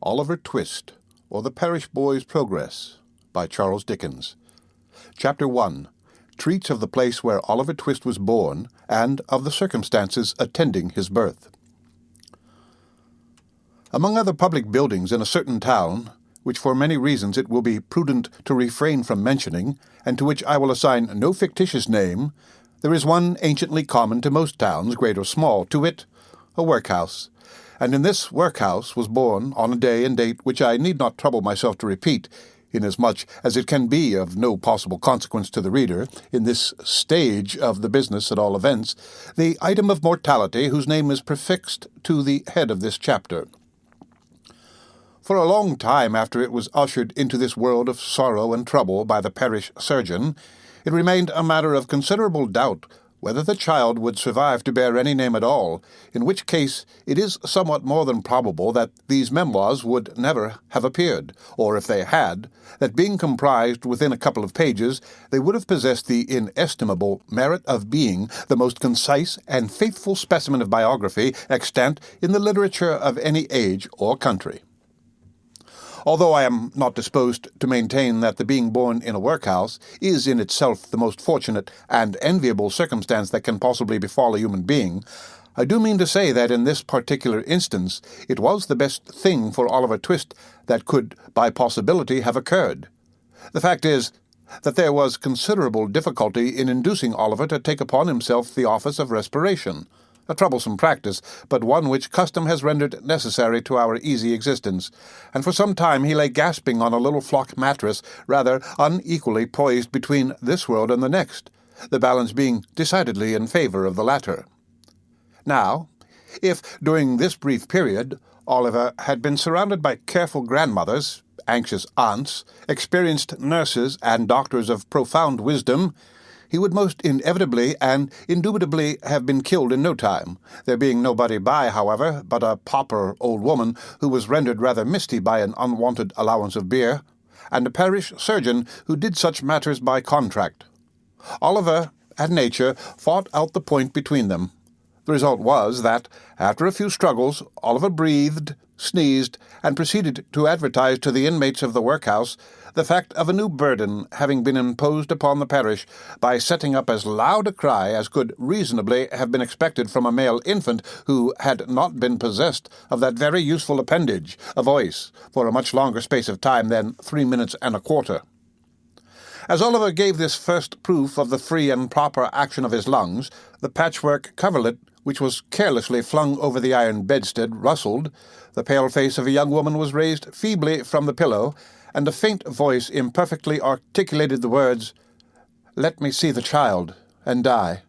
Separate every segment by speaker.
Speaker 1: Oliver Twist, or The Parish Boy's Progress, by Charles Dickens. Chapter 1 treats of the place where Oliver Twist was born, and of the circumstances attending his birth. Among other public buildings in a certain town, which for many reasons it will be prudent to refrain from mentioning, and to which I will assign no fictitious name, there is one anciently common to most towns, great or small, to wit, a workhouse. And in this workhouse was born, on a day and date which I need not trouble myself to repeat, inasmuch as it can be of no possible consequence to the reader, in this stage of the business at all events, the item of mortality whose name is prefixed to the head of this chapter. For a long time after it was ushered into this world of sorrow and trouble by the parish surgeon, it remained a matter of considerable doubt whether the child would survive to bear any name at all, in which case it is somewhat more than probable that these memoirs would never have appeared, or if they had, that being comprised within a couple of pages, they would have possessed the inestimable merit of being the most concise and faithful specimen of biography extant in the literature of any age or country. Although I am not disposed to maintain that the being born in a workhouse is in itself the most fortunate and enviable circumstance that can possibly befall a human being, I do mean to say that in this particular instance it was the best thing for Oliver Twist that could by possibility have occurred. The fact is that there was considerable difficulty in inducing Oliver to take upon himself the office of respiration, a troublesome practice, but one which custom has rendered necessary to our easy existence, and for some time he lay gasping on a little flock mattress, rather unequally poised between this world and the next, the balance being decidedly in favor of the latter. Now, if, during this brief period, Oliver had been surrounded by careful grandmothers, anxious aunts, experienced nurses, and doctors of profound wisdom, he would most inevitably and indubitably have been killed in no time, there being nobody by, however, but a pauper old woman who was rendered rather misty by an unwonted allowance of beer, and a parish surgeon who did such matters by contract. Oliver and nature fought out the point between them. The result was that, after a few struggles, Oliver breathed, sneezed, and proceeded to advertise to the inmates of the workhouse the fact of a new burden having been imposed upon the parish by setting up as loud a cry as could reasonably have been expected from a male infant who had not been possessed of that very useful appendage, a voice, for a much longer space of time than 3 minutes and a quarter. As Oliver gave this first proof of the free and proper action of his lungs, the patchwork coverlet, which was carelessly flung over the iron bedstead, rustled, the pale face of a young woman was raised feebly from the pillow, and a faint voice imperfectly articulated the words, "Let me see the child, and die."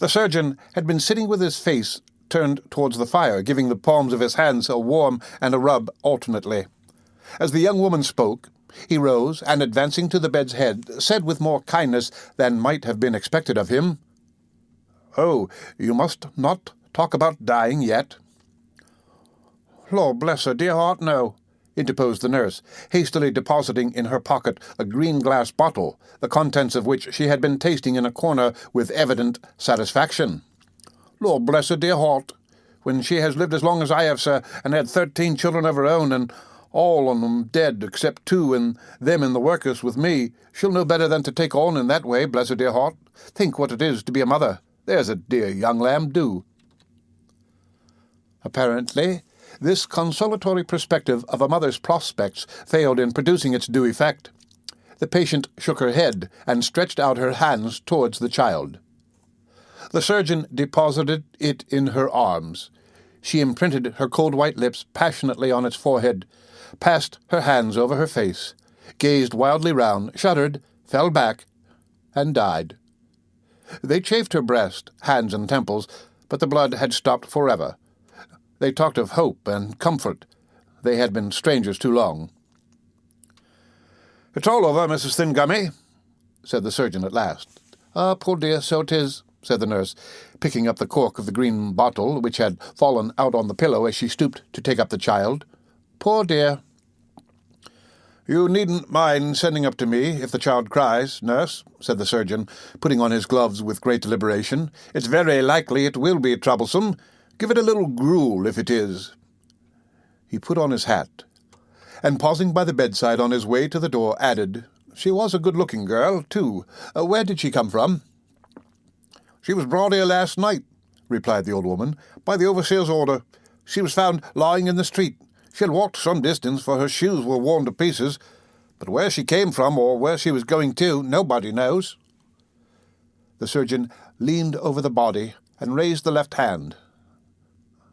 Speaker 1: The surgeon had been sitting with his face turned towards the fire, giving the palms of his hands a warm and a rub alternately. As the young woman spoke, he rose, and advancing to the bed's head, said with more kindness than might have been expected of him, "Oh, you must not talk about dying yet." "Lord bless her dear heart, no," interposed the nurse, hastily depositing in her pocket a green glass bottle, the contents of which she had been tasting in a corner with evident satisfaction. "Lord bless her dear heart, when she has lived as long as I have, sir, and had 13 children of her own, and all on 'em dead except 2, and them in the workhouse with me, she'll know better than to take on in that way, bless her dear heart. Think what it is to be a mother. There's a dear young lamb, do." Apparently, this consolatory perspective of a mother's prospects failed in producing its due effect. The patient shook her head and stretched out her hands towards the child. The surgeon deposited it in her arms. She imprinted her cold white lips passionately on its forehead, passed her hands over her face, gazed wildly round, shuddered, fell back, and died. They chafed her breast, hands, and temples, but the blood had stopped forever. They talked of hope and comfort. They had been strangers too long. "It's all over, Mrs. Thingummy," said the surgeon at last. "Ah, poor dear, so 'tis," said the nurse, picking up the cork of the green bottle, which had fallen out on the pillow as she stooped to take up the child. "Poor dear." "You needn't mind sending up to me if the child cries, nurse," said the surgeon, putting on his gloves with great deliberation. "It's very likely it will be troublesome. Give it a little gruel, if it is." He put on his hat, and pausing by the bedside on his way to the door, added, "She was a good-looking girl, too. Where did she come from?" "She was brought here last night," replied the old woman, "by the overseer's order. She was found lying in the street. She had walked some distance, for her shoes were worn to pieces, but where she came from or where she was going to, nobody knows." The surgeon leaned over the body and raised the left hand.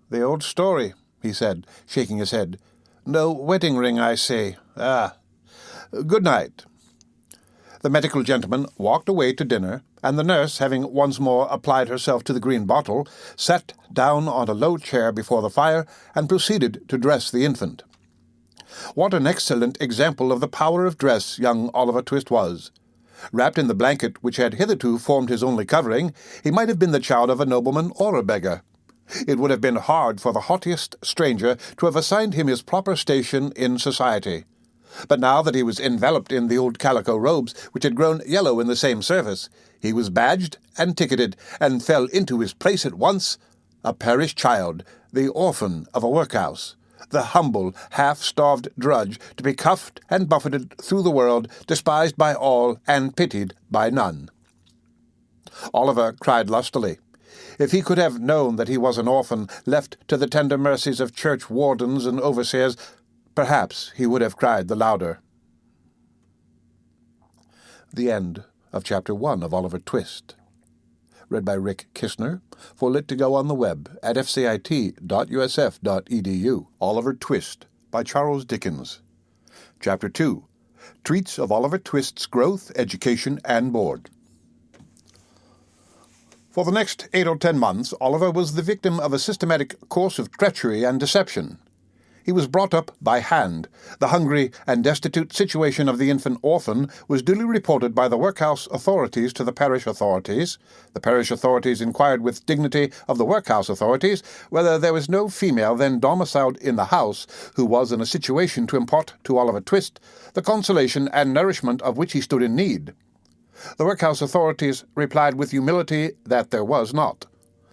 Speaker 1: "The old story," he said, shaking his head. "No wedding ring, I see. Ah. Good night." The medical gentleman walked away to dinner, and the nurse, having once more applied herself to the green bottle, sat down on a low chair before the fire and proceeded to dress the infant. What an excellent example of the power of dress young Oliver Twist was! Wrapped in the blanket which had hitherto formed his only covering, he might have been the child of a nobleman or a beggar. It would have been hard for the haughtiest stranger to have assigned him his proper station in society. But now that he was enveloped in the old calico robes, which had grown yellow in the same service, he was badged and ticketed, and fell into his place at once, a parish child, the orphan of a workhouse, the humble, half-starved drudge, to be cuffed and buffeted through the world, despised by all and pitied by none. Oliver cried lustily. If he could have known that he was an orphan, left to the tender mercies of church wardens and overseers, perhaps he would have cried the louder. The end of Chapter 1 of Oliver Twist. Read by Rick Kistner for Lit to Go on the web at fcit.usf.edu. Oliver Twist by Charles Dickens. Chapter 2. Treats of Oliver Twist's growth, education, and board. For the next 8 or 10 months, Oliver was the victim of a systematic course of treachery and deception. He was brought up by hand. The hungry and destitute situation of the infant orphan was duly reported by the workhouse authorities to the parish authorities. The parish authorities inquired with dignity of the workhouse authorities whether there was no female then domiciled in the house who was in a situation to impart to Oliver Twist the consolation and nourishment of which he stood in need. The workhouse authorities replied with humility that there was not.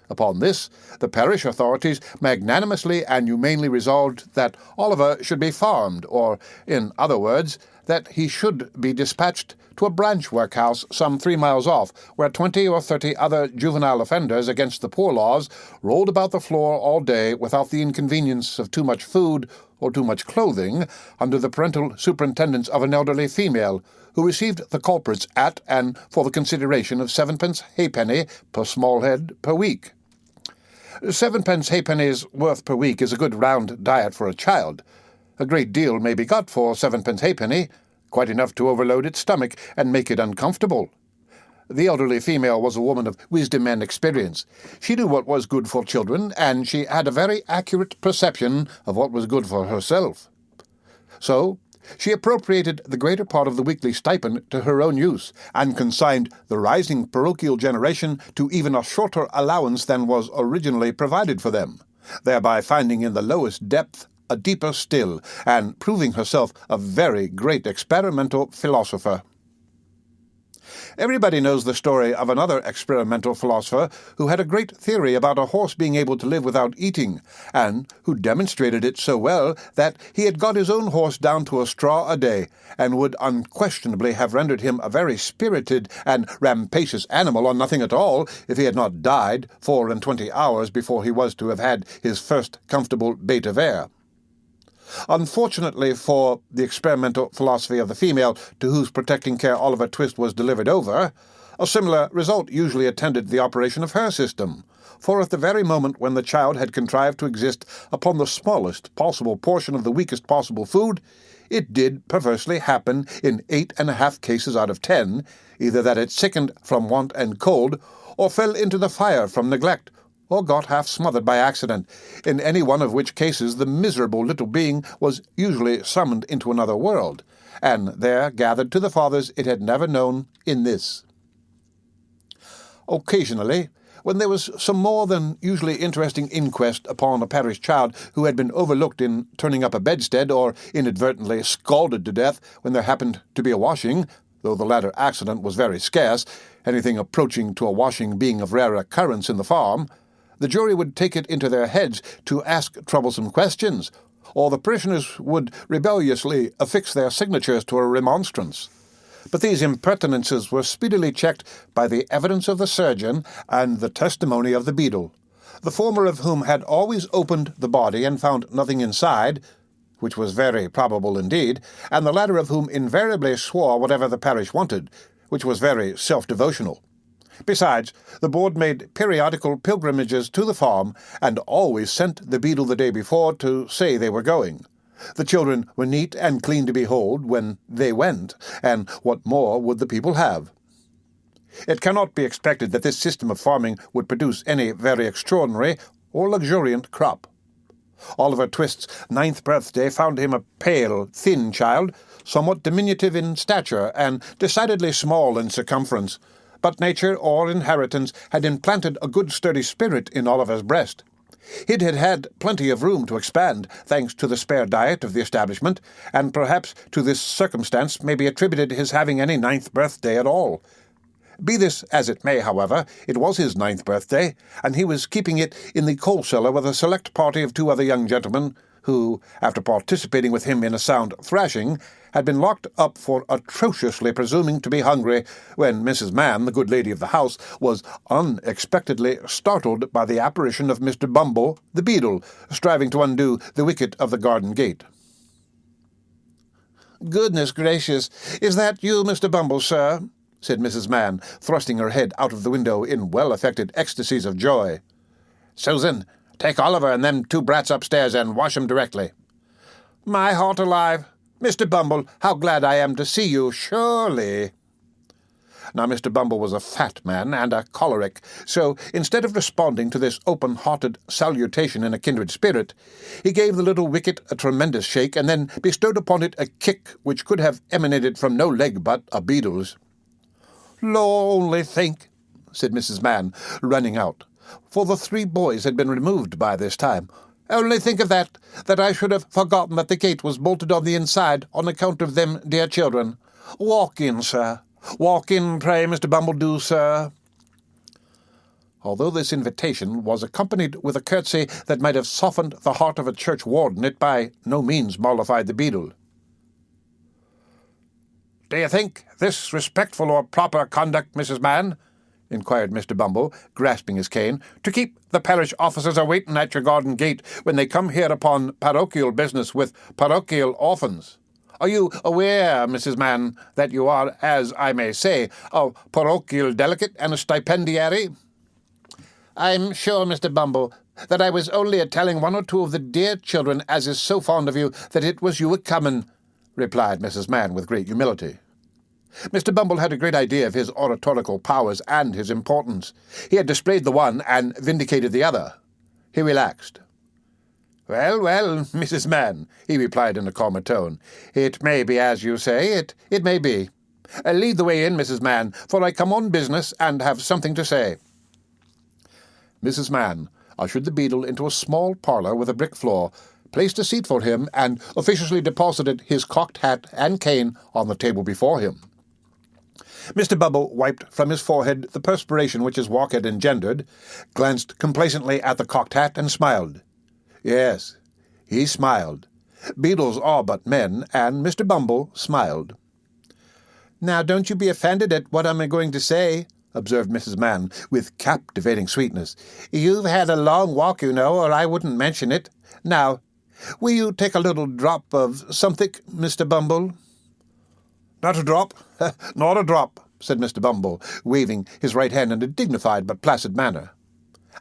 Speaker 1: Upon this, the parish authorities magnanimously and humanely resolved that Oliver should be farmed, or, in other words, that he should be dispatched to a branch workhouse some 3 miles off, where 20 or 30 other juvenile offenders against the poor laws rolled about the floor all day without the inconvenience of too much food or too much clothing, under the parental superintendence of an elderly female, who received the culprits at and for the consideration of 7 halfpenny per small head per week. 7 halfpenny's worth per week is a good round diet for a child. A great deal may be got for 7 halfpenny, quite enough to overload its stomach and make it uncomfortable. The elderly female was a woman of wisdom and experience. She knew what was good for children, and she had a very accurate perception of what was good for herself. So she appropriated the greater part of the weekly stipend to her own use, and consigned the rising parochial generation to even a shorter allowance than was originally provided for them, thereby finding in the lowest depth a deeper still, and proving herself a very great experimental philosopher. Everybody knows the story of another experimental philosopher who had a great theory about a horse being able to live without eating, and who demonstrated it so well that he had got his own horse down to a straw a day, and would unquestionably have rendered him a very spirited and rampacious animal on nothing at all if he had not died 24 hours before he was to have had his first comfortable bait of air. Unfortunately for the experimental philosophy of the female to whose protecting care Oliver Twist was delivered over, a similar result usually attended the operation of her system, for at the very moment when the child had contrived to exist upon the smallest possible portion of the weakest possible food, it did perversely happen in 8.5 cases out of 10, either that it sickened from want and cold, or fell into the fire from neglect, or got half smothered by accident, in any one of which cases the miserable little being was usually summoned into another world, and there gathered to the fathers it had never known in this. Occasionally, when there was some more than usually interesting inquest upon a parish child who had been overlooked in turning up a bedstead, or inadvertently scalded to death when there happened to be a washing, though the latter accident was very scarce, anything approaching to a washing being of rare occurrence in the farm, the jury would take it into their heads to ask troublesome questions, or the parishioners would rebelliously affix their signatures to a remonstrance. But these impertinences were speedily checked by the evidence of the surgeon and the testimony of the beadle, the former of whom had always opened the body and found nothing inside, which was very probable indeed, and the latter of whom invariably swore whatever the parish wanted, which was very self-devotional. Besides, the board made periodical pilgrimages to the farm, and always sent the beadle the day before to say they were going. The children were neat and clean to behold when they went, and what more would the people have? It cannot be expected that this system of farming would produce any very extraordinary or luxuriant crop. Oliver Twist's 9th birthday found him a pale, thin child, somewhat diminutive in stature and decidedly small in circumference, but nature or inheritance had implanted a good sturdy spirit in Oliver's breast. It had had plenty of room to expand, thanks to the spare diet of the establishment, and perhaps to this circumstance may be attributed his having any 9th birthday at all. Be this as it may, however, it was his 9th birthday, and he was keeping it in the coal cellar with a select party of 2 other young gentlemen, who, after participating with him in a sound thrashing, had been locked up for atrociously presuming to be hungry, when Mrs. Mann, the good lady of the house, was unexpectedly startled by the apparition of Mr. Bumble, the beadle, striving to undo the wicket of the garden gate. "Goodness gracious, is that you, Mr. Bumble, sir?" said Mrs. Mann, thrusting her head out of the window in well-affected ecstasies of joy. "Susan, take Oliver and them 2 brats upstairs and wash 'em directly." "My heart alive! Mr. Bumble, how glad I am to see you, surely." Now Mr. Bumble was a fat man and a choleric, so instead of responding to this open-hearted salutation in a kindred spirit, he gave the little wicket a tremendous shake and then bestowed upon it a kick which could have emanated from no leg but a beadle's. "Law, only think," said Mrs. Mann, running out, for the 3 boys had been removed by this time. "Only think of that I should have forgotten that the gate was bolted on the inside on account of them dear children. Walk in, sir. Walk in, pray, Mr. Bumble, do, sir." Although this invitation was accompanied with a curtsy that might have softened the heart of a church warden, it by no means mollified the beadle. "Do you think this respectful or proper conduct, Mrs. Mann?" inquired Mr. Bumble, grasping his cane, "to keep the parish officers a-waiting at your garden gate when they come here upon parochial business with parochial orphans? Are you aware, Mrs. Mann, that you are, as I may say, a parochial delegate and a stipendiary?" "I'm sure, Mr. Bumble, that I was only a-telling 1 or 2 of the dear children as is so fond of you that it was you a-coming," replied Mrs. Mann with great humility. Mr. Bumble had a great idea of his oratorical powers and his importance. He had displayed the one and vindicated the other. He relaxed. "Well, Mrs. Mann," he replied in a calmer tone, "it may be as you say, it may be. Lead the way in, Mrs. Mann, for I come on business and have something to say." Mrs. Mann ushered the beadle into a small parlour with a brick floor, placed a seat for him, and officiously deposited his cocked hat and cane on the table before him. Mr. Bumble wiped from his forehead the perspiration which his walk had engendered, glanced complacently at the cocked hat, and smiled. Yes, he smiled. Beadles are but men, and Mr. Bumble smiled. "Now don't you be offended at what I'm going to say," observed Mrs. Mann, with captivating sweetness. "You've had a long walk, you know, or I wouldn't mention it. Now, will you take a little drop of something, Mr. Bumble?" "Not a drop, not a drop," said Mr. Bumble, waving his right hand in a dignified but placid manner.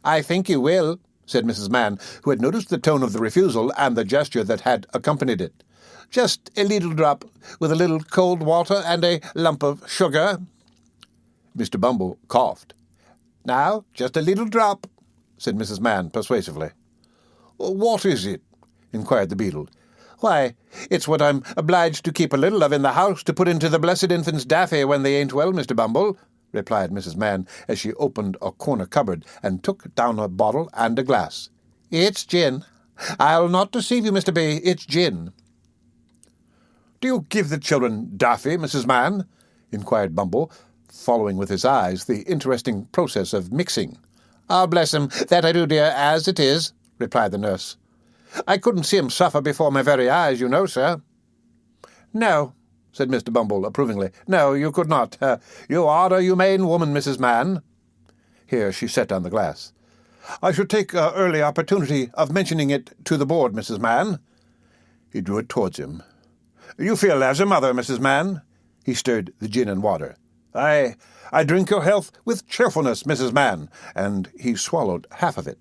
Speaker 1: "I think you will," said Mrs. Mann, who had noticed the tone of the refusal and the gesture that had accompanied it. "Just a little drop, with a little cold water and a lump of sugar." Mr. Bumble coughed. "Now, just a little drop," said Mrs. Mann persuasively. "What is it?" inquired the beadle. "Why, it's what I'm obliged to keep a little of in the house to put into the blessed infant's daffy when they ain't well, Mr. Bumble," replied Mrs. Mann, as she opened a corner cupboard and took down a bottle and a glass. "It's gin. I'll not deceive you, Mr. B. It's gin." "Do you give the children daffy, Mrs. Mann?" inquired Bumble, following with his eyes the interesting process of mixing. "Ah, bless 'em, that I do, dear, as it is," replied the nurse. I couldn't see him suffer before my very eyes, you know, sir." "No," said Mr. Bumble approvingly. "No, you could not. You are a humane woman, Mrs. Mann." Here she set down the glass. "I should take early opportunity of mentioning it to the board, Mrs. Mann." He drew it towards him. "You feel as a mother, Mrs. Mann." He stirred the gin and water. I drink your health with cheerfulness, Mrs. Mann," and he swallowed half of it.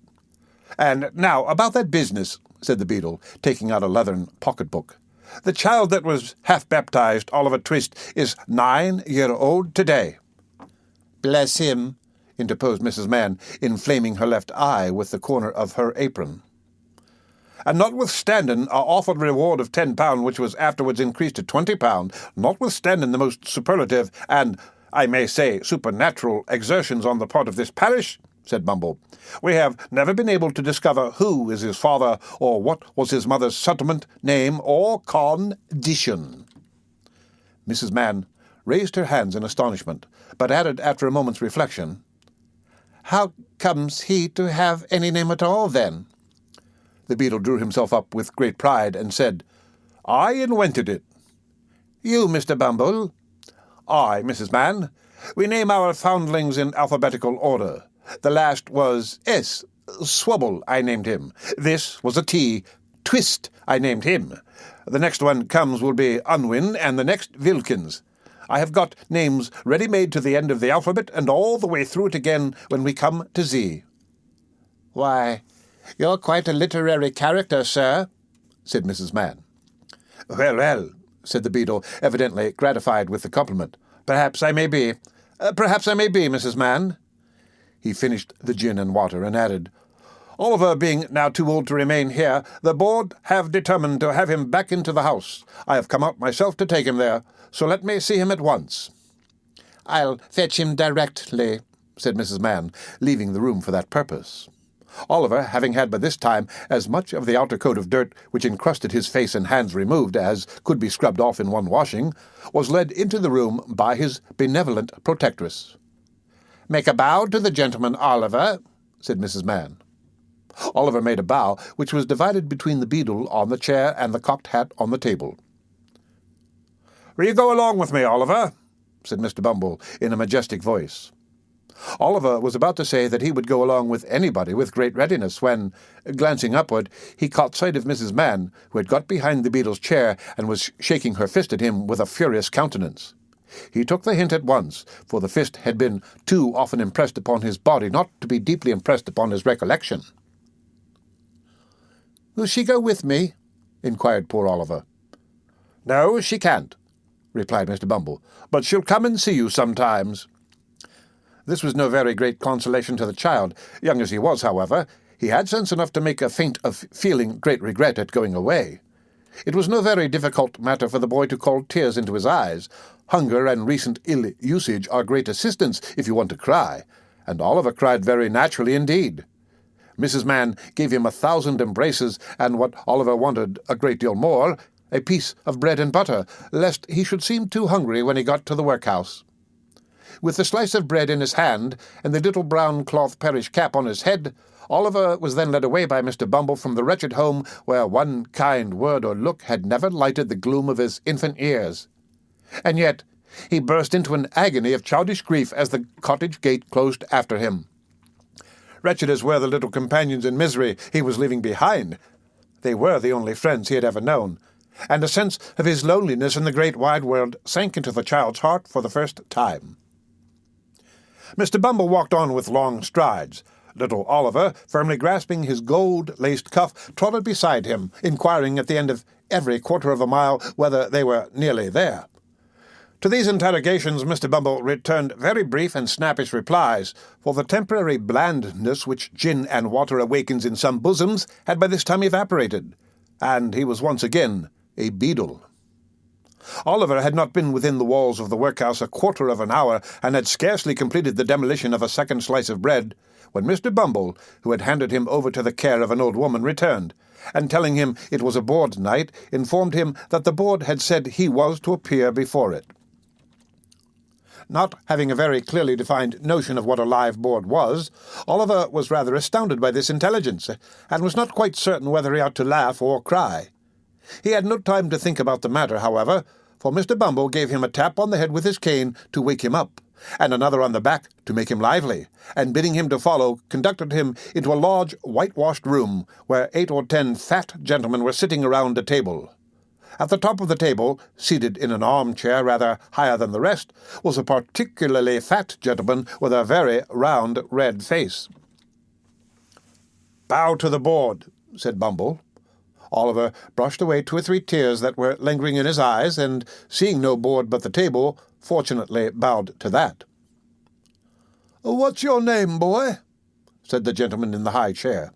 Speaker 1: "And now about that business," said the beadle, taking out a leathern pocket-book. "The child that was half-baptized, Oliver Twist, is 9-year-old today." "Bless him," interposed Mrs. Mann, inflaming her left eye with the corner of her apron. "And notwithstanding our offered reward of £10, which was afterwards increased to £20, notwithstanding the most superlative and, I may say, supernatural exertions on the part of this parish," said Bumble, "we have never been able to discover who is his father, or what was his mother's settlement, name, or condition." Mrs. Mann raised her hands in astonishment, but added after a moment's reflection, "How comes he to have any name at all, then?" The beadle drew himself up with great pride and said, "I invented it." "You, Mr. Bumble?" "I, Mrs. Mann. We name our foundlings in alphabetical order. The last was S. Swubble, I named him. This was a T. Twist, I named him. The next one comes will be Unwin, and the next Wilkins. I have got names ready-made to the end of the alphabet, and all the way through it again when we come to Z." "Why, you're quite a literary character, sir," said Mrs. Mann. Well, said the beadle, evidently gratified with the compliment. Perhaps I may be, Mrs. Mann." He finished the gin and water and added, "Oliver being now too old to remain here, the board have determined to have him back into the house. I have come out myself to take him there, so let me see him at once." "I'll fetch him directly," said Mrs. Mann, leaving the room for that purpose. Oliver, having had by this time as much of the outer coat of dirt which encrusted his face and hands removed as could be scrubbed off in one washing, was led into the room by his benevolent protectress. "Make a bow to the gentleman, Oliver," said Mrs. Mann. Oliver made a bow, which was divided between the beadle on the chair and the cocked hat on the table. "Will you go along with me, Oliver?" said Mr. Bumble in a majestic voice. Oliver was about to say that he would go along with anybody with great readiness when, glancing upward, he caught sight of Mrs. Mann, who had got behind the beadle's chair and was shaking her fist at him with a furious countenance. He took the hint at once, for the fist had been too often impressed upon his body not to be deeply impressed upon his recollection. "Will she go with me?" inquired poor Oliver. "No, she can't," replied Mr. Bumble, "but she'll come and see you sometimes." This was no very great consolation to the child. Young as he was, however, he had sense enough to make a feint of feeling great regret at going away. It was no very difficult matter for the boy to call tears into his eyes. Hunger and recent ill-usage are great assistants if you want to cry, and Oliver cried very naturally indeed. Mrs. Mann gave him 1,000 embraces, and what Oliver wanted a great deal more, a piece of bread and butter, lest he should seem too hungry when he got to the workhouse. With the slice of bread in his hand and the little brown cloth parish cap on his head, Oliver was then led away by Mr. Bumble from the wretched home where one kind word or look had never lighted the gloom of his infant years. And yet he burst into an agony of childish grief as the cottage gate closed after him. Wretched as were the little companions in misery he was leaving behind, they were the only friends he had ever known, and a sense of his loneliness in the great wide world sank into the child's heart for the first time. Mr. Bumble walked on with long strides. Little Oliver, firmly grasping his gold-laced cuff, trotted beside him, inquiring at the end of every quarter of a mile whether they were nearly there. To these interrogations Mr. Bumble returned very brief and snappish replies, for the temporary blandness which gin and water awakens in some bosoms had by this time evaporated, and he was once again a beadle. Oliver had not been within the walls of the workhouse a quarter of an hour, and had scarcely completed the demolition of a second slice of bread, when Mr. Bumble, who had handed him over to the care of an old woman, returned, and telling him it was a board night, informed him that the board had said he was to appear before it. Not having a very clearly defined notion of what a live board was, Oliver was rather astounded by this intelligence, and was not quite certain whether he ought to laugh or cry. He had no time to think about the matter, however, for Mr. Bumble gave him a tap on the head with his cane to wake him up, and another on the back to make him lively, and bidding him to follow, conducted him into a large whitewashed room where 8 or 10 fat gentlemen were sitting around a table. At the top of the table, seated in an armchair rather higher than the rest, was a particularly fat gentleman with a very round red face. "Bow to the board," said Bumble. Oliver brushed away 2 or 3 tears that were lingering in his eyes, and, seeing no board but the table, fortunately bowed to that. "What's your name, boy?" said the gentleman in the high chair.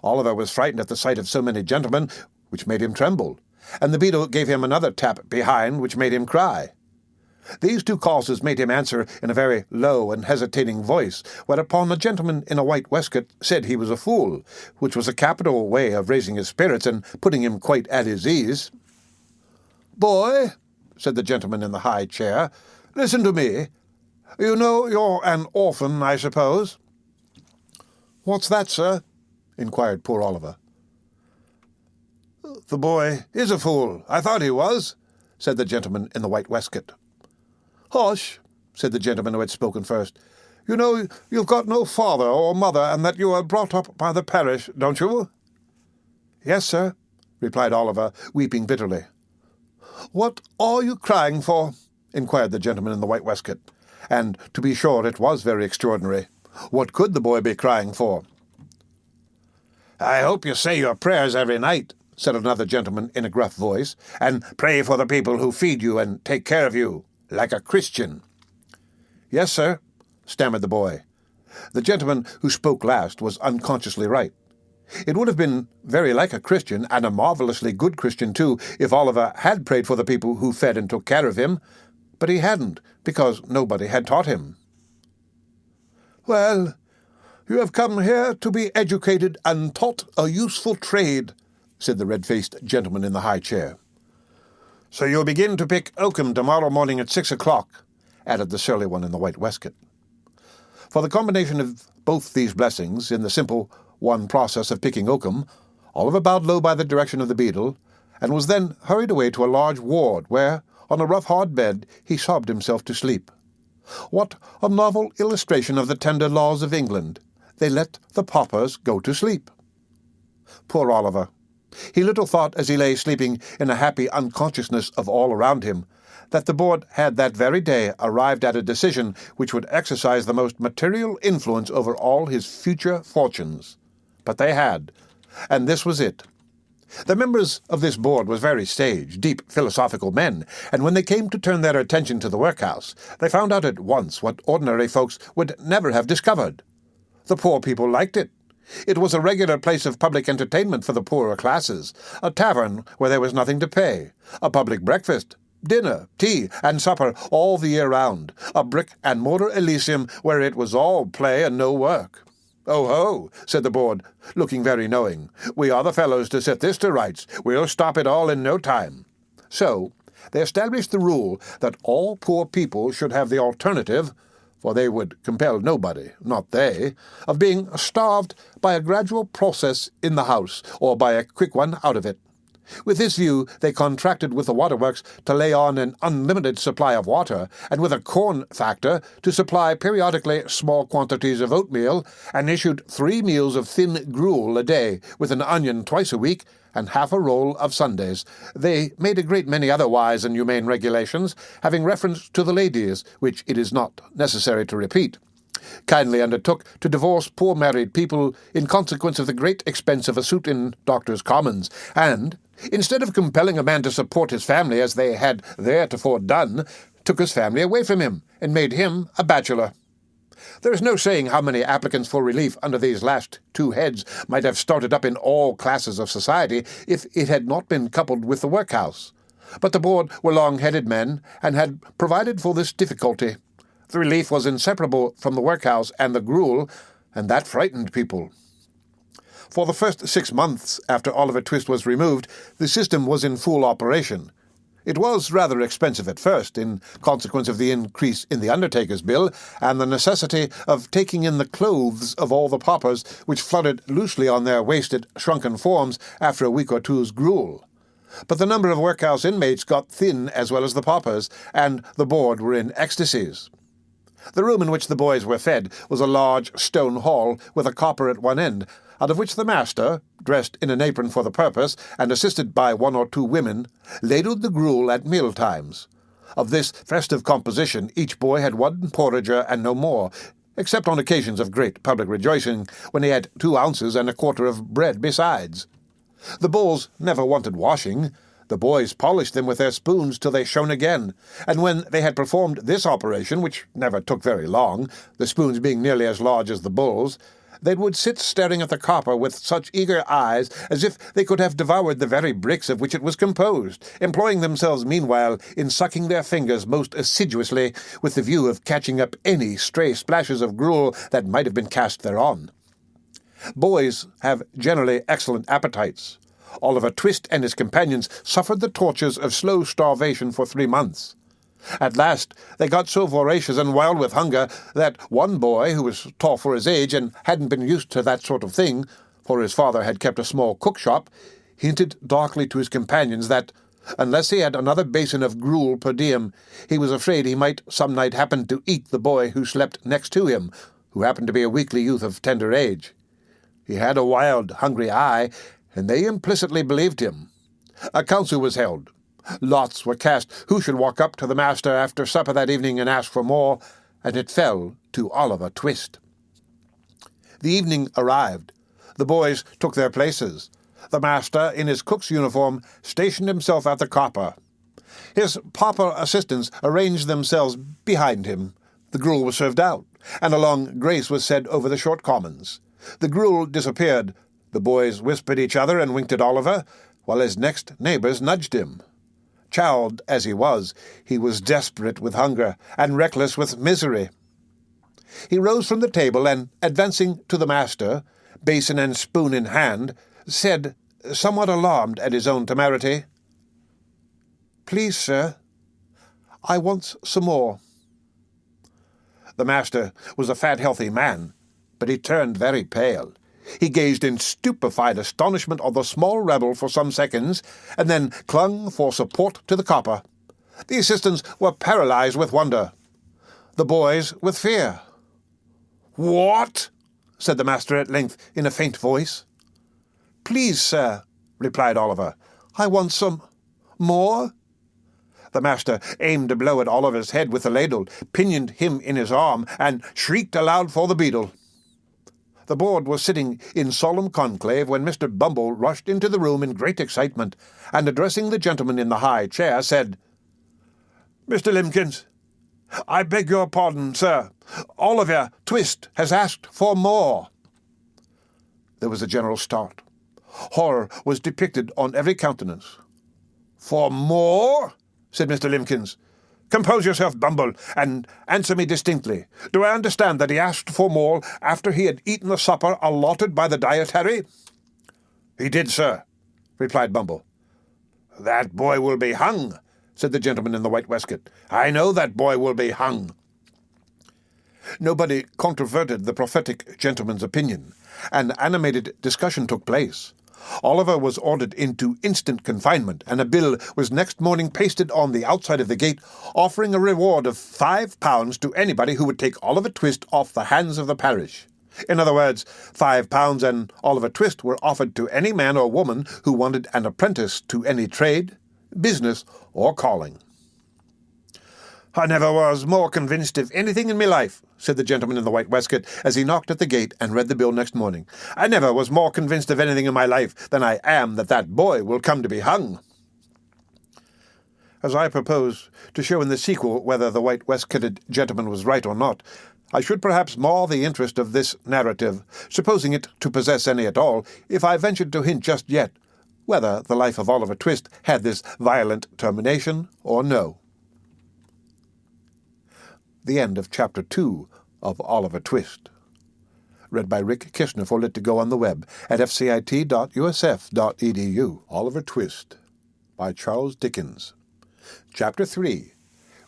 Speaker 1: Oliver was frightened at the sight of so many gentlemen, which made him tremble, and the beadle gave him another tap behind, which made him cry. These 2 causes made him answer in a very low and hesitating voice, whereupon a gentleman in a white waistcoat said he was a fool, which was a capital way of raising his spirits and putting him quite at his ease. "Boy," said the gentleman in the high chair, "listen to me. You know you're an orphan, I suppose?" "What's that, sir?" inquired poor Oliver. "The boy is a fool. I thought he was," said the gentleman in the white waistcoat. "Hush," said the gentleman who had spoken first. "You know you've got no father or mother, and that you were brought up by the parish, don't you?" "Yes, sir," replied Oliver, weeping bitterly. "What are you crying for?" inquired the gentleman in the white waistcoat. And, to be sure, it was very extraordinary. What could the boy be crying for? "I hope you say your prayers every night," said another gentleman in a gruff voice, "and pray for the people who feed you and take care of you, like a Christian." "Yes, sir," stammered the boy. The gentleman who spoke last was unconsciously right. It would have been very like a Christian, and a marvellously good Christian too, if Oliver had prayed for the people who fed and took care of him, but he hadn't, because nobody had taught him. "Well, you have come here to be educated and taught a useful trade," said the red-faced gentleman in the high chair. "So you'll begin to pick oakum tomorrow morning at 6 o'clock, added the surly one in the white waistcoat. For the combination of both these blessings, in the simple one process of picking oakum, Oliver bowed low by the direction of the beadle, and was then hurried away to a large ward, where, on a rough hard bed, he sobbed himself to sleep. What a novel illustration of the tender laws of England! They let the paupers go to sleep. Poor Oliver! He little thought, as he lay sleeping in a happy unconsciousness of all around him, that the board had that very day arrived at a decision which would exercise the most material influence over all his future fortunes. But they had, and this was it. The members of this board were very sage, deep, philosophical men, and when they came to turn their attention to the workhouse, they found out at once what ordinary folks would never have discovered. The poor people liked it. It was a regular place of public entertainment for the poorer classes, a tavern where there was nothing to pay, a public breakfast, dinner, tea, and supper all the year round, a brick-and-mortar Elysium where it was all play and no work. "Oh, ho," said the board, looking very knowing. "We are the fellows to set this to rights. We'll stop it all in no time." So they established the rule that all poor people should have the alternative, for they would compel nobody, not they, of being starved by a gradual process in the house, or by a quick one out of it. With this view, they contracted with the waterworks to lay on an unlimited supply of water, and with a corn factor to supply periodically small quantities of oatmeal, and issued 3 meals of thin gruel a day, with an onion twice a week, and half a roll of Sundays. They made a great many other wise and humane regulations, having reference to the ladies, which it is not necessary to repeat. Kindly undertook to divorce poor married people in consequence of the great expense of a suit in Doctors' Commons, and, instead of compelling a man to support his family as they had theretofore done, took his family away from him, and made him a bachelor. There is no saying how many applicants for relief under these last 2 heads might have started up in all classes of society if it had not been coupled with the workhouse. But the board were long-headed men, and had provided for this difficulty. The relief was inseparable from the workhouse and the gruel, and that frightened people. For the first 6 months after Oliver Twist was removed, the system was in full operation. It was rather expensive at first, in consequence of the increase in the undertaker's bill and the necessity of taking in the clothes of all the paupers which fluttered loosely on their wasted, shrunken forms after a week or two's gruel. But the number of workhouse inmates got thin as well as the paupers, and the board were in ecstasies. The room in which the boys were fed was a large stone hall with a copper at one end, out of which the master, dressed in an apron for the purpose, and assisted by one or two women, ladled the gruel at meal times. Of this festive composition each boy had one porringer and no more, except on occasions of great public rejoicing, when he had 2 ounces and a quarter of bread besides. The bowls never wanted washing. The boys polished them with their spoons till they shone again, and when they had performed this operation, which never took very long, the spoons being nearly as large as the bowls, they would sit staring at the copper with such eager eyes as if they could have devoured the very bricks of which it was composed, employing themselves meanwhile in sucking their fingers most assiduously with the view of catching up any stray splashes of gruel that might have been cast thereon. Boys have generally excellent appetites. Oliver Twist and his companions suffered the tortures of slow starvation for 3 months. At last they got so voracious and wild with hunger that one boy, who was tall for his age and hadn't been used to that sort of thing, for his father had kept a small cook-shop, hinted darkly to his companions that, unless he had another basin of gruel per diem, he was afraid he might some night happen to eat the boy who slept next to him, who happened to be a weakly youth of tender age. He had a wild, hungry eye, and they implicitly believed him. A council was held. Lots were cast who should walk up to the master after supper that evening and ask for more, and it fell to Oliver Twist. The evening arrived. The boys took their places. The master, in his cook's uniform, stationed himself at the copper. His pauper assistants arranged themselves behind him. The gruel was served out, and a long grace was said over the short commons. The gruel disappeared. The boys whispered each other and winked at Oliver, while his next neighbours nudged him. Child as he was desperate with hunger and reckless with misery. He rose from the table and, advancing to the master, basin and spoon in hand, said, somewhat alarmed at his own temerity, "Please, sir, I want some more." The master was a fat, healthy man, but he turned very pale. He gazed in stupefied astonishment on the small rebel for some seconds, and then clung for support to the copper. The assistants were paralyzed with wonder. The boys with fear. "What?" said the master at length in a faint voice. "Please, sir," replied Oliver, "I want some more." The master aimed a blow at Oliver's head with the ladle, pinioned him in his arm, and shrieked aloud for the beadle. The board was sitting in solemn conclave when Mr. Bumble rushed into the room in great excitement, and addressing the gentleman in the high chair, said, "Mr. Limkins, I beg your pardon, sir. Oliver Twist has asked for more." There was a general start. Horror was depicted on every countenance. "For more?" said Mr. Limkins. "Compose yourself, Bumble, and answer me distinctly. Do I understand that he asked for more after he had eaten the supper allotted by the dietary?" "He did, sir," replied Bumble. "That boy will be hung," said the gentleman in the white waistcoat. "I know that boy will be hung." Nobody controverted the prophetic gentleman's opinion. An animated discussion took place. Oliver was ordered into instant confinement, and a bill was next morning pasted on the outside of the gate, offering a reward of £5 to anybody who would take Oliver Twist off the hands of the parish. In other words, £5 and Oliver Twist were offered to any man or woman who wanted an apprentice to any trade, business, or calling. "I never was more convinced of anything in my life," said the gentleman in the white waistcoat as he knocked at the gate and read the bill next morning. "I never was more convinced of anything in my life than I am that boy will come to be hung." As I propose to show in the sequel whether the white waistcoated gentleman was right or not, I should perhaps mar the interest of this narrative, supposing it to possess any at all, if I ventured to hint just yet whether the life of Oliver Twist had this violent termination or no. The end of Chapter 2 of Oliver Twist. Read by Rick Kishner for Lit to Go on the web at fcit.usf.edu. Oliver Twist by Charles Dickens. Chapter 3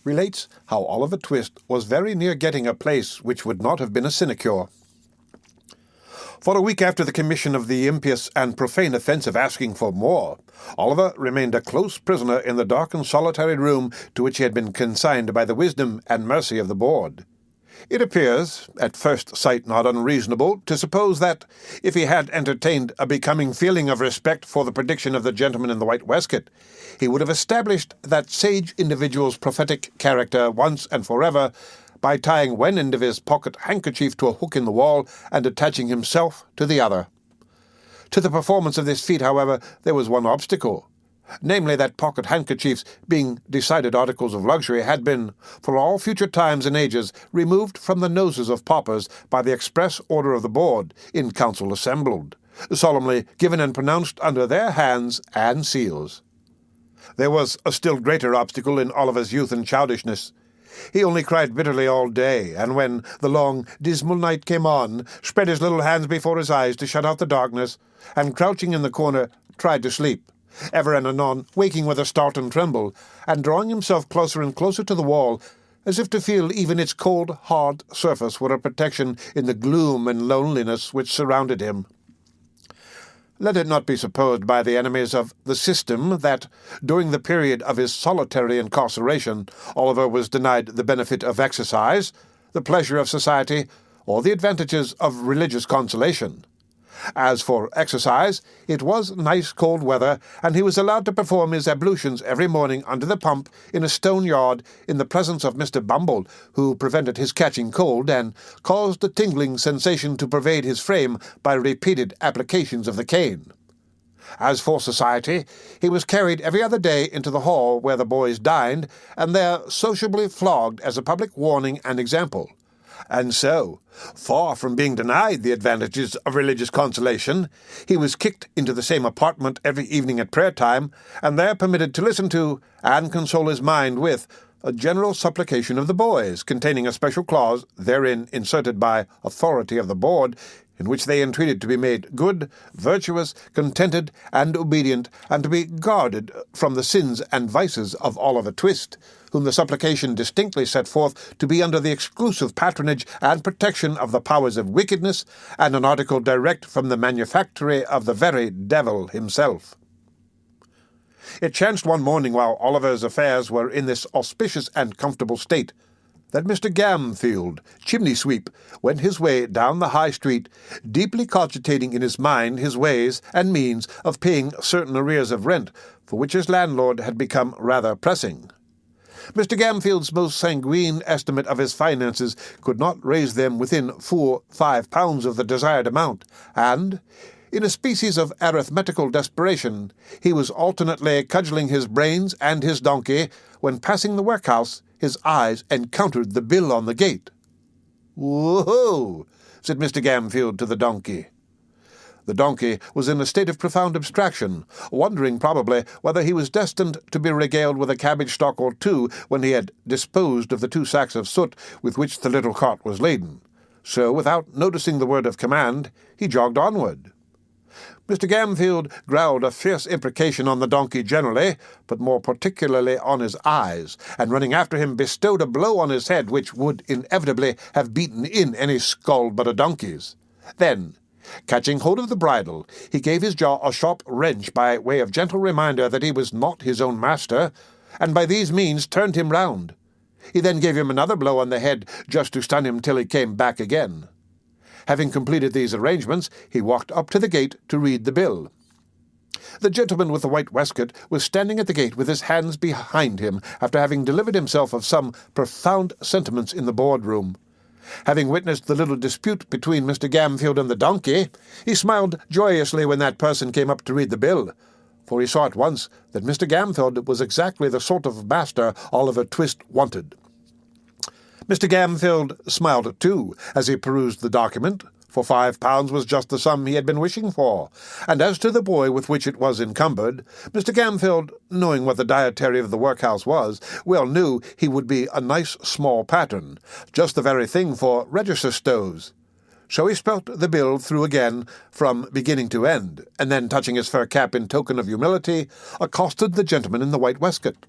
Speaker 1: relates how Oliver Twist was very near getting a place which would not have been a sinecure. For a week after the commission of the impious and profane offence of asking for more, Oliver remained a close prisoner in the dark and solitary room to which he had been consigned by the wisdom and mercy of the board. It appears, at first sight not unreasonable, to suppose that, if he had entertained a becoming feeling of respect for the prediction of the gentleman in the white waistcoat, he would have established that sage individual's prophetic character once and forever by tying one end of his pocket handkerchief to a hook in the wall and attaching himself to the other. To the performance of this feat, however, there was one obstacle, namely that pocket handkerchiefs, being decided articles of luxury, had been, for all future times and ages, removed from the noses of paupers by the express order of the board, in council assembled, solemnly given and pronounced under their hands and seals. There was a still greater obstacle in Oliver's youth and childishness. He only cried bitterly all day, and when the long, dismal night came on, spread his little hands before his eyes to shut out the darkness, and, crouching in the corner, tried to sleep, ever and anon waking with a start and tremble, and drawing himself closer and closer to the wall, as if to feel even its cold, hard surface were a protection in the gloom and loneliness which surrounded him. Let it not be supposed by the enemies of the system that, during the period of his solitary incarceration, Oliver was denied the benefit of exercise, the pleasure of society, or the advantages of religious consolation. As for exercise, it was nice cold weather, and he was allowed to perform his ablutions every morning under the pump in a stone yard in the presence of Mr. Bumble, who prevented his catching cold and caused a tingling sensation to pervade his frame by repeated applications of the cane. As for society, he was carried every other day into the hall where the boys dined, and there sociably flogged as a public warning and example. And so, far from being denied the advantages of religious consolation, he was kicked into the same apartment every evening at prayer-time, and there permitted to listen to, and console his mind with, a general supplication of the boys, containing a special clause, therein inserted by authority of the board, in which they entreated to be made good, virtuous, contented, and obedient, and to be guarded from the sins and vices of Oliver Twist, whom the supplication distinctly set forth to be under the exclusive patronage and protection of the powers of wickedness, and an article direct from the manufactory of the very devil himself. It chanced one morning, while Oliver's affairs were in this auspicious and comfortable state, that Mr. Gamfield, chimney-sweep, went his way down the High Street, deeply cogitating in his mind his ways and means of paying certain arrears of rent, for which his landlord had become rather pressing. Mr. Gamfield's most sanguine estimate of his finances could not raise them within 4-5 pounds of the desired amount, and, in a species of arithmetical desperation, he was alternately cudgelling his brains and his donkey, when, passing the workhouse, his eyes encountered the bill on the gate. "Whoa!" said Mr. Gamfield to the donkey. The donkey was in a state of profound abstraction, wondering probably whether he was destined to be regaled with a cabbage stalk or two when he had disposed of the 2 sacks of soot with which the little cart was laden. So, without noticing the word of command, he jogged onward. Mr. Gamfield growled a fierce imprecation on the donkey generally, but more particularly on his eyes, and running after him bestowed a blow on his head which would inevitably have beaten in any skull but a donkey's. Then, catching hold of the bridle, he gave his jaw a sharp wrench by way of gentle reminder that he was not his own master, and by these means turned him round. He then gave him another blow on the head, just to stun him till he came back again. Having completed these arrangements, he walked up to the gate to read the bill. The gentleman with the white waistcoat was standing at the gate with his hands behind him, after having delivered himself of some profound sentiments in the board-room. Having witnessed the little dispute between Mr. Gamfield and the donkey, he smiled joyously when that person came up to read the bill, for he saw at once that Mr. Gamfield was exactly the sort of master Oliver Twist wanted. Mr. Gamfield smiled too, as he perused the document, for £5 was just the sum he had been wishing for, and as to the boy with which it was encumbered, Mr. Gamfield, knowing what the dietary of the workhouse was, well knew he would be a nice small pattern, just the very thing for register stoves. So he spelt the bill through again, from beginning to end, and then, touching his fur cap in token of humility, accosted the gentleman in the white waistcoat.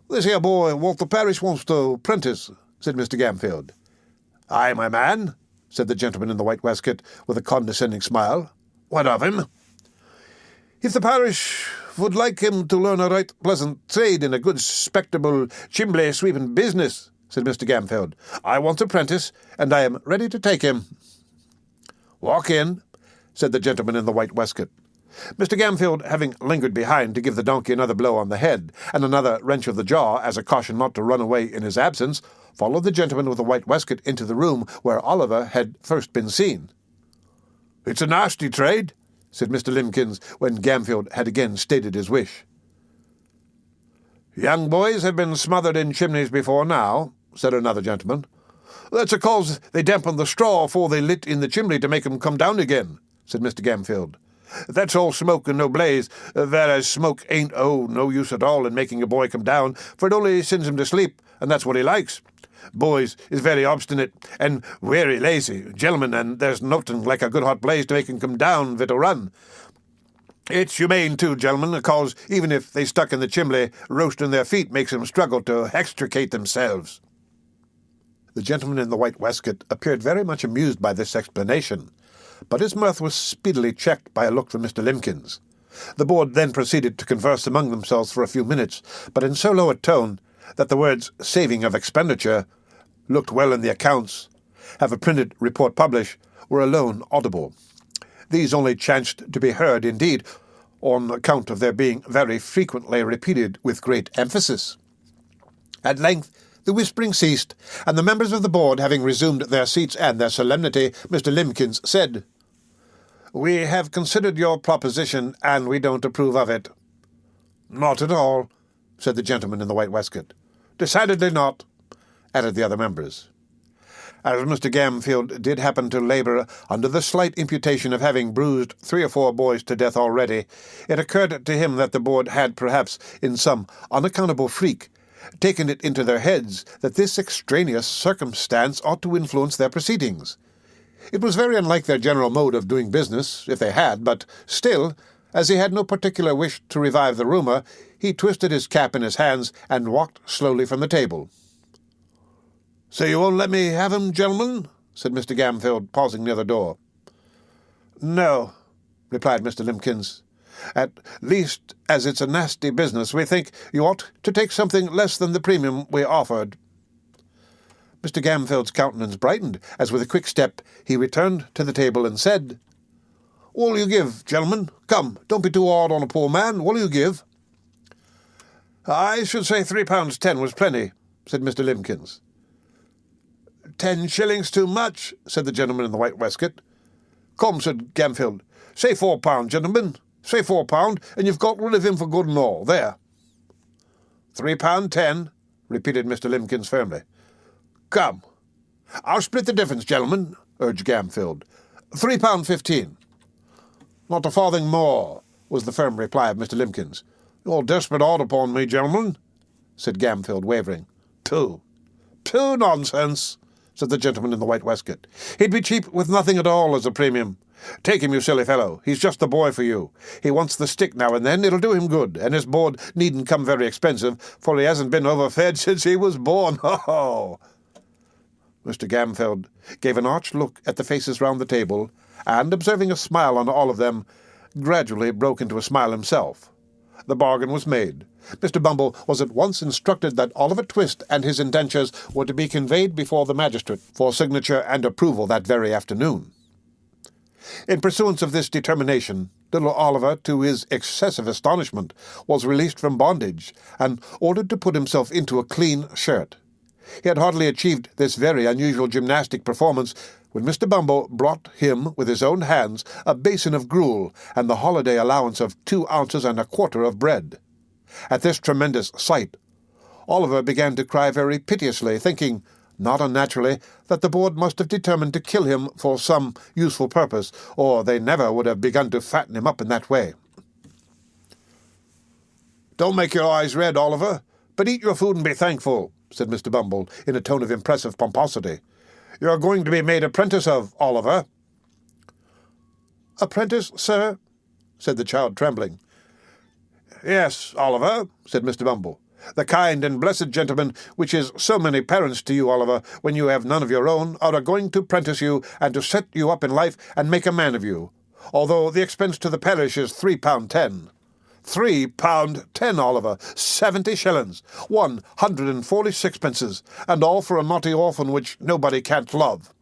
Speaker 1: "This here boy, Walter Parrish, wants to prentice," said Mr. Gamfield. "Aye, my man," said the gentleman in the white waistcoat, with a condescending smile. "What of him?" "If the parish would like him to learn a right pleasant trade in a good spectable chimbley-sweeping business," said Mr. Gamfield, "I want a prentice, and I am ready to take him." "Walk in," said the gentleman in the white waistcoat. Mr. Gamfield, having lingered behind to give the donkey another blow on the head and another wrench of the jaw as a caution not to run away in his absence, followed the gentleman with the white waistcoat into the room where Oliver had first been seen. "It's a nasty trade," said Mr. Limkins, when Gamfield had again stated his wish. "Young boys have been smothered in chimneys before now," said another gentleman. "That's a cause they dampen the straw afore they lit in the chimney to make 'em come down again," said Mr. Gamfield. "That's all smoke and no blaze, whereas smoke ain't no use at all in making a boy come down, for it only sends him to sleep, and that's what he likes. Boys is very obstinate and wery lazy, gentlemen, and there's nothing like a good hot blaze to make 'em come down with a run. It's humane, too, gentlemen, cause even if they stuck in the chimney, roasting their feet makes 'em struggle to extricate themselves." The gentleman in the white waistcoat appeared very much amused by this explanation, but his mirth was speedily checked by a look from Mr. Limkins. The board then proceeded to converse among themselves for a few minutes, but in so low a tone that the words "saving of expenditure," "looked well in the accounts," "have a printed report published," were alone audible. These only chanced to be heard, indeed, on account of their being very frequently repeated with great emphasis. At length the whispering ceased, and the members of the board having resumed their seats and their solemnity, Mr. Limkins said, "We have considered your proposition, and we don't approve of it." "Not at all," said the gentleman in the white waistcoat. "Decidedly not," added the other members. As Mr. Gamfield did happen to labour under the slight imputation of having bruised 3 or 4 boys to death already, it occurred to him that the board had perhaps, in some unaccountable freak, taken it into their heads that this extraneous circumstance ought to influence their proceedings. It was very unlike their general mode of doing business, if they had, but still, as he had no particular wish to revive the rumour, he twisted his cap in his hands and walked slowly from the table. "So you won't let me have him, gentlemen?" said Mr. Gamfield, pausing near the door. "No," replied Mr. Limkins. "At least, as it's a nasty business, we think you ought to take something less than the premium we offered." Mr. Gamfield's countenance brightened, as with a quick step he returned to the table and said, "What'll you give, gentlemen? Come, don't be too hard on a poor man. What'll you give?" "I should say £3.10 was plenty," said Mr. Limkins. "10 shillings too much," said the gentleman in the white waistcoat. "Come," said Gamfield, "say £4, gentlemen. Say £4, and you've got rid of him for good and all. There." "£3.10, repeated Mr. Limkins firmly. "Come. I'll split the difference, gentlemen," urged Gamfield. £3.15. "Not a farthing more," was the firm reply of Mr. Limkins. "You're desperate hard upon me, gentlemen," said Gamfield, wavering. "Pooh! Pooh, nonsense," said the gentleman in the white waistcoat. "He'd be cheap with nothing at all as a premium. Take him, you silly fellow. He's just the boy for you. He wants the stick now and then. It'll do him good, and his board needn't come very expensive, for he hasn't been overfed since he was born. Ho-ho!" Mr. Gamfield gave an arch look at the faces round the table, and, observing a smile on all of them, gradually broke into a smile himself. The bargain was made. Mr. Bumble was at once instructed that Oliver Twist and his indentures were to be conveyed before the magistrate for signature and approval that very afternoon. In pursuance of this determination, little Oliver, to his excessive astonishment, was released from bondage, and ordered to put himself into a clean shirt. He had hardly achieved this very unusual gymnastic performance when Mr. Bumble brought him, with his own hands, a basin of gruel and the holiday allowance of 2 ounces and a quarter of bread. At this tremendous sight, Oliver began to cry very piteously, thinking, not unnaturally, that the board must have determined to kill him for some useful purpose, or they never would have begun to fatten him up in that way. "Don't make your eyes red, Oliver, but eat your food and be thankful," said Mr. Bumble, in a tone of impressive pomposity. "You're going to be made apprentice of, Oliver." "Apprentice, sir?" said the child, trembling. "Yes, Oliver," said Mr. Bumble. The kind and blessed gentlemen, which is so many parents to you, Oliver, when you have none of your own, are going to prentice you, and to set you up in life, and make a man of you, although the expense to the parish is £3.10. £3.10, Oliver, 70 shillings, 146 pences, and all for a naughty orphan which nobody can't love.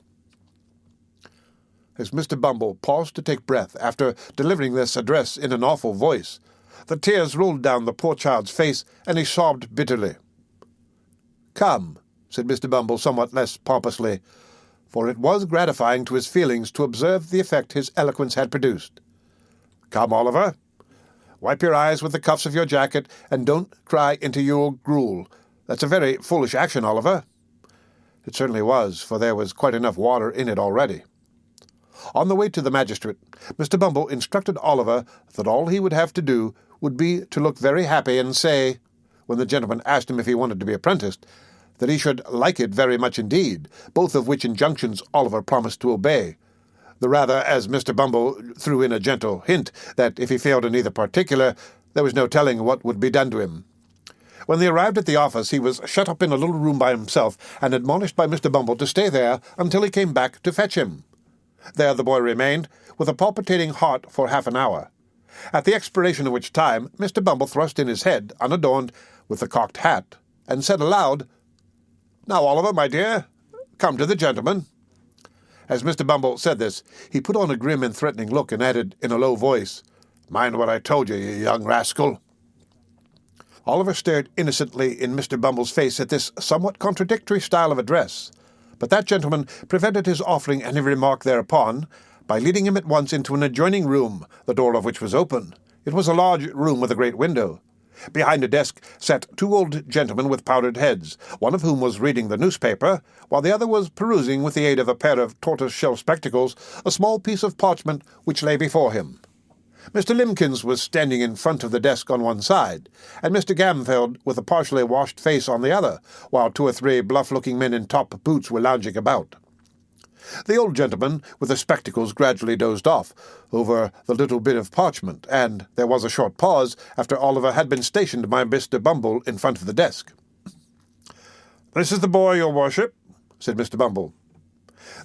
Speaker 1: As Mr. Bumble paused to take breath after delivering this address in an awful voice, the tears rolled down the poor child's face, and he sobbed bitterly. "Come," said Mr. Bumble somewhat less pompously, for it was gratifying to his feelings to observe the effect his eloquence had produced. "Come, Oliver. Wipe your eyes with the cuffs of your jacket, and don't cry into your gruel. That's a very foolish action, Oliver." It certainly was, for there was quite enough water in it already. On the way to the magistrate, Mr. Bumble instructed Oliver that all he would have to do would be to look very happy and say, when the gentleman asked him if he wanted to be apprenticed, that he should like it very much indeed, both of which injunctions Oliver promised to obey, the rather as Mr. Bumble threw in a gentle hint that if he failed in either particular, there was no telling what would be done to him. When they arrived at the office, he was shut up in a little room by himself, and admonished by Mr. Bumble to stay there until he came back to fetch him. There the boy remained, with a palpitating heart, for half an hour, at the expiration of which time Mr. Bumble thrust in his head, unadorned, with the cocked hat, and said aloud, "Now, Oliver, my dear, come to the gentleman." As Mr. Bumble said this, he put on a grim and threatening look, and added in a low voice, "Mind what I told you, you young rascal." Oliver stared innocently in Mr. Bumble's face at this somewhat contradictory style of address, but that gentleman prevented his offering any remark thereupon by leading him at once into an adjoining room, the door of which was open. It was a large room with a great window. Behind a desk sat two old gentlemen with powdered heads, one of whom was reading the newspaper, while the other was perusing, with the aid of a pair of tortoise-shell spectacles, a small piece of parchment which lay before him. Mr. Limkins was standing in front of the desk on one side, and Mr. Gamfield with a partially washed face on the other, while two or three bluff-looking men in top boots were lounging about. The old gentleman with the spectacles gradually dozed off over the little bit of parchment, and there was a short pause after Oliver had been stationed by Mr. Bumble in front of the desk. "This is the boy, your worship," said Mr. Bumble.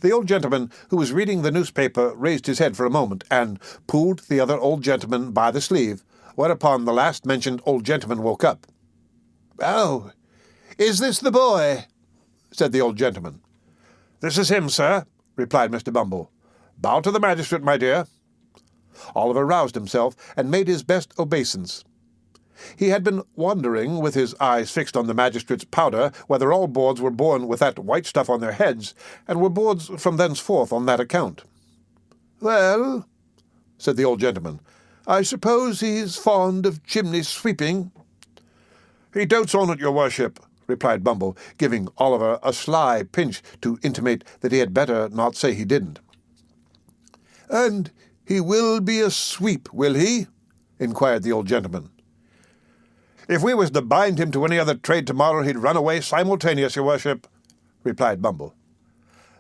Speaker 1: The old gentleman who was reading the newspaper raised his head for a moment, and pulled the other old gentleman by the sleeve, whereupon the last-mentioned old gentleman woke up. "Oh, is this the boy?" said the old gentleman. "This is him, sir," replied Mr. Bumble. "Bow to the magistrate, my dear." Oliver roused himself, and made his best obeisance. He had been wondering, with his eyes fixed on the magistrate's powder, whether all boards were born with that white stuff on their heads, and were boards from thenceforth on that account. "Well," said the old gentleman, "I suppose he's fond of chimney-sweeping." "He dotes on it, your worship," replied Bumble, giving Oliver a sly pinch to intimate that he had better not say he didn't. "And he will be a sweep, will he?" inquired the old gentleman. "If we was to bind him to any other trade tomorrow, he'd run away simultaneous, your worship," replied Bumble.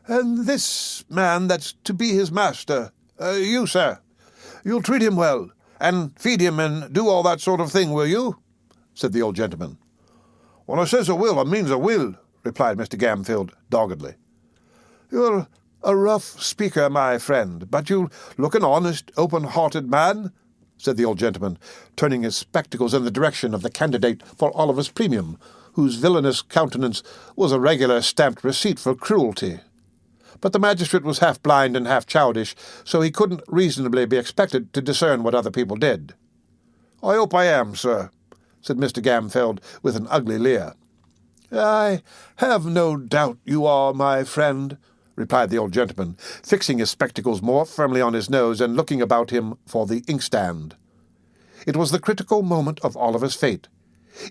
Speaker 1: "And this man that's to be his master, you, sir, you'll treat him well, and feed him, and do all that sort of thing, will you?" said the old gentleman. "When I says a will, I means a will," replied Mr. Gamfield doggedly. "You're a rough speaker, my friend, but you look an honest, open-hearted man," said the old gentleman, turning his spectacles in the direction of the candidate for Oliver's premium, whose villainous countenance was a regular stamped receipt for cruelty. But the magistrate was half blind and half childish, so he couldn't reasonably be expected to discern what other people did. "I hope I am, sir," said Mr. Gamfield with an ugly leer. "I have no doubt you are, my friend," replied the old gentleman, fixing his spectacles more firmly on his nose and looking about him for the inkstand. It was the critical moment of Oliver's fate.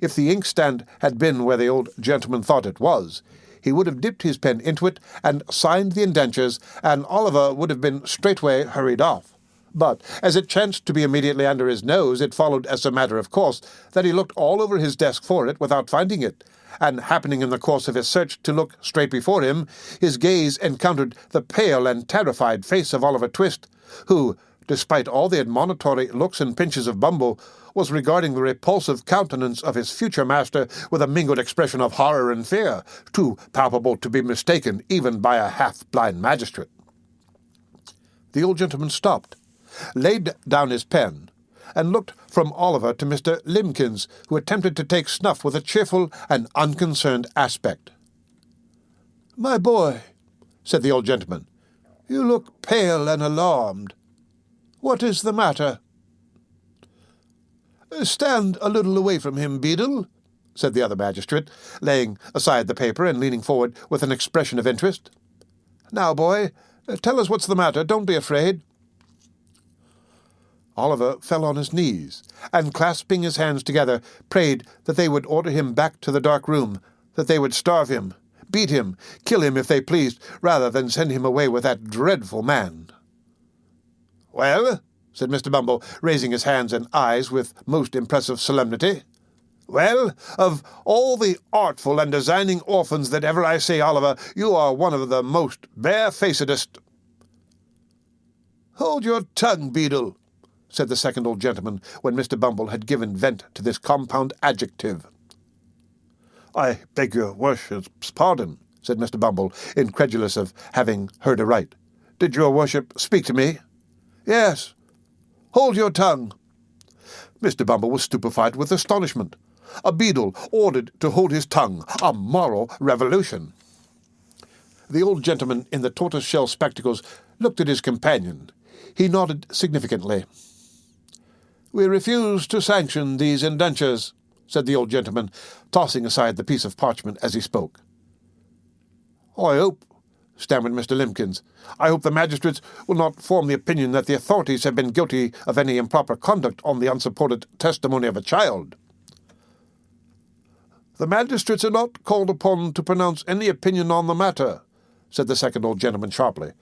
Speaker 1: If the inkstand had been where the old gentleman thought it was, he would have dipped his pen into it and signed the indentures, and Oliver would have been straightway hurried off. But, as it chanced to be immediately under his nose, it followed as a matter of course that he looked all over his desk for it without finding it, and happening in the course of his search to look straight before him, his gaze encountered the pale and terrified face of Oliver Twist, who, despite all the admonitory looks and pinches of Bumble, was regarding the repulsive countenance of his future master with a mingled expression of horror and fear, too palpable to be mistaken even by a half-blind magistrate. The old gentleman stopped, laid down his pen, and looked from Oliver to Mr. Limkins, who attempted to take snuff with a cheerful and unconcerned aspect. "My boy," said the old gentleman, "you look pale and alarmed. What is the matter?" "Stand a little away from him, Beadle," said the other magistrate, laying aside the paper and leaning forward with an expression of interest. "Now, boy, tell us what's the matter. Don't be afraid." Oliver fell on his knees, and clasping his hands together, prayed that they would order him back to the dark room, that they would starve him, beat him, kill him if they pleased, rather than send him away with that dreadful man. "Well," said Mr. Bumble, raising his hands and eyes with most impressive solemnity, "well, of all the artful and designing orphans that ever I see, Oliver, you are one of the most barefacedest—" "Hold your tongue, Beadle," said the second old gentleman, when Mr. Bumble had given vent to this compound adjective. "I beg your worship's pardon," said Mr. Bumble, incredulous of having heard aright. "Did your worship speak to me?" "Yes." "Hold your tongue." Mr. Bumble was stupefied with astonishment. A beadle ordered to hold his tongue. A moral revolution. The old gentleman in the tortoise-shell spectacles looked at his companion. He nodded significantly. "We refuse to sanction these indentures," said the old gentleman, tossing aside the piece of parchment as he spoke. "I hope," stammered Mr. Limkins, "I hope the magistrates will not form the opinion that the authorities have been guilty of any improper conduct on the unsupported testimony of a child." "The magistrates are not called upon to pronounce any opinion on the matter," said the second old gentleman sharply.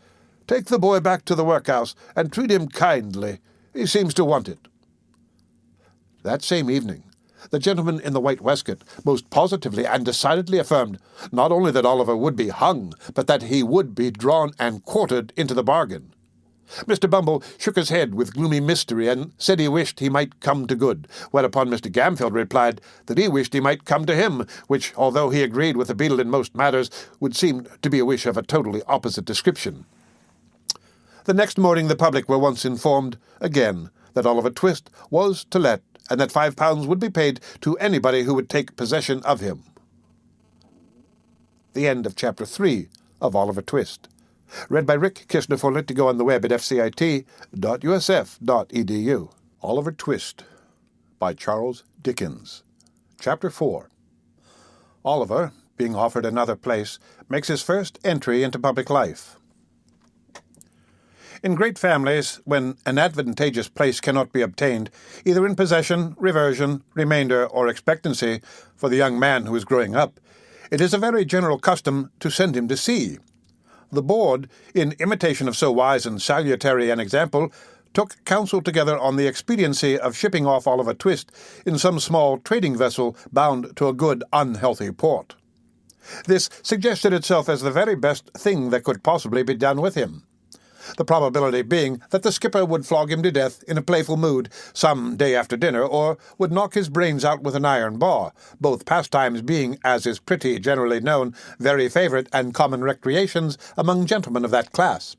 Speaker 1: "Take the boy back to the workhouse and treat him kindly. He seems to want it." That same evening, the gentleman in the white waistcoat most positively and decidedly affirmed not only that Oliver would be hung, but that he would be drawn and quartered into the bargain. Mr. Bumble shook his head with gloomy mystery and said he wished he might come to good, whereupon Mr. Gamfield replied that he wished he might come to him, which, although he agreed with the beadle in most matters, would seem to be a wish of a totally opposite description. The next morning the public were once informed, again, that Oliver Twist was to let, and that £5 would be paid to anybody who would take possession of him. The end of Chapter 3 of Oliver Twist. Read by Rick Kishner for Lit to go on the web at fcit.usf.edu. Oliver Twist by Charles Dickens. Chapter 4. Oliver, being offered another place, makes his first entry into public life. In great families, when an advantageous place cannot be obtained, either in possession, reversion, remainder, or expectancy, for the young man who is growing up, it is a very general custom to send him to sea. The board, in imitation of so wise and salutary an example, took counsel together on the expediency of shipping off Oliver Twist in some small trading vessel bound to a good unhealthy port. This suggested itself as the very best thing that could possibly be done with him, the probability being that the skipper would flog him to death in a playful mood some day after dinner, or would knock his brains out with an iron bar, both pastimes being, as is pretty generally known, very favourite and common recreations among gentlemen of that class.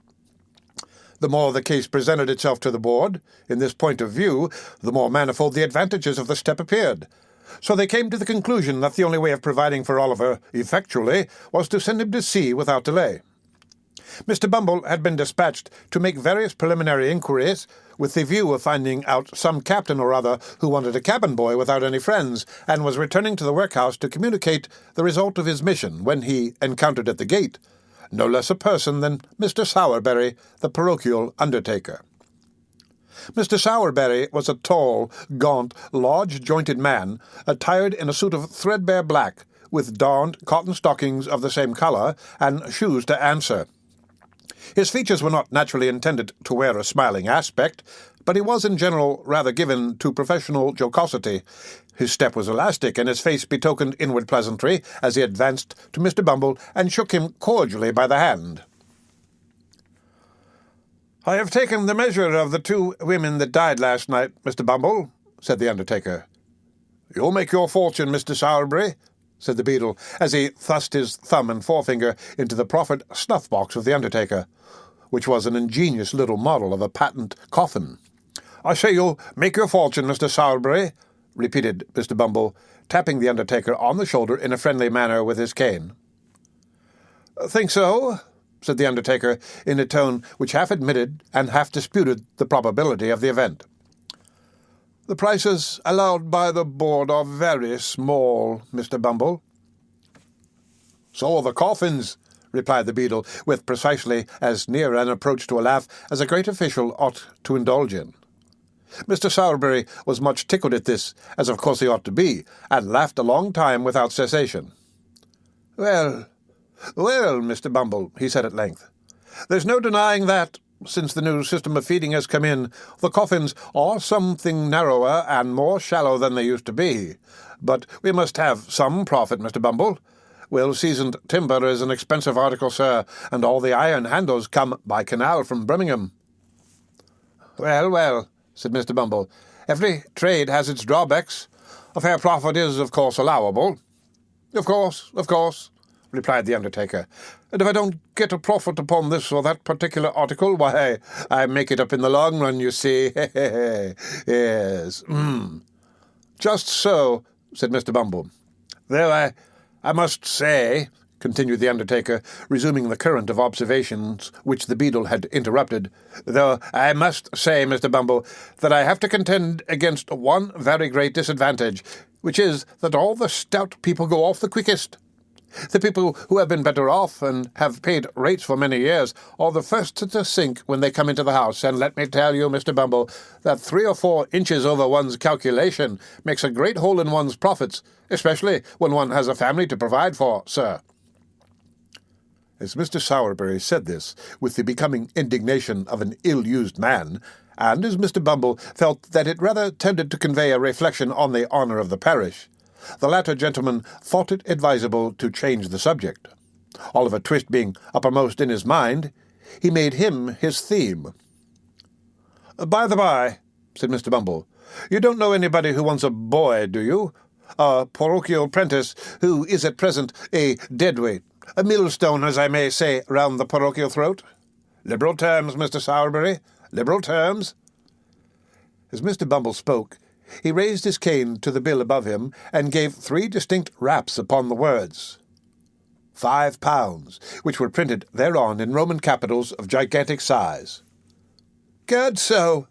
Speaker 1: The more the case presented itself to the board, in this point of view, the more manifold the advantages of the step appeared. So they came to the conclusion that the only way of providing for Oliver effectually was to send him to sea without delay. Mr. Bumble had been dispatched to make various preliminary inquiries, with the view of finding out some captain or other who wanted a cabin boy without any friends, and was returning to the workhouse to communicate the result of his mission, when he encountered at the gate no less a person than Mr. Sowerberry, the parochial undertaker. Mr. Sowerberry was a tall, gaunt, large-jointed man, attired in a suit of threadbare black, with darned cotton stockings of the same colour, and shoes to answer. His features were not naturally intended to wear a smiling aspect, but he was in general rather given to professional jocosity. His step was elastic, and his face betokened inward pleasantry as he advanced to Mr. Bumble and shook him cordially by the hand. "I have taken the measure of the 2 women that died last night, Mr. Bumble," said the undertaker. "You'll make your fortune, Mr. Sowerberry," said the beadle, as he thrust his thumb and forefinger into the proffered snuff-box of the undertaker, which was an ingenious little model of a patent coffin. "I say you'll make your fortune, Mr. Sowerberry," repeated Mr. Bumble, tapping the undertaker on the shoulder in a friendly manner with his cane. "Think so?" said the undertaker, in a tone which half admitted and half disputed the probability of the event. "The prices allowed by the board are very small, Mr. Bumble." "So are the coffins," replied the beadle, with precisely as near an approach to a laugh as a great official ought to indulge in. Mr. Sowerberry was much tickled at this, as of course he ought to be, and laughed a long time without cessation. Well, Mr. Bumble," he said at length, "there's no denying that, since the new system of feeding has come in, the coffins are something narrower and more shallow than they used to be. But we must have some profit, Mr. Bumble. Well-seasoned timber is an expensive article, sir, and all the iron handles come by canal from Birmingham." Well, said Mr. Bumble, "every trade has its drawbacks. A fair profit is, of course, allowable." Of course, replied the undertaker. "And if I don't get a profit upon this or that particular article, why, I make it up in the long run, you see. Yes. Just so," said Mr. Bumble. "Though I must say," continued the undertaker, resuming the current of observations which the beadle had interrupted, "though I must say, Mr. Bumble, that I have to contend against one very great disadvantage, which is that all the stout people go off the quickest. The people who have been better off and have paid rates for many years are the first to sink when they come into the house, and let me tell you, Mr. Bumble, that 3 or 4 inches over one's calculation makes a great hole in one's profits, especially when one has a family to provide for, sir." As Mr. Sowerberry said this, with the becoming indignation of an ill-used man, and as Mr. Bumble felt that it rather tended to convey a reflection on the honour of the parish, the latter gentleman thought it advisable to change the subject. Oliver Twist being uppermost in his mind, he made him his theme. "By the by," said Mr. Bumble, "you don't know anybody who wants a boy, do you? A parochial prentice who is at present a deadweight, a millstone, as I may say, round the parochial throat? Liberal terms, Mr. Sowerberry, liberal terms." As Mr. Bumble spoke, he raised his cane to the bill above him and gave 3 distinct raps upon the words £5, which were printed thereon in Roman capitals of gigantic size. "Good so,"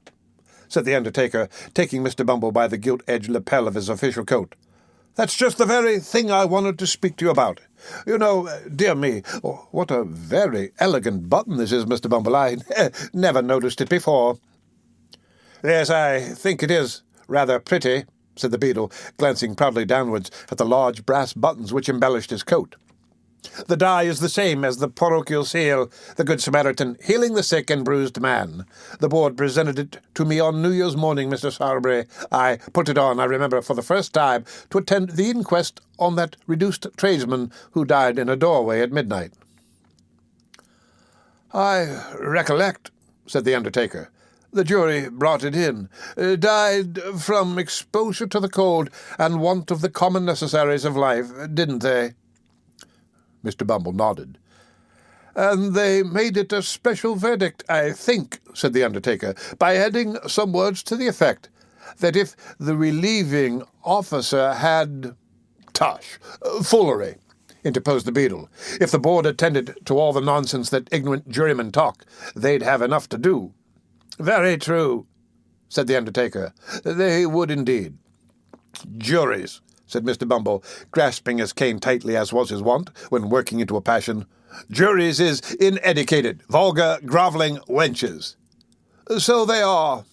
Speaker 1: said the undertaker, taking Mr. Bumble by the gilt-edged lapel of his official coat. "That's just the very thing I wanted to speak to you about. You know, dear me, what a very elegant button this is, Mr. Bumble. I never noticed it before." "Yes, I think it is rather pretty," said the beadle, glancing proudly downwards at the large brass buttons which embellished his coat. "The die is the same as the parochial seal, the Good Samaritan, healing the sick and bruised man. The board presented it to me on New Year's morning, Mr. Sowerberry. I put it on, I remember, for the first time, to attend the inquest on that reduced tradesman who died in a doorway at midnight." "I recollect," said the undertaker. "The jury brought it in. Died from exposure to the cold and want of the common necessaries of life, didn't they?" Mr. Bumble nodded. "And they made it a special verdict, I think," said the undertaker, "by adding some words to the effect that if the relieving officer had—" "Tush! Foolery!" interposed the beadle. "If the board attended to all the nonsense that ignorant jurymen talk, they'd have enough to do." "Very true," said the undertaker. "They would indeed." "Juries," said Mr. Bumble, grasping his cane tightly as was his wont when working into a passion. "Juries is ineducated, vulgar, grovelling wenches." "So they are,"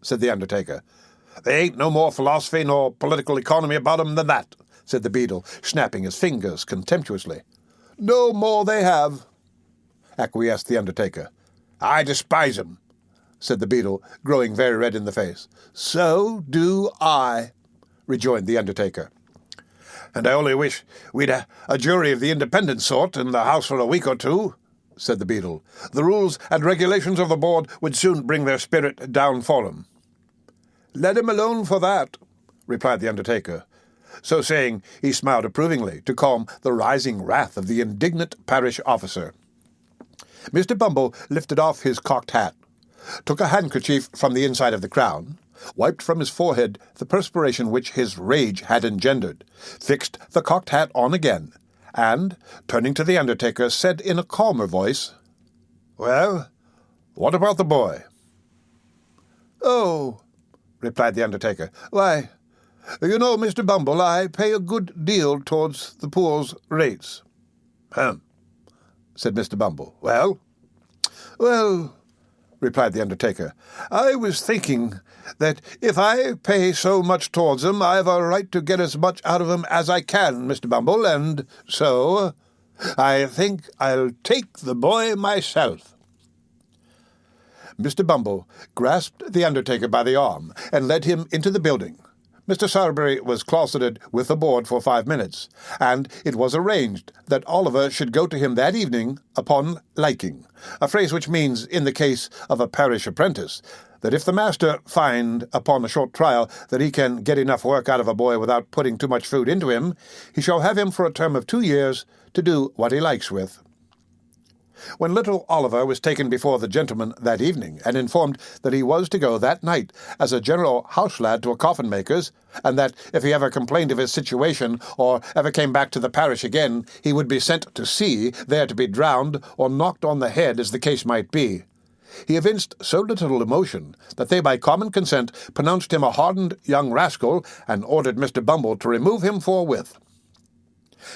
Speaker 1: said the undertaker. "They ain't no more philosophy nor political economy about 'em than that," said the beadle, snapping his fingers contemptuously. "No more they have," acquiesced the undertaker. "I despise 'em," said the beadle, growing very red in the face. "So do I," rejoined the undertaker. "And I only wish we'd a jury of the independent sort in the house for a week or 2, said the beadle. "The rules and regulations of the board would soon bring their spirit down for him." "Let him alone for that," replied the undertaker. So saying, he smiled approvingly to calm the rising wrath of the indignant parish officer. Mr. Bumble lifted off his cocked hat, took a handkerchief from the inside of the crown, wiped from his forehead the perspiration which his rage had engendered, fixed the cocked hat on again, and, turning to the undertaker, said in a calmer voice, "Well, what about the boy?" "Oh," replied the undertaker, "why, you know, Mr. Bumble, I pay a good deal towards the poor's rates." "Hum," said Mr. Bumble. "Well?" "Well," replied the undertaker, "I was thinking that if I pay so much towards them, I've a right to get as much out of them as I can, Mr. Bumble, and so I think I'll take the boy myself." Mr. Bumble grasped the undertaker by the arm and led him into the building. Mr. Sowerberry was closeted with the board for 5 minutes, and it was arranged that Oliver should go to him that evening upon liking, a phrase which means, in the case of a parish apprentice, that if the master find upon a short trial that he can get enough work out of a boy without putting too much food into him, he shall have him for a term of 2 years to do what he likes with. When little Oliver was taken before the gentleman that evening, and informed that he was to go that night as a general house-lad to a coffin-maker's, and that if he ever complained of his situation, or ever came back to the parish again, he would be sent to sea, there to be drowned, or knocked on the head, as the case might be, he evinced so little emotion that they by common consent pronounced him a hardened young rascal, and ordered Mr. Bumble to remove him forthwith.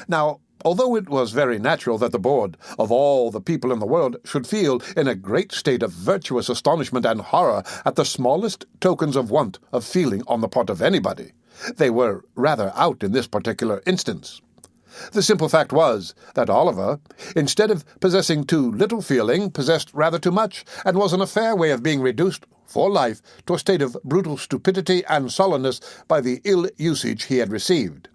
Speaker 1: Now, although it was very natural that the board, of all the people in the world, should feel in a great state of virtuous astonishment and horror at the smallest tokens of want of feeling on the part of anybody, they were rather out in this particular instance. The simple fact was that Oliver, instead of possessing too little feeling, possessed rather too much, and was in a fair way of being reduced for life to a state of brutal stupidity and sullenness by the ill usage he had received.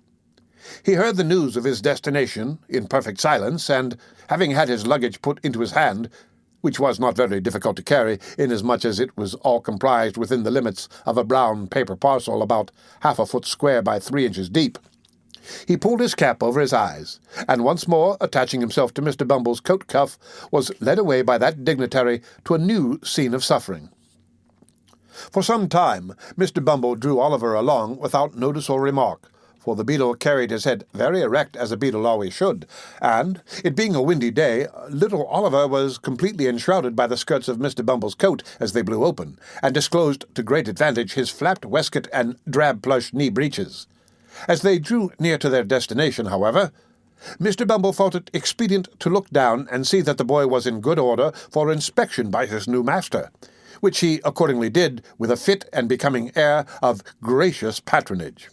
Speaker 1: He heard the news of his destination in perfect silence, and, having had his luggage put into his hand, which was not very difficult to carry, inasmuch as it was all comprised within the limits of a brown paper parcel about 1/2 foot square by 3 inches deep, he pulled his cap over his eyes, and once more, attaching himself to Mr. Bumble's coat cuff, was led away by that dignitary to a new scene of suffering. For some time Mr. Bumble drew Oliver along without notice or remark, for the beadle carried his head very erect, as a beadle always should, and, it being a windy day, little Oliver was completely enshrouded by the skirts of Mr. Bumble's coat as they blew open, and disclosed to great advantage his flapped waistcoat and drab plush knee breeches. As they drew near to their destination, however, Mr. Bumble thought it expedient to look down and see that the boy was in good order for inspection by his new master, which he accordingly did with a fit and becoming air of gracious patronage.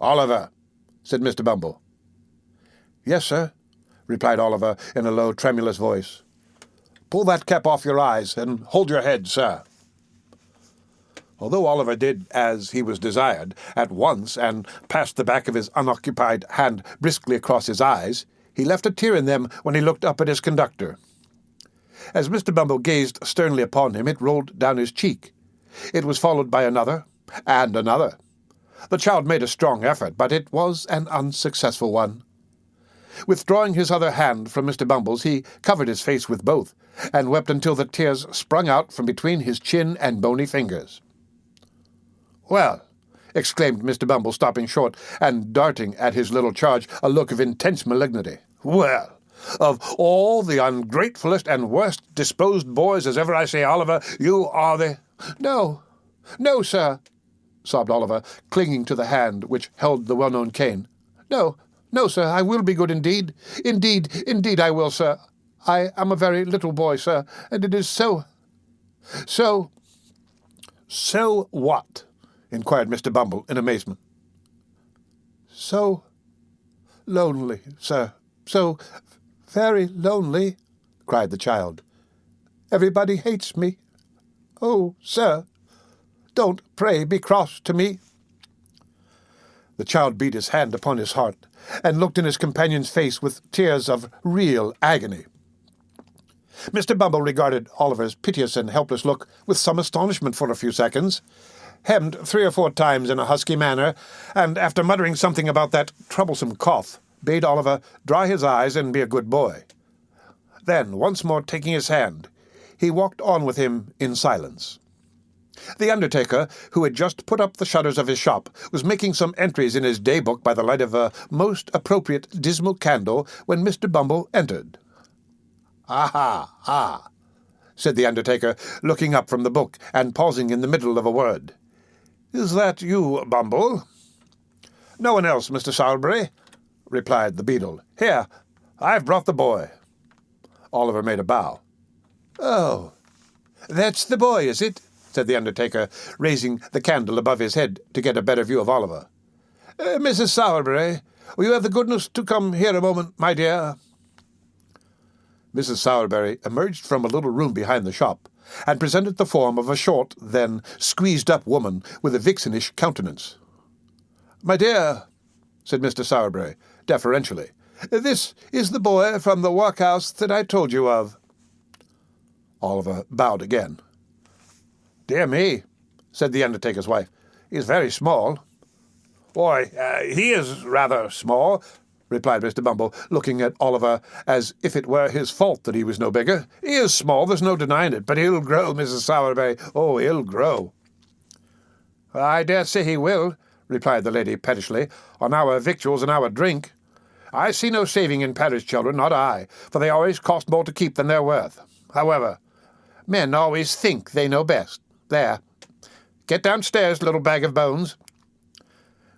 Speaker 1: "Oliver," said Mr. Bumble. "Yes, sir," replied Oliver in a low, tremulous voice. "Pull that cap off your eyes, and hold your head, sir." Although Oliver did as he was desired at once, and passed the back of his unoccupied hand briskly across his eyes, he left a tear in them when he looked up at his conductor. As Mr. Bumble gazed sternly upon him, it rolled down his cheek. It was followed by another, and another. The child made a strong effort, but it was an unsuccessful one. Withdrawing his other hand from Mr. Bumble's, he covered his face with both, and wept until the tears sprung out from between his chin and bony fingers. "Well," exclaimed Mr. Bumble, stopping short, and darting at his little charge a look of intense malignity. "Well, of all the ungratefullest and worst-disposed boys as ever I say, Oliver, you are the—" "No, no, sir," sobbed Oliver, clinging to the hand which held the well-known cane. "No, no, sir, I will be good indeed. Indeed I will, sir. I am a very little boy, sir, and it is so— "So what?" inquired Mr. Bumble in amazement. "So lonely, sir, so very lonely," cried the child. "Everybody hates me. Oh, sir, don't pray be cross to me." The child beat his hand upon his heart, and looked in his companion's face with tears of real agony. Mr. Bumble regarded Oliver's piteous and helpless look with some astonishment for a few seconds, hemmed 3 or 4 times in a husky manner, and after muttering something about that troublesome cough, bade Oliver dry his eyes and be a good boy. Then, once more taking his hand, he walked on with him in silence. The undertaker, who had just put up the shutters of his shop, was making some entries in his day-book by the light of a most appropriate dismal candle when Mr. Bumble entered. "Ah," said the undertaker, looking up from the book and pausing in the middle of a word. "Is that you, Bumble?" "No one else, Mr. Sowerberry," replied the beadle. "Here, I've brought the boy." Oliver made a bow. "Oh, that's the boy, is it?" said the undertaker, raising the candle above his head to get a better view of Oliver. "Mrs. Sowerberry, will you have the goodness to come here a moment, my dear?" Mrs. Sowerberry emerged from a little room behind the shop, and presented the form of a short, then squeezed-up woman with a vixenish countenance. "My dear," said Mr. Sowerberry, deferentially, "this is the boy from the workhouse that I told you of." Oliver bowed again. "Dear me," said the undertaker's wife, "he is very small." "Why, he is rather small," replied Mr. Bumble, looking at Oliver as if it were his fault that he was no bigger. "He is small, there's no denying it, but he'll grow, Mrs. Sowerberry. Oh, he'll grow." "I dare say he will," replied the lady pettishly, "on our victuals and our drink. I see no saving in parish children, not I, for they always cost more to keep than they're worth. However, men always think they know best. There. Get downstairs, little bag of bones."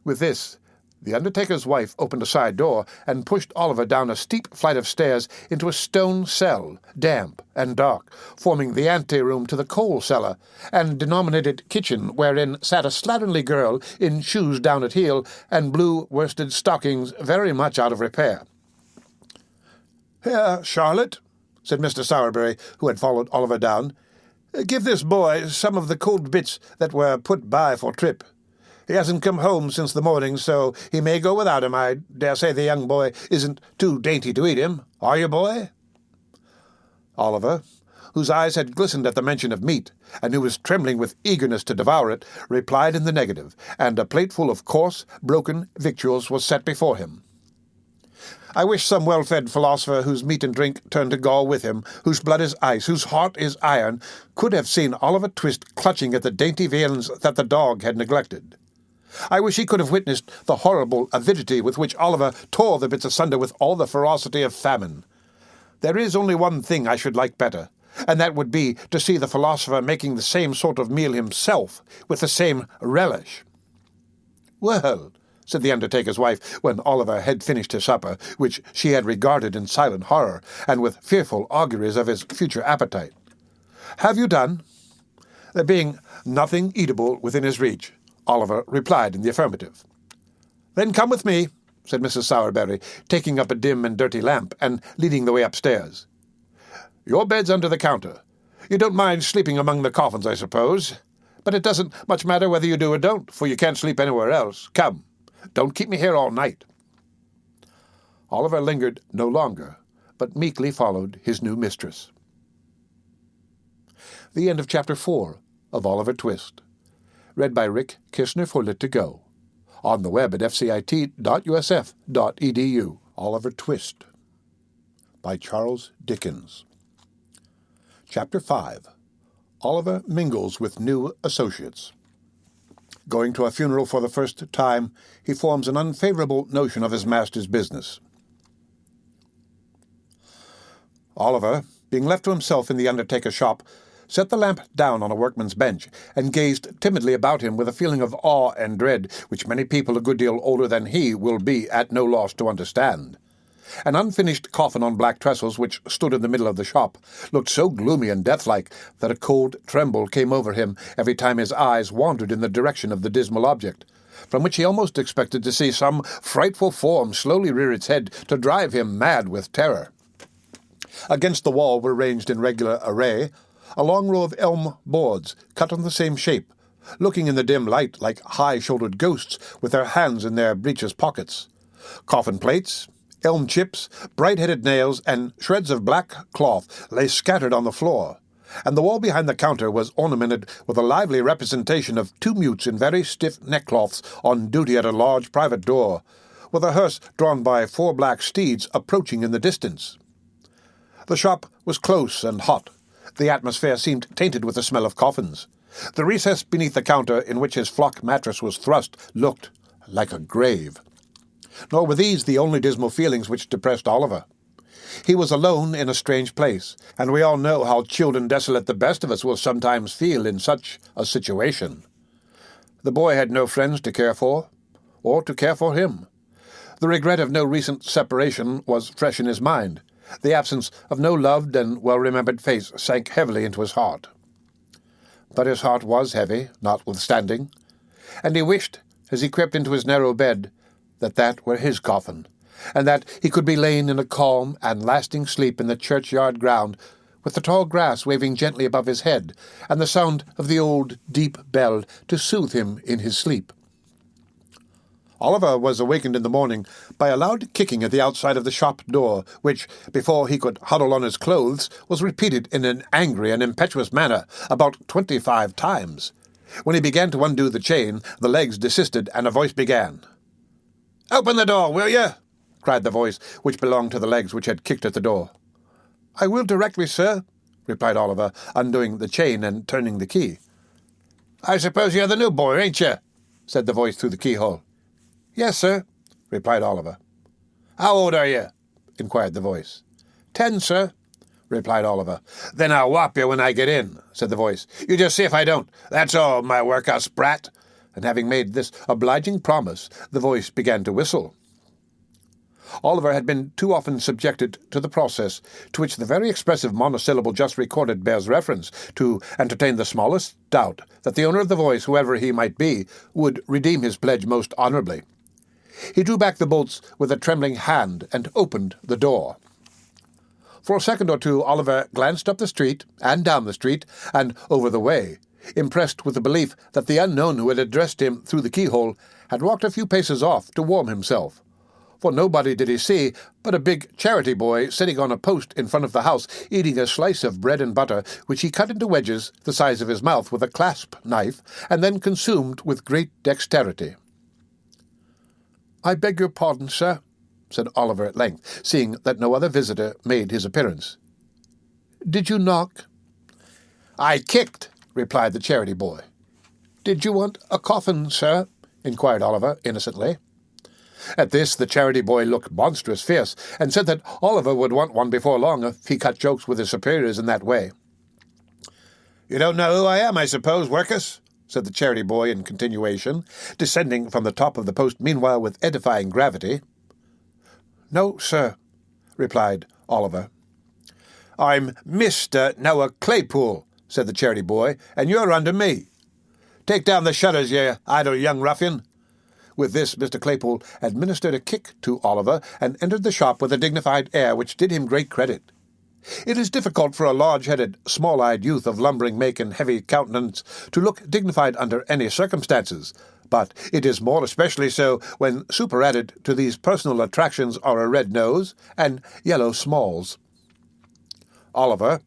Speaker 1: With this, the undertaker's wife opened a side door and pushed Oliver down a steep flight of stairs into a stone cell, damp and dark, forming the ante-room to the coal cellar, and denominated kitchen, wherein sat a slatternly girl in shoes down at heel and blue worsted stockings very much out of repair. "Here, Charlotte," said Mr. Sowerberry, who had followed Oliver down, "give this boy some of the cold bits that were put by for Trip. He hasn't come home since the morning, so he may go without him. I dare say the young boy isn't too dainty to eat him. Are you, boy?" Oliver, whose eyes had glistened at the mention of meat, and who was trembling with eagerness to devour it, replied in the negative, and a plateful of coarse, broken victuals was set before him. I wish some well-fed philosopher whose meat and drink turn to gall with him, whose blood is ice, whose heart is iron, could have seen Oliver Twist clutching at the dainty viands that the dog had neglected. I wish he could have witnessed the horrible avidity with which Oliver tore the bits asunder with all the ferocity of famine. There is only one thing I should like better, and that would be to see the philosopher making the same sort of meal himself, with the same relish. "Well," said the undertaker's wife, when Oliver had finished his supper, which she had regarded in silent horror, and with fearful auguries of his future appetite. "Have you done?" There being nothing eatable within his reach, Oliver replied in the affirmative. "Then come with me," said Mrs. Sowerberry, taking up a dim and dirty lamp and leading the way upstairs. "Your bed's under the counter. You don't mind sleeping among the coffins, I suppose? But it doesn't much matter whether you do or don't, for you can't sleep anywhere else. Come. Don't keep me here all night." Oliver lingered no longer, but meekly followed his new mistress. The end of Chapter 4 of Oliver Twist. Read by Rick Kishner for Lit2Go. On the web at fcit.usf.edu. Oliver Twist by Charles Dickens. Chapter 5. Oliver mingles with new associates. Going to a funeral for the first time, he forms an unfavorable notion of his master's business. Oliver, being left to himself in the undertaker's shop, set the lamp down on a workman's bench, and gazed timidly about him with a feeling of awe and dread which many people a good deal older than he will be at no loss to understand. An unfinished coffin on black trestles, which stood in the middle of the shop, looked so gloomy and death-like that a cold tremble came over him every time his eyes wandered in the direction of the dismal object, from which he almost expected to see some frightful form slowly rear its head to drive him mad with terror. Against the wall were ranged in regular array a long row of elm boards, cut on the same shape, looking in the dim light like high-shouldered ghosts with their hands in their breeches pockets. Coffin plates, Elm chips, bright-headed nails, and shreds of black cloth lay scattered on the floor, and the wall behind the counter was ornamented with a lively representation of two mutes in very stiff neckcloths on duty at a large private door, with a hearse drawn by 4 black steeds approaching in the distance. The shop was close and hot. The atmosphere seemed tainted with the smell of coffins. The recess beneath the counter in which his flock mattress was thrust looked like a grave. Nor were these the only dismal feelings which depressed Oliver. He was alone in a strange place, and we all know how chilled and desolate the best of us will sometimes feel in such a situation. The boy had no friends to care for, or to care for him. The regret of no recent separation was fresh in his mind. The absence of no loved and well-remembered face sank heavily into his heart. But his heart was heavy, notwithstanding, and he wished, as he crept into his narrow bed, that were his coffin, and that he could be lain in a calm and lasting sleep in the churchyard ground, with the tall grass waving gently above his head, and the sound of the old deep bell to soothe him in his sleep. Oliver was awakened in the morning by a loud kicking at the outside of the shop door, which, before he could huddle on his clothes, was repeated in an angry and impetuous manner about 25 times. When he began to undo the chain, the legs desisted, and a voice began. "Open the door, will you?" cried the voice which belonged to the legs which had kicked at the door. "I will directly, sir," replied Oliver, undoing the chain and turning the key. "I suppose you're the new boy, ain't you?" said the voice through the keyhole. "Yes, sir," replied Oliver. "How old are you?" inquired the voice. 10, sir," replied Oliver. "Then I'll whop you when I get in," said the voice. "You just see if I don't. That's all, my workhouse brat." And having made this obliging promise, the voice began to whistle. Oliver had been too often subjected to the process, to which the very expressive monosyllable just recorded bears reference, to entertain the smallest doubt that the owner of the voice, whoever he might be, would redeem his pledge most honourably. He drew back the bolts with a trembling hand and opened the door. For a second or two Oliver glanced up the street, and down the street, and over the way, impressed with the belief that the unknown who had addressed him through the keyhole had walked a few paces off to warm himself. For nobody did he see but a big charity boy sitting on a post in front of the house, eating a slice of bread and butter, which he cut into wedges the size of his mouth with a clasp knife, and then consumed with great dexterity. "I beg your pardon, sir," said Oliver at length, seeing that no other visitor made his appearance. "Did you knock?" "I kicked," replied the charity boy. "Did you want a coffin, sir?" inquired Oliver innocently. At this the charity boy looked monstrous fierce, and said that Oliver would want one before long if he cut jokes with his superiors in that way. "You don't know who I am, I suppose, workus?" said the charity boy in continuation, descending from the top of the post meanwhile with edifying gravity. "No, sir," replied Oliver. "I'm Mr. Noah Claypool," said the charity boy, "and you're under me. Take down the shutters, you idle young ruffian." With this Mr. Claypool administered a kick to Oliver, and entered the shop with a dignified air which did him great credit. It is difficult for a large-headed, small-eyed youth of lumbering make and heavy countenance to look dignified under any circumstances, but it is more especially so when superadded to these personal attractions are a red nose and yellow smalls. Oliver,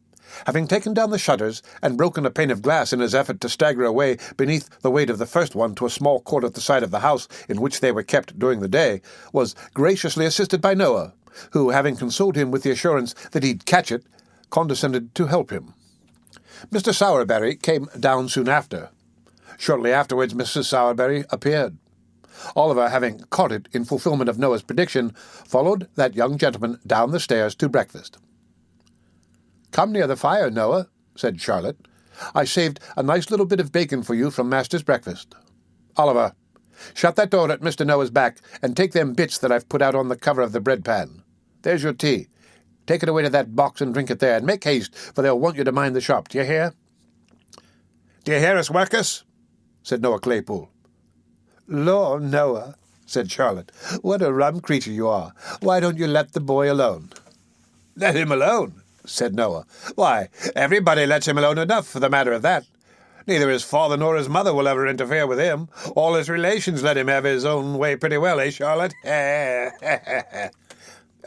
Speaker 1: having taken down the shutters and broken a pane of glass in his effort to stagger away beneath the weight of the first one to a small court at the side of the house in which they were kept during the day, was graciously assisted by Noah, who, having consoled him with the assurance that he'd catch it, condescended to help him. Mr. Sowerberry came down soon after. Shortly afterwards Mrs. Sowerberry appeared. Oliver, having caught it in fulfilment of Noah's prediction, followed that young gentleman down the stairs to breakfast. "Come near the fire, Noah," said Charlotte. "I saved a nice little bit of bacon for you from Master's breakfast. Oliver, shut that door at Mr. Noah's back, and take them bits that I've put out on the cover of the bread pan. There's your tea. Take it away to that box and drink it there, and make haste, for they'll want you to mind the shop. Do you hear?" "Do you hear us, workus?" said Noah Claypool. "Lor, Noah," said Charlotte, "what a rum creature you are. Why don't you let the boy alone?" "Let him alone?" said Noah. "Why, everybody lets him alone enough, for the matter of that. Neither his father nor his mother will ever interfere with him. All his relations let him have his own way pretty well, eh, Charlotte?"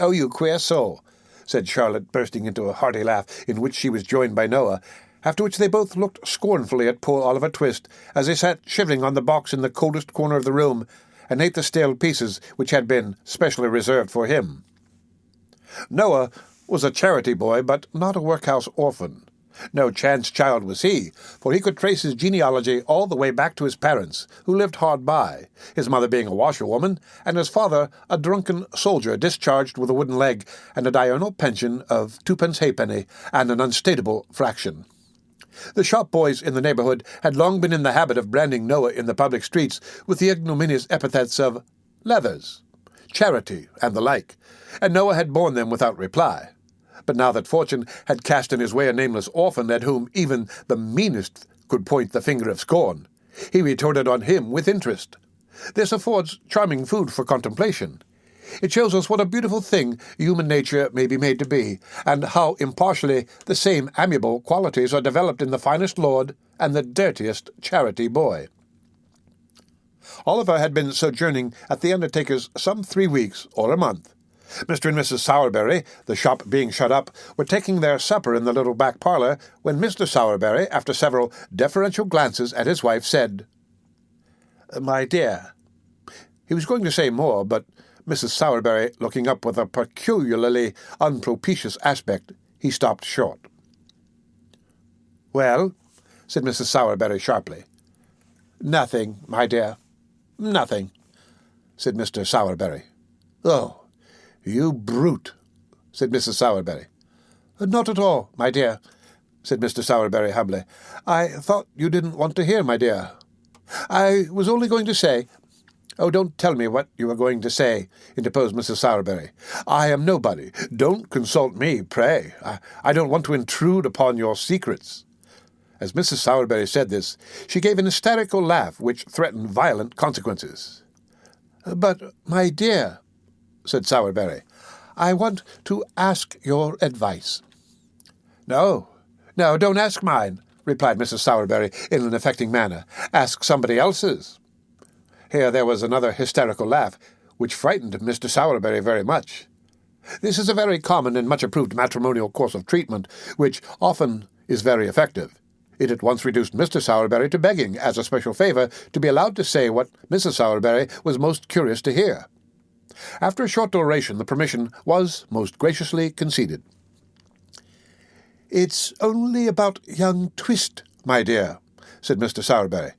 Speaker 1: "Oh, you queer soul," said Charlotte, bursting into a hearty laugh, in which she was joined by Noah, after which they both looked scornfully at poor Oliver Twist, as they sat shivering on the box in the coldest corner of the room, and ate the stale pieces which had been specially reserved for him. Noah was a charity boy, but not a workhouse orphan. No chance child was he, for he could trace his genealogy all the way back to his parents, who lived hard by, his mother being a washerwoman, and his father a drunken soldier discharged with a wooden leg and a diurnal pension of twopence halfpenny and an unstateable fraction. The shop boys in the neighbourhood had long been in the habit of branding Noah in the public streets with the ignominious epithets of leathers, charity, and the like, and Noah had borne them without reply. But now that fortune had cast in his way a nameless orphan at whom even the meanest could point the finger of scorn, he retorted on him with interest. This affords charming food for contemplation. It shows us what a beautiful thing human nature may be made to be, and how impartially the same amiable qualities are developed in the finest lord and the dirtiest charity boy. Oliver had been sojourning at the undertaker's some 3 weeks or a month. Mr. and Mrs. Sowerberry, the shop being shut up, were taking their supper in the little back parlour, when Mr. Sowerberry, after several deferential glances at his wife, said, "My dear." He was going to say more, but Mrs. Sowerberry, looking up with a peculiarly unpropitious aspect, he stopped short. "Well," said Mrs. Sowerberry sharply. "Nothing, my dear, nothing," said Mr. Sowerberry. "Oh, you brute," said Mrs. Sowerberry. "Not at all, my dear," said Mr. Sowerberry humbly. "I thought you didn't want to hear, my dear. I was only going to say—" "Oh, don't tell me what you were going to say," interposed Mrs. Sowerberry. "I am nobody. Don't consult me, pray. I don't want to intrude upon your secrets." As Mrs. Sowerberry said this, she gave an hysterical laugh which threatened violent consequences. "But, my dear," said Sowerberry, "I want to ask your advice." "No, don't ask mine," replied Mrs. Sowerberry in an affecting manner. "Ask somebody else's." Here there was another hysterical laugh, which frightened Mr. Sowerberry very much. This is a very common and much-approved matrimonial course of treatment, which often is very effective. It at once reduced Mr. Sowerberry to begging, as a special favour, to be allowed to say what Mrs. Sowerberry was most curious to hear. After a short duration, the permission was most graciously conceded. "It's only about young Twist, my dear," said Mr. Sowerberry.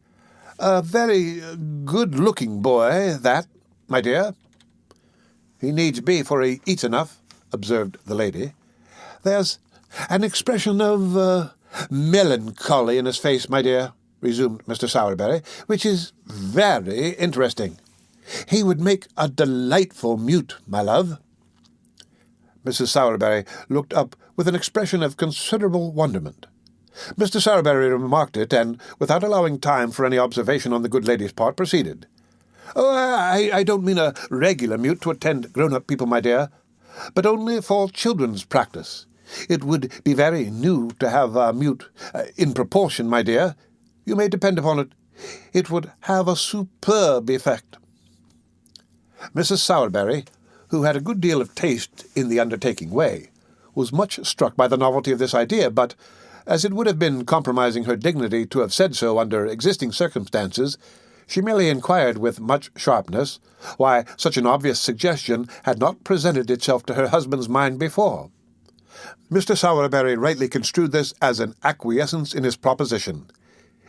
Speaker 1: "A very good-looking boy, that, my dear." "He needs be, for he eats enough," observed the lady. "There's an expression of melancholy in his face, my dear," resumed Mr. Sowerberry, "which is very interesting. He would make a delightful mute, my love." Mrs. Sowerberry looked up with an expression of considerable wonderment. Mr. Sowerberry remarked it, and, without allowing time for any observation on the good lady's part, proceeded. "Oh, I don't mean a regular mute to attend grown-up people, my dear, but only for children's practice. It would be very new to have a mute in proportion, my dear. You may depend upon it. It would have a superb effect." Mrs. Sowerberry, who had a good deal of taste in the undertaking way, was much struck by the novelty of this idea, but, as it would have been compromising her dignity to have said so under existing circumstances, she merely inquired with much sharpness why such an obvious suggestion had not presented itself to her husband's mind before. Mr. Sowerberry rightly construed this as an acquiescence in his proposition.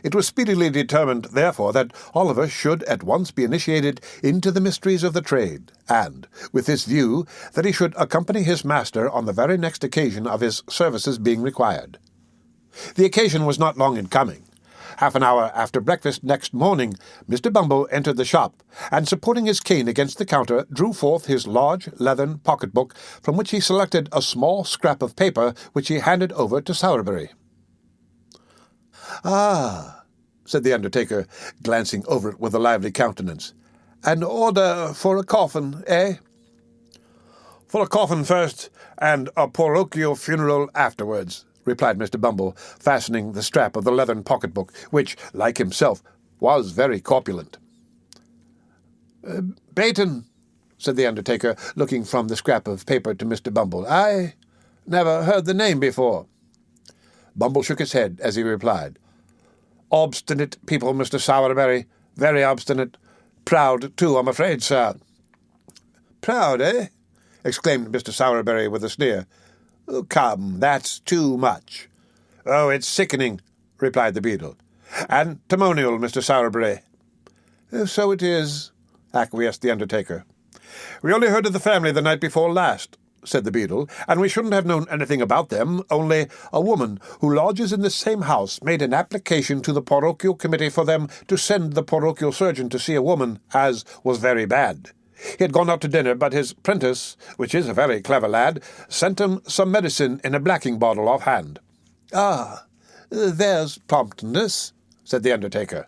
Speaker 1: It was speedily determined, therefore, that Oliver should at once be initiated into the mysteries of the trade, and, with this view, that he should accompany his master on the very next occasion of his services being required. The occasion was not long in coming. Half an hour after breakfast next morning, Mr. Bumble entered the shop, and, supporting his cane against the counter, drew forth his large leathern pocket-book, from which he selected a small scrap of paper, which he handed over to Sowerberry. "Ah," said the undertaker, glancing over it with a lively countenance. "An order for a coffin, eh?" "For a coffin first, and a parochial funeral afterwards," replied Mr. Bumble, fastening the strap of the leathern pocket-book, which, like himself, was very corpulent. "Baton," said the undertaker, looking from the scrap of paper to Mr. Bumble. "I never heard the name before." Bumble shook his head as he replied, "Obstinate people, Mr. Sowerberry. Very obstinate. Proud, too, I'm afraid, sir." "Proud, eh?" exclaimed Mr. Sowerberry with a sneer. "Oh, come, that's too much." "Oh, it's sickening," replied the beadle. "Antimonial, Mr. Sowerberry." "So it is," acquiesced the undertaker. "We only heard of the family the night before last," said the beadle, "and we shouldn't have known anything about them, only a woman who lodges in the same house made an application to the parochial committee for them to send the parochial surgeon to see a woman as was very bad. He had gone out to dinner, but his prentice, which is a very clever lad, sent him some medicine in a blacking bottle offhand." "Ah, there's promptness," said the undertaker.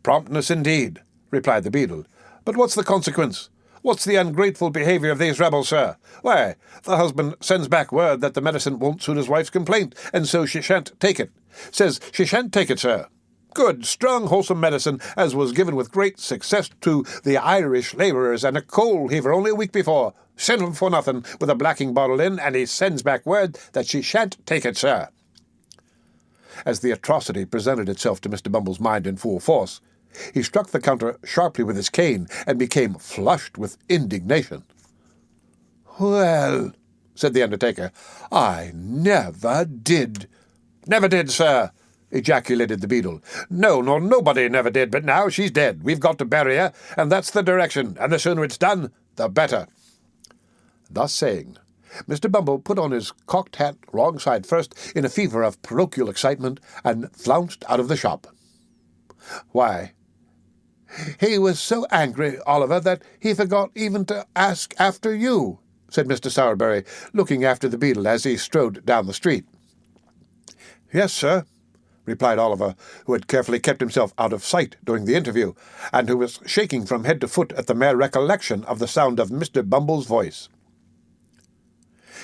Speaker 1: "Promptness indeed," replied the beadle. "But what's the consequence? What's the ungrateful behaviour of these rebels, sir? Why, the husband sends back word that the medicine won't suit his wife's complaint, and so she shan't take it. Says she shan't take it, sir. Good, strong, wholesome medicine, as was given with great success to the Irish labourers and a coal heaver only a week before. Send him for nothing, with a blacking bottle in, and he sends back word that she shan't take it, sir." As the atrocity presented itself to Mr. Bumble's mind in full force, he struck the counter sharply with his cane and became flushed with indignation. "Well," said the undertaker, "I never did." "Never did, sir," ejaculated the beadle. "No, nor nobody never did, but now she's dead. We've got to bury her, and that's the direction, and the sooner it's done, the better." Thus saying, Mr. Bumble put on his cocked hat wrong side first in a fever of parochial excitement and flounced out of the shop. "Why, he was so angry, Oliver, that he forgot even to ask after you," said Mr. Sowerberry, looking after the beadle as he strode down the street. "Yes, sir," replied Oliver, who had carefully kept himself out of sight during the interview, and who was shaking from head to foot at the mere recollection of the sound of Mr. Bumble's voice.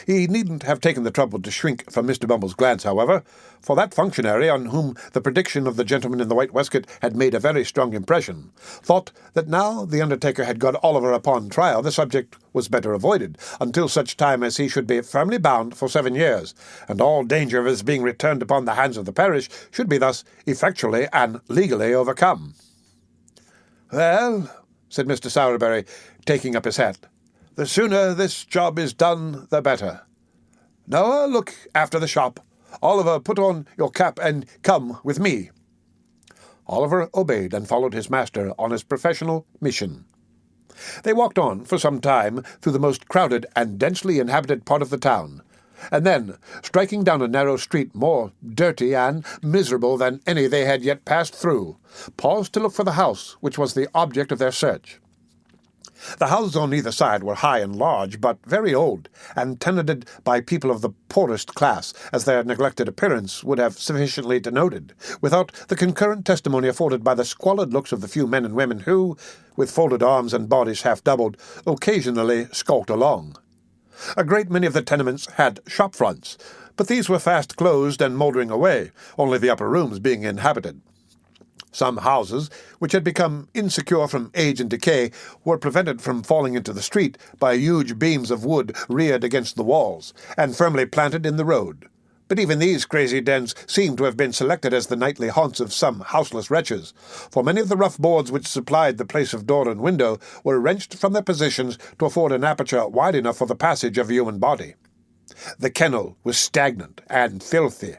Speaker 1: He needn't have taken the trouble to shrink from Mr. Bumble's glance, however, for that functionary, on whom the prediction of the gentleman in the white waistcoat had made a very strong impression, thought that now the undertaker had got Oliver upon trial, the subject was better avoided, until such time as he should be firmly bound for 7 years, and all danger of his being returned upon the hands of the parish should be thus effectually and legally overcome. "Well," said Mr. Sowerberry, taking up his hat, "the sooner this job is done, the better. Noah, look after the shop. Oliver, put on your cap and come with me." Oliver obeyed and followed his master on his professional mission. They walked on for some time through the most crowded and densely inhabited part of the town, and then, striking down a narrow street more dirty and miserable than any they had yet passed through, paused to look for the house which was the object of their search. The houses on either side were high and large, but very old, and tenanted by people of the poorest class, as their neglected appearance would have sufficiently denoted, without the concurrent testimony afforded by the squalid looks of the few men and women who, with folded arms and bodies half doubled, occasionally skulked along. A great many of the tenements had shop fronts, but these were fast closed and mouldering away, only the upper rooms being inhabited. Some houses, which had become insecure from age and decay, were prevented from falling into the street by huge beams of wood reared against the walls, and firmly planted in the road. But even these crazy dens seemed to have been selected as the nightly haunts of some houseless wretches, for many of the rough boards which supplied the place of door and window were wrenched from their positions to afford an aperture wide enough for the passage of a human body. The kennel was stagnant and filthy.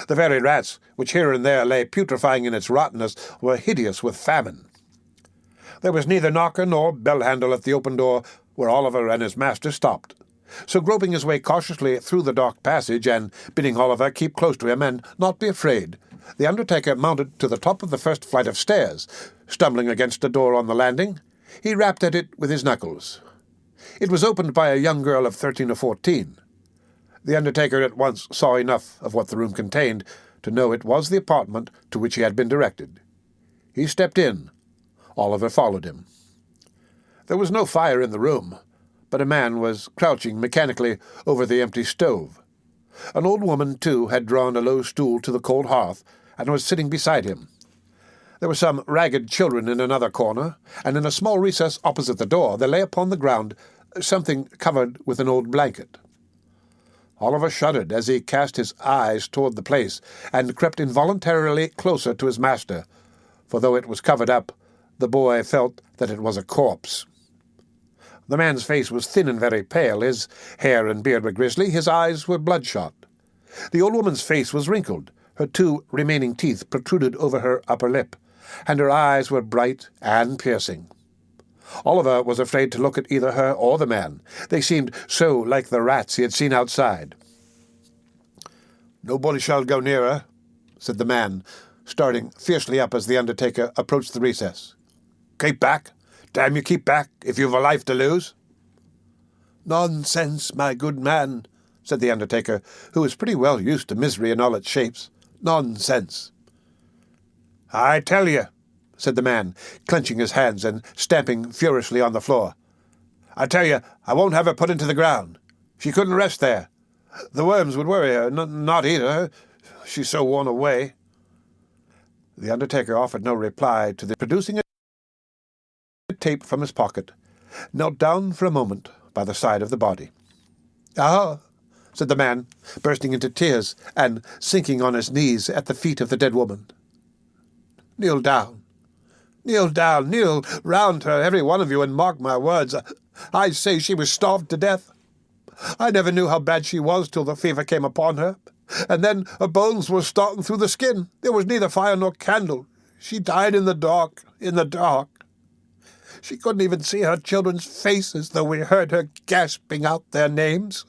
Speaker 1: The very rats, which here and there lay putrefying in its rottenness, were hideous with famine. There was neither knocker nor bell-handle at the open door where Oliver and his master stopped. So, groping his way cautiously through the dark passage, and bidding Oliver keep close to him and not be afraid, the undertaker mounted to the top of the first flight of stairs. Stumbling against a door on the landing, he rapped at it with his knuckles. It was opened by a young girl of 13 or 14. The undertaker at once saw enough of what the room contained to know it was the apartment to which he had been directed. He stepped in. Oliver followed him. There was no fire in the room, but a man was crouching mechanically over the empty stove. An old woman, too, had drawn a low stool to the cold hearth, and was sitting beside him. There were some ragged children in another corner, and in a small recess opposite the door there lay upon the ground something covered with an old blanket. Oliver shuddered as he cast his eyes toward the place, and crept involuntarily closer to his master, for though it was covered up, the boy felt that it was a corpse. The man's face was thin and very pale, his hair and beard were grisly, his eyes were bloodshot. The old woman's face was wrinkled, her 2 remaining teeth protruded over her upper lip, and her eyes were bright and piercing. Oliver was afraid to look at either her or the man. They seemed so like the rats he had seen outside. "Nobody shall go near her," said the man, starting fiercely up as the undertaker approached the recess. "Keep back! Damn you, keep back, if you've a life to lose." "Nonsense, my good man," said the undertaker, who was pretty well used to misery in all its shapes. "Nonsense." "I tell you," said the man, clenching his hands and stamping furiously on the floor. "I tell you, I won't have her put into the ground. She couldn't rest there. The worms would worry her, not eat her. She's so worn away." The undertaker offered no reply to this, producing a tape from his pocket, knelt down for a moment by the side of the body. "Ah," said the man, bursting into tears and sinking on his knees at the feet of the dead woman. "Kneel down. Kneel down, kneel round her, every one of you, and mark my words. I say she was starved to death. I never knew how bad she was till the fever came upon her, and then her bones were starting through the skin. There was neither fire nor candle. She died in the dark, in the dark. She couldn't even see her children's faces, though we heard her gasping out their names.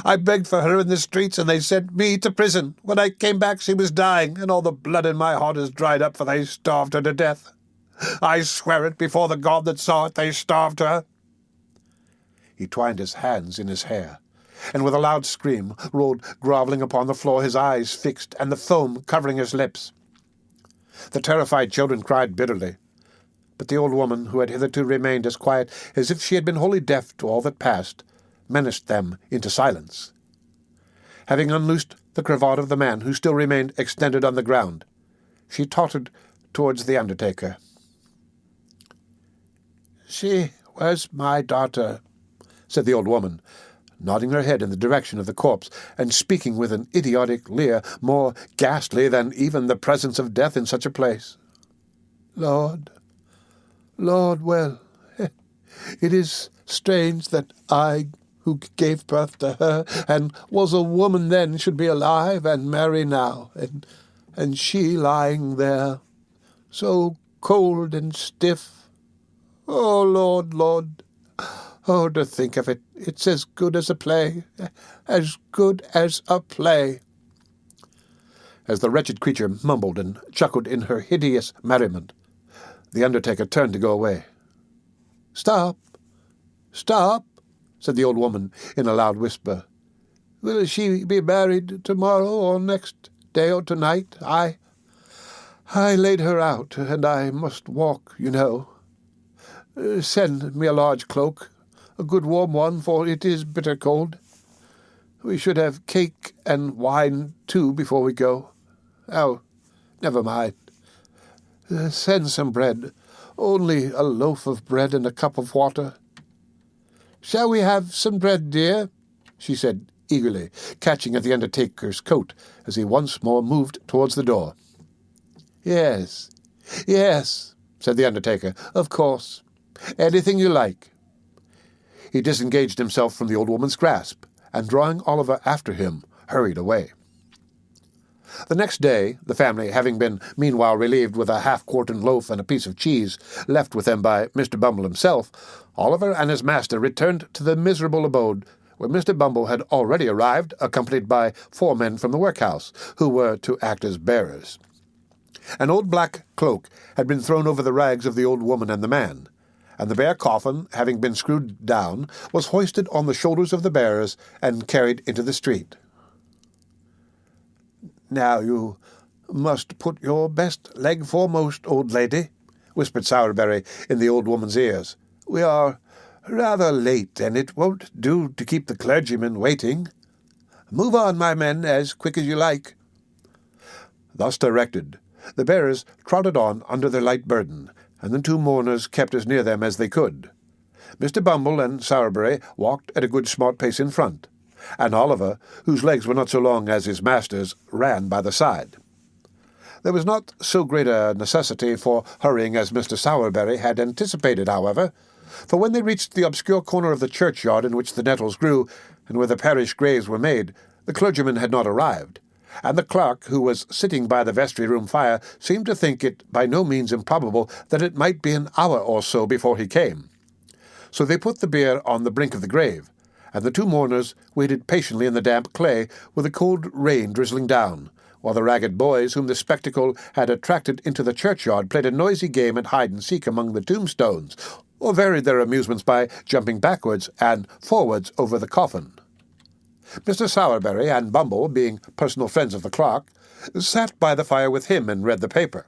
Speaker 1: I begged for her in the streets, and they sent me to prison. When I came back she was dying, and all the blood in my heart is dried up, for they starved her to death. I swear it before the God that saw it, they starved her." He twined his hands in his hair, and with a loud scream rolled grovelling upon the floor, his eyes fixed, and the foam covering his lips. The terrified children cried bitterly, but the old woman, who had hitherto remained as quiet as if she had been wholly deaf to all that passed, menaced them into silence. Having unloosed the cravat of the man, who still remained extended on the ground, she tottered towards the undertaker. "She was my daughter," said the old woman, nodding her head in the direction of the corpse, and speaking with an idiotic leer more ghastly than even the presence of death in such a place. Lord, well, it is strange that I, who gave birth to her, and was a woman then, should be alive and merry now, and she lying there, so cold and stiff. Oh, Lord, oh, to think of it, it's as good as a play, as good as a play." As the wretched creature mumbled and chuckled in her hideous merriment, the undertaker turned to go away. "Stop, said the old woman in a loud whisper. "Will she be married tomorrow or next day or tonight? I laid her out, and I must walk, you know. Send me a large cloak, a good warm one, for it is bitter cold. We should have cake and wine, too, before we go. Oh, never mind. Send some bread, only a loaf of bread and a cup of water." "Shall we have some bread, dear?" she said eagerly, catching at the undertaker's coat as he once more moved towards the door. Yes, said the undertaker, "of course. Anything you like." He disengaged himself from the old woman's grasp, and drawing Oliver after him, hurried away. The next day, the family, having been meanwhile relieved with a half-quartern loaf and a piece of cheese left with them by Mr. Bumble himself, Oliver and his master returned to the miserable abode where Mr. Bumble had already arrived, accompanied by 4 men from the workhouse, who were to act as bearers. An old black cloak had been thrown over the rags of the old woman and the man, and the bare coffin, having been screwed down, was hoisted on the shoulders of the bearers and carried into the street. "Now you must put your best leg foremost, old lady," whispered Sowerberry in the old woman's ears. "We are rather late, and it won't do to keep the clergyman waiting. Move on, my men, as quick as you like." Thus directed, The bearers trotted on under their light burden, and the two mourners kept as near them as they could. Mr. Bumble and Sowerberry walked at a good smart pace in front, and Oliver, whose legs were not so long as his master's, ran by the side. There was not so great a necessity for hurrying as Mr. Sowerberry had anticipated, however, for when they reached the obscure corner of the churchyard in which the nettles grew, and where the parish graves were made, the clergyman had not arrived, and the clerk, who was sitting by the vestry-room fire, seemed to think it by no means improbable that it might be an hour or so before he came. So they put the bier on the brink of the grave, and the two mourners waited patiently in the damp clay with the cold rain drizzling down, while the ragged boys whom the spectacle had attracted into the churchyard played a noisy game at hide-and-seek among the tombstones, or varied their amusements by jumping backwards and forwards over the coffin. Mr. Sowerberry and Bumble, being personal friends of the clerk, sat by the fire with him and read the paper.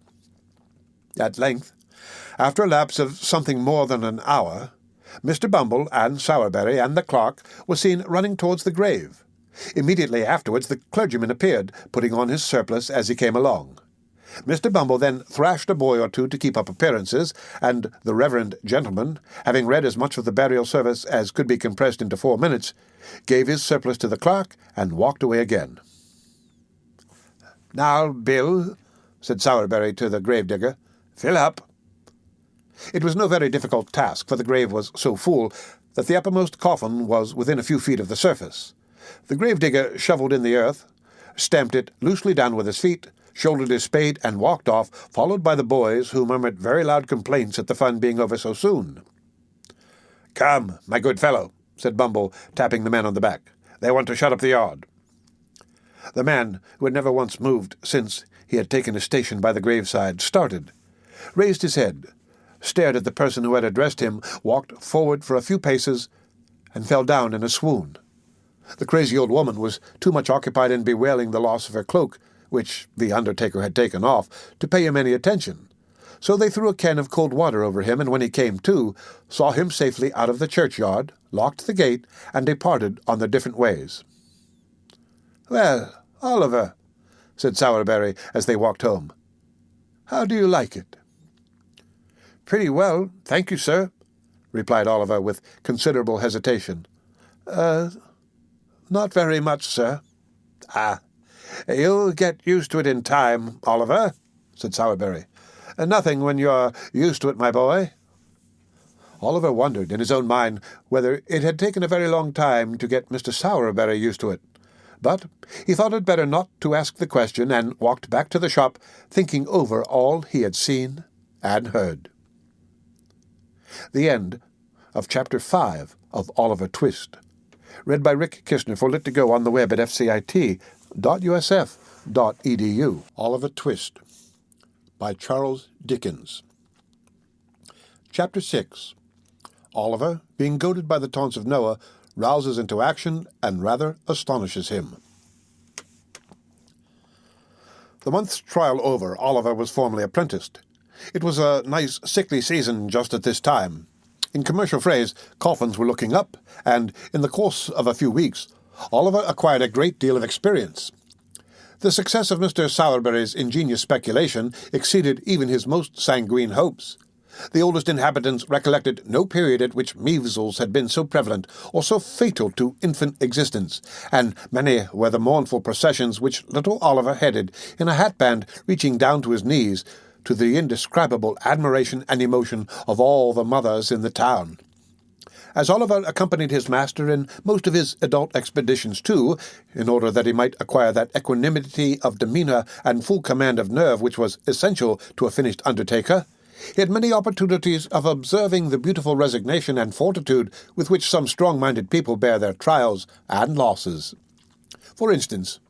Speaker 1: At length, after a lapse of something more than an hour, Mr. Bumble and Sowerberry and the clerk were seen running towards the grave. Immediately afterwards the clergyman appeared, putting on his surplice as he came along. Mr. Bumble then thrashed a boy or two to keep up appearances, and the reverend gentleman, having read as much of the burial service as could be compressed into 4 minutes, gave his surplice to the clerk and walked away again. "Now, Bill," said Sowerberry to the gravedigger, "fill up." It was no very difficult task, for the grave was so full that the uppermost coffin was within a few feet of the surface. The gravedigger shovelled in the earth, stamped it loosely down with his feet, shouldered his spade, and walked off, followed by the boys, who murmured very loud complaints at the fun being over so soon. "Come, my good fellow," said Bumble, tapping the man on the back. "They want to shut up the yard." The man, who had never once moved since he had taken his station by the graveside, started, raised his head, stared at the person who had addressed him, walked forward for a few paces, and fell down in a swoon. The crazy old woman was too much occupied in bewailing the loss of her cloak, which the undertaker had taken off, to pay him any attention. So they threw a can of cold water over him, and when he came to, saw him safely out of the churchyard, locked the gate, and departed on their different ways. "Well, Oliver," said Sowerberry as they walked home, "how do you like it?" "Pretty well, thank you, sir," replied Oliver with considerable hesitation. Not very much, sir." "Ah, you'll get used to it in time, Oliver," said Sowerberry. "Nothing when you're used to it, my boy." Oliver wondered in his own mind whether it had taken a very long time to get Mr. Sowerberry used to it, but he thought it better not to ask the question, and walked back to the shop, thinking over all he had seen and heard. The end of Chapter 5 of Oliver Twist. Read by Rick Kishner for Lit2Go on the web at fcit.usf.edu. Oliver Twist by Charles Dickens. Chapter 6. Oliver, being goaded by the taunts of Noah, rouses into action and rather astonishes him. The month's trial over, Oliver was formally apprenticed. It was a nice sickly season just at this time. In commercial phrase, coffins were looking up, and in the course of a few weeks, Oliver acquired a great deal of experience. The success of Mr. Sowerberry's ingenious speculation exceeded even his most sanguine hopes. The oldest inhabitants recollected no period at which measles had been so prevalent or so fatal to infant existence, and many were the mournful processions which little Oliver headed, in a hatband reaching down to his knees, to the indescribable admiration and emotion of all the mothers in the town. As Oliver accompanied his master in most of his adult expeditions too, in order that he might acquire that equanimity of demeanour and full command of nerve which was essential to a finished undertaker, he had many opportunities of observing the beautiful resignation and fortitude with which some strong-minded people bear their trials and losses. For instance,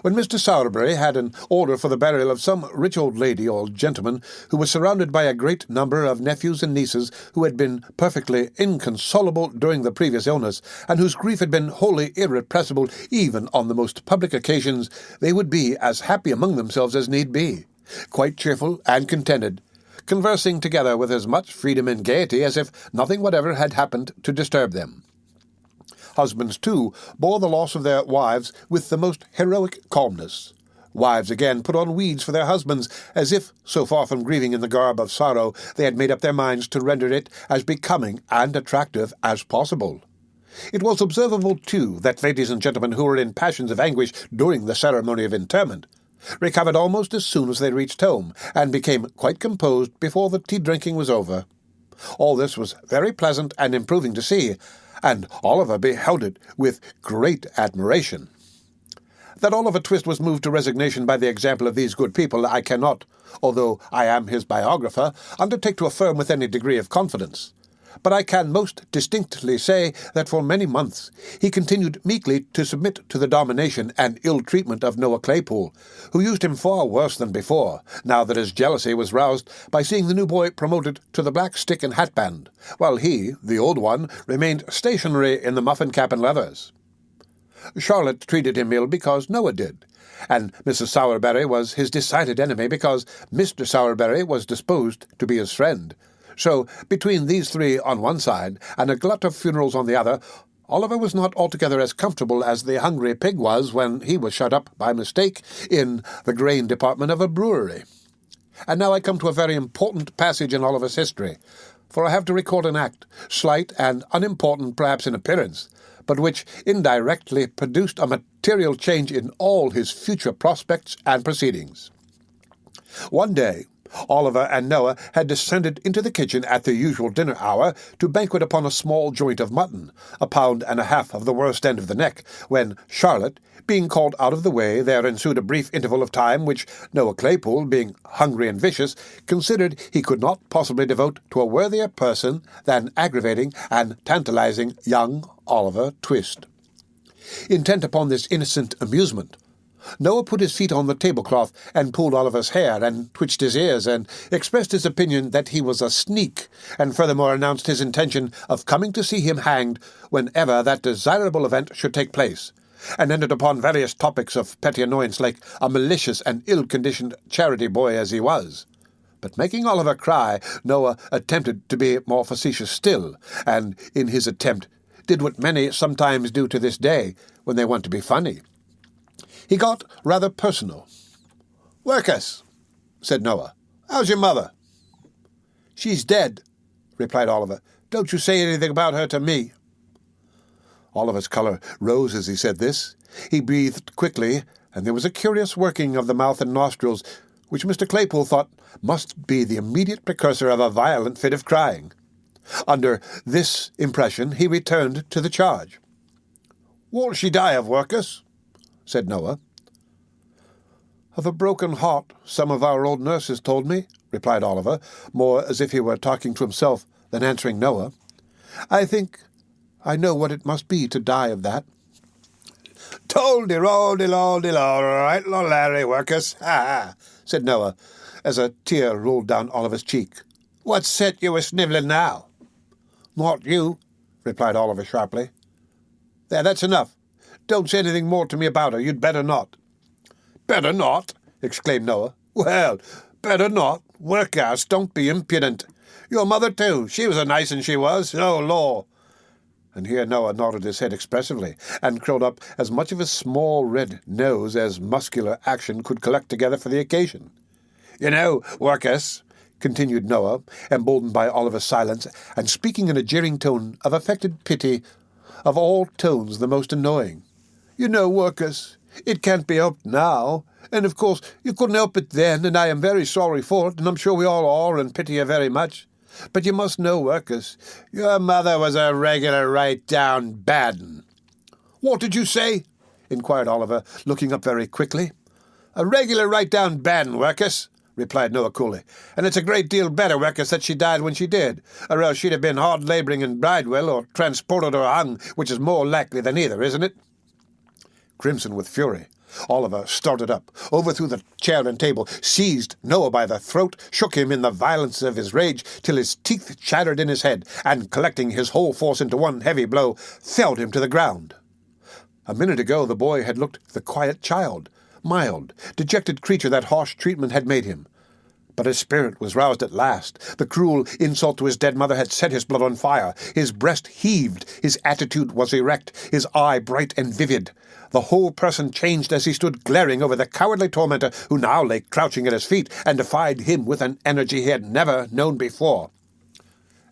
Speaker 1: when Mr. Sowerberry had an order for the burial of some rich old lady or gentleman who was surrounded by a great number of nephews and nieces who had been perfectly inconsolable during the previous illness, and whose grief had been wholly irrepressible even on the most public occasions, they would be as happy among themselves as need be, quite cheerful and contented, conversing together with as much freedom and gaiety as if nothing whatever had happened to disturb them. Husbands, too, bore the loss of their wives with the most heroic calmness. Wives again put on weeds for their husbands, as if, so far from grieving in the garb of sorrow, they had made up their minds to render it as becoming and attractive as possible. It was observable, too, that ladies and gentlemen who were in passions of anguish during the ceremony of interment recovered almost as soon as they reached home, and became quite composed before the tea-drinking was over. All this was very pleasant and improving to see, and Oliver beheld it with great admiration. That Oliver Twist was moved to resignation by the example of these good people I cannot, although I am his biographer, undertake to affirm with any degree of confidence. But I can most distinctly say that for many months he continued meekly to submit to the domination and ill treatment of Noah Claypole, who used him far worse than before, now that his jealousy was roused by seeing the new boy promoted to the black stick and hat band, while he, the old one, remained stationary in the muffin cap and leathers. Charlotte treated him ill because Noah did, and Mrs. Sowerberry was his decided enemy because Mr. Sowerberry was disposed to be his friend. So, between these three on one side, and a glut of funerals on the other, Oliver was not altogether as comfortable as the hungry pig was when he was shut up, by mistake, in the grain department of a brewery. And now I come to a very important passage in Oliver's history, for I have to record an act, slight and unimportant perhaps in appearance, but which indirectly produced a material change in all his future prospects and proceedings. One day, Oliver and Noah had descended into the kitchen at the usual dinner hour to banquet upon a small joint of mutton, 1.5 pounds of the worst end of the neck, when Charlotte, being called out of the way, there ensued a brief interval of time which Noah Claypole, being hungry and vicious, considered he could not possibly devote to a worthier person than aggravating and tantalizing young Oliver Twist. Intent upon this innocent amusement, Noah put his feet on the tablecloth and pulled Oliver's hair and twitched his ears and expressed his opinion that he was a sneak, and furthermore announced his intention of coming to see him hanged whenever that desirable event should take place, and entered upon various topics of petty annoyance like a malicious and ill-conditioned charity boy as he was. But making Oliver cry, Noah attempted to be more facetious still, and in his attempt did what many sometimes do to this day when they want to be funny. He got rather personal. "Workus," said Noah, "how's your mother?" "She's dead," replied Oliver. "Don't you say anything about her to me." Oliver's colour rose as he said this. He breathed quickly, and there was a curious working of the mouth and nostrils, which Mr. Claypole thought must be the immediate precursor of a violent fit of crying. Under this impression he returned to the charge. "What'll she die of, Workus?" said Noah. "Of a broken heart, some of our old nurses told me," replied Oliver, more as if he were talking to himself than answering Noah. "I think I know what it must be to die of that." "Tol-de-roll-de-loll-de-loll, right, Larry, Workus, ha-ha," said Noah, as a tear rolled down Oliver's cheek. "What set you a-snivelling now?" "Not you," replied Oliver sharply. "There, that's enough. Don't say anything more to me about her. You'd better not." "Better not?" exclaimed Noah. "Well, better not. Workhouse, don't be impudent. Your mother, too. She was a nice un, she was. Oh, law." And here Noah nodded his head expressively, and curled up as much of his small red nose as muscular action could collect together for the occasion. "You know, Workus," continued Noah, emboldened by Oliver's silence, and speaking in a jeering tone of affected pity, of all tones the most annoying, "you know, Workus, it can't be helped now, and of course you couldn't help it then, and I am very sorry for it, and I'm sure we all are and pity you very much. But you must know, Workus, your mother was a regular right-down bad un." "What did you say?" inquired Oliver, looking up very quickly. "A regular right-down bad un, Workus," replied Noah coolly, "and it's a great deal better, Workus, that she died when she did, or else she'd have been hard-labouring in Bridewell or transported or hung, which is more likely than either, isn't it?" Crimson with fury, Oliver started up, overthrew the chair and table, seized Noah by the throat, shook him in the violence of his rage till his teeth chattered in his head, and, collecting his whole force into one heavy blow, felled him to the ground. A minute ago the boy had looked the quiet child, mild, dejected creature that harsh treatment had made him. But his spirit was roused at last. The cruel insult to his dead mother had set his blood on fire. His breast heaved, his attitude was erect, his eye bright and vivid. The whole person changed as he stood glaring over the cowardly tormentor who now lay crouching at his feet and defied him with an energy he had never known before.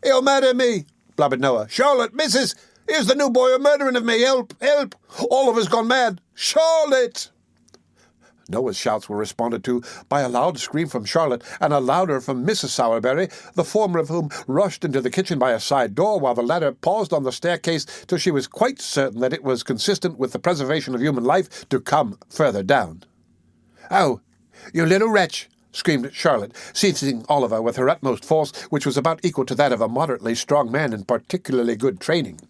Speaker 1: "He'll murder me," blubbered Noah. "Charlotte, missus, here's the new boy a-murdering of me. Help, help! All of us gone mad. Charlotte!" Noah's shouts were responded to by a loud scream from Charlotte and a louder from Mrs. Sowerberry, the former of whom rushed into the kitchen by a side door, while the latter paused on the staircase till she was quite certain that it was consistent with the preservation of human life to come further down. "Oh, you little wretch!" screamed Charlotte, seizing Oliver with her utmost force, which was about equal to that of a moderately strong man in particularly good training.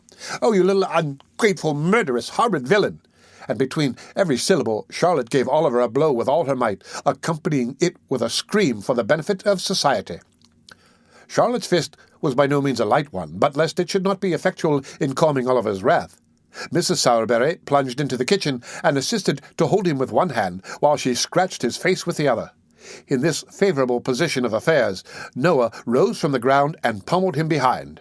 Speaker 1: "Oh, you little ungrateful, murderous, horrid villain!" And between every syllable Charlotte gave Oliver a blow with all her might, accompanying it with a scream for the benefit of society. Charlotte's fist was by no means a light one, but lest it should not be effectual in calming Oliver's wrath, Mrs. Sowerberry plunged into the kitchen and assisted to hold him with one hand, while she scratched his face with the other. In this favourable position of affairs, Noah rose from the ground and pommeled him behind.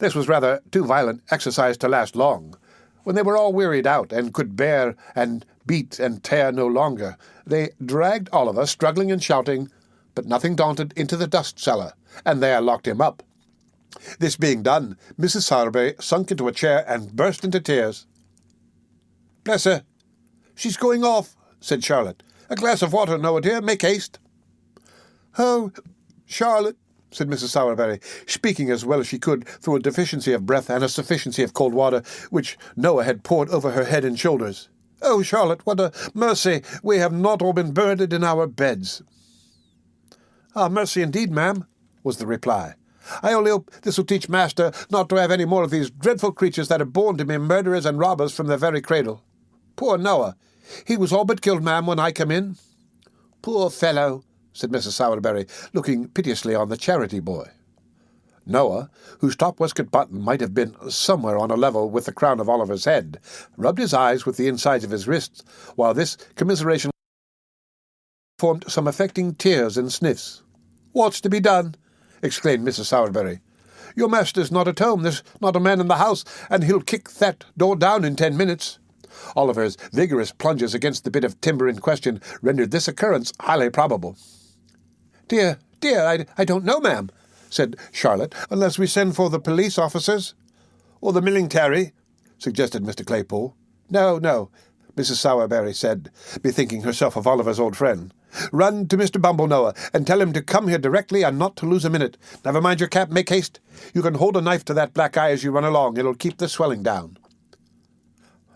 Speaker 1: This was rather too violent exercise to last long. When they were all wearied out and could bear and beat and tear no longer, they dragged Oliver, struggling and shouting, but nothing daunted, into the dust-cellar, and there locked him up. This being done, Mrs. Sowerberry sunk into a chair and burst into tears. "Bless her! She's going off," said Charlotte. "A glass of water, Noah dear, make haste." "Oh, Charlotte," said Mrs. Sowerberry, speaking as well as she could through a deficiency of breath and a sufficiency of cold water, which Noah had poured over her head and shoulders. "Oh, Charlotte, what a mercy we have not all been murdered in our beds." "Ah, mercy indeed, ma'am," was the reply. "I only hope this will teach master not to have any more of these dreadful creatures that are born to be murderers and robbers from their very cradle. Poor Noah! He was all but killed, ma'am, when I come in." "Poor fellow," said Mrs. Sowerberry, looking piteously on the charity boy. Noah, whose top waistcoat button might have been somewhere on a level with the crown of Oliver's head, rubbed his eyes with the insides of his wrists, while this commiseration formed some affecting tears and sniffs. "What's to be done?" exclaimed Mrs. Sowerberry. "Your master's not at home, there's not a man in the house, and he'll kick that door down in 10 minutes. Oliver's vigorous plunges against the bit of timber in question rendered this occurrence highly probable. "Dear, I don't know, ma'am," said Charlotte, "unless we send for the police officers." "Or the military," suggested Mr. Claypole. No, Mrs. Sowerberry said, bethinking herself of Oliver's old friend. "Run to Mr. Bumble, Noah, and tell him to come here directly and not to lose a minute. Never mind your cap, make haste. You can hold a knife to that black eye as you run along. It'll keep the swelling down."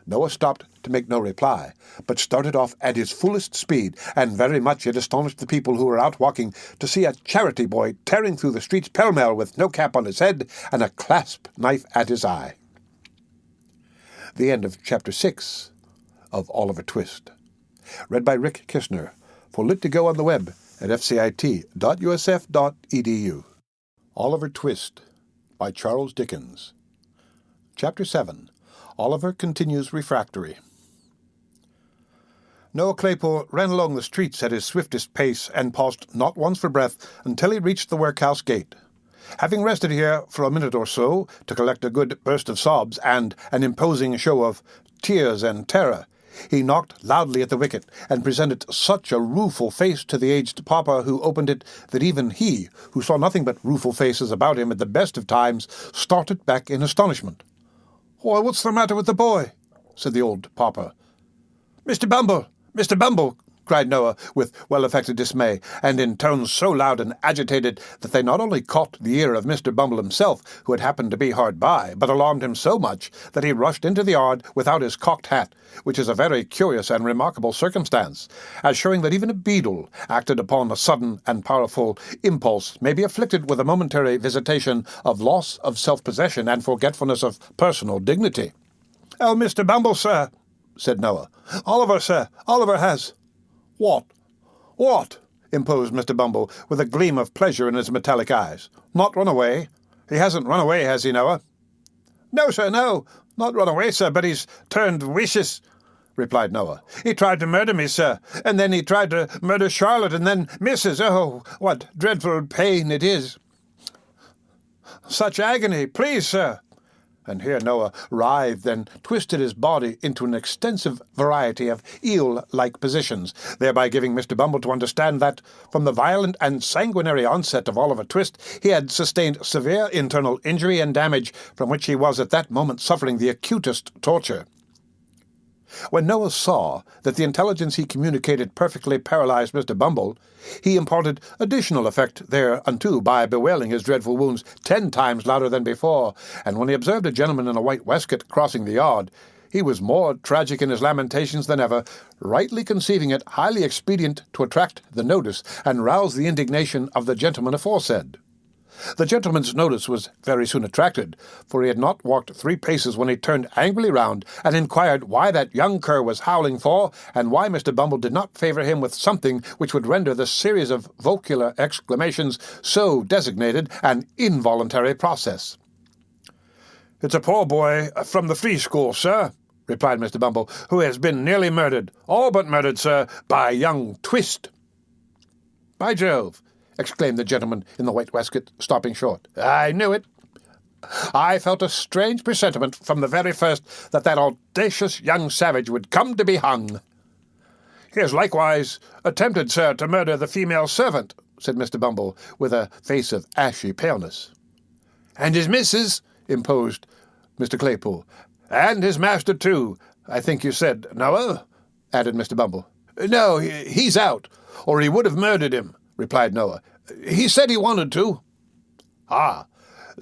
Speaker 1: Noah stopped to make no reply, but started off at his fullest speed, and very much it astonished the people who were out walking to see a charity boy tearing through the streets pell-mell with no cap on his head and a clasp knife at his eye. The end of Chapter 6 of Oliver Twist. Read by Rick Kishner, for Lit to Go on the web at fcit.usf.edu. Oliver Twist by Charles Dickens. Chapter 7. Oliver Continues Refractory. Noah Claypole ran along the streets at his swiftest pace and paused not once for breath until he reached the workhouse gate. Having rested here for a minute or so to collect a good burst of sobs and an imposing show of tears and terror, he knocked loudly at the wicket and presented such a rueful face to the aged pauper who opened it that even he, who saw nothing but rueful faces about him at the best of times, started back in astonishment. "Why, what's the matter with the boy?" said the old pauper. "Mr. Bumble! Mr. Bumble!" cried Noah, with well-affected dismay, and in tones so loud and agitated that they not only caught the ear of Mr. Bumble himself, who had happened to be hard by, but alarmed him so much that he rushed into the yard without his cocked hat, which is a very curious and remarkable circumstance, as showing that even a beadle, acted upon a sudden and powerful impulse, may be afflicted with a momentary visitation of loss of self-possession and forgetfulness of personal dignity. "Oh, Mr. Bumble, sir," said Noah. "Oliver, sir, Oliver has—" What? Imposed Mr. Bumble, with a gleam of pleasure in his metallic eyes. "Not run away? He hasn't run away, has he, Noah?" "No, sir, no. Not run away, sir, but he's turned vicious. replied Noah. "He tried to murder me, sir, and then he tried to murder Charlotte, and then Mrs. Oh, what dreadful pain it is! Such agony, please, sir." And here Noah writhed and twisted his body into an extensive variety of eel-like positions, thereby giving Mr. Bumble to understand that, from the violent and sanguinary onset of Oliver Twist, he had sustained severe internal injury and damage, from which he was at that moment suffering the acutest torture. When Noah saw that the intelligence he communicated perfectly paralyzed Mr. Bumble, he imparted additional effect thereunto by bewailing his dreadful wounds 10 times louder than before, and when he observed a gentleman in a white waistcoat crossing the yard, he was more tragic in his lamentations than ever, rightly conceiving it highly expedient to attract the notice and rouse the indignation of the gentleman aforesaid. The gentleman's notice was very soon attracted, for he had not walked 3 paces when he turned angrily round and inquired why that young cur was howling for, and why Mr. Bumble did not favour him with something which would render the series of vocular exclamations so designated an involuntary process. "It's a poor boy from the free school, sir," replied Mr. Bumble, "who has been nearly murdered, all but murdered, sir, by young Twist." "By Jove!" exclaimed the gentleman in the white waistcoat, stopping short. "I knew it. I felt a strange presentiment from the very first that audacious young savage would come to be hung." "He has likewise attempted, sir, to murder the female servant," said Mr. Bumble, with a face of ashy paleness. "And his missus," imposed Mr. Claypool. "And his master, too, I think you said, Noah?" added Mr. Bumble. "No, he's out, or he would have murdered him," replied Noah. "He said he wanted to." "Ah,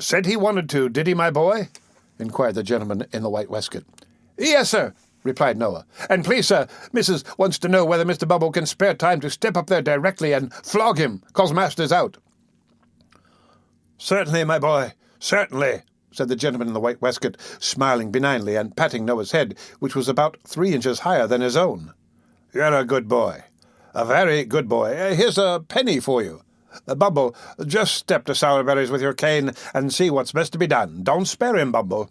Speaker 1: said he wanted to, did he, my boy?" inquired the gentleman in the white waistcoat. "Yes, sir," replied Noah. "And please, sir, Mrs. wants to know whether Mr. Bumble can spare time to step up there directly and flog him, 'cause master's out." "Certainly, my boy, certainly," said the gentleman in the white waistcoat, smiling benignly and patting Noah's head, which was about 3 inches higher than his own. "You're a good boy. A very good boy. Here's a penny for you. Bumble, just step to Sourberry's with your cane and see what's best to be done. Don't spare him, Bumble."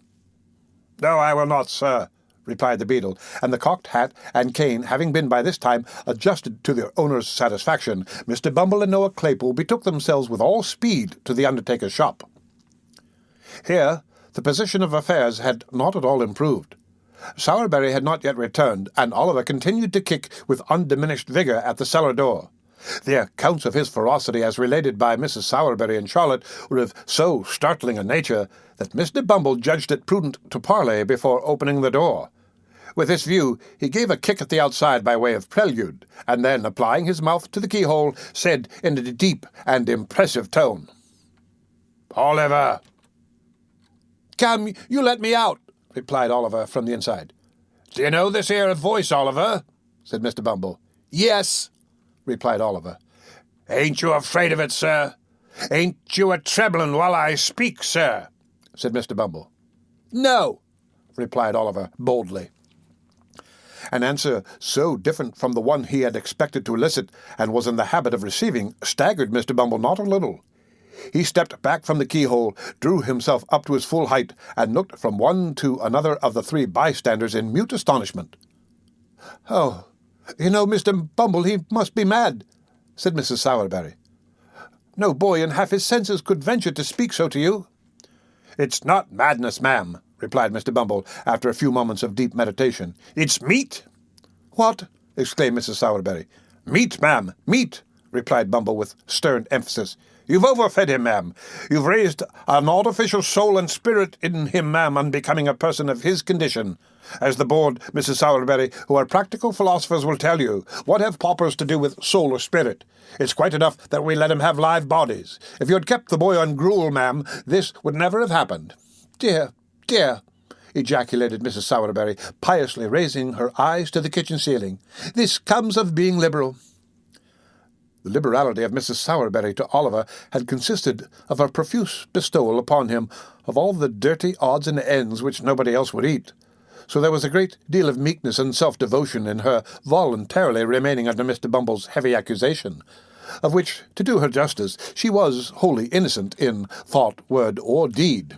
Speaker 1: "No, I will not, sir," replied the beadle, and the cocked hat and cane having been by this time adjusted to their owner's satisfaction, Mr. Bumble and Noah Claypool betook themselves with all speed to the undertaker's shop. Here the position of affairs had not at all improved. Sourberry had not yet returned, and Oliver continued to kick with undiminished vigour at the cellar door. The accounts of his ferocity as related by Mrs. Sourberry and Charlotte were of so startling a nature that Mr. Bumble judged it prudent to parley before opening the door. With this view he gave a kick at the outside by way of prelude, and then, applying his mouth to the keyhole, said in a deep and impressive tone, "Oliver!" "Come, you let me out," replied Oliver from the inside. "Do you know this here voice, Oliver?" said Mr. Bumble. "Yes," replied Oliver. "Ain't you afraid of it, sir? Ain't you a-trembling while I speak, sir?" said Mr. Bumble. "No," replied Oliver boldly. An answer so different from the one he had expected to elicit and was in the habit of receiving staggered Mr. Bumble not a little. He stepped back from the keyhole, drew himself up to his full height, and looked from one to another of the 3 bystanders in mute astonishment. "Oh, you know, Mr. Bumble, he must be mad," said Mrs. Sourberry. "No boy in half his senses could venture to speak so to you." "It's not madness, ma'am," replied Mr. Bumble, after a few moments of deep meditation. "It's meat." "What?" exclaimed Mrs. Sourberry. "Meat, ma'am, meat," replied Bumble with stern emphasis. "You've overfed him, ma'am. You've raised an artificial soul and spirit in him, ma'am, unbecoming a person of his condition. As the board, Mrs. Sourberry, who are practical philosophers, will tell you, what have paupers to do with soul or spirit? It's quite enough that we let him have live bodies. If you had kept the boy on gruel, ma'am, this would never have happened." "Dear, dear," ejaculated Mrs. Sourberry, piously raising her eyes to the kitchen ceiling. "This comes of being liberal." The liberality of Mrs. Sourberry to Oliver had consisted of a profuse bestowal upon him of all the dirty odds and ends which nobody else would eat, so there was a great deal of meekness and self-devotion in her voluntarily remaining under Mr. Bumble's heavy accusation, of which, to do her justice, she was wholly innocent in thought, word, or deed.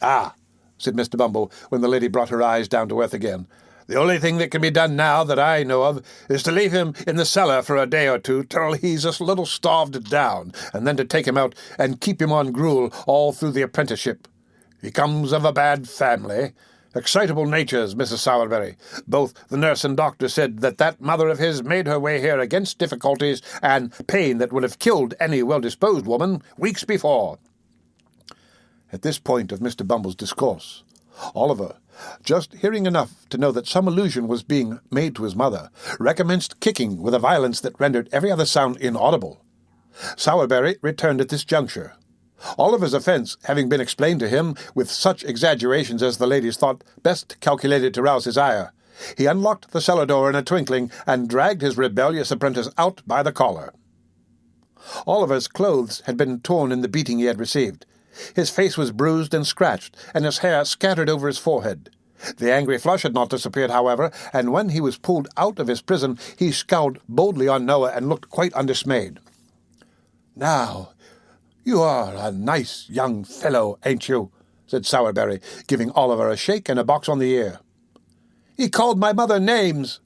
Speaker 1: "Ah," said Mr. Bumble, when the lady brought her eyes down to earth again, The only thing that can be done now that I know of is to leave him in the cellar for a day or two till he's a little starved down, and then to take him out and keep him on gruel all through the apprenticeship. He comes of a bad family. Excitable natures, Mrs. Sowerberry. Both the nurse and doctor said that mother of his made her way here against difficulties and pain that would have killed any well-disposed woman weeks before." At this point of Mr. Bumble's discourse, Oliver, just hearing enough to know that some allusion was being made to his mother, recommenced kicking with a violence that rendered every other sound inaudible. Sowerberry returned at this juncture. Oliver's offence having been explained to him with such exaggerations as the ladies thought best calculated to rouse his ire, he unlocked the cellar door in a twinkling and dragged his rebellious apprentice out by the collar. Oliver's clothes had been torn in the beating he had received. His face was bruised and scratched, and his hair scattered over his forehead. The angry flush had not disappeared, however, and when he was pulled out of his prison, he scowled boldly on Noah and looked quite undismayed. "Now, you are a nice young fellow, ain't you?" said Sowerberry, giving Oliver a shake and a box on the ear. "He called my mother names,"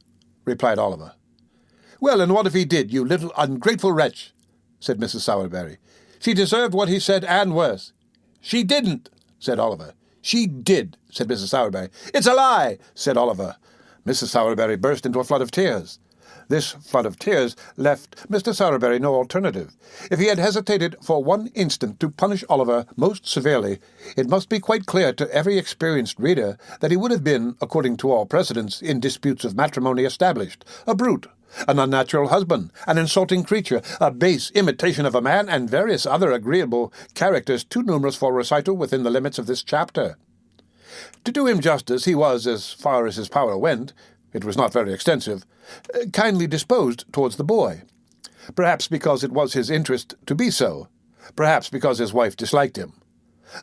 Speaker 1: replied Oliver. "Well, and what if he did, you little ungrateful wretch?" said Mrs. Sowerberry. "She deserved what he said and worse." "She didn't," said Oliver. "She did," said Mrs. Sowerberry. "It's a lie," said Oliver. Mrs. Sowerberry burst into a flood of tears. This flood of tears left Mr. Sowerberry no alternative. If he had hesitated for one instant to punish Oliver most severely, it must be quite clear to every experienced reader that he would have been, according to all precedents in disputes of matrimony established, a brute, an unnatural husband, an insulting creature, a base imitation of a man, and various other agreeable characters too numerous for recital within the limits of this chapter. To do him justice, he was, as far as his power went, it was not very extensive, kindly disposed towards the boy. Perhaps because it was his interest to be so, perhaps because his wife disliked him.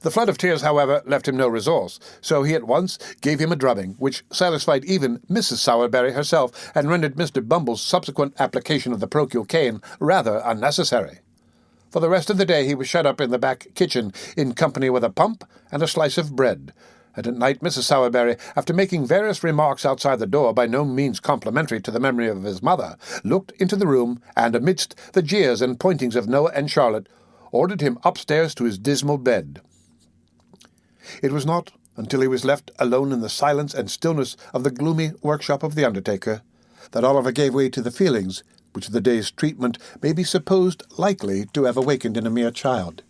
Speaker 1: The flood of tears, however, left him no resource, so he at once gave him a drubbing, which satisfied even Mrs. Sowerberry herself, and rendered Mr. Bumble's subsequent application of the parochial cane rather unnecessary. For the rest of the day he was shut up in the back kitchen, in company with a pump and a slice of bread, and at night Mrs. Sowerberry, after making various remarks outside the door by no means complimentary to the memory of his mother, looked into the room, and amidst the jeers and pointings of Noah and Charlotte, ordered him upstairs to his dismal bed. It was not until he was left alone in the silence and stillness of the gloomy workshop of the undertaker that Oliver gave way to the feelings which the day's treatment may be supposed likely to have awakened in a mere child.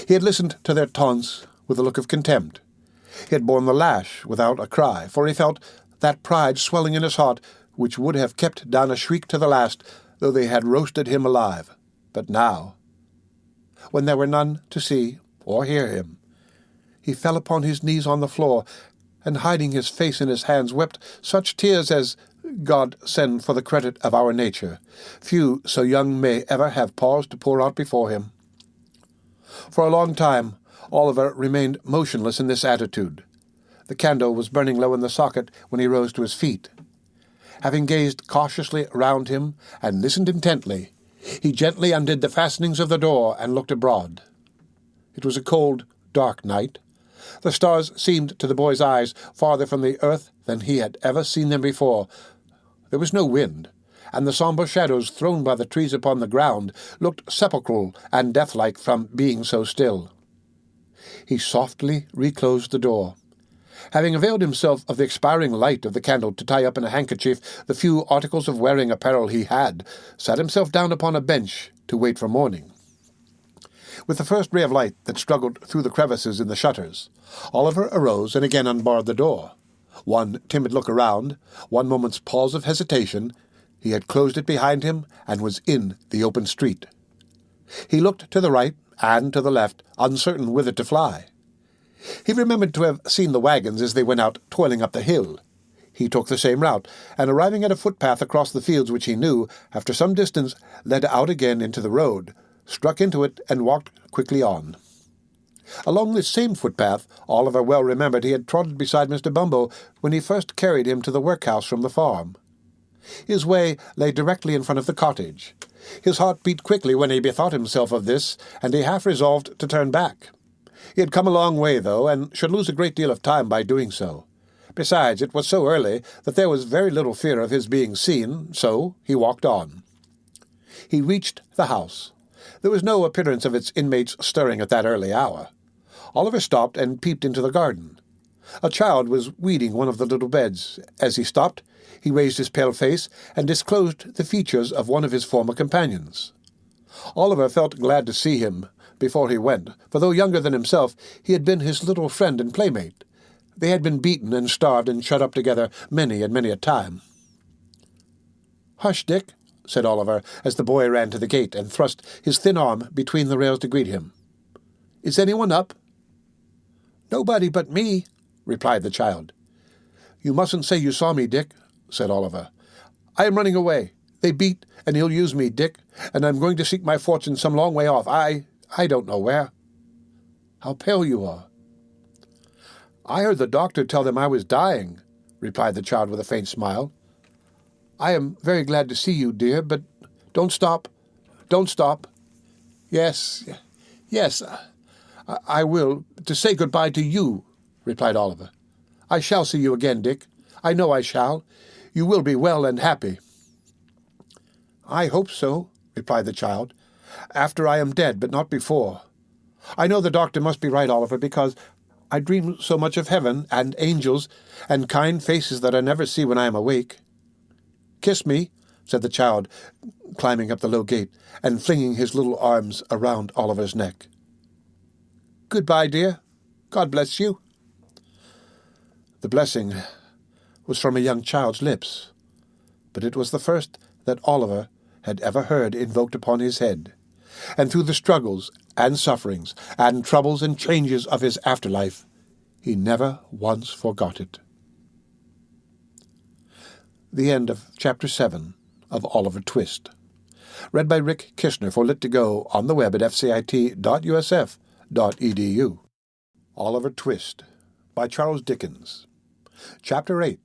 Speaker 1: He had listened to their taunts with a look of contempt. He had borne the lash without a cry, for he felt that pride swelling in his heart which would have kept down a shriek to the last, though they had roasted him alive. But now, when there were none to see or hear him, he fell upon his knees on the floor, and hiding his face in his hands, wept such tears as, God send for the credit of our nature, few so young may ever have paused to pour out before him. For a long time Oliver remained motionless in this attitude. The candle was burning low in the socket when he rose to his feet. Having gazed cautiously round him and listened intently, he gently undid the fastenings of the door and looked abroad. It was a cold, dark night. The stars seemed to the boy's eyes farther from the earth than he had ever seen them before. There was no wind, and the sombre shadows thrown by the trees upon the ground looked sepulchral and deathlike from being so still. He softly reclosed the door. Having availed himself of the expiring light of the candle to tie up in a handkerchief the few articles of wearing apparel he had, sat himself down upon a bench to wait for morning. With the first ray of light that struggled through the crevices in the shutters, Oliver arose and again unbarred the door. One timid look around, one moment's pause of hesitation, he had closed it behind him and was in the open street. He looked to the right and to the left, uncertain whither to fly. He remembered to have seen the wagons as they went out toiling up the hill. He took the same route, and arriving at a footpath across the fields which he knew, after some distance, led out again into the road, struck into it, and walked quickly on. Along this same footpath, Oliver well remembered he had trotted beside Mr. Bumble when he first carried him to the workhouse from the farm. His way lay directly in front of the cottage. His heart beat quickly when he bethought himself of this, and he half resolved to turn back. He had come a long way, though, and should lose a great deal of time by doing so. Besides, it was so early that there was very little fear of his being seen, so he walked on. He reached the house. There was no appearance of its inmates stirring at that early hour. Oliver stopped and peeped into the garden. A child was weeding one of the little beds. As he stopped, he raised his pale face and disclosed the features of one of his former companions. Oliver felt glad to see him before he went, for though younger than himself, he had been his little friend and playmate. They had been beaten and starved and shut up together many and many a time. "Hush, Dick," said Oliver, as the boy ran to the gate and thrust his thin arm between the rails to greet him. "Is anyone up?" "Nobody but me," replied the child. "You mustn't say you saw me, Dick," said Oliver. "I am running away. They beat and ill-use me, Dick, and I'm going to seek my fortune some long way off. I don't know where." "How pale you are." "I heard the doctor tell them I was dying," replied the child with a faint smile. "I am very glad to see you, dear, but don't stop. Don't stop." Yes, I will, to say good-bye to you," replied Oliver. "I shall see you again, Dick. I know I shall. You will be well and happy." "I hope so," replied the child, "after I am dead, but not before. I know the doctor must be right, Oliver, because I dream so much of heaven and angels and kind faces that I never see when I am awake." "Kiss me," said the child, climbing up the low gate and flinging his little arms around Oliver's neck. "Good-bye, dear. God bless you." The blessing was from a young child's lips, but it was the first that Oliver had ever heard invoked upon his head, and through the struggles and sufferings and troubles and changes of his afterlife, he never once forgot it. The end of Chapter 7 of Oliver Twist. Read by Rick Kishner for Lit2Go on the web at fcit.usf.edu. Oliver Twist by Charles Dickens. Chapter 8.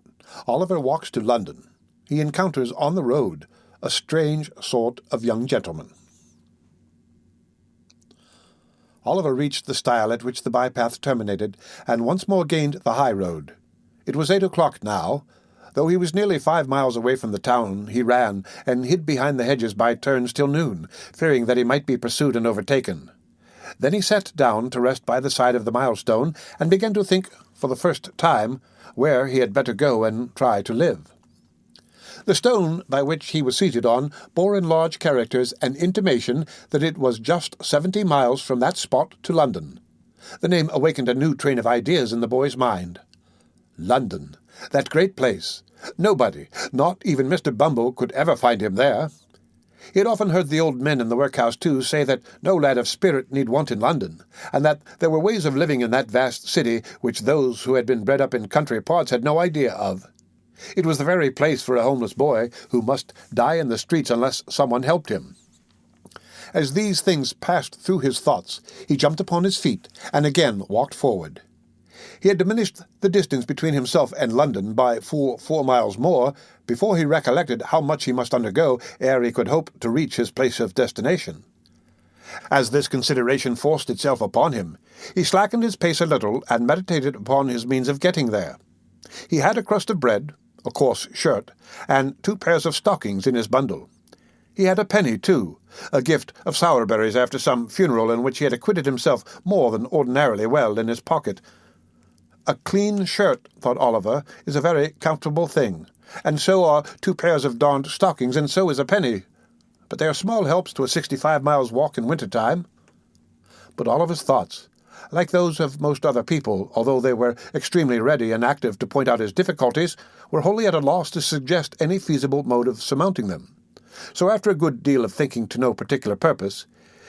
Speaker 1: Oliver walks to London. He encounters on the road a strange sort of young gentleman. Oliver reached the stile at which the bypath terminated, and once more gained the high road. It was 8 o'clock now. Though he was nearly 5 miles away from the town, he ran, and hid behind the hedges by turns till noon, fearing that he might be pursued and overtaken. Then he sat down to rest by the side of the milestone, and began to think, for the first time, where he had better go and try to live. The stone by which he was seated on bore in large characters an intimation that it was just 70 miles from that spot to London. The name awakened a new train of ideas in the boy's mind. London, that great place. Nobody, not even Mr. Bumble, could ever find him there. He had often heard the old men in the workhouse, too, say that no lad of spirit need want in London, and that there were ways of living in that vast city which those who had been bred up in country parts had no idea of. It was the very place for a homeless boy who must die in the streets unless someone helped him. As these things passed through his thoughts, he jumped upon his feet and again walked forward. He had diminished the distance between himself and London by 4 miles more before he recollected how much he must undergo ere he could hope to reach his place of destination. As this consideration forced itself upon him, he slackened his pace a little and meditated upon his means of getting there. He had a crust of bread, a coarse shirt, and 2 pairs of stockings in his bundle. He had a penny, too, a gift of sourberries after some funeral in which he had acquitted himself more than ordinarily well in his pocket. A clean shirt, thought Oliver, is a very comfortable thing, and so are 2 pairs of darned stockings, and so is a penny. But they are small helps to a 65 miles walk in winter-time. But Oliver's thoughts, like those of most other people, although they were extremely ready and active to point out his difficulties, were wholly at a loss to suggest any feasible mode of surmounting them. So after a good deal of thinking to no particular purpose,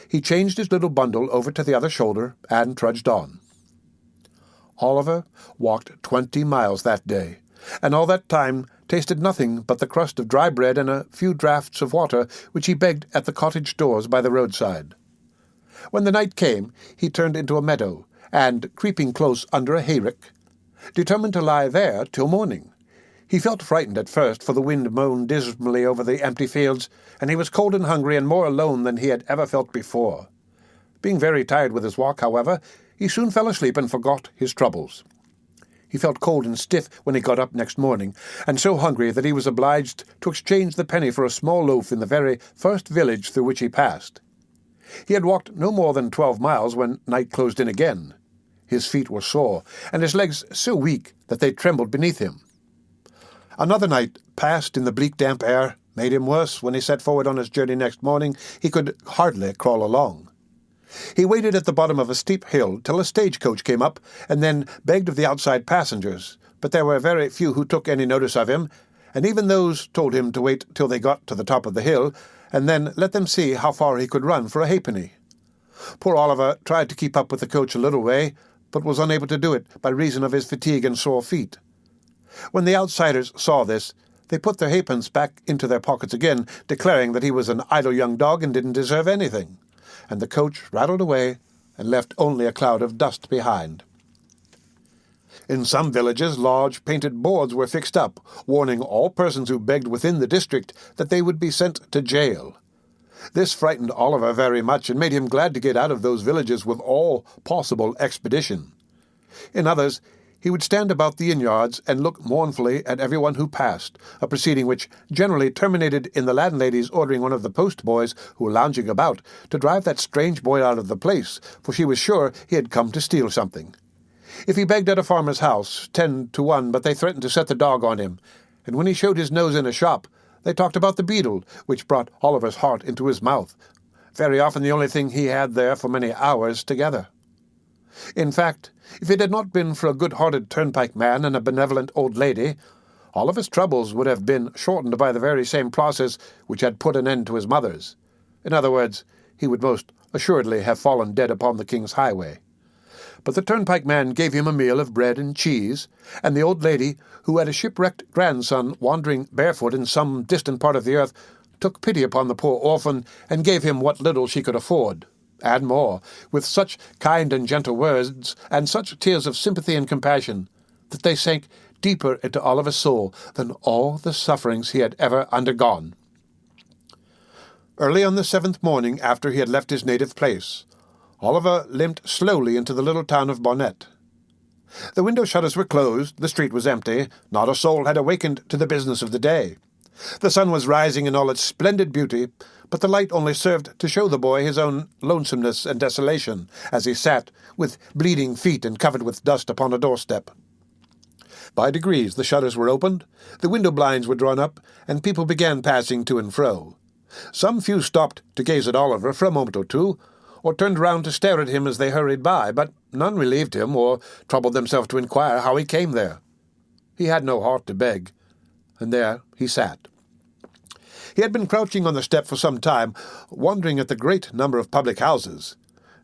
Speaker 1: he changed his little bundle over to the other shoulder and trudged on. Oliver walked 20 miles that day, and all that time tasted nothing but the crust of dry bread and a few draughts of water which he begged at the cottage doors by the roadside. When the night came, he turned into a meadow, and, creeping close under a hayrick, determined to lie there till morning. He felt frightened at first, for the wind moaned dismally over the empty fields, and he was cold and hungry and more alone than he had ever felt before. Being very tired with his walk, however, he soon fell asleep and forgot his troubles. He felt cold and stiff when he got up next morning, and so hungry that he was obliged to exchange the penny for a small loaf in the very first village through which he passed. He had walked no more than 12 miles when night closed in again. His feet were sore, and his legs so weak that they trembled beneath him. Another night, passed in the bleak damp air, made him worse. When he set forward on his journey next morning, he could hardly crawl along. He waited at the bottom of a steep hill till a stagecoach came up, and then begged of the outside passengers, but there were very few who took any notice of him, and even those told him to wait till they got to the top of the hill, and then let them see how far he could run for a halfpenny. Poor Oliver tried to keep up with the coach a little way, but was unable to do it by reason of his fatigue and sore feet. When the outsiders saw this, they put their halfpence back into their pockets again, declaring that he was an idle young dog and didn't deserve anything, and the coach rattled away and left only a cloud of dust behind. In some villages, large painted boards were fixed up, warning all persons who begged within the district that they would be sent to jail. This frightened Oliver very much, and made him glad to get out of those villages with all possible expedition. In others, he would stand about the inn-yards and look mournfully at everyone who passed, a proceeding which generally terminated in the landlady's ordering one of the post-boys who were lounging about to drive that strange boy out of the place, for she was sure he had come to steal something. If he begged at a farmer's house, 10 to 1, but they threatened to set the dog on him, and when he showed his nose in a shop, they talked about the beadle, which brought Oliver's heart into his mouth, very often the only thing he had there for many hours together. In fact, if it had not been for a good-hearted turnpike man and a benevolent old lady, Oliver's troubles would have been shortened by the very same process which had put an end to his mother's. In other words, he would most assuredly have fallen dead upon the king's highway. But the turnpike man gave him a meal of bread and cheese, and the old lady, who had a shipwrecked grandson wandering barefoot in some distant part of the earth, took pity upon the poor orphan and gave him what little she could afford, and more, with such kind and gentle words, and such tears of sympathy and compassion, that they sank deeper into Oliver's soul than all the sufferings he had ever undergone. Early on the 7th morning after he had left his native place, Oliver limped slowly into the little town of ℌ𝔞𝔫𝔫𝔞𝔥. The window shutters were closed, the street was empty, not a soul had awakened to the business of the day. The sun was rising in all its splendid beauty, but the light only served to show the boy his own lonesomeness and desolation, as he sat, with bleeding feet and covered with dust, upon a doorstep. By degrees the shutters were opened, the window blinds were drawn up, and people began passing to and fro. Some few stopped to gaze at Oliver for a moment or two, or turned round to stare at him as they hurried by, but none relieved him or troubled themselves to inquire how he came there. He had no heart to beg, and there he sat. He had been crouching on the step for some time, wondering at the great number of public houses.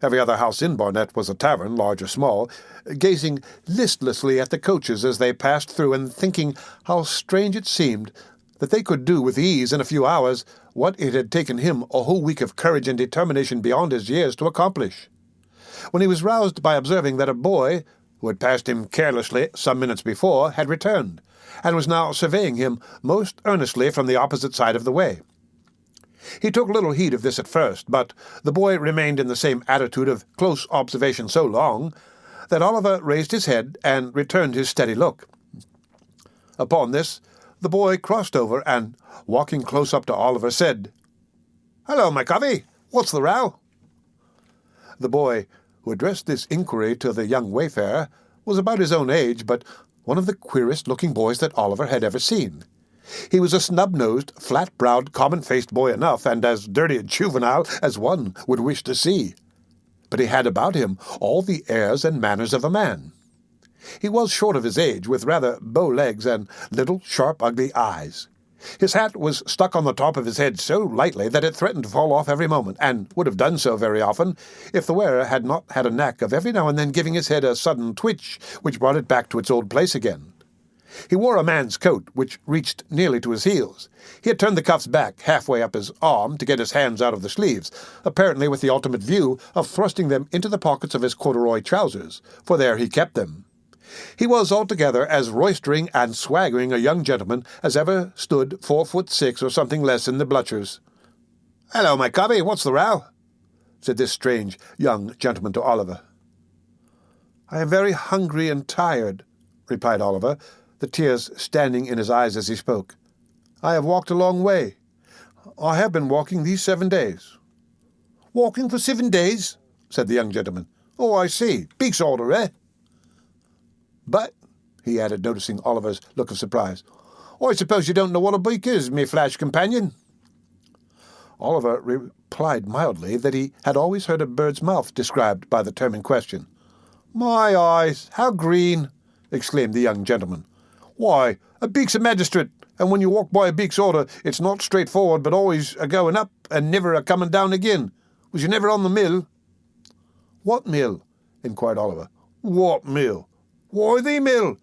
Speaker 1: Every other house in ℌ𝔞𝔫𝔞 was a tavern, large or small, gazing listlessly at the coaches as they passed through, and thinking how strange it seemed that they could do with ease in a few hours what it had taken him a whole week of courage and determination beyond his years to accomplish. When he was roused by observing that a boy, who had passed him carelessly some minutes before, had returned, and was now surveying him most earnestly from the opposite side of the way. He took little heed of this at first, but the boy remained in the same attitude of close observation so long that Oliver raised his head and returned his steady look. Upon this, the boy crossed over and, walking close up to Oliver, said, "Hello, my covey. What's the row?" The boy, who addressed this inquiry to the young wayfarer, was about his own age, but one of the queerest-looking boys that Oliver had ever seen. He was a snub-nosed, flat-browed, common-faced boy enough, and as dirty and juvenile as one would wish to see. But he had about him all the airs and manners of a man. He was short of his age, with rather bow legs and little, sharp, ugly eyes. His hat was stuck on the top of his head so lightly that it threatened to fall off every moment, and would have done so very often, if the wearer had not had a knack of every now and then giving his head a sudden twitch, which brought it back to its old place again. He wore a man's coat, which reached nearly to his heels. He had turned the cuffs back halfway up his arm to get his hands out of the sleeves, apparently with the ultimate view of thrusting them into the pockets of his corduroy trousers, for there he kept them. He was altogether as roistering and swaggering a young gentleman as ever stood 4'6" or something less in the bluchers. "Hello, my covey, what's the row?" said this strange young gentleman to Oliver. "I am very hungry and tired," replied Oliver, the tears standing in his eyes as he spoke. "I have walked a long way. I have been walking these 7 days." "Walking for 7 days?" said the young gentleman. "Oh, I see. Beak's order, eh?" "But," he added, noticing Oliver's look of surprise, "I suppose you don't know what a beak is, me flash companion?" Oliver replied mildly that he had always heard a bird's mouth described by the term in question. "My eyes, how green!" exclaimed the young gentleman. "Why, a beak's a magistrate, and when you walk by a beak's order, it's not straightforward, but always a-going up and never a-coming down again. Was you never on the mill?" "What mill?" inquired Oliver. "What mill? Why, the mill.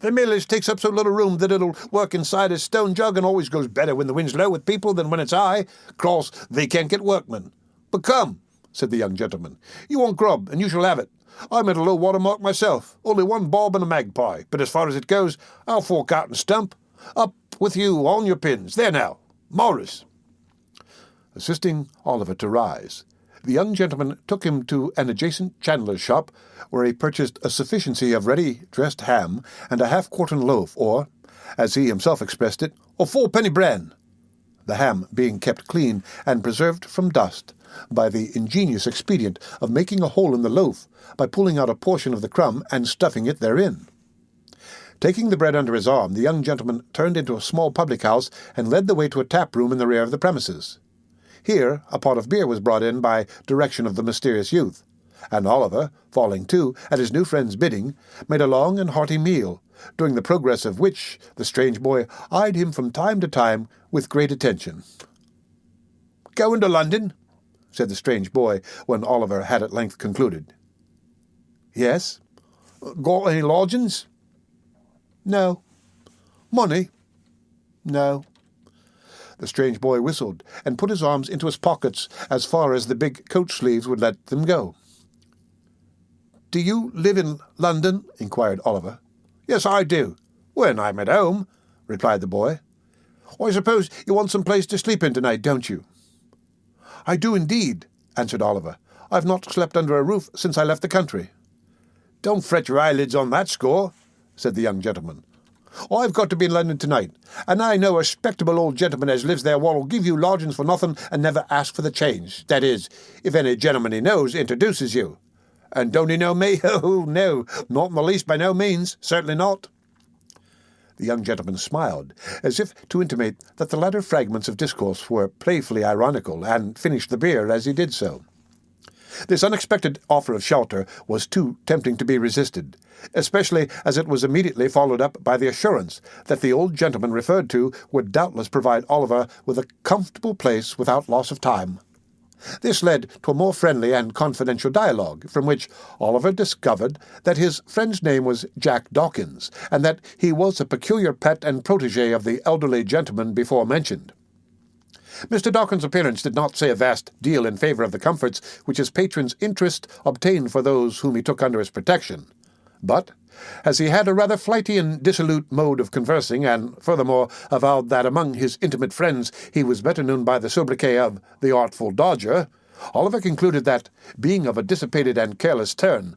Speaker 1: The mill takes up so little room that it'll work inside a stone jug and always goes better when the wind's low with people than when it's high, 'cause they can't get workmen. But come," said the young gentleman, "you want grub, and you shall have it. I'm at a low water mark myself, only one bob and a magpie, but as far as it goes, I'll fork out and stump. Up with you on your pins. There now, Morris." Assisting Oliver to rise, the young gentleman took him to an adjacent chandler's shop, where he purchased a sufficiency of ready-dressed ham and a half-quartern loaf, or, as he himself expressed it, a 4-penny bran, the ham being kept clean and preserved from dust by the ingenious expedient of making a hole in the loaf by pulling out a portion of the crumb and stuffing it therein. Taking the bread under his arm, the young gentleman turned into a small public-house and led the way to a tap-room in the rear of the premises. Here a pot of beer was brought in by direction of the mysterious youth, and Oliver, falling to at his new friend's bidding, made a long and hearty meal, during the progress of which the strange boy eyed him from time to time with great attention. "Going to London?" said the strange boy, when Oliver had at length concluded. "Yes." "Got any lodgings?" "No." "Money?" "No." The strange boy whistled, and put his arms into his pockets as far as the big coat sleeves would let them go. "Do you live in London?" inquired Oliver. "Yes, I do. When I'm at home," replied the boy. "I suppose you want some place to sleep in tonight, don't you?" "I do indeed," answered Oliver. "I've not slept under a roof since I left the country." "Don't fret your eyelids on that score," said the young gentleman. "I've got to be in London tonight, and I know a respectable old gentleman as lives there what'll give you lodgings for nothing and never ask for the change. That is, if any gentleman he knows introduces you. And don't he know me? Oh, no, not in the least, by no means, certainly not." The young gentleman smiled, as if to intimate that the latter fragments of discourse were playfully ironical, and finished the beer as he did so. This unexpected offer of shelter was too tempting to be resisted, especially as it was immediately followed up by the assurance that the old gentleman referred to would doubtless provide Oliver with a comfortable place without loss of time. This led to a more friendly and confidential dialogue, from which Oliver discovered that his friend's name was Jack Dawkins, and that he was a peculiar pet and protégé of the elderly gentleman before mentioned. Mr. Dawkins' appearance did not say a vast deal in favour of the comforts which his patron's interest obtained for those whom he took under his protection, but, as he had a rather flighty and dissolute mode of conversing, and furthermore avowed that among his intimate friends he was better known by the sobriquet of the Artful Dodger, Oliver concluded that, being of a dissipated and careless turn,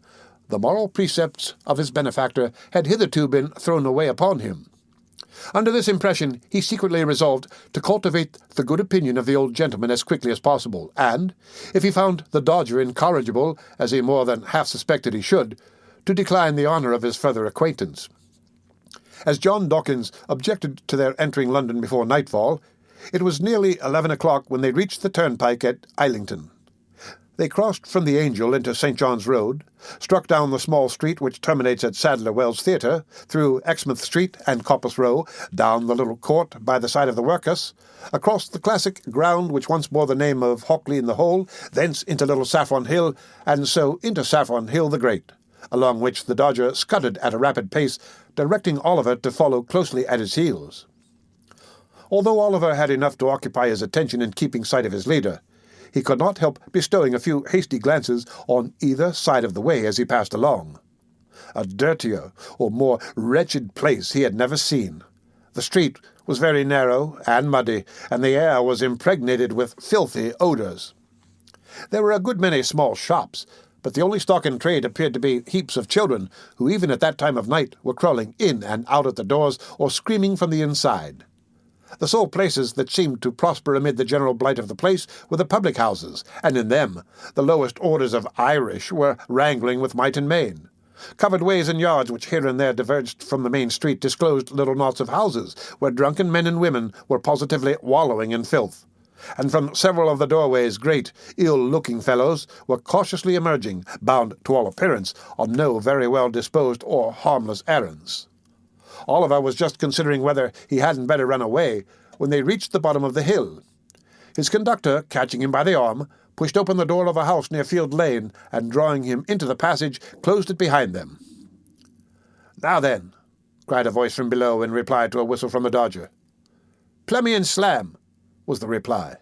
Speaker 1: the moral precepts of his benefactor had hitherto been thrown away upon him. Under this impression, he secretly resolved to cultivate the good opinion of the old gentleman as quickly as possible, and, if he found the Dodger incorrigible, as he more than half suspected he should, to decline the honour of his further acquaintance. As John Dawkins objected to their entering London before nightfall, it was nearly 11 o'clock when they reached the turnpike at Islington. They crossed from the Angel into St. John's Road, struck down the small street which terminates at Sadler Wells Theatre, through Exmouth Street and Coppice Row, down the little court by the side of the workhouse, across the classic ground which once bore the name of Hockley in the Hole, thence into Little Saffron Hill, and so into Saffron Hill the Great, along which the Dodger scudded at a rapid pace, directing Oliver to follow closely at his heels. Although Oliver had enough to occupy his attention in keeping sight of his leader, he could not help bestowing a few hasty glances on either side of the way as he passed along. A dirtier or more wretched place he had never seen. The street was very narrow and muddy, and the air was impregnated with filthy odours. There were a good many small shops, but the only stock in trade appeared to be heaps of children, who even at that time of night were crawling in and out at the doors or screaming from the inside. The sole places that seemed to prosper amid the general blight of the place were the public houses, and in them the lowest orders of Irish were wrangling with might and main. Covered ways and yards which here and there diverged from the main street disclosed little knots of houses, where drunken men and women were positively wallowing in filth. And from several of the doorways great, ill-looking fellows were cautiously emerging, bound to all appearance on no very well-disposed or harmless errands. Oliver was just considering whether he hadn't better run away when they reached the bottom of the hill. His conductor, catching him by the arm, pushed open the door of a house near Field Lane, and drawing him into the passage, closed it behind them. "Now then," cried a voice from below in reply to a whistle from the Dodger. "Plummy and slam," was the reply.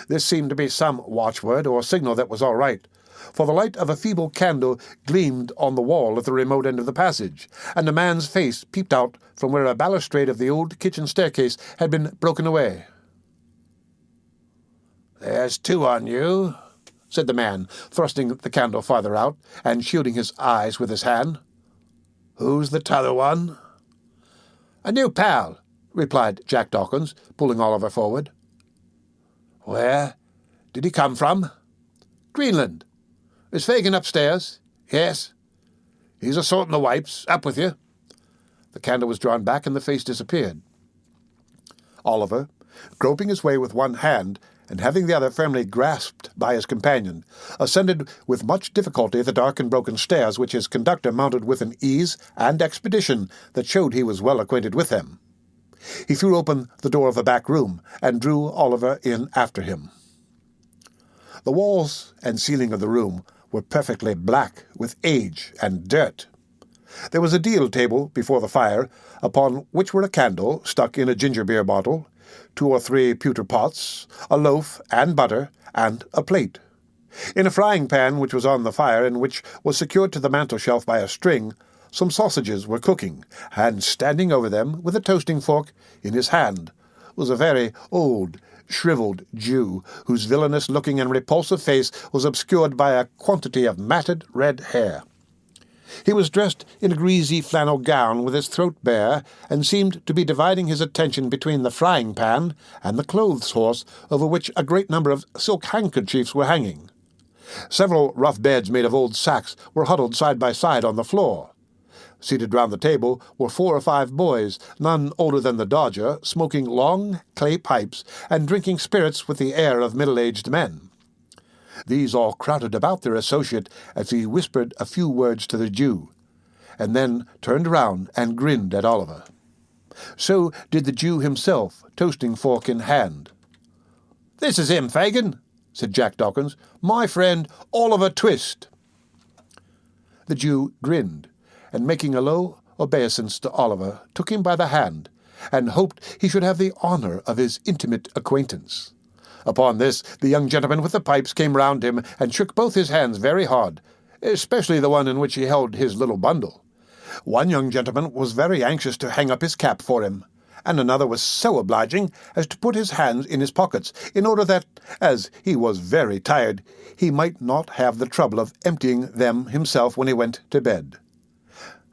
Speaker 1: This seemed to be some watchword or signal that was all right, for the light of a feeble candle gleamed on the wall at the remote end of the passage, and a man's face peeped out from where a balustrade of the old kitchen staircase had been broken away. "There's two on you," said the man, thrusting the candle farther out, and shielding his eyes with his hand. "Who's the t'other one?" "A new pal," replied Jack Dawkins, pulling Oliver forward. "Where did he come from?" "Greenland. Is Fagin upstairs?" "Yes." "He's assorting the wipes. Up with you." The candle was drawn back and the face disappeared. Oliver, groping his way with one hand, and having the other firmly grasped by his companion, ascended with much difficulty the dark and broken stairs which his conductor mounted with an ease and expedition that showed he was well acquainted with them. He threw open the door of a back room, and drew Oliver in after him. The walls and ceiling of the room were perfectly black with age and dirt. There was a deal table before the fire, upon which were a candle stuck in a ginger beer bottle, 2 or 3 pewter pots, a loaf and butter, and a plate. In a frying pan which was on the fire, and which was secured to the mantel-shelf by a string, some sausages were cooking, and standing over them, with a toasting fork in his hand, was a very old, shriveled Jew, whose villainous-looking and repulsive face was obscured by a quantity of matted red hair. He was dressed in a greasy flannel gown with his throat bare, and seemed to be dividing his attention between the frying-pan and the clothes-horse, over which a great number of silk handkerchiefs were hanging. Several rough beds made of old sacks were huddled side by side on the floor. Seated round the table were 4 or 5 boys, none older than the Dodger, smoking long clay pipes and drinking spirits with the air of middle-aged men. These all crowded about their associate as he whispered a few words to the Jew, and then turned round and grinned at Oliver. So did the Jew himself, toasting fork in hand. "This is him, Fagin," said Jack Dawkins. "My friend Oliver Twist." The Jew grinned, and making a low obeisance to Oliver, took him by the hand, and hoped he should have the honour of his intimate acquaintance. Upon this, the young gentleman with the pipes came round him, and shook both his hands very hard, especially the one in which he held his little bundle. One young gentleman was very anxious to hang up his cap for him, and another was so obliging as to put his hands in his pockets, in order that, as he was very tired, he might not have the trouble of emptying them himself when he went to bed.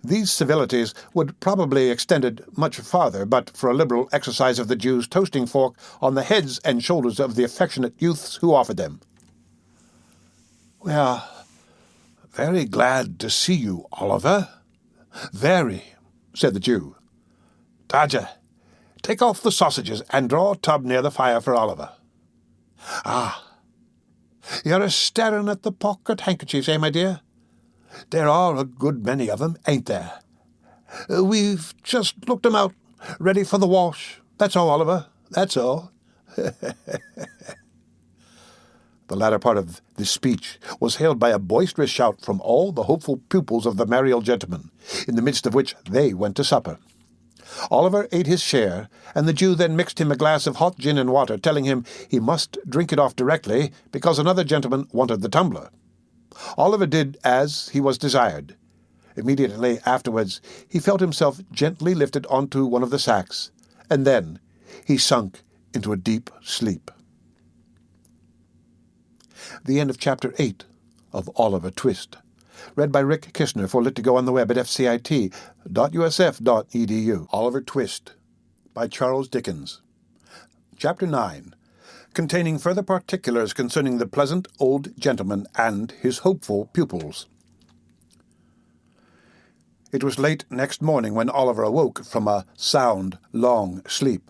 Speaker 1: These civilities would probably extended much farther but for a liberal exercise of the Jew's toasting fork on the heads and shoulders of the affectionate youths who offered them. "We are very glad to see you, Oliver." "Very," said the Jew. "Dodger, take off the sausages and draw a tub near the fire for Oliver." "Ah, you're a-staring at the pocket handkerchiefs, my dear? There are a good many of them, ain't there?" "We've just looked 'em out, ready for the wash. That's all, Oliver, that's all." The latter part of this speech was hailed by a boisterous shout from all the hopeful pupils of the merry old gentleman, in the midst of which they went to supper. Oliver ate his share, and the Jew then mixed him a glass of hot gin and water, telling him he must drink it off directly, because another gentleman wanted the tumbler. Oliver did as he was desired. Immediately afterwards he felt himself gently lifted onto one of the sacks, and then he sunk into a deep sleep. The end of Chapter 8 of Oliver Twist. Read by Rick Kishner for Lit to Go on the web at fcit.usf.edu. Oliver Twist by Charles Dickens. Chapter 9, containing further particulars concerning the pleasant old gentleman and his hopeful pupils. It was late next morning when Oliver awoke from a sound, long sleep.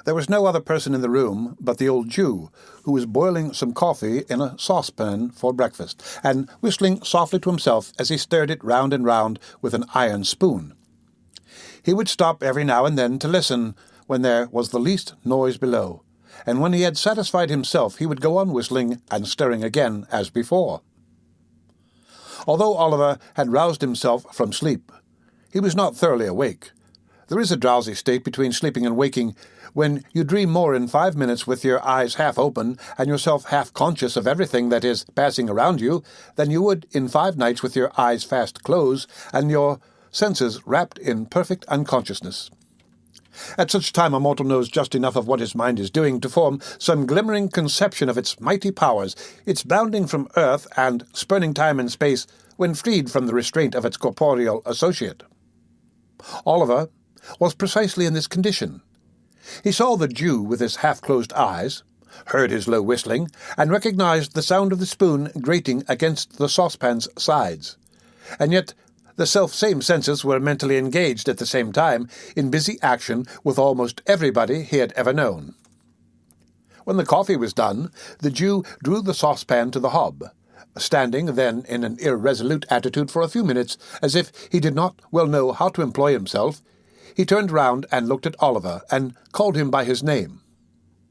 Speaker 1: There was no other person in the room but the old Jew, who was boiling some coffee in a saucepan for breakfast, and whistling softly to himself as he stirred it round and round with an iron spoon. He would stop every now and then to listen when there was the least noise below, and when he had satisfied himself he would go on whistling and stirring again as before. Although Oliver had roused himself from sleep, he was not thoroughly awake. There is a drowsy state between sleeping and waking when you dream more in 5 minutes with your eyes half open and yourself half conscious of everything that is passing around you than you would in 5 nights with your eyes fast closed and your senses wrapped in perfect unconsciousness. At such time a mortal knows just enough of what his mind is doing to form some glimmering conception of its mighty powers, its bounding from earth and spurning time and space when freed from the restraint of its corporeal associate. Oliver was precisely in this condition. He saw the Jew with his half-closed eyes, heard his low whistling, and recognized the sound of the spoon grating against the saucepan's sides. And yet the self-same senses were mentally engaged at the same time in busy action with almost everybody he had ever known. When the coffee was done, the Jew drew the saucepan to the hob, standing then in an irresolute attitude for a few minutes, as if he did not well know how to employ himself. He turned round and looked at Oliver, and called him by his name.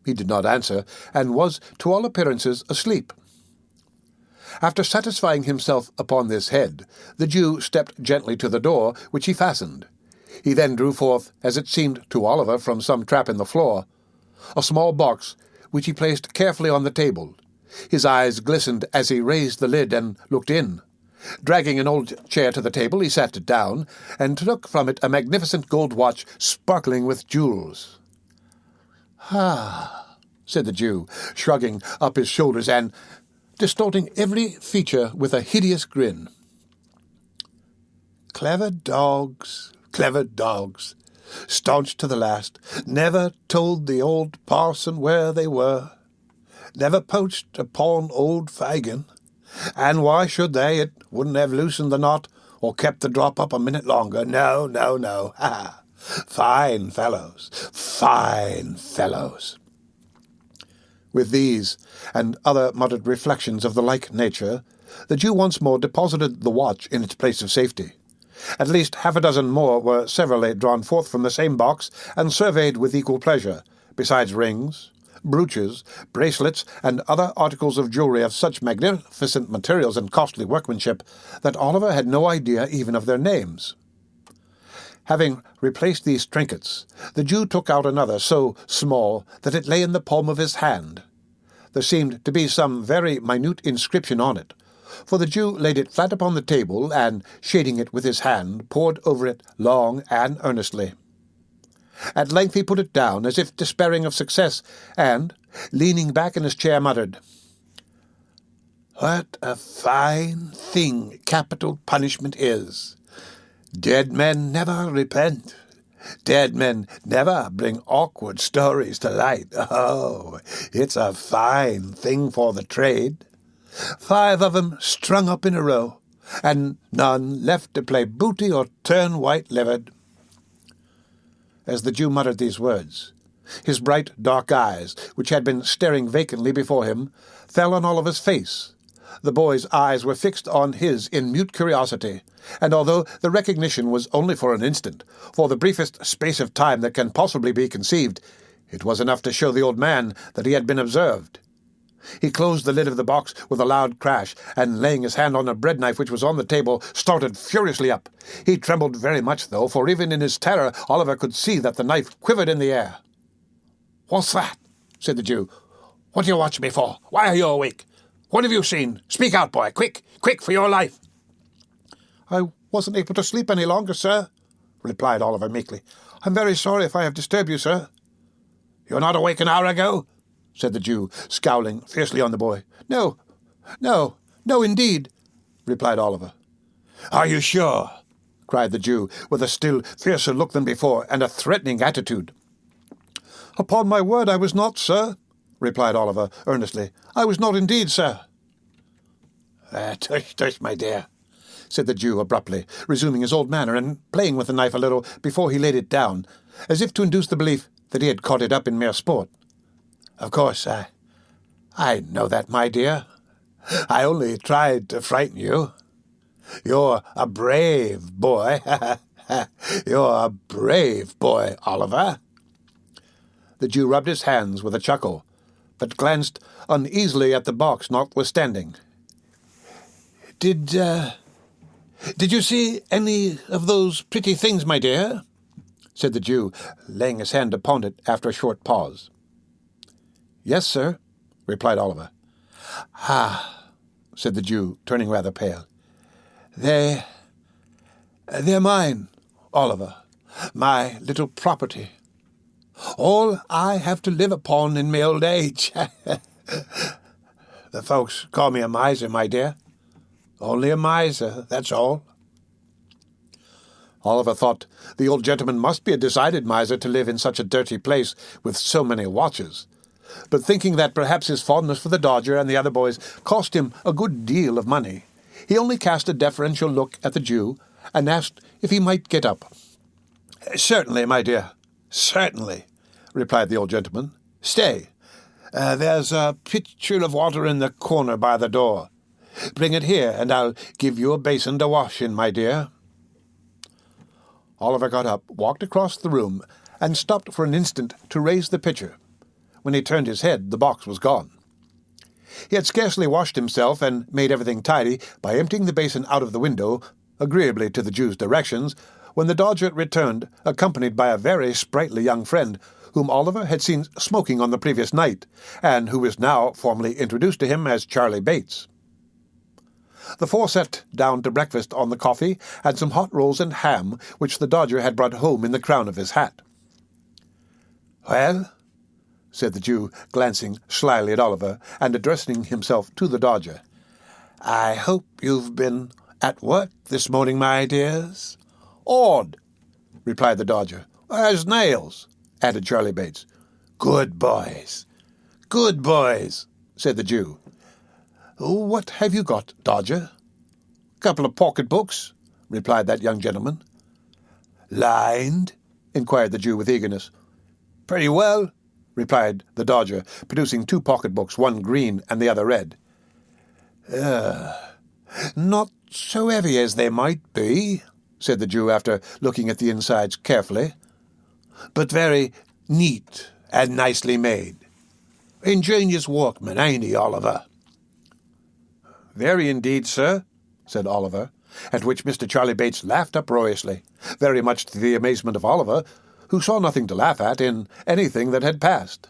Speaker 1: He did not answer, and was, to all appearances, asleep. After satisfying himself upon this head, the Jew stepped gently to the door, which he fastened. He then drew forth, as it seemed to Oliver from some trap in the floor, a small box, which he placed carefully on the table. His eyes glistened as he raised the lid and looked in. Dragging an old chair to the table, he sat down, and took from it a magnificent gold watch sparkling with jewels. "Ah," said the Jew, shrugging up his shoulders and distorting every feature with a hideous grin. Clever dogs, staunch to the last, never told the old parson where they were, never poached upon old Fagin. And why should they? It wouldn't have loosened the knot or kept the drop up a minute longer. No. Ha! Fine fellows, fine fellows. With these and other muttered reflections of the like nature, the Jew once more deposited the watch in its place of safety. At least half a dozen more were severally drawn forth from the same box and surveyed with equal pleasure, besides rings, brooches, bracelets, and other articles of jewelry of such magnificent materials and costly workmanship that Oliver had no idea even of their names. Having replaced these trinkets, the Jew took out another so small that it lay in the palm of his hand. There seemed to be some very minute inscription on it, for the Jew laid it flat upon the table and, shading it with his hand, pored over it long and earnestly. At length he put it down, as if despairing of success, and, leaning back in his chair, muttered, "What a fine thing capital punishment is! Dead men never repent. Dead men never bring awkward stories to light. Oh, it's a fine thing for the trade. 5 of 'em strung up in a row, and none left to play booty or turn white-livered." As the Jew muttered these words, his bright, dark eyes, which had been staring vacantly before him, fell on Oliver's face. The boy's eyes were fixed on his in mute curiosity, and although the recognition was only for an instant, for the briefest space of time that can possibly be conceived, it was enough to show the old man that he had been observed. He closed the lid of the box with a loud crash, and laying his hand on a bread-knife which was on the table, started furiously up. He trembled very much, though, for even in his terror Oliver could see that the knife quivered in the air. "What's that?" said the Jew. "What do you watch me for? Why are you awake? What have you seen? Speak out, boy, quick, for your life." "I wasn't able to sleep any longer, sir," replied Oliver meekly. "I'm very sorry if I have disturbed you, sir." "You're not awake an hour ago?" said the Jew, scowling fiercely on the boy. No, "No, indeed," replied Oliver. "Are you sure?" cried the Jew, with a still fiercer look than before, and a threatening attitude. "Upon my word, I was not, sir," replied Oliver, earnestly. "I was not indeed, sir." "Tush, tush, my dear," said the Jew abruptly, resuming his old manner and playing with the knife a little before he laid it down, as if to induce the belief that he had caught it up in mere sport. "Of course, I know that, my dear. I only tried to frighten you. You're a brave boy. You're a brave boy, Oliver." The Jew rubbed his hands with a chuckle, but glanced uneasily at the box notwithstanding. Did you see any of those pretty things, my dear?" said the Jew, laying his hand upon it after a short pause. "Yes, sir," replied Oliver. "Ah," said the Jew, turning rather pale. They're mine, Oliver, my little property. All I have to live upon in my old age. The folks call me a miser, my dear. Only a miser, that's all." Oliver thought the old gentleman must be a decided miser to live in such a dirty place with so many watches. But thinking that perhaps his fondness for the Dodger and the other boys cost him a good deal of money, he only cast a deferential look at the Jew and asked if he might get up. "Certainly, my dear, certainly," replied the old gentleman. "Stay, there's a pitcher of water in the corner by the door. Bring it here, and I'll give you a basin to wash in, my dear." Oliver got up, walked across the room, and stopped for an instant to raise the pitcher. When he turned his head, the box was gone. He had scarcely washed himself and made everything tidy by emptying the basin out of the window, agreeably to the Jew's directions, when the Dodger returned, accompanied by a very sprightly young friend, whom Oliver had seen smoking on the previous night, and who was now formally introduced to him as Charlie Bates. The four sat down to breakfast on the coffee and some hot rolls and ham, which the Dodger had brought home in the crown of his hat. "Well," said the Jew, glancing slyly at Oliver and addressing himself to the Dodger, "I hope you've been at work this morning, my dears." "Odd," replied the Dodger. "As nails," added Charlie Bates. "Good boys, good boys," said the Jew. "What have you got, Dodger?" "Couple of pocket-books," replied that young gentleman. "Lined?" inquired the Jew with eagerness. "Pretty well," replied the Dodger, producing two pocket-books, one green and the other red. "Not so heavy as they might be," said the Jew after looking at the insides carefully, "but very neat and nicely made. Ingenious workman, ain't he, Oliver?" "Very indeed, sir," said Oliver, at which Mr. Charlie Bates laughed uproariously, very much to the amazement of Oliver, who saw nothing to laugh at in anything that had passed.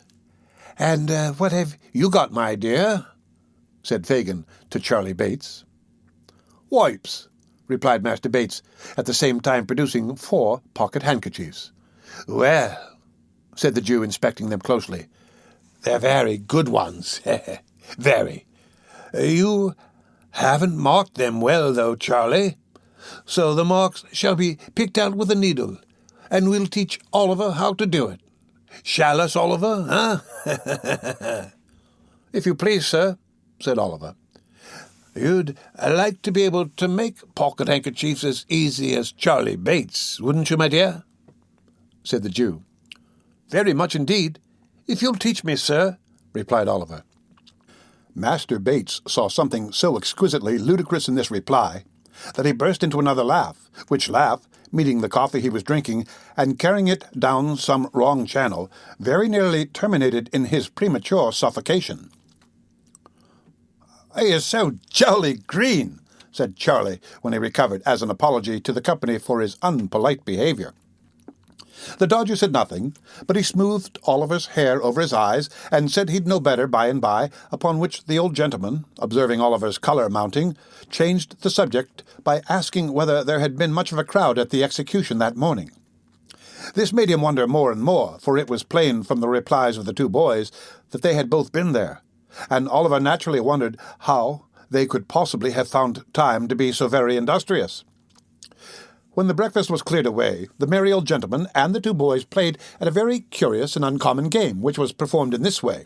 Speaker 1: "And what have you got, my dear?" said Fagin to Charlie Bates. "Wipes," replied Master Bates, at the same time producing 4 pocket handkerchiefs. "Well," said the Jew, inspecting them closely, "they're very good ones, very. You haven't marked them well, though, Charlie, so the marks shall be picked out with a needle, and we'll teach Oliver how to do it. Shall us, Oliver, huh?" "If you please, sir," said Oliver. "You'd like to be able to make pocket handkerchiefs as easy as Charlie Bates, wouldn't you, my dear?" said the Jew. "Very much indeed, if you'll teach me, sir," replied Oliver. Master Bates saw something so exquisitely ludicrous in this reply that he burst into another laugh, which laugh, meeting the coffee he was drinking and carrying it down some wrong channel, very nearly terminated in his premature suffocation. "He is so jolly green," said Charlie when he recovered, as an apology to the company for his unpolite behaviour. The Dodger said nothing, but he smoothed Oliver's hair over his eyes and said he'd know better by and by, upon which the old gentleman, observing Oliver's colour mounting, changed the subject by asking whether there had been much of a crowd at the execution that morning. This made him wonder more and more, for it was plain from the replies of the two boys that they had both been there, and Oliver naturally wondered how they could possibly have found time to be so very industrious. When the breakfast was cleared away, the merry old gentleman and the two boys played at a very curious and uncommon game, which was performed in this way.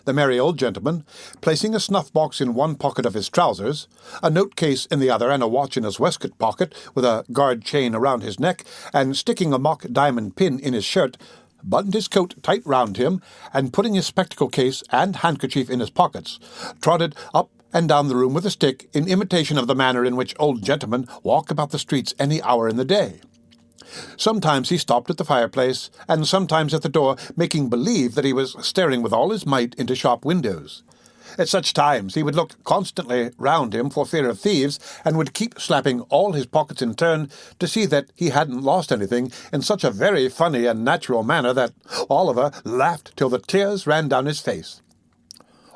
Speaker 1: The merry old gentleman, placing a snuff-box in one pocket of his trousers, a note-case in the other, and a watch in his waistcoat pocket, with a guard chain around his neck, and sticking a mock diamond pin in his shirt, buttoned his coat tight round him, and putting his spectacle case and handkerchief in his pockets, trotted up and down the room with a stick in imitation of the manner in which old gentlemen walk about the streets any hour in the day. Sometimes he stopped at the fireplace, and sometimes at the door, making believe that he was staring with all his might into shop windows. At such times he would look constantly round him for fear of thieves, and would keep slapping all his pockets in turn to see that he hadn't lost anything, in such a very funny and natural manner that Oliver laughed till the tears ran down his face.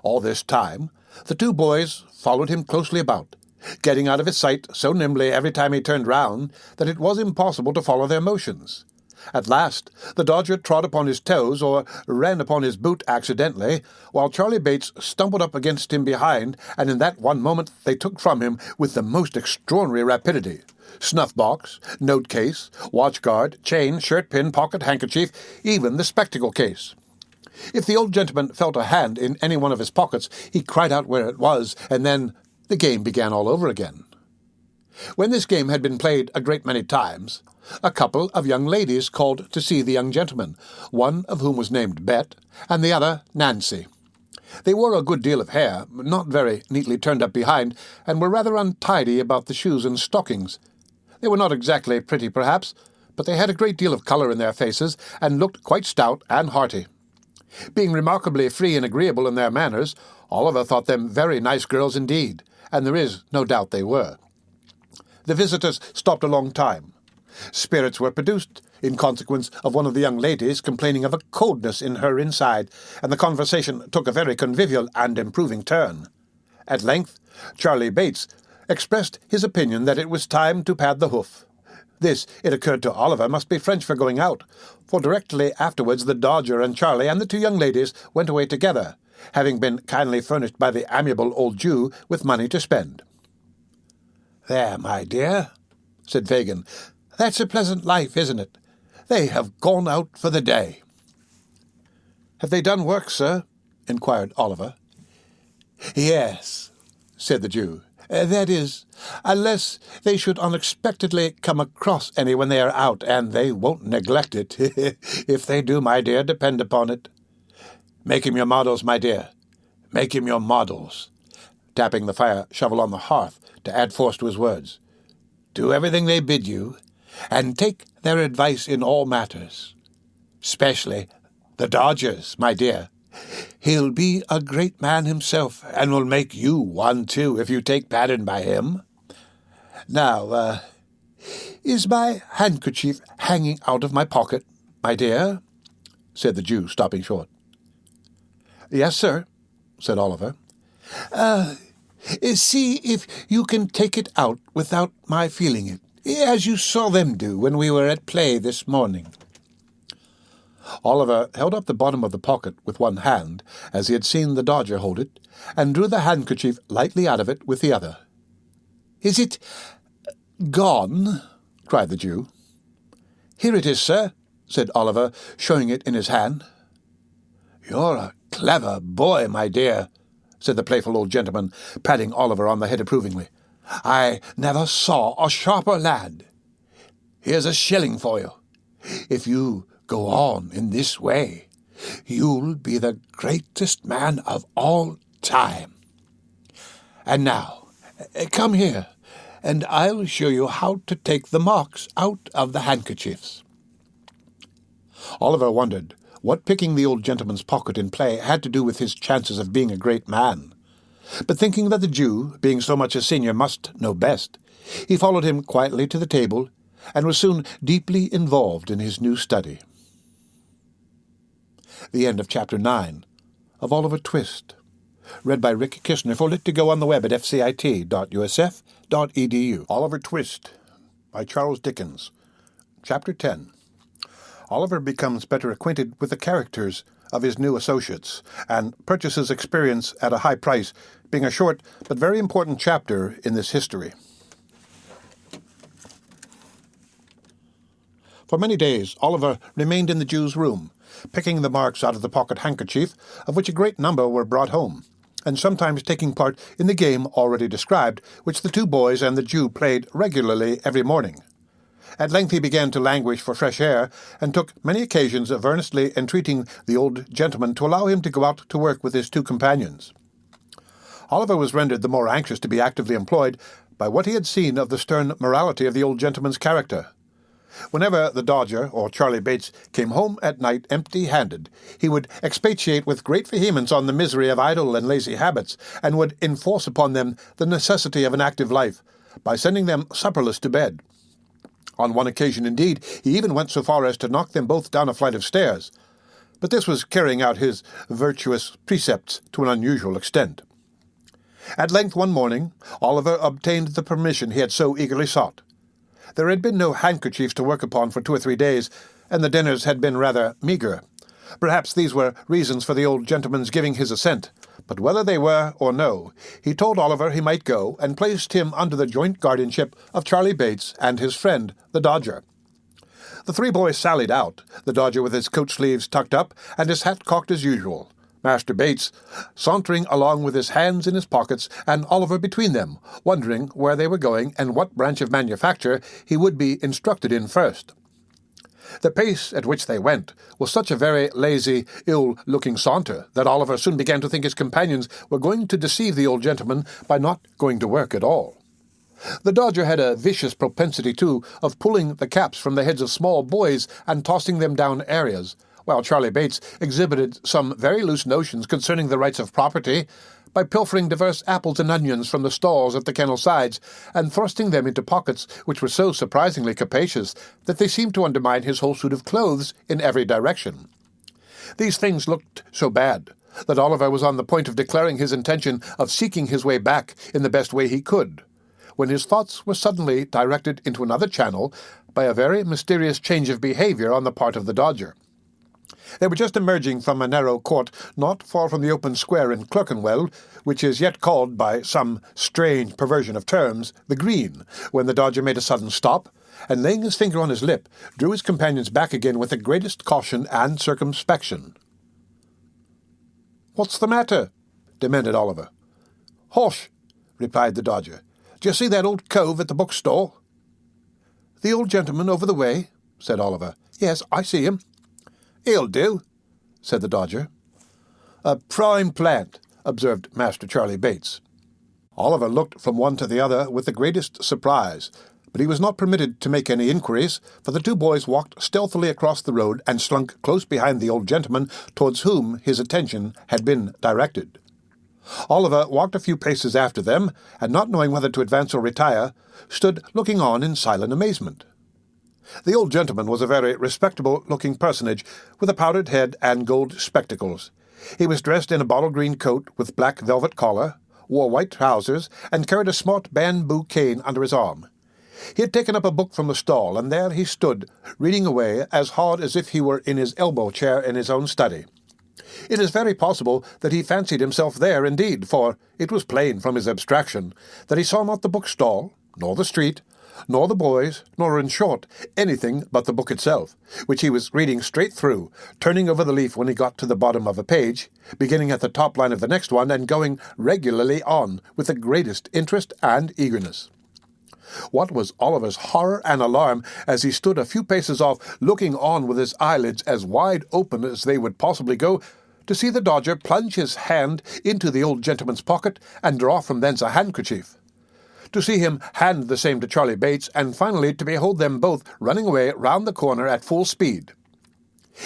Speaker 1: All this time the two boys followed him closely about, getting out of his sight so nimbly every time he turned round that it was impossible to follow their motions. At last the dodger trod upon his toes or ran upon his boot accidentally, while Charlie Bates stumbled up against him behind, and in that one moment they took from him with the most extraordinary rapidity snuff-box, note-case, watch-guard, chain, shirt-pin, pocket-handkerchief, even the spectacle-case. If the old gentleman felt a hand in any one of his pockets, he cried out where it was, and then the game began all over again. When this game had been played a great many times, a couple of young ladies called to see the young gentleman, one of whom was named Bet, and the other Nancy. They wore a good deal of hair, not very neatly turned up behind, and were rather untidy about the shoes and stockings. They were not exactly pretty, perhaps, but they had a great deal of colour in their faces, and looked quite stout and hearty. Being remarkably free and agreeable in their manners, Oliver thought them very nice girls indeed, and there is no doubt they were. The visitors stopped a long time. Spirits were produced, in consequence of one of the young ladies complaining of a coldness in her inside, and the conversation took a very convivial and improving turn. At length, Charlie Bates expressed his opinion that it was time to pad the hoof. This, it occurred to Oliver, must be French for going out, for directly afterwards the Dodger and Charlie and the two young ladies went away together, having been kindly furnished by the amiable old Jew with money to spend. "There, my dear," said Fagin, "that's a pleasant life, isn't it? They have gone out for the day." "Have they done work, sir?" inquired Oliver. "Yes," said the Jew. "That is, unless they should unexpectedly come across any when they are out, and they won't neglect it. If they do, my dear, depend upon it. Make him your models, my dear. Make him your models," tapping the fire shovel on the hearth to add force to his words. "Do everything they bid you, and take their advice in all matters. Especially the Dodger's, my dear. He'll be a great man himself, and will make you one, too, if you take pattern by him. Now, is my handkerchief hanging out of my pocket, my dear?" said the Jew, stopping short. "Yes, sir," said Oliver. See if you can take it out without my feeling it, as you saw them do when we were at play this morning." Oliver held up the bottom of the pocket with one hand, as he had seen the Dodger hold it, and drew the handkerchief lightly out of it with the other. "Is it gone?" cried the Jew. "Here it is, sir," said Oliver, showing it in his hand. "You're a clever boy, my dear," said the playful old gentleman, patting Oliver on the head approvingly. "I never saw a sharper lad. Here's a shilling for you. If you go on in this way, you'll be the greatest man of all time. And now, come here, and I'll show you how to take the marks out of the handkerchiefs." Oliver wondered what picking the old gentleman's pocket in play had to do with his chances of being a great man. But thinking that the Jew, being so much a senior, must know best, he followed him quietly to the table, and was soon deeply involved in his new study. The end of Chapter 9 of Oliver Twist, read by Rick Kishner for Lit to Go on the web at fcit.usf.edu. Oliver Twist by Charles Dickens. Chapter 10. Oliver becomes better acquainted with the characters of his new associates, and purchases experience at a high price, being a short but very important chapter in this history. For many days Oliver remained in the Jew's room, picking the marks out of the pocket handkerchief, of which a great number were brought home, and sometimes taking part in the game already described, which the two boys and the Jew played regularly every morning. At length he began to languish for fresh air, and took many occasions of earnestly entreating the old gentleman to allow him to go out to work with his two companions. Oliver was rendered the more anxious to be actively employed by what he had seen of the stern morality of the old gentleman's character. Whenever the Dodger, or Charlie Bates, came home at night empty-handed, he would expatiate with great vehemence on the misery of idle and lazy habits, and would enforce upon them the necessity of an active life, by sending them supperless to bed. On one occasion, indeed, he even went so far as to knock them both down a flight of stairs, but this was carrying out his virtuous precepts to an unusual extent. At length one morning Oliver obtained the permission he had so eagerly sought. There had been no handkerchiefs to work upon for 2 or 3 days, and the dinners had been rather meagre. Perhaps these were reasons for the old gentleman's giving his assent, but whether they were or no, he told Oliver he might go, and placed him under the joint guardianship of Charlie Bates and his friend, the Dodger. The 3 boys sallied out, the Dodger with his coat sleeves tucked up and his hat cocked as usual, Master Bates sauntering along with his hands in his pockets, and Oliver between them, wondering where they were going and what branch of manufacture he would be instructed in first. The pace at which they went was such a very lazy, ill-looking saunter that Oliver soon began to think his companions were going to deceive the old gentleman by not going to work at all. The Dodger had a vicious propensity, too, of pulling the caps from the heads of small boys and tossing them down areas, while Charlie Bates exhibited some very loose notions concerning the rights of property, by pilfering divers apples and onions from the stalls at the kennel sides, and thrusting them into pockets which were so surprisingly capacious that they seemed to undermine his whole suit of clothes in every direction. These things looked so bad that Oliver was on the point of declaring his intention of seeking his way back in the best way he could, when his thoughts were suddenly directed into another channel by a very mysterious change of behaviour on the part of the Dodger. They were just emerging from a narrow court not far from the open square in Clerkenwell, which is yet called, by some strange perversion of terms, the Green, when the Dodger made a sudden stop, and laying his finger on his lip, drew his companions back again with the greatest caution and circumspection. "What's the matter?" demanded Oliver. "Hush," replied the Dodger. "Do you see that old cove at the bookstall?" "The old gentleman over the way?" said Oliver. "Yes, I see him." "He'll do," said the Dodger. "A prime plant," observed Master Charlie Bates. Oliver looked from one to the other with the greatest surprise, but he was not permitted to make any inquiries, for the 2 boys walked stealthily across the road and slunk close behind the old gentleman towards whom his attention had been directed. Oliver walked a few paces after them, and not knowing whether to advance or retire, stood looking on in silent amazement. The old gentleman was a very respectable-looking personage, with a powdered head and gold spectacles. He was dressed in a bottle-green coat with black velvet collar, wore white trousers, and carried a smart bamboo cane under his arm. He had taken up a book from the stall, and there he stood, reading away as hard as if he were in his elbow-chair in his own study. It is very possible that he fancied himself there indeed, for it was plain from his abstraction that he saw not the bookstall, nor the street, nor the boys, nor, in short, anything but the book itself, which he was reading straight through, turning over the leaf when he got to the bottom of a page, beginning at the top line of the next one, and going regularly on with the greatest interest and eagerness. What was Oliver's horror and alarm as he stood a few paces off, looking on with his eyelids as wide open as they would possibly go, to see the Dodger plunge his hand into the old gentleman's pocket and draw from thence a handkerchief, to see him hand the same to Charlie Bates, and finally to behold them both running away round the corner at full speed.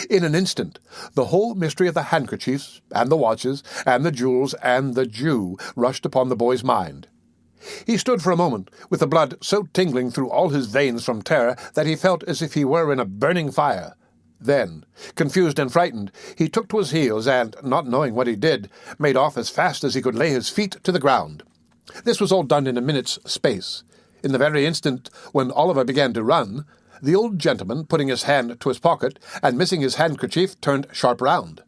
Speaker 1: In an instant, the whole mystery of the handkerchiefs, and the watches, and the jewels, and the Jew rushed upon the boy's mind. He stood for a moment, with the blood so tingling through all his veins from terror that he felt as if he were in a burning fire. Then, confused and frightened, he took to his heels, and, not knowing what he did, made off as fast as he could lay his feet to the ground. This was all done in a minute's space. In the very instant when Oliver began to run, the old gentleman, putting his hand to his pocket, and missing his handkerchief, turned sharp round.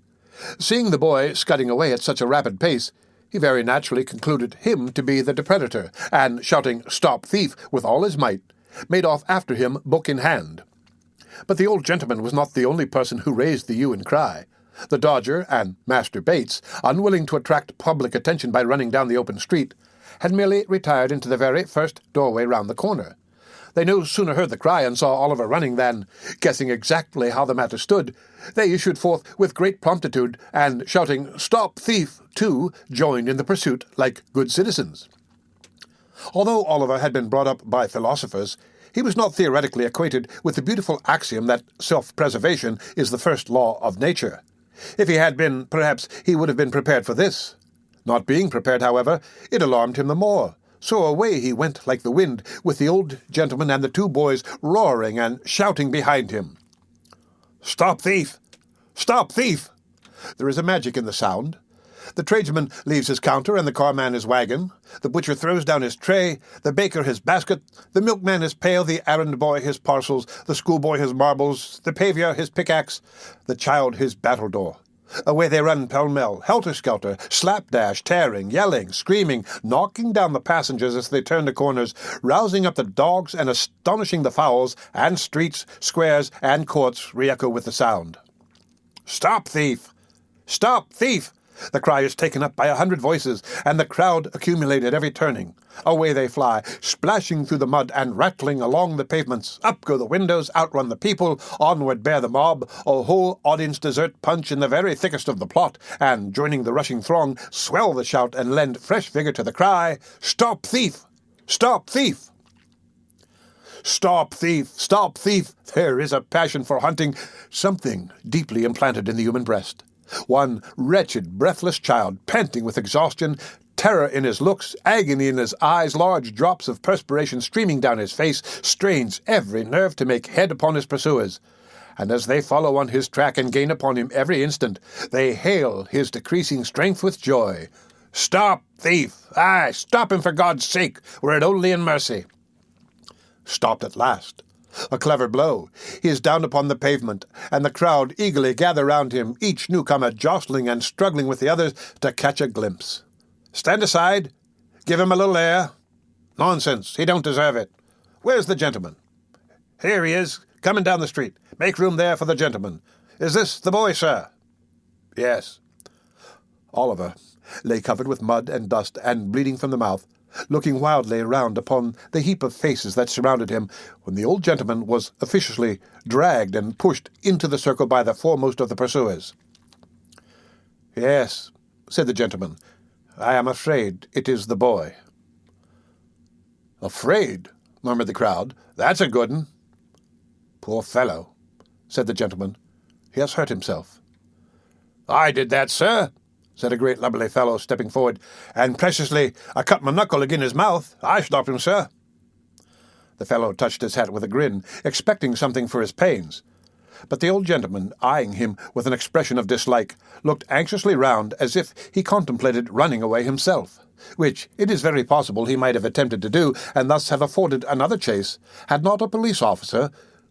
Speaker 1: Seeing the boy scudding away at such a rapid pace, he very naturally concluded him to be the depredator, and, shouting "Stop thief!" with all his might, made off after him, book in hand. But the old gentleman was not the only person who raised the hue and cry. The Dodger and Master Bates, unwilling to attract public attention by running down the open street, had merely retired into the very first doorway round the corner. They no sooner heard the cry and saw Oliver running than, guessing exactly how the matter stood, they issued forth with great promptitude, and, shouting "Stop thief!" too, joined in the pursuit like good citizens. Although Oliver had been brought up by philosophers, he was not theoretically acquainted with the beautiful axiom that self-preservation is the first law of nature. If he had been, perhaps he would have been prepared for this. Not being prepared, however, it alarmed him the more. So away he went like the wind, with the old gentleman and the two boys roaring and shouting behind him. "Stop thief! Stop thief!" There is a magic in the sound. The tradesman leaves his counter and the carman his wagon. The butcher throws down his tray, the baker his basket, the milkman his pail, the errand-boy his parcels, the schoolboy his marbles, the paviour his pickaxe, the child his battledore. Away they run pell-mell, helter-skelter, slapdash, tearing, yelling, screaming, knocking down the passengers as they turn the corners, rousing up the dogs and astonishing the fowls, and streets, squares, and courts re-echo with the sound. "Stop thief! Stop thief!" The cry is taken up by 100 voices, and the crowd accumulate at every turning. Away they fly, splashing through the mud and rattling along the pavements. Up go the windows, outrun the people, onward bear the mob, a whole audience desert punch in the very thickest of the plot, and, joining the rushing throng, swell the shout and lend fresh vigour to the cry, "Stop thief! Stop thief!" Stop thief! Stop thief! There is a passion for hunting, something deeply implanted in the human breast. One wretched, breathless child, panting with exhaustion, terror in his looks, agony in his eyes, large drops of perspiration streaming down his face, strains every nerve to make head upon his pursuers. And as they follow on his track and gain upon him every instant, they hail his decreasing strength with joy. "Stop, thief! Aye, stop him for God's sake, were it only in mercy." Stopped at last. A clever blow. He is down upon the pavement, and the crowd eagerly gather round him, each newcomer jostling and struggling with the others to catch a glimpse. "Stand aside. Give him a little air." "Nonsense. He don't deserve it." "Where's the gentleman?" "Here he is, coming down the street. Make room there for the gentleman. Is this the boy, sir?" "Yes." Oliver lay covered with mud and dust and bleeding from the mouth, looking wildly around upon the heap of faces that surrounded him, when the old gentleman was officiously dragged and pushed into the circle by the foremost of the pursuers. "Yes," said the gentleman, "I am afraid it is the boy." "Afraid?" murmured the crowd. "That's a good 'un." "Poor fellow," said the gentleman. "He has hurt himself." "I did that, sir," said a great lubberly fellow, stepping forward, "and preciously I cut my knuckle agin his mouth. I stopped him, sir." The fellow touched his hat with a grin, expecting something for his pains. But the old gentleman, eyeing him with an expression of dislike, looked anxiously round as if he contemplated running away himself, which it is very possible he might have attempted to do, and thus have afforded another chase, had not a police officer,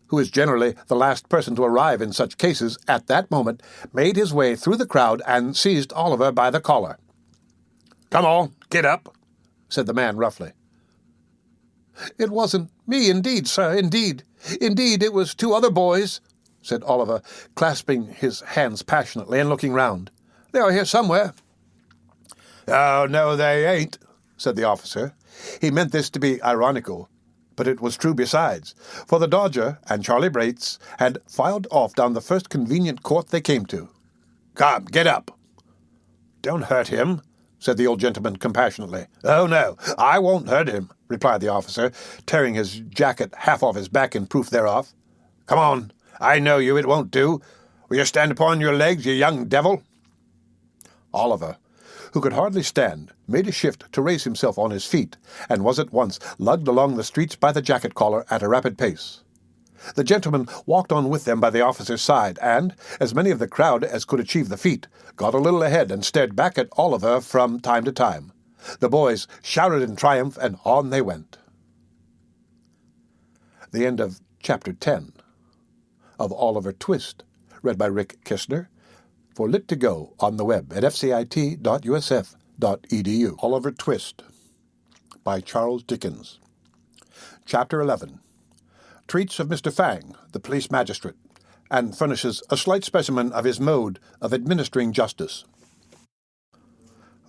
Speaker 1: who is generally the last person to arrive in such cases, at that moment made his way through the crowd and seized Oliver by the collar. "Come on, get up," said the man roughly. "It wasn't me, indeed, sir, indeed. Indeed, it was two other boys," said Oliver, clasping his hands passionately and looking round. "They are here somewhere." "Oh, no, they ain't," said the officer. He meant this to be ironical, but it was true besides, for the Dodger and Charlie Bates had filed off down the first convenient court they came to. "Come, get up." "Don't hurt him," said the old gentleman compassionately. "Oh, no, I won't hurt him," replied the officer, tearing his jacket half off his back in proof thereof. "Come on, I know you, it won't do. Will you stand upon your legs, you young devil?" Oliver, who could hardly stand, made a shift to raise himself on his feet, and was at once lugged along the streets by the jacket collar at a rapid pace. The gentleman walked on with them by the officer's side, and, as many of the crowd as could achieve the feat, got a little ahead and stared back at Oliver from time to time. The boys shouted in triumph, and on they went. The end of Chapter 10 of Oliver Twist, read by Rick Kistner. for Lit to Go on the web at fcit.usf.edu. Oliver Twist by Charles Dickens. Chapter 11. Treats of Mr. Fang, the police magistrate, and furnishes a slight specimen of his mode of administering justice.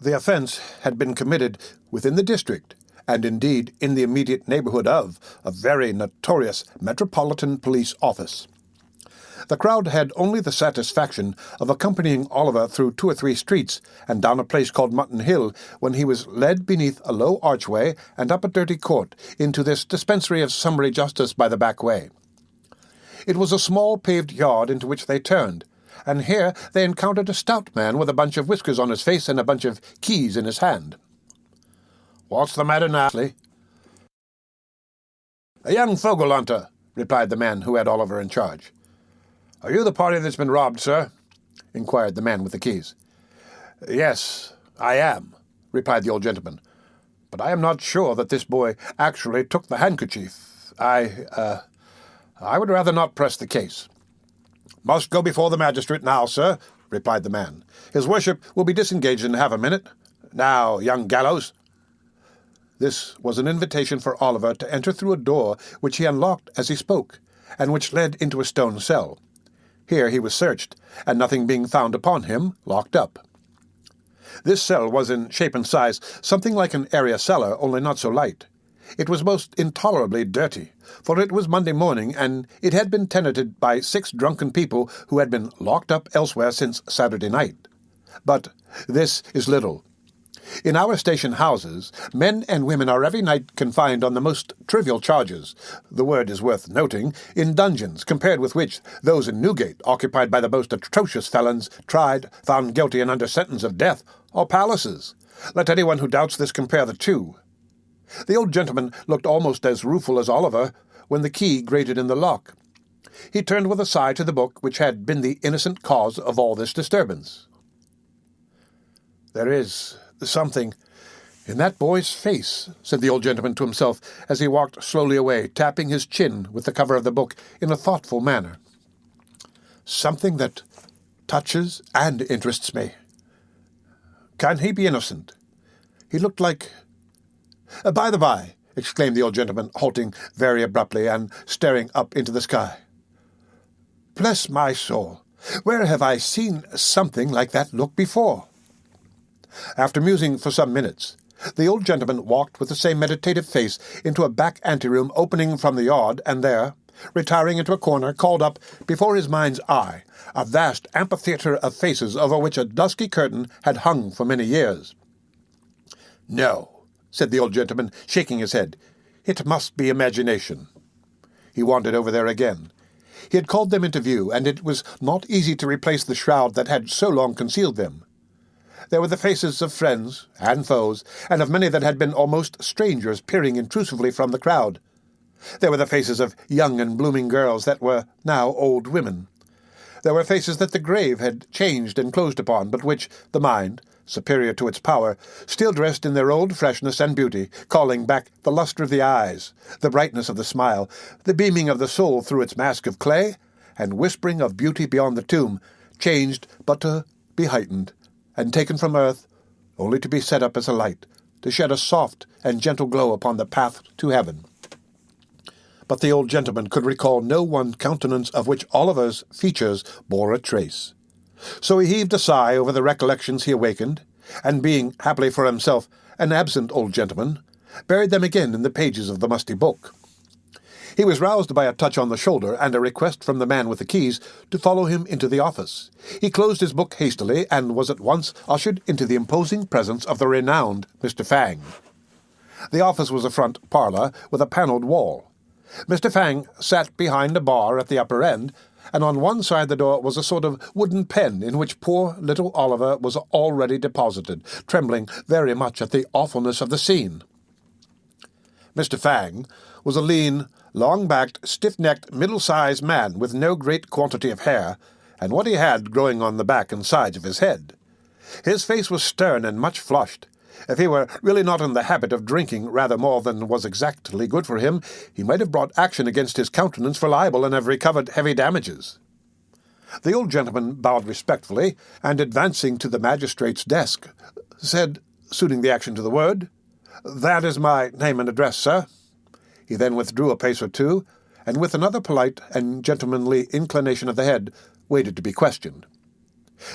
Speaker 1: The offence had been committed within the district, and indeed in the immediate neighbourhood of, a very notorious metropolitan police office. The crowd had only the satisfaction of accompanying Oliver through 2 or 3 streets and down a place called Mutton Hill when he was led beneath a low archway and up a dirty court into this dispensary of summary justice by the back way. It was a small paved yard into which they turned, and here they encountered a stout man with a bunch of whiskers on his face and a bunch of keys in his hand. "What's the matter now, Ashley?" "A young fogle hunter," replied the man who had Oliver in charge. "Are you the party that's been robbed, sir?" inquired the man with the keys. "Yes, I am," replied the old gentleman. "But I am not sure that this boy actually took the handkerchief. I would rather not press the case." "Must go before the magistrate now, sir," replied the man. "His worship will be disengaged in half a minute. Now, young gallows." This was an invitation for Oliver to enter through a door which he unlocked as he spoke, and which led into a stone cell. Here he was searched, and nothing being found upon him, locked up. This cell was in shape and size something like an area cellar, only not so light. It was most intolerably dirty, for it was Monday morning, and it had been tenanted by 6 drunken people who had been locked up elsewhere since Saturday night. But this is little. In our station houses, men and women are every night confined on the most trivial charges. The word is worth noting, in dungeons, compared with which those in Newgate, occupied by the most atrocious felons, tried, found guilty, and under sentence of death, are palaces. Let anyone who doubts this compare the two. The old gentleman looked almost as rueful as Oliver when the key grated in the lock. He turned with a sigh to the book which had been the innocent cause of all this disturbance. "There is something in that boy's face," said the old gentleman to himself as he walked slowly away, tapping his chin with the cover of the book in a thoughtful manner. "Something that touches and interests me. Can he be innocent? He looked like— By the by," exclaimed the old gentleman, halting very abruptly and staring up into the sky. "Bless my soul, where have I seen something like that look before?" After musing for some minutes, the old gentleman walked with the same meditative face into a back anteroom opening from the yard, and there, retiring into a corner, called up before his mind's eye a vast amphitheatre of faces over which a dusky curtain had hung for many years. "No," said the old gentleman, shaking his head. "It must be imagination." He wandered over there again. He had called them into view, and it was not easy to replace the shroud that had so long concealed them. There were the faces of friends and foes, and of many that had been almost strangers peering intrusively from the crowd. There were the faces of young and blooming girls that were now old women. There were faces that the grave had changed and closed upon, but which the mind, superior to its power, still dressed in their old freshness and beauty, calling back the lustre of the eyes, the brightness of the smile, the beaming of the soul through its mask of clay, and whispering of beauty beyond the tomb, changed but to be heightened, and taken from earth, only to be set up as a light, to shed a soft and gentle glow upon the path to heaven. But the old gentleman could recall no one countenance of which Oliver's features bore a trace. So he heaved a sigh over the recollections he awakened, and being, happily for himself, an absent old gentleman, buried them again in the pages of the musty book. He was roused by a touch on the shoulder and a request from the man with the keys to follow him into the office. He closed his book hastily and was at once ushered into the imposing presence of the renowned Mr. Fang. The office was a front parlour with a panelled wall. Mr. Fang sat behind a bar at the upper end, and on one side the door was a sort of wooden pen in which poor little Oliver was already deposited, trembling very much at the awfulness of the scene. Mr. Fang was a lean, long-backed, stiff-necked, middle-sized man with no great quantity of hair, and what he had growing on the back and sides of his head. His face was stern and much flushed. If he were really not in the habit of drinking rather more than was exactly good for him, he might have brought action against his countenance for libel and have recovered heavy damages. The old gentleman bowed respectfully, and advancing to the magistrate's desk, said, suiting the action to the word, "That is my name and address, sir." He then withdrew a pace or two, and with another polite and gentlemanly inclination of the head, waited to be questioned.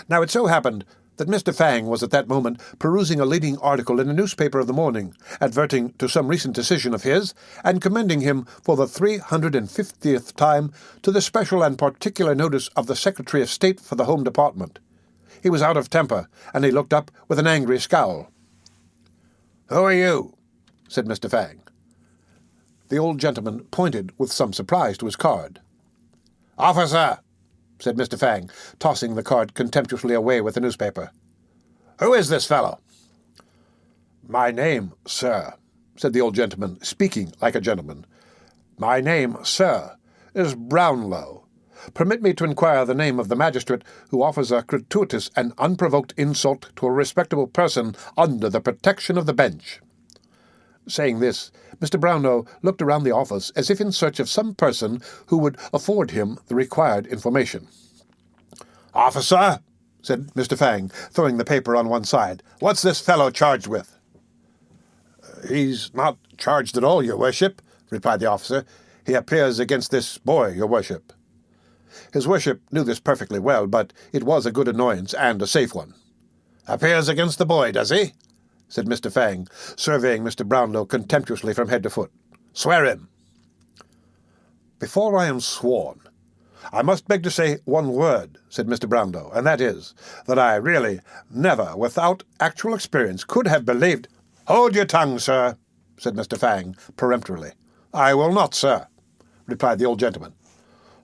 Speaker 1: Now it so happened that Mr. Fang was at that moment perusing a leading article in a newspaper of the morning, adverting to some recent decision of his, and commending him for the 350th time to the special and particular notice of the Secretary of State for the Home Department. He was out of temper, and he looked up with an angry scowl. "Who are you?" said Mr. Fang. The old gentleman pointed with some surprise to his card. "Officer," said Mr. Fang, tossing the card contemptuously away with the newspaper. "Who is this fellow?" "My name, sir," said the old gentleman, speaking like a gentleman. "My name, sir, is Brownlow. Permit me to inquire the name of the magistrate who offers a gratuitous and unprovoked insult to a respectable person under the protection of the bench." Saying this, Mr. Brownlow looked around the office as if in search of some person who would afford him the required information. "Officer," said Mr. Fang, throwing the paper on one side, "what's this fellow charged with?" "He's not charged at all, your worship," replied the officer. "He appears against this boy, your worship." His worship knew this perfectly well, but it was a good annoyance and a safe one. "Appears against the boy, does he?" said Mr. Fang, surveying Mr. Brownlow contemptuously from head to foot. "Swear him." "Before I am sworn, I must beg to say one word," said Mr. Brownlow, "and that is, that I really never, without actual experience, could have believed—" "Hold your tongue, sir," said Mr. Fang, peremptorily. "I will not, sir," replied the old gentleman.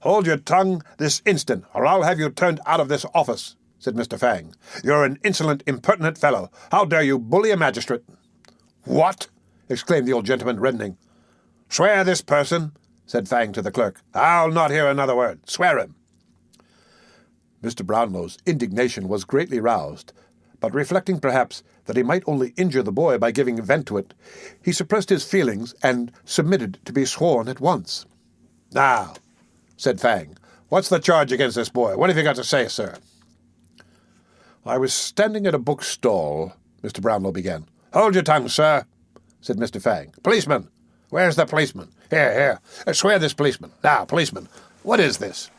Speaker 1: "Hold your tongue this instant, or I'll have you turned out of this office," said Mr. Fang. "You're an insolent, impertinent fellow. How dare you bully a magistrate?" "What?" exclaimed the old gentleman, reddening. "Swear this person," said Fang to the clerk. "I'll not hear another word. Swear him." Mr. Brownlow's indignation was greatly roused, but reflecting perhaps that he might only injure the boy by giving vent to it, he suppressed his feelings and submitted to be sworn at once. "Now," said Fang, "what's the charge against this boy? What have you got to say, sir?" "I was standing at a bookstall," Mr. Brownlow began. "Hold your tongue, sir," said Mr. Fang. "Policeman! Where's the policeman? Here. Swear this policeman. Now, policeman, what is this?"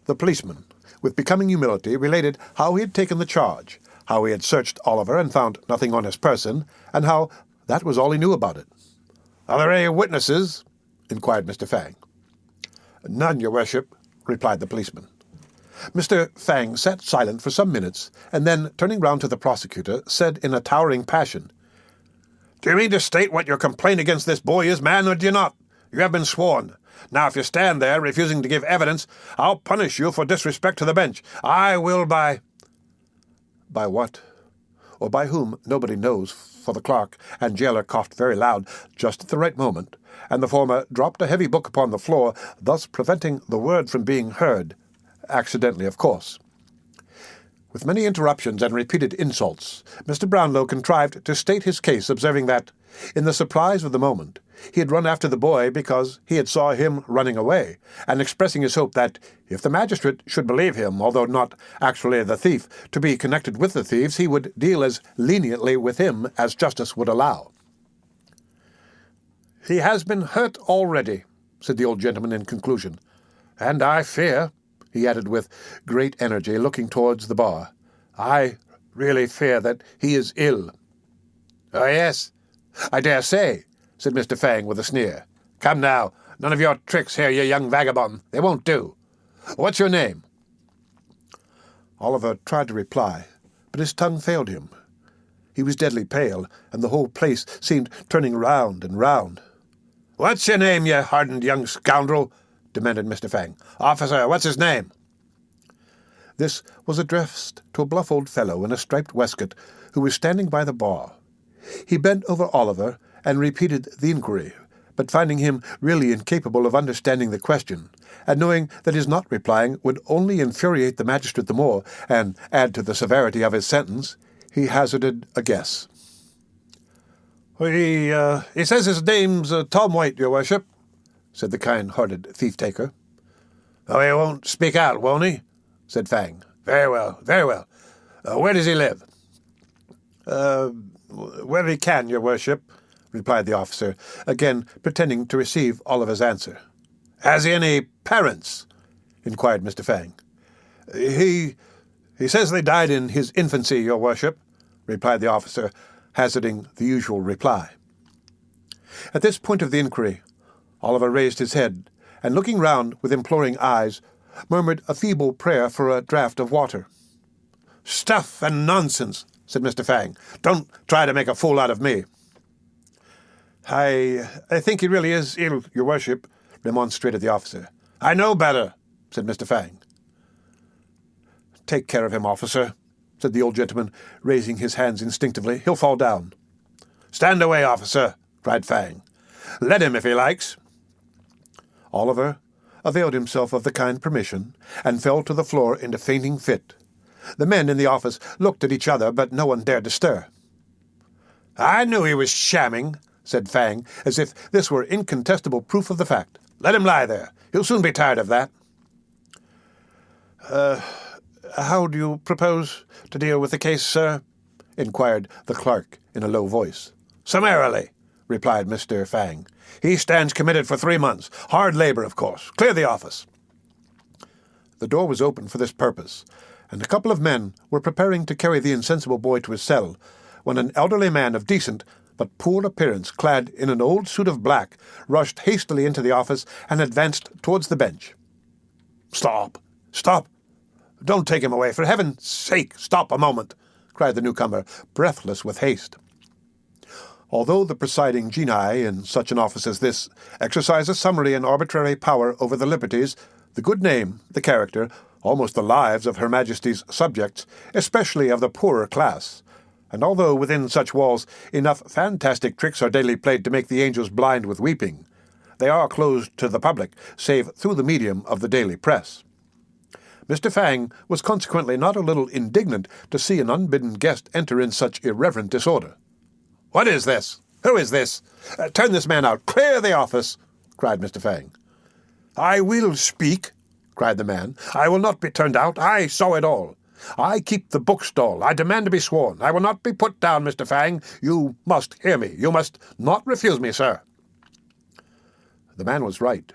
Speaker 1: The policeman, with becoming humility, related how he had taken the charge, how he had searched Oliver and found nothing on his person, and how that was all he knew about it. "Are there any witnesses?" inquired Mr. Fang. "None, your worship," replied the policeman. Mr. Fang sat silent for some minutes, and then, turning round to the prosecutor, said in a towering passion, "Do you mean to state what your complaint against this boy is, man, or do you not? You have been sworn. Now, if you stand there, refusing to give evidence, I'll punish you for disrespect to the bench. I will by—" By what, or by whom, nobody knows, for the clerk and jailer coughed very loud just at the right moment, and the former dropped a heavy book upon the floor, thus preventing the word from being heard, accidentally, of course. With many interruptions and repeated insults, Mr. Brownlow contrived to state his case, observing that, in the surprise of the moment, he had run after the boy because he had saw him running away, and expressing his hope that, if the magistrate should believe him, although not actually the thief, to be connected with the thieves, he would deal as leniently with him as justice would allow. "He has been hurt already," said the old gentleman in conclusion, "and I fear," he added with great energy, looking towards the bar, "I really fear that he is ill." "Oh, yes, I dare say," said Mr. Fang with a sneer. "Come now, none of your tricks here, you young vagabond. They won't do. What's your name?" Oliver tried to reply, but his tongue failed him. He was deadly pale, and the whole place seemed turning round and round. "What's your name, you hardened young scoundrel?" demanded Mr. Fang. "Officer, what's his name?" This was addressed to a bluff old fellow in a striped waistcoat who was standing by the bar. He bent over Oliver and repeated the inquiry, but finding him really incapable of understanding the question, and knowing that his not replying would only infuriate the magistrate the more and add to the severity of his sentence, he hazarded a guess. He says his name's Tom White, your worship," said the kind-hearted thief-taker. "Oh, he won't speak out, won't he?" said Fang. "Very well, very well. Where does he live?" "Where he can, your worship," replied the officer, again pretending to receive Oliver's answer. "Has he any parents?" inquired Mr. Fang. He says they died in his infancy, your worship," replied the officer, hazarding the usual reply. At this point of the inquiry, Oliver raised his head, and looking round with imploring eyes, murmured a feeble prayer for a draught of water. "Stuff and nonsense," said Mr. Fang. "Don't try to make a fool out of me." I think he really is ill, your worship," remonstrated the officer. "I know better," said Mr. Fang. "Take care of him, officer," said the old gentleman, raising his hands instinctively. "He'll fall down." "Stand away, officer," cried Fang. "Let him if he likes." Oliver availed himself of the kind permission, and fell to the floor in a fainting fit. The men in the office looked at each other, but no one dared to stir. "I knew he was shamming," said Fang, as if this were incontestable proof of the fact. "Let him lie there. He'll soon be tired of that." How do you propose to deal with the case, sir?" inquired the clerk in a low voice. "Summarily," replied Mr. Fang. "He stands committed for 3 months. Hard labor, of course. Clear the office." The door was open for this purpose, and a couple of men were preparing to carry the insensible boy to his cell, when an elderly man of decent but poor appearance, clad in an old suit of black, rushed hastily into the office and advanced towards the bench. "Stop! Stop! Don't take him away. For heaven's sake, stop a moment!" cried the newcomer, breathless with haste. Although the presiding genii in such an office as this exercise a summary and arbitrary power over the liberties, the good name, the character, almost the lives of Her Majesty's subjects, especially of the poorer class, and although within such walls enough fantastic tricks are daily played to make the angels blind with weeping, they are closed to the public, save through the medium of the daily press. Mr. Fang was consequently not a little indignant to see an unbidden guest enter in such irreverent disorder. "What is this? Who is this? Turn this man out. Clear the office!" cried Mr. Fang. "I will speak," cried the man. "I will not be turned out. I saw it all. I keep the bookstall. I demand to be sworn. I will not be put down, Mr. Fang. You must hear me. You must not refuse me, sir." The man was right.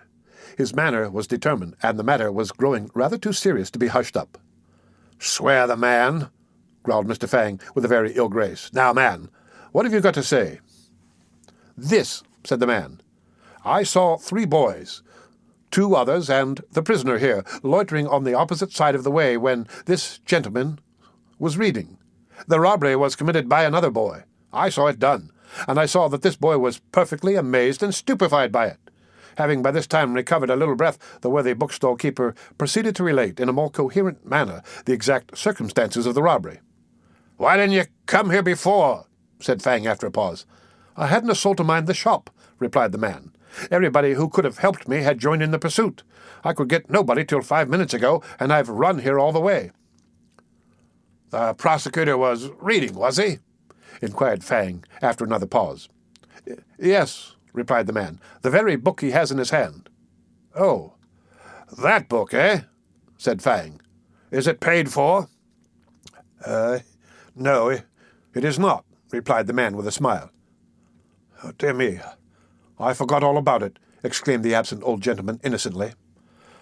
Speaker 1: His manner was determined, and the matter was growing rather too serious to be hushed up. "Swear the man," growled Mr. Fang with a very ill grace. "Now, man, what have you got to say?" "This," said the man. "I saw 3 boys, 2 others, and the prisoner here, loitering on the opposite side of the way when this gentleman was reading. The robbery was committed by another boy. I saw it done, and I saw that this boy was perfectly amazed and stupefied by it. Having by this time recovered a little breath, the worthy bookstall keeper proceeded to relate in a more coherent manner the exact circumstances of the robbery. "Why didn't you come here before?" said Fang after a pause. "I hadn't a soul to mind the shop," replied the man. "Everybody who could have helped me had joined in the pursuit. I could get nobody till 5 minutes ago, and I've run here all the way." "The prosecutor was reading, was he?" inquired Fang after another pause. "Yes," replied the man. "The very book he has in his hand." "Oh, that book, eh?" said Fang. "Is it paid for?" No, it is not," replied the man with a smile. "Oh, dear me, I forgot all about it," exclaimed the absent old gentleman innocently.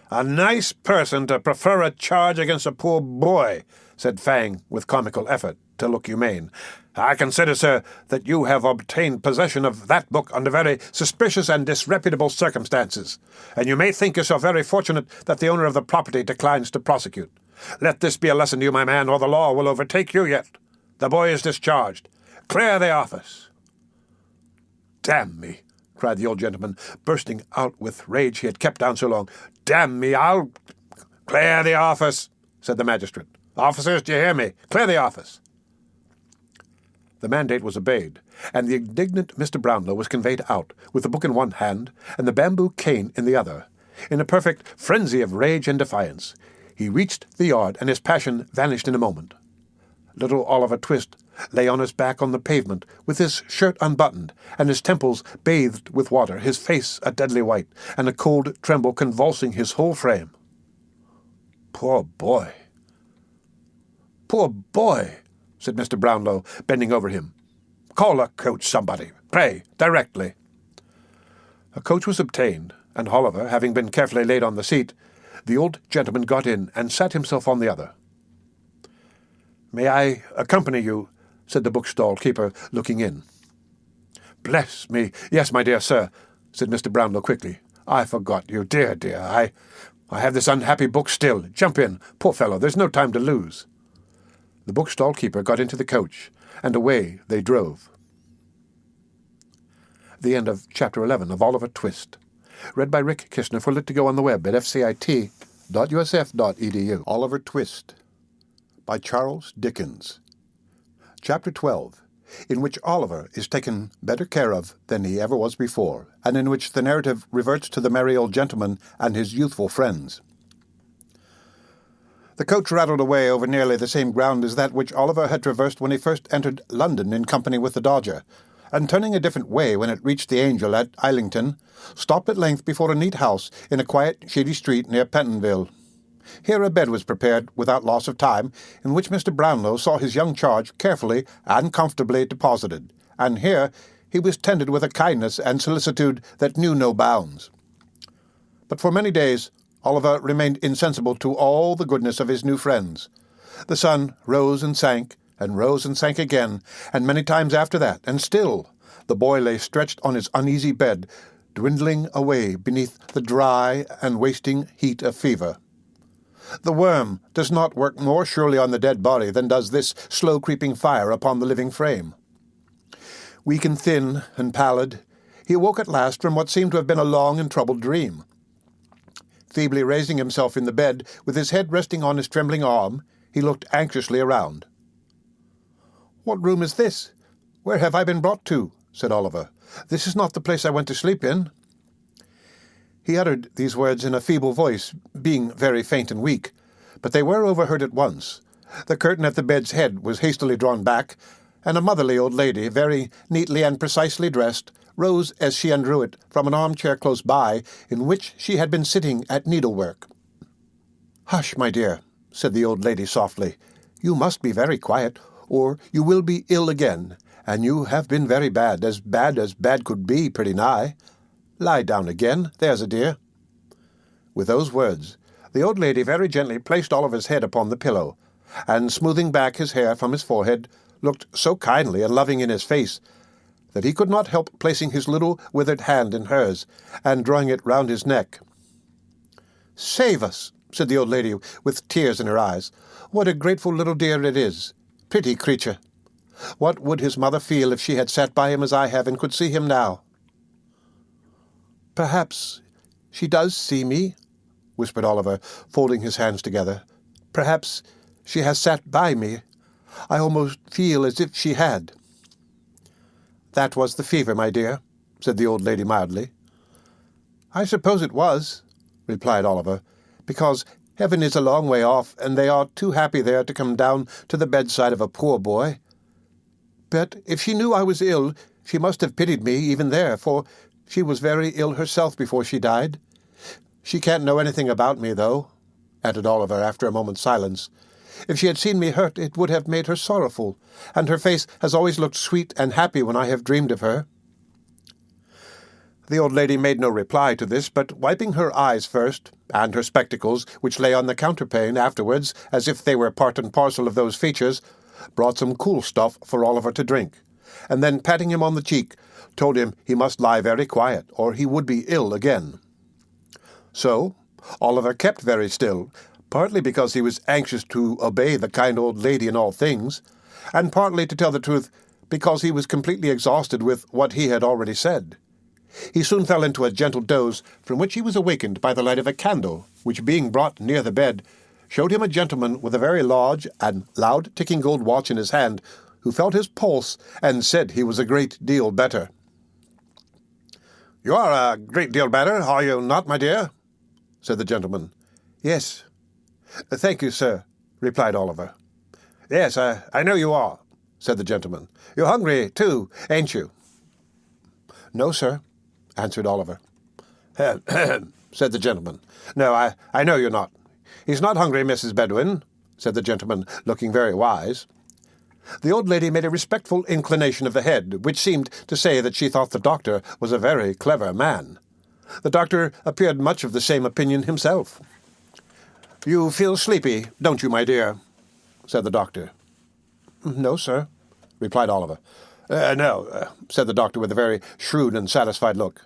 Speaker 1: "A nice person to prefer a charge against a poor boy," said Fang with comical effort to look humane. "I consider, sir, that you have obtained possession of that book under very suspicious and disreputable circumstances, and you may think yourself very fortunate that the owner of the property declines to prosecute. Let this be a lesson to you, my man, or the law will overtake you yet. The boy is discharged. Clear the office." "Damn me," cried the old gentleman, bursting out with rage he had kept down so long. "Damn me, I'll—" "Clear the office," said the magistrate. "Officers, do you hear me? Clear the office." The mandate was obeyed, and the indignant Mr. Brownlow was conveyed out, with the book in one hand and the bamboo cane in the other. In a perfect frenzy of rage and defiance, he reached the yard, and his passion vanished in a moment. Little Oliver Twist lay on his back on the pavement, with his shirt unbuttoned, and his temples bathed with water, his face a deadly white, and a cold tremble convulsing his whole frame. Poor boy. Poor boy, said Mr. Brownlow, bending over him. Call a coach, somebody. Pray, directly. A coach was obtained, and Oliver, having been carefully laid on the seat, the old gentleman got in and sat himself on the other. "May I accompany you?" said the bookstall keeper, looking in. "Bless me, yes, my dear sir," said Mr. Brownlow quickly. "I forgot you, dear, dear. I have this unhappy book still. Jump in, poor fellow, there's no time to lose." The bookstall keeper got into the coach, and away they drove. The end of Chapter 11 of Oliver Twist. Read by Rick Kishner for Lit to Go on the web at fcit.usf.edu. Oliver Twist by Charles Dickens. Chapter 12, in which Oliver is taken better care of than he ever was before, and in which the narrative reverts to the merry old gentleman and his youthful friends. The coach rattled away over nearly the same ground as that which Oliver had traversed when he first entered London in company with the Dodger, and turning a different way when it reached the Angel at Islington, stopped at length before a neat house in a quiet, shady street near Pentonville. Here a bed was prepared, without loss of time, in which Mr. Brownlow saw his young charge carefully and comfortably deposited, and here he was tended with a kindness and solicitude that knew no bounds. But for many days Oliver remained insensible to all the goodness of his new friends. The sun rose and sank again, and many times after that, and still the boy lay stretched on his uneasy bed, dwindling away beneath the dry and wasting heat of fever. The worm does not work more surely on the dead body than does this slow-creeping fire upon the living frame. Weak and thin and pallid, he awoke at last from what seemed to have been a long and troubled dream. Feebly raising himself in the bed, with his head resting on his trembling arm, he looked anxiously around. "What room is this? Where have I been brought to?" said Oliver. "This is not the place I went to sleep in." He uttered these words in a feeble voice, being very faint and weak, but they were overheard at once. The curtain at the bed's head was hastily drawn back, and a motherly old lady, very neatly and precisely dressed, rose as she undrew it from an armchair close by, in which she had been sitting at needlework. "Hush, my dear," said the old lady softly. "You must be very quiet, or you will be ill again, and you have been very bad as bad could be, pretty nigh. Lie down again, there's a dear." With those words, the old lady very gently placed Oliver's head upon the pillow, and smoothing back his hair from his forehead, looked so kindly and loving in his face that he could not help placing his little withered hand in hers, and drawing it round his neck. "Save us," said the old lady, with tears in her eyes. "What a grateful little dear it is. Pretty creature. What would his mother feel if she had sat by him as I have and could see him now?" "Perhaps she does see me," whispered Oliver, folding his hands together. "Perhaps she has sat by me. I almost feel as if she had." "That was the fever, my dear," said the old lady mildly. "I suppose it was," replied Oliver, "because heaven is a long way off, and they are too happy there to come down to the bedside of a poor boy. But if she knew I was ill, she must have pitied me even there, for she was very ill herself before she died. She can't know anything about me, though," added Oliver after a moment's silence. "If she had seen me hurt, it would have made her sorrowful, and her face has always looked sweet and happy when I have dreamed of her." The old lady made no reply to this, but wiping her eyes first, and her spectacles, which lay on the counterpane, afterwards, as if they were part and parcel of those features, brought some cool stuff for Oliver to drink, and then, patting him on the cheek, told him he must lie very quiet, or he would be ill again. So Oliver kept very still, partly because he was anxious to obey the kind old lady in all things, and partly, to tell the truth, because he was completely exhausted with what he had already said. He soon fell into a gentle doze, from which he was awakened by the light of a candle, which, being brought near the bed, showed him a gentleman with a very large and loud-ticking gold watch in his hand, who felt his pulse and said he was a great deal better. "You are a great deal better, are you not, my dear?" said the gentleman. "Yes. Thank you, sir," replied Oliver. "Yes, I know you are," said the gentleman. "You're hungry, too, ain't you?" "No, sir," answered Oliver. "Ahem," said the gentleman. "No, I know you're not. "He's not hungry, Mrs. Bedwin," said the gentleman, looking very wise. The old lady made a respectful inclination of the head, which seemed to say that she thought the doctor was a very clever man. The doctor appeared much of the same opinion himself. "You feel sleepy, don't you, my dear?" said the doctor. "No, sir," replied Oliver. No, said the doctor with a very shrewd and satisfied look.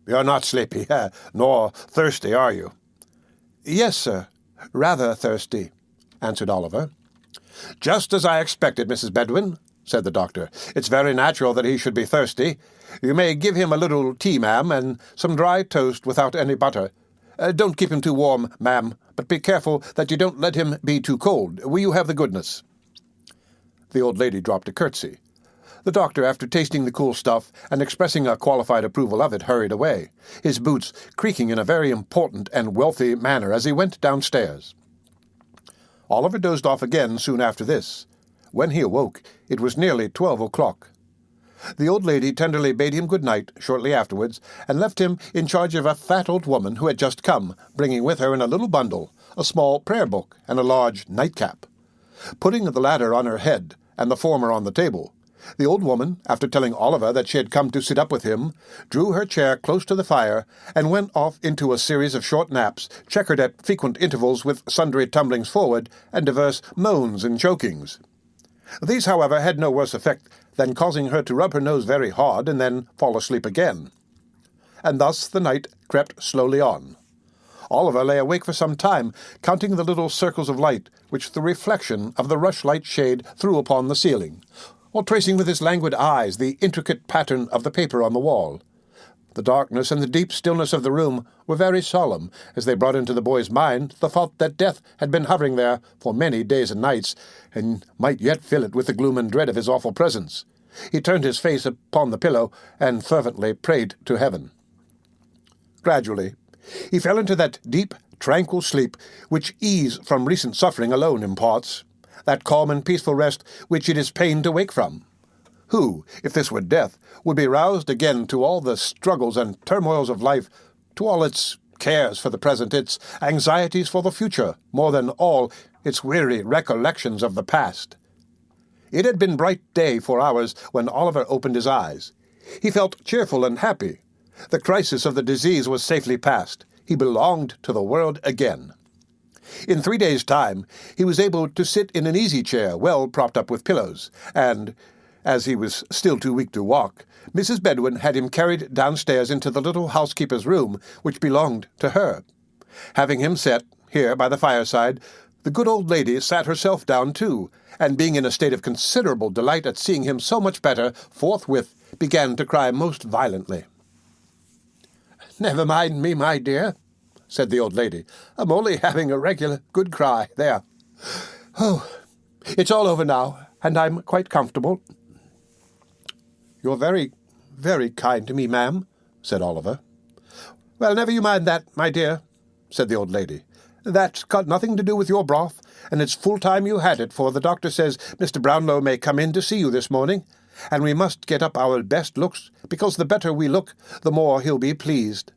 Speaker 1: "You're not sleepy, nor thirsty, are you?" "Yes, sir, rather thirsty," answered Oliver. "Just as I expected, Mrs. Bedwin," said the doctor. "It's very natural that he should be thirsty. You may give him a little tea, ma'am, and some dry toast without any butter. Don't keep him too warm, ma'am, but be careful that you don't let him be too cold. Will you have the goodness?" The old lady dropped a curtsy. The doctor, after tasting the cool stuff and expressing a qualified approval of it, hurried away, his boots creaking in a very important and wealthy manner as he went downstairs. Oliver dozed off again soon after this. When he awoke, it was nearly 12 o'clock. The old lady tenderly bade him good night shortly afterwards, and left him in charge of a fat old woman who had just come, bringing with her in a little bundle a small prayer-book and a large nightcap. Putting the latter on her head and the former on the table, the old woman, after telling Oliver that she had come to sit up with him, drew her chair close to the fire and went off into a series of short naps, checkered at frequent intervals with sundry tumblings forward and divers moans and chokings. These, however, had no worse effect than causing her to rub her nose very hard and then fall asleep again. And thus the night crept slowly on. Oliver lay awake for some time, counting the little circles of light which the reflection of the rushlight shade threw upon the ceiling, or tracing with his languid eyes the intricate pattern of the paper on the wall. The darkness and the deep stillness of the room were very solemn, as they brought into the boy's mind the thought that death had been hovering there for many days and nights, and might yet fill it with the gloom and dread of his awful presence. He turned his face upon the pillow and fervently prayed to heaven. Gradually, he fell into that deep, tranquil sleep which ease from recent suffering alone imparts, that calm and peaceful rest which it is pain to wake from. Who, if this were death, would be roused again to all the struggles and turmoils of life, to all its cares for the present, its anxieties for the future, more than all its weary recollections of the past. It had been bright day for hours when Oliver opened his eyes. He felt cheerful and happy. The crisis of the disease was safely past. He belonged to the world again. In 3 days' time, he was able to sit in an easy chair, well propped up with pillows, and, as he was still too weak to walk, Mrs. Bedwin had him carried downstairs into the little housekeeper's room, which belonged to her. Having him set here by the fireside, the good old lady sat herself down too, and being in a state of considerable delight at seeing him so much better, forthwith began to cry most violently. "Never mind me, my dear," said the old lady. "I'm only having a regular good cry. There. Oh, it's all over now, and I'm quite comfortable." "You're very, very kind to me, ma'am," said Oliver. "Well, never you mind that, my dear," said the old lady. "That's got nothing to do with your broth, and it's full time you had it, for the doctor says Mr. Brownlow may come in to see you this morning, and we must get up our best looks, because the better we look, the more he'll be pleased."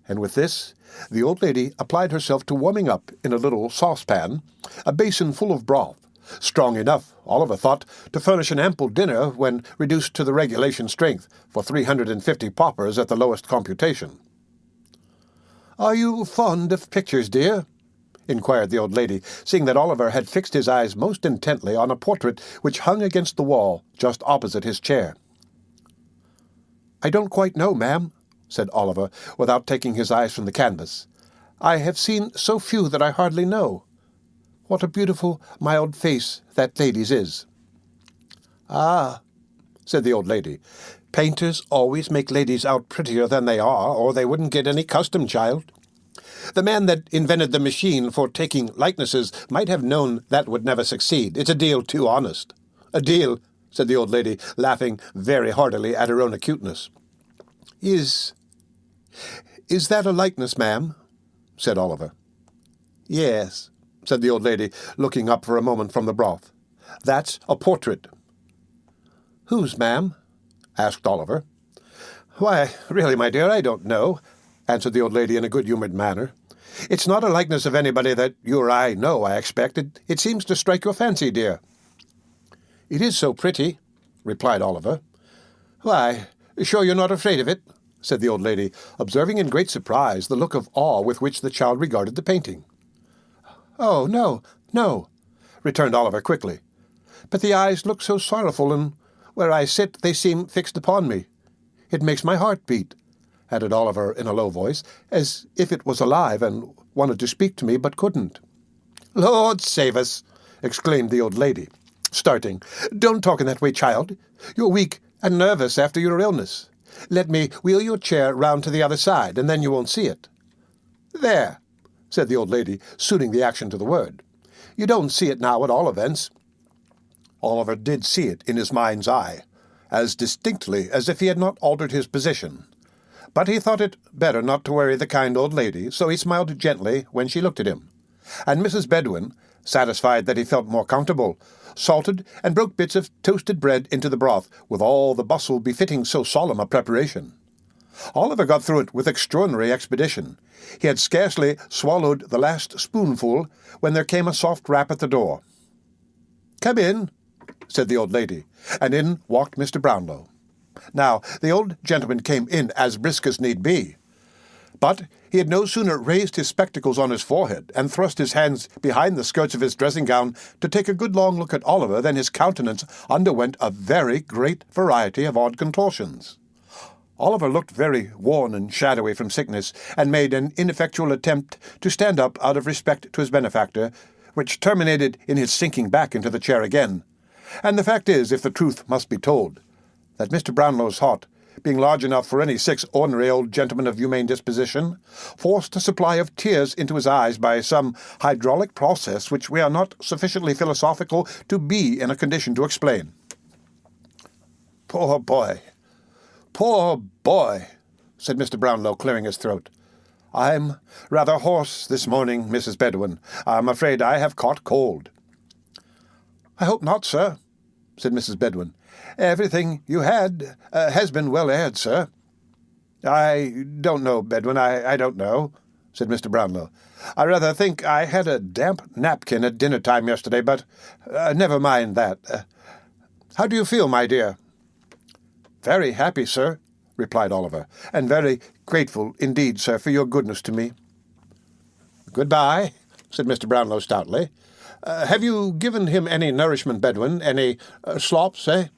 Speaker 1: And with this, the old lady applied herself to warming up in a little saucepan a basin full of broth, strong enough, Oliver thought, to furnish an ample dinner when reduced to the regulation strength for 350 paupers at the lowest computation. "Are you fond of pictures, dear?" inquired the old lady, seeing that Oliver had fixed his eyes most intently on a portrait which hung against the wall just opposite his chair. "I don't quite know, ma'am," said Oliver, without taking his eyes from the canvas. "I have seen so few that I hardly know. What a beautiful, mild face that lady's is." "Ah," said the old lady, "painters always make ladies out prettier than they are, or they wouldn't get any custom, child. The man that invented the machine for taking likenesses might have known that would never succeed. It's a deal too honest." "A deal," said the old lady, laughing very heartily at her own acuteness. Is that a likeness, ma'am?" said Oliver. "Yes," said the old lady, looking up for a moment from the broth. "That's a portrait." "Whose, ma'am?" asked Oliver. "Why, really, my dear, I don't know," answered the old lady in a good-humoured manner. It's not a likeness of anybody that you or I know, I expect. It seems to strike your fancy, dear." "It is so pretty," replied Oliver. "Why, sure you're not afraid of it?" said the old lady, observing in great surprise the look of awe with which the child regarded the painting. "Oh, no, no," returned Oliver quickly. "But the eyes look so sorrowful, and where I sit they seem fixed upon me. It makes my heart beat," added Oliver in a low voice, "as if it was alive and wanted to speak to me but couldn't." "Lord save us!" exclaimed the old lady, starting. "Don't talk in that way, child. You're weak and nervous after your illness. Let me wheel your chair round to the other side, and then you won't see it." "There," said the old lady, suiting the action to the word. "You don't see it now, at all events." Oliver did see it in his mind's eye, as distinctly as if he had not altered his position. But he thought it better not to worry the kind old lady, so he smiled gently when she looked at him. And Mrs. Bedouin, satisfied that he felt more comfortable, salted and broke bits of toasted bread into the broth, with all the bustle befitting so solemn a preparation. Oliver got through it with extraordinary expedition. He had scarcely swallowed the last spoonful when there came a soft rap at the door. "Come in," said the old lady, and in walked Mr. Brownlow. Now, the old gentleman came in as brisk as need be, but he had no sooner raised his spectacles on his forehead and thrust his hands behind the skirts of his dressing-gown to take a good long look at Oliver than his countenance underwent a very great variety of odd contortions. Oliver looked very worn and shadowy from sickness, and made an ineffectual attempt to stand up out of respect to his benefactor, which terminated in his sinking back into the chair again. And the fact is, if the truth must be told, that Mr. Brownlow's heart, being large enough for any 6 ordinary old gentlemen of humane disposition, forced a supply of tears into his eyes by some hydraulic process which we are not sufficiently philosophical to be in a condition to explain. "Poor boy! Poor boy!" said Mr. Brownlow, clearing his throat. "I'm rather hoarse this morning, Mrs. Bedouin. I'm afraid I have caught cold." "I hope not, sir," said Mrs. Bedouin. "Everything you had has been well aired, sir." "I don't know, Bedouin, I don't know," said Mr. Brownlow. "I rather think I had a damp napkin at dinner-time yesterday, but never mind that. How do you feel, my dear?" "Very happy, sir," replied Oliver, "and very grateful indeed, sir, for your goodness to me." "Good-bye," said Mr. Brownlow stoutly. "Have you given him any nourishment, Bedouin? Any slops, eh?"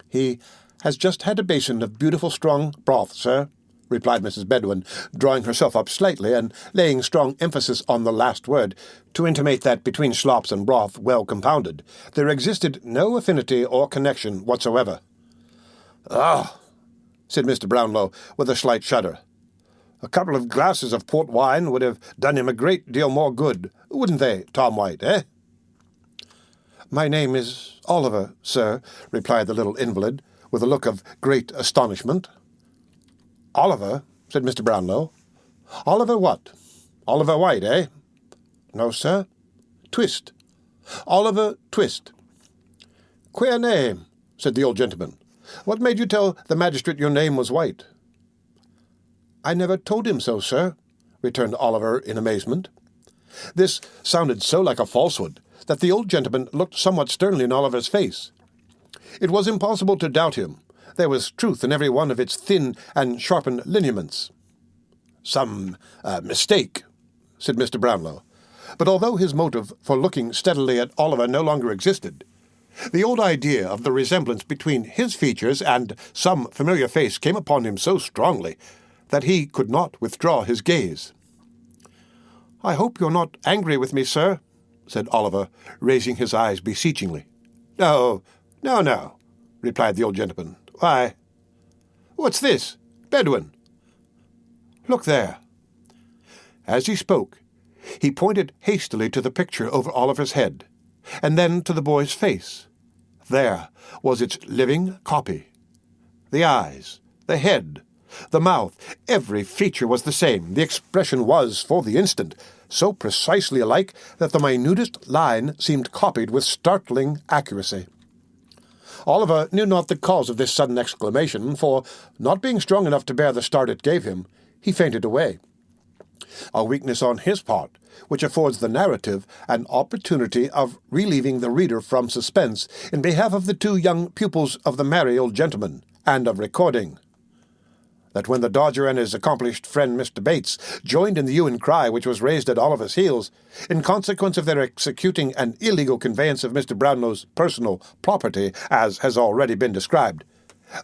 Speaker 1: "He has just had a basin of beautiful strong broth, sir," replied Mrs. Bedouin, drawing herself up slightly and laying strong emphasis on the last word, to intimate that between slops and broth well compounded there existed no affinity or connection whatsoever. "Ah," said Mr. Brownlow, with a slight shudder. "A couple of glasses of port wine would have done him a great deal more good, wouldn't they, Tom White, eh?" "My name is Oliver, sir," replied the little invalid, with a look of great astonishment. "Oliver?" said Mr. Brownlow. "Oliver what? Oliver White, eh?" "No, sir. Twist. Oliver Twist." "Queer name," said the old gentleman. "What made you tell the magistrate your name was White?" "I never told him so, sir," returned Oliver in amazement. This sounded so like a falsehood that the old gentleman looked somewhat sternly in Oliver's face. It was impossible to doubt him. There was truth in every one of its thin and sharpened lineaments. "Some mistake," said Mr. Brownlow. But although his motive for looking steadily at Oliver no longer existed, the old idea of the resemblance between his features and some familiar face came upon him so strongly that he could not withdraw his gaze. "I hope you're not angry with me, sir," said Oliver, raising his eyes beseechingly. "No, no," replied the old gentleman. "Why, what's this? Bedouin? Look there." As he spoke, he pointed hastily to the picture over Oliver's head, and then to the boy's face. There was its living copy. The eyes, the head, the mouth, every feature was the same. The expression was, for the instant, so precisely alike that the minutest line seemed copied with startling accuracy. Oliver knew not the cause of this sudden exclamation, for, not being strong enough to bear the start it gave him, he fainted away. A weakness on his part, which affords the narrative an opportunity of relieving the reader from suspense in behalf of the two young pupils of the merry old gentleman, and of recording that when the Dodger and his accomplished friend Mr. Bates joined in the hue and cry which was raised at Oliver's heels, in consequence of their executing an illegal conveyance of Mr. Brownlow's personal property, as has already been described,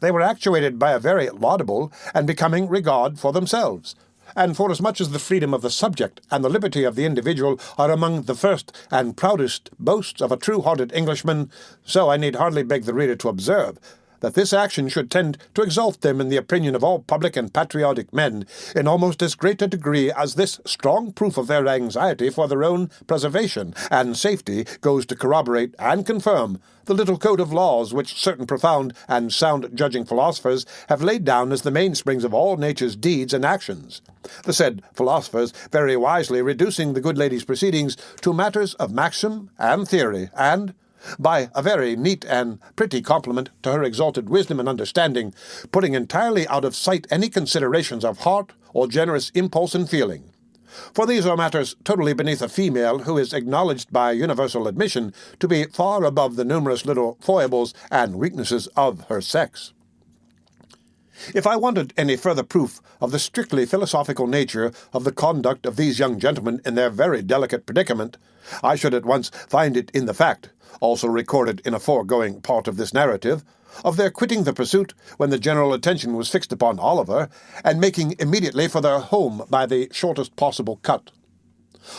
Speaker 1: they were actuated by a very laudable and becoming regard for themselves, and forasmuch as the freedom of the subject and the liberty of the individual are among the first and proudest boasts of a true-hearted Englishman, so I need hardly beg the reader to observe that this action should tend to exalt them in the opinion of all public and patriotic men in almost as great a degree as this strong proof of their anxiety for their own preservation and safety goes to corroborate and confirm the little code of laws which certain profound and sound-judging philosophers have laid down as the mainsprings of all nature's deeds and actions, the said philosophers very wisely reducing the good lady's proceedings to matters of maxim and theory, and, by a very neat and pretty compliment to her exalted wisdom and understanding, putting entirely out of sight any considerations of heart or generous impulse and feeling. For these are matters totally beneath a female who is acknowledged by universal admission to be far above the numerous little foibles and weaknesses of her sex. If I wanted any further proof of the strictly philosophical nature of the conduct of these young gentlemen in their very delicate predicament, I should at once find it in the fact, also recorded in a foregoing part of this narrative, of their quitting the pursuit when the general attention was fixed upon Oliver, and making immediately for their home by the shortest possible cut.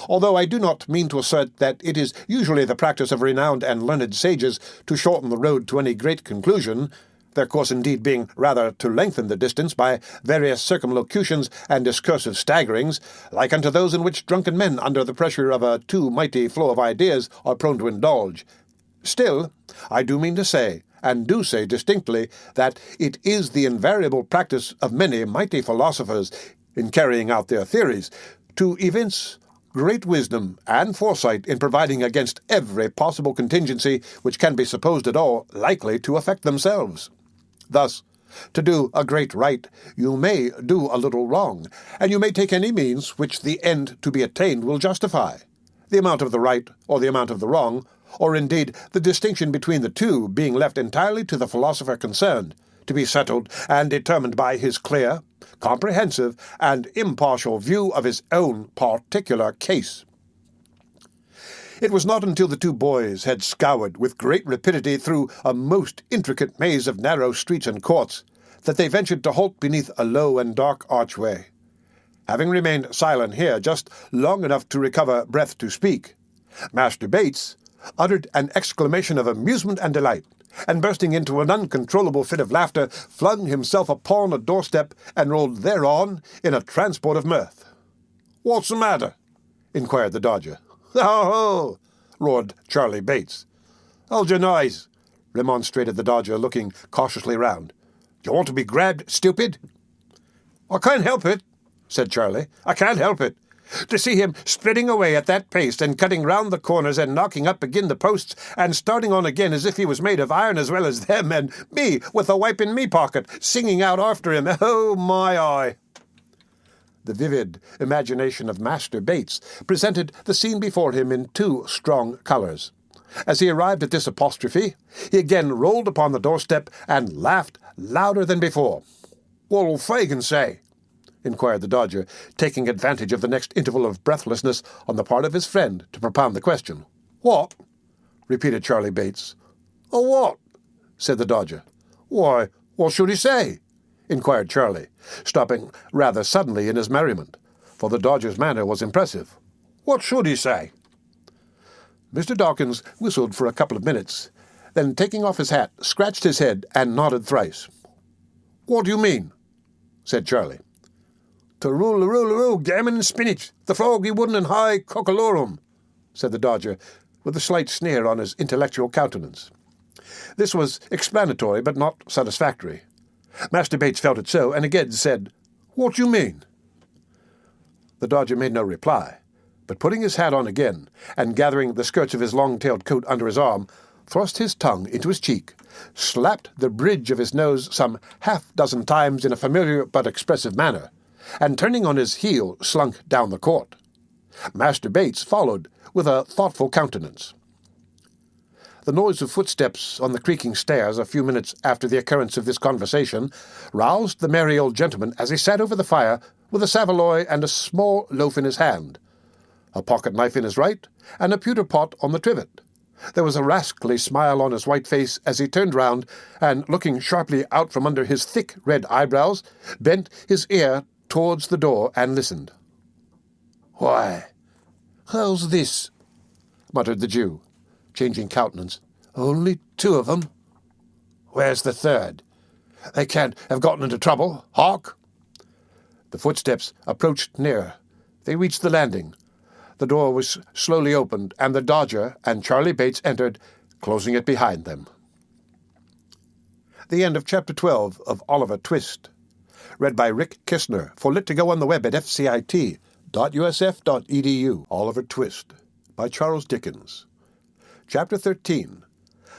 Speaker 1: Although I do not mean to assert that it is usually the practice of renowned and learned sages to shorten the road to any great conclusion, their course indeed being rather to lengthen the distance by various circumlocutions and discursive staggerings, like unto those in which drunken men under the pressure of a too mighty flow of ideas are prone to indulge. Still, I do mean to say, and do say distinctly, that it is the invariable practice of many mighty philosophers, in carrying out their theories, to evince great wisdom and foresight in providing against every possible contingency which can be supposed at all likely to affect themselves. Thus, to do a great right, you may do a little wrong, and you may take any means which the end to be attained will justify. The amount of the right or the amount of the wrong, or indeed the distinction between the two, being left entirely to the philosopher concerned, to be settled and determined by his clear, comprehensive, and impartial view of his own particular case. It was not until the two boys had scoured with great rapidity through a most intricate maze of narrow streets and courts that they ventured to halt beneath a low and dark archway. Having remained silent here just long enough to recover breath to speak, Master Bates uttered an exclamation of amusement and delight, and bursting into an uncontrollable fit of laughter, flung himself upon a doorstep and rolled thereon in a transport of mirth. "What's the matter?" inquired the Dodger. "Oh!" roared Charlie Bates. "Hold your noise," remonstrated the Dodger, looking cautiously round. "Do you want to be grabbed, stupid?" "I can't help it," said Charlie. "I can't help it. To see him spreading away at that pace and cutting round the corners and knocking up agin the posts and starting on again as if he was made of iron as well as them, and me with a wipe in me pocket singing out after him. Oh, my eye!" The vivid imagination of Master Bates presented the scene before him in two strong colours. As he arrived at this apostrophe, he again rolled upon the doorstep and laughed louder than before. "What'll Fagin say?" inquired the Dodger, taking advantage of the next interval of breathlessness on the part of his friend to propound the question. "What?" repeated Charlie Bates. "Oh, what?" said the Dodger. "Why, what should he say?" inquired Charlie, stopping rather suddenly in his merriment, for the Dodger's manner was impressive. "What should he say?" Mr. Dawkins whistled for a couple of minutes, then taking off his hat, scratched his head and nodded thrice. "What do you mean?" said Charlie. "Terulurulu, gammon and spinach, the froggy wooden and high cockalorum," said the Dodger, with a slight sneer on his intellectual countenance. This was explanatory, but not satisfactory. Master Bates felt it so, and again said, "What do you mean?" The Dodger made no reply, but putting his hat on again, and gathering the skirts of his long-tailed coat under his arm, thrust his tongue into his cheek, slapped the bridge of his nose some half-dozen times in a familiar but expressive manner, and turning on his heel slunk down the court. Master Bates followed with a thoughtful countenance. The noise of footsteps on the creaking stairs a few minutes after the occurrence of this conversation roused the merry old gentleman as he sat over the fire with a saveloy and a small loaf in his hand, a pocket-knife in his right, and a pewter pot on the trivet. There was a rascally smile on his white face as he turned round and, looking sharply out from under his thick red eyebrows, bent his ear towards the door and listened. "Why, how's this?" muttered the Jew, changing countenance. "Only 2 of 'em? Where's the 3rd? They can't have gotten into trouble. Hark!" The footsteps approached nearer. They reached the landing. The door was slowly opened, and the Dodger and Charlie Bates entered, closing it behind them. The end of Chapter 12 of Oliver Twist. Read by Rick Kistner, for Lit to go on the web at fcit.usf.edu. Oliver Twist, by Charles Dickens. Chapter 13.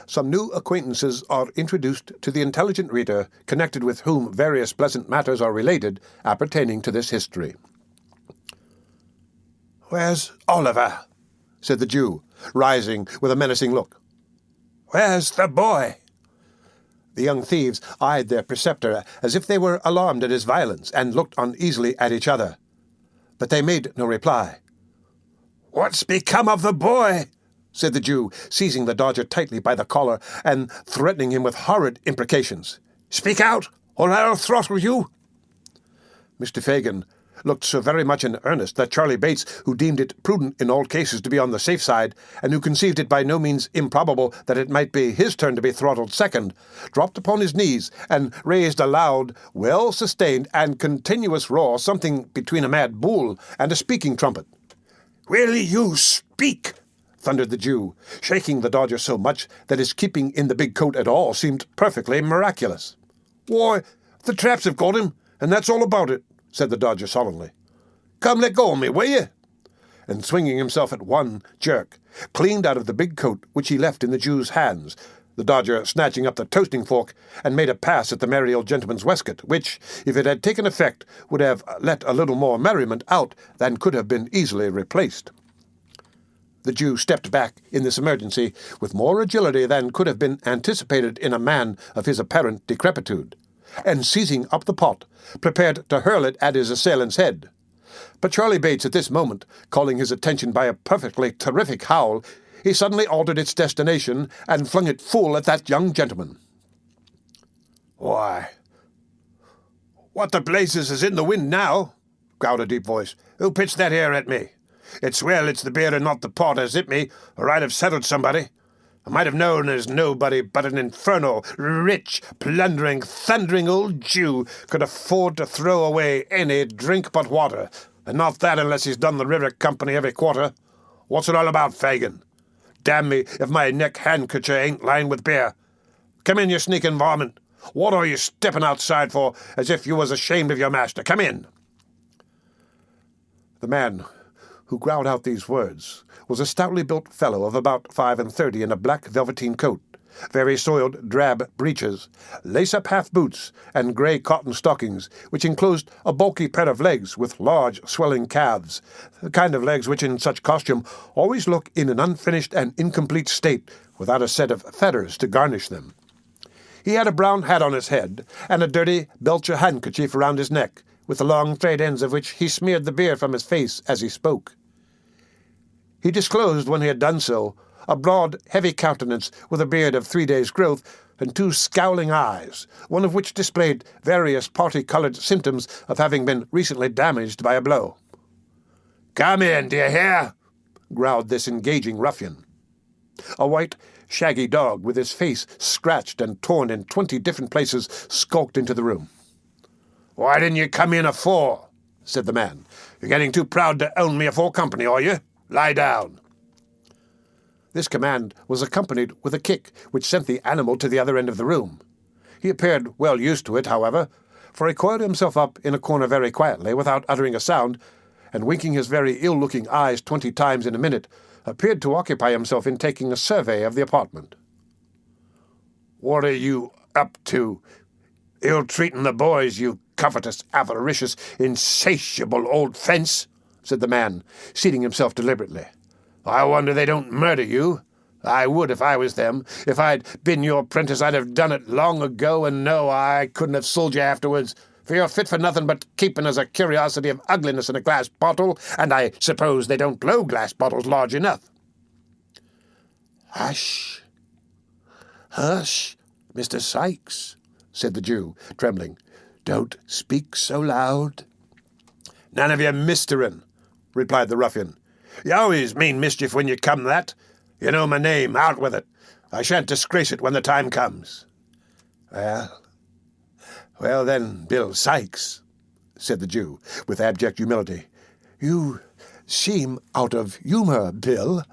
Speaker 1: Some new acquaintances are introduced to the intelligent reader, connected with whom various pleasant matters are related appertaining to this history. "Where's Oliver?" said the Jew, rising with a menacing look. "Where's the boy?" The young thieves eyed their preceptor as if they were alarmed at his violence, and looked uneasily at each other. But they made no reply. "What's become of the boy?" said the Jew, seizing the Dodger tightly by the collar and threatening him with horrid imprecations. "Speak out, or I'll throttle you." Mr. Fagin looked so very much in earnest that Charlie Bates, who deemed it prudent in all cases to be on the safe side, and who conceived it by no means improbable that it might be his turn to be throttled second, dropped upon his knees and raised a loud, well-sustained and continuous roar, something between a mad bull and a speaking trumpet. "Will you speak?" thundered the Jew, shaking the Dodger so much that his keeping in the big coat at all seemed perfectly miraculous. "Why, the traps have got him, and that's all about it," said the Dodger solemnly. "Come, let go of me, will you?" And swinging himself at one jerk, cleaned out of the big coat which he left in the Jew's hands, the Dodger snatching up the toasting fork and made a pass at the merry old gentleman's waistcoat, which, if it had taken effect, would have let a little more merriment out than could have been easily replaced. The Jew stepped back in this emergency with more agility than could have been anticipated in a man of his apparent decrepitude, and seizing up the pot, prepared to hurl it at his assailant's head. But Charlie Bates, at this moment, calling his attention by a perfectly terrific howl, he suddenly altered its destination and flung it full at that young gentleman. "Why, what the blazes is in the wind now?" growled a deep voice. "Who pitched that here at me? It's well it's the beer and not the pot as hit me, or I'd have settled somebody. I might have known as nobody but an infernal, rich, plundering, thundering old Jew could afford to throw away any drink but water, and not that unless he's done the river company every quarter. What's it all about, Fagin? Damn me if my neck handkercher ain't lined with beer. Come in, you sneaking varmint. What are you stepping outside for, as if you was ashamed of your master? Come in." The man who growled out these words was a stoutly built fellow of about 35 in a black velveteen coat, very soiled drab breeches, lace-up half boots, and grey cotton stockings, which enclosed a bulky pair of legs with large swelling calves, the kind of legs which in such costume always look in an unfinished and incomplete state without a set of feathers to garnish them. He had a brown hat on his head, and a dirty Belcher handkerchief around his neck, with the long frayed ends of which he smeared the beer from his face as he spoke. He disclosed, when he had done so, a broad, heavy countenance with a beard of 3 days' growth, and 2 scowling eyes, one of which displayed various party-coloured symptoms of having been recently damaged by a blow. "Come in, do you hear?" growled this engaging ruffian. A white, shaggy dog, with his face scratched and torn in 20 different places, skulked into the room. "Why didn't you come in afore?" said the man. "You're getting too proud to own me afore company, are you? Lie down." This command was accompanied with a kick which sent the animal to the other end of the room. He appeared well used to it, however, for he coiled himself up in a corner very quietly, without uttering a sound, and winking his very ill-looking eyes 20 times in a minute, appeared to occupy himself in taking a survey of the apartment. "What are you up to? Ill-treating the boys, you covetous, avaricious, insatiable old fence," said the man, seating himself deliberately. "I wonder they don't murder you. I would if I was them. If I'd been your apprentice, I'd have done it long ago, and no, I couldn't have sold you afterwards, for you're fit for nothing but keeping as a curiosity of ugliness in a glass bottle, and I suppose they don't blow glass bottles large enough." "Hush, hush, Mr. Sikes," said the Jew, trembling. "Don't speak so loud." "None of your misterin'," replied the ruffian. "You always mean mischief when you come that. You know my name. Out with it. I shan't disgrace it when the time comes." Well then, Bill Sikes," said the Jew, with abject humility. "You seem out of humour, Bill."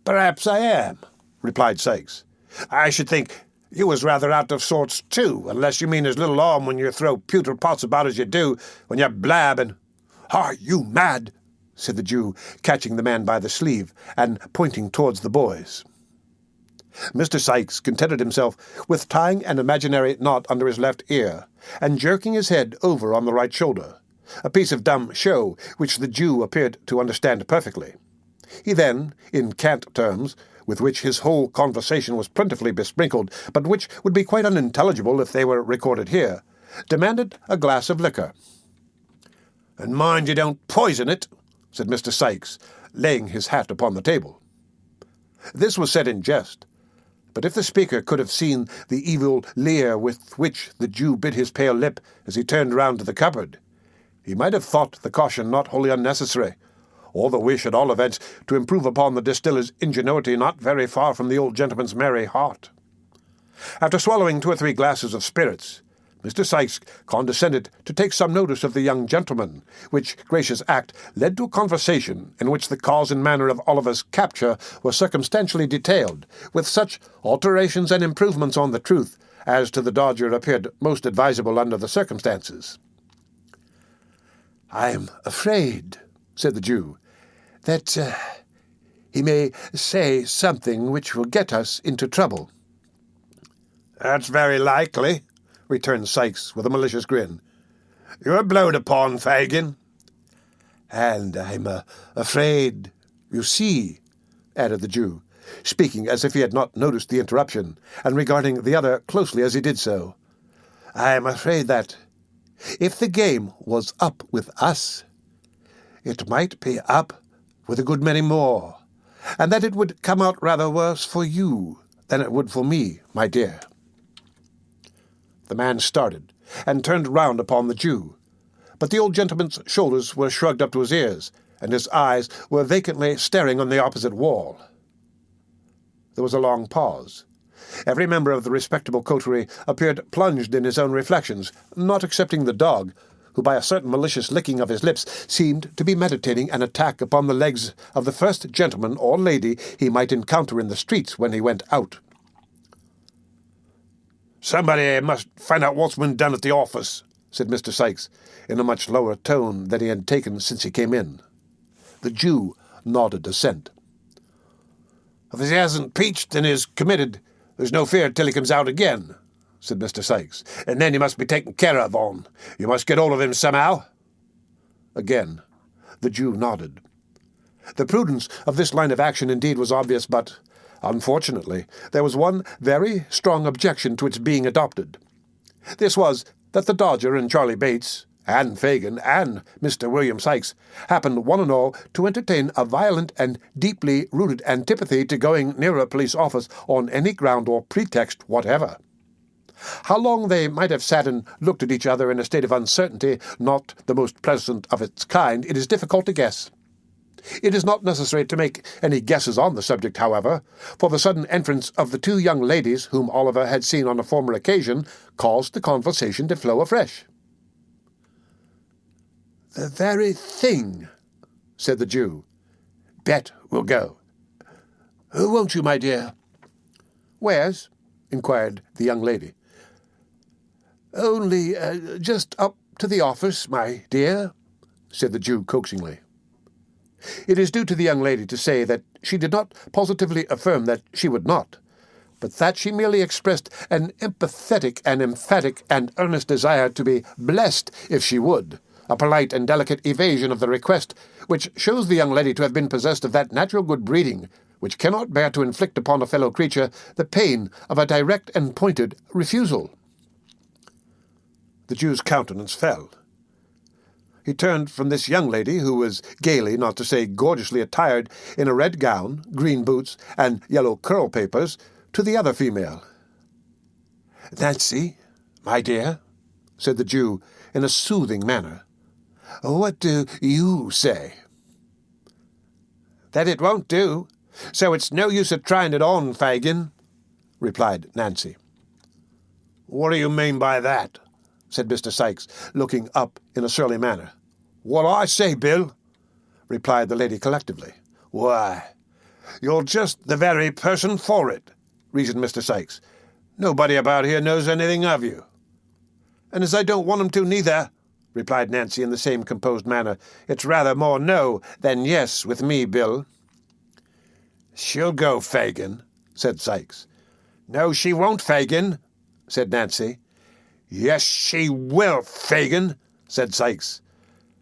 Speaker 1: "Perhaps I am," replied Sikes. "I should think you was rather out of sorts too, unless you mean as little harm when you throw pewter pots about as you do, when you're blabbing." "Are you mad?" said the Jew, catching the man by the sleeve and pointing towards the boys. Mr. Sikes contented himself with tying an imaginary knot under his left ear and jerking his head over on the right shoulder, a piece of dumb show which the Jew appeared to understand perfectly. He then, in cant terms, with which his whole conversation was plentifully besprinkled, but which would be quite unintelligible if they were recorded here, demanded a glass of liquor. "And mind you don't poison it," said Mr. Sikes, laying his hat upon the table. This was said in jest, but if the speaker could have seen the evil leer with which the Jew bit his pale lip as he turned round to the cupboard, he might have thought the caution not wholly unnecessary, or the wish, at all events, to improve upon the distiller's ingenuity not very far from the old gentleman's merry heart. After swallowing 2 or 3 glasses of spirits, Mr. Sikes condescended to take some notice of the young gentleman, which gracious act led to a conversation in which the cause and manner of Oliver's capture were circumstantially detailed, with such alterations and improvements on the truth as to the Dodger appeared most advisable under the circumstances. "I'm afraid," said the Jew, "that he may say something which will get us into trouble." "That's very likely," returned Sikes with a malicious grin. "You're blowed upon, Fagin." "And I'm afraid, you see," added the Jew, speaking as if he had not noticed the interruption, and regarding the other closely as he did so, "I'm afraid that, if the game was up with us, it might be up with a good many more, and that it would come out rather worse for you than it would for me, my dear." The man started, and turned round upon the Jew, but the old gentleman's shoulders were shrugged up to his ears, and his eyes were vacantly staring on the opposite wall. There was a long pause. Every member of the respectable coterie appeared plunged in his own reflections, not excepting the dog, who by a certain malicious licking of his lips seemed to be meditating an attack upon the legs of the first gentleman or lady he might encounter in the streets when he went out. "Somebody must find out what's been done at the office," said Mr. Sikes, in a much lower tone than he had taken since he came in. The Jew nodded assent. "If he hasn't peached and is committed, there's no fear till he comes out again," said Mr. Sikes. "And then he must be taken care of on. You must get hold of him somehow." Again the Jew nodded. The prudence of this line of action indeed was obvious, but, unfortunately, there was one very strong objection to its being adopted. This was that the Dodger and Charlie Bates, and Fagin, and Mr. William Sikes happened one and all to entertain a violent and deeply rooted antipathy to going near a police office on any ground or pretext whatever. How long they might have sat and looked at each other in a state of uncertainty not the most pleasant of its kind, it is difficult to guess. It is not necessary to make any guesses on the subject, however, for the sudden entrance of the 2 young ladies whom Oliver had seen on a former occasion caused the conversation to flow afresh. "The very thing," said the Jew. "Bet we'll go. Won't you, my dear?" "Where's?" inquired the young lady. "Only just up to the office, my dear," said the Jew coaxingly. It is due to the young lady to say that she did not positively affirm that she would not, but that she merely expressed an empathetic and emphatic and earnest desire to be blessed if she would, a polite and delicate evasion of the request, which shows the young lady to have been possessed of that natural good breeding which cannot bear to inflict upon a fellow creature the pain of a direct and pointed refusal. The Jew's countenance fell. He turned from this young lady, who was gaily, not to say gorgeously attired in a red gown, green boots, and yellow curl-papers, to the other female. "Nancy, my dear," said the Jew in a soothing manner, "what do you say?" "That it won't do, so it's no use of trying it on, Fagin," replied Nancy. "What do you mean by that?" said Mr. Sikes, looking up in a surly manner. "What I say, Bill," replied the lady collectively. "Why, you're just the very person for it," reasoned Mr. Sikes. "Nobody about here knows anything of you." "And as I don't want 'em to neither," replied Nancy in the same composed manner, "it's rather more no than yes with me, Bill." "She'll go, Fagin," said Sikes. "No, she won't, Fagin," said Nancy. "Yes, she will, Fagin," said Sikes.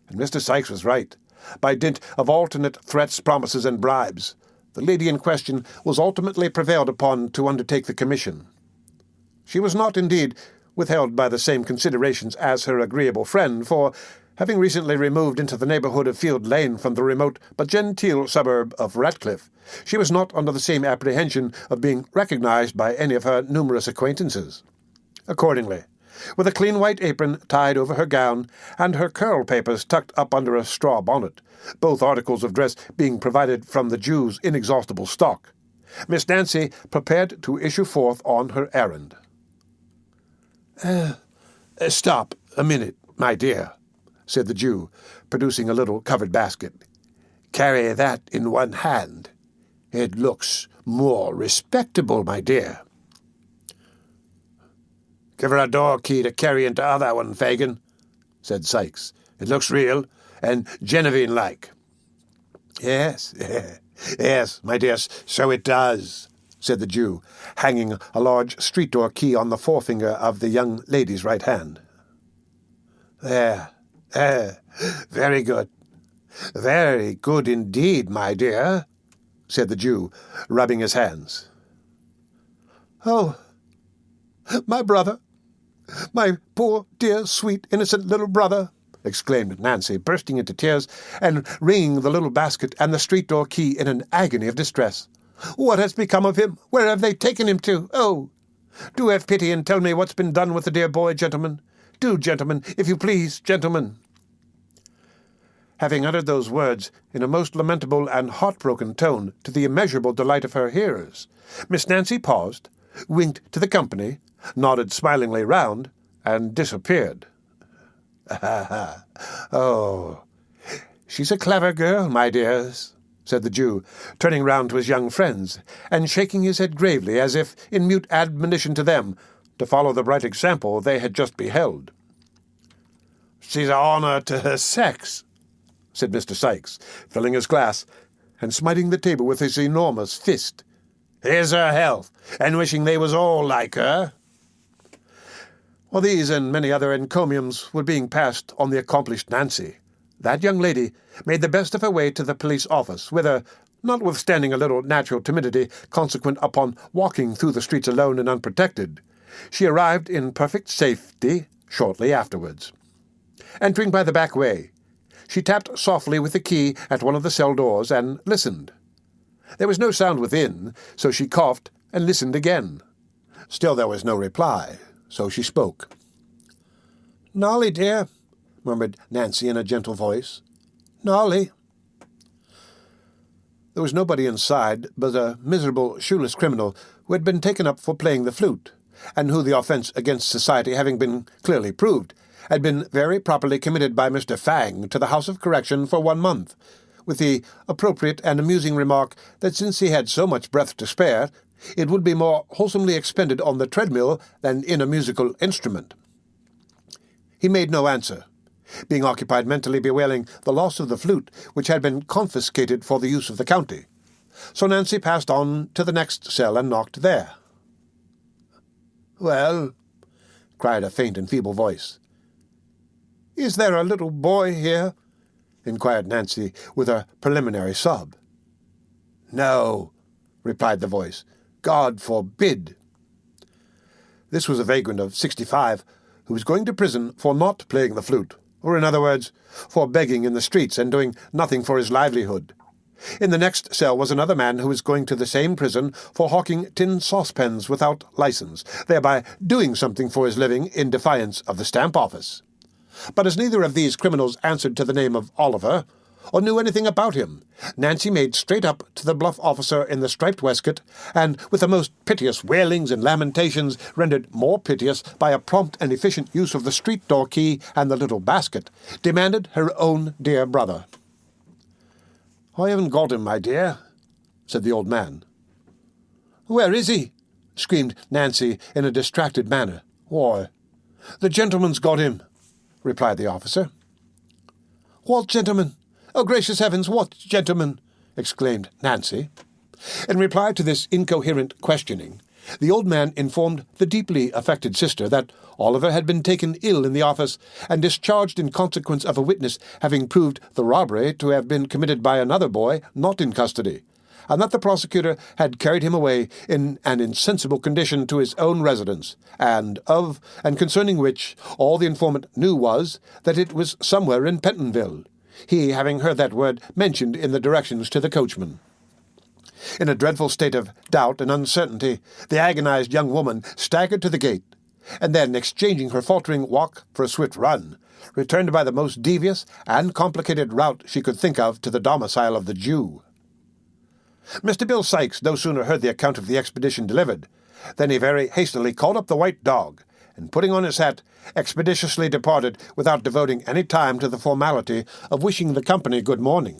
Speaker 1: And Mr. Sikes was right. By dint of alternate threats, promises, and bribes, the lady in question was ultimately prevailed upon to undertake the commission. She was not, indeed, withheld by the same considerations as her agreeable friend, for, having recently removed into the neighbourhood of Field Lane from the remote but genteel suburb of Ratcliffe, she was not under the same apprehension of being recognized by any of her numerous acquaintances. Accordingly, with a clean white apron tied over her gown, and her curl-papers tucked up under a straw bonnet, both articles of dress being provided from the Jew's inexhaustible stock, Miss Nancy prepared to issue forth on her errand. "Stop a minute, my dear," said the Jew, producing a little covered basket. "Carry that in one hand. It looks more respectable, my dear." "Give her a door key to carry into other one, Fagin," said Sikes. "It looks real, and Genevieve-like." "Yes, yes, my dear, so it does," said the Jew, hanging a large street-door key on the forefinger of the young lady's right hand. There, very good. Very good indeed, my dear," said the Jew, rubbing his hands. "Oh, my brother! My poor, dear, sweet, innocent little brother!" exclaimed Nancy, bursting into tears and wringing the little basket and the street-door key in an agony of distress. "What has become of him? Where have they taken him to? Oh! Do have pity and tell me what's been done with the dear boy, gentlemen. Do, gentlemen, if you please, gentlemen." Having uttered those words in a most lamentable and heartbroken tone to the immeasurable delight of her hearers, Miss Nancy paused, winked to the company, nodded smilingly round, and disappeared. "Oh, she's a clever girl, my dears," said the Jew, turning round to his young friends, and shaking his head gravely, as if in mute admonition to them to follow the bright example they had just beheld. "She's a honour to her sex," said Mr. Sikes, filling his glass and smiting the table with his enormous fist. "Here's her health, and wishing they was all like her." While these and many other encomiums were being passed on the accomplished Nancy, that young lady made the best of her way to the police office, whither, notwithstanding a little natural timidity consequent upon walking through the streets alone and unprotected, she arrived in perfect safety shortly afterwards. Entering by the back way, she tapped softly with the key at one of the cell doors and listened. There was no sound within, so she coughed and listened again. Still there was no reply, so she spoke. "Nolly, dear," murmured Nancy in a gentle voice. "Nolly." There was nobody inside but a miserable, shoeless criminal who had been taken up for playing the flute, and who, the offence against society having been clearly proved, had been very properly committed by Mr. Fang to the House of Correction for 1 month, with the appropriate and amusing remark that since he had so much breath to spare, it would be more wholesomely expended on the treadmill than in a musical instrument. He made no answer, being occupied mentally bewailing the loss of the flute, which had been confiscated for the use of the county. So Nancy passed on to the next cell and knocked there. "Well," cried a faint and feeble voice. "Is there a little boy here?" inquired Nancy, with a preliminary sob. "No," replied the voice. "God forbid." This was a vagrant of 65 who was going to prison for not playing the flute, or in other words, for begging in the streets and doing nothing for his livelihood. In the next cell was another man who was going to the same prison for hawking tin saucepans without license, thereby doing something for his living in defiance of the stamp office. But as neither of these criminals answered to the name of Oliver, or knew anything about him, Nancy made straight up to the bluff officer in the striped waistcoat, and, with the most piteous wailings and lamentations, rendered more piteous by a prompt and efficient use of the street-door key and the little basket, demanded her own dear brother. "I haven't got him, my dear," said the old man. "Where is he?" screamed Nancy in a distracted manner. "Why, the gentleman's got him," replied the officer. "What gentleman? Oh, gracious heavens, what gentleman?" exclaimed Nancy. In reply to this incoherent questioning, the old man informed the deeply affected sister that Oliver had been taken ill in the office and discharged in consequence of a witness having proved the robbery to have been committed by another boy not in custody, and that the prosecutor had carried him away in an insensible condition to his own residence, and concerning which all the informant knew was that it was somewhere in Pentonville, he having heard that word mentioned in the directions to the coachman. In a dreadful state of doubt and uncertainty, the agonized young woman staggered to the gate, and then, exchanging her faltering walk for a swift run, returned by the most devious and complicated route she could think of to the domicile of the Jew. Mr. Bill Sikes no sooner heard the account of the expedition delivered than he very hastily called up the white dog, and putting on his hat, expeditiously departed without devoting any time to the formality of wishing the company good morning.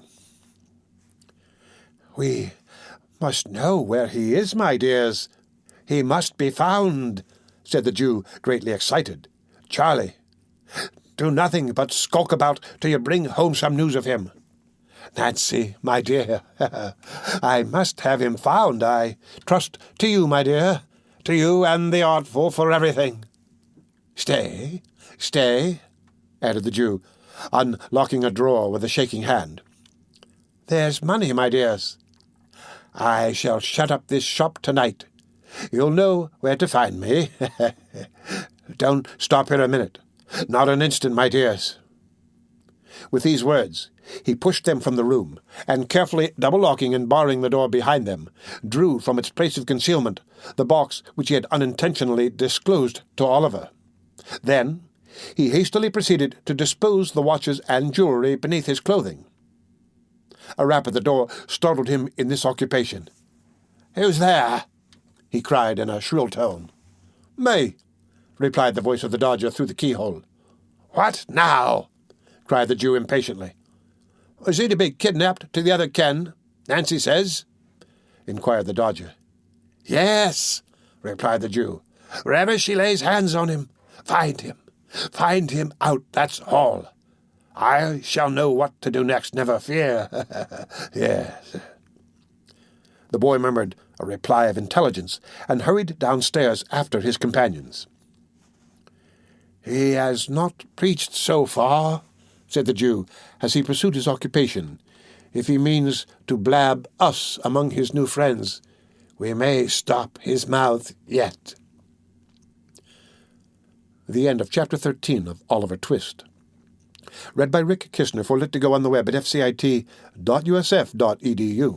Speaker 1: "We must know where he is, my dears. He must be found," said the Jew, greatly excited. "Charlie, do nothing but skulk about till you bring home some news of him. Nancy, my dear, I must have him found. I trust to you, my dear, to you and the artful for everything. Stay, added the Jew, unlocking a drawer with a shaking hand. There's money, my dears. I shall shut up this shop tonight. You'll know where to find me. Don't stop here a minute. Not an instant, my dears." With these words, he pushed them from the room, and carefully double-locking and barring the door behind them, drew from its place of concealment the box which he had unintentionally disclosed to Oliver. Then he hastily proceeded to dispose the watches and jewellery beneath his clothing. A rap at the door startled him in this occupation. "Who's there?" he cried in a shrill tone. "Me," replied the voice of the Dodger through the keyhole. "What now?" cried the Jew impatiently. "Is he to be kidnapped to the other Ken, Nancy says?" inquired the Dodger. "Yes," replied the Jew. "Wherever she lays hands on him, find him out, that's all. I shall know what to do next, never fear." Yes. The boy murmured a reply of intelligence and hurried downstairs after his companions. "He has not preached so far," said the Jew, as he pursued his occupation. "If he means to blab us among his new friends, we may stop his mouth yet." The end of Chapter 13 of Oliver Twist. Read by Rick Kishner for Lit2Go on the web at fcit.usf.edu.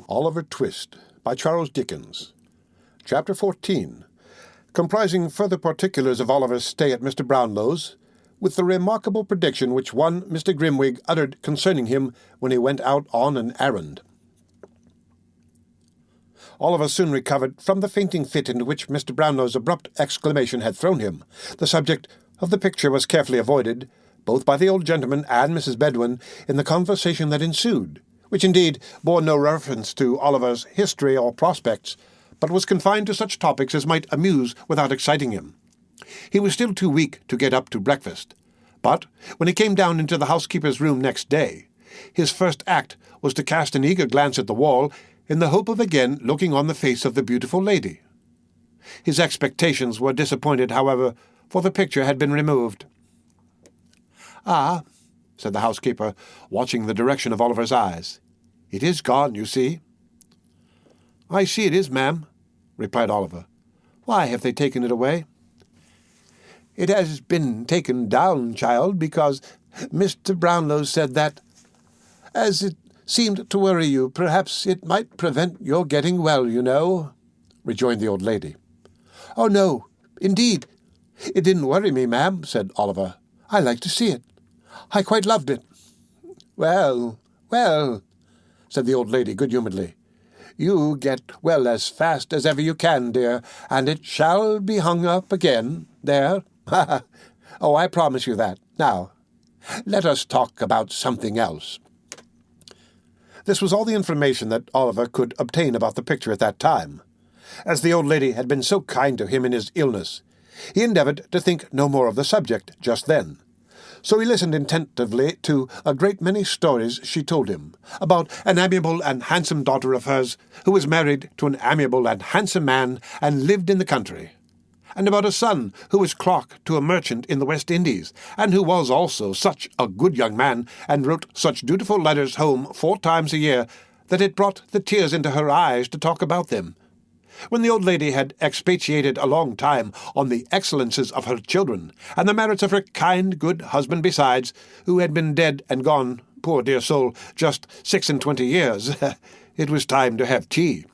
Speaker 1: Oliver Twist by Charles Dickens. Chapter 14, comprising further particulars of Oliver's stay at Mr. Brownlow's, with the remarkable prediction which one Mr. Grimwig uttered concerning him when he went out on an errand. Oliver soon recovered from the fainting fit into which Mr. Brownlow's abrupt exclamation had thrown him. The subject of the picture was carefully avoided, both by the old gentleman and Mrs. Bedwin, in the conversation that ensued, which indeed bore no reference to Oliver's history or prospects, but was confined to such topics as might amuse without exciting him. He was still too weak to get up to breakfast, but when he came down into the housekeeper's room next day, his first act was to cast an eager glance at the wall in the hope of again looking on the face of the beautiful lady. His expectations were disappointed, however, for the picture had been removed. "Ah," said the housekeeper, watching the direction of Oliver's eyes. "It is gone, you see." "I see it is, ma'am," replied Oliver. "Why have they taken it away?" "It has been taken down, child, because Mr. Brownlow said that, as it seemed to worry you, perhaps it might prevent your getting well, you know," rejoined the old lady. "Oh, no, indeed, it didn't worry me, ma'am," said Oliver. "I liked to see it. I quite loved it." "Well, well," said the old lady good-humouredly, "you get well as fast as ever you can, dear, and it shall be hung up again. There. Oh, I promise you that. Now, let us talk about something else." This was all the information that Oliver could obtain about the picture at that time. As the old lady had been so kind to him in his illness, he endeavoured to think no more of the subject just then. So he listened attentively to a great many stories she told him, about an amiable and handsome daughter of hers who was married to an amiable and handsome man and lived in the country, and about a son who was clerk to a merchant in the West Indies, and who was also such a good young man, and wrote such dutiful letters home 4 times a year, that it brought the tears into her eyes to talk about them. When the old lady had expatiated a long time on the excellences of her children, and the merits of her kind, good husband besides, who had been dead and gone, poor dear soul, just 26 years, it was time to have tea.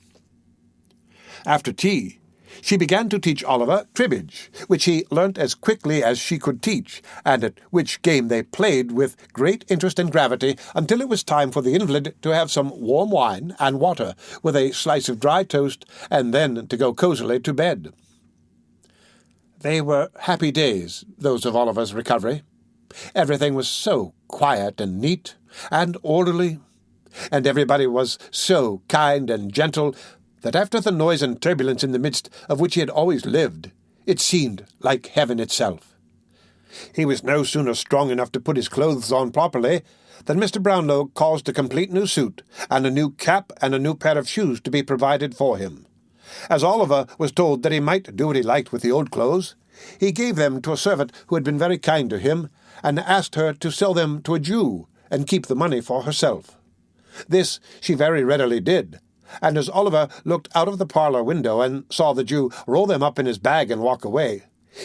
Speaker 1: After tea, she began to teach Oliver cribbage, which he learnt as quickly as she could teach, and at which game they played with great interest and gravity until it was time for the invalid to have some warm wine and water with a slice of dry toast, and then to go cosily to bed. They were happy days, those of Oliver's recovery. Everything was so quiet and neat and orderly, and everybody was so kind and gentle, that after the noise and turbulence in the midst of which he had always lived, it seemed like heaven itself. He was no sooner strong enough to put his clothes on properly than Mr. Brownlow caused a complete new suit, and a new cap and a new pair of shoes to be provided for him. As Oliver was told that he might do what he liked with the old clothes, he gave them to a servant who had been very kind to him, and asked her to sell them to a Jew, and keep the money for herself. This she very readily did, and as Oliver looked out of the parlour window and saw the Jew roll them up in his bag and walk away,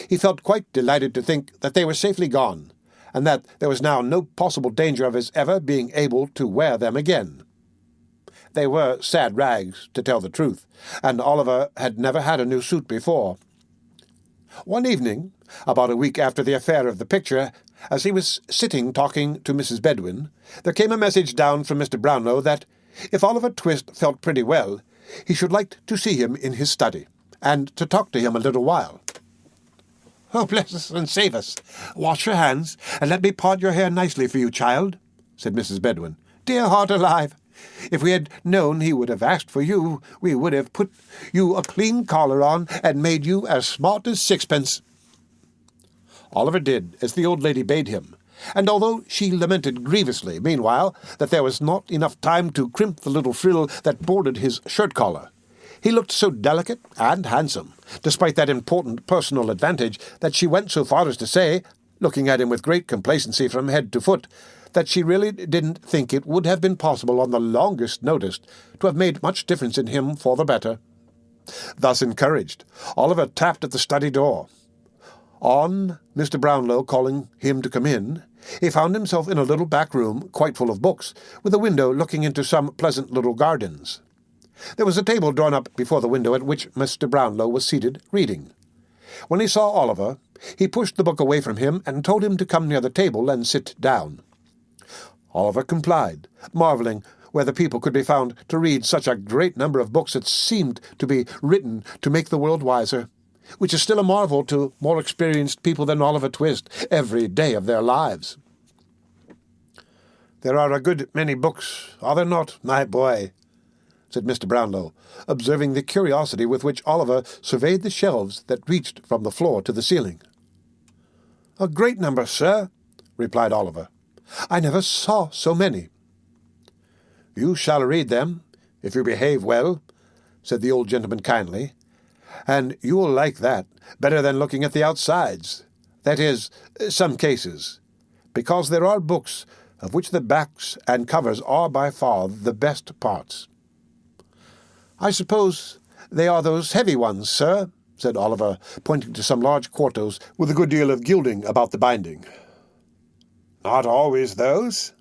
Speaker 1: he felt quite delighted to think that they were safely gone, and that there was now no possible danger of his ever being able to wear them again. They were sad rags, to tell the truth, and Oliver had never had a new suit before. One evening, about a week after the affair of the picture, as he was sitting talking to Mrs. Bedwin, there came a message down from Mr. Brownlow that, if Oliver Twist felt pretty well, he should like to see him in his study, and to talk to him a little while. "Oh, bless us and save us! Wash your hands, and let me part your hair nicely for you, child," said Mrs. Bedwin. "Dear heart alive! If we had known he would have asked for you, we would have put you a clean collar on, and made you as smart as sixpence." Oliver did as the old lady bade him, and although she lamented grievously, meanwhile, that there was not enough time to crimp the little frill that bordered his shirt-collar, he looked so delicate and handsome, despite that important personal advantage, that she went so far as to say, looking at him with great complacency from head to foot, that she really didn't think it would have been possible on the longest notice to have made much difference in him for the better. Thus encouraged, Oliver tapped at the study door. On Mr. Brownlow calling him to come in, he found himself in a little back room quite full of books, with a window looking into some pleasant little gardens. There was a table drawn up before the window at which Mr. Brownlow was seated, reading. When he saw Oliver, he pushed the book away from him and told him to come near the table and sit down. Oliver complied, marvelling whether people could be found to read such a great number of books that seemed to be written to make the world wiser, which is still a marvel to more experienced people than Oliver Twist every day of their lives. "There are a good many books, are there not, my boy?" said Mr. Brownlow, observing the curiosity with which Oliver surveyed the shelves that reached from the floor to the ceiling. "A great number, sir," replied Oliver. "I never saw so many." "You shall read them, if you behave well," said the old gentleman kindly, and you will like that better than looking at the outsides. That is, some cases, because there are books of which the backs and covers are by far the best parts." "I suppose they are those heavy ones, sir," said Oliver, pointing to some large quartos with a good deal of gilding about the binding. "Not always those,"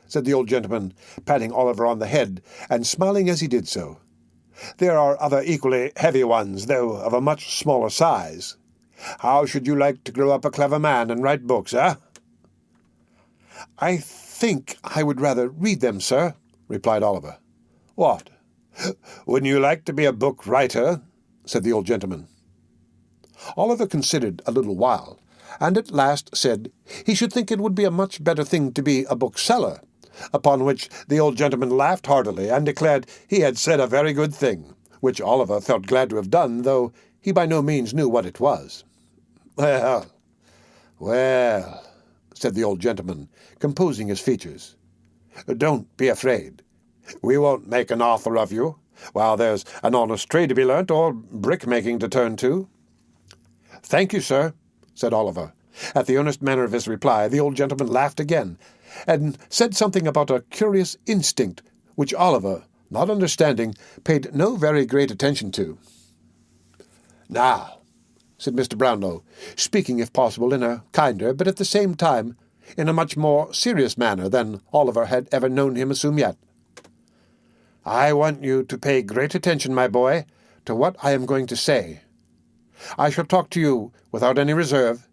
Speaker 1: said the old gentleman, patting Oliver on the head and smiling as he did so. "There are other equally heavy ones, though of a much smaller size. How should you like to grow up a clever man and write books, eh?" "I think I would rather read them, sir," replied Oliver. "What? Wouldn't you like to be a book writer?" said the old gentleman. Oliver considered a little while, and at last said he should think it would be a much better thing to be a bookseller, upon which the old gentleman laughed heartily and declared he had said a very good thing, which Oliver felt glad to have done, though he by no means knew what it was. "Well, well," said the old gentleman, composing his features, "don't be afraid. We won't make an author of you, while there's an honest trade to be learnt or brick-making to turn to." "Thank you, sir," said Oliver. At the earnest manner of his reply, the old gentleman laughed again, and said something about a curious instinct, which Oliver, not understanding, paid no very great attention to. "Now," said Mr. Brownlow, speaking, if possible, in a kinder, but at the same time in a much more serious manner than Oliver had ever known him assume yet, "I want you to pay great attention, my boy, to what I am going to say. I shall talk to you without any reserve,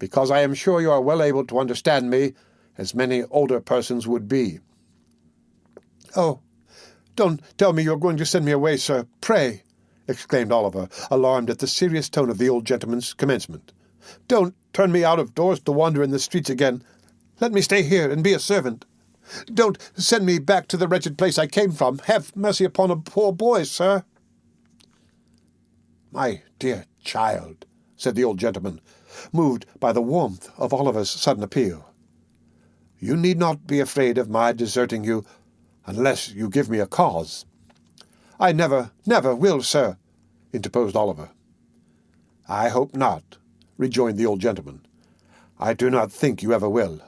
Speaker 1: because I am sure you are well able to understand me, as many older persons would be." "Oh, don't tell me you are going to send me away, sir, pray," exclaimed Oliver, alarmed at the serious tone of the old gentleman's commencement. "Don't turn me out of doors to wander in the streets again. Let me stay here and be a servant. Don't send me back to the wretched place I came from. Have mercy upon a poor boy, sir." "My dear child," said the old gentleman, moved by the warmth of Oliver's sudden appeal, "you need not be afraid of my deserting you unless you give me a cause." "I never will, sir," interposed Oliver. "I hope not," rejoined the old gentleman. "I do not think you ever will.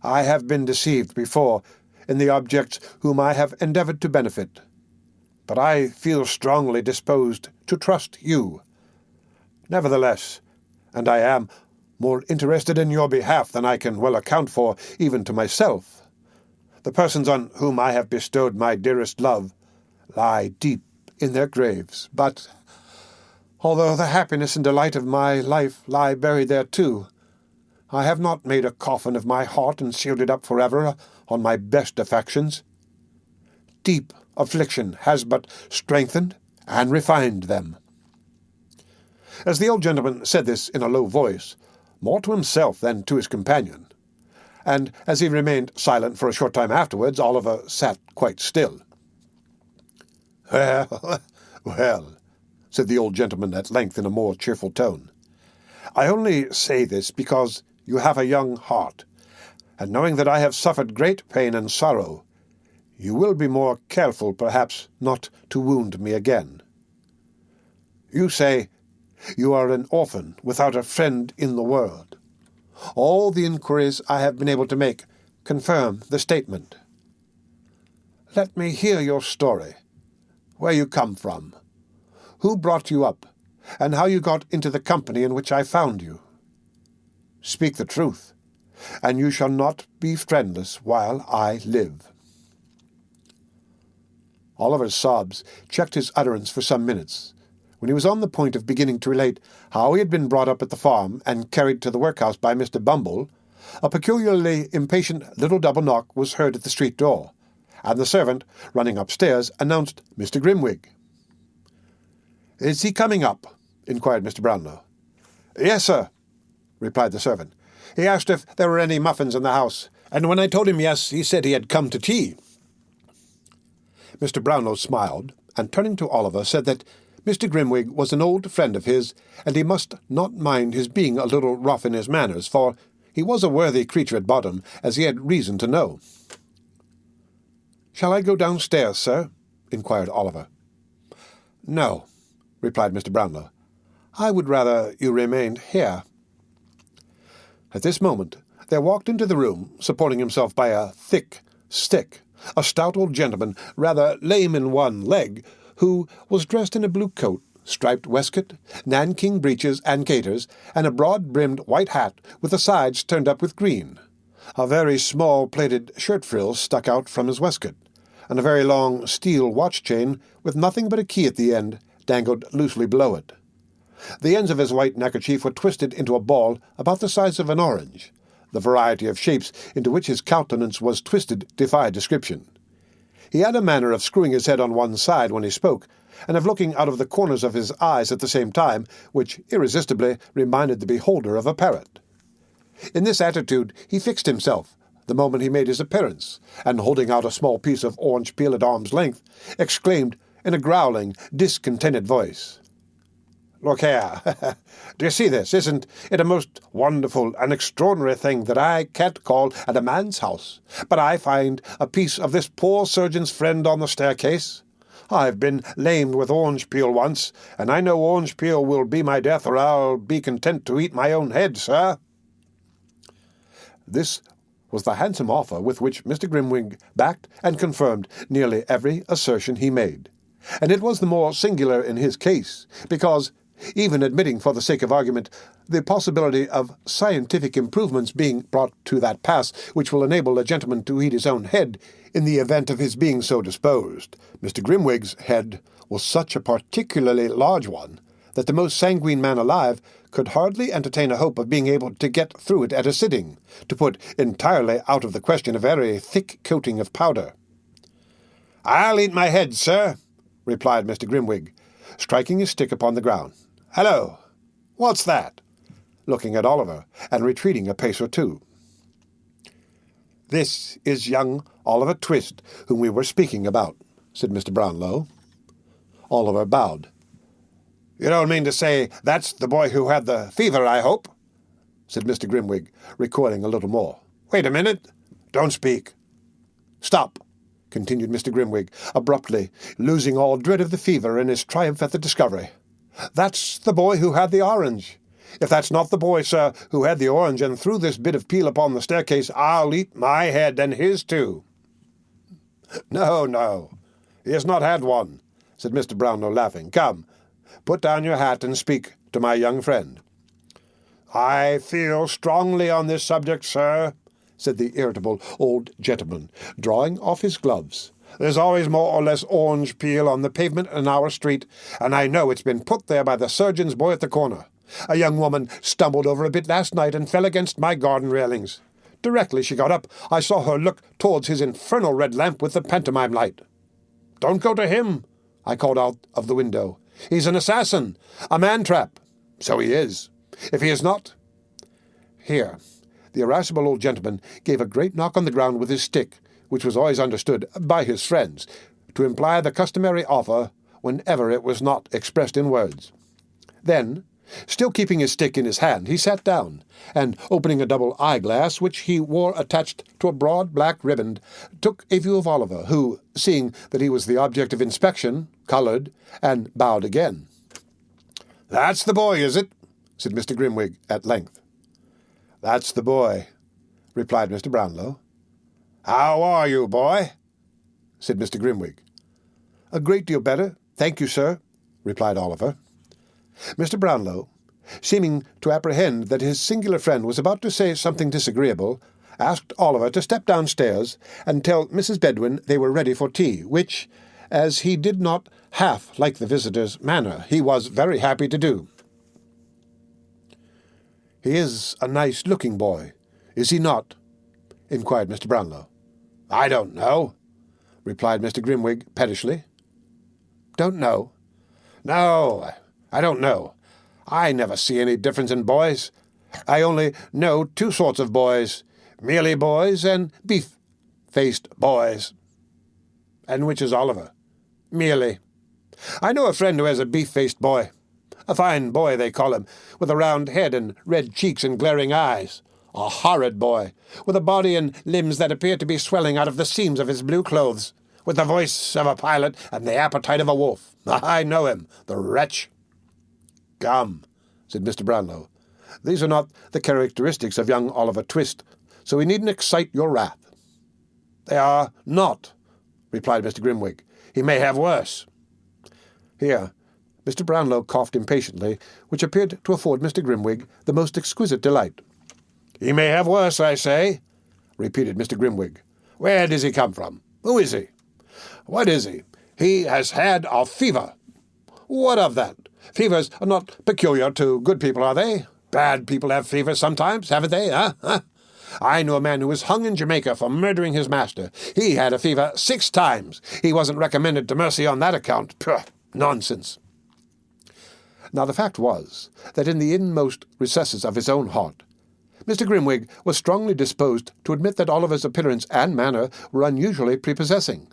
Speaker 1: I have been deceived before in the objects whom I have endeavoured to benefit, but I feel strongly disposed to trust you. Nevertheless, and I am more interested in your behalf than I can well account for even to myself, the persons on whom I have bestowed my dearest love lie deep in their graves, but, although the happiness and delight of my life lie buried there too, I have not made a coffin of my heart and sealed it up forever on my best affections. Deep affliction has but strengthened and refined them." As the old gentleman said this in a low voice, more to himself than to his companion, and as he remained silent for a short time afterwards, Oliver sat quite still. "Well, well," said the old gentleman at length in a more cheerful tone, "I only say this because you have a young heart, and knowing that I have suffered great pain and sorrow, you will be more careful, perhaps, not to wound me again. You say you are an orphan without a friend in the world. All the inquiries I have been able to make confirm the statement. Let me hear your story, where you come from, who brought you up, and how you got into the company in which I found you. Speak the truth, and you shall not be friendless while I live." Oliver's sobs checked his utterance for some minutes. When he was on the point of beginning to relate how he had been brought up at the farm and carried to the workhouse by Mr. Bumble, a peculiarly impatient little double knock was heard at the street door, and the servant, running upstairs, announced Mr. Grimwig. "Is he coming up?" inquired Mr. Brownlow. "Yes, sir," replied the servant. "He asked if there were any muffins in the house, and when I told him yes, he said he had come to tea." Mr. Brownlow smiled, and turning to Oliver, said that Mr. Grimwig was an old friend of his, and he must not mind his being a little rough in his manners, for he was a worthy creature at bottom, as he had reason to know. "Shall I go downstairs, sir?" inquired Oliver. "No," replied Mr. Brownlow. "I would rather you remained here." At this moment there walked into the room, supporting himself by a thick stick, a stout old gentleman, rather lame in one leg, who was dressed in a blue coat, striped waistcoat, nankeen breeches and gaiters, and a broad-brimmed white hat with the sides turned up with green. A very small plaited shirt-frill stuck out from his waistcoat, and a very long steel watch-chain with nothing but a key at the end dangled loosely below it. The ends of his white neckerchief were twisted into a ball about the size of an orange. The variety of shapes into which his countenance was twisted defied description. He had a manner of screwing his head on one side when he spoke, and of looking out of the corners of his eyes at the same time, which irresistibly reminded the beholder of a parrot. In this attitude he fixed himself the moment he made his appearance, and holding out a small piece of orange peel at arm's length, exclaimed in a growling, discontented voice, "Look here, do you see this? Isn't it a most wonderful and extraordinary thing that I can't call at a man's house, but I find a piece of this poor surgeon's friend on the staircase? I've been lamed with orange peel once, and I know orange peel will be my death, or I'll be content to eat my own head, sir." This was the handsome offer with which Mr. Grimwig backed and confirmed nearly every assertion he made, and it was the more singular in his case, because, even admitting for the sake of argument the possibility of scientific improvements being brought to that pass which will enable a gentleman to eat his own head in the event of his being so disposed, Mr. Grimwig's head was such a particularly large one that the most sanguine man alive could hardly entertain a hope of being able to get through it at a sitting, to put entirely out of the question a very thick coating of powder. "I'll eat my head, sir," replied Mr. Grimwig, striking his stick upon the ground. "Hello! What's that?" looking at Oliver, and retreating a pace or two. "This is young Oliver Twist, whom we were speaking about," said Mr. Brownlow. Oliver bowed. "You don't mean to say that's the boy who had the fever, I hope?" said Mr. Grimwig, recoiling a little more. "Wait a minute. Don't speak. Stop," continued Mr. Grimwig, abruptly, losing all dread of the fever in his triumph at the discovery. "That's the boy who had the orange. If that's not the boy, sir, who had the orange and threw this bit of peel upon the staircase, I'll eat my head and his too." No, he has not had one," said Mr. Brownlow, laughing. "Come, put down your hat and speak to my young friend." "I feel strongly on this subject, sir," said the irritable old gentleman, drawing off his gloves. "There's always more or less orange peel on the pavement in our street, and I know it's been put there by the surgeon's boy at the corner. A young woman stumbled over a bit last night and fell against my garden railings. Directly she got up, I saw her look towards his infernal red lamp with the pantomime light. 'Don't go to him,' I called out of the window. 'He's an assassin, a man-trap.' So he is. If he is not—" Here the irascible old gentleman gave a great knock on the ground with his stick, which was always understood by his friends to imply the customary offer whenever it was not expressed in words. Then, still keeping his stick in his hand, he sat down, and, opening a double eyeglass which he wore attached to a broad black riband, took a view of Oliver, who, seeing that he was the object of inspection, coloured, and bowed again. "That's the boy, is it?" said Mr. Grimwig at length. "That's the boy," replied Mr. Brownlow. "How are you, boy?" said Mr. Grimwig. "A great deal better, thank you, sir," replied Oliver. Mr. Brownlow, seeming to apprehend that his singular friend was about to say something disagreeable, asked Oliver to step downstairs and tell Mrs. Bedwin they were ready for tea, which, as he did not half like the visitor's manner, he was very happy to do. "He is a nice-looking boy, is he not?" inquired Mr. Brownlow. "I don't know," replied Mr. Grimwig pettishly. "Don't know?" "No, I don't know. I never see any difference in boys. I only know two sorts of boys, mealy boys and beef-faced boys." "And which is Oliver?" "Mealy. I know a friend who has a beef-faced boy. A fine boy, they call him, with a round head and red cheeks and glaring eyes. A horrid boy, with a body and limbs that appear to be swelling out of the seams of his blue clothes. with the voice of a pilot and the appetite of a wolf. I know him, the wretch." "Come," said Mr. Brownlow. "These are not the characteristics of young Oliver Twist, so we needn't excite your wrath." "They are not," replied Mr. Grimwig. "He may have worse." Here Mr. Brownlow coughed impatiently, which appeared to afford Mr. Grimwig the most exquisite delight. "He may have worse, I say," repeated Mr. Grimwig. "Where does he come from? Who is he? What is he? He has had a fever." "What of that? Fevers are not peculiar to good people, are they? Bad people have fevers sometimes, haven't they, huh? I know a man who was hung in Jamaica for murdering his master. He had a fever 6 times. He wasn't recommended to mercy on that account. Pugh, nonsense." Now the fact was that in the inmost recesses of his own heart, Mr. Grimwig was strongly disposed to admit that Oliver's appearance and manner were unusually prepossessing.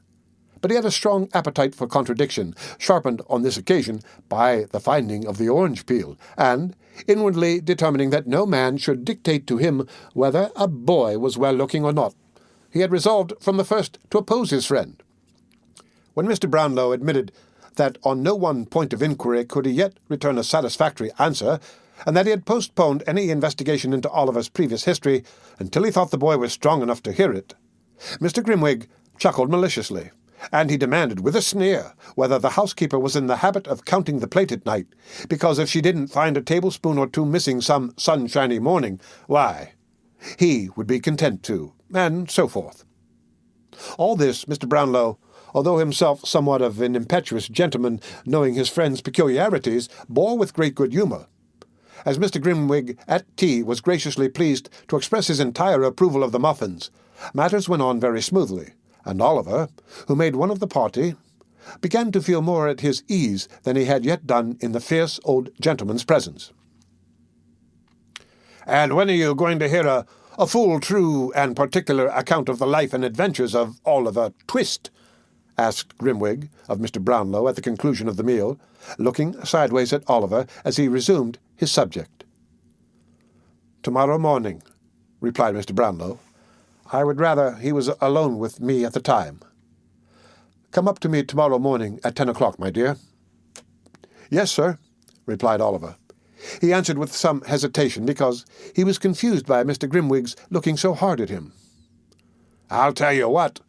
Speaker 1: But he had a strong appetite for contradiction, sharpened on this occasion by the finding of the orange peel, and inwardly determining that no man should dictate to him whether a boy was well-looking or not, he had resolved from the first to oppose his friend. When Mr. Brownlow admitted that on no one point of inquiry could he yet return a satisfactory answer, and that he had postponed any investigation into Oliver's previous history until he thought the boy was strong enough to hear it, Mr. Grimwig chuckled maliciously, and he demanded with a sneer whether the housekeeper was in the habit of counting the plate at night, because if she didn't find a tablespoon or two missing some sunshiny morning, why, he would be content to, and so forth. All this Mr. Brownlow, although himself somewhat of an impetuous gentleman, knowing his friend's peculiarities, bore with great good humour. As Mr. Grimwig at tea was graciously pleased to express his entire approval of the muffins, matters went on very smoothly, and Oliver, who made one of the party, began to feel more at his ease than he had yet done in the fierce old gentleman's presence. "And when are you going to hear a full, true, and particular account of the life and adventures of Oliver Twist?" asked Grimwig of Mr. Brownlow at the conclusion of the meal, looking sideways at Oliver as he resumed his subject. "Tomorrow morning," replied Mr. Brownlow. "I would rather he was alone with me at the time. Come up to me tomorrow morning at 10 o'clock, my dear." "Yes, sir," replied Oliver. He answered with some hesitation, because he was confused by Mr. Grimwig's looking so hard at him. "I'll tell you what,"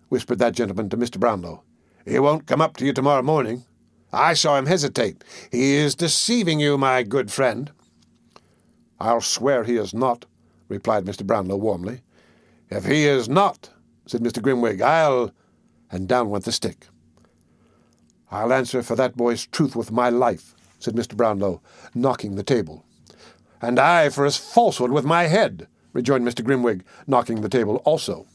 Speaker 1: whispered that gentleman to Mr. Brownlow. "He won't come up to you tomorrow morning. I saw him hesitate. He is deceiving you, my good friend." "I'll swear he is not," replied Mr. Brownlow warmly. "If he is not," said Mr. Grimwig, "I'll—" and down went the stick. "I'll answer for that boy's truth with my life," said Mr. Brownlow, knocking the table. "And I for his falsehood with my head," rejoined Mr. Grimwig, knocking the table also.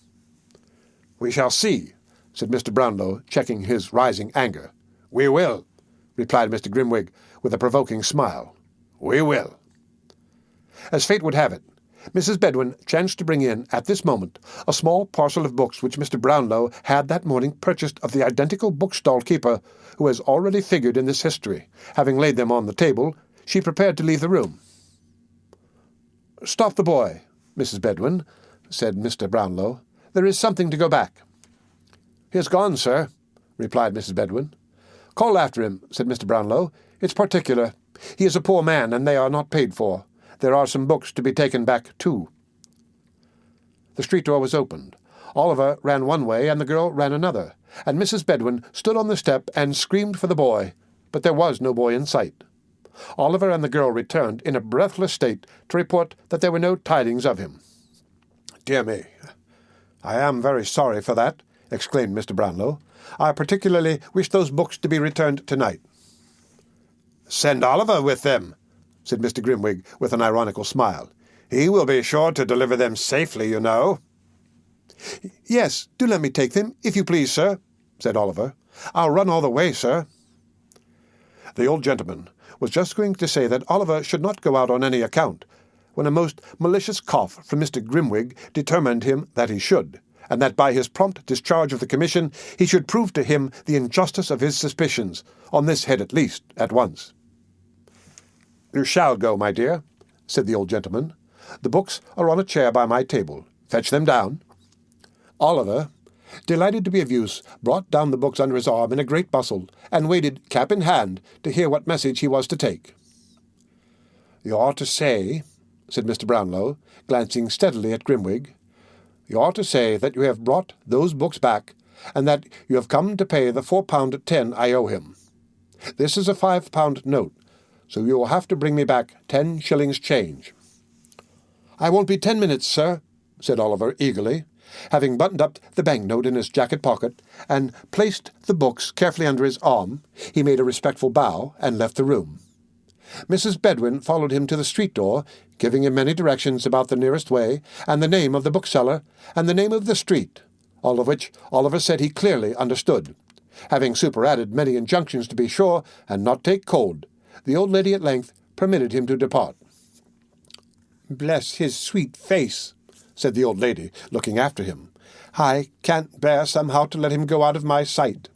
Speaker 1: "We shall see," said Mr. Brownlow, checking his rising anger. "We will," replied Mr. Grimwig, with a provoking smile. "We will." As fate would have it, Mrs. Bedwin chanced to bring in, at this moment, a small parcel of books which Mr. Brownlow had that morning purchased of the identical bookstall keeper who has already figured in this history. Having laid them on the table, she prepared to leave the room. "Stop the boy, Mrs. Bedwin," said Mr. Brownlow. "There is something to go back." "He has gone, sir," replied Mrs. Bedwin. "Call after him," said Mr. Brownlow. "It's particular. He is a poor man, and they are not paid for. There are some books to be taken back, too." The street door was opened. Oliver ran one way, and the girl ran another, and Mrs. Bedwin stood on the step and screamed for the boy, but there was no boy in sight. Oliver and the girl returned in a breathless state to report that there were no tidings of him. "Dear me, I am very sorry for that," exclaimed Mr. Brownlow. "I particularly wish those books to be returned tonight." "Send Oliver with them," said Mr. Grimwig, with an ironical smile. "He will be sure to deliver them safely, you know." "Yes, do let me take them, if you please, sir," said Oliver. "I'll run all the way, sir." The old gentleman was just going to say that Oliver should not go out on any account, when a most malicious cough from Mr. Grimwig determined him that he should, and that by his prompt discharge of the commission he should prove to him the injustice of his suspicions, on this head at least, at once. "You shall go, my dear," said the old gentleman. "The books are on a chair by my table. Fetch them down." Oliver, delighted to be of use, brought down the books under his arm in a great bustle, and waited, cap in hand, to hear what message he was to take. "You ought to say," said Mr. Brownlow, glancing steadily at Grimwig, "you ought to say that you have brought those books back, and that you have come to pay the £4.10 I owe him. This is a £5 note, so you will have to bring me back 10 shillings change." "I won't be 10 minutes, sir," said Oliver eagerly, having buttoned up the banknote in his jacket pocket and placed the books carefully under his arm. He made a respectful bow and left the room. Mrs. Bedwin followed him to the street door, giving him many directions about the nearest way, and the name of the bookseller, and the name of the street, all of which Oliver said he clearly understood. Having superadded many injunctions to be sure and not take cold, the old lady at length permitted him to depart. "Bless his sweet face," said the old lady, looking after him. "I can't bear somehow to let him go out of my sight."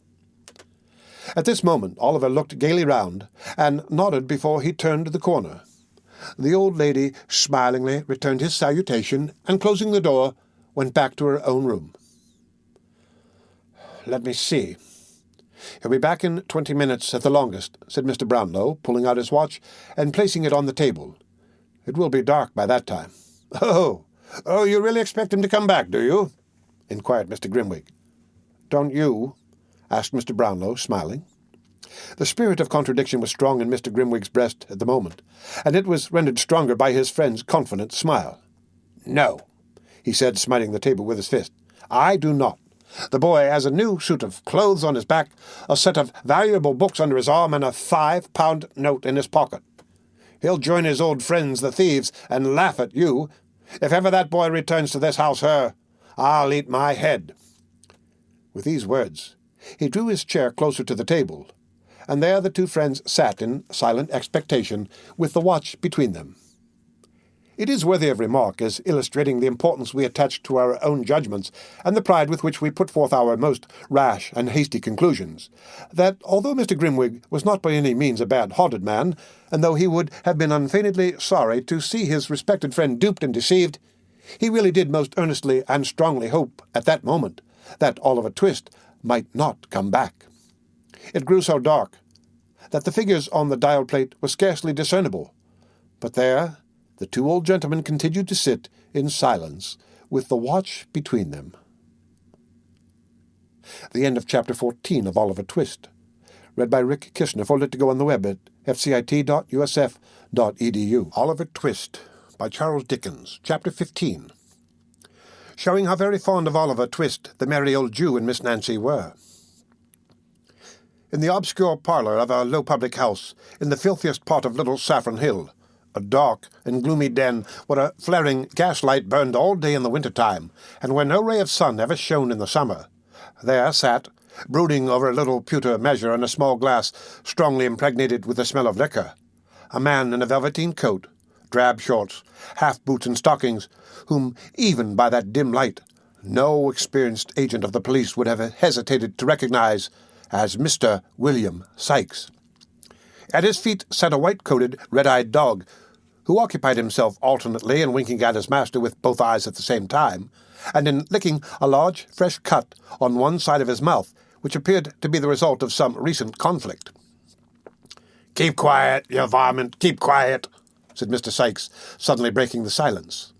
Speaker 1: At this moment Oliver looked gaily round, and nodded before he turned the corner. The old lady smilingly returned his salutation, and closing the door, went back to her own room. "Let me see. He'll be back in 20 minutes at the longest," said Mr. Brownlow, pulling out his watch and placing it on the table. "It will be dark by that time." Oh, you really expect him to come back, do you?" inquired Mr. Grimwig. "Don't you?" asked Mr. Brownlow, smiling. The spirit of contradiction was strong in Mr. Grimwig's breast at the moment, and it was rendered stronger by his friend's confident smile. "No," he said, smiting the table with his fist. "I do not. The boy has a new suit of clothes on his back, a set of valuable books under his arm, and a £5 note in his pocket. He'll join his old friends, the thieves, and laugh at you. If ever that boy returns to this house, I'll eat my head." With these words, he drew his chair closer to the table, and there the two friends sat in silent expectation, with the watch between them. It is worthy of remark, as illustrating the importance we attach to our own judgments, and the pride with which we put forth our most rash and hasty conclusions, that although Mr. Grimwig was not by any means a bad-hearted man, and though he would have been unfeignedly sorry to see his respected friend duped and deceived, he really did most earnestly and strongly hope at that moment that Oliver Twist might not come back. It grew so dark that the figures on the dial-plate were scarcely discernible, but there the two old gentlemen continued to sit in silence, with the watch between them. The end of Chapter 14 of Oliver Twist. Read by Rick Kishner for Lit2Go on the web at fcit.usf.edu. Oliver Twist by Charles Dickens. Chapter 15. Showing how very fond of Oliver Twist the merry old Jew and Miss Nancy were. In the obscure parlour of a low public house, in the filthiest part of Little Saffron Hill, a dark and gloomy den where a flaring gaslight burned all day in the winter-time, and where no ray of sun ever shone in the summer, there sat, brooding over a little pewter measure and a small glass strongly impregnated with the smell of liquor, a man in a velveteen coat, drab shorts, half-boots and stockings, whom, even by that dim light, no experienced agent of the police would have hesitated to recognize as Mr. William Sikes. At his feet sat a white-coated, red-eyed dog, who occupied himself alternately in winking at his master with both eyes at the same time, and in licking a large, fresh cut on one side of his mouth, which appeared to be the result of some recent conflict. "Keep quiet, you varmint, keep quiet," said Mr. Sikes, suddenly breaking the silence.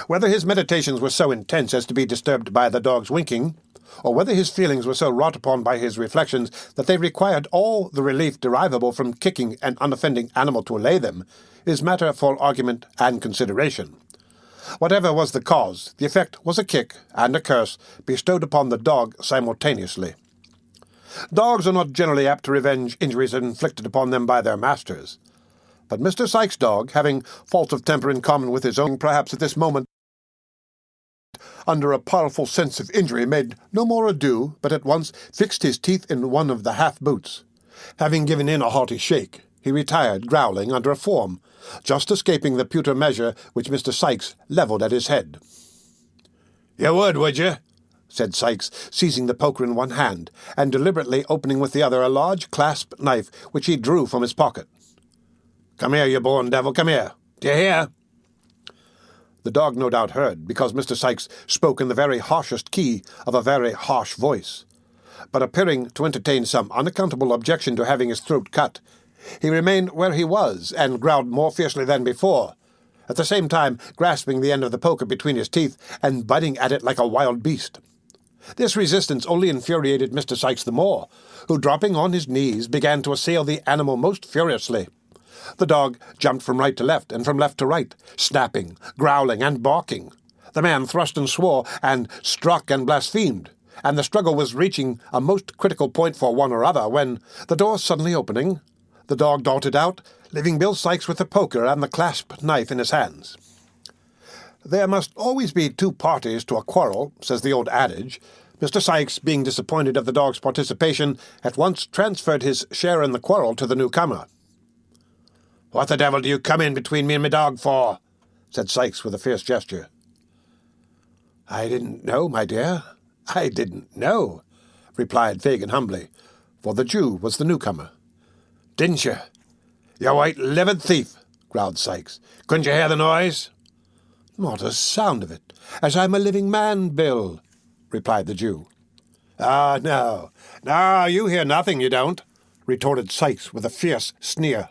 Speaker 1: Whether his meditations were so intense as to be disturbed by the dog's winking, or whether his feelings were so wrought upon by his reflections that they required all the relief derivable from kicking an unoffending animal to allay them, is matter for argument and consideration. Whatever was the cause, the effect was a kick and a curse bestowed upon the dog simultaneously. Dogs are not generally apt to revenge injuries inflicted upon them by their masters, but Mr. Sikes' dog, having faults of temper in common with his own, perhaps at this moment, under a powerful sense of injury, made no more ado, but at once fixed his teeth in one of the half-boots. Having given in a hearty shake, he retired, growling, under a form, just escaping the pewter measure which Mr. Sikes levelled at his head. "You would you?" said Sikes, seizing the poker in one hand, and deliberately opening with the other a large clasp knife which he drew from his pocket. "Come here, you born devil, come here. Do you hear?" The dog no doubt heard, because Mr. Sikes spoke in the very harshest key of a very harsh voice. But appearing to entertain some unaccountable objection to having his throat cut, he remained where he was, and growled more fiercely than before, at the same time grasping the end of the poker between his teeth and biting at it like a wild beast. This resistance only infuriated Mr. Sikes the more, who, dropping on his knees, began to assail the animal most furiously. The dog jumped from right to left and from left to right, snapping, growling, and barking. The man thrust and swore, and struck and blasphemed, and the struggle was reaching a most critical point for one or other when, the door suddenly opening, the dog darted out, leaving Bill Sikes with the poker and the clasp knife in his hands. There must always be two parties to a quarrel, says the old adage. Mr. Sikes, being disappointed of the dog's participation, at once transferred his share in the quarrel to the newcomer. "What the devil do you come in between me and my dog for?" said Sikes with a fierce gesture. "I didn't know, my dear, I didn't know," replied Fagin humbly, for the Jew was the newcomer. "Didn't you? You white-livered thief," growled Sikes. "Couldn't you hear the noise?" "Not a sound of it, as I'm a living man, Bill," replied the Jew. "Ah, no, you hear nothing, you don't," retorted Sikes with a fierce sneer.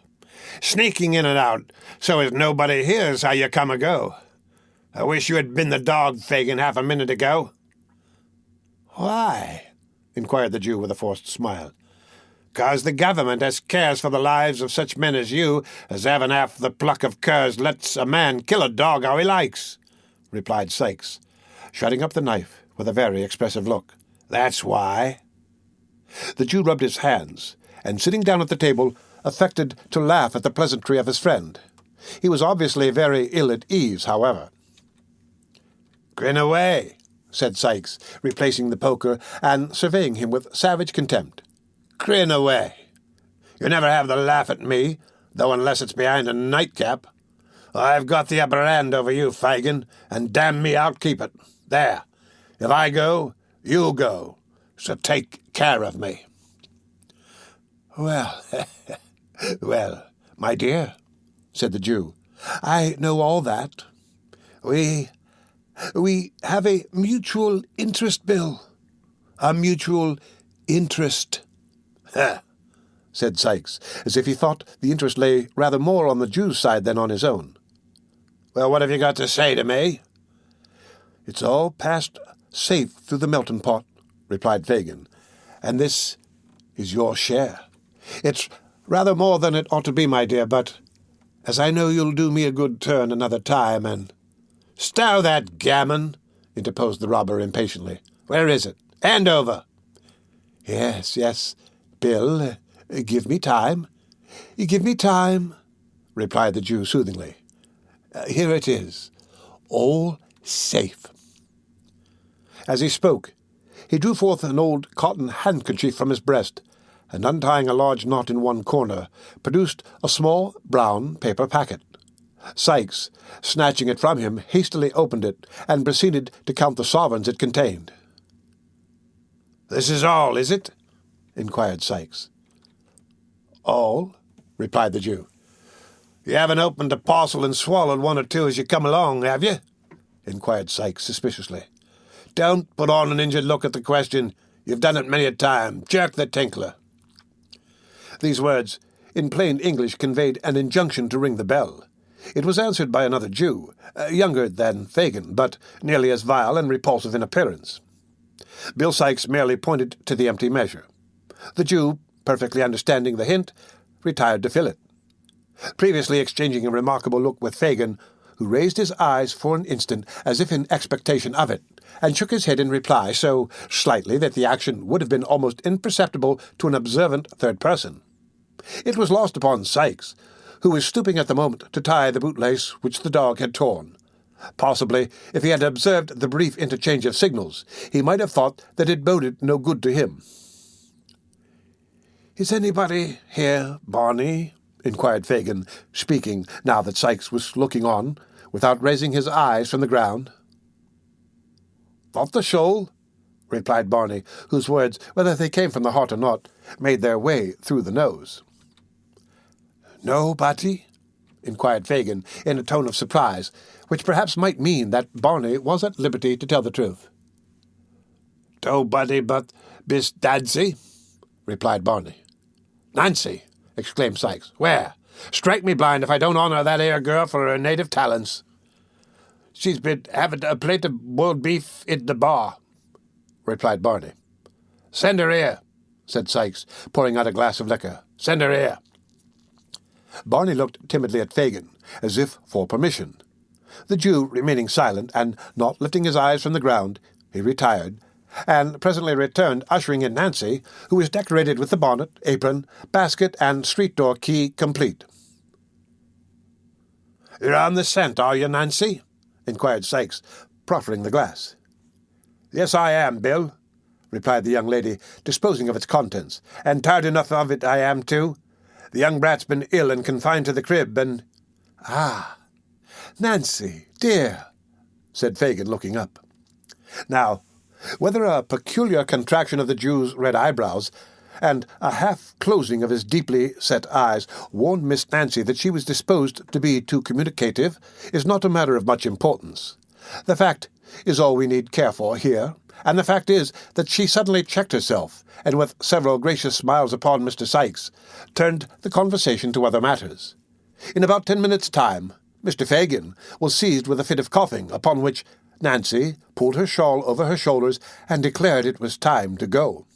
Speaker 1: "Sneaking in and out, so as nobody hears how you come or go. I wish you had been the dog, Fagin, half a minute ago." "Why?" inquired the Jew with a forced smile. "'Cause the government as cares for the lives of such men as you as haven't half the pluck of curs lets a man kill a dog how he likes," replied Sikes, shutting up the knife with a very expressive look. "That's why." The Jew rubbed his hands, and sitting down at the table, affected to laugh at the pleasantry of his friend. He was obviously very ill at ease, however. "Grin away," said Sikes, replacing the poker and surveying him with savage contempt. "Grin away. You never have the laugh at me, though unless it's behind a nightcap. I've got the upper hand over you, Fagin, and damn me, I'll keep it. There. If I go, you'll go. So take care of me." "Well, well, my dear," said the Jew, "I know all that. We have a mutual interest, Bill. A mutual interest." "Huh," said Sikes, as if he thought the interest lay rather more on the Jew's side than on his own. "Well, what have you got to say to me?" "It's all passed safe through the melting pot," replied Fagin, "and this is your share. It's rather more than it ought to be, my dear, but as I know you'll do me a good turn another time, and—" "Stow that gammon," interposed the robber impatiently. "Where is it? Hand over." Yes, Bill, give me time. Give me time," replied the Jew soothingly. "Here it is, all safe." As he spoke, he drew forth an old cotton handkerchief from his breast, and untying a large knot in one corner, produced a small brown paper packet. Sikes, snatching it from him, hastily opened it, and proceeded to count the sovereigns it contained. "This is all, is it?" inquired Sikes. "All," replied the Jew. "You haven't opened a parcel and swallowed one or two as you come along, have you?" inquired Sikes suspiciously. "Don't put on an injured look at the question. You've done it many a time. Jerk the tinkler." These words, in plain English, conveyed an injunction to ring the bell. It was answered by another Jew, younger than Fagin, but nearly as vile and repulsive in appearance. Bill Sikes merely pointed to the empty measure. The Jew, perfectly understanding the hint, retired to fill it, previously exchanging a remarkable look with Fagin, who raised his eyes for an instant as if in expectation of it, and shook his head in reply so slightly that the action would have been almost imperceptible to an observant third person. It was lost upon Sikes, who was stooping at the moment to tie the bootlace which the dog had torn. Possibly, if he had observed the brief interchange of signals, he might have thought that it boded no good to him. "Is anybody here, Barney?" inquired Fagin, speaking, now that Sikes was looking on, without raising his eyes from the ground. "Not the shoal," replied Barney, whose words, whether they came from the heart or not, made their way through the nose. "Nobody?" inquired Fagin, in a tone of surprise, which perhaps might mean that Barney was at liberty to tell the truth.
Speaker 2: "Nobody but Miss Nancy," replied Barney.
Speaker 1: "Nancy!" exclaimed Sikes. "Where? Strike me blind if I don't honour that 'ere girl for her native talents."
Speaker 2: "She's been having a plate of boiled beef in the bar," replied Barney.
Speaker 1: "Send her here," said Sikes, pouring out a glass of liquor. "Send her here." Barney looked timidly at Fagin, as if for permission. The Jew remaining silent, and not lifting his eyes from the ground, he retired, and presently returned, ushering in Nancy, who was decorated with the bonnet, apron, basket, and street-door key complete.
Speaker 2: "You're on the scent, are you, Nancy?"
Speaker 1: inquired Sikes, proffering the glass.
Speaker 2: "Yes, I am, Bill," replied the young lady, disposing of its contents. "And tired enough of it I am, too. The young brat's been ill and confined to the crib, and—"
Speaker 1: "Ah, Nancy, dear," said Fagin, looking up. Now, whether a peculiar contraction of the Jew's red eyebrows and a half-closing of his deeply set eyes warned Miss Nancy that she was disposed to be too communicative is not a matter of much importance. The fact is all we need care for here, and the fact is that she suddenly checked herself, and with several gracious smiles upon Mr. Sikes, turned the conversation to other matters. In about 10 minutes' time, Mr. Fagin was seized with a fit of coughing, upon which Nancy pulled her shawl over her shoulders and declared it was time to go.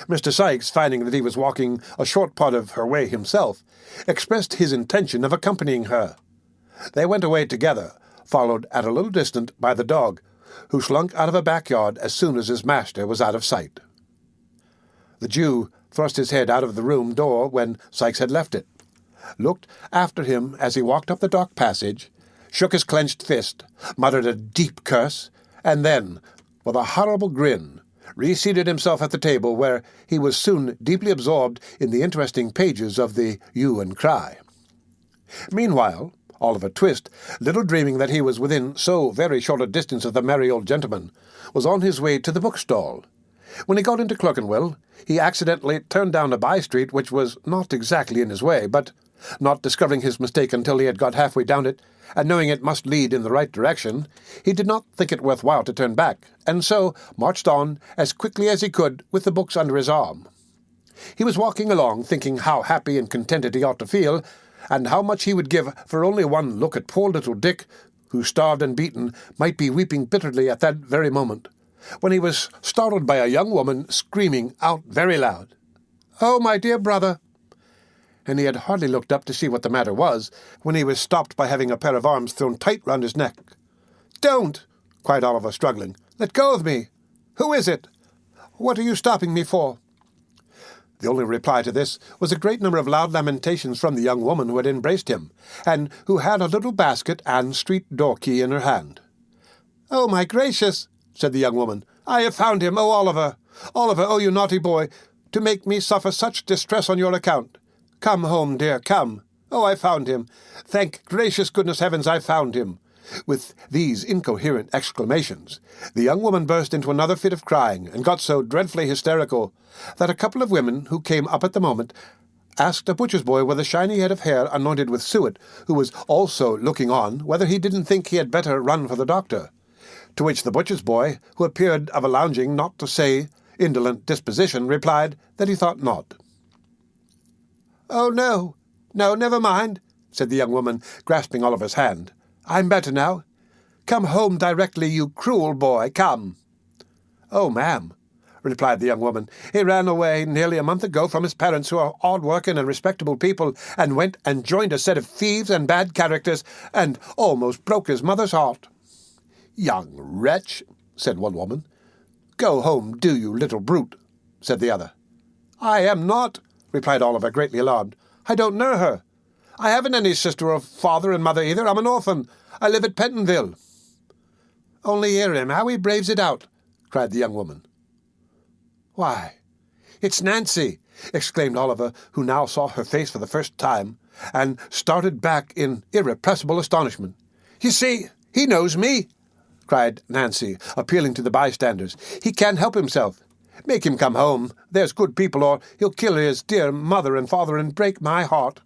Speaker 1: Mr. Sikes, finding that he was walking a short part of her way himself, expressed his intention of accompanying her. They went away together, followed at a little distance by the dog, who slunk out of a backyard as soon as his master was out of sight. The Jew thrust his head out of the room door when Sikes had left it, looked after him as he walked up the dark passage, shook his clenched fist, muttered a deep curse, and then, with a horrible grin, reseated himself at the table, where he was soon deeply absorbed in the interesting pages of the hue and cry. Meanwhile, Oliver Twist, little dreaming that he was within so very short a distance of the merry old gentleman, was on his way to the bookstall. When he got into Clerkenwell, he accidentally turned down a by-street which was not exactly in his way, but, not discovering his mistake until he had got halfway down it, and knowing it must lead in the right direction, he did not think it worth while to turn back, and so marched on as quickly as he could with the books under his arm. He was walking along, thinking how happy and contented he ought to feel, and how much he would give for only one look at poor little Dick, who, starved and beaten, might be weeping bitterly at that very moment, when he was startled by a young woman screaming out very loud, "Oh, my dear brother!" And he had hardly looked up to see what the matter was, when he was stopped by having a pair of arms thrown tight round his neck. "Don't!" cried Oliver, struggling. "Let go of me! Who is it? What are you stopping me for?" The only reply to this was a great number of loud lamentations from the young woman who had embraced him, and who had a little basket and street-door key in her hand. "Oh, my gracious!" said the young woman. "I have found him! Oh, Oliver! Oliver, oh, you naughty boy, to make me suffer such distress on your account! Come home, dear, come! Oh, I found him! Thank gracious goodness heavens I found him!" With these incoherent exclamations, the young woman burst into another fit of crying, and got so dreadfully hysterical that a couple of women who came up at the moment asked a butcher's boy with a shiny head of hair anointed with suet, who was also looking on, whether he didn't think he had better run for the doctor. To which the butcher's boy, who appeared of a lounging, not to say indolent disposition, replied that he thought not. "Oh, no, never mind," said the young woman, grasping Oliver's hand. "I'm better now. Come home directly, you cruel boy, come." "Oh, ma'am," replied the young woman, "he ran away nearly a month ago from his parents, who are hard-working and respectable people, and went and joined a set of thieves and bad characters, and almost broke his mother's heart." "Young wretch," said one woman. "Go home, do you, little brute," said the other. "I am not," replied Oliver, greatly alarmed. "I don't know her. I haven't any sister or father and mother either. I'm an orphan. I live at Pentonville." "Only hear him, how he braves it out," cried the young woman. "Why, it's Nancy!" exclaimed Oliver, who now saw her face for the first time, and started back in irrepressible astonishment. "You see, he knows me!" cried Nancy, appealing to the bystanders. "He can't help himself. Make him come home, there's good people, or he'll kill his dear mother and father and break my heart."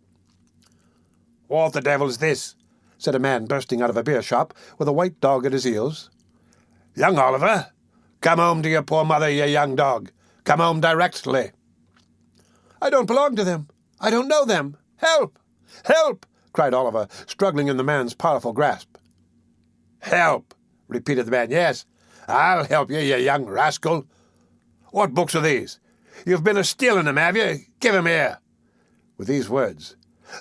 Speaker 1: "What the devil's this?"
Speaker 2: said a man bursting out of a beer shop with a white dog at his heels. "Young Oliver, come home to your poor mother, you young dog. Come home directly." "I don't belong to them. I don't know them. Help! Help!" cried Oliver, struggling in the man's powerful grasp. "Help!" repeated the man. "Yes, I'll help you, you young rascal. What books are these? You've been a-stealing them, have you? Give 'em here." With these words,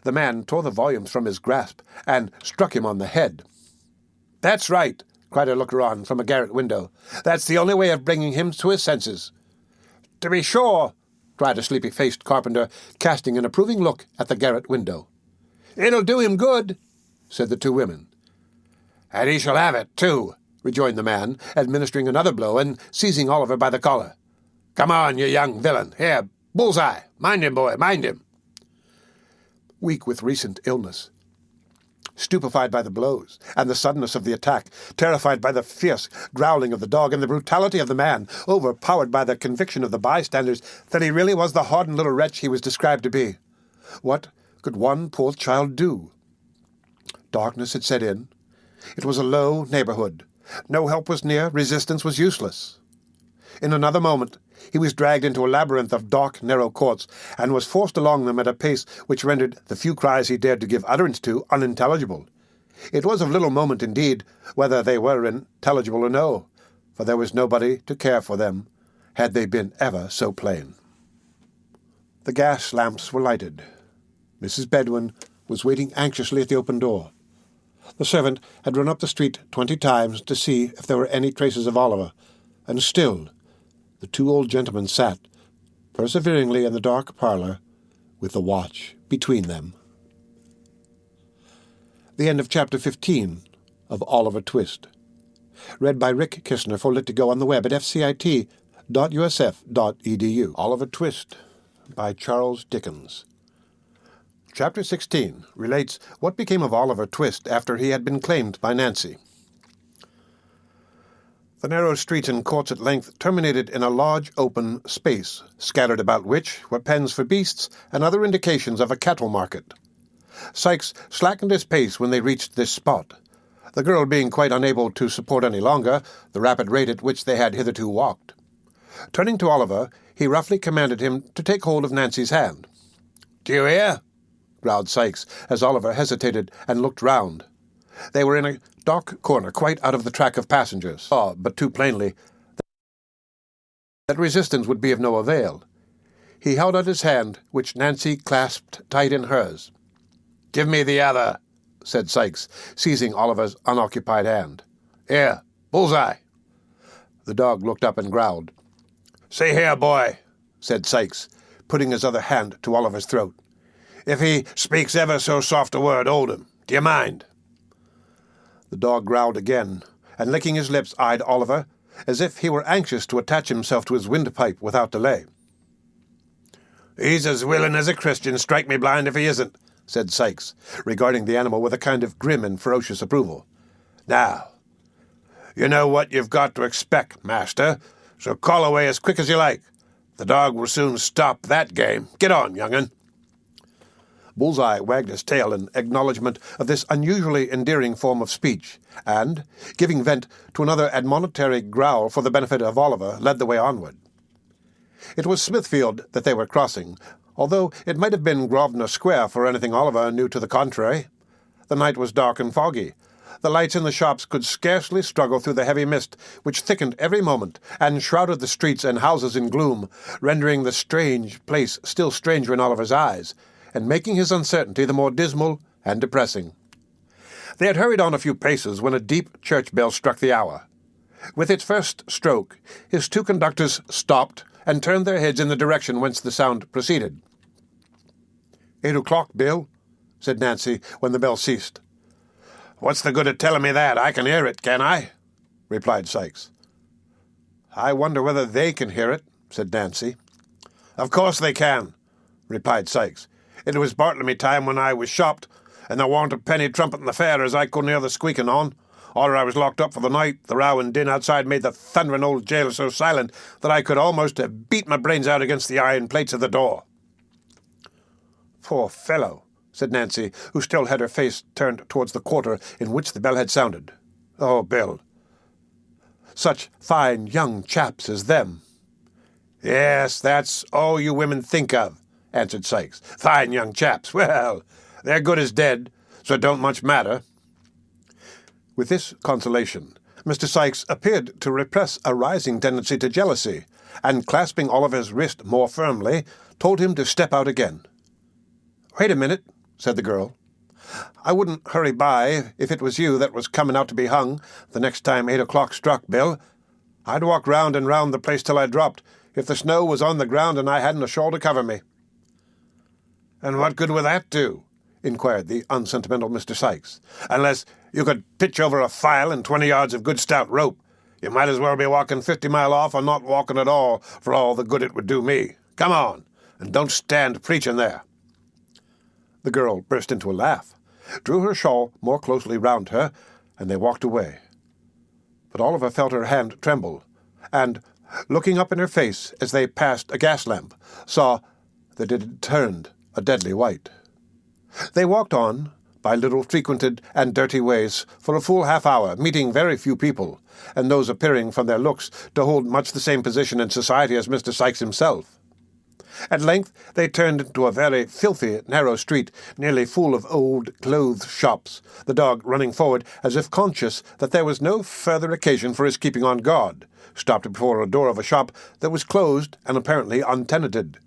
Speaker 2: the man tore the volumes from his grasp and struck him on the head. "That's right," cried a looker-on from a garret window. "That's the only way of bringing him to his senses." "To be sure," cried a sleepy-faced carpenter, casting an approving look at the garret window. "It'll do him good," said the two women. "And he shall have it, too," rejoined the man, administering another blow and seizing Oliver by the collar. "Come on, you young villain. Here, Bullseye. Mind him, boy, mind him." Weak with recent illness, stupefied by the blows and the suddenness of the attack, terrified by the fierce growling of the dog and the brutality of the man, overpowered by the conviction of the bystanders that he really was the hardened little wretch he was described to be, what could one poor child do? Darkness had set in. It was a low neighborhood. No help was near. Resistance was useless. In another moment he was dragged into a labyrinth of dark, narrow courts, and was forced along them at a pace which rendered the few cries he dared to give utterance to unintelligible. It was of little moment, indeed, whether they were intelligible or no, for there was nobody to care for them, had they been ever so plain. The gas lamps were lighted. Mrs. Bedwin was waiting anxiously at the open door. The servant had run up the street 20 times to see if there were any traces of Oliver, and still the two old gentlemen sat perseveringly in the dark parlour, with the watch between them. The end of Chapter 15 of Oliver Twist. Read by Rick Kistner for Lit2Go on the web at fcit.usf.edu. Oliver Twist by Charles Dickens. Chapter 16 relates what became of Oliver Twist after he had been claimed by Nancy. The narrow streets and courts at length terminated in a large open space, scattered about which were pens for beasts and other indications of a cattle market. Sikes slackened his pace when they reached this spot, the girl being quite unable to support any longer the rapid rate at which they had hitherto walked. Turning to Oliver, he roughly commanded him to take hold of Nancy's hand. "Do you hear?" growled Sikes, as Oliver hesitated and looked round. They were in a dark corner, quite out of the track of passengers, saw but too plainly that resistance would be of no avail. He held out his hand, which Nancy clasped tight in hers. "Give me the other," said Sikes, seizing Oliver's unoccupied hand. "Here, Bullseye." The dog looked up and growled. "See here, boy," said Sikes, putting his other hand to Oliver's throat. "If he speaks ever so soft a word, hold him. Do you mind?" The dog growled again, and licking his lips eyed Oliver, as if he were anxious to attach himself to his windpipe without delay. "He's as willing as a Christian, strike me blind if he isn't," said Sikes, regarding the animal with a kind of grim and ferocious approval. "Now, you know what you've got to expect, master, so call away as quick as you like. The dog will soon stop that game. Get on, young'un." Bullseye wagged his tail in acknowledgment of this unusually endearing form of speech, and, giving vent to another admonitory growl for the benefit of Oliver, led the way onward. It was Smithfield that they were crossing, although it might have been Grosvenor Square for anything Oliver knew to the contrary. The night was dark and foggy. The lights in the shops could scarcely struggle through the heavy mist, which thickened every moment and shrouded the streets and houses in gloom, rendering the strange place still stranger in Oliver's eyes, and making his uncertainty the more dismal and depressing. They had hurried on a few paces when a deep church bell struck the hour. With its first stroke, his two conductors stopped and turned their heads in the direction whence the sound proceeded. 8 o'clock, Bill," said Nancy, when the bell ceased. "What's the good of telling me that? I can hear it, can I?" replied Sikes. "I wonder whether they can hear it," said Nancy. "Of course they can," replied Sikes. "It was Bartlemy time when I was shopped, and there warn't a penny trumpet in the fair as I couldn't hear the squeaking on. Or I was locked up for the night. The row and din outside made the thundering old jailor so silent that I could almost have beat my brains out against the iron plates of the door." "Poor fellow," said Nancy, who still had her face turned towards the quarter in which the bell had sounded. "Oh, Bill, such fine young chaps as them." "Yes, that's all you women think of," answered Sikes. "Fine young chaps. Well, they're good as dead, so it don't much matter." With this consolation, Mr. Sikes appeared to repress a rising tendency to jealousy, and clasping Oliver's wrist more firmly, told him to step out again. "Wait a minute," said the girl. "I wouldn't hurry by if it was you that was coming out to be hung the next time 8 o'clock struck, Bill. I'd walk round and round the place till I dropped, if the snow was on the ground and I hadn't a shawl to cover me." "And what good would that do?" inquired the unsentimental Mr. Sikes. "Unless you could pitch over a file and 20 yards of good stout rope. You might as well be walking 50 mile off or not walking at all, for all the good it would do me. Come on, and don't stand preaching there." The girl burst into a laugh, drew her shawl more closely round her, and they walked away. But Oliver felt her hand tremble, and, looking up in her face as they passed a gas lamp, saw that it had turned a deadly white. They walked on, by little frequented and dirty ways, for a full half-hour, meeting very few people, and those appearing from their looks to hold much the same position in society as Mr. Sikes himself. At length they turned into a very filthy, narrow street, nearly full of old clothes shops, the dog running forward as if conscious that there was no further occasion for his keeping on guard, stopped before a door of a shop that was closed and apparently untenanted.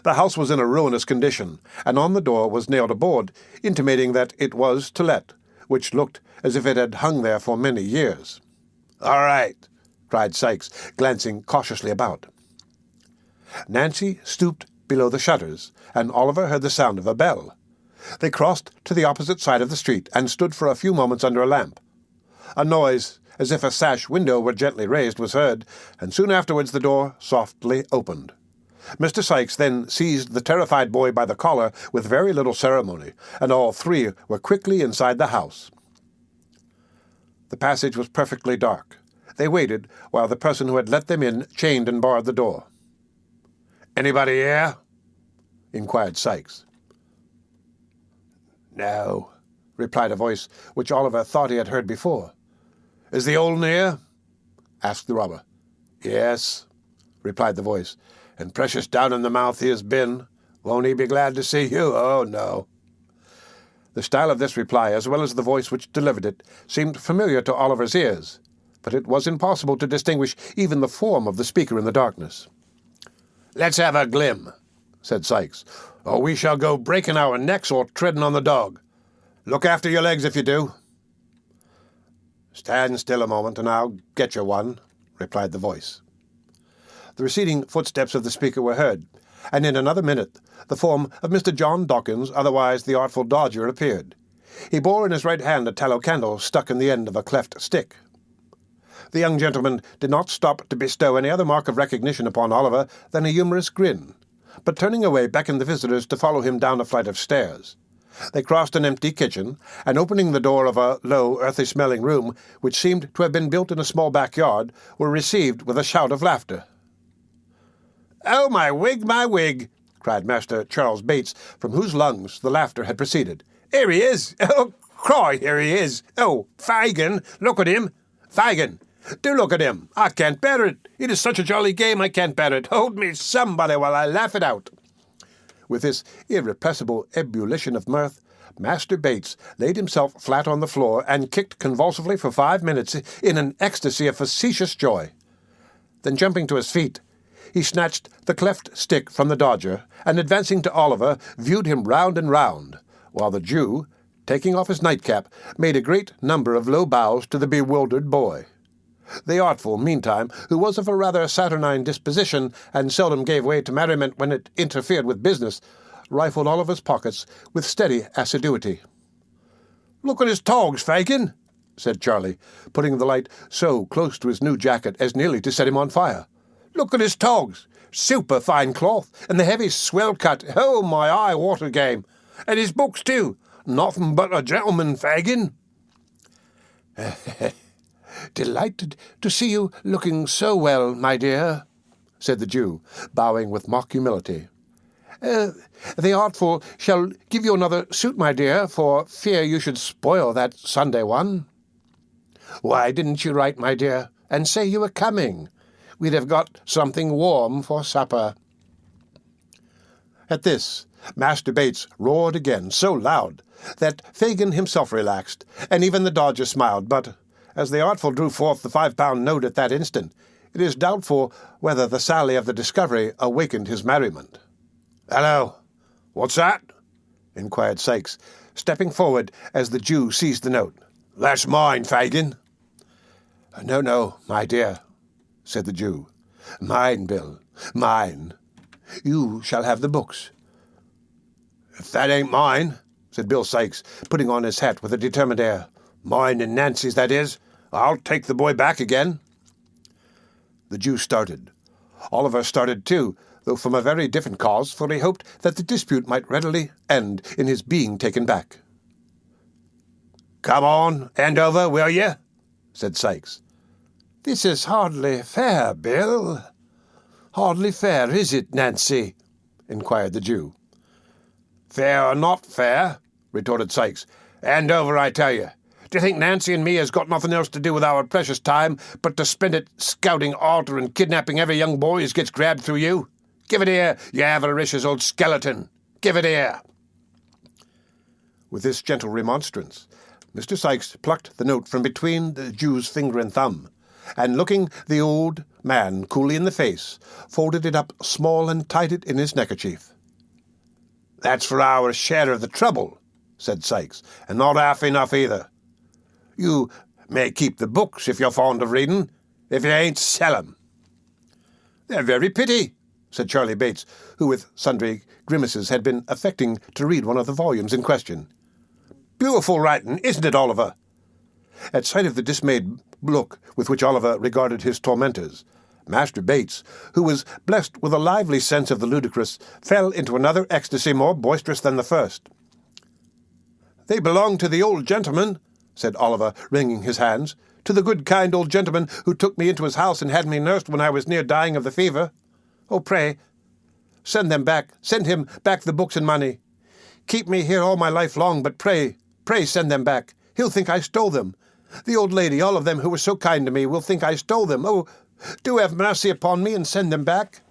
Speaker 2: The house was in a ruinous condition, and on the door was nailed a board, intimating that it was to let, which looked as if it had hung there for many years. "All right," cried Sikes, glancing cautiously about. Nancy stooped below the shutters, and Oliver heard the sound of a bell. They crossed to the opposite side of the street and stood for a few moments under a lamp. A noise, as if a sash window were gently raised, was heard, and soon afterwards the door softly opened. Mr. Sikes then seized the terrified boy by the collar with very little ceremony, and all three were quickly inside the house. The passage was perfectly dark. They waited while the person who had let them in chained and barred the door. "Anybody here?" inquired Sikes. "No," replied a voice which Oliver thought he had heard before. "Is the old near?" asked the robber. "Yes," replied the voice, "and precious down in the mouth he has been. Won't he be glad to see you? Oh, no." The style of this reply, as well as the voice which delivered it, seemed familiar to Oliver's ears, but it was impossible to distinguish even the form of the speaker in the darkness. "Let's have a glim," said Sikes, "or we shall go breaking our necks or treading on the dog. Look after your legs if you do." "Stand still a moment, and I'll get you one," replied the voice. The receding footsteps of the speaker were heard, and in another minute the form of Mr. John Dawkins, otherwise the Artful Dodger, appeared. He bore in his right hand a tallow candle stuck in the end of a cleft stick. The young gentleman did not stop to bestow any other mark of recognition upon Oliver than a humorous grin, but turning away beckoned the visitors to follow him down a flight of stairs. They crossed an empty kitchen, and opening the door of a low, earthy-smelling room, which seemed to have been built in a small backyard, were received with a shout of laughter. "Oh, my wig, cried Master Charles Bates, from whose lungs the laughter had proceeded. "Here he is! Oh, cry, here he is! Oh, Fagin, look at him! Fagin, do look at him! I can't bear it! It is such a jolly game, I can't bear it! Hold me, somebody, while I laugh it out!" With this irrepressible ebullition of mirth, Master Bates laid himself flat on the floor and kicked convulsively for 5 minutes in an ecstasy of facetious joy. Then, jumping to his feet, he snatched the cleft stick from the Dodger, and advancing to Oliver, viewed him round and round, while the Jew, taking off his nightcap, made a great number of low bows to the bewildered boy. The Artful, meantime, who was of a rather saturnine disposition, and seldom gave way to merriment when it interfered with business, rifled Oliver's pockets with steady assiduity. "Look at his togs, Fagin," said Charlie, putting the light so close to his new jacket as nearly to set him on fire. "Look at his togs! Super-fine cloth, and the heavy swell cut. Oh, my eye, what a game! And his books, too. Nothing but a gentleman, Fagin." "Delighted to see you looking so well, my dear," said the Jew, bowing with mock humility. The artful shall give you another suit, my dear, for fear you should spoil that Sunday one. Why didn't you write, my dear, and say you were coming? We'd have got something warm for supper. At this, Master Bates roared again, so loud that Fagin himself relaxed, and even the Dodger smiled, but as the artful drew forth the £5 note at that instant, it is doubtful whether the sally of the discovery awakened his merriment. "Hello, what's that?" inquired Sikes, stepping forward as the Jew seized the note. "That's mine, Fagin." No, my dear," said the Jew. "Mine, Bill, mine. You shall have the books." "If that ain't mine," said Bill Sikes, putting on his hat with a determined air. "Mine and Nancy's, that is. I'll take the boy back again." The Jew started. Oliver started too, though from a very different cause, for he hoped that the dispute might readily end in his being taken back. "Come on, Andover, will you?" said Sikes. "This is hardly fair, Bill." "Hardly fair, is it, Nancy?" inquired the Jew. "Fair or not fair," retorted Sikes. "Andover, I tell you. Do you think Nancy and me has got nothing else to do with our precious time but to spend it scouting altar and kidnapping every young boy as gets grabbed through you? Give it here, you avaricious old skeleton. Give it here." With this gentle remonstrance, Mr. Sikes plucked the note from between the Jew's finger and thumb, and looking the old man coolly in the face, folded it up small and tied it in his neckerchief. "That's for our share of the trouble," said Sikes, "and not half enough either. You may keep the books if you're fond of reading. If you ain't, sell 'em." "They're very pretty," said Charlie Bates, who with sundry grimaces had been affecting to read one of the volumes in question. "Beautiful writing, isn't it, Oliver?" At sight of the dismayed look with which Oliver regarded his tormentors, Master Bates, who was blessed with a lively sense of the ludicrous, fell into another ecstasy more boisterous than the first. "They belong to the old gentleman," said Oliver, wringing his hands, "to the good kind old gentleman who took me into his house and had me nursed when I was near dying of the fever. Oh, pray, send him back the books and money. Keep me here all my life long, but pray send them back. He'll think I stole them. The old lady, all of them who were so kind to me, will think I stole them. Oh, do have mercy upon me and send them back."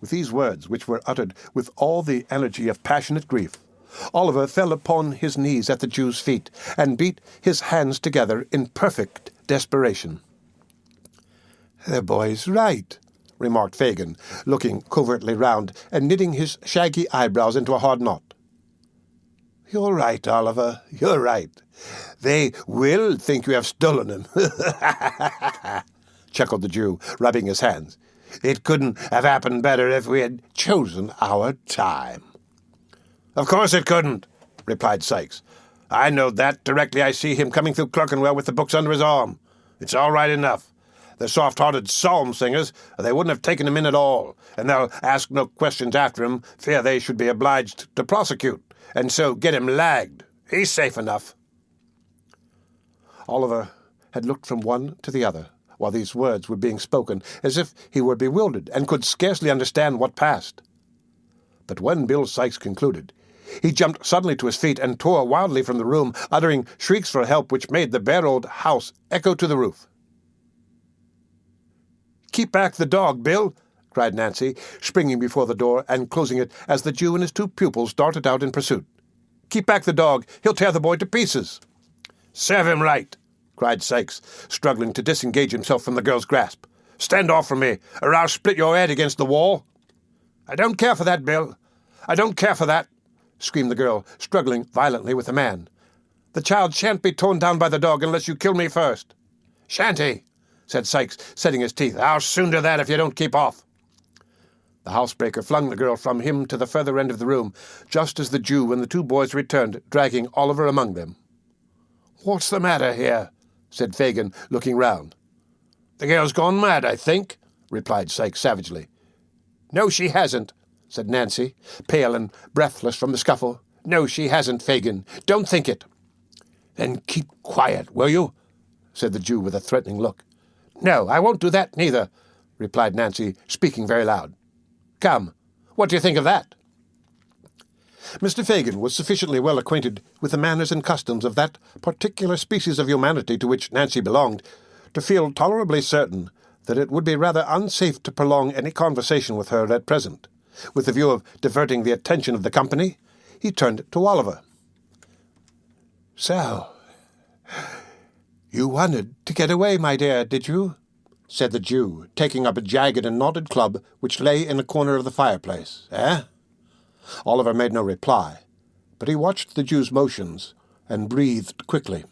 Speaker 2: With these words, which were uttered with all the energy of passionate grief, Oliver fell upon his knees at the Jew's feet, and beat his hands together in perfect desperation. "The boy's right," remarked Fagin, looking covertly round and knitting his shaggy eyebrows into a hard knot. "You're right, Oliver, you're right. They will think you have stolen them," chuckled the Jew, rubbing his hands. "It couldn't have happened better if we had chosen our time." "Of course it couldn't," replied Sikes. "I know that directly I see him coming through Clerkenwell with the books under his arm. It's all right enough. The soft-hearted psalm singers, they wouldn't have taken him in at all, and they'll ask no questions after him, fear they should be obliged to prosecute, and so get him lagged. He's safe enough." Oliver had looked from one to the other while these words were being spoken, as if he were bewildered and could scarcely understand what passed. But when Bill Sikes concluded, he jumped suddenly to his feet and tore wildly from the room, uttering shrieks for help which made the bare old house echo to the roof. "Keep back the dog, Bill!" cried Nancy, springing before the door and closing it as the Jew and his two pupils darted out in pursuit. "Keep back the dog! He'll tear the boy to pieces!" "Serve him right!" cried Sikes, struggling to disengage himself from the girl's grasp. "Stand off from me, or I'll split your head against the wall." "I don't care for that, Bill. I don't care for that," screamed the girl, struggling violently with the man. "The child shan't be torn down by the dog unless you kill me first." "Shan't he?" said Sikes, setting his teeth. "I'll soon do that if you don't keep off." The housebreaker flung the girl from him to the further end of the room, just as the Jew and the two boys returned, dragging Oliver among them. "What's the matter here?" said Fagin, looking round. "The girl's gone mad, I think," replied Sikes savagely. "No, she hasn't," said Nancy, pale and breathless from the scuffle. "No, she hasn't, Fagin. Don't think it." "Then keep quiet, will you?" said the Jew with a threatening look. "No, I won't do that neither," replied Nancy, speaking very loud. "Come, What do you think of that?" Mr. Fagin was sufficiently well acquainted with the manners and customs of that particular species of humanity to which Nancy belonged to feel tolerably certain that it would be rather unsafe to prolong any conversation with her at present. With the view of diverting the attention of the company, he turned to Oliver. "So, you wanted to get away, my dear, did you?" said the Jew, taking up a jagged and knotted club which lay in a corner of the fireplace. "Eh?" Oliver made no reply, but he watched the Jew's motions and breathed quickly.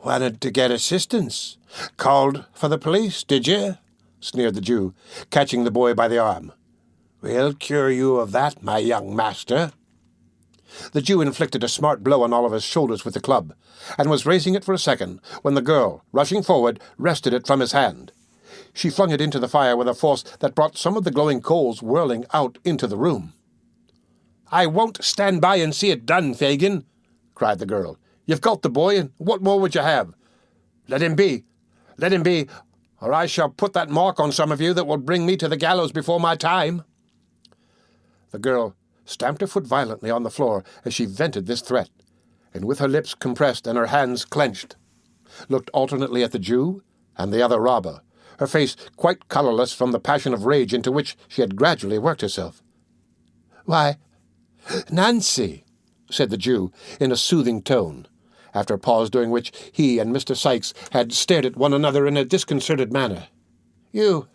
Speaker 2: "Wanted to get assistance? Called for the police, did you?" sneered the Jew, catching the boy by the arm. "We'll cure you of that, my young master." The Jew inflicted a smart blow on Oliver's shoulders with the club, and was raising it for a second when the girl, rushing forward, wrested it from his hand. She flung it into the fire with a force that brought some of the glowing coals whirling out into the room. "I won't stand by and see it done, Fagin," cried the girl. "You've got the boy, and what more would you have? Let him be, or I shall put that mark on some of you that will bring me to the gallows before my time." The girl stamped her foot violently on the floor as she vented this threat, and with her lips compressed and her hands clenched, looked alternately at the Jew and the other robber, her face quite colourless from the passion of rage into which she had gradually worked herself. "Why, Nancy," said the Jew in a soothing tone, after a pause during which he and Mr. Sikes had stared at one another in a disconcerted manner. You're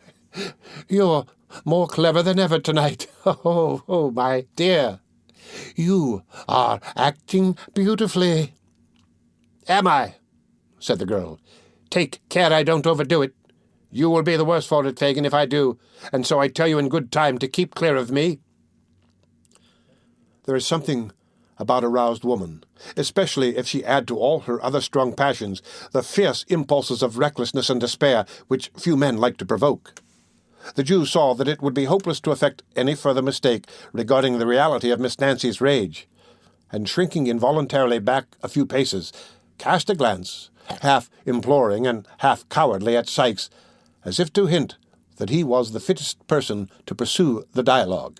Speaker 2: more clever than ever tonight. Oh, my dear. You are acting beautifully." "Am I?" said the girl. "Take care I don't overdo it. You will be the worse for it, Fagin, if I do, and so I tell you in good time to keep clear of me." There is something about a roused woman, especially if she add to all her other strong passions the fierce impulses of recklessness and despair which few men like to provoke. The Jew saw that it would be hopeless to effect any further mistake regarding the reality of Miss Nancy's rage, and shrinking involuntarily back a few paces, cast a glance, half imploring and half cowardly, at Sikes, as if to hint that he was the fittest person to pursue the dialogue.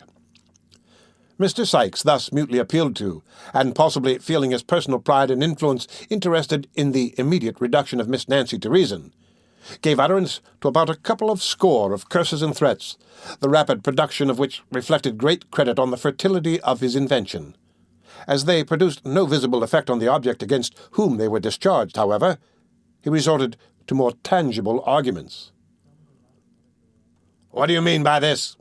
Speaker 2: Mr. Sikes, thus mutely appealed to, and possibly feeling his personal pride and influence interested in the immediate reduction of Miss Nancy to reason, gave utterance to about a couple of score of curses and threats, the rapid production of which reflected great credit on the fertility of his invention. As they produced no visible effect on the object against whom they were discharged, however, he resorted to more tangible arguments. "What do you mean by this?"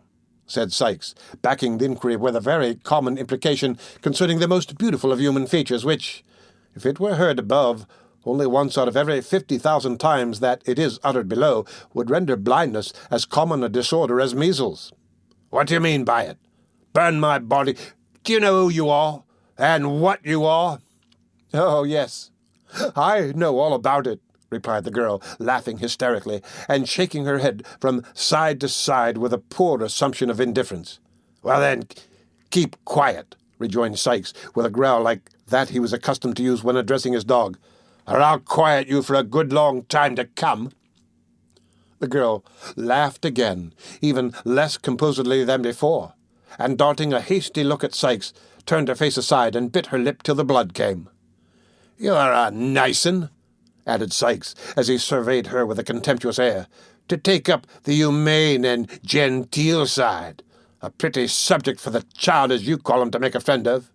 Speaker 2: said Sikes, backing the inquiry with a very common implication concerning the most beautiful of human features, which, if it were heard above, only once out of every 50,000 times that it is uttered below, would render blindness as common a disorder as measles. "What do you mean by it? Burn my body! Do you know who you are, and what you are?" "Oh, yes, I know all about it," replied the girl, laughing hysterically, and shaking her head from side to side with a poor assumption of indifference. "Well, then, keep quiet," rejoined Sikes, with a growl like that he was accustomed to use when addressing his dog, "or I'll quiet you for a good long time to come." The girl laughed again, even less composedly than before, and darting a hasty look at Sikes, turned her face aside and bit her lip till the blood came. "You're a nice 'un," added Sikes, as he surveyed her with a contemptuous air, "to take up the humane and genteel side. A pretty subject for the child, as you call him, to make a friend of."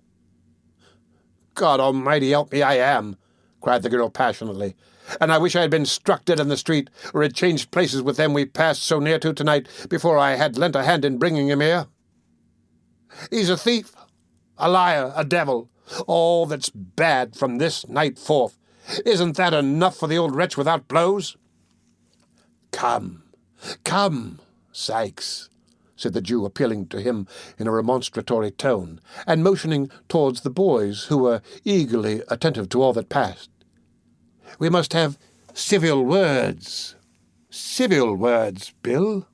Speaker 2: "God Almighty help me, I am," cried the girl passionately, "and I wish I had been struck dead in the street, or had changed places with them we passed so near to tonight, before I had lent a hand in bringing him here. He's a thief, a liar, a devil, all that's bad from this night forth. Isn't that enough for the old wretch without blows?" Come, Sikes," said the Jew, appealing to him in a remonstratory tone, and motioning towards the boys, who were eagerly attentive to all that passed. "We must have civil words. Civil words, Bill."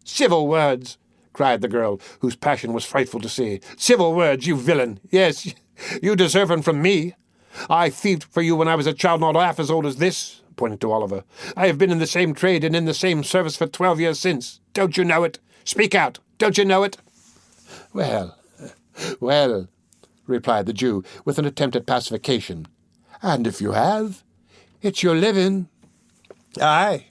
Speaker 2: "Civil words," cried the girl, whose passion was frightful to see. "Civil words, you villain! Yes, you deserve 'em from me. I thieved for you when I was a child not half as old as this," pointing to Oliver. "I have been in the same trade and in the same service for 12 years since. Don't you know it? Speak out. Don't you know it?"
Speaker 1: "Well, well," replied the Jew, with an attempt at pacification. "And if you have, it's your living."
Speaker 2: "Aye,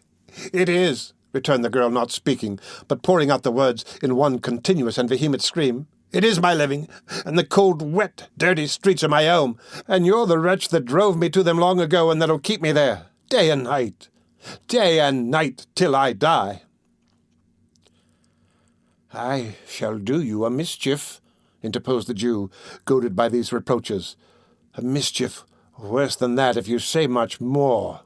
Speaker 2: it is," returned the girl, not speaking, but pouring out the words in one continuous and vehement scream. "It is my living, and the cold, wet, dirty streets are my home, and you're the wretch that drove me to them long ago and that'll keep me there, day and night, till I die."
Speaker 1: "I shall do you a mischief," interposed the Jew, goaded by these reproaches. "A mischief worse than that if you say much more."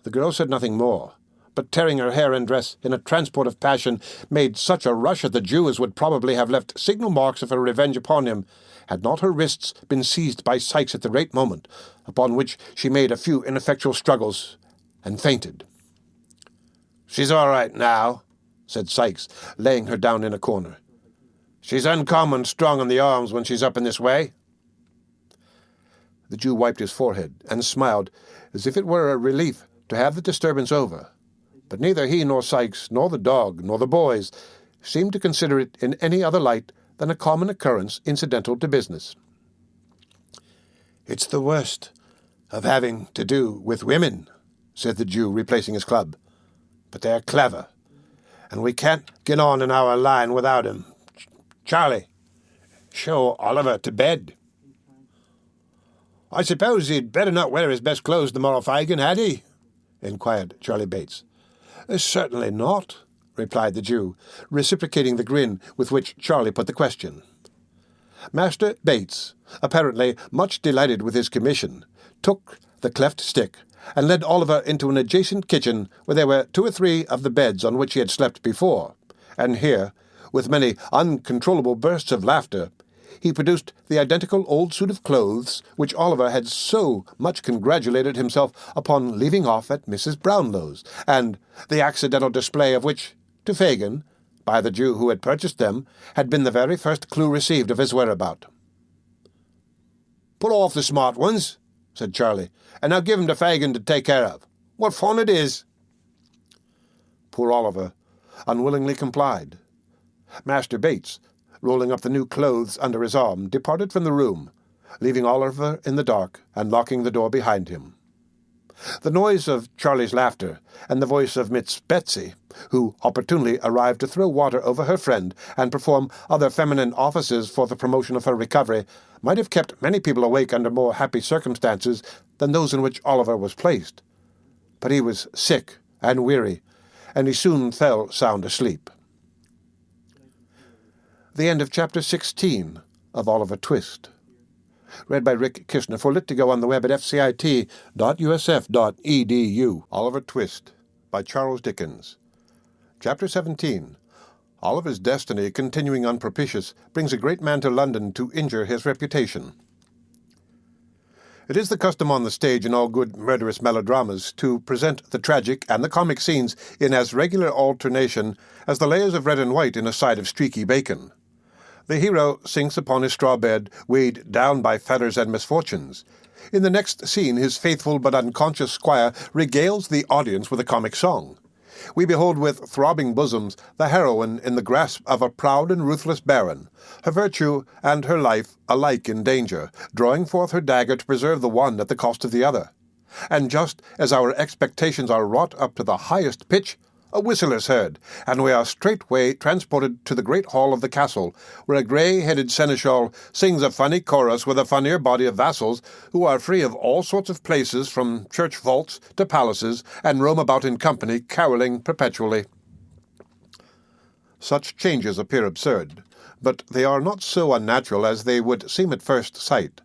Speaker 1: The girl said nothing more, but tearing her hair and dress in a transport of passion, made such a rush at the Jew as would probably have left signal marks of her revenge upon him, had not her wrists been seized by Sikes at the right moment, upon which she made a few ineffectual struggles, and fainted.
Speaker 2: "She's all right now," said Sikes, laying her down in a corner. "She's uncommon strong in the arms when she's up in this way."
Speaker 1: The Jew wiped his forehead, and smiled, as if it were a relief to have the disturbance over, but neither he nor Sikes, nor the dog, nor the boys, seemed to consider it in any other light than a common occurrence incidental to business.
Speaker 2: "It's the worst of having to do with women," said the Jew, replacing his club. "But they're clever, and we can't get on in our line without 'em. Charlie, show Oliver to bed." "I suppose he'd better not wear his best clothes tomorrow, Fagin, had he?" inquired Charlie Bates.
Speaker 1: "Certainly not," replied the Jew, reciprocating the grin with which Charlie put the question. Master Bates, apparently much delighted with his commission, took the cleft stick and led Oliver into an adjacent kitchen where there were 2 or 3 of the beds on which he had slept before, and here, with many uncontrollable bursts of laughter, he produced the identical old suit of clothes which Oliver had so much congratulated himself upon leaving off at Mrs. Brownlow's, and the accidental display of which, to Fagin, by the Jew who had purchased them, had been the very first clue received of his whereabout.
Speaker 2: "Put off the smart ones," said Charlie, "and now give 'em to Fagin to take care of. What fun it is!"
Speaker 1: Poor Oliver unwillingly complied. Master Bates, rolling up the new clothes under his arm, departed from the room, leaving Oliver in the dark and locking the door behind him. The noise of Charlie's laughter and the voice of Miss Betsy, who opportunely arrived to throw water over her friend and perform other feminine offices for the promotion of her recovery, might have kept many people awake under more happy circumstances than those in which Oliver was placed. But he was sick and weary, and he soon fell sound asleep. The end of Chapter 16 of Oliver Twist. Read by Rick Kishner for Lit2Go on the web at fcit.usf.edu. Oliver Twist by Charles Dickens. Chapter 17. Oliver's destiny, continuing unpropitious, brings a great man to London to injure his reputation. It is the custom on the stage in all good murderous melodramas to present the tragic and the comic scenes in as regular alternation as the layers of red and white in a side of streaky bacon. The hero sinks upon his straw bed, weighed down by fetters and misfortunes. In the next scene, his faithful but unconscious squire regales the audience with a comic song. We behold with throbbing bosoms the heroine in the grasp of a proud and ruthless baron, her virtue and her life alike in danger, drawing forth her dagger to preserve the one at the cost of the other. And just as our expectations are wrought up to the highest pitch, a whistle is heard, and we are straightway transported to the great hall of the castle, where a grey-headed seneschal sings a funny chorus with a funnier body of vassals who are free of all sorts of places from church vaults to palaces, and roam about in company, carolling perpetually. Such changes appear absurd, but they are not so unnatural as they would seem at first sight.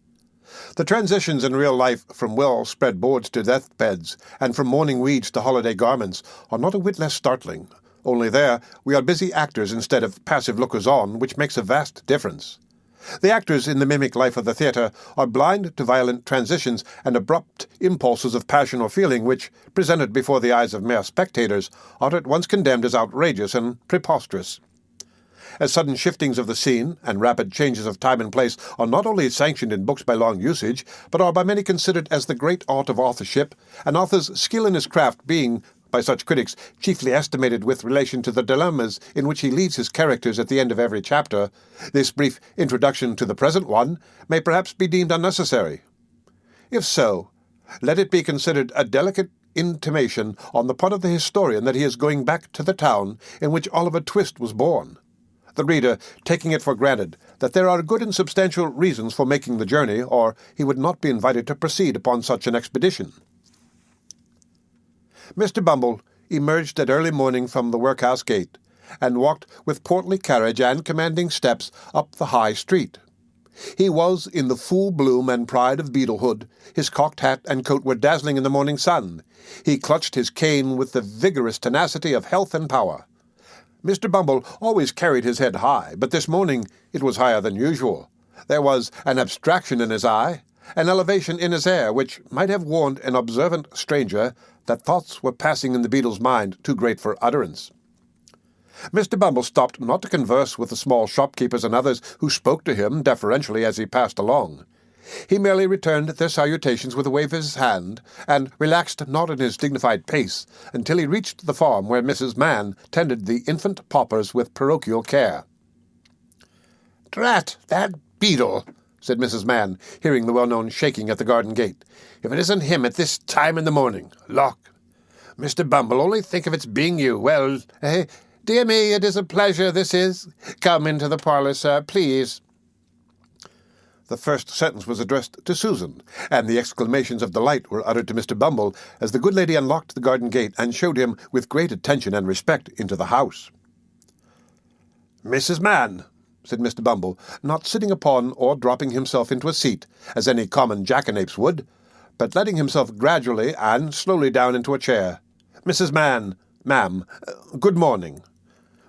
Speaker 1: The transitions in real life from well-spread boards to deathbeds, and from mourning weeds to holiday garments, are not a whit less startling. Only there we are busy actors instead of passive lookers-on, which makes a vast difference. The actors in the mimic life of the theatre are blind to violent transitions and abrupt impulses of passion or feeling which, presented before the eyes of mere spectators, are at once condemned as outrageous and preposterous. As sudden shiftings of the scene and rapid changes of time and place are not only sanctioned in books by long usage, but are by many considered as the great art of authorship, an author's skill in his craft being
Speaker 2: by such critics chiefly estimated with relation to the dilemmas in which he leaves his characters at the end of every chapter, this brief introduction to the present one may perhaps be deemed unnecessary. If so, let it be considered a delicate intimation on the part of the historian that he is going back to the town in which Oliver Twist was born, the reader taking it for granted that there are good and substantial reasons for making the journey, or he would not be invited to proceed upon such an expedition. Mr. Bumble emerged at early morning from the workhouse gate, and walked with portly carriage and commanding steps up the high street. He was in the full bloom and pride of beetlehood. His cocked hat and coat were dazzling in the morning sun. He clutched his cane with the vigorous tenacity of health and power. Mr. Bumble always carried his head high, but this morning it was higher than usual. There was an abstraction in his eye, an elevation in his air, which might have warned an observant stranger that thoughts were passing in the beetle's mind too great for utterance. Mr. Bumble stopped not to converse with the small shopkeepers and others who spoke to him deferentially as he passed along. He merely returned their salutations with a wave of his hand, and relaxed not in his dignified pace until he reached the farm where Mrs. Mann tended the infant paupers with parochial care. "Drat that beetle," said Mrs. Mann, hearing the well-known shaking at the garden gate. "If it isn't him at this time in the morning. Lock! Mr. Bumble, only think of its being you. Well, dear me, it is a pleasure, this is. Come into the parlour, sir, please." The first sentence was addressed to Susan, and the exclamations of delight were uttered to Mr. Bumble as the good lady unlocked the garden gate and showed him with great attention and respect into the house. "Mrs. Mann," said Mr. Bumble, not sitting upon or dropping himself into a seat, as any common jackanapes would, but letting himself gradually and slowly down into a chair. "Mrs. Mann, ma'am, good morning."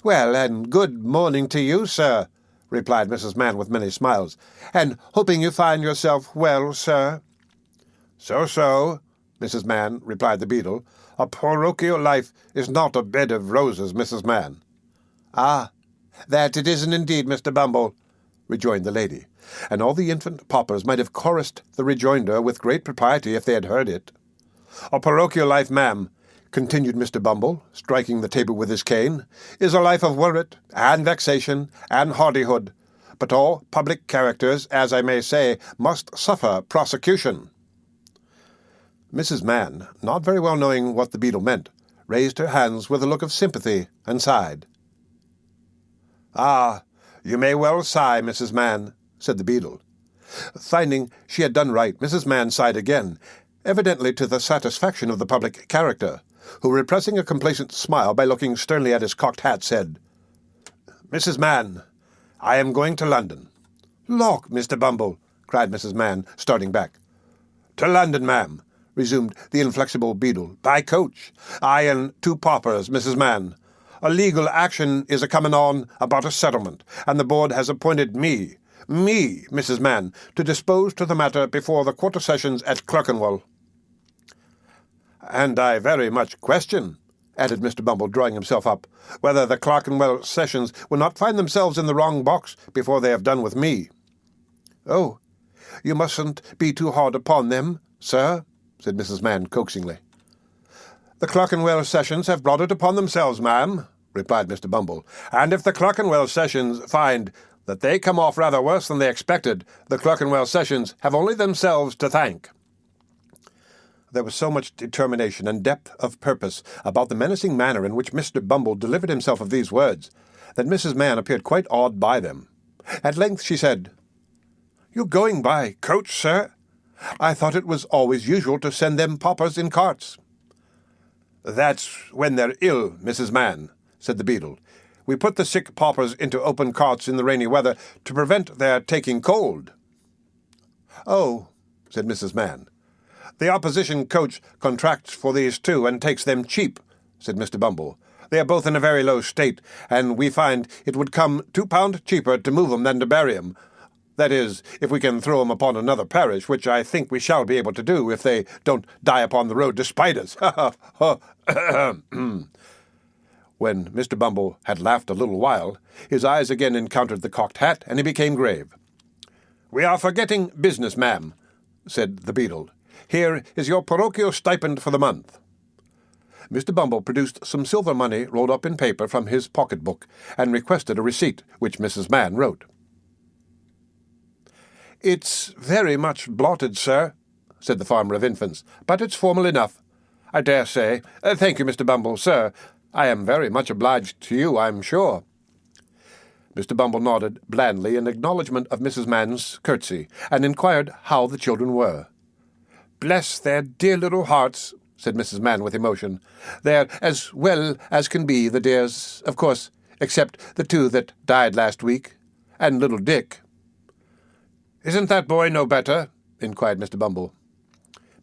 Speaker 2: "Well, and good morning to you, sir," replied Mrs. Mann with many smiles, "and hoping you find yourself well, sir." "So, Mrs. Mann," replied the beetle. "A parochial life is not a bed of roses, Mrs. Mann." "Ah, that it isn't indeed, Mr. Bumble," rejoined the lady, and all the infant paupers might have chorused the rejoinder with great propriety if they had heard it. "A parochial life, ma'am," continued Mr. Bumble, striking the table with his cane, "is a life of worrit, and vexation, and hardihood, but all public characters, as I may say, must suffer prosecution." Mrs. Mann, not very well knowing what the beetle meant, raised her hands with a look of sympathy, and sighed. "Ah, you may well sigh, Mrs. Mann," said the beetle. Finding she had done right, Mrs. Mann sighed again, evidently to the satisfaction of the public character, who, repressing a complacent smile by looking sternly at his cocked hat, said, "Mrs. Mann, I am going to London." "Look, Mr. Bumble," cried Mrs. Mann, starting back. "To London, ma'am," resumed the inflexible beetle, "by coach. I and 2 paupers, Mrs. Mann. A legal action is a-coming on about a settlement, and the board has appointed me, Mrs. Mann, to dispose to the matter before the quarter sessions at Clerkenwell." "And I very much question," added Mr. Bumble, drawing himself up, "whether the Clerkenwell sessions will not find themselves in the wrong box before they have done with me." "Oh, you mustn't be too hard upon them, sir," said Mrs. Mann coaxingly. "The Clerkenwell sessions have brought it upon themselves, ma'am," replied Mr. Bumble, "and if the Clerkenwell sessions find that they come off rather worse than they expected, the Clerkenwell sessions have only themselves to thank." There was so much determination and depth of purpose about the menacing manner in which Mr. Bumble delivered himself of these words, that Mrs. Mann appeared quite awed by them. At length she said, "You going by coach, sir? I thought it was always usual to send them paupers in carts." "That's when they're ill, Mrs. Mann," said the beetle. "We put the sick paupers into open carts in the rainy weather to prevent their taking cold." "Oh," said Mrs. Mann. "The opposition coach contracts for these too, and takes them cheap," said Mr. Bumble. "They are both in a very low state, and we find it would come £2 cheaper to move 'em than to bury 'em. That is, if we can throw 'em upon another parish, which I think we shall be able to do if they don't die upon the road to spite us. When Mr. Bumble had laughed a little while, his eyes again encountered the cocked hat, and he became grave. "We are forgetting business, ma'am," said the beetle. "Here is your parochial stipend for the month." Mr. Bumble produced some silver money rolled up in paper from his pocket-book and requested a receipt, which Mrs. Mann wrote. "It's very much blotted, sir," said the farmer of infants, "but it's formal enough, I dare say. Thank you, Mr. Bumble, sir. I am very much obliged to you, I'm sure." Mr. Bumble nodded blandly in acknowledgment of Mrs. Mann's curtsy, and inquired how the children were. "Bless their dear little hearts," said Mrs. Mann with emotion. "They're as well as can be, the dears, of course, except the two that died last week, and little Dick." "Isn't that boy no better?" inquired Mr. Bumble.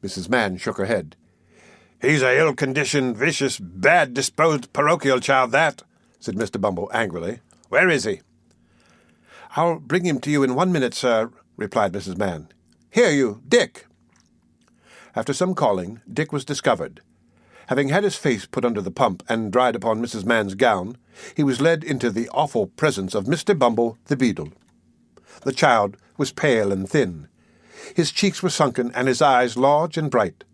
Speaker 2: Mrs. Mann shook her head. "He's a ill-conditioned, vicious, bad-disposed parochial child, that," said Mr. Bumble angrily. "Where is he?" "I'll bring him to you in 1 minute, sir," replied Mrs. Mann. "Here, you, Dick." After some calling, Dick was discovered. Having had his face put under the pump and dried upon Mrs. Mann's gown, he was led into the awful presence of Mr. Bumble the beadle. The child was pale and thin. His cheeks were sunken, and his eyes large and bright.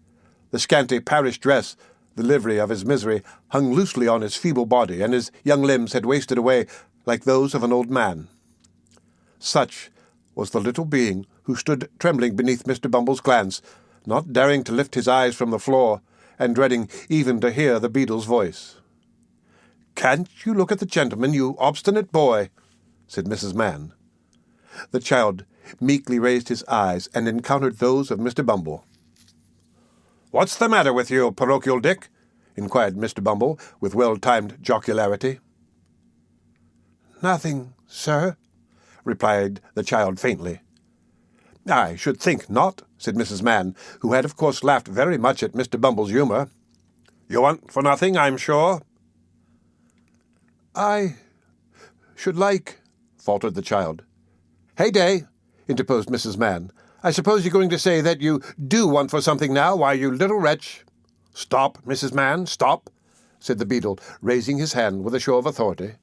Speaker 2: The scanty parish dress, the livery of his misery, hung loosely on his feeble body, and his young limbs had wasted away like those of an old man. Such was the little being who stood trembling beneath Mr. Bumble's glance, not daring to lift his eyes from the floor, and dreading even to hear the beadle's voice. "Can't you look at the gentleman, you obstinate boy?" said Mrs. Mann. The child meekly raised his eyes and encountered those of Mr. Bumble. "What's the matter with you, parochial Dick?" inquired Mr. Bumble, with well-timed jocularity. "Nothing, sir," replied the child faintly. "I should think not," said Mrs. Mann, who had of course laughed very much at Mr. Bumble's humour. "You want for nothing, I'm sure?" "I should like—" faltered the child. "Heyday," interposed Mrs. Mann. "I suppose you're going to say that you do want for something now, why, you little wretch." "Stop, Mrs. Mann, stop," said the beadle, raising his hand with a show of authority.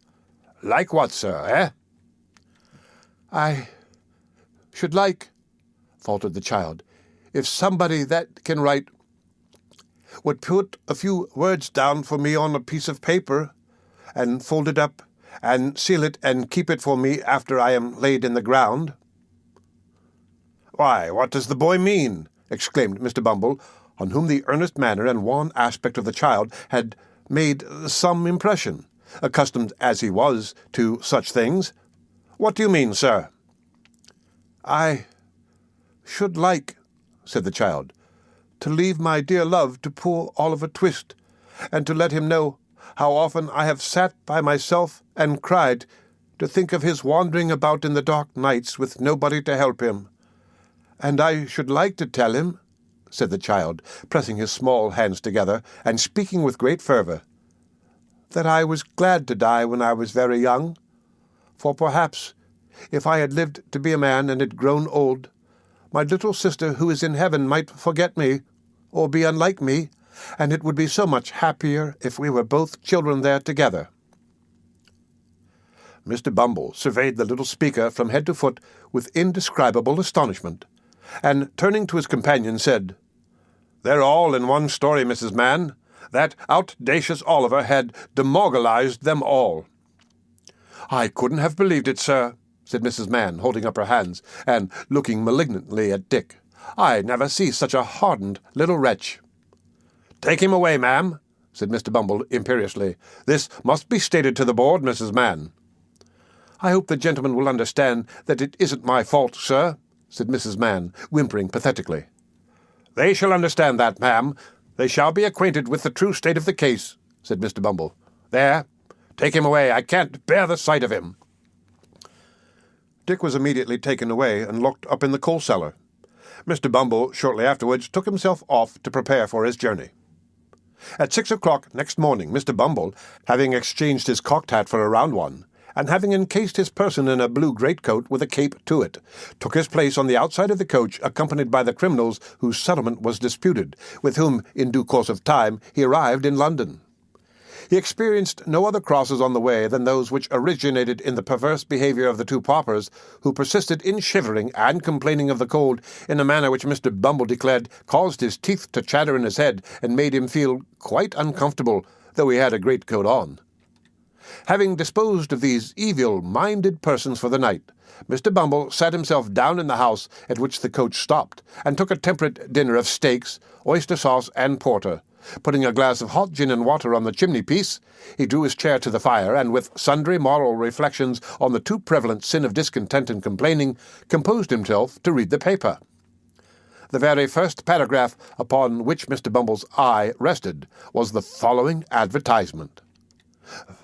Speaker 2: "Like what, sir, eh?" "I should like," faltered the child, "if somebody that can write would put a few words down for me on a piece of paper, and fold it up, and seal it, and keep it for me after I am laid in the ground." "Why, what does the boy mean?" exclaimed Mr. Bumble, on whom the earnest manner and wan aspect of the child had made some impression, accustomed as he was to such things. "What do you mean, sir?" "I should like," said the child, "to leave my dear love to poor Oliver Twist, and to let him know how often I have sat by myself and cried to think of his wandering about in the dark nights with nobody to help him. And I should like to tell him," said the child, pressing his small hands together and speaking with great fervour, "that I was glad to die when I was very young, for perhaps, if I had lived to be a man and had grown old, my little sister who is in heaven might forget me, or be unlike me, and it would be so much happier if we were both children there together." Mr. Bumble surveyed the little speaker from head to foot with indescribable astonishment, and, turning to his companion, said, "They're all in one story, Mrs. Mann. That outdacious Oliver had demoralized them all." "I couldn't have believed it, sir," said Mrs. Mann, holding up her hands, and looking malignantly at Dick. "I never see such a hardened little wretch." "Take him away, ma'am," said Mr. Bumble imperiously. "This must be stated to the board, Mrs. Mann." "I hope the gentleman will understand that it isn't my fault, sir," said Mrs. Mann, whimpering pathetically. "They shall understand that, ma'am. They shall be acquainted with the true state of the case," said Mr. Bumble. "There, take him away. I can't bear the sight of him." Dick was immediately taken away and locked up in the coal cellar. Mr. Bumble shortly afterwards took himself off to prepare for his journey. At 6 o'clock next morning, Mr. Bumble, having exchanged his cocked hat for a round one, and having encased his person in a blue greatcoat with a cape to it, took his place on the outside of the coach, accompanied by the criminals whose settlement was disputed, with whom, in due course of time, he arrived in London. He experienced no other crosses on the way than those which originated in the perverse behaviour of the two paupers, who persisted in shivering and complaining of the cold in a manner which Mr. Bumble declared caused his teeth to chatter in his head and made him feel quite uncomfortable, though he had a greatcoat on. Having disposed of these evil-minded persons for the night, Mr. Bumble sat himself down in the house at which the coach stopped, and took a temperate dinner of steaks, oyster sauce, and porter. Putting a glass of hot gin and water on the chimney-piece, he drew his chair to the fire, and with sundry moral reflections on the too prevalent sin of discontent and complaining, composed himself to read the paper. The very first paragraph upon which Mr. Bumble's eye rested was the following advertisement: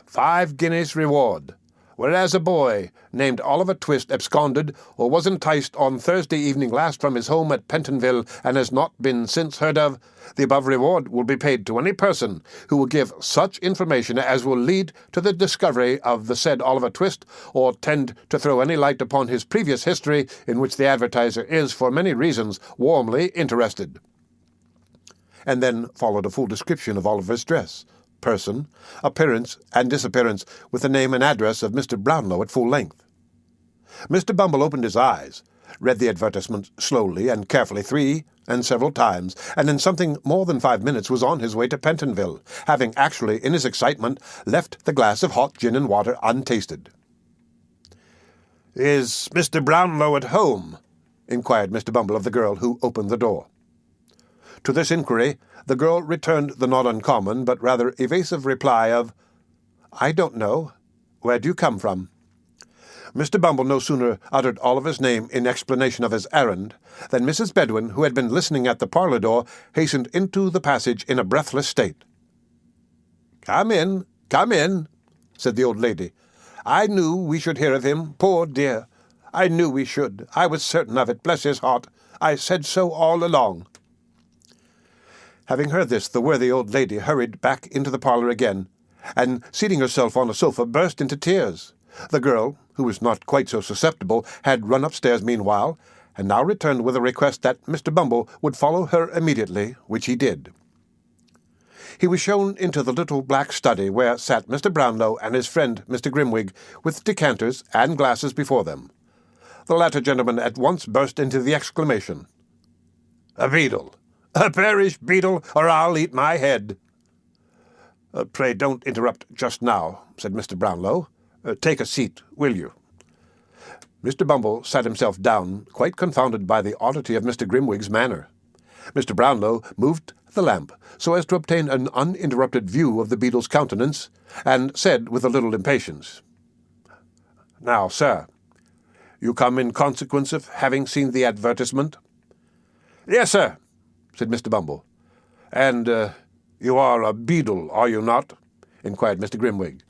Speaker 2: 5 guineas reward. Whereas a boy named Oliver Twist absconded or was enticed on Thursday evening last from his home at Pentonville and has not been since heard of, the above reward will be paid to any person who will give such information as will lead to the discovery of the said Oliver Twist, or tend to throw any light upon his previous history, in which the advertiser is, for many reasons, warmly interested. And then followed a full description of Oliver's dress, person, appearance, and disappearance, with the name and address of Mr. Brownlow at full length. Mr. Bumble opened his eyes, read the advertisement slowly and carefully 3 and several times, and in something more than 5 minutes was on his way to Pentonville, having actually, in his excitement, left the glass of hot gin and water untasted. "Is Mr. Brownlow at home?" inquired Mr. Bumble of the girl who opened the door. To this inquiry, the girl returned the not uncommon but rather evasive reply of, "I don't know. Where do you come from?" Mr. Bumble no sooner uttered Oliver's name in explanation of his errand than Mrs. Bedwin, who had been listening at the parlour door, hastened into the passage in a breathless state. Come in," said the old lady. "I knew we should hear of him, poor dear. I knew we should. I was certain of it, bless his heart. I said so all along." Having heard this, the worthy old lady hurried back into the parlour again, and, seating herself on a sofa, burst into tears. The girl, who was not quite so susceptible, had run upstairs meanwhile, and now returned with a request that Mr. Bumble would follow her immediately, which he did. He was shown into the little black study where sat Mr. Brownlow and his friend Mr. Grimwig, with decanters and glasses before them. The latter gentleman at once burst into the exclamation, "A beadle! A parish beadle, or I'll eat my head." "Pray don't interrupt just now," said Mr. Brownlow. "Take a seat, will you?" Mr. Bumble sat himself down, quite confounded by the oddity of Mr. Grimwig's manner. Mr. Brownlow moved the lamp so as to obtain an uninterrupted view of the beadle's countenance, and said with a little impatience, "Now, sir, you come in consequence of having seen the advertisement?" "Yes, sir," said Mr. Bumble. "And you are a beadle, are you not?" inquired Mr. Grimwig.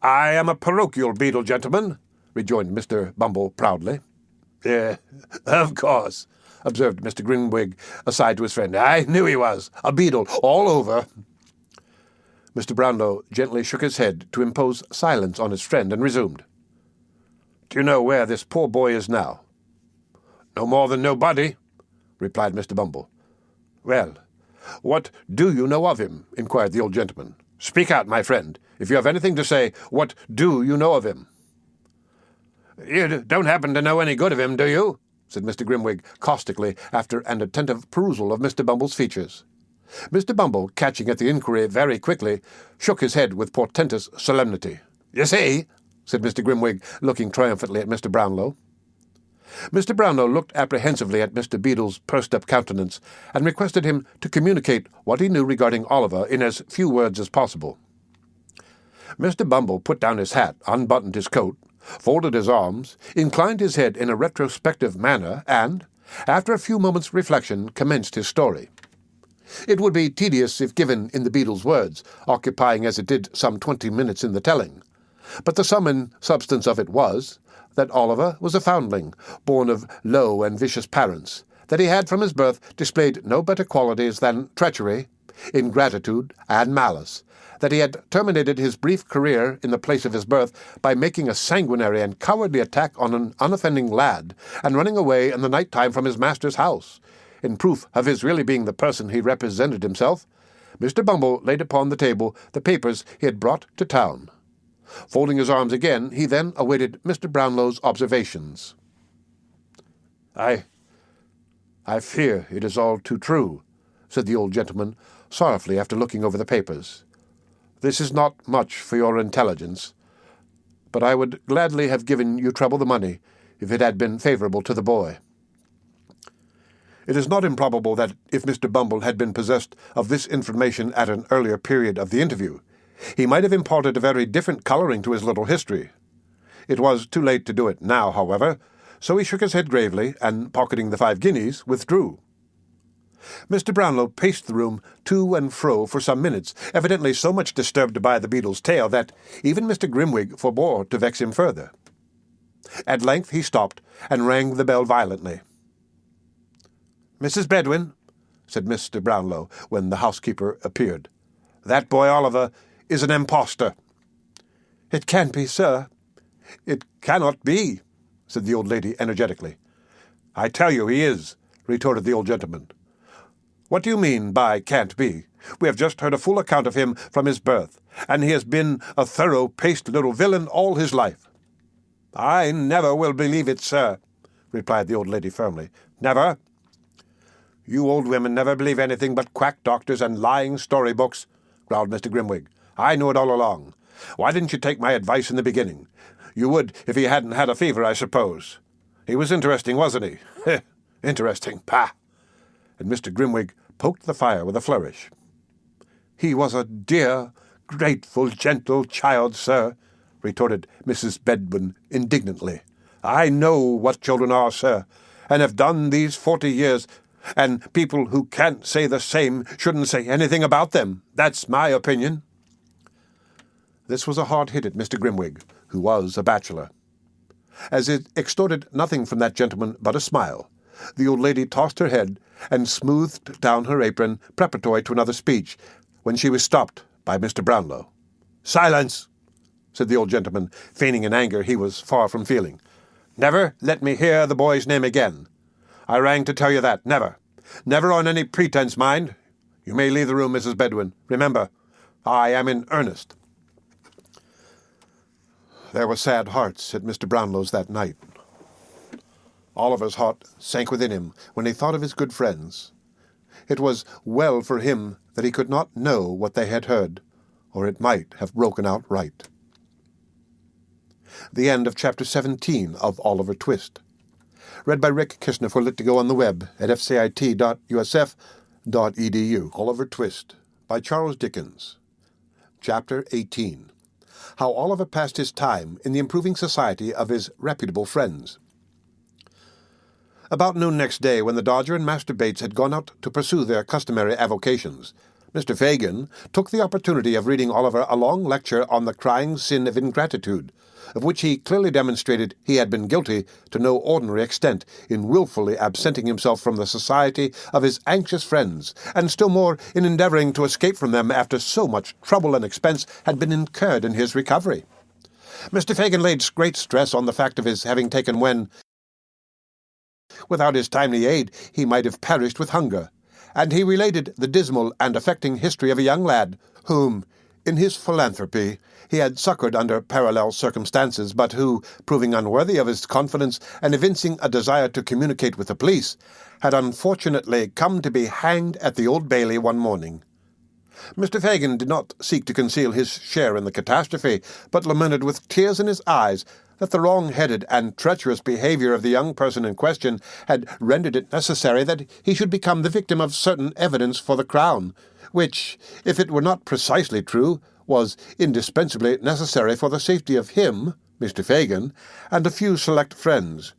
Speaker 2: "I am a parochial beadle, gentlemen," rejoined Mr. Bumble proudly. "Of course," observed Mr. Grimwig aside to his friend. "I knew he was. A beadle all over." Mr. Brownlow gently shook his head to impose silence on his friend, and resumed. "Do you know where this poor boy is now?" "No more than nobody," replied Mr. Bumble. "Well, what do you know of him?" inquired the old gentleman. "Speak out, my friend. If you have anything to say, what do you know of him?" "You don't happen to know any good of him, do you?" said Mr. Grimwig caustically, after an attentive perusal of Mr. Bumble's features. Mr. Bumble, catching at the inquiry very quickly, shook his head with portentous solemnity. "You see," said Mr. Grimwig, looking triumphantly at Mr. Brownlow. Mr. Brownlow looked apprehensively at Mr. Beadle's pursed-up countenance, and requested him to communicate what he knew regarding Oliver in as few words as possible. Mr. Bumble put down his hat, unbuttoned his coat, folded his arms, inclined his head in a retrospective manner, and, after a few moments' reflection, commenced his story. It would be tedious if given in the beadle's words, occupying as it did some 20 minutes in the telling, but the sum and substance of it was that Oliver was a foundling, born of low and vicious parents, that he had from his birth displayed no better qualities than treachery, ingratitude, and malice, that he had terminated his brief career in the place of his birth by making a sanguinary and cowardly attack on an unoffending lad, and running away in the night time from his master's house. In proof of his really being the person he represented himself, Mr. Bumble laid upon the table the papers he had brought to town. Folding his arms again, he then awaited Mr. Brownlow's observations. I fear it is all too true," said the old gentleman, sorrowfully, after looking over the papers. "This is not much for your intelligence, but I would gladly have given you trouble the money if it had been favourable to the boy." It is not improbable that if Mr. Bumble had been possessed of this information at an earlier period of the interview, he might have imparted a very different colouring to his little history. It was too late to do it now, however, so he shook his head gravely, and, pocketing the 5 guineas, withdrew. Mr. Brownlow paced the room to and fro for some minutes, evidently so much disturbed by the beadle's tale that even Mr. Grimwig forbore to vex him further. At length he stopped, and rang the bell violently. "Mrs. Bedwin," said Mr. Brownlow, when the housekeeper appeared, "that boy Oliver is an impostor." "It can't be, sir." "It cannot be," said the old lady energetically. "I tell you he is," retorted the old gentleman. "What do you mean by can't be? We have just heard a full account of him from his birth, and he has been a thorough-paced little villain all his life." "I never will believe it, sir," replied the old lady firmly. "Never." "You old women never believe anything but quack doctors and lying storybooks," growled Mr. Grimwig. "I knew it all along. Why didn't you take my advice in the beginning? You would if he hadn't had a fever, I suppose. He was interesting, wasn't he? Interesting, pah!" And Mr. Grimwig poked the fire with a flourish. "He was a dear, grateful, gentle child, sir," retorted Mrs. Bedwin indignantly. "I know what children are, sir, and have done these 40 years, and people who can't say the same shouldn't say anything about them. That's my opinion." This was a hard hit at Mr. Grimwig, who was a bachelor. As it extorted nothing from that gentleman but a smile, the old lady tossed her head and smoothed down her apron preparatory to another speech, when she was stopped by Mr. Brownlow. "Silence!" said the old gentleman, feigning an anger he was far from feeling. "Never let me hear the boy's name again. I rang to tell you that. Never. Never on any pretence, mind. You may leave the room, Mrs. Bedwin. Remember, I am in earnest." There were sad hearts at Mr. Brownlow's that night. Oliver's heart sank within him when he thought of his good friends. It was well for him that he could not know what they had heard, or it might have broken out right. The end of Chapter 17 of Oliver Twist. Read by Rick Kishner for Lit2Go on the web at fcit.usf.edu. Oliver Twist by Charles Dickens. Chapter 18. How Oliver passed his time in the improving society of his reputable friends. About noon next day, when the Dodger and Master Bates had gone out to pursue their customary avocations, Mr. Fagin took the opportunity of reading Oliver a long lecture on the crying sin of ingratitude, of which he clearly demonstrated he had been guilty to no ordinary extent in wilfully absenting himself from the society of his anxious friends, and still more in endeavouring to escape from them after so much trouble and expense had been incurred in his recovery. Mr. Fagin laid great stress on the fact of his having taken when, without his timely aid, he might have perished with hunger, and he related the dismal and affecting history of a young lad whom, in his philanthropy, he had succoured under parallel circumstances, but who, proving unworthy of his confidence and evincing a desire to communicate with the police, had unfortunately come to be hanged at the Old Bailey one morning. Mr. Fagin did not seek to conceal his share in the catastrophe, but lamented with tears in his eyes that the wrong-headed and treacherous behaviour of the young person in question had rendered it necessary that he should become the victim of certain evidence for the Crown, which, if it were not precisely true, was indispensably necessary for the safety of him, Mr. Fagin, and a few select friends.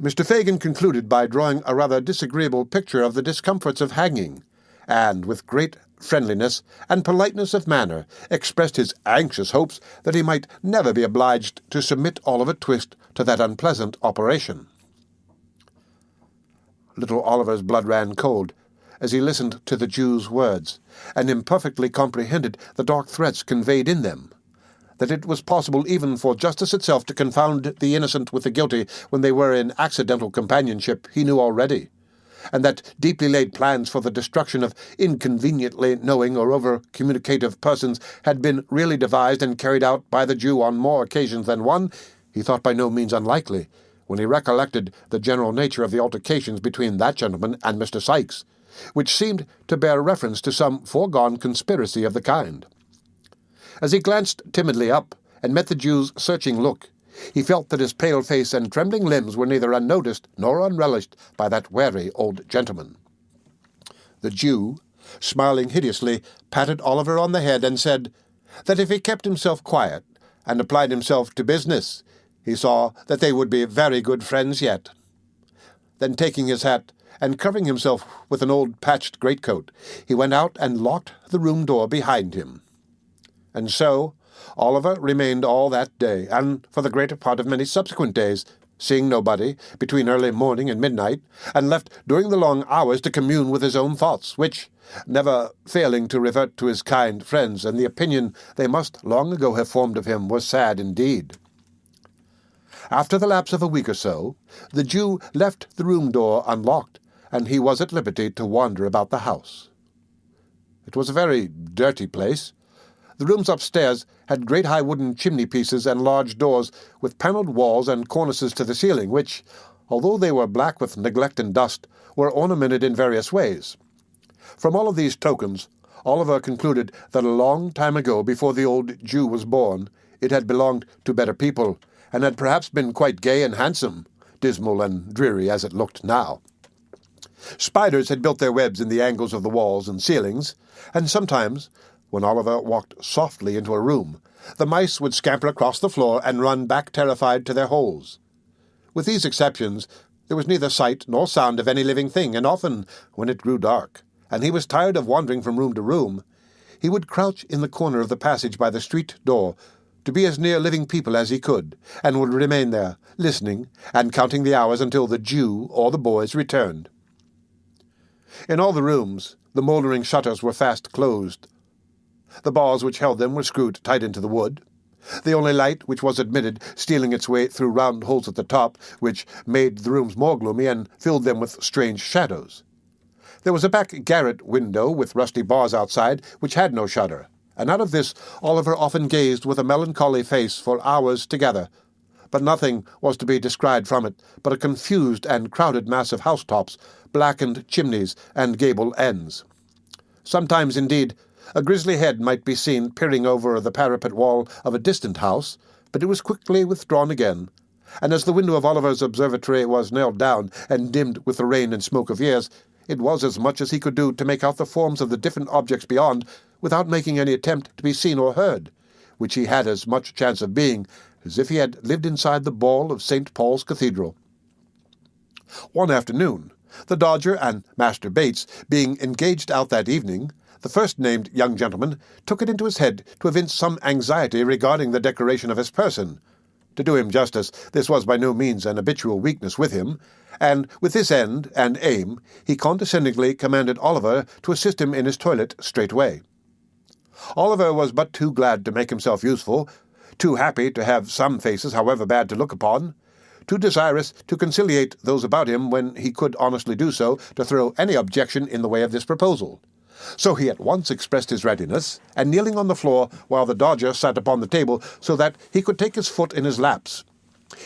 Speaker 2: Mr. Fagin concluded by drawing a rather disagreeable picture of the discomforts of hanging, and, with great friendliness and politeness of manner, expressed his anxious hopes that he might never be obliged to submit Oliver Twist to that unpleasant operation. Little Oliver's blood ran cold as he listened to the Jew's words, and imperfectly comprehended the dark threats conveyed in them. That it was possible even for justice itself to confound the innocent with the guilty when they were in accidental companionship, he knew already. and that deeply laid plans for the destruction of inconveniently knowing or over-communicative persons had been really devised and carried out by the Jew on more occasions than one, he thought by no means unlikely, when he recollected the general nature of the altercations between that gentleman and Mr. Sikes, which seemed to bear reference to some foregone conspiracy of the kind. As he glanced timidly up and met the Jew's searching look, he felt that his pale face and trembling limbs were neither unnoticed nor unrelished by that wary old gentleman. The Jew, smiling hideously, patted Oliver on the head and said that if he kept himself quiet and applied himself to business, he saw that they would be very good friends yet. Then taking his hat and covering himself with an old patched greatcoat, he went out and locked the room door behind him. And so Oliver remained all that day, and for the greater part of many subsequent days, seeing nobody between early morning and midnight, and left during the long hours to commune with his own thoughts, which, never failing to revert to his kind friends and the opinion they must long ago have formed of him, was sad indeed. After the lapse of a week or so, the Jew left the room door unlocked, and he was at liberty to wander about the house. It was a very dirty place. The rooms upstairs had great high wooden chimney-pieces and large doors with panelled walls and cornices to the ceiling, which, although they were black with neglect and dust, were ornamented in various ways. From all of these tokens, Oliver concluded that a long time ago, before the old Jew was born, it had belonged to better people, and had perhaps been quite gay and handsome, dismal and dreary as it looked now. Spiders had built their webs in the angles of the walls and ceilings, and sometimes, when Oliver walked softly into a room, the mice would scamper across the floor and run back terrified to their holes. With these exceptions, there was neither sight nor sound of any living thing, and often, when it grew dark, and he was tired of wandering from room to room, he would crouch in the corner of the passage by the street door, to be as near living people as he could, and would remain there, listening and counting the hours until the Jew or the boys returned. In all the rooms, the mouldering shutters were fast closed. The bars which held them were screwed tight into the wood, the only light which was admitted stealing its way through round holes at the top, which made the rooms more gloomy and filled them with strange shadows. There was a back garret window with rusty bars outside, which had no shutter, and out of this Oliver often gazed with a melancholy face for hours together, but nothing was to be descried from it but a confused and crowded mass of housetops, blackened chimneys, and gable ends. Sometimes, indeed, a grisly head might be seen peering over the parapet wall of a distant house, but it was quickly withdrawn again, and as the window of Oliver's observatory was nailed down and dimmed with the rain and smoke of years, it was as much as he could do to make out the forms of the different objects beyond, without making any attempt to be seen or heard, which he had as much chance of being as if he had lived inside the ball of St. Paul's Cathedral. One afternoon, the Dodger and Master Bates being engaged out that evening, the first-named young gentleman took it into his head to evince some anxiety regarding the decoration of his person. To do him justice, this was by no means an habitual weakness with him, and with this end and aim he condescendingly commanded Oliver to assist him in his toilet straightway. Oliver was but too glad to make himself useful, too happy to have some faces, however bad to look upon, too desirous to conciliate those about him when he could honestly do so, to throw any objection in the way of this proposal. So he at once expressed his readiness, and kneeling on the floor while the Dodger sat upon the table so that he could take his foot in his laps,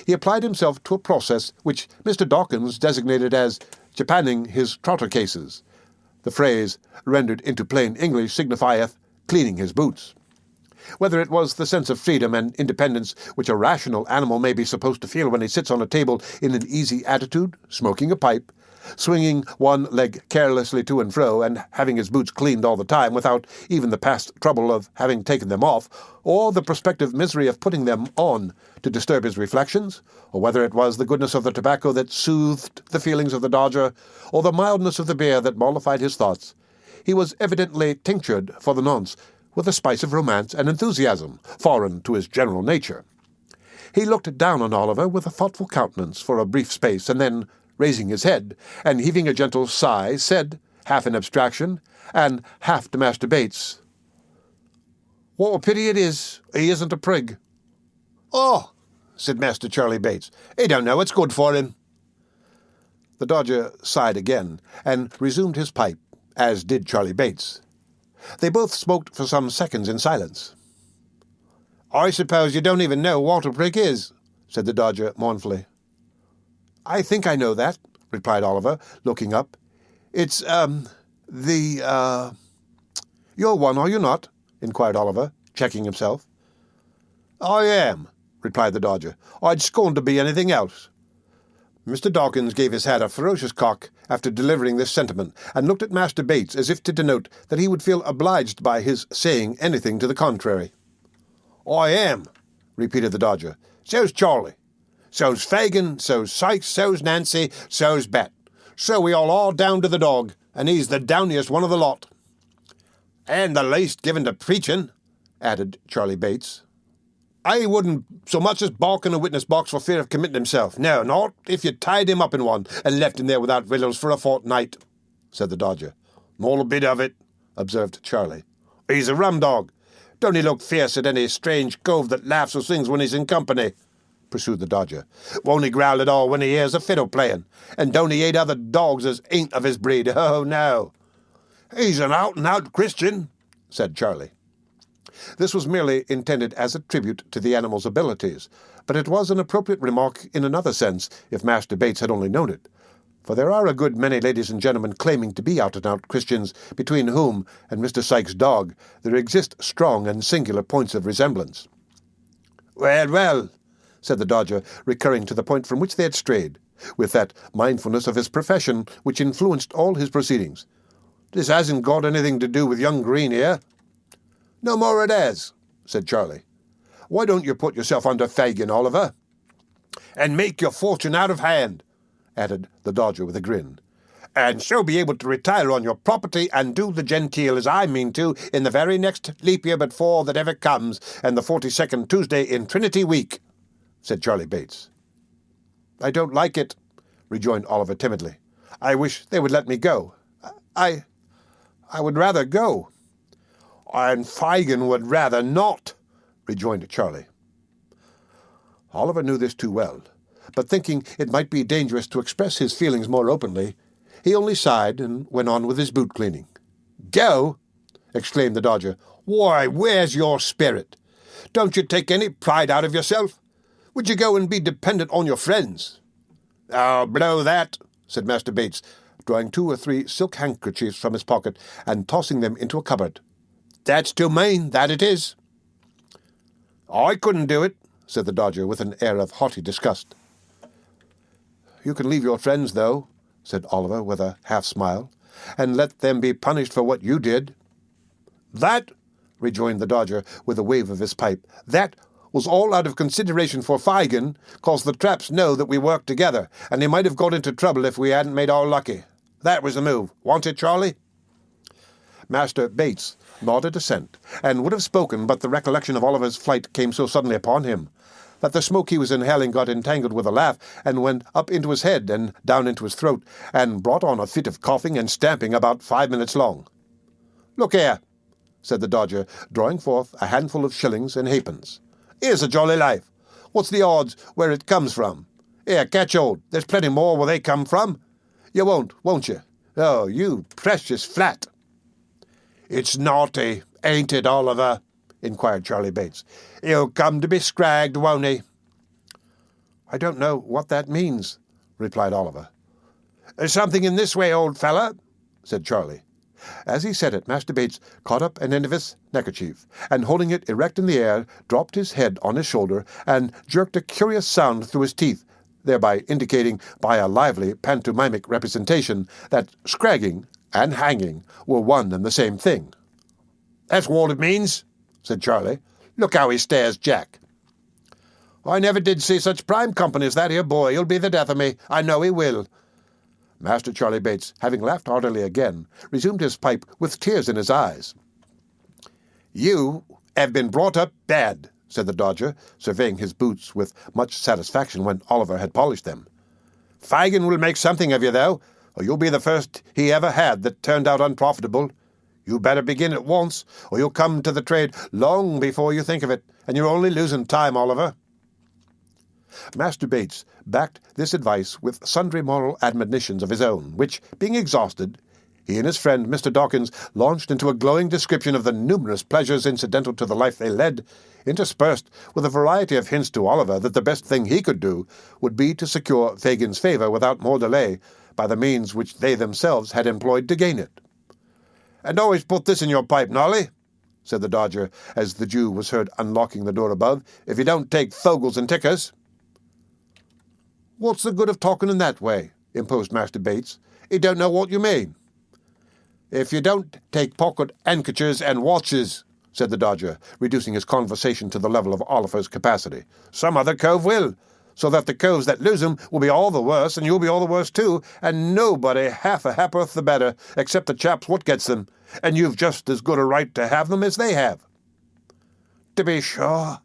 Speaker 2: he applied himself to a process which Mr. Dawkins designated as japanning his trotter cases. The phrase, rendered into plain English, signifieth cleaning his boots. Whether it was the sense of freedom and independence which a rational animal may be supposed to feel when he sits on a table in an easy attitude, smoking a pipe, swinging one leg carelessly to and fro, and having his boots cleaned all the time without even the past trouble of having taken them off, or the prospective misery of putting them on to disturb his reflections, or whether it was the goodness of the tobacco that soothed the feelings of the Dodger, or the mildness of the beer that mollified his thoughts, he was evidently tinctured for the nonce with a spice of romance and enthusiasm, foreign to his general nature. He looked down on Oliver with a thoughtful countenance for a brief space, and then, raising his head, and heaving a gentle sigh, said, half in abstraction, and half to Master Bates, "What a pity it is he isn't a prig." "Oh," said Master Charlie Bates, "he don't know what's good for him." The Dodger sighed again, and resumed his pipe, as did Charley Bates. They both smoked for some seconds in silence. "I suppose you don't even know what a prick is," said the Dodger mournfully. "I think I know that," replied Oliver, looking up. "It's, You're one, are you not?" inquired Oliver, checking himself. "I am," replied the Dodger. "I'd scorn to be anything else." Mr. Dawkins gave his hat a ferocious cock after delivering this sentiment, and looked at Master Bates as if to denote that he would feel obliged by his saying anything to the contrary. "I am," repeated the Dodger. "So's Charlie. So's Fagin, so's Sykes, so's Nancy, so's Bet. So we all are down to the dog, and he's the downiest one of the lot." "And the least given to preaching," added Charley Bates. "I wouldn't so much as balk in a witness box for fear of committing himself. No, not if you tied him up in one and left him there without victuals for a fortnight," said the Dodger. "Not a bit of it," observed Charley. "He's a rum dog. Don't he look fierce at any strange cove that laughs or sings when he's in company?" pursued the Dodger. "Won't he growl at all when he hears a fiddle playing? And don't he hate other dogs as ain't of his breed? Oh, no." "He's an out-and-out Christian," said Charley. This was merely intended as a tribute to the animal's abilities, but it was an appropriate remark in another sense, if Master Bates had only known it. For there are a good many ladies and gentlemen claiming to be out-and-out Christians, between whom and Mr. Sykes' dog there exist strong and singular points of resemblance. "Well, well," said the Dodger, recurring to the point from which they had strayed, with that mindfulness of his profession which influenced all his proceedings. "This hasn't got anything to do with young Green here." "No more it has," said Charley. "Why don't you put yourself under Fagin, Oliver?" "And make your fortune out of hand," added the Dodger with a grin. "And so be able to retire on your property and do the genteel as I mean to in the very next leap year but 4 that ever comes, and the 42nd Tuesday in Trinity week," said Charley Bates. "I don't like it," rejoined Oliver timidly. "I wish they would let me go. I would rather go." "And Fagin would rather not," rejoined Charley. Oliver knew this too well, but thinking it might be dangerous to express his feelings more openly, he only sighed and went on with his boot-cleaning. "Go!" exclaimed the Dodger. "Why, where's your spirit? Don't you take any pride out of yourself? Would you go and be dependent on your friends?" "Oh, blow that," said Master Bates, drawing 2 or 3 silk handkerchiefs from his pocket and tossing them into a cupboard. "That's too mean, that it is." "I couldn't do it," said the Dodger with an air of haughty disgust. "You can leave your friends, though," said Oliver with a half-smile, "and let them be punished for what you did." "That," rejoined the Dodger with a wave of his pipe, "that was all out of consideration for Fagin, 'cause the traps know that we work together, and they might have got into trouble if we hadn't made our lucky. That was the move, wasn't it, Charley?" Master Bates nodded assent, and would have spoken, but the recollection of Oliver's flight came so suddenly upon him that the smoke he was inhaling got entangled with a laugh, and went up into his head and down into his throat, and brought on a fit of coughing and stamping about 5 minutes long. "Look here," said the Dodger, drawing forth a handful of shillings and halfpence. "Here's a jolly life. What's the odds where it comes from? Here, catch hold. There's plenty more where they come from. You won't you? Oh, you precious flat." "It's naughty, ain't it, Oliver?" inquired Charley Bates. "He'll come to be scragged, won't he?" "I don't know what that means," replied Oliver. "There's something in this way, old fella," said Charley. As he said it, Master Bates caught up an end of his neckerchief, and holding it erect in the air, dropped his head on his shoulder, and jerked a curious sound through his teeth, thereby indicating by a lively pantomimic representation that scragging and hanging were one and the same thing. "That's what it means," said Charley. "Look how he stares, Jack." "I never did see such prime company as that here boy. He'll be the death of me. I know he will." Master Charley Bates, having laughed heartily again, resumed his pipe with tears in his eyes. "You have been brought up bad," said the Dodger, surveying his boots with much satisfaction when Oliver had polished them. "Fagin will make something of you, though, or you'll be the first he ever had that turned out unprofitable. You better begin at once, or you'll come to the trade long before you think of it, and you're only losing time, Oliver." Master Bates backed this advice with sundry moral admonitions of his own, which, being exhausted, he and his friend Mr. Dawkins launched into a glowing description of the numerous pleasures incidental to the life they led, interspersed with a variety of hints to Oliver that the best thing he could do would be to secure Fagin's favour without more delay by the means which they themselves had employed to gain it. "And always put this in your pipe, Nolly," said the Dodger, as the Jew was heard unlocking the door above, "if you don't take Thogles and Tickers." "What's the good of talking in that way?" imposed Master Bates. "He don't know what you mean." "If you don't take pocket handkerchers and watches," said the Dodger, reducing his conversation to the level of Oliver's capacity, "some other cove will, so that the coves that lose 'em will be all the worse, and you'll be all the worse too, and nobody half a ha'porth the better, except the chaps what gets them, and you've just as good a right to have them as they have." To be sure,"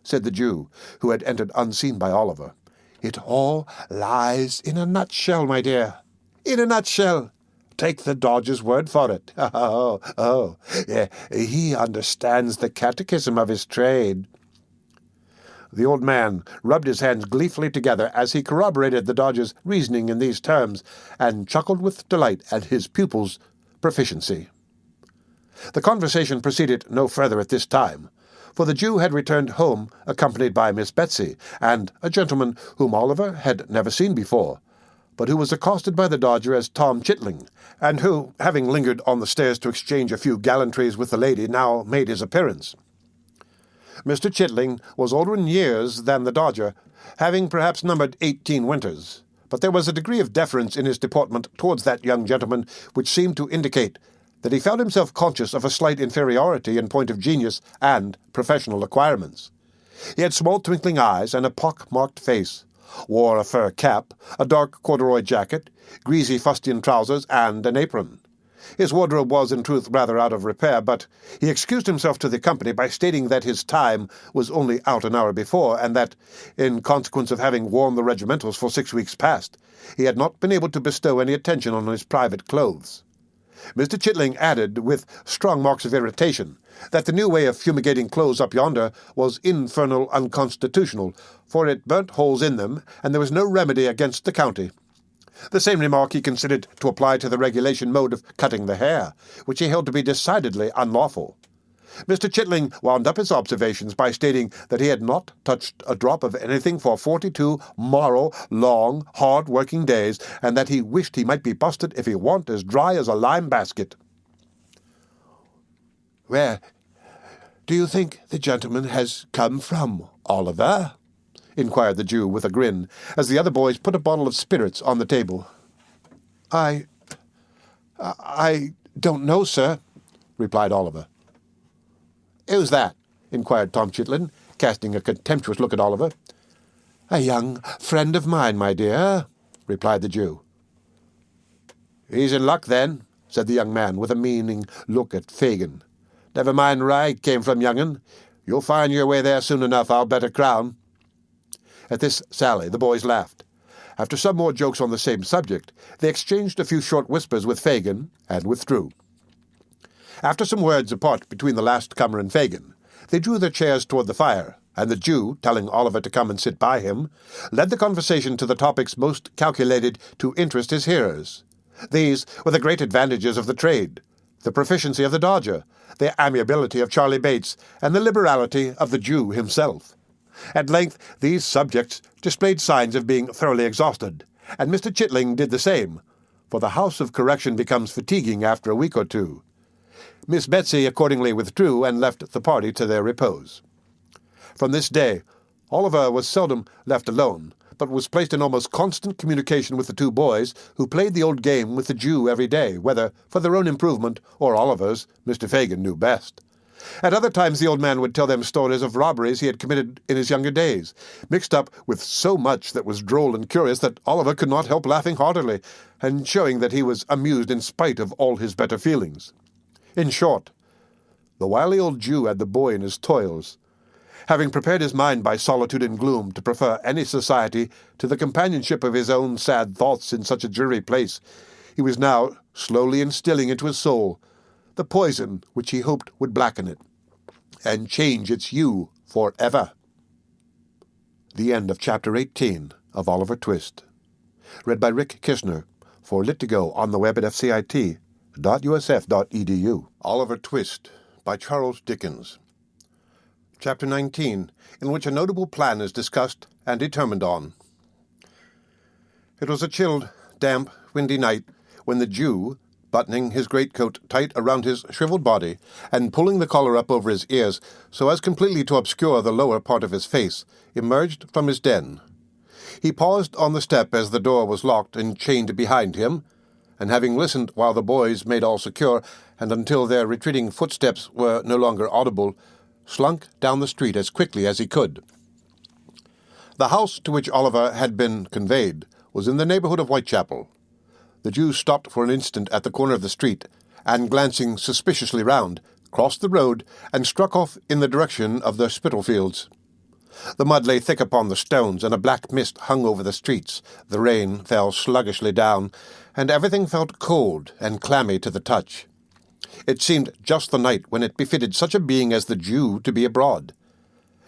Speaker 2: said the Jew, who had entered unseen by Oliver. "It all lies in a nutshell, my dear. In a nutshell. Take the Dodger's word for it. He understands the catechism of his trade." The old man rubbed his hands gleefully together as he corroborated the Dodger's reasoning in these terms, and chuckled with delight at his pupil's proficiency. The conversation proceeded no further at this time, for the Jew had returned home accompanied by Miss Betsy and a gentleman whom Oliver had never seen before, but who was accosted by the Dodger as Tom Chitling, and who, having lingered on the stairs to exchange a few gallantries with the lady, now made his appearance. Mr. Chitling was older in years than the Dodger, having perhaps numbered 18 winters, but there was a degree of deference in his deportment towards that young gentleman which seemed to indicate that he felt himself conscious of a slight inferiority in point of genius and professional acquirements. He had small twinkling eyes and a pock-marked face, wore a fur cap, a dark corduroy jacket, greasy fustian trousers, and an apron. His wardrobe was, in truth, rather out of repair, but he excused himself to the company by stating that his time was only out an hour before, and that, in consequence of having worn the regimentals for 6 weeks past, he had not been able to bestow any attention on his private clothes. Mr. Chitling added, with strong marks of irritation, that the new way of fumigating clothes up yonder was infernal unconstitutional, for it burnt holes in them, and there was no remedy against the county. The same remark he considered to apply to the regulation mode of cutting the hair, which he held to be decidedly unlawful. Mr. Chitling wound up his observations by stating that he had not touched a drop of anything for 42 moral, long, hard-working days, and that he wished he might be busted if he warn't as dry as a lime basket. "Where do you think the gentleman has come from, Oliver?" inquired the Jew with a grin, as the other boys put a bottle of spirits on the table. I don't know, sir," replied Oliver. "Who's that?" inquired Tom Chitling, casting a contemptuous look at Oliver. "A young friend of mine, my dear," replied the Jew. "He's in luck, then," said the young man, with a meaning look at Fagin. "Never mind where I came from, young'un. You'll find your way there soon enough, I'll bet a crown." At this sally the boys laughed. After some more jokes on the same subject, they exchanged a few short whispers with Fagin, and withdrew. After some words apart between the last comer and Fagin, they drew their chairs toward the fire, and the Jew, telling Oliver to come and sit by him, led the conversation to the topics most calculated to interest his hearers. These were the great advantages of the trade, the proficiency of the Dodger, the amiability of Charlie Bates, and the liberality of the Jew himself. At length these subjects displayed signs of being thoroughly exhausted, and Mr. Chitling did the same, for the house of correction becomes fatiguing after a week or two. Miss Betsy accordingly withdrew and left the party to their repose. From this day, Oliver was seldom left alone, but was placed in almost constant communication with the two boys, who played the old game with the Jew every day, whether for their own improvement or Oliver's. Mr. Fagin knew best. At other times the old man would tell them stories of robberies he had committed in his younger days, mixed up with so much that was droll and curious that Oliver could not help laughing heartily, and showing that he was amused in spite of all his better feelings. In short, the wily old Jew had the boy in his toils. Having prepared his mind by solitude and gloom to prefer any society to the companionship of his own sad thoughts in such a dreary place, he was now slowly instilling into his soul the poison which he hoped would blacken it, and change its hue for ever. The end of Chapter 18 of Oliver Twist. Read by Rick Kishner for Lit2Go on the web at fcit.usf.edu. Oliver Twist by Charles Dickens. Chapter 19, in which a notable plan is discussed and determined on. It was a chilled, damp, windy night when the Jew, buttoning his greatcoat tight around his shriveled body and pulling the collar up over his ears so as completely to obscure the lower part of his face, emerged from his den. He paused on the step as the door was locked and chained behind him, and having listened while the boys made all secure and until their retreating footsteps were no longer audible, slunk down the street as quickly as he could. The house to which Oliver had been conveyed was in the neighborhood of Whitechapel. The Jew stopped for an instant at the corner of the street, and, glancing suspiciously round, crossed the road and struck off in the direction of the Spitalfields. The mud lay thick upon the stones, and a black mist hung over the streets. The rain fell sluggishly down, and everything felt cold and clammy to the touch. It seemed just the night when it befitted such a being as the Jew to be abroad.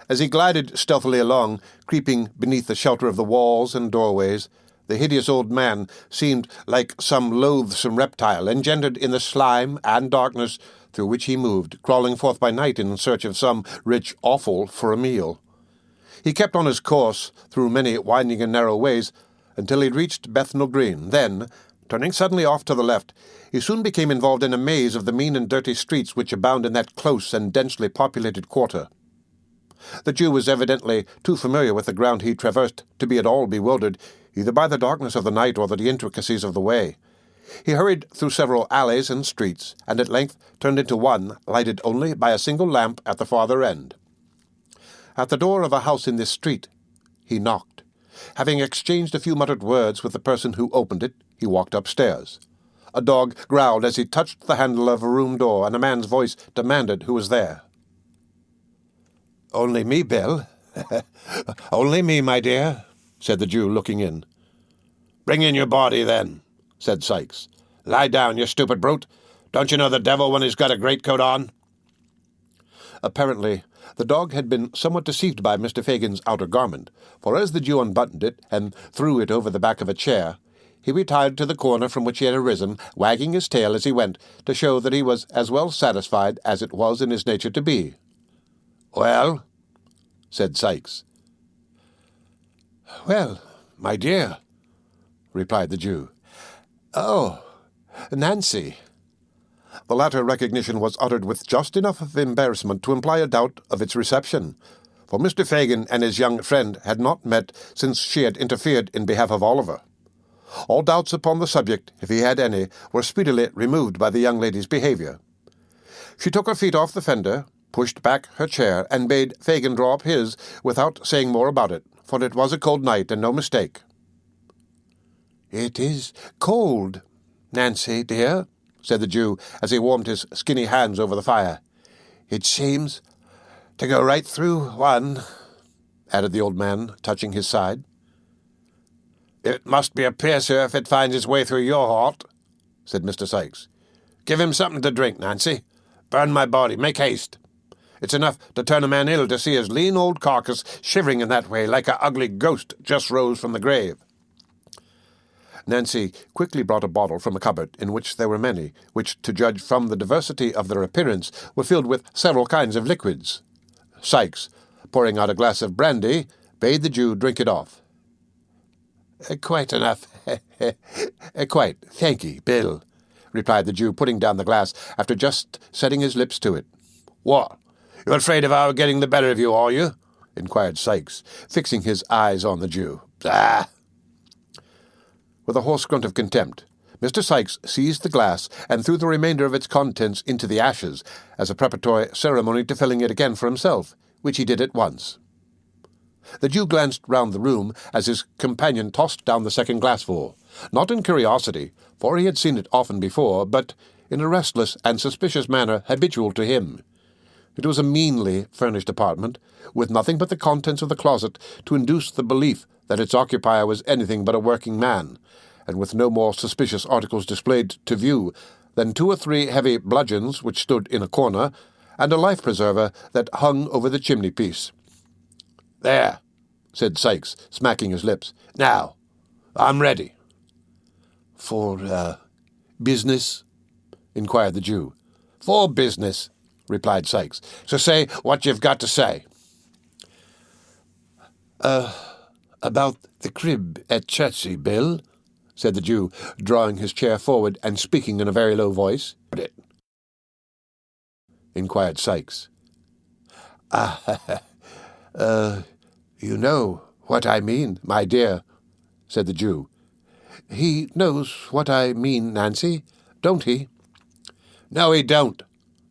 Speaker 2: As he glided stealthily along, creeping beneath the shelter of the walls and doorways, the hideous old man seemed like some loathsome reptile engendered in the slime and darkness through which he moved, crawling forth by night in search of some rich offal for a meal. He kept on his course through many winding and narrow ways until he reached Bethnal Green. Then, turning suddenly off to the left, he soon became involved in a maze of the mean and dirty streets which abound in that close and densely populated quarter. The Jew was evidently too familiar with the ground he traversed to be at all bewildered, either by the darkness of the night or the intricacies of the way. He hurried through several alleys and streets, and at length turned into one lighted only by a single lamp at the farther end. At the door of a house in this street, he knocked. Having exchanged a few muttered words with the person who opened it, he walked upstairs. A dog growled as he touched the handle of a room door, and a man's voice demanded who was there. "Only me, Bill." "Only me, my dear," said the Jew, looking in. "Bring in your body, then," said Sikes. "Lie down, you stupid brute. Don't you know the devil when he's got a greatcoat on?" Apparently, the dog had been somewhat deceived by Mr. Fagin's outer garment, for as the Jew unbuttoned it and threw it over the back of a chair, he retired to the corner from which he had arisen, wagging his tail as he went, to show that he was as well satisfied as it was in his nature to be. "Well?" said Sikes. "Well, my dear," replied the Jew. "Oh, Nancy." The latter recognition was uttered with just enough of embarrassment to imply a doubt of its reception, for Mr. Fagin and his young friend had not met since she had interfered in behalf of Oliver. All doubts upon the subject, if he had any, were speedily removed by the young lady's behaviour. She took her feet off the fender, pushed back her chair, and bade Fagin draw up his without saying more about it, for it was a cold night and no mistake. "It is cold, Nancy, dear," said the Jew, as he warmed his skinny hands over the fire. "It seems to go right through one," added the old man, touching his side. "It must be a piercer if it finds its way through your heart," said Mr. Sikes. "Give him something to drink, Nancy. Burn my body. Make haste. It's enough to turn a man ill to see his lean old carcass shivering in that way like a ugly ghost just rose from the grave." Nancy quickly brought a bottle from a cupboard, in which there were many, which, to judge from the diversity of their appearance, were filled with several kinds of liquids. Sikes, pouring out a glass of brandy, bade the Jew drink it off. "Quite enough. Quite, thank ye, Bill," replied the Jew, putting down the glass after just setting his lips to it. "What? You're afraid of our getting the better of you, are you?" inquired Sikes, fixing his eyes on the Jew. "Ah!" With a hoarse grunt of contempt, Mr. Sikes seized the glass and threw the remainder of its contents into the ashes as a preparatory ceremony to filling it again for himself, which he did at once. The Jew glanced round the room as his companion tossed down the second glassful, not in curiosity, for he had seen it often before, but in a restless and suspicious manner habitual to him. It was a meanly furnished apartment, with nothing but the contents of the closet to induce the belief that its occupier was anything but a working man, and with no more suspicious articles displayed to view than 2 or 3 heavy bludgeons which stood in a corner, and a life-preserver that hung over the chimney-piece. "There," said Sykes, smacking his lips. "Now, I'm ready."
Speaker 1: "For, business?" inquired the Jew.
Speaker 2: "For business," replied Sykes. "So say what you've got to say."
Speaker 1: "About the crib at Chertsey, Bill," said the Jew, drawing his chair forward and speaking in a very low voice.
Speaker 2: "It,"
Speaker 1: inquired Sykes. "You know what I mean, my dear," said the Jew. "He knows what I mean, Nancy, don't he?"
Speaker 2: "No, he don't,"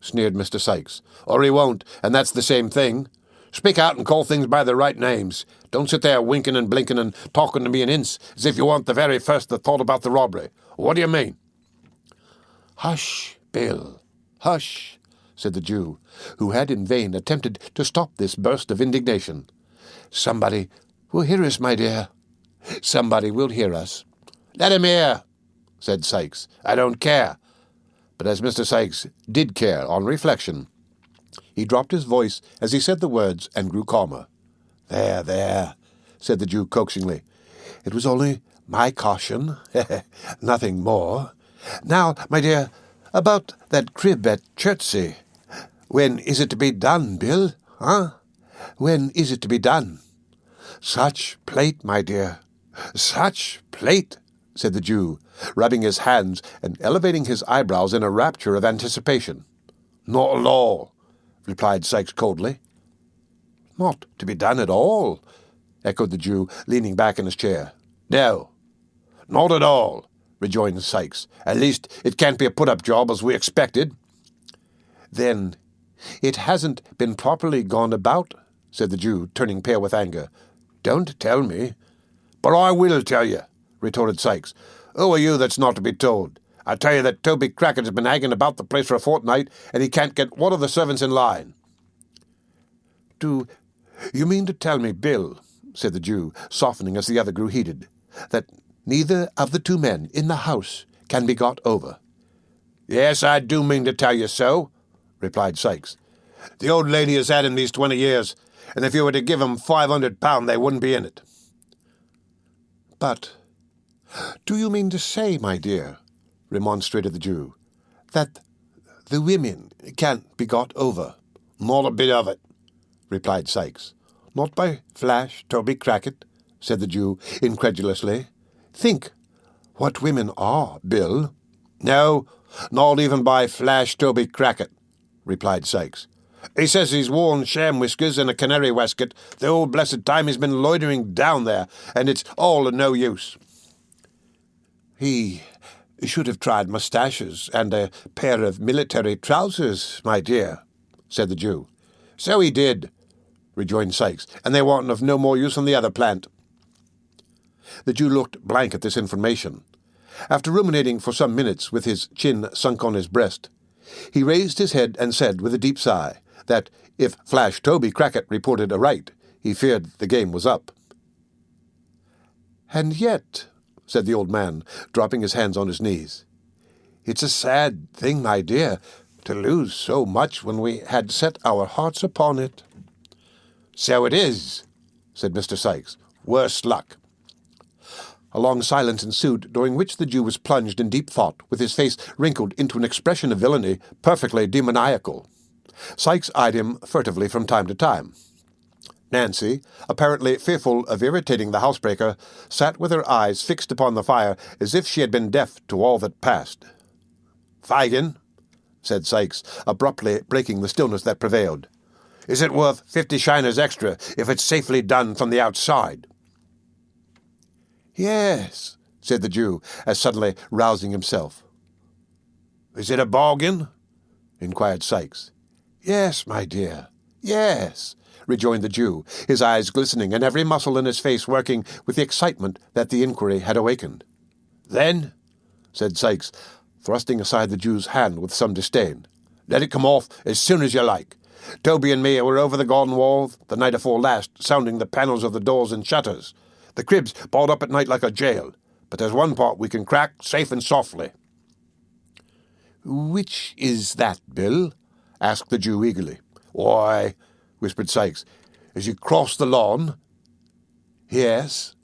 Speaker 2: sneered Mr. Sykes. "Or he won't, and that's the same thing. Speak out and call things by their right names. Don't sit there winking and blinking and talking to me in hints as if you weren't the very first that thought about the robbery. What do you mean?"
Speaker 1: "Hush, Bill, hush," said the Jew, who had in vain attempted to stop this burst of indignation. "Somebody will hear us, my dear. Somebody will hear us."
Speaker 2: "Let him hear," said Sykes. "I don't care." But as Mr. Sykes did care on reflection, he dropped his voice as he said the words and grew calmer.
Speaker 1: "There, there," said the Jew coaxingly. "It was only my caution, nothing more. Now, my dear, about that crib at Chertsey. When is it to be done, Bill? Huh? When is it to be done?" "Such plate, my dear, such plate," said the Jew, rubbing his hands and elevating his eyebrows in a rapture of anticipation.
Speaker 2: "Not at all,"
Speaker 1: replied Sykes coldly. "Not to be done at all?" echoed the Jew, leaning back in his chair.
Speaker 2: "No, not at all," rejoined Sykes. "At least it can't be a put-up job as we expected."
Speaker 1: "Then it hasn't been properly gone about?" said the Jew, turning pale with anger. "Don't tell me."
Speaker 2: "But I will tell you," retorted Sykes. "Who are you that's not to be told? I tell you that Toby Crackit has been hanging about the place for a fortnight, and he can't get one of the servants in line."
Speaker 1: "Do you mean to tell me, Bill," said the Jew, softening as the other grew heated, "that neither of the two men in the house can be got over?"
Speaker 2: "Yes, I do mean to tell you so," replied Sykes. "The old lady has had him these 20 years, and if you were to give him £500 they wouldn't be in it."
Speaker 1: "But do you mean to say, my dear," remonstrated the Jew, "that the women can't be got over?"
Speaker 2: "Not a bit of it,"
Speaker 1: replied Sykes. "Not by Flash Toby Crackit?" said the Jew incredulously. "Think what women are, Bill."
Speaker 2: "No, not even by Flash Toby Crackit," replied Sykes. "He says he's worn sham whiskers and a canary waistcoat the whole blessed time he's been loitering down there, and it's all of no use."
Speaker 1: "He should have tried moustaches and a pair of military trousers, my dear," said the Jew.
Speaker 2: "So he did," rejoined Sykes, "and they weren't of no more use on the other plant."
Speaker 1: The Jew looked blank at this information. After ruminating for some minutes with his chin sunk on his breast, he raised his head and said with a deep sigh that if Flash Toby Crackit reported aright, he feared the game was up. "And yet," said the old man, dropping his hands on his knees, "it's a sad thing, my dear, to lose so much when we had set our hearts upon it."
Speaker 2: "So it is," said Mr. Sykes. "Worse luck."
Speaker 1: A long silence ensued, during which the Jew was plunged in deep thought, with his face wrinkled into an expression of villainy perfectly demoniacal. Sykes eyed him furtively from time to time. Nancy, apparently fearful of irritating the housebreaker, sat with her eyes fixed upon the fire as if she had been deaf to all that passed.
Speaker 2: "Fagin," said Sykes, abruptly breaking the stillness that prevailed, "is it worth 50 shiners extra if it's safely done from the outside?"
Speaker 1: "Yes," said the Jew, as suddenly rousing himself.
Speaker 2: "Is it a bargain?"
Speaker 1: inquired Sykes. "Yes, my dear, yes," rejoined the Jew, his eyes glistening and every muscle in his face working with the excitement that the inquiry had awakened.
Speaker 2: "Then," said Sykes, thrusting aside the Jew's hand with some disdain, "let it come off as soon as you like. Toby and me were over the garden wall the night afore last, sounding the panels of the doors and shutters. The crib's barred up at night like a jail, but there's one part we can crack safe and softly."
Speaker 1: "Which is that, Bill?" asked the Jew eagerly.
Speaker 2: "Why," whispered Sykes, "as you cross the lawn—" "Yes,"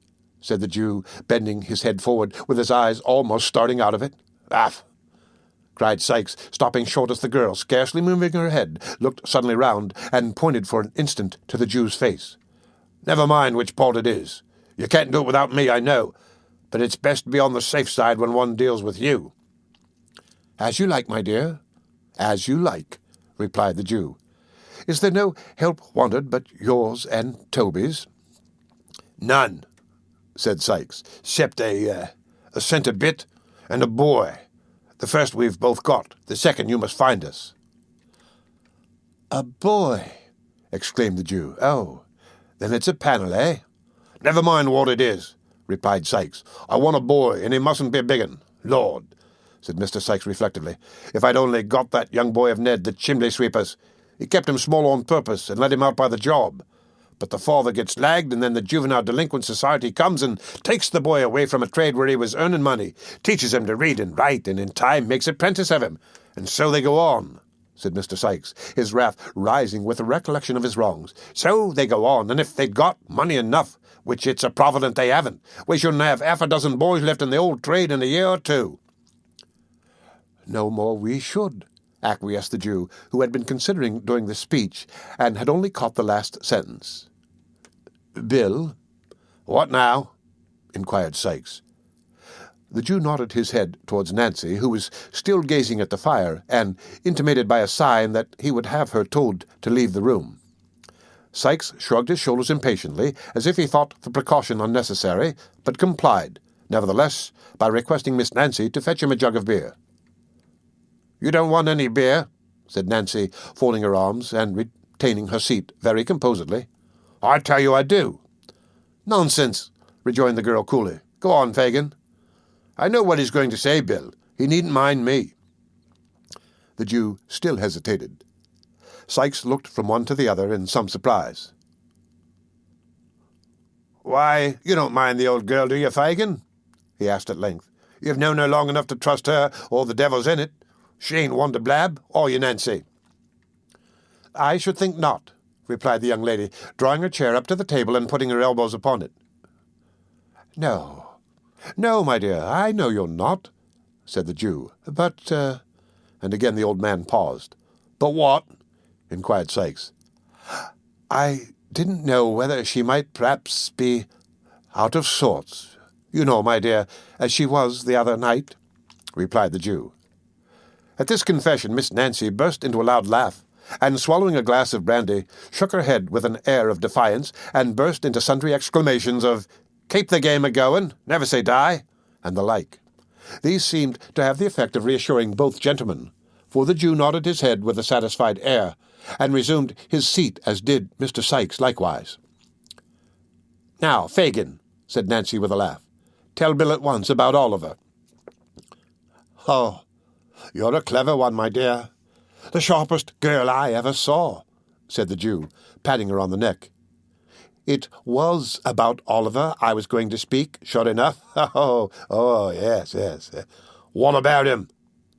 Speaker 2: said the Jew, bending his head forward, with his eyes almost starting out of it. "Ah!" cried Sikes, stopping short as the girl, scarcely moving her head, looked suddenly round, and pointed for an instant to the Jew's face. "Never mind which part it is. You can't do it without me, I know, but it's best to be on the safe side when one deals with you." "As you like, my dear, as you like," replied the Jew. "Is there no help wanted but yours and Toby's?" "None," said Sikes, "except a centre bit and a boy. The first we've both got. The second you must find us." "A boy!" exclaimed the Jew. "Oh, then it's a panel, eh?" "Never mind what it is," replied Sikes. "I want a boy, and he mustn't be a big un. Lord," said Mr. Sikes reflectively, "if I'd only got that young boy of Ned, the chimney-sweeper's. He kept him small on purpose and let him out by the job. But the father gets lagged, and then the Juvenile Delinquent Society comes and takes the boy away from a trade where he was earning money, teaches him to read and write, and in time makes apprentice of him. And so they go on," said Mr. Sikes, his wrath rising with the recollection of his wrongs. "So they go on, and if they'd got money enough, which it's a provident they haven't, we shouldn't have half a dozen boys left in the old trade in a year or two." "No more we should," acquiesced the Jew, who had been considering during the speech, and had only caught the last sentence. "Bill?" "What now?" inquired Sikes. The Jew nodded his head towards Nancy, who was still gazing at the fire, and intimated by a sign that he would have her told to leave the room. Sikes shrugged his shoulders impatiently, as if he thought the precaution unnecessary, but complied, nevertheless, by requesting Miss Nancy to fetch him a jug of beer. "You don't want any beer?" said Nancy, folding her arms and retaining her seat very composedly. "I tell you I do." "Nonsense," rejoined the girl coolly. "Go on, Fagin." "I know what he's going to say, Bill. He needn't mind me." The Jew still hesitated. Sikes looked from one to the other in some surprise. "Why, you don't mind the old girl, do you, Fagin?" he asked at length. "You've known her long enough to trust her, or the devil's in it. She ain't one to blab, are you, Nancy?" "I should think not," replied the young lady, drawing her chair up to the table and putting her elbows upon it. No, my dear, I know you're not," said the Jew. "But, and again the old man paused. "But what?" inquired Sikes. "I didn't know whether she might perhaps be out of sorts, you know, my dear, as she was the other night," replied the Jew. At this confession Miss Nancy burst into a loud laugh, and, swallowing a glass of brandy, shook her head with an air of defiance, and burst into sundry exclamations of "Keep the game a-going, never say die," and the like. These seemed to have the effect of reassuring both gentlemen, for the Jew nodded his head with a satisfied air, and resumed his seat, as did Mr. Sikes likewise. "Now, Fagin," said Nancy with a laugh, "tell Bill at once about Oliver." "Oh, you're a clever one, my dear. The sharpest girl I ever saw," said the Jew, patting her on the neck. "It was about Oliver I was going to speak, sure enough. Oh, yes. "What about him?"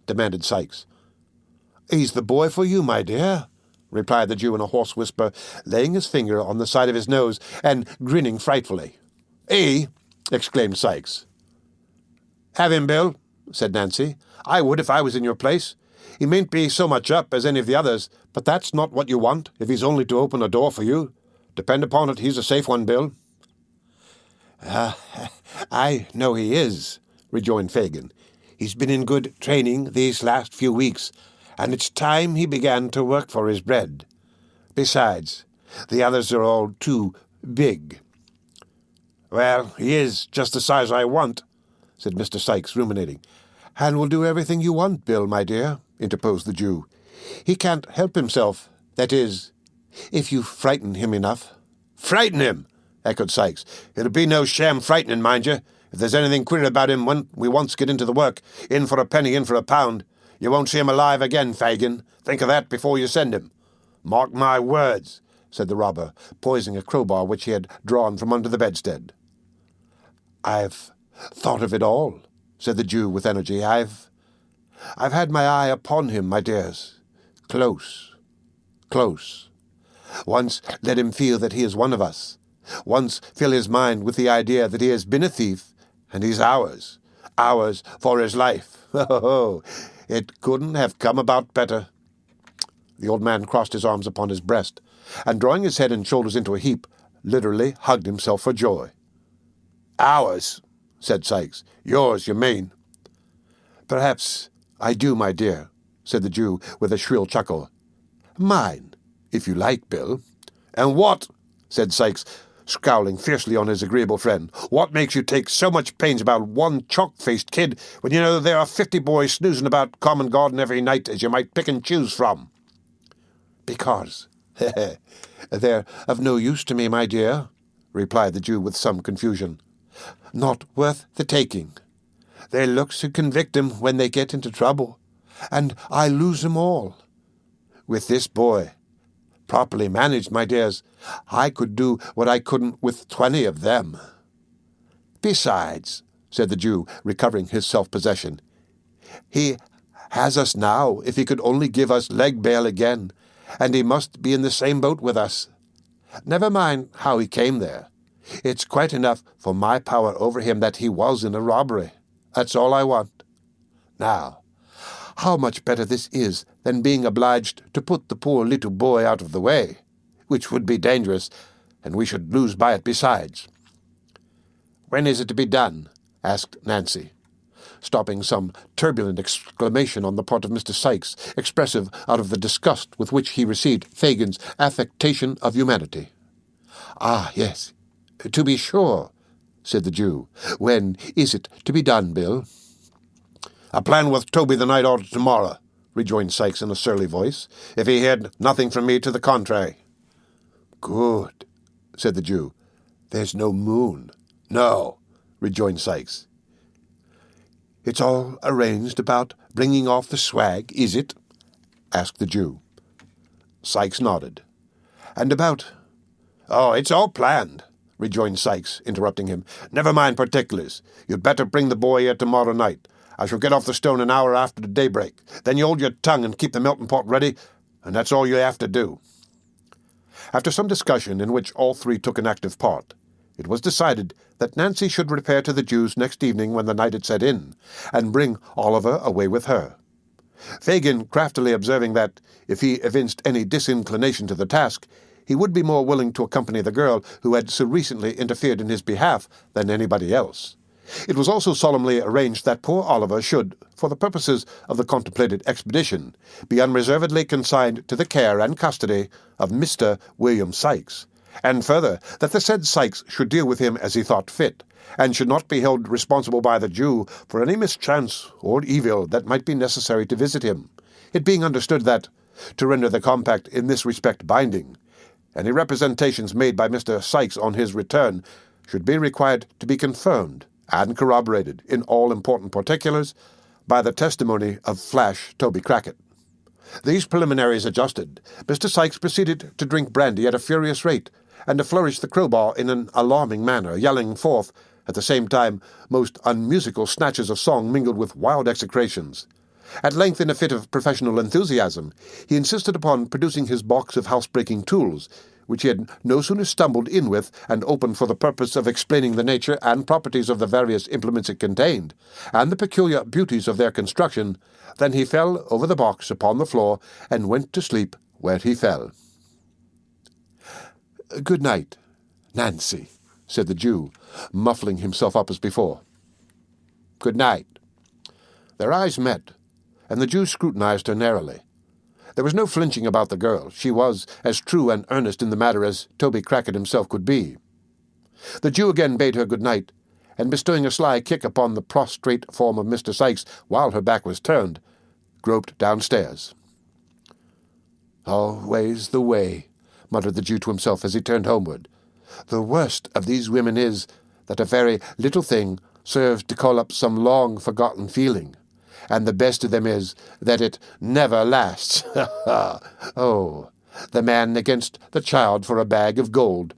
Speaker 2: demanded Sikes. "He's the boy for you, my dear," replied the Jew in a hoarse whisper, laying his finger on the side of his nose and grinning frightfully. "He!" exclaimed Sikes. "Have him, Bill," said Nancy. "I would if I was in your place. He mayn't be so much up as any of the others, but that's not what you want, if he's only to open a door for you. Depend upon it, he's a safe one, Bill." "I know he is," rejoined Fagin. "He's been in good training these last few weeks, and it's time he began to work for his bread. Besides, the others are all too big." "Well, he is just the size I want," said Mr. Sikes, ruminating. "And will do everything you want, Bill, my dear," interposed the Jew. "He can't help himself, that is, if you frighten him enough." "Frighten him!" echoed Sikes. "It'll be no sham frightening, mind you. If there's anything queer about him when we once get into the work, in for a penny, in for a pound, you won't see him alive again, Fagin. Think of that before you send him." "Mark my words," said the robber, poising a crowbar which he had drawn from under the bedstead. "I've thought of it all," said the Jew with energy. I've had my eye upon him, my dears. Close. Once let him feel that he is one of us, Once fill his mind with the idea that he has been a thief, and he's ours. Ours for his life. Oh, it couldn't have come about better." The old man crossed his arms upon his breast, and drawing his head and shoulders into a heap, literally hugged himself for joy. "Ours," said Sikes. "Yours, you mean." "Perhaps I do, my dear," said the Jew with a shrill chuckle. "Mine, if you like, Bill." "And what," said Sikes, scowling fiercely on his agreeable friend, "what makes you take so much pains about one chalk-faced kid when you know there are 50 boys snoozing about common garden every night as you might pick and choose from?" "Because they're of no use to me, my dear," replied the Jew with some confusion. "Not worth the taking. They looks to convict 'em when they get into trouble, and I lose 'em all. With this boy, properly managed, my dears, I could do what I couldn't with 20 of them." "Besides," said the Jew, recovering his self-possession, "he has us now if he could only give us leg bail again, and he must be in the same boat with us. Never mind how he came there. It's quite enough for my power over him that he was in a robbery. That's all I want. Now, how much better this is than being obliged to put the poor little boy out of the way, which would be dangerous, and we should lose by it besides." "When is it to be done?" asked Nancy, stopping some turbulent exclamation on the part of Mr. Sikes, expressive out of the disgust with which he received Fagin's affectation of humanity. "Ah, yes, to be sure," said the Jew. "When is it to be done, Bill?" "A plan with Toby the night after tomorrow," rejoined Sikes in a surly voice, "if he heard nothing from me to the contrary." "Good," said the Jew. "There's no moon." "No," rejoined Sikes. "It's all arranged about bringing off the swag, is it?" asked the Jew. Sikes nodded. "And about—" "Oh, it's all planned," rejoined Sikes, interrupting him. "Never mind particulars. You'd better bring the boy here tomorrow night. I shall get off the stone an hour after the daybreak. Then you hold your tongue and keep the melting pot ready, and that's all you have to do." After some discussion in which all three took an active part, it was decided that Nancy should repair to the Jew's next evening when the night had set in, and bring Oliver away with her. Fagin craftily observing that, if he evinced any disinclination to the task, he would be more willing to accompany the girl who had so recently interfered in his behalf than anybody else. It was also solemnly arranged that poor Oliver should, for the purposes of the contemplated expedition, be unreservedly consigned to the care and custody of Mr. William Sikes, and further, that the said Sikes should deal with him as he thought fit, and should not be held responsible by the Jew for any mischance or evil that might be necessary to visit him, it being understood that, to render the compact in this respect binding, any representations made by Mr. Sikes on his return should be required to be confirmed and corroborated in all important particulars by the testimony of Flash Toby Crackit. These preliminaries adjusted, Mr. Sikes proceeded to drink brandy at a furious rate, and to flourish the crowbar in an alarming manner, yelling forth, at the same time, most unmusical snatches of song mingled with wild execrations. At length, in a fit of professional enthusiasm, he insisted upon producing his box of housebreaking tools, which he had no sooner stumbled in with and opened for the purpose of explaining the nature and properties of the various implements it contained, and the peculiar beauties of their construction, than he fell over the box upon the floor and went to sleep where he fell. "Good night, Nancy," said the Jew, muffling himself up as before. "Good night." Their eyes met, and the Jew scrutinized her narrowly. There was no flinching about the girl. She was as true and earnest in the matter as Toby Crackit himself could be. The Jew again bade her good night, and bestowing a sly kick upon the prostrate form of Mr. Sikes while her back was turned, groped downstairs. "Always the way," muttered the Jew to himself as he turned homeward. "The worst of these women is that a very little thing serves to call up some long-forgotten feeling, and the best of them is that it never lasts. Oh, the man against the child for a bag of gold."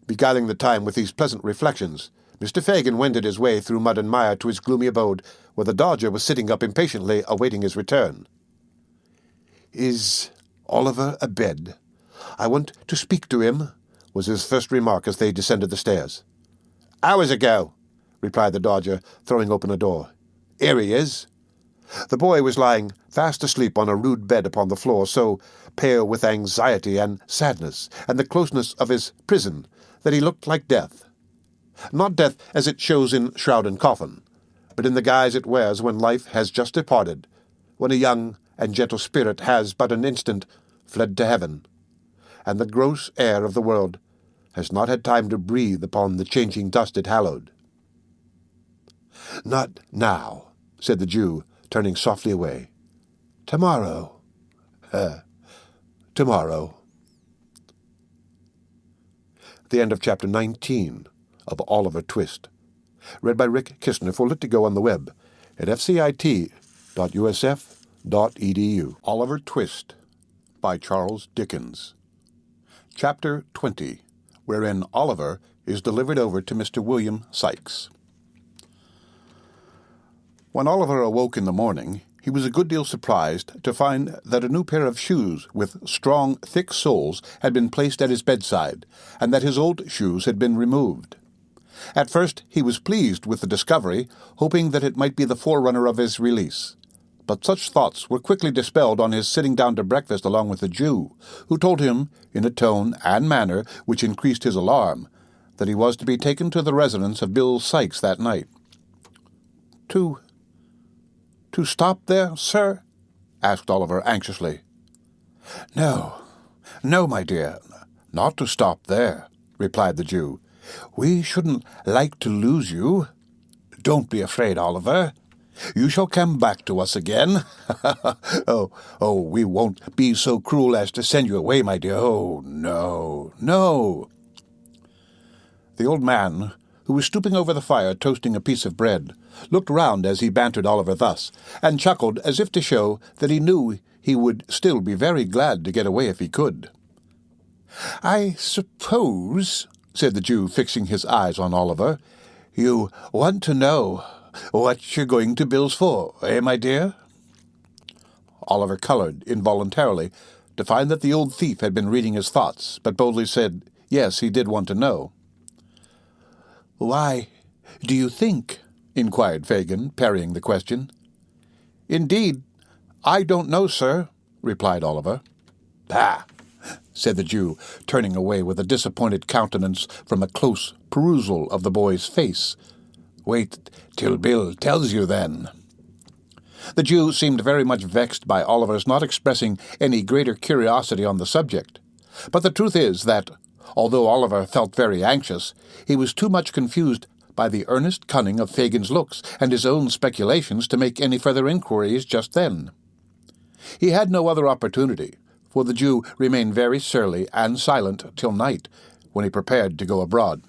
Speaker 2: Beguiling the time with these pleasant reflections, Mr. Fagin wended his way through mud and mire to his gloomy abode, where the Dodger was sitting up impatiently awaiting his return. "Is Oliver abed? I want to speak to him," was his first remark as they descended the stairs. "Hours ago," replied the Dodger, throwing open a door. "Here he is." The boy was lying fast asleep on a rude bed upon the floor, so pale with anxiety and sadness, and the closeness of his prison, that he looked like death. Not death as it shows in shroud and coffin, but in the guise it wears when life has just departed, when a young and gentle spirit has but an instant fled to heaven, and the gross air of the world has not had time to breathe upon the changing dust it hallowed. "Not now," said the Jew, turning softly away. "Tomorrow. Tomorrow." The end of Chapter 19 of Oliver Twist. Read by Rick Kistner for Lit2Go on the web at fcit.usf.edu. Oliver Twist by Charles Dickens. Chapter 20, wherein Oliver is delivered over to Mr. William Sikes. When Oliver awoke in the morning, he was a good deal surprised to find that a new pair of shoes with strong, thick soles had been placed at his bedside, and that his old shoes had been removed. At first he was pleased with the discovery, hoping that it might be the forerunner of his release. But such thoughts were quickly dispelled on his sitting down to breakfast along with the Jew, who told him, in a tone and manner which increased his alarm, that he was to be taken to the residence of Bill Sikes that night. To stop there, sir?" asked Oliver anxiously. No, my dear, not to stop there," replied the Jew. "We shouldn't like to lose you. Don't be afraid, Oliver. You shall come back to us again. Oh, we won't be so cruel as to send you away, my dear. Oh, no, no." The old man, who was stooping over the fire toasting a piece of bread, looked round as he bantered Oliver thus, and chuckled as if to show that he knew he would still be very glad to get away if he could. "I suppose," said the Jew, fixing his eyes on Oliver, "you want to know what you're going to Bill's for, my dear?" Oliver coloured involuntarily to find that the old thief had been reading his thoughts, but boldly said yes, he did want to know. "Why do you think?" inquired Fagin, parrying the question. "Indeed, I don't know, sir," replied Oliver. "Ah," said the Jew, turning away with a disappointed countenance from a close perusal of the boy's face. "Wait till Bill tells you, then." The Jew seemed very much vexed by Oliver's not expressing any greater curiosity on the subject, but the truth is that, although Oliver felt very anxious, he was too much confused by the earnest cunning of Fagin's looks and his own speculations to make any further inquiries just then. He had no other opportunity, for the Jew remained very surly and silent till night, when he prepared to go abroad.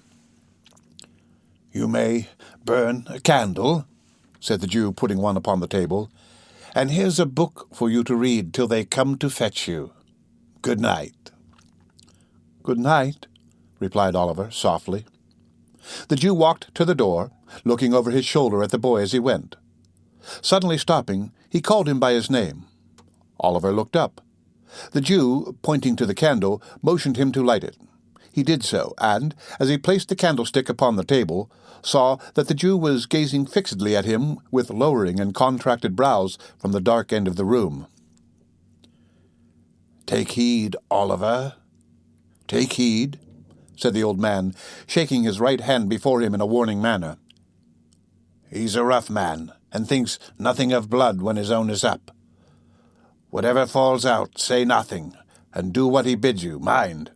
Speaker 2: "You may burn a candle," said the Jew, putting one upon the table, "and here's a book for you to read till they come to fetch you. Good night." "Good night," replied Oliver softly. The Jew walked to the door, looking over his shoulder at the boy as he went. Suddenly stopping, he called him by his name. Oliver looked up. The Jew, pointing to the candle, motioned him to light it. He did so, and, as he placed the candlestick upon the table, saw that the Jew was gazing fixedly at him with lowering and contracted brows from the dark end of the room. "Take heed, Oliver. Take heed," said the old man, shaking his right hand before him in a warning manner. "He's a rough man, and thinks nothing of blood when his own is up. Whatever falls out, say nothing, and do what he bids you, mind."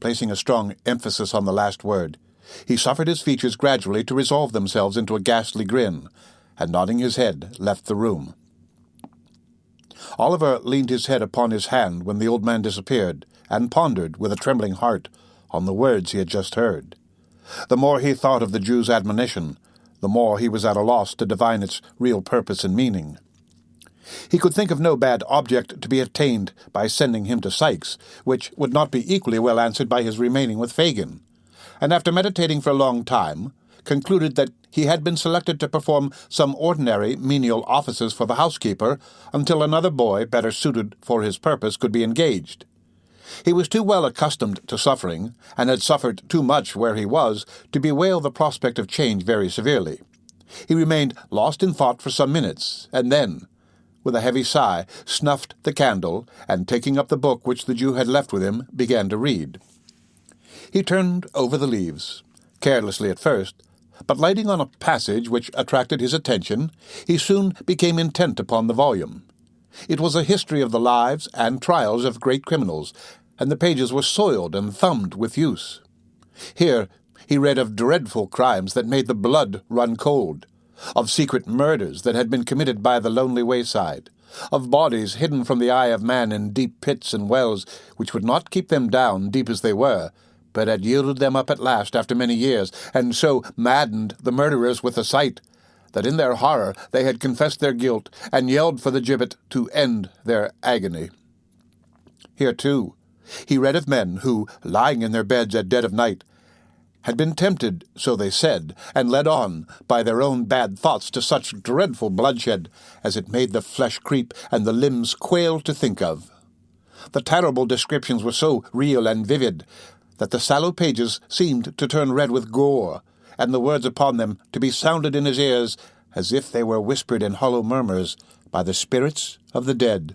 Speaker 2: Placing a strong emphasis on the last word, he suffered his features gradually to resolve themselves into a ghastly grin, and nodding his head, left the room. Oliver leaned his head upon his hand when the old man disappeared, and pondered, with a trembling heart, on the words he had just heard. The more he thought of the Jew's admonition, the more he was at a loss to divine its real purpose and meaning. He could think of no bad object to be attained by sending him to Sikes, which would not be equally well answered by his remaining with Fagin, and after meditating for a long time, concluded that he had been selected to perform some ordinary menial offices for the housekeeper until another boy better suited for his purpose could be engaged.
Speaker 1: He was too well accustomed to suffering, and had suffered too much where he was, to bewail the prospect of change very severely. He remained lost in thought for some minutes, and then, with a heavy sigh, snuffed the candle, and taking up the book which the Jew had left with him, began to read. He turned over the leaves, carelessly at first, but lighting on a passage which attracted his attention, he soon became intent upon the volume. It was a history of the lives and trials of great criminals, and the pages were soiled and thumbed with use. Here he read of dreadful crimes that made the blood run cold, of secret murders that had been committed by the lonely wayside, of bodies hidden from the eye of man in deep pits and wells which would not keep them down, deep as they were, but had yielded them up at last after many years, and so maddened the murderers with the sight, that in their horror they had confessed their guilt and yelled for the gibbet to end their agony. Here, too, he read of men who, lying in their beds at dead of night, had been tempted, so they said, and led on by their own bad thoughts to such dreadful bloodshed as it made the flesh creep and the limbs quail to think of. The terrible descriptions were so real and vivid that the sallow pages seemed to turn red with gore, and the words upon them to be sounded in his ears as if they were whispered in hollow murmurs by the spirits of the dead.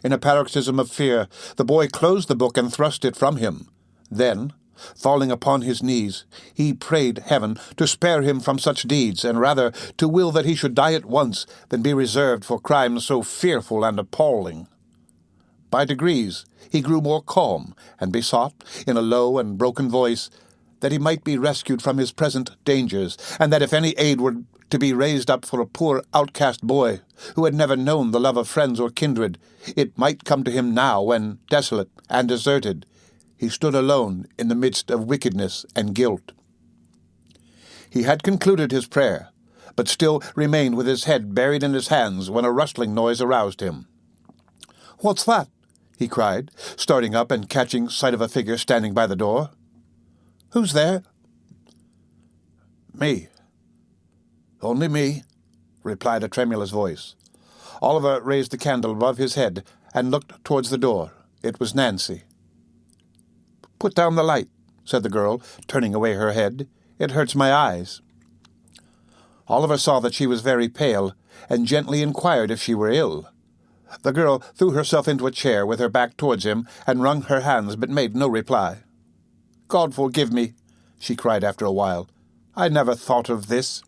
Speaker 1: In a paroxysm of fear, the boy closed the book and thrust it from him. Then, falling upon his knees, he prayed heaven to spare him from such deeds, and rather to will that he should die at once than be reserved for crimes so fearful and appalling. By degrees he grew more calm, and besought, in a low and broken voice, that he might be rescued from his present dangers, and that if any aid were to be raised up for a poor outcast boy, who had never known the love of friends or kindred, it might come to him now when, desolate and deserted, he stood alone in the midst of wickedness and guilt. He had concluded his prayer, but still remained with his head buried in his hands when a rustling noise aroused him. "What's that?" he cried, starting up and catching sight of a figure standing by the door. "Who's there?" "Me. Only me," replied a tremulous voice. Oliver raised the candle above his head and looked towards the door. It was Nancy. "Put down the light," said the girl, turning away her head. "It hurts my eyes." Oliver saw that she was very pale, and gently inquired if she were ill. The girl threw herself into a chair with her back towards him and wrung her hands, but made no reply. "God forgive me," she cried after a while. "I never thought of this."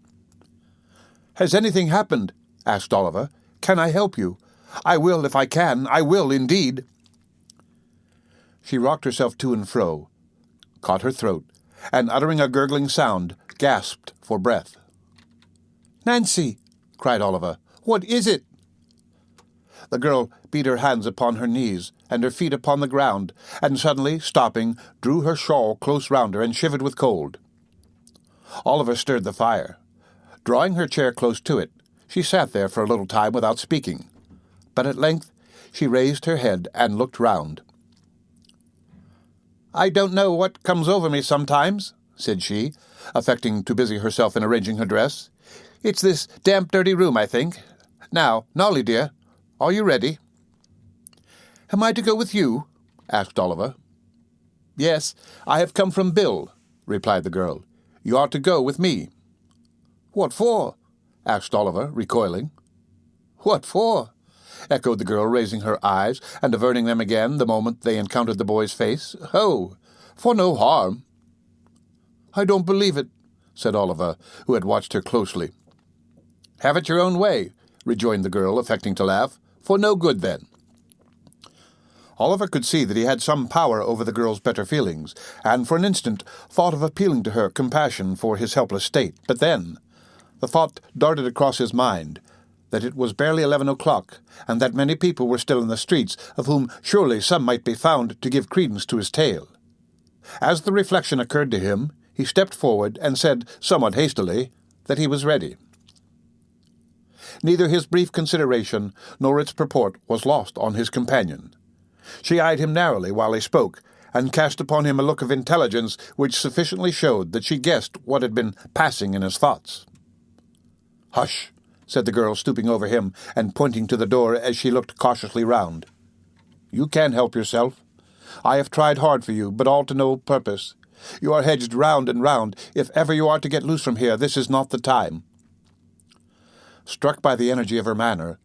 Speaker 1: "Has anything happened?" asked Oliver. "Can I help you? I will if I can. I will, indeed." She rocked herself to and fro, caught her throat, and uttering a gurgling sound, gasped for breath. "Nancy!" cried Oliver. "What is it?" The girl beat her hands upon her knees and her feet upon the ground, and suddenly, stopping, drew her shawl close round her and shivered with cold. Oliver stirred the fire. Drawing her chair close to it, she sat there for a little time without speaking, but at length she raised her head and looked round. "I don't know what comes over me sometimes," said she, affecting to busy herself in arranging her dress. "It's this damp, dirty room, I think. Now, Nolly, dear, are you ready?" "Am I to go with you?" asked Oliver. "Yes, I have come from Bill," replied the girl. "You are to go with me." "What for?" asked Oliver, recoiling. "What for?" echoed the girl, raising her eyes and averting them again the moment they encountered the boy's face. "Oh, for no harm." "I don't believe it," said Oliver, who had watched her closely. "Have it your own way," rejoined the girl, affecting to laugh. "For no good, then." Oliver could see that he had some power over the girl's better feelings, and for an instant thought of appealing to her compassion for his helpless state. But then the thought darted across his mind that it was barely 11 o'clock, and that many people were still in the streets, of whom surely some might be found to give credence to his tale. As the reflection occurred to him, he stepped forward and said, somewhat hastily, that he was ready. Neither his brief consideration nor its purport was lost on his companion. She eyed him narrowly while he spoke, and cast upon him a look of intelligence which sufficiently showed that she guessed what had been passing in his thoughts. "Hush," said the girl, stooping over him and pointing to the door as she looked cautiously round. "You can't help yourself. I have tried hard for you, but all to no purpose. You are hedged round and round. If ever you are to get loose from here, this is not the time." Struck by the energy of her manner,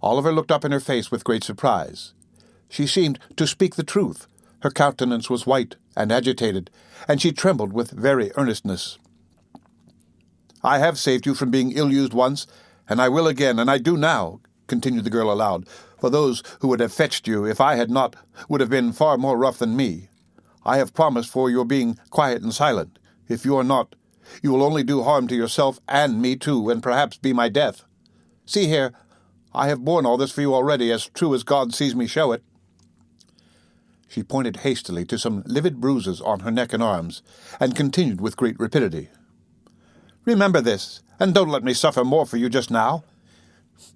Speaker 1: Oliver looked up in her face with great surprise. She seemed to speak the truth. Her countenance was white and agitated, and she trembled with very earnestness. "I have saved you from being ill-used once, and I will again, and I do now," continued the girl aloud, "for those who would have fetched you, if I had not, would have been far more rough than me. I have promised for your being quiet and silent. If you are not, you will only do harm to yourself and me too, and perhaps be my death. See here, I have borne all this for you already, as true as God sees me show it." She pointed hastily to some livid bruises on her neck and arms, and continued with great rapidity. "Remember this, and don't let me suffer more for you just now.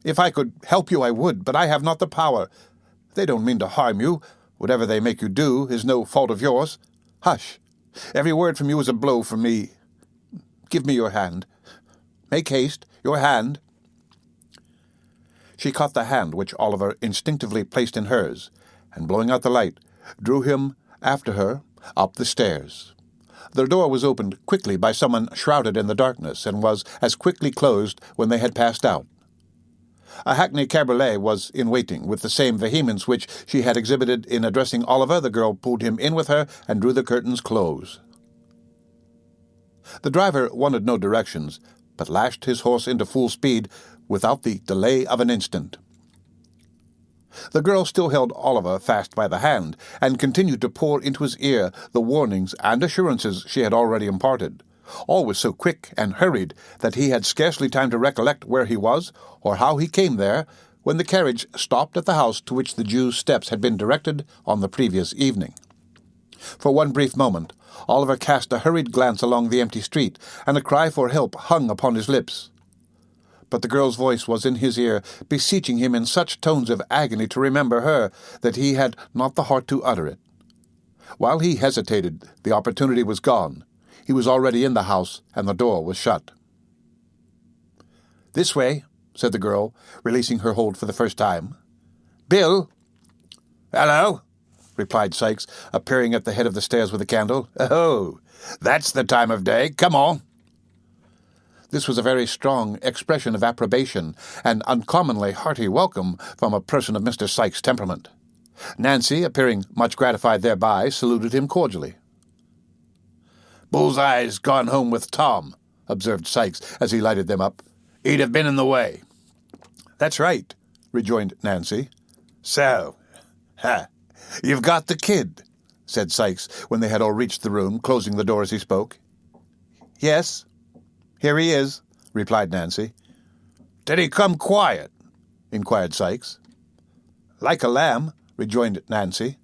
Speaker 1: If I could help you, I would, but I have not the power. They don't mean to harm you. Whatever they make you do is no fault of yours. Hush! Every word from you is a blow from me. Give me your hand. Make haste, your hand." She caught the hand which Oliver instinctively placed in hers, and blowing out the light, drew him after her up the stairs. The door was opened quickly by someone shrouded in the darkness, and was as quickly closed when they had passed out. A hackney cabriolet was in waiting. With the same vehemence which she had exhibited in addressing Oliver, the girl pulled him in with her and drew the curtains close. The driver wanted no directions, but lashed his horse into full speed without the delay of an instant. The girl still held Oliver fast by the hand, and continued to pour into his ear the warnings and assurances she had already imparted. All was so quick and hurried that he had scarcely time to recollect where he was, or how he came there, when the carriage stopped at the house to which the Jew's steps had been directed on the previous evening. For one brief moment, Oliver cast a hurried glance along the empty street, and a cry for help hung upon his lips. But the girl's voice was in his ear, beseeching him in such tones of agony to remember her, that he had not the heart to utter it. While he hesitated, the opportunity was gone. He was already in the house, and the door was shut. "This way," said the girl, releasing her hold for the first time. "Bill!" "Hello," replied Sikes, appearing at the head of the stairs with a candle. "Oh, that's the time of day. Come on." This was a very strong expression of approbation, and uncommonly hearty welcome from a person of Mr. Sikes' temperament. Nancy, appearing much gratified thereby, saluted him cordially. "Bullseye's gone home with Tom," observed Sikes as he lighted them up. "He'd have been in the way." "That's right," rejoined Nancy. "So, you've got the kid," said Sikes, when they had all reached the room, closing the door as he spoke. "Yes, here he is," replied Nancy. "Did he come quiet?" inquired Sikes. "Like a lamb," rejoined Nancy.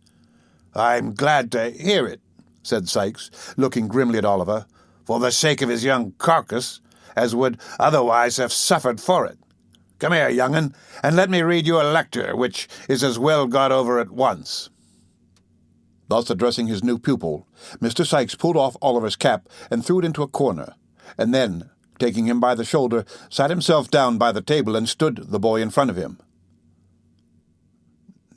Speaker 1: "I'm glad to hear it," said Sikes, looking grimly at Oliver, "for the sake of his young carcass, as would otherwise have suffered for it. Come here, young'un, and let me read you a lecture, which is as well got over at once." Thus addressing his new pupil, Mr. Sikes pulled off Oliver's cap and threw it into a corner, and then, taking him by the shoulder, sat himself down by the table and stood the boy in front of him.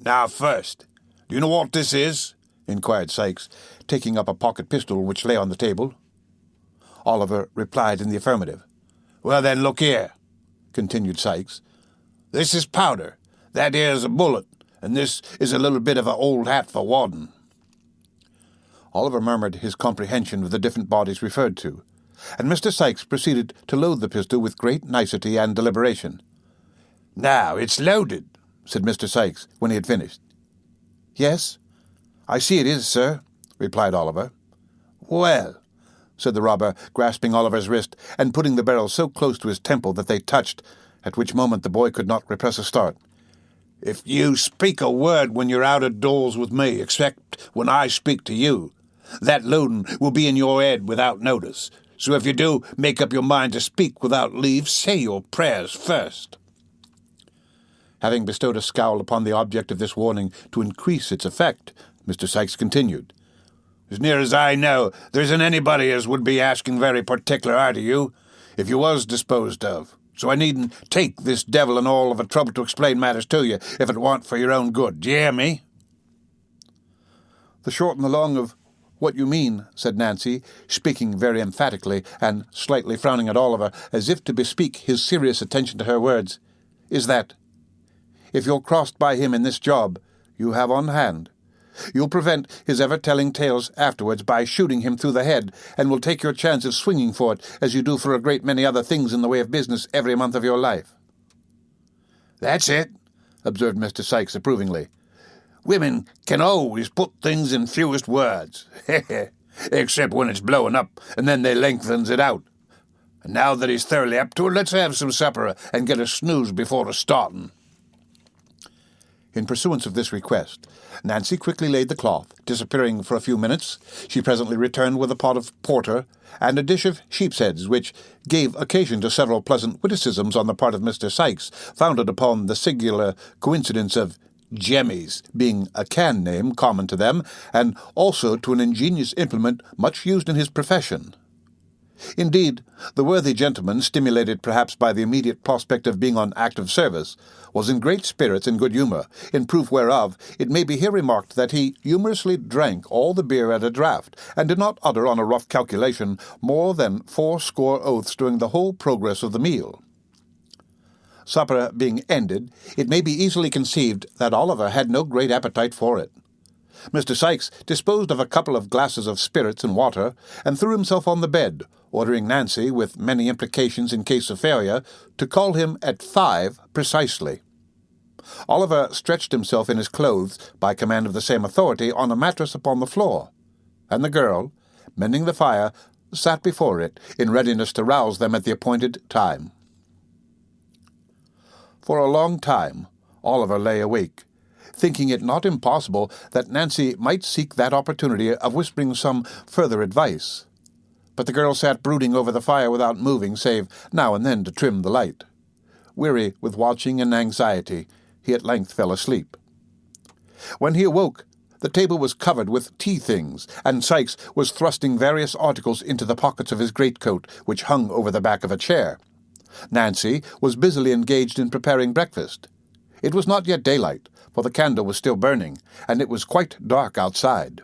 Speaker 1: "Now first, do you know what this is?" inquired Sikes, taking up a pocket pistol which lay on the table. Oliver replied in the affirmative. "Well then, look here," continued Sikes. "This is powder, that here's a bullet, and this is a little bit of a old hat for waddin'." Oliver murmured his comprehension of the different bodies referred to, and Mr. Sikes proceeded to load the pistol with great nicety and deliberation. "Now, it's loaded," said Mr. Sikes, when he had finished. "Yes, I see it is, sir," replied Oliver. "Well," said the robber, grasping Oliver's wrist, and putting the barrel so close to his temple that they touched, at which moment the boy could not repress a start, "if you speak a word when you're out of doors with me, except when I speak to you, that loading will be in your head without notice. So if you do make up your mind to speak without leave, say your prayers first." Having bestowed a scowl upon the object of this warning to increase its effect, Mr. Sikes continued, "As near as I know, there isn't anybody as would be asking very particular arter you, if you was disposed of. So I needn't take this devil and all of a trouble to explain matters to you, if it warn't for your own good. D'ye hear me?" "The short and the long of what you mean," said Nancy, speaking very emphatically and slightly frowning at Oliver as if to bespeak his serious attention to her words, "is that, if you're crossed by him in this job you have on hand, you'll prevent his ever telling tales afterwards by shooting him through the head, and will take your chance of swinging for it as you do for a great many other things in the way of business every month of your life."
Speaker 2: "That's it," observed Mr. Sikes approvingly. "Women can always put things in fewest words, except when it's blowing up, and then they lengthens it out. And now that he's thoroughly up to it, let's have some supper and get a snooze before starting."
Speaker 1: In pursuance of this request, Nancy quickly laid the cloth. Disappearing for a few minutes, she presently returned with a pot of porter and a dish of sheep's heads, which gave occasion to several pleasant witticisms on the part of Mr. Sikes, founded upon the singular coincidence of Jemmy's being a can name common to them, and also to an ingenious implement much used in his profession. Indeed, the worthy gentleman, stimulated perhaps by the immediate prospect of being on active service, was in great spirits and good humour, in proof whereof it may be here remarked that he humorously drank all the beer at a draught, and did not utter on a rough calculation more than 80 oaths during the whole progress of the meal. Supper being ended, it may be easily conceived that Oliver had no great appetite for it. Mr. Sikes disposed of a couple of glasses of spirits and water, and threw himself on the bed, ordering Nancy, with many implications in case of failure, to call him at 5 precisely. Oliver stretched himself in his clothes, by command of the same authority, on a mattress upon the floor, and the girl, mending the fire, sat before it, in readiness to rouse them at the appointed time. For a long time Oliver lay awake, thinking it not impossible that Nancy might seek that opportunity of whispering some further advice. But the girl sat brooding over the fire without moving, save now and then to trim the light. Weary with watching and anxiety, he at length fell asleep. When he awoke, the table was covered with tea-things, and Sikes was thrusting various articles into the pockets of his greatcoat, which hung over the back of a chair. Nancy was busily engaged in preparing breakfast. It was not yet daylight, for the candle was still burning, and it was quite dark outside.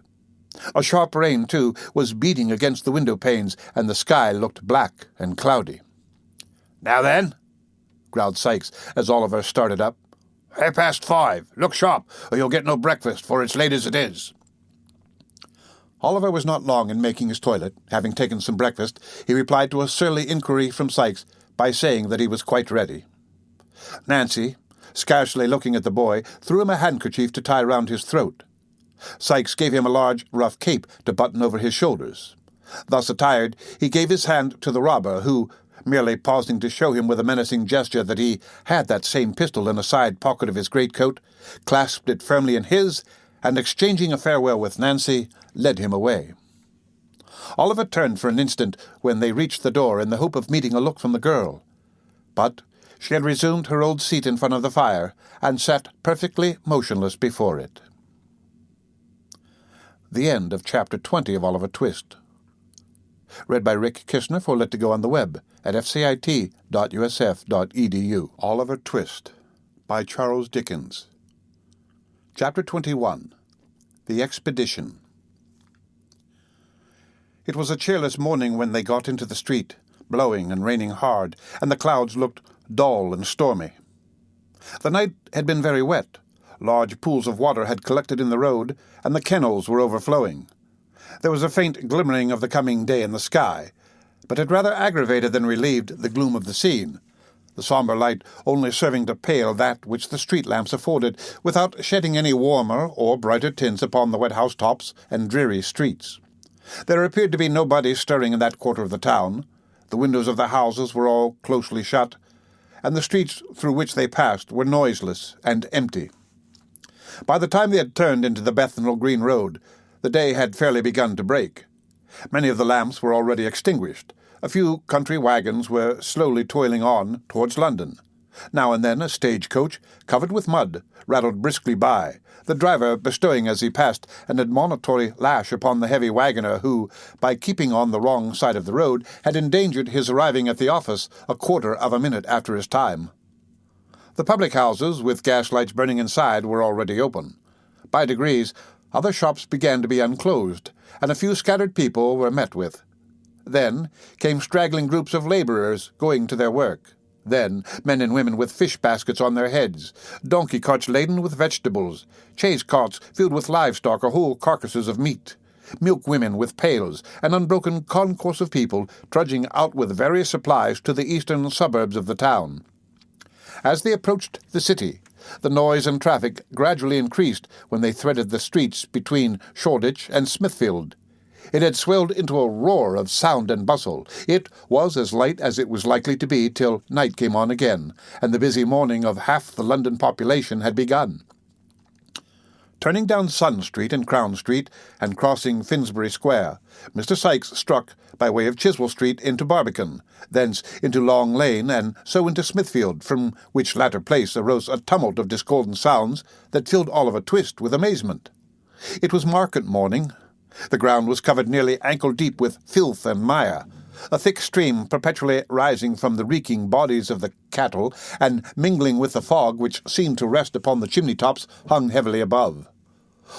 Speaker 1: A sharp rain, too, was beating against the window-panes, and the sky looked black and cloudy.
Speaker 2: "Now then,"
Speaker 1: growled Sikes, as Oliver started up.
Speaker 2: "5:30. Look sharp, or you'll get no breakfast, for it's late as it is."
Speaker 1: Oliver was not long in making his toilet. Having taken some breakfast, he replied to a surly inquiry from Sikes by saying that he was quite ready. Nancy, scarcely looking at the boy, threw him a handkerchief to tie round his throat. Sikes gave him a large, rough cape to button over his shoulders. Thus attired, he gave his hand to the robber, who, merely pausing to show him with a menacing gesture that he had that same pistol in a side pocket of his greatcoat, clasped it firmly in his, and exchanging a farewell with Nancy, led him away. Oliver turned for an instant when they reached the door in the hope of meeting a look from the girl. But she had resumed her old seat in front of the fire, and sat perfectly motionless before it. The end of Chapter 20 of Oliver Twist. Read by Rick Kishner for Let to Go on the web at fcit.usf.edu. Oliver Twist by Charles Dickens. Chapter 21. The Expedition. It was a cheerless morning when they got into the street, blowing and raining hard, and the clouds looked dull and stormy. The night had been very wet. Large pools of water had collected in the road, and the kennels were overflowing. There was a faint glimmering of the coming day in the sky, but it rather aggravated than relieved the gloom of the scene, the sombre light only serving to pale that which the street lamps afforded, without shedding any warmer or brighter tints upon the wet housetops and dreary streets. There appeared to be nobody stirring in that quarter of the town. The windows of the houses were all closely shut, and the streets through which they passed were noiseless and empty. By the time they had turned into the Bethnal Green Road, the day had fairly begun to break. Many of the lamps were already extinguished. A few country wagons were slowly toiling on towards London. Now and then a stage-coach, covered with mud, rattled briskly by, the driver bestowing as he passed an admonitory lash upon the heavy wagoner who, by keeping on the wrong side of the road, had endangered his arriving at the office a quarter of a minute after his time. The public houses, with gaslights burning inside, were already open. By degrees, Other shops began to be unclosed, and a few scattered people were met with. Then came straggling groups of labourers going to their work. Then men and women with fish baskets on their heads, donkey carts laden with vegetables, chaise carts filled with livestock or whole carcasses of meat, milk women with pails, an unbroken concourse of people trudging out with various supplies to the eastern suburbs of the town. As they approached the city, the noise and traffic gradually increased when they threaded the streets between Shoreditch and Smithfield. It had swelled into a roar of sound and bustle. It was as light as it was likely to be till night came on again, and the busy morning of half the London population had begun. Turning down Sun Street and Crown Street, and crossing Finsbury Square, Mr. Sikes struck by way of Chiswell Street into Barbican, thence into Long Lane, and so into Smithfield, from which latter place arose a tumult of discordant sounds that filled Oliver Twist with amazement. It was market morning. The ground was covered nearly ankle-deep with filth and mire, a thick stream perpetually rising from the reeking bodies of the cattle, and mingling with the fog which seemed to rest upon the chimney-tops hung heavily above.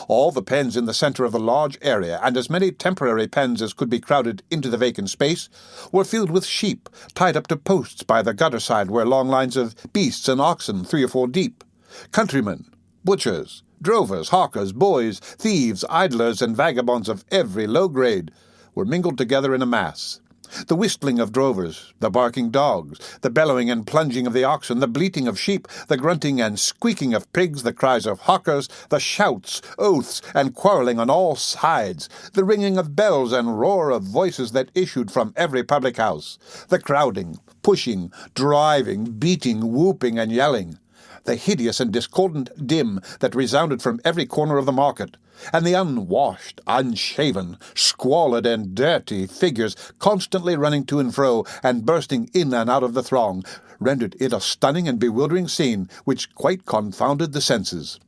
Speaker 1: All the pens in the centre of the large area, and as many temporary pens as could be crowded into the vacant space, were filled with sheep, tied up to posts by the gutter-side where long lines of beasts and oxen 3 or 4 deep, countrymen, butchers, drovers, hawkers, boys, thieves, idlers, and vagabonds of every low grade were mingled together in a mass. The whistling of drovers, the barking dogs, the bellowing and plunging of the oxen, the bleating of sheep, the grunting and squeaking of pigs, the cries of hawkers, the shouts, oaths, and quarrelling on all sides, the ringing of bells and roar of voices that issued from every public-house, the crowding, pushing, driving, beating, whooping, and yelling, the hideous and discordant din that resounded from every corner of the market, and the unwashed, unshaven, squalid, and dirty figures constantly running to and fro and bursting in and out of the throng, rendered it a stunning and bewildering scene which quite confounded the senses.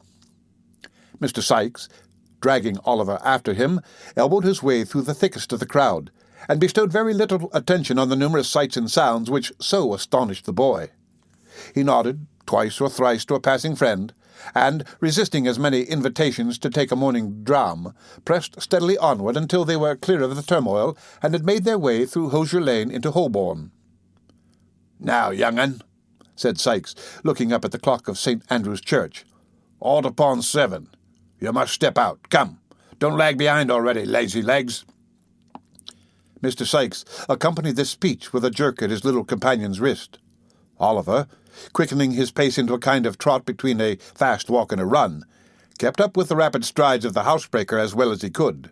Speaker 1: Mr. Sikes, dragging Oliver after him, elbowed his way through the thickest of the crowd, and bestowed very little attention on the numerous sights and sounds which so astonished the boy. He nodded twice or thrice to a passing friend, and, resisting as many invitations to take a morning dram, pressed steadily onward until they were clear of the turmoil and had made their way through Hosier Lane into Holborn. "Now, young un," said Sikes, looking up at the clock of St. Andrew's Church, "all upon 7. You must step out. Come, don't lag behind already, lazy legs." Mr. Sikes accompanied this speech with a jerk at his little companion's wrist. Oliver, quickening his pace into a kind of trot between a fast walk and a run, kept up with the rapid strides of the housebreaker as well as he could.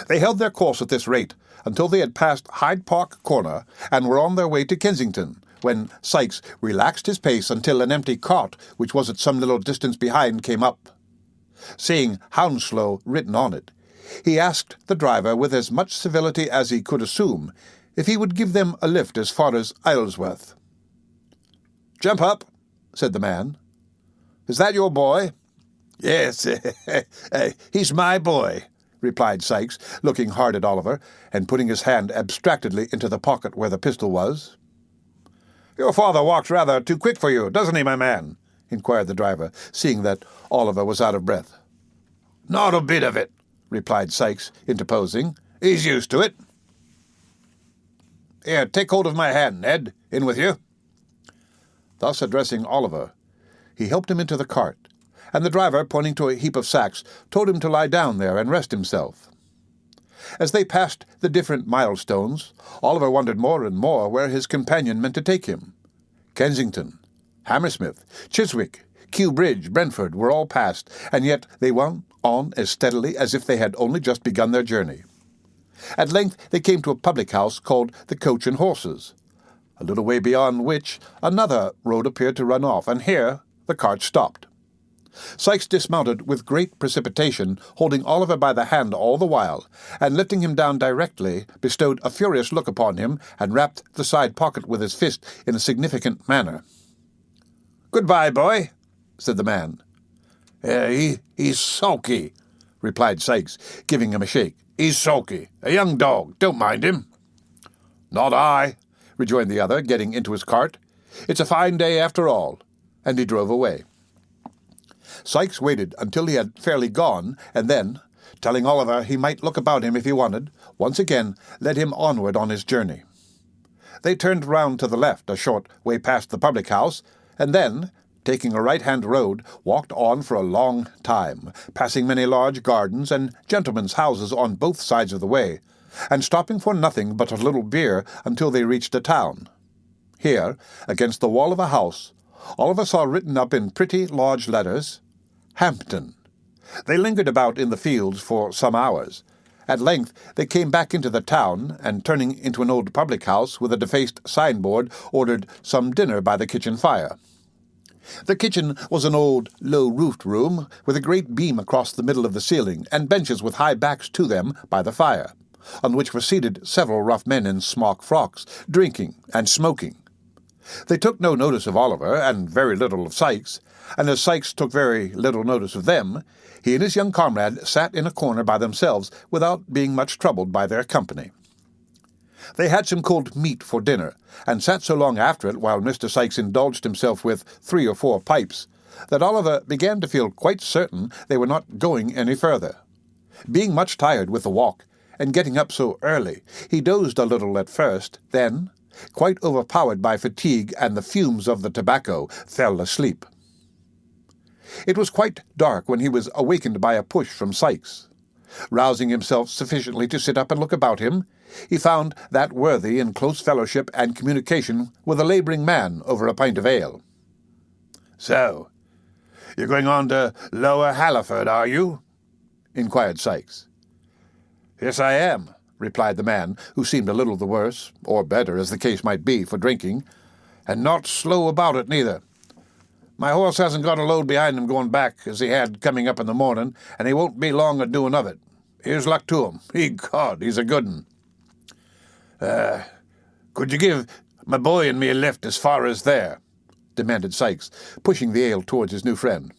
Speaker 1: They held their course at this rate until they had passed Hyde Park Corner and were on their way to Kensington, when Sikes relaxed his pace until an empty cart, which was at some little distance behind, came up. Seeing Hounslow written on it, he asked the driver with as much civility as he could assume if he would give them a lift as far as Isleworth. "Jump up," said the man. "Is that your boy?" "Yes, he's my boy," replied Sikes, looking hard at Oliver, and putting his hand abstractedly into the pocket where the pistol was. "Your father walks rather too quick for you, doesn't he, my man?" inquired the driver, seeing that Oliver was out of breath. "Not a bit of it," replied Sikes, interposing. "He's used to it." "Here, take hold of my hand, Ned. In with you." Thus addressing Oliver, he helped him into the cart, and the driver, pointing to a heap of sacks, told him to lie down there and rest himself. As they passed the different milestones, Oliver wondered more and more where his companion meant to take him. Kensington, Hammersmith, Chiswick, Kew Bridge, Brentford were all passed, and yet they went on as steadily as if they had only just begun their journey. At length they came to a public-house called the Coach and Horses, a little way beyond which another road appeared to run off, and here the cart stopped. Sikes dismounted with great precipitation, holding Oliver by the hand all the while, and lifting him down directly, bestowed a furious look upon him, and rapped the side pocket with his fist in a significant manner. "Good-bye, boy," said the man. He's sulky," replied Sikes, giving him a shake. "He's sulky. A young dog. Don't mind him." "Not I," rejoined the other, getting into his cart. "It's a fine day after all," and he drove away. Sikes waited until he had fairly gone, and then, telling Oliver he might look about him if he wanted, once again led him onward on his journey. They turned round to the left a short way past the public-house, and then, taking a right-hand road, walked on for a long time, passing many large gardens and gentlemen's houses on both sides of the way, and stopping for nothing but a little beer until they reached a town. Here, against the wall of a house, Oliver saw written up in pretty large letters, Hampton. They lingered about in the fields for some hours. At length they came back into the town, and turning into an old public-house with a defaced signboard, ordered some dinner by the kitchen fire. The kitchen was an old, low-roofed room, with a great beam across the middle of the ceiling, and benches with high backs to them by the fire, on which were seated several rough men in smock frocks, drinking and smoking. They took no notice of Oliver, and very little of Sikes, and as Sikes took very little notice of them, he and his young comrade sat in a corner by themselves without being much troubled by their company. They had some cold meat for dinner, and sat so long after it while Mr. Sikes indulged himself with 3 or 4 pipes, that Oliver began to feel quite certain they were not going any further. Being much tired with the walk, and getting up so early, he dozed a little at first, then, quite overpowered by fatigue and the fumes of the tobacco, fell asleep. It was quite dark when he was awakened by a push from Sikes. Rousing himself sufficiently to sit up and look about him, he found that worthy in close fellowship and communication with a labouring man over a pint of ale.
Speaker 2: "So, you're going on to Lower Halliford, are you?" inquired Sikes.
Speaker 1: "Yes, I am," replied the man, who seemed a little the worse, or better, as the case might be, for drinking,
Speaker 2: "and not slow about it, neither. My horse hasn't got a load behind him going back, as he had coming up in the morning, and he won't be long a-doing of it. Here's luck to him. Ecod, he's a good un. Could you give my boy and me a lift as far as there?" demanded Sikes, pushing the ale towards his new friend.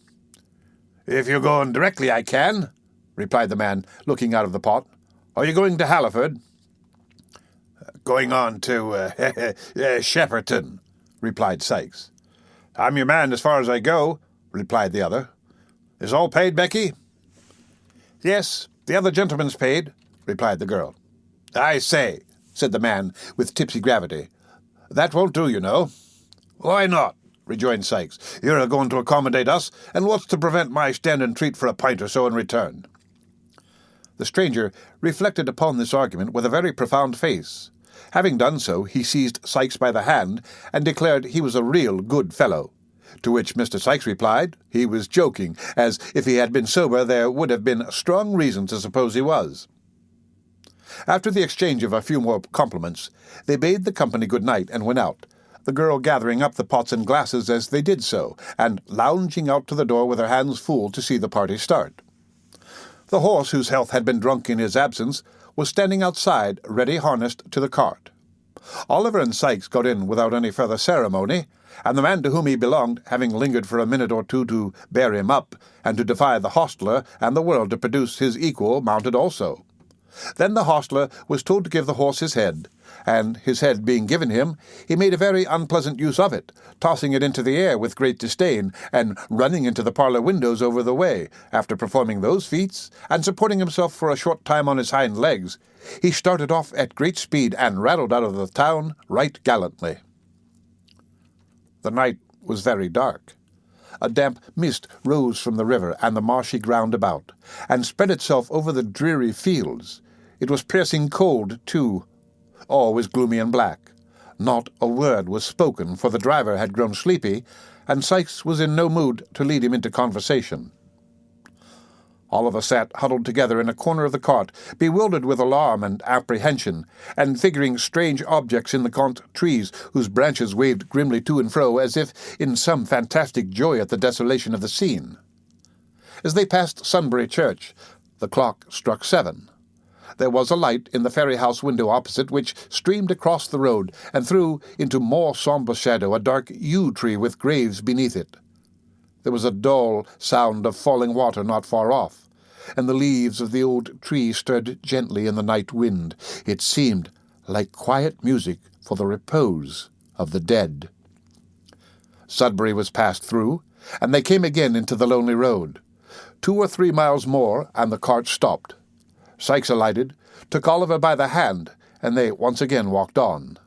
Speaker 2: "If you're going directly, I can," replied the man, looking out of the pot. "Are you going to Halliford?" "Going on to Shepperton," replied Sikes. "I'm your man as far as I go," replied the other. "Is all paid, Becky?" "Yes, the other gentleman's paid," replied the girl. "I say," said the man with tipsy gravity, "that won't do, you know." "Why not?" rejoined Sikes. "You're a-going to accommodate us, and what's to prevent my standing treat for a pint or so in return?" The stranger reflected upon this argument with a very profound face. Having done so, he seized Sikes by the hand, and declared he was a real good fellow, to which Mr. Sikes replied he was joking, as if he had been sober there would have been strong reason to suppose he was. After the exchange of a few more compliments, they bade the company good night and went out, the girl gathering up the pots and glasses as they did so, and lounging out to the door with her hands full to see the party start. The horse, whose health had been drunk in his absence, was standing outside, ready harnessed to the cart. Oliver and Sikes got in without any further ceremony, and the man to whom he belonged, having lingered for a minute or two to bear him up, and to defy the hostler and the world to produce his equal, mounted also. Then the hostler was told to give the horse his head, and, his head being given him, he made a very unpleasant use of it, tossing it into the air with great disdain, and running into the parlour windows over the way. After performing those feats, and supporting himself for a short time on his hind legs, he started off at great speed, and rattled out of the town right gallantly. The night was very dark. A damp mist rose from the river and the marshy ground about, and spread itself over the dreary fields. It was piercing cold, too. All was gloomy and black. Not a word was spoken, for the driver had grown sleepy, and Sikes was in no mood to lead him into conversation. Oliver sat huddled together in a corner of the cart, bewildered with alarm and apprehension, and figuring strange objects in the gaunt trees, whose branches waved grimly to and fro, as if in some fantastic joy at the desolation of the scene. As they passed Sunbury Church, the clock struck 7. There was a light in the ferry-house window opposite, which streamed across the road, and threw into more sombre shadow a dark yew-tree with graves beneath it. There was a dull sound of falling water not far off, and the leaves of the old tree stirred gently in the night wind. It seemed like quiet music for the repose of the dead. Sudbury was passed through,
Speaker 1: and they came again into the lonely road. 2 or 3 miles more, and the cart stopped. Sikes alighted, took Oliver by the hand, and they once again walked on.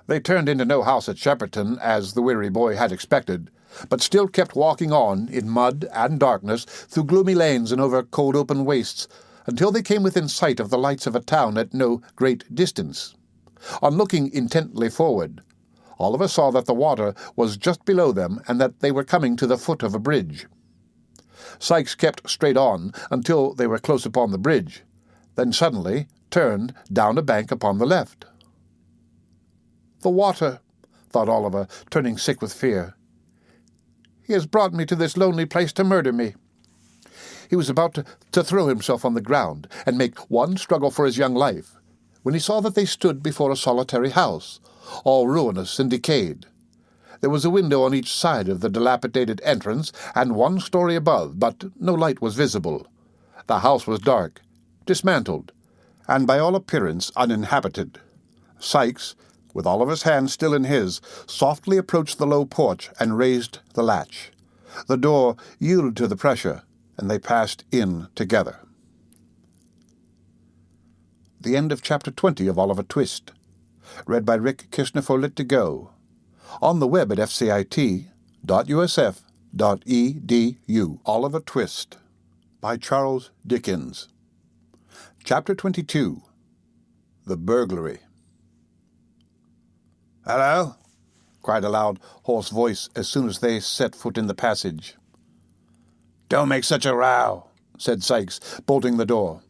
Speaker 1: They turned into no house at Shepperton, as the weary boy had expected, but still kept walking on in mud and darkness, through gloomy lanes and over cold open wastes, until they came within sight of the lights of a town at no great distance. On looking intently forward, Oliver saw that the water was just below them, and that they were coming to the foot of a bridge. Sikes kept straight on until they were close upon the bridge, then suddenly turned down a bank upon the left. "The water," thought Oliver, turning sick with fear. "He has brought me to this lonely place to murder me." He was about to throw himself on the ground and make one struggle for his young life, when he saw that they stood before a solitary house, all ruinous and decayed. There was a window on each side of the dilapidated entrance, and 1 story above, but no light was visible. The house was dark, dismantled, and by all appearance uninhabited. Sikes, with Oliver's hand still in his, softly approached the low porch and raised the latch. The door yielded to the pressure, and they passed in together. The end of Chapter 20 of Oliver Twist. Read by Rick Kishner for Lit2Go. On the web at fcit.usf.edu. Oliver Twist by Charles Dickens. Chapter 22. The Burglary. "Hello?" cried a loud, hoarse voice as soon as they set foot in the passage. "Don't make such a row," said Sikes, bolting the door.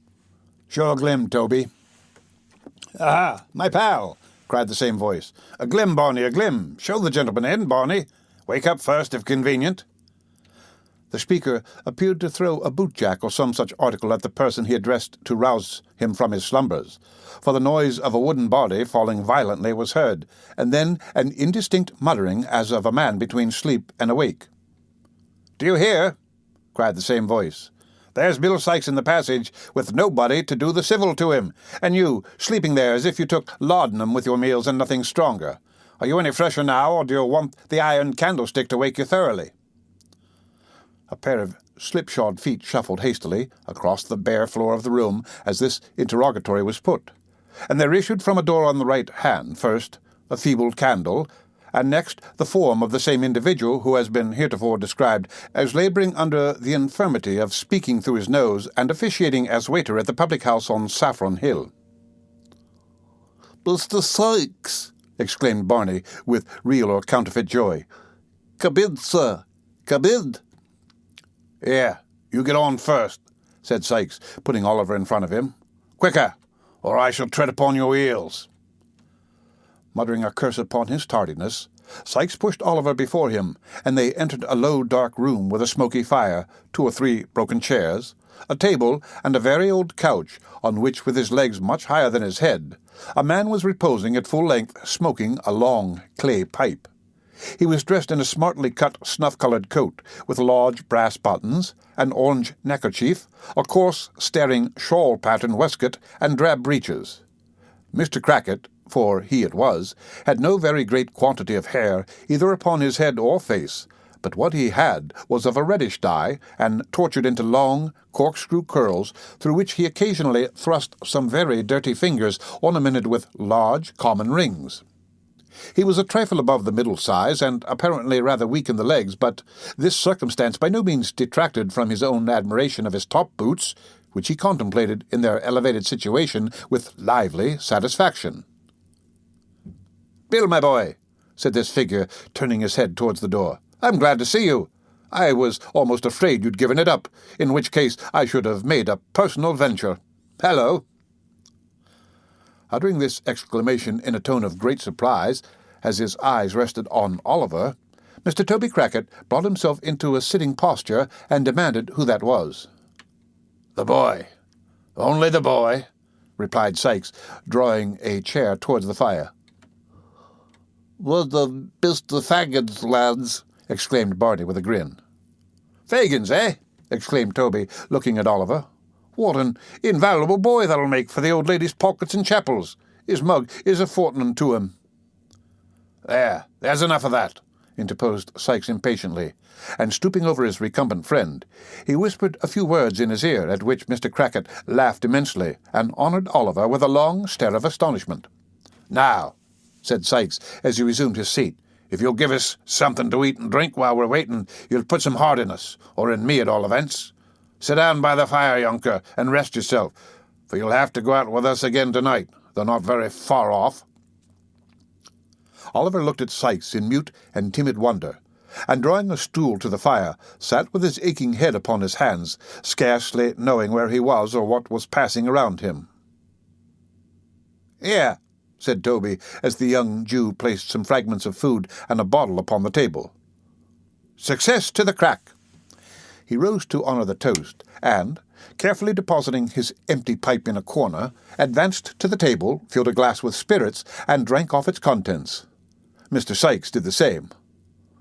Speaker 1: "Show a glim, Toby." "Ah, my pal," cried the same voice. "A glim, Barney, a glim. Show the gentleman in, Barney. Wake up first, if convenient." The speaker appeared to throw a bootjack or some such article at the person he addressed to rouse him from his slumbers, for the noise of a wooden body falling violently was heard, and then an indistinct muttering as of a man between sleep and awake. "Do you hear?" cried the same voice. "There's Bill Sikes in the passage, with nobody to do the civil to him, and you sleeping there as if you took laudanum with your meals and nothing stronger. Are you any fresher now, or do you want the iron candlestick to wake you thoroughly?" A pair of slipshod feet shuffled hastily across the bare floor of the room as this interrogatory was put, and there issued from a door on the right hand, first a feeble candle, and next the form of the same individual who has been heretofore described as labouring under the infirmity of speaking through his nose and officiating as waiter at the public-house on Saffron Hill. "Mr. Sikes!" exclaimed Barney, with real or counterfeit joy. "Come in, sir. Come in." "Yeah, you get on first," said Sikes, putting Oliver in front of him. "Quicker, or I shall tread upon your heels." Muttering a curse upon his tardiness, Sikes pushed Oliver before him, and they entered a low, dark room with a smoky fire, 2 or 3 broken chairs, a table, and a very old couch, on which, with his legs much higher than his head, a man was reposing at full length, smoking a long clay pipe. He was dressed in a smartly cut snuff-coloured coat, with large brass buttons, an orange neckerchief, a coarse, staring shawl-pattern waistcoat, and drab breeches. Mr. Crackit, for he it was, had no very great quantity of hair, either upon his head or face, but what he had was of a reddish dye, and tortured into long, corkscrew curls, through which he occasionally thrust some very dirty fingers ornamented with large, common rings. He was a trifle above the middle size, and apparently rather weak in the legs, but this circumstance by no means detracted from his own admiration of his top boots, which he contemplated in their elevated situation with lively satisfaction. "Bill, my boy," said this figure, turning his head towards the door, "I'm glad to see you. I was almost afraid you'd given it up, in which case I should have made a personal venture. Hello." Uttering this exclamation in a tone of great surprise, as his eyes rested on Oliver, Mr. Toby Crackit brought himself into a sitting posture and demanded who that was. "The boy. Only the boy," replied Sikes, drawing a chair towards the fire. "What the Mr. Fagins, lads?" exclaimed Barney with a grin. "Fagins, eh?" exclaimed Toby, looking at Oliver. "What an invaluable boy that'll make for the old lady's pockets and chapels. His mug is a fortnin' to him." There's enough of that," interposed Sikes impatiently, and stooping over his recumbent friend, he whispered a few words in his ear, at which Mr. Crackit laughed immensely, and honoured Oliver with a long stare of astonishment. "Now," said Sikes, as he resumed his seat, "if you'll give us something to eat and drink while we're waiting, you'll put some heart in us, or in me at all events. Sit down by the fire, younker, and rest yourself, for you'll have to go out with us again tonight, though not very far off." Oliver looked at Sikes in mute and timid wonder, and drawing a stool to the fire, sat with his aching head upon his hands, scarcely knowing where he was or what was passing around him. "Here," said Toby, as the young Jew placed some fragments of food and a bottle upon the table. "Success to the crack!" He rose to honour the toast, and, carefully depositing his empty pipe in a corner, advanced to the table, filled a glass with spirits, and drank off its contents. Mr. Sikes did the same.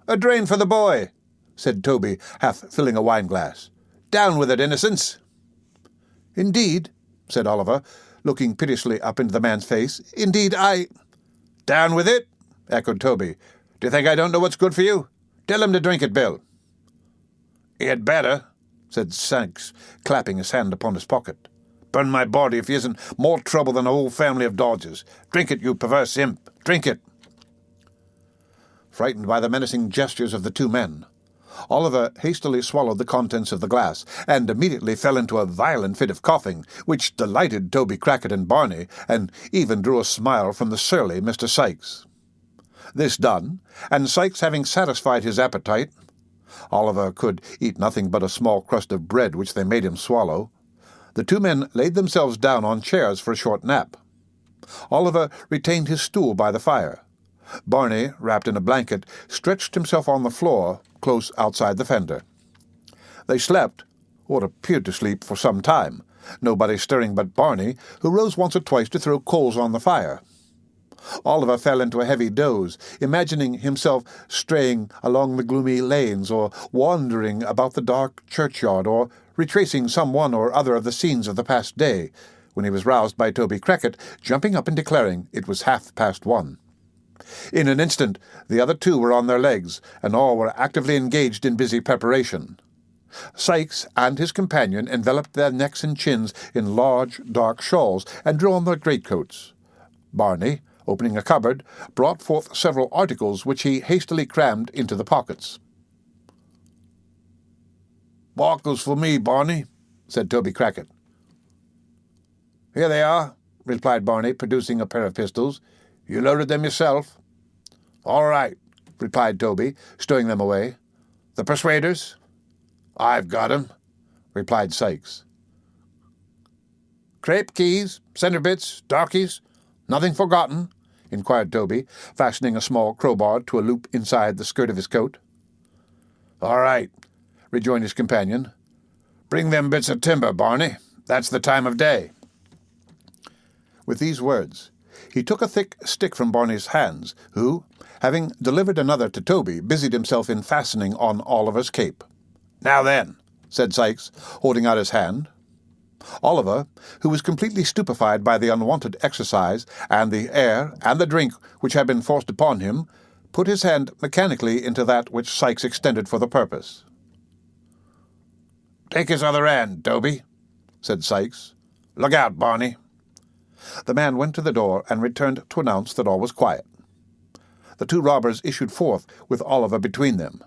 Speaker 1: "A drain for the boy," said Toby, half filling a wine-glass. "Down with it, innocents." "Indeed," said Oliver, looking piteously up into the man's face, "indeed, "Down with it?" echoed Toby. "Do you think I don't know what's good for you? Tell him to drink it, Bill." "He had better," said Sikes, clapping his hand upon his pocket. "Burn my body if he isn't more trouble than a whole family of dodgers. Drink it, you perverse imp. Drink it." Frightened by the menacing gestures of the two men, Oliver hastily swallowed the contents of the glass, and immediately fell into a violent fit of coughing, which delighted Toby Crackit and Barney, and even drew a smile from the surly Mr. Sikes. This done, and Sikes having satisfied his appetite, Oliver could eat nothing but a small crust of bread which they made him swallow, the two men laid themselves down on chairs for a short nap. Oliver retained his stool by the fire. Barney, wrapped in a blanket, stretched himself on the floor, close outside the fender. They slept, or appeared to sleep, for some time, nobody stirring but Barney, who rose once or twice to throw coals on the fire. Oliver fell into a heavy doze, imagining himself straying along the gloomy lanes, or wandering about the dark churchyard, or retracing some one or other of the scenes of the past day, when he was roused by Toby Crackit, jumping up and declaring it was 1:30. In an instant the other two were on their legs, and all were actively engaged in busy preparation. Sikes and his companion enveloped their necks and chins in large dark shawls, and drew on their greatcoats. Barney, opening a cupboard, brought forth several articles which he hastily crammed into the pockets. "Bottles for me, Barney," said Toby Crackit. "Here they are," replied Barney, producing a pair of pistols. "You loaded them yourself?" "All right," replied Toby, stowing them away. "The persuaders?" "I've got 'em," replied Sikes. "Crape keys, centre bits, darkies, nothing forgotten?" inquired Toby, fastening a small crowbar to a loop inside the skirt of his coat. "All right," rejoined his companion. "Bring them bits of timber, Barney. That's the time of day." With these words, he took a thick stick from Barney's hands, who, having delivered another to Toby, busied himself in fastening on Oliver's cape. "Now then," said Sikes, holding out his hand. Oliver, who was completely stupefied by the unwonted exercise, and the air, and the drink which had been forced upon him, put his hand mechanically into that which Sikes extended for the purpose. "Take his other hand, Toby," said Sikes. "Look out, Barney." The man went to the door and returned to announce that all was quiet. The two robbers issued forth with Oliver between them.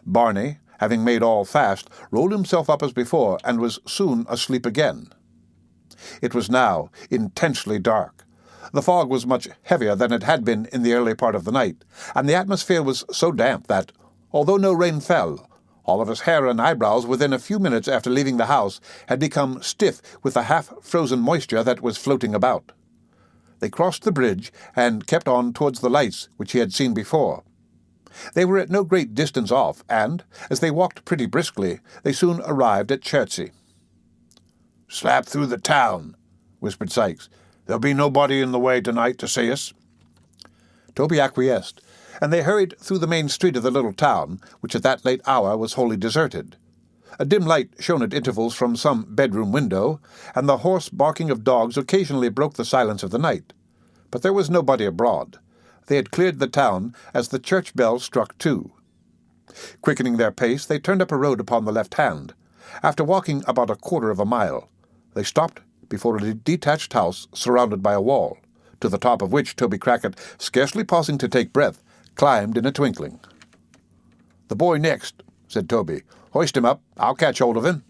Speaker 1: Barney, having made all fast, rolled himself up as before, and was soon asleep again. It was now intensely dark. The fog was much heavier than it had been in the early part of the night, and the atmosphere was so damp that, although no rain fell, Oliver's hair and eyebrows within a few minutes after leaving the house had become stiff with the half-frozen moisture that was floating about. They crossed the bridge and kept on towards the lights which he had seen before. They were at no great distance off, and, as they walked pretty briskly, they soon arrived at Chertsey. "Slap through the town," whispered Sikes. "There'll be nobody in the way tonight to see us." Toby acquiesced, and they hurried through the main street of the little town, which at that late hour was wholly deserted. A dim light shone at intervals from some bedroom window, and the hoarse barking of dogs occasionally broke the silence of the night. But there was nobody abroad. They had cleared the town as the church bell struck 2. Quickening their pace, they turned up a road upon the left hand. After walking about a quarter of a mile, they stopped before a detached house surrounded by a wall, to the top of which Toby Crackit, scarcely pausing to take breath, climbed in a twinkling. "The boy next," said Toby. "Hoist him up. I'll catch hold of him."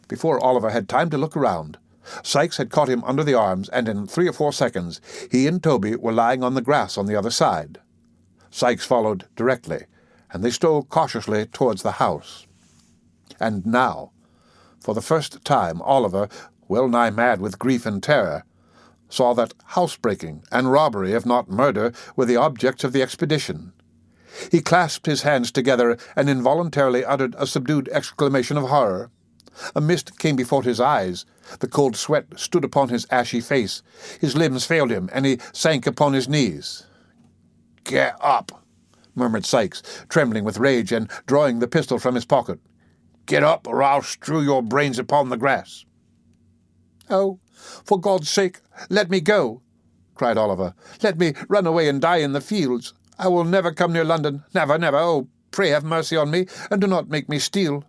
Speaker 1: Before Oliver had time to look around, Sikes had caught him under the arms, and in 3 or 4 seconds he and Toby were lying on the grass on the other side. Sikes followed directly, and they stole cautiously towards the house. And now, for the first time, Oliver, well nigh mad with grief and terror, saw that housebreaking and robbery, if not murder, were the objects of the expedition. He clasped his hands together and involuntarily uttered a subdued exclamation of horror. A mist came before his eyes. The cold sweat stood upon his ashy face. His limbs failed him, and he sank upon his knees. "Get up," murmured Sikes, trembling with rage and drawing the pistol from his pocket. "Get up, or I'll strew your brains upon the grass." "Oh, for God's sake, let me go," cried Oliver. "Let me run away and die in the fields. I will never come near London, never, never. Oh, pray have mercy on me, and do not make me steal.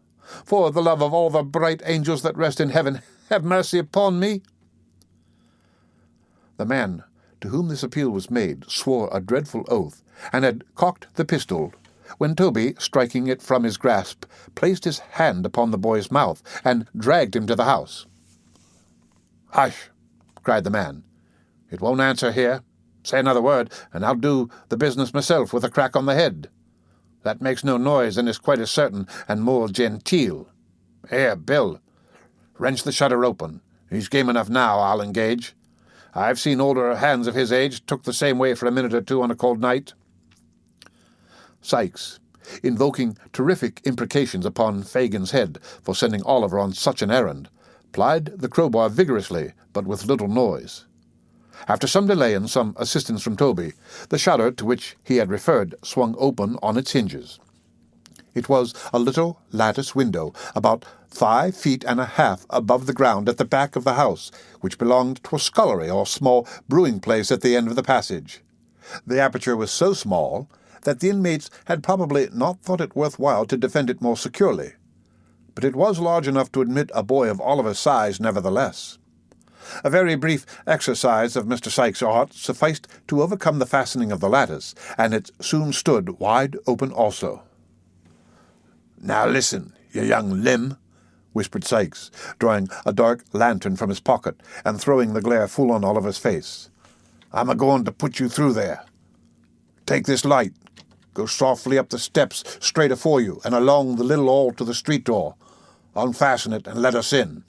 Speaker 1: For the love of all the bright angels that rest in heaven, have mercy upon me." The man to whom this appeal was made swore a dreadful oath, and had cocked the pistol, when Toby, striking it from his grasp, placed his hand upon the boy's mouth, and dragged him to the house. "Hush!" cried the man. "It won't answer here. Say another word, and I'll do the business myself with a crack on the head. That makes no noise, and is quite as certain and more genteel. Here, Bill, wrench the shutter open. He's game enough now, I'll engage. I've seen older hands of his age took the same way for a minute or 2 on a cold night." Sikes, invoking terrific imprecations upon Fagin's head for sending Oliver on such an errand, plied the crowbar vigorously, but with little noise. After some delay and some assistance from Toby, the shutter to which he had referred swung open on its hinges. It was a little lattice window, about 5 feet and a half above the ground at the back of the house, which belonged to a scullery or small brewing place at the end of the passage. The aperture was so small that the inmates had probably not thought it worth while to defend it more securely, but it was large enough to admit a boy of Oliver's size nevertheless. A very brief exercise of Mr. Sikes' art sufficed to overcome the fastening of the lattice, and it soon stood wide open also. "Now listen, you young limb," whispered Sikes, drawing a dark lantern from his pocket and throwing the glare full on Oliver's face. "I'm a-going to put you through there. Take this light. Go softly up the steps straight afore you, and along the little hall to the street door. Unfasten it and let us in."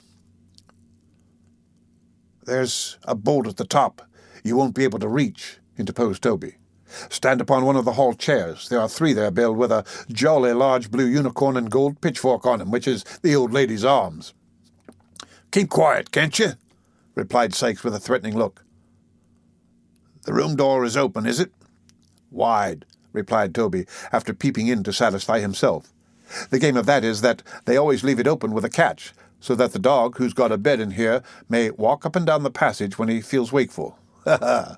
Speaker 1: "There's a bolt at the top you won't be able to reach," interposed Toby. "Stand upon one of the hall chairs. There are 3 there, Bill, with a jolly large blue unicorn and gold pitchfork on 'em, which is the old lady's arms." "Keep quiet, can't you?" replied Sikes with a threatening look. "The room door is open, is it?" "Wide," replied Toby, after peeping in to satisfy himself. "The game of that is that they always leave it open with a catch, so that the dog, who's got a bed in here, may walk up and down the passage when he feels wakeful. Ha ha!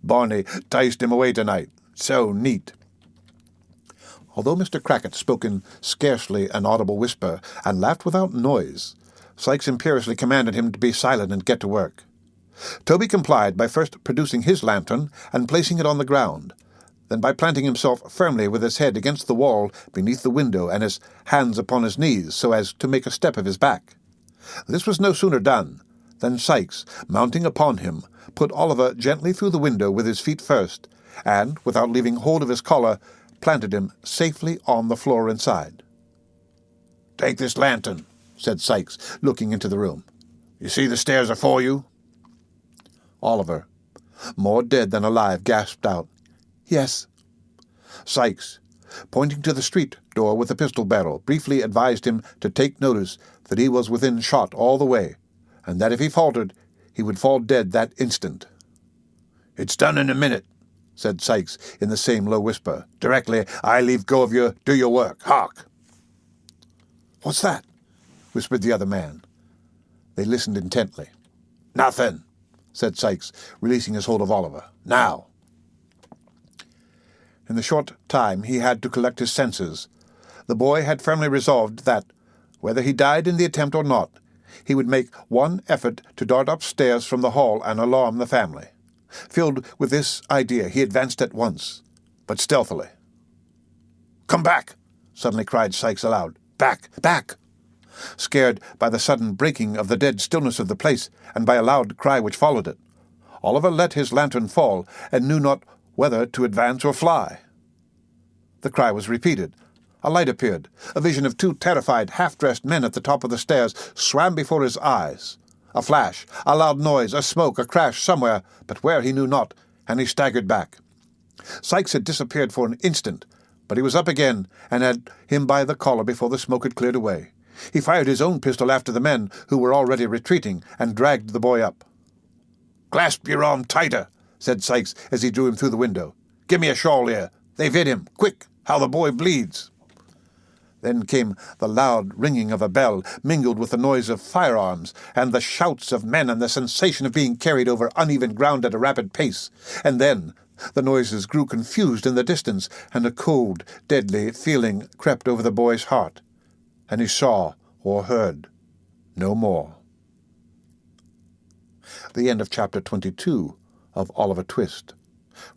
Speaker 1: Barney ticed him away tonight. So neat." Although Mr. Crackit spoke in scarcely an audible whisper, and laughed without noise, Sikes imperiously commanded him to be silent and get to work. Toby complied by first producing his lantern and placing it on the ground, then by planting himself firmly with his head against the wall beneath the window and his hands upon his knees so as to make a step of his back. This was no sooner done than Sikes, mounting upon him, put Oliver gently through the window with his feet first, and, without leaving hold of his collar, planted him safely on the floor inside. "Take this lantern," said Sikes, looking into the room. "You see the stairs afore you?" Oliver, more dead than alive, gasped out, "Yes." Sikes, pointing to the street door with the pistol barrel, briefly advised him to take notice that he was within shot all the way, and that if he faltered, he would fall dead that instant. "It's done in a minute," said Sikes in the same low whisper. "Directly I leave go of you, do your work. Hark!" "What's that?" whispered the other man. They listened intently. "Nothing," said Sikes, releasing his hold of Oliver. "Now." In the short time he had to collect his senses, the boy had firmly resolved that, whether he died in the attempt or not, he would make one effort to dart upstairs from the hall and alarm the family. Filled with this idea, he advanced at once, but stealthily. "Come back!" suddenly cried Sikes aloud. "Back! Back!" Scared by the sudden breaking of the dead stillness of the place, and by a loud cry which followed it, Oliver let his lantern fall, and knew not whether to advance or fly. The cry was repeated. A light appeared. A vision of two terrified, half-dressed men at the top of the stairs swam before his eyes. A flash, a loud noise, a smoke, a crash somewhere, but where he knew not, and he staggered back. Sikes had disappeared for an instant, but he was up again, and had him by the collar before the smoke had cleared away. He fired his own pistol after the men, who were already retreating, and dragged the boy up. "Clasp your arm tighter," said Sikes as he drew him through the window. "Give me a shawl here. They've hit him. Quick, how the boy bleeds." Then came the loud ringing of a bell, mingled with the noise of firearms, and the shouts of men, and the sensation of being carried over uneven ground at a rapid pace. And then the noises grew confused in the distance, and a cold, deadly feeling crept over the boy's heart, and he saw or heard no more. The end of Chapter 22 of Oliver Twist.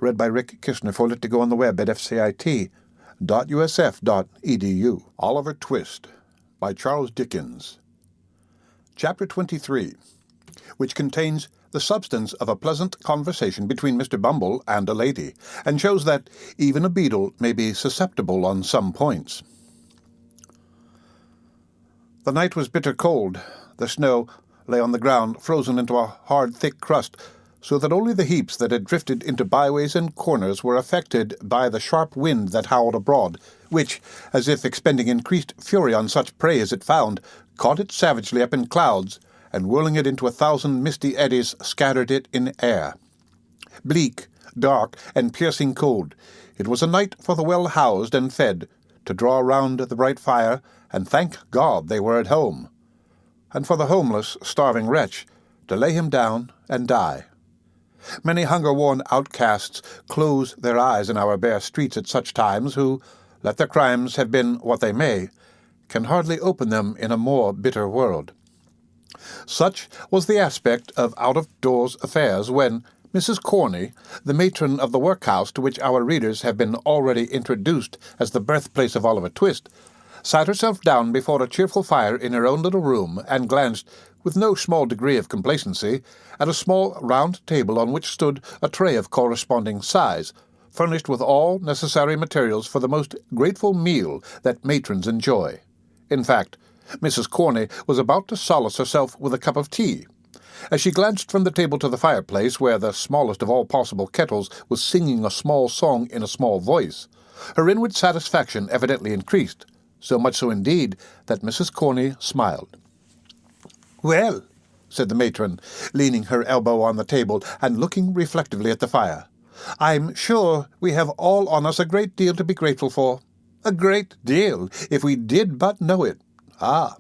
Speaker 1: Read by Rick Kishner for Lit to Go on the web at fcit.usf.edu. Oliver Twist by Charles Dickens. Chapter 23, which contains the substance of a pleasant conversation between Mr. Bumble and a lady, and shows that even a beadle may be susceptible on some points. The night was bitter cold. The snow lay on the ground, frozen into a hard, thick crust, so that only the heaps that had drifted into byways and corners were affected by the sharp wind that howled abroad, which, as if expending increased fury on such prey as it found, caught it savagely up in clouds, and whirling it into 1,000 misty eddies, scattered it in air. Bleak, dark, and piercing cold, it was a night for the well-housed and fed to draw round the bright fire and thank God they were at home, and for the homeless, starving wretch to lay him down and die. Many hunger-worn outcasts close their eyes in our bare streets at such times, who, let their crimes have been what they may, can hardly open them in a more bitter world. Such was the aspect of out-of-doors affairs when Mrs. Corney, the matron of the workhouse to which our readers have been already introduced as the birthplace of Oliver Twist, sat herself down before a cheerful fire in her own little room, and glanced, with no small degree of complacency, at a small round table on which stood a tray of corresponding size, furnished with all necessary materials for the most grateful meal that matrons enjoy. In fact, Mrs. Corney was about to solace herself with a cup of tea. As she glanced from the table to the fireplace, where the smallest of all possible kettles was singing a small song in a small voice, her inward satisfaction evidently increased, so much so indeed that Mrs. Corney smiled. "Well," said the matron, leaning her elbow on the table and looking reflectively at the fire, "I'm sure we have all on us a great deal to be grateful for. A great deal, if we did but know it. Ah."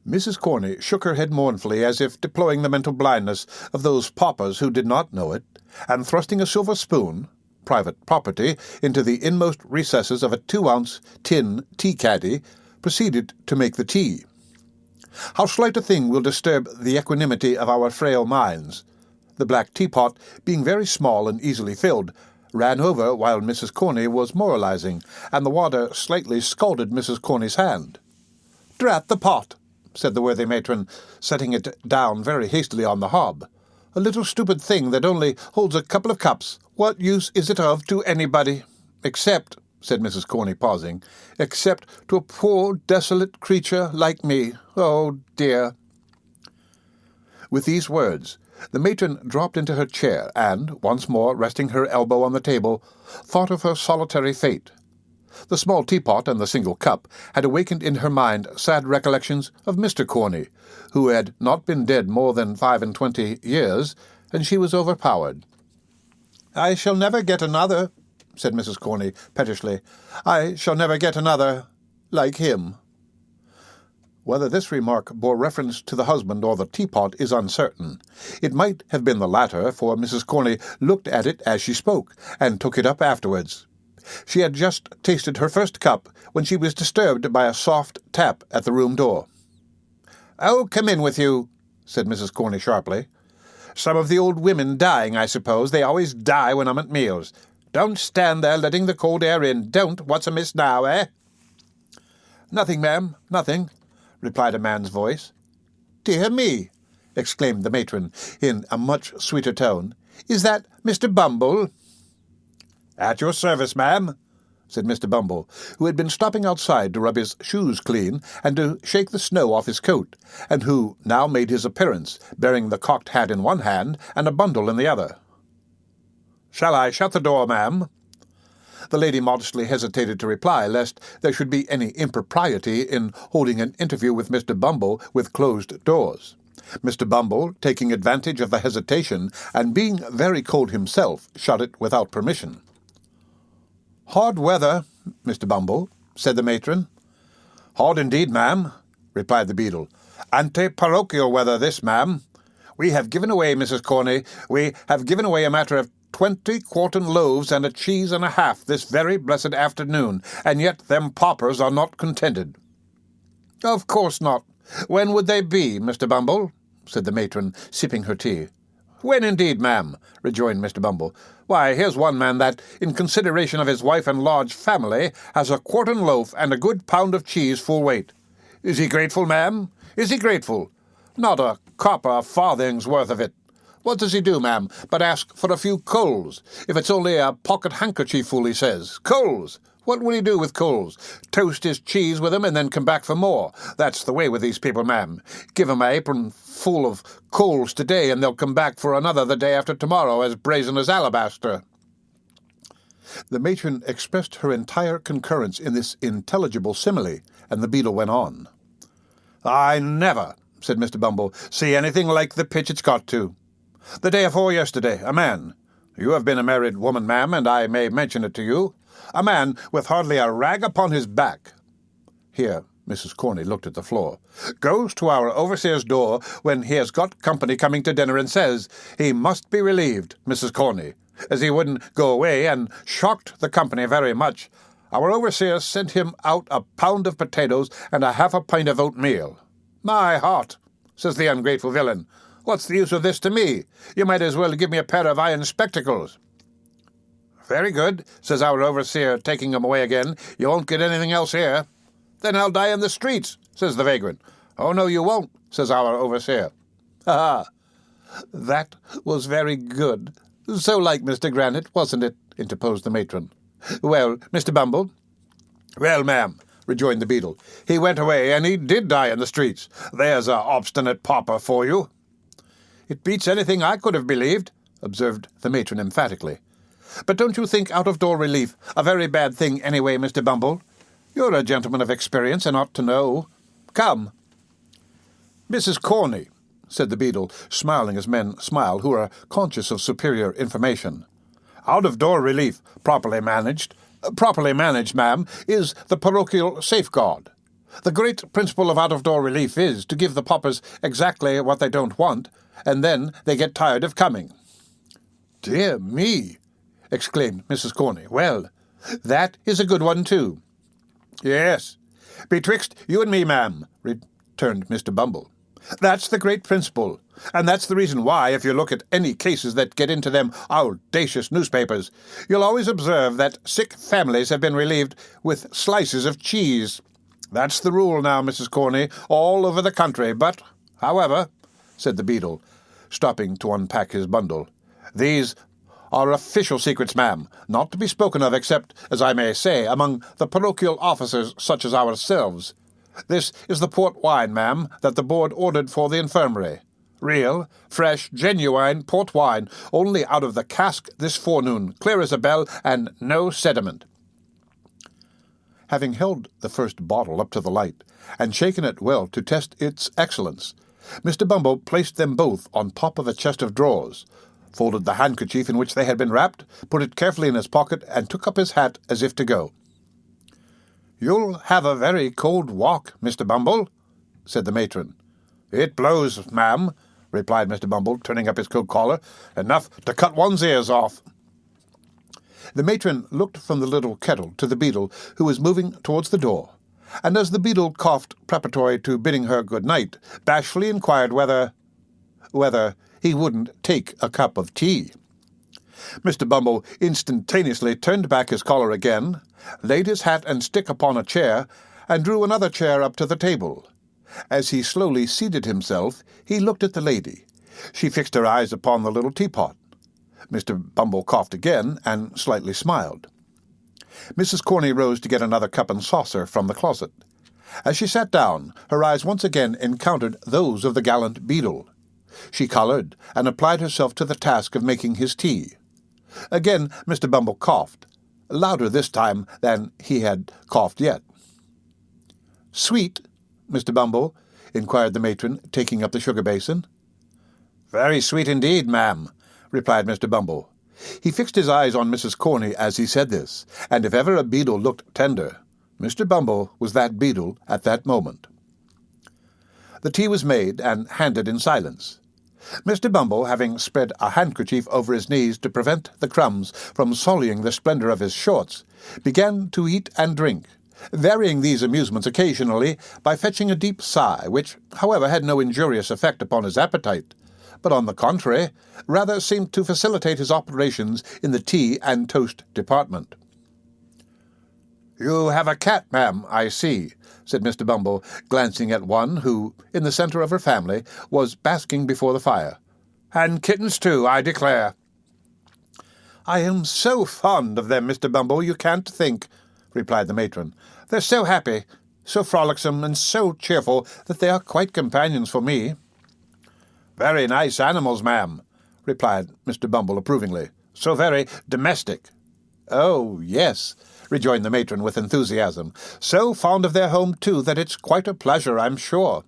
Speaker 1: Mrs. Corney shook her head mournfully, as if deploring the mental blindness of those paupers who did not know it, and thrusting a silver spoon, private property, into the inmost recesses of a 2-ounce tin tea-caddy, proceeded to make the tea. How slight a thing will disturb the equanimity of our frail minds! The black teapot, being very small and easily filled, ran over while Mrs. Corney was moralizing, and the water slightly scalded Mrs. Corney's hand. "Drat the pot," said the worthy matron, setting it down very hastily on the hob. "A little stupid thing that only holds a couple of cups. What use is it of to anybody? Except," said Mrs. Corney, pausing, "except to a poor desolate creature like me. Oh, dear." With these words, the matron dropped into her chair, and, once more resting her elbow on the table, thought of her solitary fate. The small teapot and the single cup had awakened in her mind sad recollections of Mr. Corney, who had not been dead more than 25 years, and she was overpowered. "I shall never get another," said Mrs. Corney pettishly. "I shall never get another like him." Whether this remark bore reference to the husband or the teapot is uncertain. It might have been the latter, for Mrs. Corney looked at it as she spoke, and took it up afterwards. She had just tasted her first cup when she was disturbed by a soft tap at the room door. "Oh, come in with you," said Mrs. Corney sharply. "Some of the old women dying, I suppose. They always die when I'm at meals. Don't stand there letting the cold air in. Don't. What's amiss now, eh?" "Nothing, ma'am, nothing," replied a man's voice. "Dear me!" exclaimed the matron in a much sweeter tone. "Is that Mr. Bumble?" "At your service, ma'am," said Mr. Bumble, who had been stopping outside to rub his shoes clean and to shake the snow off his coat, and who now made his appearance, bearing the cocked hat in one hand and a bundle in the other. "Shall I shut the door, ma'am?" The lady modestly hesitated to reply, lest there should be any impropriety in holding an interview with Mr. Bumble with closed doors. Mr. Bumble, taking advantage of the hesitation, and being very cold himself, shut it without permission. "Hard weather, Mr. Bumble," said the matron. "Hard indeed, ma'am," replied the beadle. "Ante-parochial weather this, ma'am. We have given away, Mrs. Corney, we have given away a matter of 20 quartern loaves and a cheese and a half this very blessed afternoon, and yet them paupers are not contented." "Of course not. When would they be, Mr. Bumble?" said the matron, sipping her tea. "When indeed, ma'am?" rejoined Mr. Bumble. "Why, here's one man that, in consideration of his wife and large family, has a quartern loaf and a good pound of cheese full weight. Is he grateful, ma'am? Is he grateful? Not a copper a farthing's worth of it. What does he do, ma'am, but ask for a few coals? If it's only a pocket handkerchief full, he says. Coals! What will he do with coals? Toast his cheese with 'em and then come back for more. That's the way with these people, ma'am. Give 'em an apron full of coals today, and they'll come back for another the day after tomorrow, as brazen as alabaster." The matron expressed her entire concurrence in this intelligible simile, and the beadle went on. "I never," said Mr. Bumble, "see anything like the pitch it's got to. The day afore yesterday, a man— you have been a married woman, ma'am, and I may mention it to you— a man with hardly a rag upon his back," here Mrs. Corney looked at the floor, "goes to our overseer's door when he has got company coming to dinner and says he must be relieved, Mrs. Corney, as he wouldn't go away, and shocked the company very much. Our overseer sent him out a pound of potatoes and a half a pint of oatmeal. 'My heart,' says the ungrateful villain, 'what's the use of this to me? You might as well give me a pair of iron spectacles.' 'Very good,' says our overseer, taking him away again. 'You won't get anything else here.' 'Then I'll die in the streets,' says the vagrant. 'Oh, no, you won't,' says our overseer." "Ah, that was very good. So like Mr. Granite, wasn't it?" interposed the matron. "Well, Mr. Bumble?" "Well, ma'am," rejoined the beadle, "he went away, and he did die in the streets. There's a obstinate pauper for you." "It beats anything I could have believed," observed the matron emphatically. "But don't you think out-of-door relief a very bad thing anyway, Mr. Bumble? You're a gentleman of experience and ought to know. Come." "Mrs. Corney," said the beadle, smiling as men smile who are conscious of superior information, "out-of-door relief, properly managed, ma'am, is the parochial safeguard. The great principle of out-of-door relief is to give the paupers exactly what they don't want, and then they get tired of coming." "Dear me!" exclaimed Mrs. Corney. "Well, that is a good one, too." "Yes, betwixt you and me, ma'am," returned Mr. Bumble. "That's the great principle, and that's the reason why, if you look at any cases that get into them audacious newspapers, you'll always observe that sick families have been relieved with slices of cheese. That's the rule now, Mrs. Corney, all over the country. But, however," said the beadle, stopping to unpack his bundle, "these are official secrets, ma'am, not to be spoken of except, as I may say, among the parochial officers such as ourselves. This is the port wine, ma'am, that the board ordered for the infirmary. Real, fresh, genuine port wine, only out of the cask this forenoon, clear as a bell, and no sediment." Having held the first bottle up to the light, and shaken it well to test its excellence, Mr. Bumble placed them both on top of a chest of drawers, folded the handkerchief in which they had been wrapped, put it carefully in his pocket, and took up his hat as if to go. "You'll have a very cold walk, Mr. Bumble," said the matron.
Speaker 2: "It blows, ma'am," replied Mr. Bumble, turning up his coat collar. "Enough to cut one's ears off."
Speaker 1: The matron looked from the little kettle to the beadle, who was moving towards the door, and as the beadle coughed preparatory to bidding her good night, bashfully inquired whether he wouldn't take a cup of tea. Mr. Bumble instantaneously turned back his collar again, laid his hat and stick upon a chair, and drew another chair up to the table. As he slowly seated himself, he looked at the lady. She fixed her eyes upon the little teapot. Mr. Bumble coughed again and slightly smiled. Mrs. Corney rose to get another cup and saucer from the closet. As she sat down, her eyes once again encountered those of the gallant beadle. She coloured and applied herself to the task of making his tea. Again Mr. Bumble coughed, louder this time than he had coughed yet. "Sweet, Mr. Bumble?" inquired the matron, taking up the sugar basin.
Speaker 2: "Very sweet indeed, ma'am," replied Mr. Bumble.
Speaker 1: He fixed his eyes on Mrs. Corney as he said this, and if ever a beadle looked tender, Mr. Bumble was that beadle at that moment. The tea was made and handed in silence. Mr. Bumble, having spread a handkerchief over his knees to prevent the crumbs from sullying the splendour of his shorts, began to eat and drink, varying these amusements occasionally by fetching a deep sigh, which, however, had no injurious effect upon his appetite, but, on the contrary, rather seemed to facilitate his operations in the tea and toast department.
Speaker 2: "You have a cat, ma'am, I see," said Mr. Bumble, glancing at one who, in the centre of her family, was basking before the fire. "And kittens, too, I declare."
Speaker 1: "I am so fond of them, Mr. Bumble, you can't think," replied the matron. "They're so happy, so frolicsome, and so cheerful that they are quite companions for me."
Speaker 2: "Very nice animals, ma'am," replied Mr. Bumble approvingly. "So very domestic."
Speaker 1: "Oh, yes," rejoined the matron with enthusiasm. "So fond of their home, too, that it's quite a pleasure, I'm sure."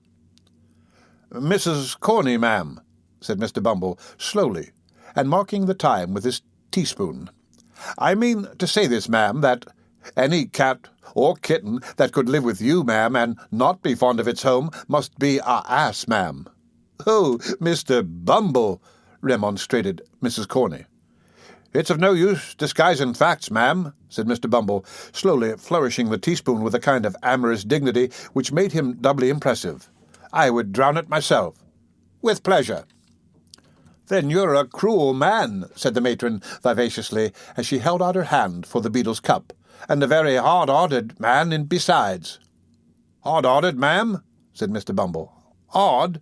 Speaker 2: "Mrs. Corney, ma'am," said Mr. Bumble, slowly, and marking the time with his teaspoon. "I mean to say this, ma'am, that any cat or kitten that could live with you, ma'am, and not be fond of its home, must be a ass, ma'am."
Speaker 1: "Oh, Mr. Bumble," remonstrated Mrs. Corney.
Speaker 2: "It's of no use disguising facts, ma'am," said Mr. Bumble, slowly flourishing the teaspoon with a kind of amorous dignity which made him doubly impressive. "I would drown it myself." "With pleasure."
Speaker 1: "Then you're a cruel man," said the matron vivaciously, as she held out her hand for the beadle's cup, "and a very hard-hearted man besides."
Speaker 2: "Hard-hearted, ma'am?" said Mr. Bumble. "Hard?"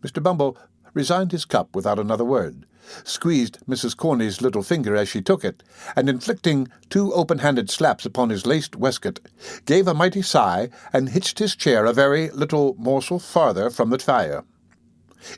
Speaker 1: Mr. Bumble resigned his cup without another word, squeezed Mrs. Corney's little finger as she took it, and inflicting 2 open-handed slaps upon his laced waistcoat, gave a mighty sigh and hitched his chair a very little morsel farther from the fire.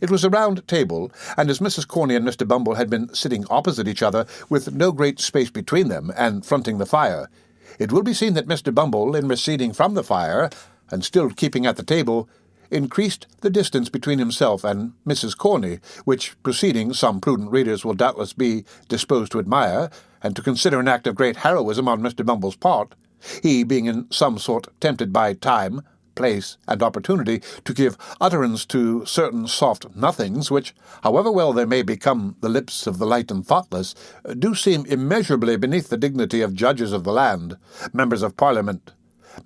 Speaker 1: It was a round table, and as Mrs. Corney and Mr. Bumble had been sitting opposite each other, with no great space between them, and fronting the fire, it will be seen that Mr. Bumble, in receding from the fire, and still keeping at the table, increased the distance between himself and Mrs. Corney, which proceeding some prudent readers will doubtless be disposed to admire, and to consider an act of great heroism on Mr. Bumble's part, he being in some sort tempted by time, place, and opportunity to give utterance to certain soft nothings which, however well they may become the lips of the light and thoughtless, do seem immeasurably beneath the dignity of judges of the land, members of Parliament,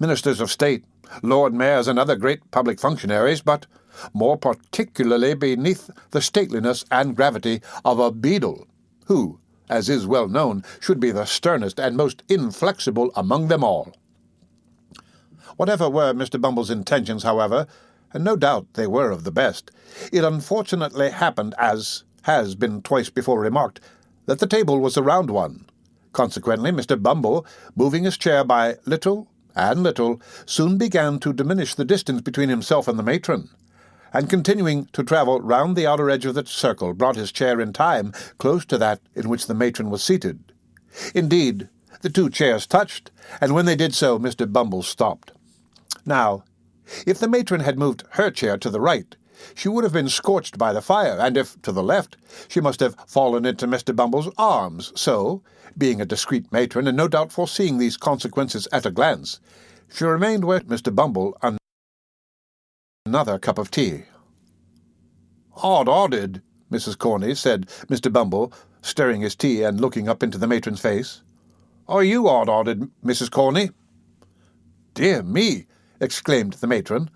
Speaker 1: ministers of state, lord mayors, and other great public functionaries, but more particularly beneath the stateliness and gravity of a beadle, who, as is well known, should be the sternest and most inflexible among them all. Whatever were Mr. Bumble's intentions, however, and no doubt they were of the best, it unfortunately happened, as has been twice before remarked, that the table was a round one. Consequently, Mr. Bumble, moving his chair by little and little, soon began to diminish the distance between himself and the matron, and continuing to travel round the outer edge of the circle, brought his chair in time close to that in which the matron was seated. Indeed, the 2 chairs touched, and when they did so, Mr. Bumble stopped. Now, if the matron had moved her chair to the right, she would have been scorched by the fire, and if to the left, she must have fallen into Mr. Bumble's arms. So, being a discreet matron, and no doubt foreseeing these consequences at a glance, she remained where Mr. Bumble another cup of tea. "Odd-odded," Mrs. Corney, said Mr. Bumble, stirring his tea and looking up into the matron's face. "Are you odd-odded, Mrs. Corney?" "Dear me!" exclaimed the matron.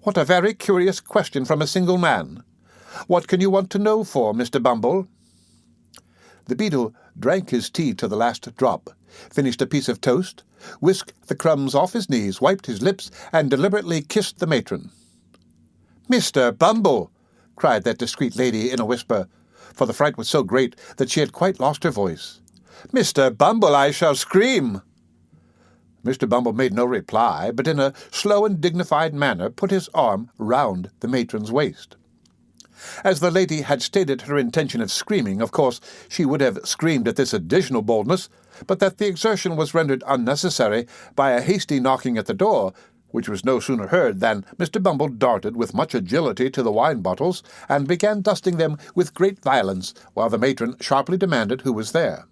Speaker 1: "What a very curious question from a single man. What can you want to know for, Mr. Bumble?" The beadle drank his tea to the last drop, finished a piece of toast, whisked the crumbs off his knees, wiped his lips, and deliberately kissed the matron. "Mr. Bumble!" cried that discreet lady in a whisper, for the fright was so great that she had quite lost her voice. "Mr. Bumble, I shall scream!" Mr. Bumble made no reply, but in a slow and dignified manner put his arm round the matron's waist. As the lady had stated her intention of screaming, of course she would have screamed at this additional boldness, but that the exertion was rendered unnecessary by a hasty knocking at the door, which was no sooner heard than Mr. Bumble darted with much agility to the wine bottles and began dusting them with great violence, while the matron sharply demanded who was there.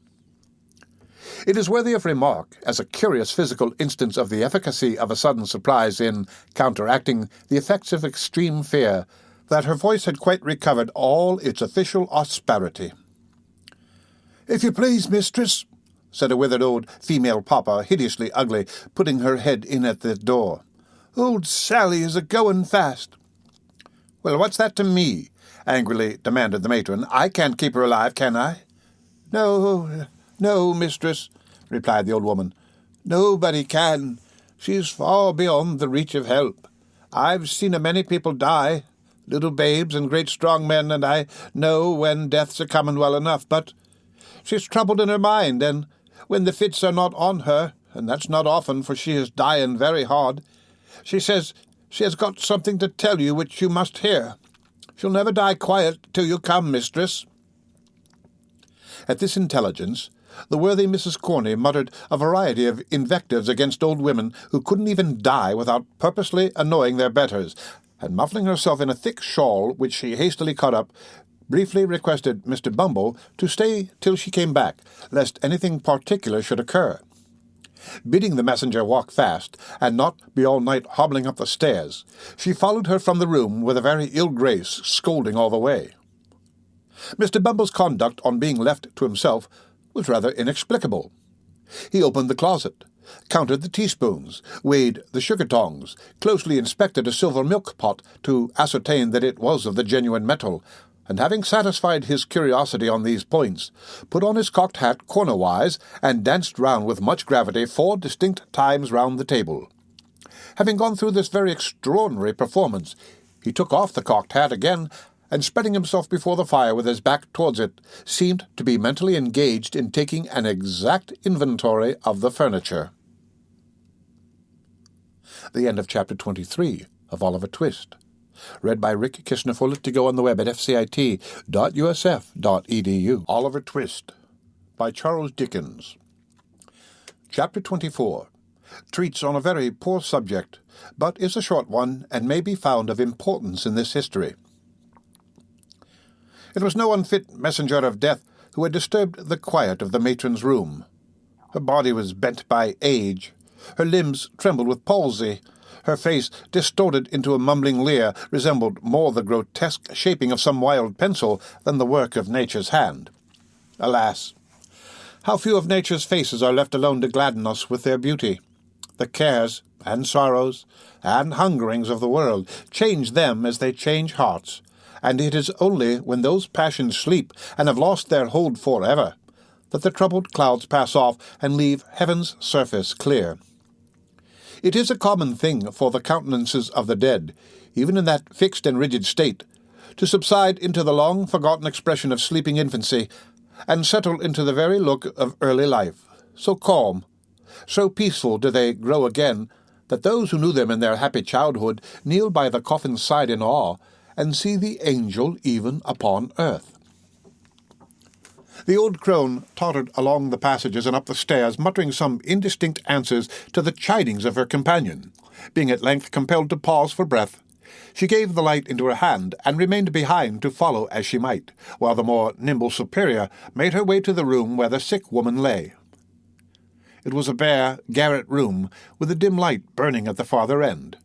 Speaker 1: It is worthy of remark, as a curious physical instance of the efficacy of a sudden surprise in counteracting the effects of extreme fear, that her voice had quite recovered all its official asperity. "If you please, mistress," said a withered old female pauper, hideously ugly, putting her head in at the door. "Old Sally is a-going fast." "Well, what's that to me?" angrily demanded the matron. "I can't keep her alive, can I?" No, mistress," replied the old woman. "Nobody can. She's far beyond the reach of help. I've seen a-many people die, little babes and great strong men, and I know when death's a-coming well enough, but she's troubled in her mind, and when the fits are not on her, and that's not often, for she is dying very hard, she says she has got something to tell you which you must hear. She'll never die quiet till you come, mistress." At this intelligence, the worthy Mrs. Corney muttered a variety of invectives against old women who couldn't even die without purposely annoying their betters, and muffling herself in a thick shawl which she hastily caught up, briefly requested Mr. Bumble to stay till she came back, lest anything particular should occur. Bidding the messenger walk fast, and not be all night hobbling up the stairs, she followed her from the room with a very ill grace, scolding all the way. Mr. Bumble's conduct on being left to himself was rather inexplicable. He opened the closet, counted the teaspoons, weighed the sugar tongs, closely inspected a silver milk-pot to ascertain that it was of the genuine metal, and having satisfied his curiosity on these points, put on his cocked hat cornerwise and danced round with much gravity 4 distinct times round the table. Having gone through this very extraordinary performance, he took off the cocked hat again, and spreading himself before the fire with his back towards it, seemed to be mentally engaged in taking an exact inventory of the furniture. The end of Chapter 23 of Oliver Twist. Read by Rick Kishner-Fuller, to go on the web at fcit.usf.edu. Oliver Twist by Charles Dickens. Chapter 24 treats on a very poor subject, but is a short one and may be found of importance in this history. It was no unfit messenger of death who had disturbed the quiet of the matron's room. Her body was bent by age, her limbs trembled with palsy, her face, distorted into a mumbling leer, resembled more the grotesque shaping of some wild pencil than the work of nature's hand. Alas! How few of nature's faces are left alone to gladden us with their beauty! The cares and sorrows and hungerings of the world change them as they change hearts, and it is only when those passions sleep and have lost their hold forever that the troubled clouds pass off and leave heaven's surface clear. It is a common thing for the countenances of the dead, even in that fixed and rigid state, to subside into the long-forgotten expression of sleeping infancy, and settle into the very look of early life, so calm, so peaceful do they grow again, that those who knew them in their happy childhood kneel by the coffin's side in awe, and see the angel even upon earth. The old crone tottered along the passages and up the stairs, muttering some indistinct answers to the chidings of her companion. Being at length compelled to pause for breath, she gave the light into her hand, and remained behind to follow as she might, while the more nimble superior made her way to the room where the sick woman lay. It was a bare, garret room, with a dim light burning at the farther end.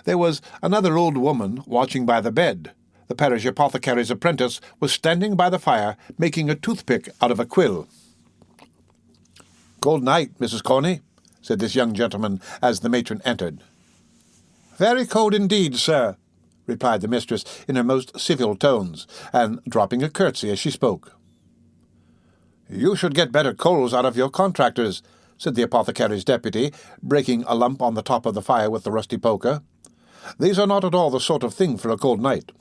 Speaker 2: There was another old woman watching by the bed. The parish apothecary's apprentice was standing by the fire, making a toothpick out of a quill. "Cold night, Mrs. Corney," said this young gentleman as the matron entered. "Very cold indeed, sir," replied the mistress in her most civil tones, and dropping a curtsy as she spoke. "You should get better coals out of your contractors," said the apothecary's deputy, breaking a lump on the top of the fire with the rusty poker. "These are not at all the sort of thing for a cold night."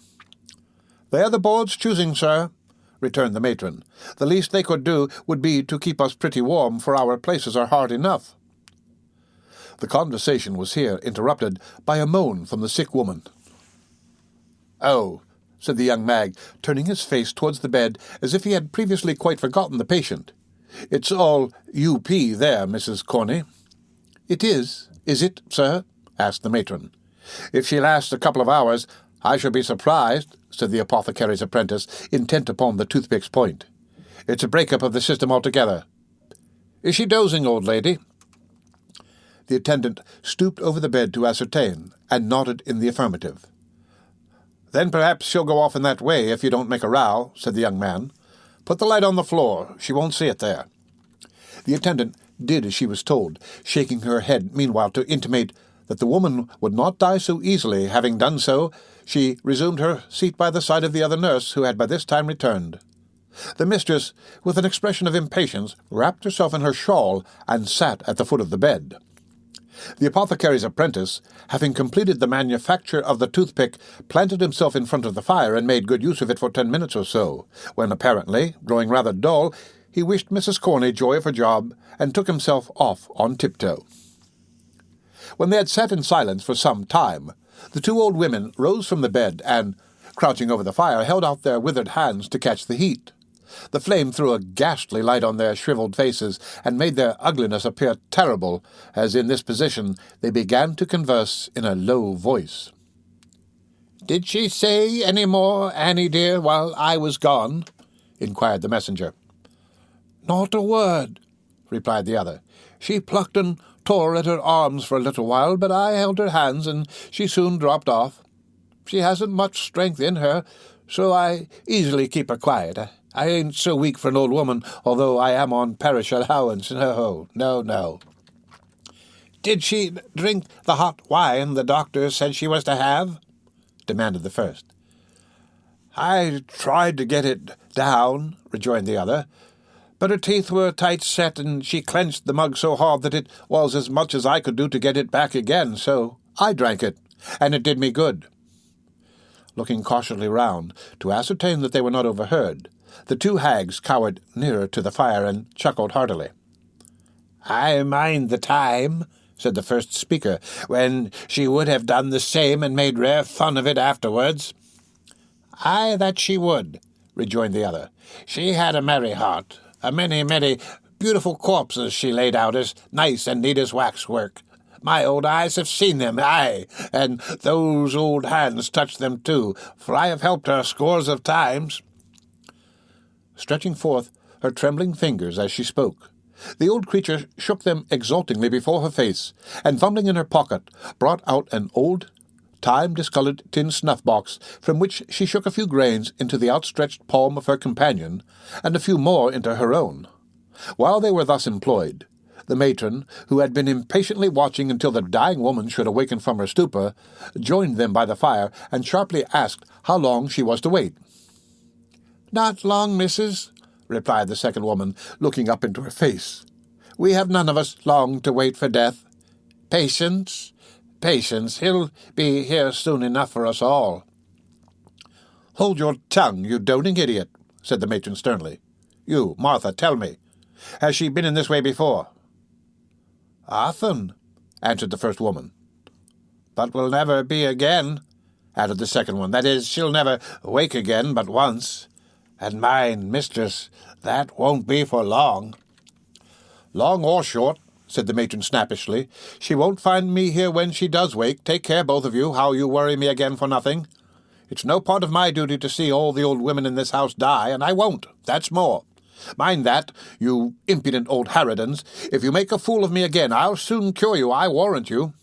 Speaker 2: "They are the board's choosing, sir," returned the matron. "The least they could do would be to keep us pretty warm, for our places are hard enough." The conversation was here interrupted by a moan from the sick woman. "Oh," said the young mag, turning his face towards the bed as if he had previously quite forgotten the patient. "It's all U.P. there, Mrs. Corney." "It is it, sir?" asked the matron. "If she lasts a couple of hours, I shall be surprised," said the apothecary's apprentice, intent upon the toothpick's point. "It's a break-up of the system altogether. Is she dozing, old lady?" The attendant stooped over the bed to ascertain, and nodded in the affirmative. "Then perhaps she'll go off in that way if you don't make a row," said the young man. "Put the light on the floor. She won't see it there." The attendant did as she was told, shaking her head meanwhile to intimate that the woman would not die so easily. Having done so, she resumed her seat by the side of the other nurse, who had by this time returned. The mistress, with an expression of impatience, wrapped herself in her shawl and sat at the foot of the bed. The apothecary's apprentice, having completed the manufacture of the toothpick, planted himself in front of the fire and made good use of it for 10 minutes or so, when apparently, growing rather dull, he wished Mrs. Corney joy of her job and took himself off on tiptoe. When they had sat in silence for some time, the two old women rose from the bed and, crouching over the fire, held out their withered hands to catch the heat. The flame threw a ghastly light on their shriveled faces, and made their ugliness appear terrible, as in this position they began to converse in a low voice. "Did she say any more, Annie dear, while I was gone?" inquired the messenger. "Not a word," replied the other. "She plucked and tore at her arms for a little while, but I held her hands, and she soon dropped off. She hasn't much strength in her, so I easily keep her quiet. I ain't so weak for an old woman, although I am on parish allowance. No. "Did she drink the hot wine the doctor said she was to have?" demanded the first. "I tried to get it down," rejoined the other, "but her teeth were tight set, and she clenched the mug so hard that it was as much as I could do to get it back again, so I drank it, and it did me good." Looking cautiously round to ascertain that they were not overheard, the two hags cowered nearer to the fire and chuckled heartily. "I mind the time," said the first speaker, "when she would have done the same and made rare fun of it afterwards." "Ay, that she would," rejoined the other. "She had a merry heart. A many beautiful corpses she laid out as nice and neat as waxwork. My old eyes have seen them, aye, and those old hands touched them too, for I have helped her scores of times." Stretching forth her trembling fingers as she spoke, the old creature shook them exultingly before her face, and fumbling in her pocket, brought out an old, time-discoloured tin snuff-box, from which she shook a few grains into the outstretched palm of her companion, and a few more into her own. While they were thus employed, the matron, who had been impatiently watching until the dying woman should awaken from her stupor, joined them by the fire, and sharply asked how long she was to wait. "Not long, missus," replied the second woman, looking up into her face. "We have none of us long to wait for death. Patience, he'll be here soon enough for us all." "Hold your tongue, you doting idiot," said the matron sternly. "You, Martha, tell me, has she been in this way before?" "Often," answered the first woman. "But will never be again," added the second one. "That is, she'll never wake again but once. And mind, mistress, that won't be for long." "Long or short," said the matron snappishly, "she won't find me here when she does wake. Take care, both of you, how you worry me again for nothing. It's no part of my duty to see all the old women in this house die, and I won't. That's more. Mind that, you impudent old harridans. If you make a fool of me again, I'll soon cure you, I warrant you."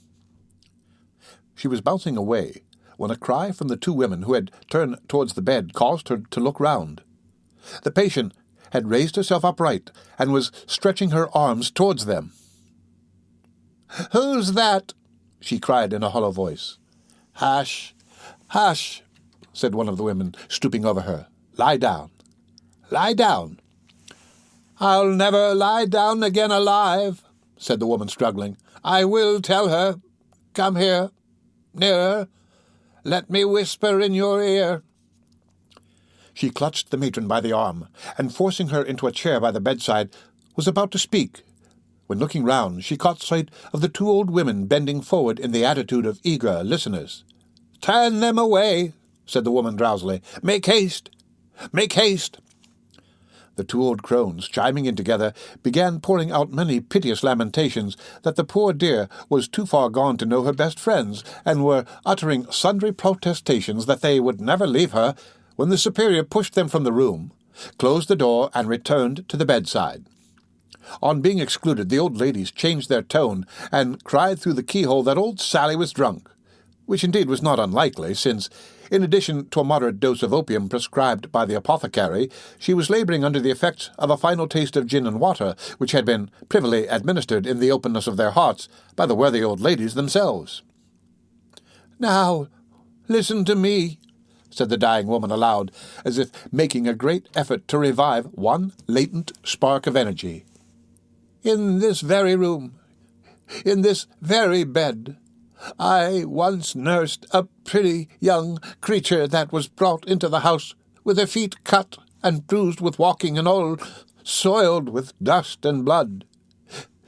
Speaker 1: She was bouncing away when a cry from the two women who had turned towards the bed caused her to look round. The patient had raised herself upright and was stretching her arms towards them. "Who's that?" she cried in a hollow voice. "Hush, hush," said one of the women, stooping over her. "Lie down. Lie down." "I'll never lie down again alive," said the woman, struggling. "I will tell her. Come here, nearer. Let me whisper in your ear." She clutched the matron by the arm, and forcing her into a chair by the bedside, was about to speak, when looking round she caught sight of the two old women bending forward in the attitude of eager listeners. "Turn them away," said the woman drowsily. "Make haste! Make haste!" The two old crones, chiming in together, began pouring out many piteous lamentations that the poor dear was too far gone to know her best friends, and were uttering sundry protestations that they would never leave her, when the superior pushed them from the room, closed the door, and returned to the bedside. On being excluded, the old ladies changed their tone, and cried through the keyhole that old Sally was drunk, which indeed was not unlikely, since, in addition to a moderate dose of opium prescribed by the apothecary, she was labouring under the effects of a final taste of gin and water, which had been privily administered in the openness of their hearts by the worthy old ladies themselves. "Now, listen to me," said the dying woman aloud, as if making a great effort to revive one latent spark of energy. "In this very room, in this very bed, I once nursed a pretty young creature that was brought into the house with her feet cut and bruised with walking and all soiled with dust and blood.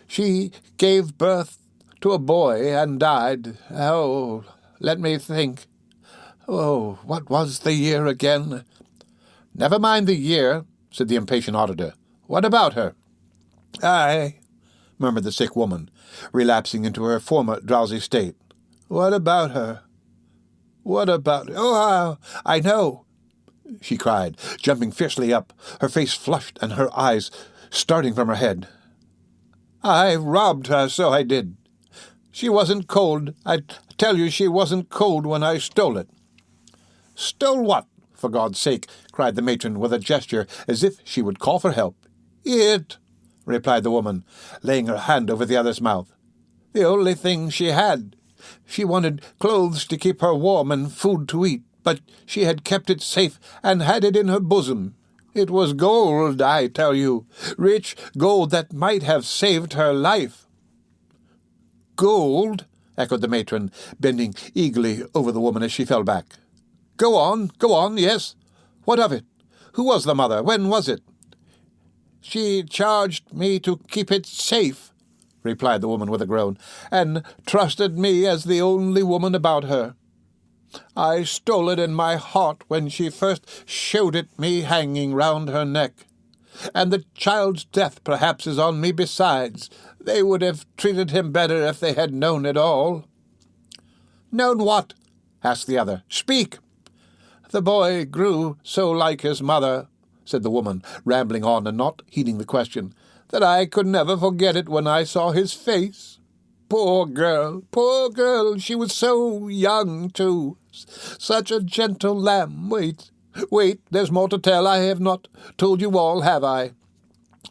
Speaker 1: She gave birth to a boy and died. Oh, let me think. Oh, what was the year again?" "Never mind the year," said the impatient auditor. "What about her?" "Aye," murmured the sick woman, relapsing into her former drowsy state. "What about her? What about... Oh, I know!" she cried, jumping fiercely up, her face flushed and her eyes starting from her head. "I robbed her, so I did. She wasn't cold. I tell you she wasn't cold when I stole it." "Stole what, for God's sake?" cried the matron with a gesture as if she would call for help. "It," replied the woman, laying her hand over the other's mouth. "The only thing she had. She wanted clothes to keep her warm and food to eat, but she had kept it safe and had it in her bosom. It was gold, I tell you, rich gold that might have saved her life." "Gold?" echoed the matron, bending eagerly over the woman as she fell back. Go on, yes. What of it? Who was the mother? When was it?" "She charged me to keep it safe," replied the woman with a groan, "and trusted me as the only woman about her. I stole it in my heart when she first showed it me hanging round her neck. And the child's death perhaps is on me besides. They would have treated him better if they had known it all." "Known what?" asked the other. "Speak." "The boy grew so like his mother," said the woman, rambling on and not heeding the question, "that I could never forget it when I saw his face. Poor girl, she was so young, too. Such a gentle lamb. Wait, there's more to tell. I have not told you all, have I?"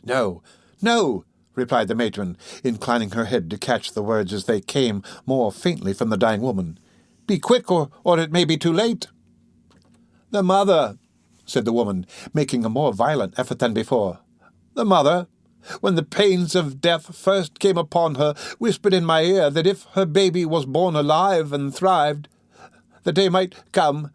Speaker 1: No, replied the matron, inclining her head to catch the words as they came more faintly from the dying woman. "Be quick, or it may be too late." "The mother," said the woman, making a more violent effort than before. "The mother, when the pains of death first came upon her, whispered in my ear that if her baby was born alive and thrived, the day might come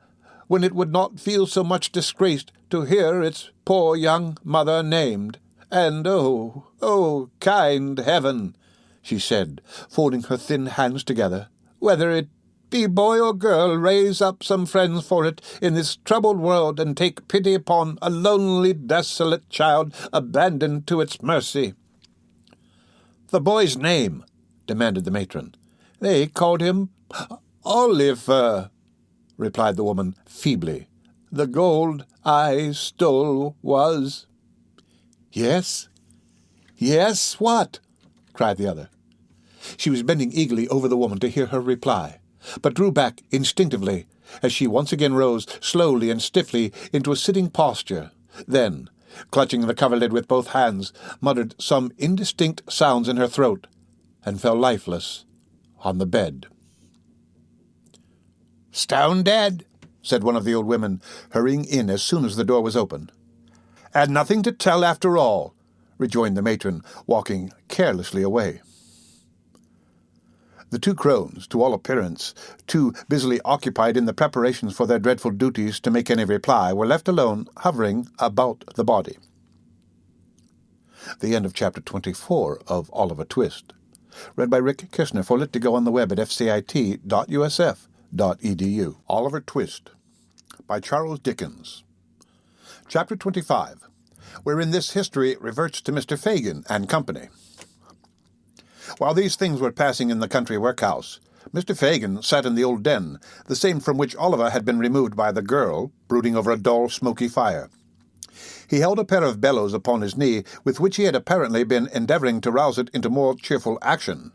Speaker 1: when it would not feel so much disgraced to hear its poor young mother named. And, oh, kind heaven," she said, folding her thin hands together, "whether it be boy or girl, raise up some friends for it in this troubled world, and take pity upon a lonely, desolate child abandoned to its mercy." "The boy's name?" demanded the matron. "They called him Oliver," replied the woman feebly. "The gold I stole was—" "Yes, what?" cried the other. She was bending eagerly over the woman to hear her reply. but drew back instinctively as she once again rose slowly and stiffly into a sitting posture, then, clutching the coverlid with both hands, muttered some indistinct sounds in her throat, and fell lifeless on the bed. "Stone dead," said one of the old women, hurrying in as soon as the door was open. "And nothing to tell after all," rejoined the matron, walking carelessly away. The two crones, to all appearance, too busily occupied in the preparations for their dreadful duties to make any reply, were left alone, hovering about the body. The end of Chapter 24 of Oliver Twist. Read by Rick Kishner for Lit2Go on the web at fcit.usf.edu. Oliver Twist by Charles Dickens. Chapter 25, wherein this history reverts to Mr. Fagin and company. While these things were passing in the country workhouse, Mr. Fagin sat in the old den, the same from which Oliver had been removed by the girl, brooding over a dull, smoky fire. He held a pair of bellows upon his knee, with which he had apparently been endeavouring to rouse it into more cheerful action.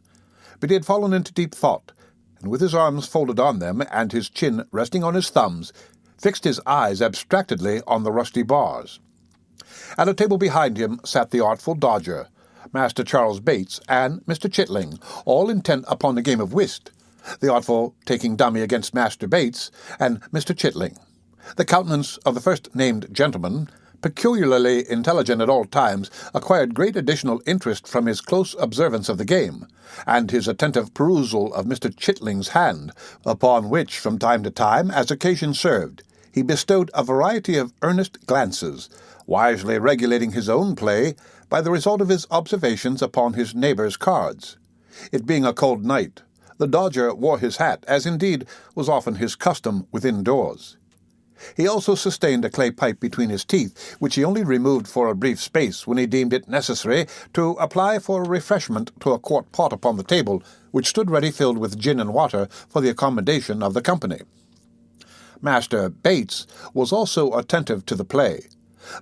Speaker 1: But he had fallen into deep thought, and with his arms folded on them, and his chin resting on his thumbs, fixed his eyes abstractedly on the rusty bars. At a table behind him sat the artful Dodger, Master Charles Bates, and Mr. Chitling, all intent upon a game of whist, the artful taking dummy against Master Bates and Mr. Chitling. The countenance of the first-named gentleman, peculiarly intelligent at all times, acquired great additional interest from his close observance of the game, and his attentive perusal of Mr. Chitling's hand, upon which, from time to time, as occasion served, he bestowed a variety of earnest glances, wisely regulating his own play by the result of his observations upon his neighbour's cards. It being a cold night, the Dodger wore his hat, as indeed was often his custom within doors. He also sustained a clay pipe between his teeth, which he only removed for a brief space when he deemed it necessary to apply for refreshment to a quart pot upon the table, which stood ready filled with gin and water for the accommodation of the company. Master Bates was also attentive to the play,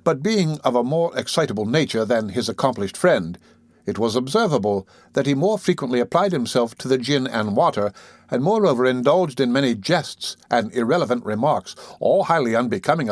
Speaker 1: but being of a more excitable nature than his accomplished friend, it was observable that he more frequently applied himself to the gin and water, and moreover indulged in many jests and irrelevant remarks, all highly unbecoming.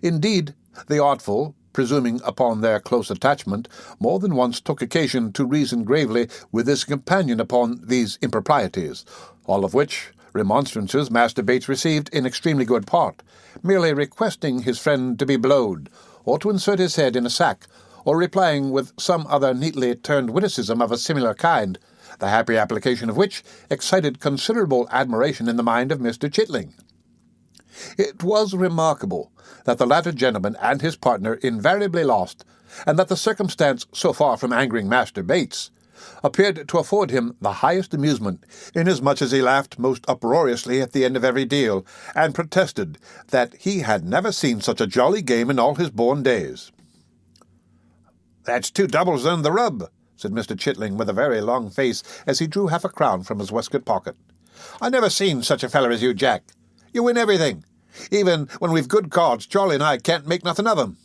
Speaker 1: Indeed, the artful, presuming upon their close attachment, more than once took occasion to reason gravely with his companion upon these improprieties, all of which remonstrances Master Bates received in extremely good part, merely requesting his friend to be blowed, or to insert his head in a sack, or replying with some other neatly turned witticism of a similar kind, the happy application of which excited considerable admiration in the mind of Mr. Chitling. It was remarkable that the latter gentleman and his partner invariably lost, and that the circumstance, so far from angering Master Bates, appeared to afford him the highest amusement, inasmuch as he laughed most uproariously at the end of every deal, and protested that he had never seen such a jolly game in all his born days. "That's 2 doubles and the rub," said Mr. Chitling with a very long face, as he drew half a crown from his waistcoat pocket. "I never seen such a feller as you, Jack. You win everything. Even when we've good cards, Charlie and I can't make nothing of 'em."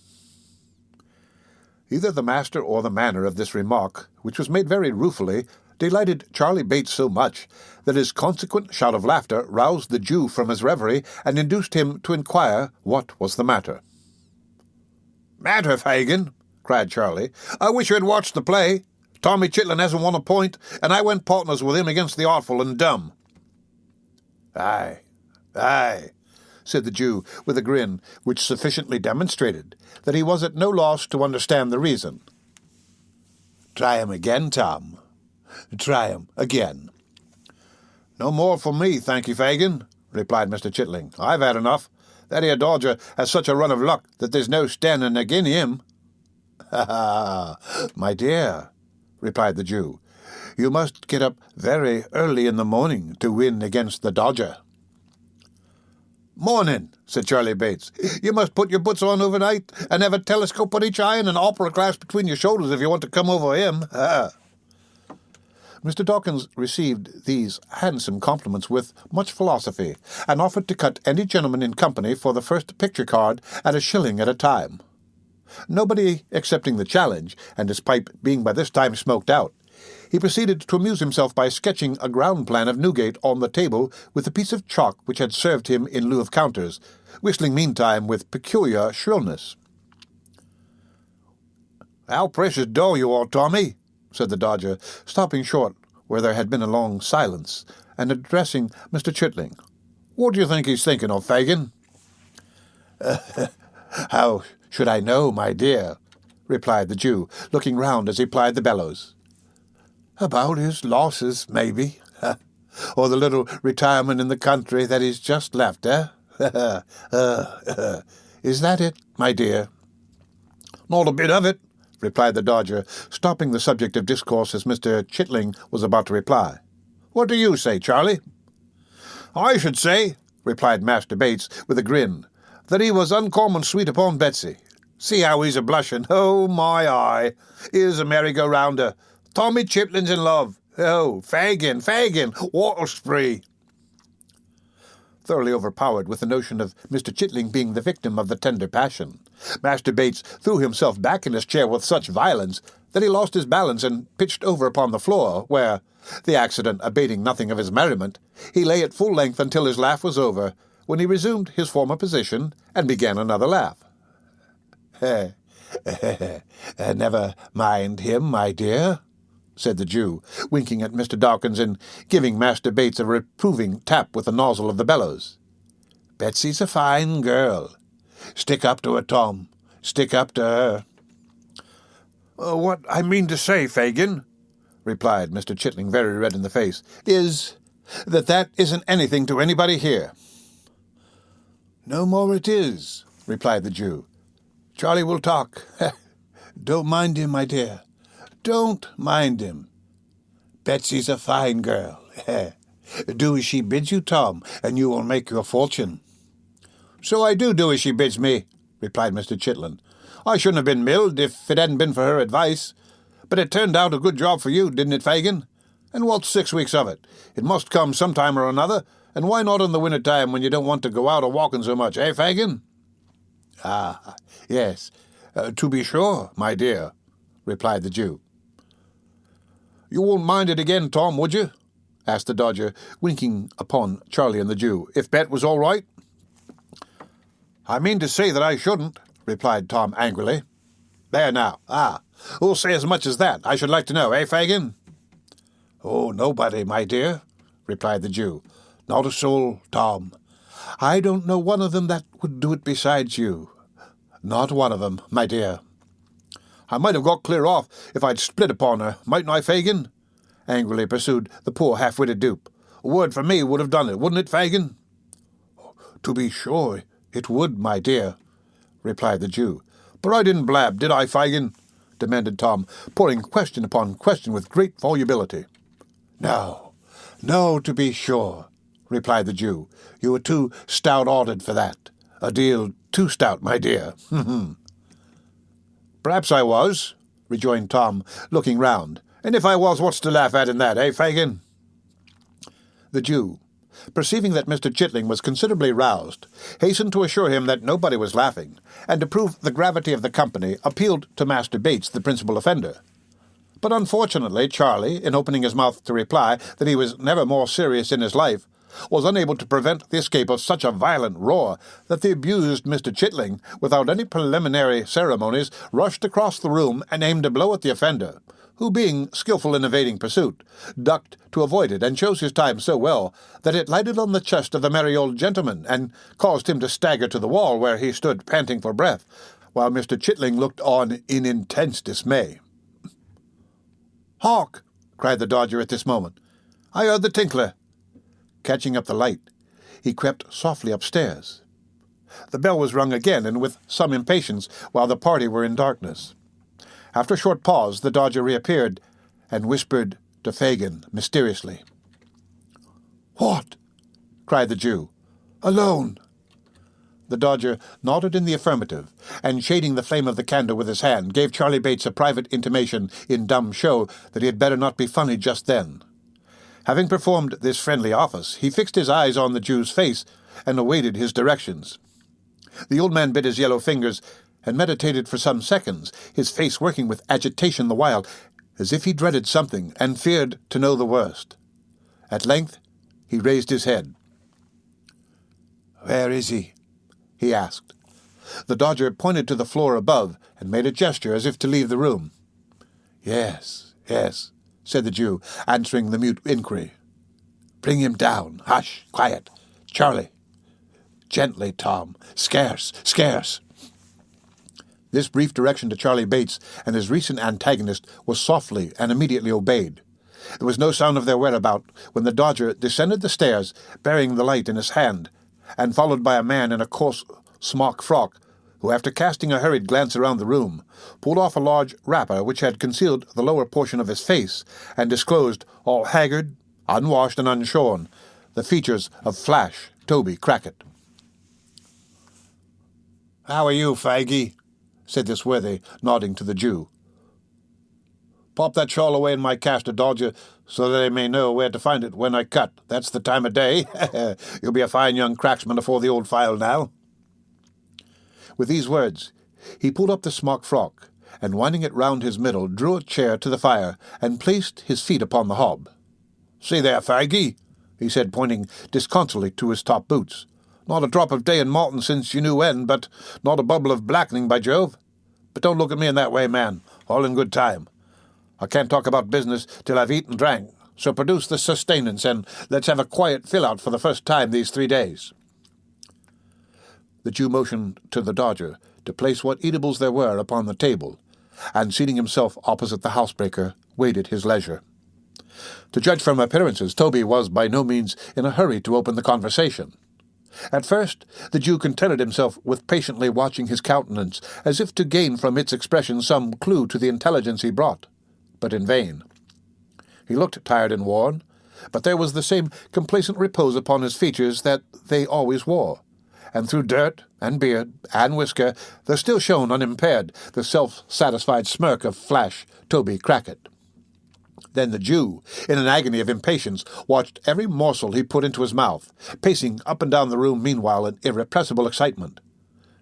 Speaker 1: Either the master or the manner of this remark, which was made very ruefully, delighted Charlie Bates so much that his consequent shout of laughter roused the Jew from his reverie and induced him to inquire what was the matter. "Matter, Fagin?" cried Charlie. "I wish you had watched the play. Tommy Chitlin hasn't won a point, and I went partners with him against the artful and dumb." "Aye, aye," said the Jew, with a grin which sufficiently demonstrated that he was at no loss to understand the reason. "Try him again, Tom. Try him again." "No more for me, thank you, Fagin," replied Mr. Chitling. "I've had enough. That here Dodger has such a run of luck that there's no standing agin him." "Ha, my dear," replied the Jew, "you must get up very early in the morning to win against the Dodger." "Morning," said Charlie Bates. "You must put your boots on overnight and have a telescope on each eye and an opera glass between your shoulders if you want to come over him." Mr. Dawkins received these handsome compliments with much philosophy, and offered to cut any gentleman in company for the first picture card at $1 at a time. Nobody accepting the challenge, and his pipe being by this time smoked out, He proceeded to amuse himself by sketching a ground plan of Newgate on the table with a piece of chalk which had served him in lieu of counters, whistling meantime with peculiar shrillness. "How precious dull you are, Tommy," said the Dodger, stopping short where there had been a long silence, and addressing Mr. Chitling. "What do you think he's thinking of, Fagin?" "How should I know, my dear?" replied the Jew, looking round as he plied the bellows. "About his losses, maybe, or the little retirement in the country that he's just left, eh? Is that it, my dear?" "Not a bit of it," replied the Dodger, stopping the subject of discourse as Mr. Chitling was about to reply. "What do you say, Charlie?" "I should say," replied Master Bates, with a grin, "that he was uncommon sweet upon Betsy. See how he's a-blushing. Oh, my eye! Here's a merry-go-rounder. Tommy Chitling's in love. Oh, Fagin, what a spree!" Thoroughly overpowered with the notion of Mr. Chitling being the victim of the tender passion, Master Bates threw himself back in his chair with such violence that he lost his balance and pitched over upon the floor, where, the accident abating nothing of his merriment, he lay at full length until his laugh was over, when he resumed his former position and began another laugh. "Never mind him, my dear," said the Jew, winking at Mr. Dawkins and giving Master Bates a reproving tap with the nozzle of the bellows. "Betsy's a fine girl. Stick up to her, Tom. Stick up to her." "What I mean to say, Fagin," replied Mr. Chitling, very red in the face, "is that isn't anything to anybody here." "No more it is," replied the Jew. "Charlie will talk. Don't mind him, my dear. Don't mind him. Betsy's a fine girl. Do as she bids you, Tom, and you will make your fortune." "So I do as she bids me," replied Mr. Chitling. "I shouldn't have been milled if it hadn't been for her advice. But it turned out a good job for you, didn't it, Fagin? And what's 6 weeks of it? It must come some time or another, and why not in the winter time when you don't want to go out a-walking so much, eh, Fagin?" "Ah, yes, to be sure, my dear," replied the Jew. "You won't mind it again, Tom, would you?" asked the Dodger, winking upon Charlie and the Jew, "if Bet was all right?" "I mean to say that I shouldn't," replied Tom angrily. "There now, who'll say as much as that, I should like to know, eh, Fagin?" "Oh, nobody, my dear," replied the Jew. "Not a soul, Tom. I don't know one of them that would do it besides you. Not one of them, my dear." "I might have got clear off if I'd split upon her, mightn't I, Fagin?" angrily pursued the poor half-witted dupe. "A word from me would have done it, wouldn't it, Fagin?" "To be sure it would, my dear," replied the Jew. "But I didn't blab, did I, Fagin?" demanded Tom, pouring question upon question with great volubility. No, to be sure," replied the Jew. "You were too stout-hearted for that. A deal too stout, my dear. "Perhaps I was," rejoined Tom, looking round. "And if I was, what's to laugh at in that, eh, Fagin?" The Jew, perceiving that Mr. Chitling was considerably roused, hastened to assure him that nobody was laughing, and to prove the gravity of the company, appealed to Master Bates, the principal offender. But unfortunately Charlie, in opening his mouth to reply that he was never more serious in his life, was unable to prevent the escape of such a violent roar that the abused Mr. Chitling, without any preliminary ceremonies, rushed across the room and aimed a blow at the offender, who, being skilful in evading pursuit, ducked to avoid it, and chose his time so well that it lighted on the chest of the merry old gentleman, and caused him to stagger to the wall, where he stood panting for breath, while Mr. Chitling looked on in intense dismay. "Hark!" cried the Dodger at this moment. "I heard the tinkler." Catching up the light, he crept softly upstairs. The bell was rung again, and with some impatience, while the party were in darkness. After a short pause, the Dodger reappeared, and whispered to Fagin mysteriously. "What?" cried the Jew. "Alone?" The Dodger nodded in the affirmative, and shading the flame of the candle with his hand, gave Charlie Bates a private intimation in dumb show that he had better not be funny just then. Having performed this friendly office, he fixed his eyes on the Jew's face and awaited his directions. The old man bit his yellow fingers and meditated for some seconds, his face working with agitation the while, as if he dreaded something and feared to know the worst. At length he raised his head. "Where is he?" he asked. The Dodger pointed to the floor above and made a gesture as if to leave the room. "Yes, yes," said the Jew, answering the mute inquiry. "Bring him down. Hush, quiet. Charlie. Gently, Tom. Scarce, scarce." This brief direction to Charlie Bates and his recent antagonist was softly and immediately obeyed. There was no sound of their whereabout when the Dodger descended the stairs, bearing the light in his hand, and followed by a man in a coarse smock frock, who, after casting a hurried glance around the room, pulled off a large wrapper which had concealed the lower portion of his face and disclosed, all haggard, unwashed, and unshorn, the features of Flash Toby Crackit. "How are you, Faggy?" said this worthy, nodding to the Jew. "Pop that shawl away in my castor, Dodger, so that they may know where to find it when I cut. That's the time of day. You'll be a fine young cracksman afore the old file now." With these words, he pulled up the smock frock, and winding it round his middle, drew a chair to the fire, and placed his feet upon the hob. "See there, Faggy," he said, pointing disconsolately to his top boots. "Not a drop of day in Malton since you knew when, but not a bubble of blackening, by Jove. But don't look at me in that way, man. All in good time. I can't talk about business till I've eaten and drank, so produce the sustenance, and let's have a quiet fill-out for the first time these 3 days." The Jew motioned to the Dodger to place what eatables there were upon the table, and seating himself opposite the housebreaker, waited his leisure. To judge from appearances, Toby was by no means in a hurry to open the conversation. At first, the Jew contented himself with patiently watching his countenance, as if to gain from its expression some clue to the intelligence he brought, but in vain. He looked tired and worn, but there was the same complacent repose upon his features that they always wore, and through dirt and beard and whisker there still shone unimpaired the self-satisfied smirk of Flash Toby Crackit. Then the Jew, in an agony of impatience, watched every morsel he put into his mouth, pacing up and down the room meanwhile in irrepressible excitement.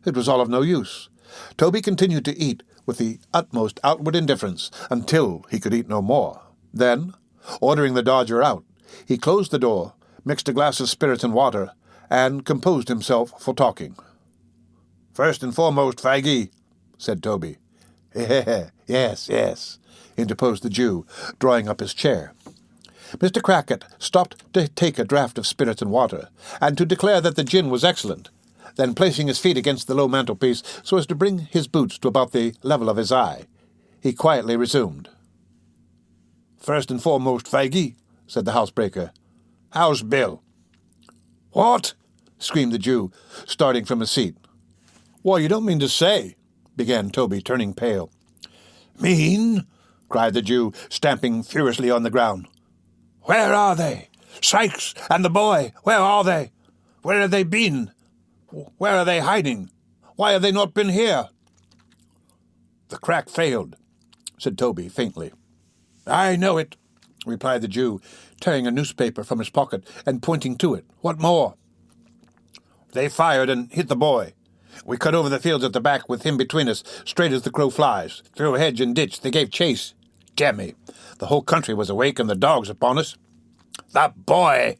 Speaker 1: It was all of no use. Toby continued to eat with the utmost outward indifference until he could eat no more. Then, ordering the Dodger out, he closed the door, mixed a glass of spirits and water, and composed himself for talking. "First and foremost, Faggy," said Toby. Yes, yes," interposed the Jew, drawing up his chair. Mr. Crackit stopped to take a draught of spirits and water, and to declare that the gin was excellent. Then, placing his feet against the low mantelpiece so as to bring his boots to about the level of his eye, he quietly resumed. "First and foremost, Faggy," said the housebreaker, "how's Bill?" "What?" screamed the Jew, starting from his seat. "Why, you don't mean to say—" began Toby, turning pale. "Mean?" cried the Jew, stamping furiously on the ground. "Where are they? Sykes and the boy, where are they? Where have they been? Where are they hiding? Why have they not been here?" "The crack failed," said Toby faintly. "I know it," replied the Jew, tearing a newspaper from his pocket and pointing to it. "What more?" "They fired and hit the boy. We cut over the fields at the back with him between us, straight as the crow flies. Through hedge and ditch they gave chase. Damn me, the whole country was awake and the dogs upon us. The boy!"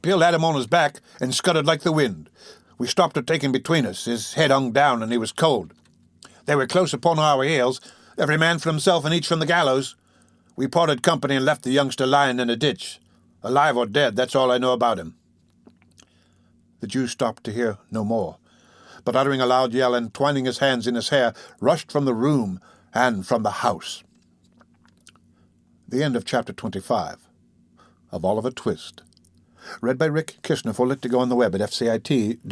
Speaker 1: Bill had him on his back and scudded like the wind. We stopped to take him between us. His head hung down and he was cold. They were close upon our heels, every man for himself and each from the gallows. We parted company and left the youngster lying in a ditch. Alive or dead, that's all I know about him. The Jew stopped to hear no more, but uttering a loud yell and twining his hands in his hair, rushed from the room and from the house. The end of Chapter 25 of Oliver Twist. Read by Rick Kishner for Lit to Go on the web at fcit.usf.edu.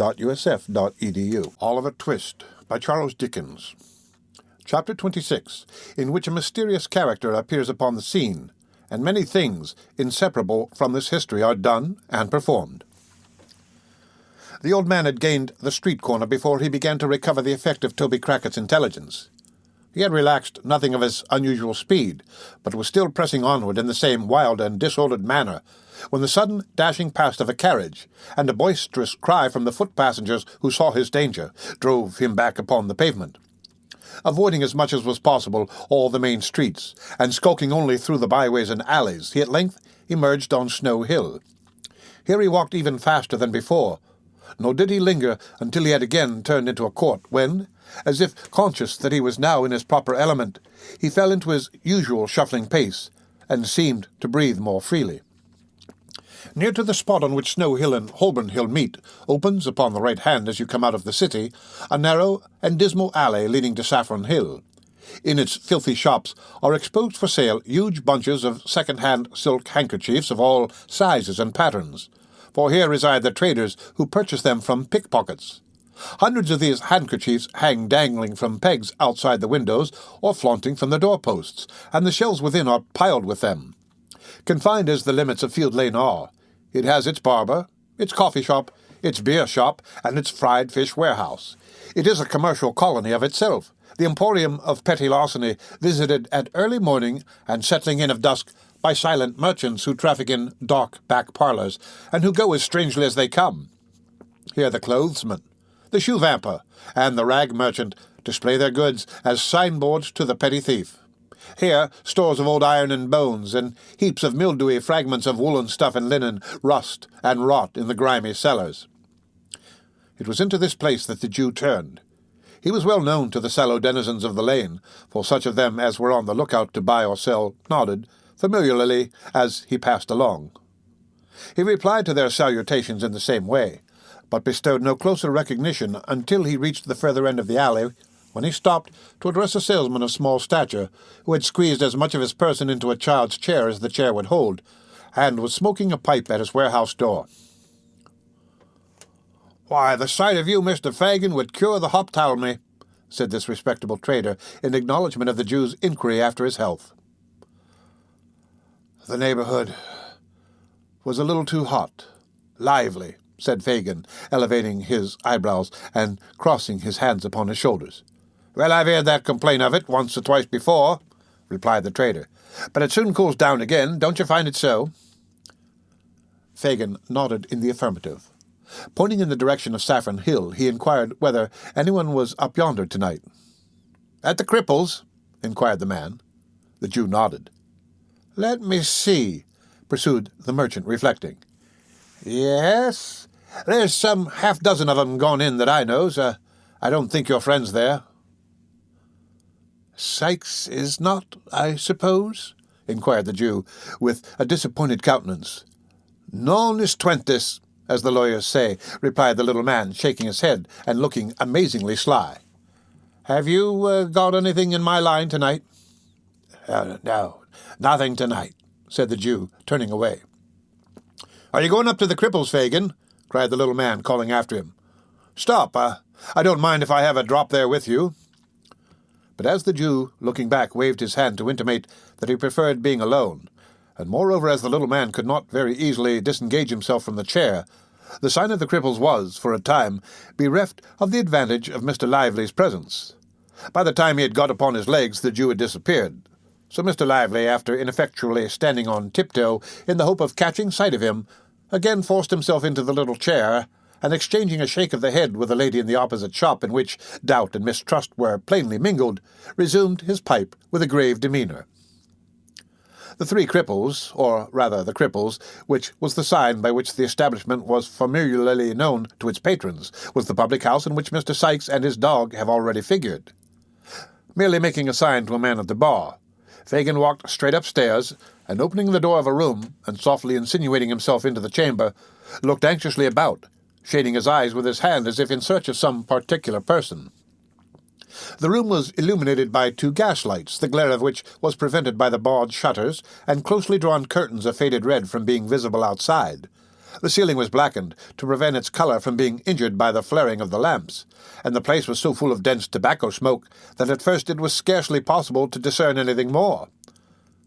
Speaker 1: Oliver Twist by Charles Dickens. Chapter 26, in which a mysterious character appears upon the scene, and many things inseparable from this history are done and performed. The old man had gained the street corner before he began to recover the effect of Toby Crackit's intelligence. He had relaxed nothing of his unusual speed, but was still pressing onward in the same wild and disordered manner, when the sudden dashing past of a carriage, and a boisterous cry from the foot-passengers who saw his danger, drove him back upon the pavement.
Speaker 2: Avoiding as much as was possible all the main streets, and skulking only through the byways and alleys, he at length emerged on Snow Hill. Here he walked even faster than before, nor did he linger until he had again turned into a court, when, as if conscious that he was now in his proper element, he fell into his usual shuffling pace, and seemed to breathe more freely. Near to the spot on which Snow Hill and Holborn Hill meet, opens, upon the right hand as you come out of the city, a narrow and dismal alley leading to Saffron Hill. In its filthy shops are exposed for sale huge bunches of second-hand silk handkerchiefs of all sizes and patterns, for here reside the traders who purchase them from pickpockets. Hundreds of these handkerchiefs hang dangling from pegs outside the windows or flaunting from the doorposts, and the shelves within are piled with them. Confined as the limits of Field Lane are, it has its barber, its coffee shop, its beer shop, and its fried fish warehouse. It is a commercial colony of itself, the emporium of petty larceny, visited at early morning and settling in of dusk by silent merchants who traffic in dark back parlours, and who go as strangely as they come. Here the clothesman, the shoe vamper, and the rag merchant display their goods as signboards to the petty thief. Here stores of old iron and bones, and heaps of mildewy fragments of woolen stuff and linen rust and rot in the grimy cellars. It was into this place that the Jew turned. He was well known to the sallow denizens of the lane, for such of them as were on the lookout to buy or sell nodded familiarly as he passed along. He replied to their salutations in the same way, but bestowed no closer recognition until he reached the further end of the alley, when he stopped to address a salesman of small stature, who had squeezed as much of his person into a child's chair as the chair would hold, and was smoking a pipe at his warehouse door. "Why, the sight of you, Mr. Fagin, would cure the hoptalmy," said this respectable trader, in acknowledgment of the Jew's inquiry after his health. "The neighbourhood was a little too hot, lively," said Fagin, elevating his eyebrows and crossing his hands upon his shoulders. "Well, I've heard that complaint of it once or twice before," replied the trader. "But it soon cools down again, don't you find it so?" Fagin nodded in the affirmative. Pointing in the direction of Saffron Hill, he inquired whether anyone was up yonder tonight. "At the Cripples?" inquired the man. The Jew nodded. "Let me see," pursued the merchant, reflecting. "Yes, there's some half-dozen of 'em gone in that I knows. I don't think your friend's there." "Sikes is not, I suppose?" inquired the Jew, with a disappointed countenance. "Non istuentis, as the lawyers say," replied the little man, shaking his head and looking amazingly sly. "Have you got anything in my line tonight?" "No, nothing tonight," said the Jew, turning away. "Are you going up to the Cripples, Fagin?" cried the little man, calling after him. "Stop, I don't mind if I have a drop there with you." But as the Jew, looking back, waved his hand to intimate that he preferred being alone, and moreover as the little man could not very easily disengage himself from the chair, the sign of the Cripples was, for a time, bereft of the advantage of Mr. Lively's presence. By the time he had got upon his legs, the Jew had disappeared. So Mr. Lively, after ineffectually standing on tiptoe in the hope of catching sight of him, again forced himself into the little chair, and exchanging a shake of the head with a lady in the opposite shop, in which doubt and mistrust were plainly mingled, resumed his pipe with a grave demeanour. The Three Cripples, or rather the Cripples, which was the sign by which the establishment was familiarly known to its patrons, was the public house in which Mr. Sikes and his dog have already figured. Merely making a sign to a man at the bar, Fagin walked straight upstairs, and opening the door of a room, and softly insinuating himself into the chamber, looked anxiously about, shading his eyes with his hand as if in search of some particular person. The room was illuminated by 2 gas-lights, the glare of which was prevented by the barred shutters and closely drawn curtains of faded red from being visible outside. The ceiling was blackened to prevent its colour from being injured by the flaring of the lamps, and the place was so full of dense tobacco smoke that at first it was scarcely possible to discern anything more.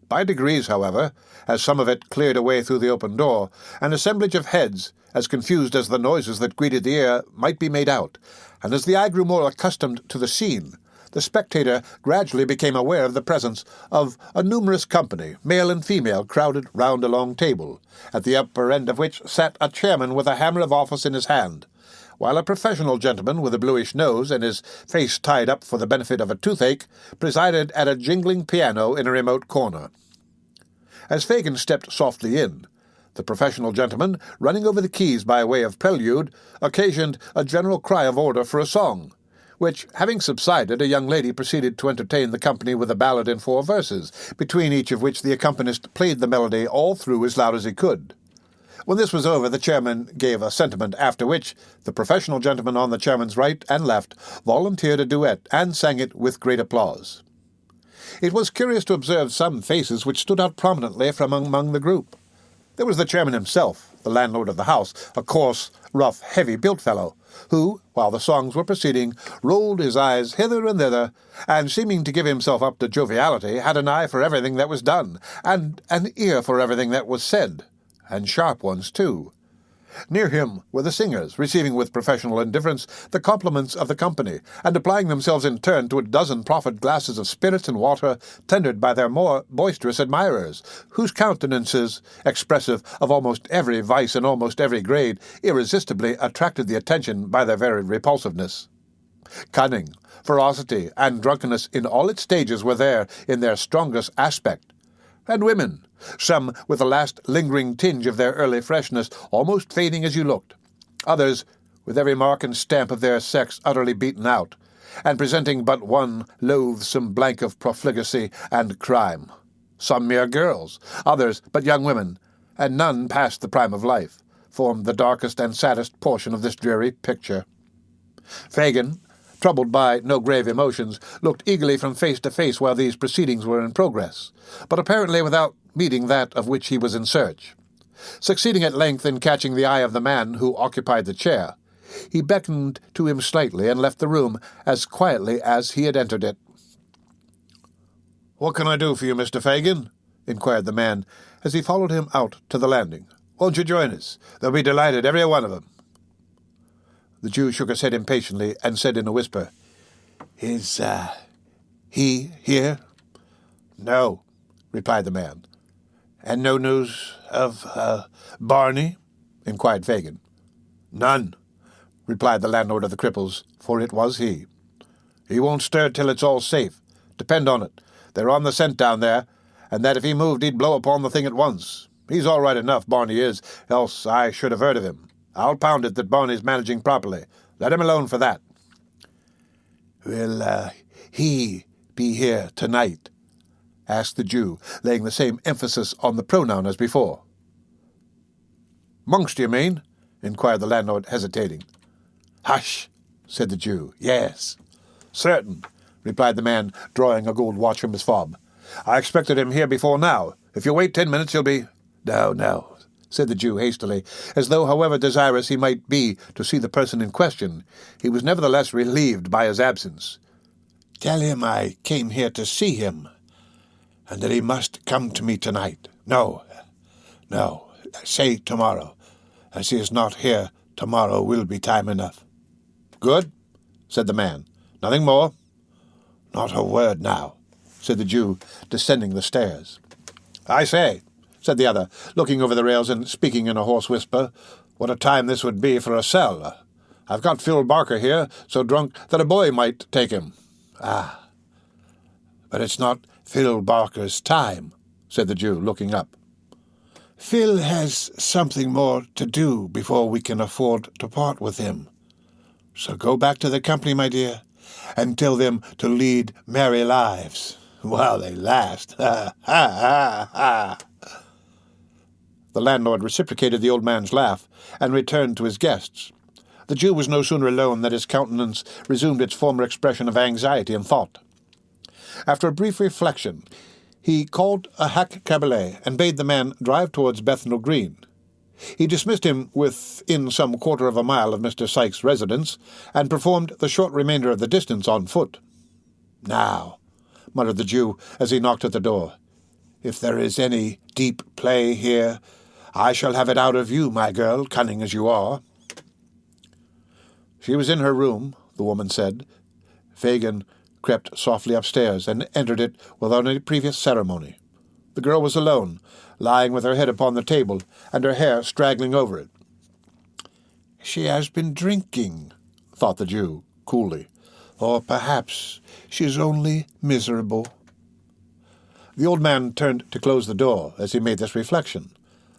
Speaker 2: By degrees, however, as some of it cleared away through the open door, an assemblage of heads, as confused as the noises that greeted the ear, might be made out, and as the eye grew more accustomed to the scene, the spectator gradually became aware of the presence of a numerous company, male and female, crowded round a long table, at the upper end of which sat a chairman with a hammer of office in his hand, while a professional gentleman with a bluish nose and his face tied up for the benefit of a toothache presided at a jingling piano in a remote corner. As Fagin stepped softly in, the professional gentleman, running over the keys by way of prelude, occasioned a general cry of order for a song, which, having subsided, a young lady proceeded to entertain the company with a ballad in 4 verses, between each of which the accompanist played the melody all through as loud as he could. When this was over, the chairman gave a sentiment, after which the professional gentleman on the chairman's right and left volunteered a duet and sang it with great applause. It was curious to observe some faces which stood out prominently from among the group. There was the chairman himself, the landlord of the house, a coarse, rough, heavy-built fellow, who, while the songs were proceeding, rolled his eyes hither and thither, and, seeming to give himself up to joviality, had an eye for everything that was done, and an ear for everything that was said, and sharp ones too. Near him were the singers, receiving with professional indifference the compliments of the company, and applying themselves in turn to a dozen proffered glasses of spirits and water tendered by their more boisterous admirers, whose countenances, expressive of almost every vice and almost every grade, irresistibly attracted the attention by their very repulsiveness. Cunning, ferocity, and drunkenness in all its stages were there in their strongest aspect. And women, some with the last lingering tinge of their early freshness almost fading as you looked, others with every mark and stamp of their sex utterly beaten out, and presenting but one loathsome blank of profligacy and crime. Some mere girls, others but young women, and none past the prime of life, formed the darkest and saddest portion of this dreary picture. Fagin, troubled by no grave emotions, looked eagerly from face to face while these proceedings were in progress, but apparently without meeting that of which he was in search. Succeeding at length in catching the eye of the man who occupied the chair, he beckoned to him slightly and left the room as quietly as he had entered it. "What can I do for you, Mr. Fagin?" inquired the man, as he followed him out to the landing. "Won't you join us? They'll be delighted, every one of them." The Jew shook his head impatiently and said in a whisper, "Is, he here?" "No," replied the man. "And no news of, Barney?" inquired Fagin. "None," replied the landlord of the Cripples, for it was he. "He won't stir till it's all safe. Depend on it. They're on the scent down there, and that if he moved he'd blow upon the thing at once. He's all right enough, Barney is, else I should have heard of him. I'll pound it that Barney's managing properly. Let him alone for that." "Will, he be here tonight?" asked the Jew, laying the same emphasis on the pronoun as before. "Monks, do you mean?" inquired the landlord, hesitating. "Hush," said the Jew. "Yes." "Certain," replied the man, drawing a gold watch from his fob. "I expected him here before now. If you wait 10 minutes, he'll be—" No, said the Jew hastily, as though, however desirous he might be to see the person in question, he was nevertheless relieved by his absence. "Tell him I came here to see him, and that he must come to me tonight. No, say tomorrow. As he is not here, tomorrow will be time enough." "Good," said the man. "Nothing more?" "Not a word now," said the Jew, descending the stairs. "I say," said the other, looking over the rails and speaking in a hoarse whisper, "what a time this would be for a cell. I've got Phil Barker here, so drunk that a boy might take him." "Ah, but it's not Phil Barker's time," said the Jew, looking up. "Phil has something more to do before we can afford to part with him. So go back to the company, my dear, and tell them to lead merry lives while they last. Ha, ha, ha, ha." The landlord reciprocated the old man's laugh, and returned to his guests. The Jew was no sooner alone than his countenance resumed its former expression of anxiety and thought. After a brief reflection, he called a hack cabriolet and bade the man drive towards Bethnal Green. He dismissed him within some quarter of a mile of Mr. Sykes' residence, and performed the short remainder of the distance on foot. "Now," muttered the Jew as he knocked at the door, "if there is any deep play here, I shall have it out of you, my girl, cunning as you are." She was in her room, the woman said. Fagin crept softly upstairs and entered it without any previous ceremony. The girl was alone, lying with her head upon the table and her hair straggling over it.
Speaker 1: "She has been drinking," thought the Jew, coolly. "Or perhaps she's only miserable." The old man turned to close the door as he made this reflection.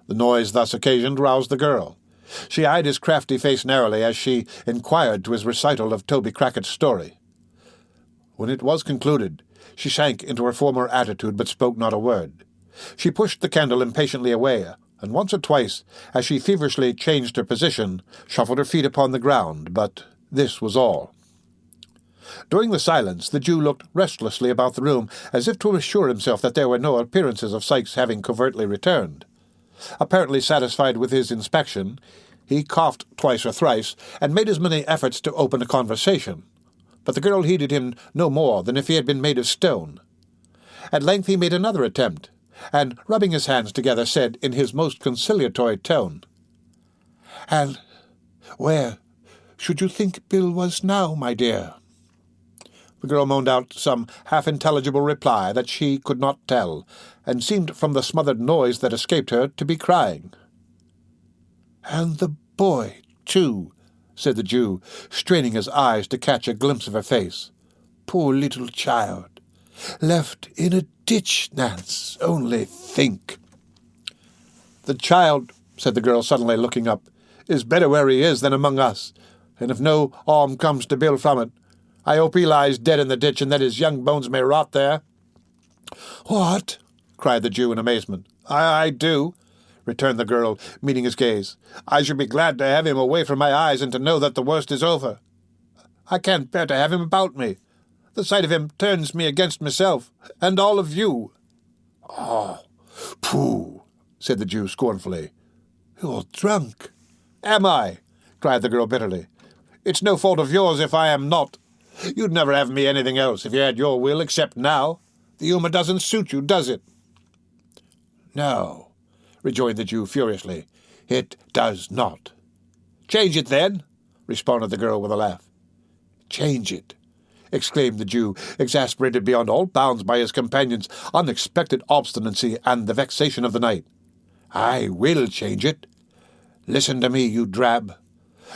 Speaker 1: The noise thus occasioned roused the girl. She eyed his crafty face narrowly as she inquired to his recital of Toby Crackett's story. When it was concluded, she sank into her former attitude, but spoke not a word. She pushed the candle impatiently away, and once or twice, as she feverishly changed her position, shuffled her feet upon the ground, but this was all. During the silence, the Jew looked restlessly about the room, as if to assure himself that there were no appearances of Sikes having covertly returned. Apparently satisfied with his inspection, he coughed twice or thrice, and made as many efforts to open a conversation. But the girl heeded him no more than if he had been made of stone. At length he made another attempt, and, rubbing his hands together, said in his most conciliatory tone, "And where should you think Bill was now, my dear?" The girl moaned out some half-intelligible reply that she could not tell, and seemed from the smothered noise that escaped her to be crying. "And the boy, too," said the Jew, straining his eyes to catch a glimpse of her face. "Poor little child. Left in a ditch, Nance. Only think." "The child," said the girl, suddenly looking up, "is better where he is than among us, and if no harm comes to Bill from it, I hope he lies dead in the ditch, and that his young bones may rot there." "What?" cried the Jew in amazement. I do," returned the girl, meeting his gaze. "I should be glad to have him away from my eyes and to know that the worst is over. I can't bear to have him about me. The sight of him turns me against myself, and all of you." "Oh, pooh," said the Jew scornfully. "You're drunk." "Am I?" cried the girl bitterly. "It's no fault of yours if I am not. You'd never have me anything else if you had your will, except now. The humour doesn't suit you, does it?" "No," rejoined the Jew furiously. "It does not." "Change it, then," responded the girl with a laugh. "Change it!" exclaimed the Jew, exasperated beyond all bounds by his companion's unexpected obstinacy and the vexation of the night. "I will change it. Listen to me, you drab.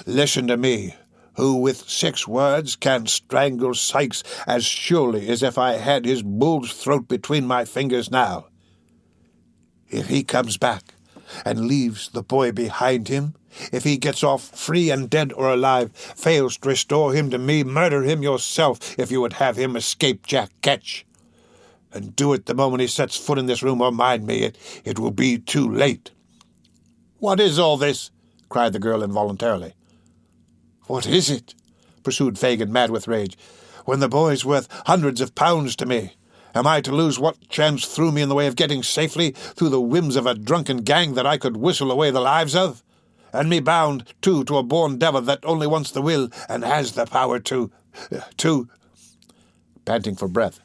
Speaker 1: Listen to me, who with 6 words can strangle Sikes as surely as if I had his bull's throat between my fingers now. If he comes back and leaves the boy behind him, if he gets off free and dead or alive, fails to restore him to me, murder him yourself if you would have him escape Jack Ketch. And do it the moment he sets foot in this room, or mind me, it will be too late." "What is all this?" cried the girl involuntarily. "What is it?" pursued Fagin, mad with rage. "When the boy's worth hundreds of pounds to me, am I to lose what chance threw me in the way of getting safely through the whims of a drunken gang that I could whistle away the lives of? And me bound, too, to a born devil that only wants the will and has the power to... Panting for breath,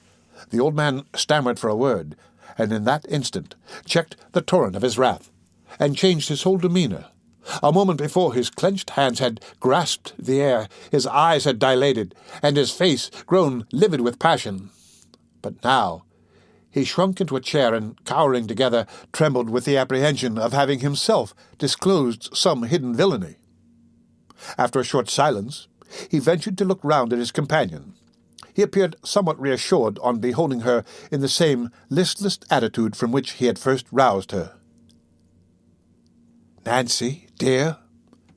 Speaker 1: the old man stammered for a word, and in that instant checked the torrent of his wrath, and changed his whole demeanour. A moment before his clenched hands had grasped the air, his eyes had dilated, and his face grown livid with passion. But now he shrunk into a chair and, cowering together, trembled with the apprehension of having himself disclosed some hidden villainy. After a short silence, he ventured to look round at his companion. He appeared somewhat reassured on beholding her in the same listless attitude from which he had first roused her. "Nancy, dear,"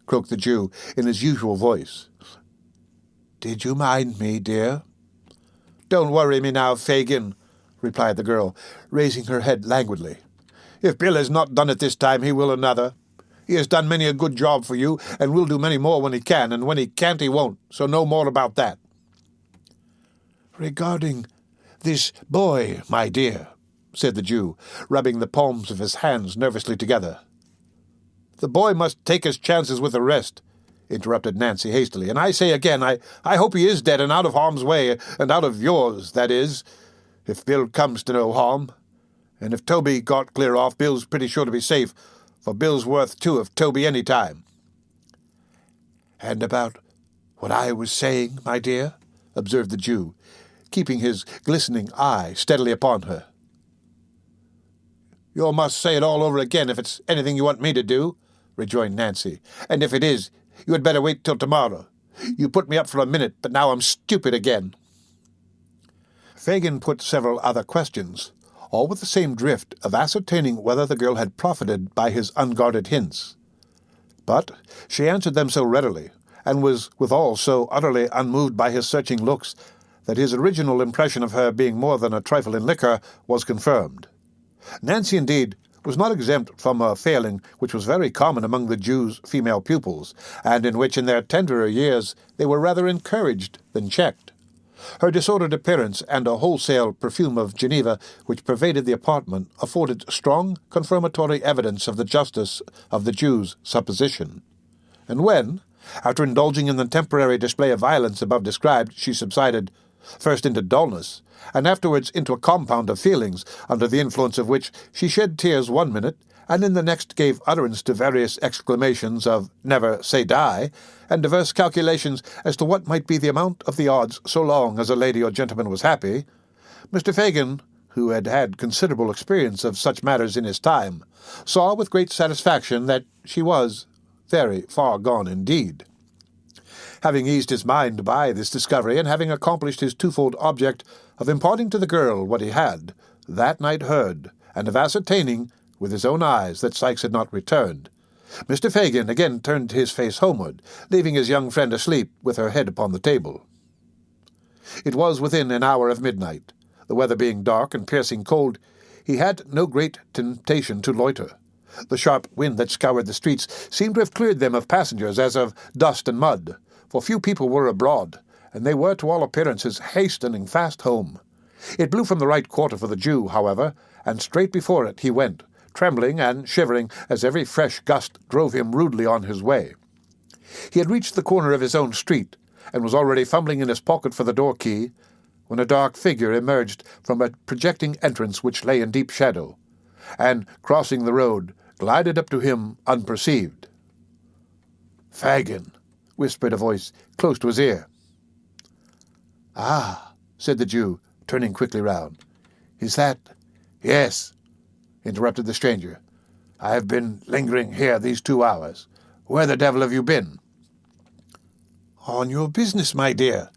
Speaker 1: croaked the Jew in his usual voice. "Did you mind me, dear?" "Don't worry me now, Fagin," replied the girl, raising her head languidly. "If Bill has not done it this time, he will another. He has done many a good job for you, and will do many more when he can, and when he can't he won't, so no more about that." "Regarding this boy, my dear," said the Jew, rubbing the palms of his hands nervously together. "The boy must take his chances with the rest," interrupted Nancy hastily, "and I say again, I hope he is dead and out of harm's way, and out of yours, that is, if Bill comes to no harm. And if Toby got clear off, Bill's pretty sure to be safe, for Bill's worth 2 of Toby any time." "And about what I was saying, my dear?" observed the Jew, keeping his glistening eye steadily upon her. "You must say it all over again if it's anything you want me to do," rejoined Nancy, "and if it is,
Speaker 2: You had better wait till tomorrow. You put me up for a minute, but now I'm stupid again."
Speaker 1: Fagin put several other questions, all with the same drift of ascertaining whether the girl had profited by his unguarded hints. But she answered them so readily, and was withal so utterly unmoved by his searching looks, that his original impression of her being more than a trifle in liquor was confirmed. Nancy, indeed, was not exempt from a failing which was very common among the Jew's female pupils, and in which in their tenderer years they were rather encouraged than checked. Her disordered appearance and a wholesale perfume of Geneva which pervaded the apartment afforded strong confirmatory evidence of the justice of the Jew's supposition. And when, after indulging in the temporary display of violence above described, she subsided, first into dullness, and afterwards into a compound of feelings, under the influence of which she shed tears one minute, and in the next gave utterance to various exclamations of "never say die," and diverse calculations as to what might be the amount of the odds so long as a lady or gentleman was happy, Mr. Fagin, who had had considerable experience of such matters in his time, saw with great satisfaction that she was very far gone indeed. Having eased his mind by this discovery, and having accomplished his twofold object of imparting to the girl what he had that night heard, and of ascertaining with his own eyes that Sikes had not returned, Mr. Fagin again turned his face homeward, leaving his young friend asleep with her head upon the table. It was within an hour of midnight. The weather being dark and piercing cold, he had no great temptation to loiter. The sharp wind that scoured the streets seemed to have cleared them of passengers as of dust and mud, for few people were abroad, and they were to all appearances hastening fast home. It blew from the right quarter for the Jew, however, and straight before it he went, trembling and shivering as every fresh gust drove him rudely on his way. He had reached the corner of his own street, and was already fumbling in his pocket for the door-key, when a dark figure emerged from a projecting entrance which lay in deep shadow, and, crossing the road, glided up to him unperceived. "Fagin," whispered a voice close to his ear. "Ah," said the Jew, turning quickly round. "Is that—" "Yes," interrupted the stranger. "I have been lingering here these 2 hours. Where the devil have you been?" "On your business, my dear,"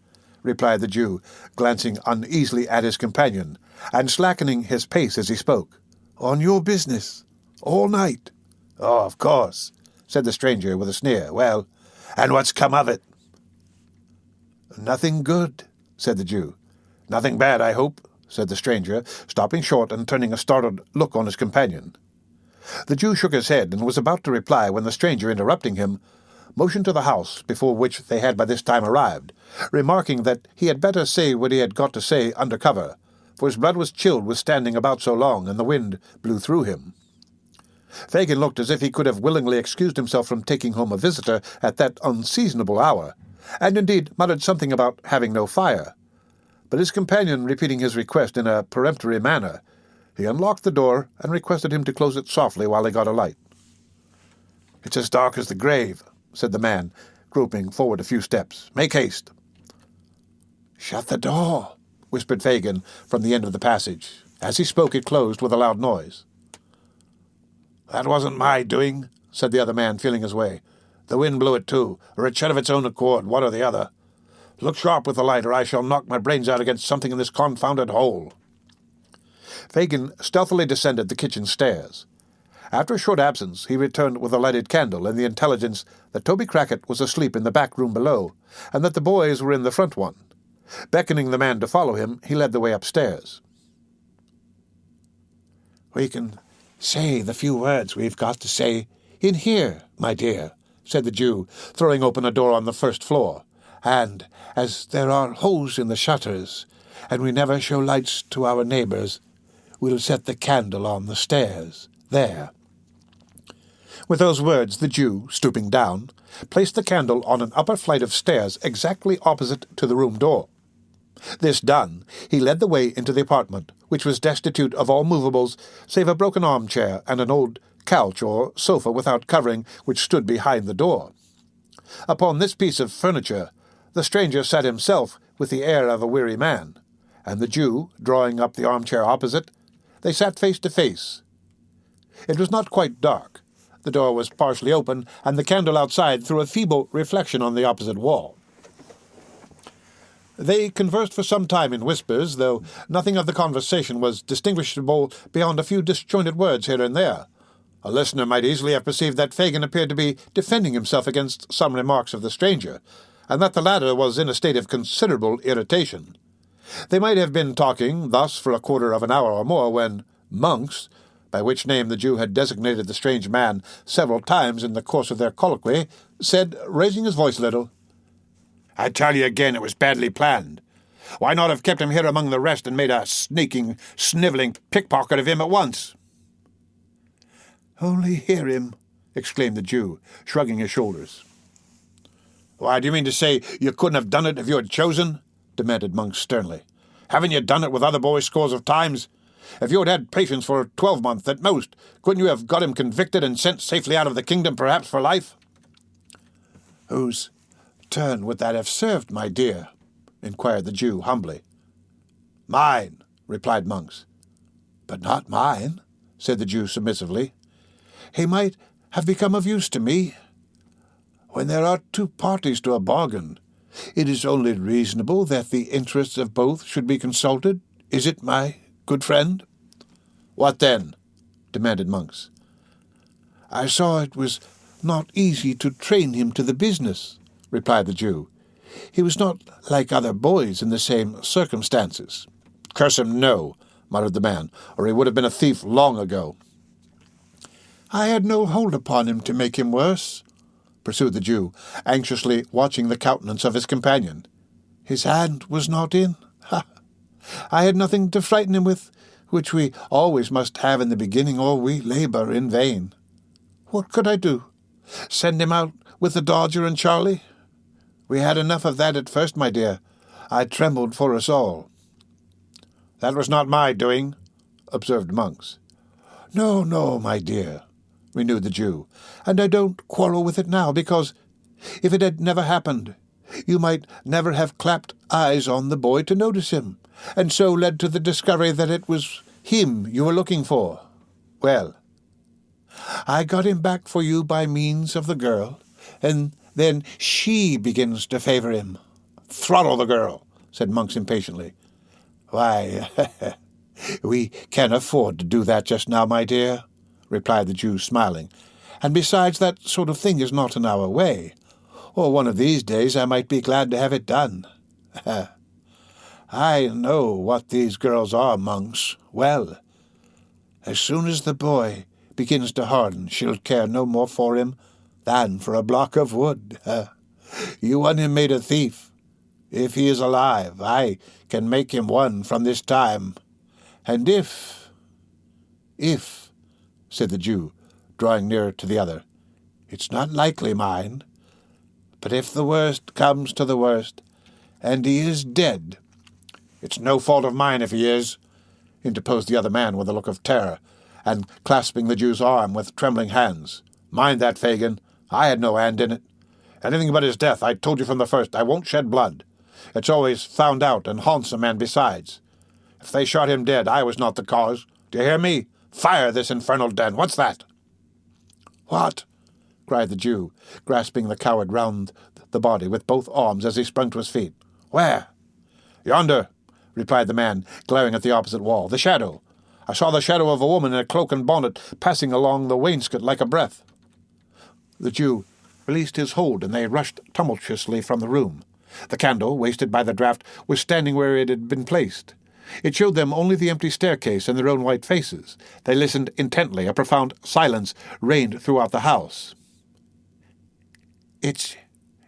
Speaker 1: replied the Jew, glancing uneasily at his companion, and slackening his pace as he spoke. "On your business. All night." "Oh, of course," said the stranger with a sneer. "Well, and what's come of it?" "Nothing good," said the Jew. "Nothing bad, I hope," said the stranger, stopping short and turning a startled look on his companion. The Jew shook his head and was about to reply when the stranger, interrupting him, motioned to the house before which they had by this time arrived, remarking that he had better say what he had got to say under cover, for his blood was chilled with standing about so long, and the wind blew through him. Fagin looked as if he could have willingly excused himself from taking home a visitor at that unseasonable hour, and indeed muttered something about having no fire. But his companion repeating his request in a peremptory manner, he unlocked the door and requested him to close it softly while he got a light. "It's as dark as the grave," said the man, groping forward a few steps. "Make haste." "Shut the door," whispered Fagin from the end of the passage. As he spoke, it closed with a loud noise. "That wasn't my doing," said the other man, feeling his way. "The wind blew it too, or it shut of its own accord, one or the other. Look sharp with the light, or I shall knock my brains out against something in this confounded hole." Fagin stealthily descended the kitchen stairs. After a short absence, he returned with a lighted candle and the intelligence that Toby Crackit was asleep in the back room below, and that the boys were in the front one. Beckoning the man to follow him, he led the way upstairs. "We can say the few words we've got to say in here, my dear," said the Jew, throwing open a door on the first floor. "And, as there are holes in the shutters, and we never show lights to our neighbours, we'll set the candle on the stairs, there." With those words, the Jew, stooping down, placed the candle on an upper flight of stairs exactly opposite to the room door. This done, he led the way into the apartment, which was destitute of all movables save a broken armchair and an old couch or sofa without covering which stood behind the door. Upon this piece of furniture the stranger sat himself with the air of a weary man, and the Jew, drawing up the armchair opposite, they sat face to face. It was not quite dark.
Speaker 2: The door was partially open, and the candle outside threw a feeble reflection on the opposite wall. They conversed for some time in whispers, though nothing of the conversation was distinguishable beyond a few disjointed words here and there. A listener might easily have perceived that Fagin appeared to be defending himself against some remarks of the stranger, and that the latter was in a state of considerable irritation. They might have been talking thus for a quarter of an hour or more when Monks, by which name the Jew had designated the strange man several times in the course of their colloquy, said, raising his voice a little, "I tell you again it was badly planned. Why not have kept him here among the rest and made a sneaking, snivelling pickpocket of him at once?"
Speaker 1: "Only hear him," exclaimed the Jew, shrugging his shoulders.
Speaker 2: "Why, do you mean to say you couldn't have done it if you had chosen?" demanded Monks sternly. "Haven't you done it with other boys scores of times? If you had had patience for a 12-month at most, couldn't you have got him convicted and sent safely out of the kingdom, perhaps for life?"
Speaker 1: "Whose turn would that have served, my dear?" inquired the Jew humbly.
Speaker 2: "Mine," replied Monks.
Speaker 1: "But not mine," said the Jew submissively. "He might have become of use to me. When there are two parties to a bargain, it is only reasonable that the interests of both should be consulted, is it, my good friend?"
Speaker 2: "What then?"
Speaker 1: demanded Monks. "I saw it was not easy to train him to the business," replied the Jew. "He was not like other boys in the same circumstances."
Speaker 2: "Curse him, no," muttered the man, "or he would have been a thief long ago."
Speaker 1: "I had no hold upon him to make him worse," pursued the Jew, anxiously watching the countenance of his companion. "His hand was not in. Ha! I had nothing to frighten him with, which we always must have in the beginning, or we labour in vain. What could I do? Send him out with the Dodger and Charlie? We had enough of that at first, my dear. I trembled for us all."
Speaker 2: "That was not my doing," observed Monks.
Speaker 1: "No, no, my dear," renewed the Jew, "and I don't quarrel with it now, because if it had never happened, you might never have clapped eyes on the boy to notice him, and so led to the discovery that it was him you were looking for. Well, I got him back for you by means of the girl, and then she begins to favour him."
Speaker 2: "Throttle the girl,"
Speaker 1: said Monks impatiently. "Why, we can afford to do that just now, my dear," replied the Jew, smiling. "And besides, that sort of thing is not in our way, or one of these days I might be glad to have it done. I know what these girls are, Monks, well. As soon as the boy begins to harden, she'll care no more for him than for a block of wood. You want him made a thief. If he is alive, I can make him one from this time. And if, said the Jew, drawing nearer to the other, it's not likely, mind, but if the worst comes to the worst, and he is dead—"
Speaker 2: "It's no fault of mine if he is," interposed the other man with a look of terror, and clasping the Jew's arm with trembling hands. "Mind that, Fagin. I had no hand in it. Anything but his death, I told you from the first. I won't shed blood. It's always found out and haunts a man besides. If they shot him dead, I was not the cause. Do you hear me? Fire this infernal den. What's that?"
Speaker 1: "What?" cried the Jew, grasping the coward round the body with both arms as he sprung to his feet.
Speaker 2: "Where?" "Yonder," replied the man, glaring at the opposite wall. "The shadow. I saw the shadow of a woman in a cloak and bonnet passing along the wainscot like a breath."
Speaker 1: The Jew released his hold, and they rushed tumultuously from the room. The candle, wasted by the draught, was standing where it had been placed. It showed them only the empty staircase and their own white faces. They listened intently. A profound silence reigned throughout the house. "It's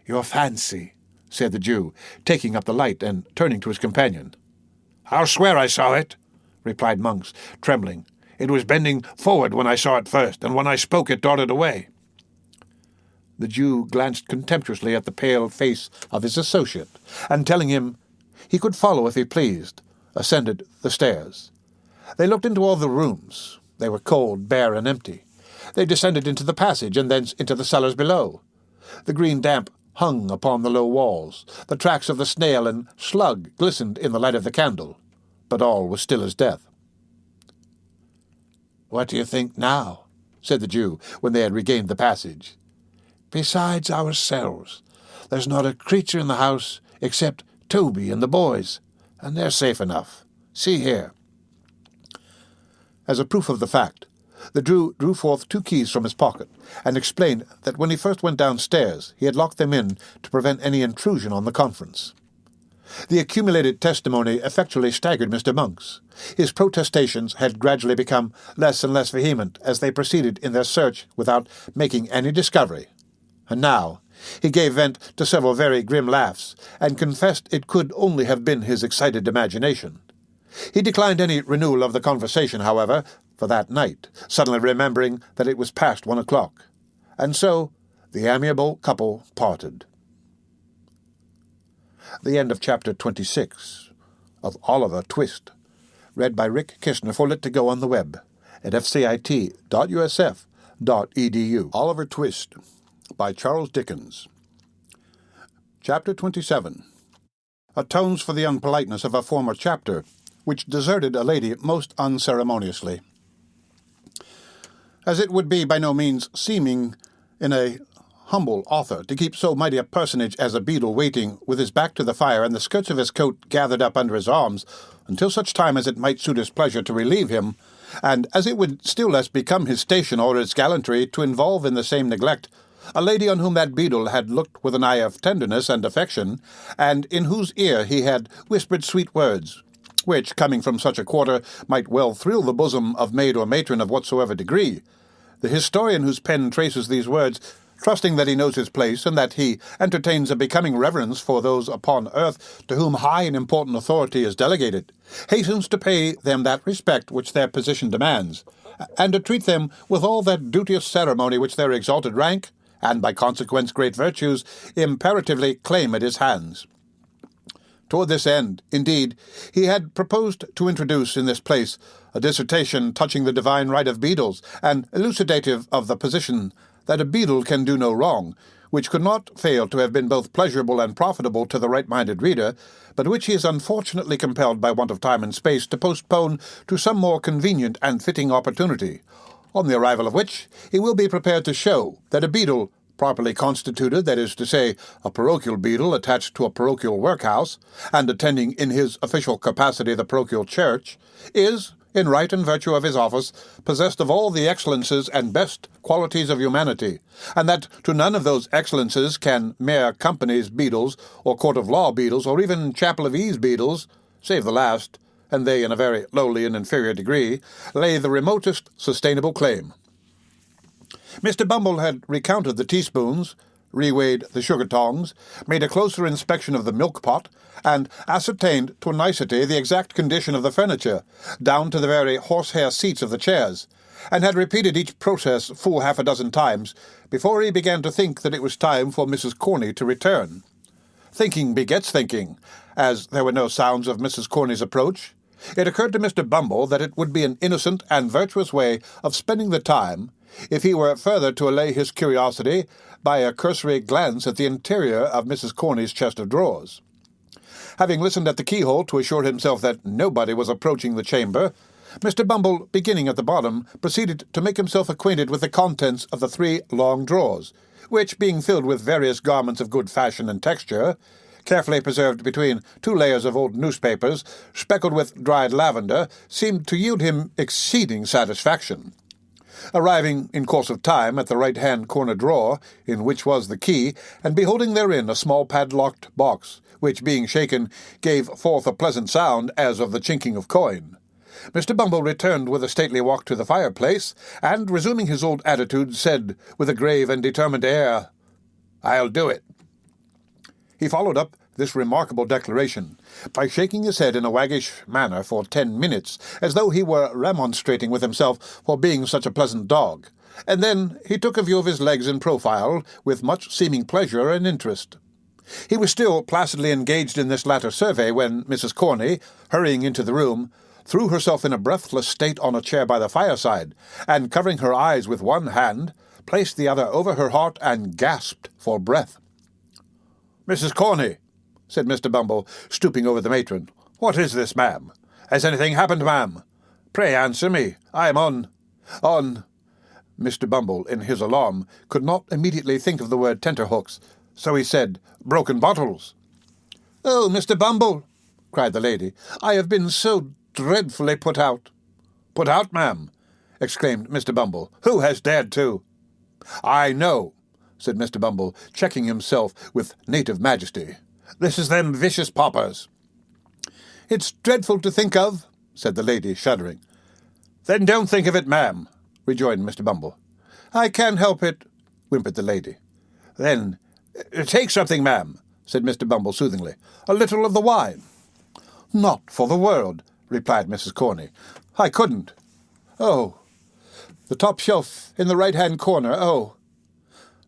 Speaker 1: your fancy," said the Jew, taking up the light and turning to his companion.
Speaker 2: "I'll swear I saw it," replied Monks, trembling. "It was bending forward when I saw it first, and when I spoke it darted away."
Speaker 1: The Jew glanced contemptuously at the pale face of his associate, and telling him he could follow if he pleased, ascended the stairs. They looked into all the rooms. They were cold, bare, and empty. They descended into the passage, and thence into the cellars below. The green damp hung upon the low walls. The tracks of the snail and slug glistened in the light of the candle, but all was still as death. "What do you think now?" said the Jew, when they had regained the passage.
Speaker 2: "Besides ourselves, there's not a creature in the house except Toby and the boys, and they're safe enough. See here."
Speaker 1: As a proof of the fact, the Jew drew forth 2 keys from his pocket, and explained that when he first went downstairs he had locked them in to prevent any intrusion on the conference. The accumulated testimony effectually staggered Mr. Monks. His protestations had gradually become less and less vehement as they proceeded in their search without making any discovery. And now he gave vent to several very grim laughs, and confessed it could only have been his excited imagination. He declined any renewal of the conversation, however, for that night, suddenly remembering that it was past 1 o'clock. And so the amiable couple parted. The end of Chapter 26 of Oliver Twist, read by Rick Kishner for Lit2Go on the web at fcit.usf.edu. Oliver Twist by Charles Dickens. Chapter 27 atones for the unpoliteness of a former chapter, which deserted a lady most unceremoniously. As it would be by no means seeming in a humble author to keep so mighty a personage as a beadle waiting with his back to the fire and the skirts of his coat gathered up under his arms until such time as it might suit his pleasure to relieve him, and as it would still less become his station or its gallantry to involve in the same neglect a lady on whom that beadle had looked with an eye of tenderness and affection, and in whose ear he had whispered sweet words, which, coming from such a quarter, might well thrill the bosom of maid or matron of whatsoever degree. The historian whose pen traces these words, trusting that he knows his place, and that he entertains a becoming reverence for those upon earth to whom high and important authority is delegated, hastens to pay them that respect which their position demands, and to treat them with all that duteous ceremony which their exalted rank, and by consequence great virtues, imperatively claim at his hands. Toward this end, indeed, he had proposed to introduce in this place a dissertation touching the divine right of beadles, and elucidative of the position that a beadle can do no wrong, which could not fail to have been both pleasurable and profitable to the right-minded reader, but which he is unfortunately compelled by want of time and space to postpone to some more convenient and fitting opportunity, on the arrival of which he will be prepared to show that a beadle, properly constituted, that is to say, a parochial beadle attached to a parochial workhouse, and attending in his official capacity the parochial church, is, in right and virtue of his office, possessed of all the excellences and best qualities of humanity, and that to none of those excellences can mere company's beadles, or court of law beadles, or even chapel of ease beadles, save the last, and they in a very lowly and inferior degree, lay the remotest sustainable claim. Mr. Bumble had recounted the teaspoons, reweighed the sugar tongs, made a closer inspection of the milk-pot, and ascertained to a nicety the exact condition of the furniture, down to the very horsehair seats of the chairs, and had repeated each process full 6 times before he began to think that it was time for Mrs. Corney to return. Thinking begets thinking. As there were no sounds of Mrs. Corney's approach, it occurred to Mr. Bumble that it would be an innocent and virtuous way of spending the time if he were further to allay his curiosity by a cursory glance at the interior of Mrs. Corney's chest of drawers. Having listened at the keyhole to assure himself that nobody was approaching the chamber, Mr. Bumble, beginning at the bottom, proceeded to make himself acquainted with the contents of the 3 long drawers, which, being filled with various garments of good fashion and texture, carefully preserved between 2 layers of old newspapers, speckled with dried lavender, seemed to yield him exceeding satisfaction. Arriving in course of time at the right-hand corner drawer, in which was the key, and beholding therein a small padlocked box, which, being shaken, gave forth a pleasant sound as of the chinking of coin, Mr. Bumble returned with a stately walk to the fireplace, and, resuming his old attitude, said, with a grave and determined air, "I'll do it." He followed up this remarkable declaration by shaking his head in a waggish manner for 10 minutes, as though he were remonstrating with himself for being such a pleasant dog, and then he took a view of his legs in profile with much seeming pleasure and interest. He was still placidly engaged in this latter survey when Mrs. Corney, hurrying into the room, threw herself in a breathless state on a chair by the fireside, and, covering her eyes with one hand, placed the other over her heart and gasped for breath. "Mrs. Corney," said Mr. Bumble, stooping over the matron, "what is this, ma'am? Has anything happened, ma'am? Pray answer me. I am on... Mr. Bumble, in his alarm, could not immediately think of the word tenterhooks, so he said, "Broken bottles." "Oh, Mr. Bumble," cried the lady, "I have been so dreadfully put out." "Put out, ma'am?" exclaimed Mr. Bumble. "Who has dared to?" "I know," said Mr. Bumble, checking himself with native majesty. "This is them vicious paupers." "It's dreadful to think of," said the lady, shuddering. "Then don't think of it, ma'am," rejoined Mr. Bumble. "I can't help it," whimpered the lady. "Then take something, ma'am," said Mr. Bumble soothingly. "A little of the wine." "Not for the world," replied Mrs. Corney. "I couldn't. Oh, the top shelf in the right-hand corner, oh."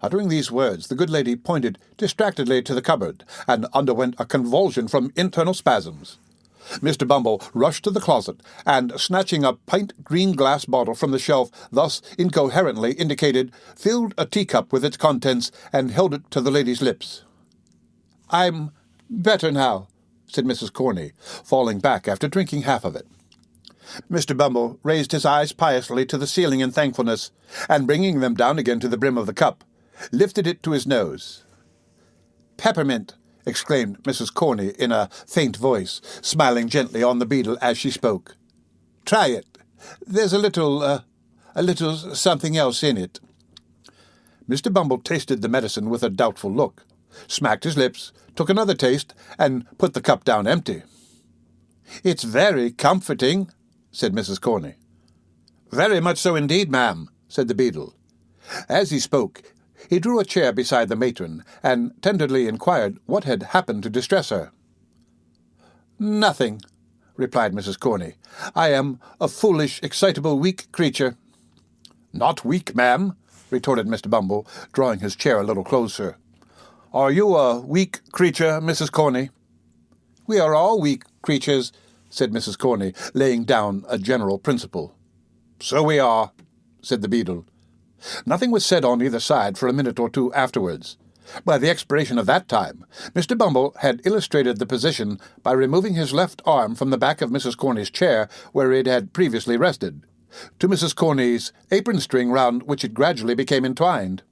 Speaker 1: Uttering these words, the good lady pointed distractedly to the cupboard, and underwent a convulsion from internal spasms. Mr. Bumble rushed to the closet, and, snatching a pint-green glass bottle from the shelf thus incoherently indicated, filled a teacup with its contents, and held it to the lady's lips. "I'm better now," said Mrs. Corney, falling back after drinking half of it. Mr. Bumble raised his eyes piously to the ceiling in thankfulness, and bringing them down again to the brim of the cup, lifted it to his nose. "Peppermint!" exclaimed Mrs. Corney in a faint voice, smiling gently on the beadle as she spoke. "Try it. There's a little something else in it." Mr. Bumble tasted the medicine with a doubtful look, smacked his lips, took another taste, and put the cup down empty. "It's very comforting," said Mrs. Corney. "Very much so indeed, ma'am," said the beadle. As he spoke, he drew a chair beside the matron, and tenderly inquired what had happened to distress her. "Nothing," replied Mrs. Corney. "I am a foolish, excitable, weak creature." "Not weak, ma'am," retorted Mr. Bumble, drawing his chair a little closer. "Are you a weak creature, Mrs. Corney?" "We are all weak creatures," said Mrs. Corney, laying down a general principle. "So we are," said the beadle. Nothing was said on either side for a minute or two afterwards. By the expiration of that time, Mr. Bumble had illustrated the position by removing his left arm from the back of Mrs. Corney's chair, where it had previously rested, to Mrs. Corney's apron-string, round which it gradually became entwined.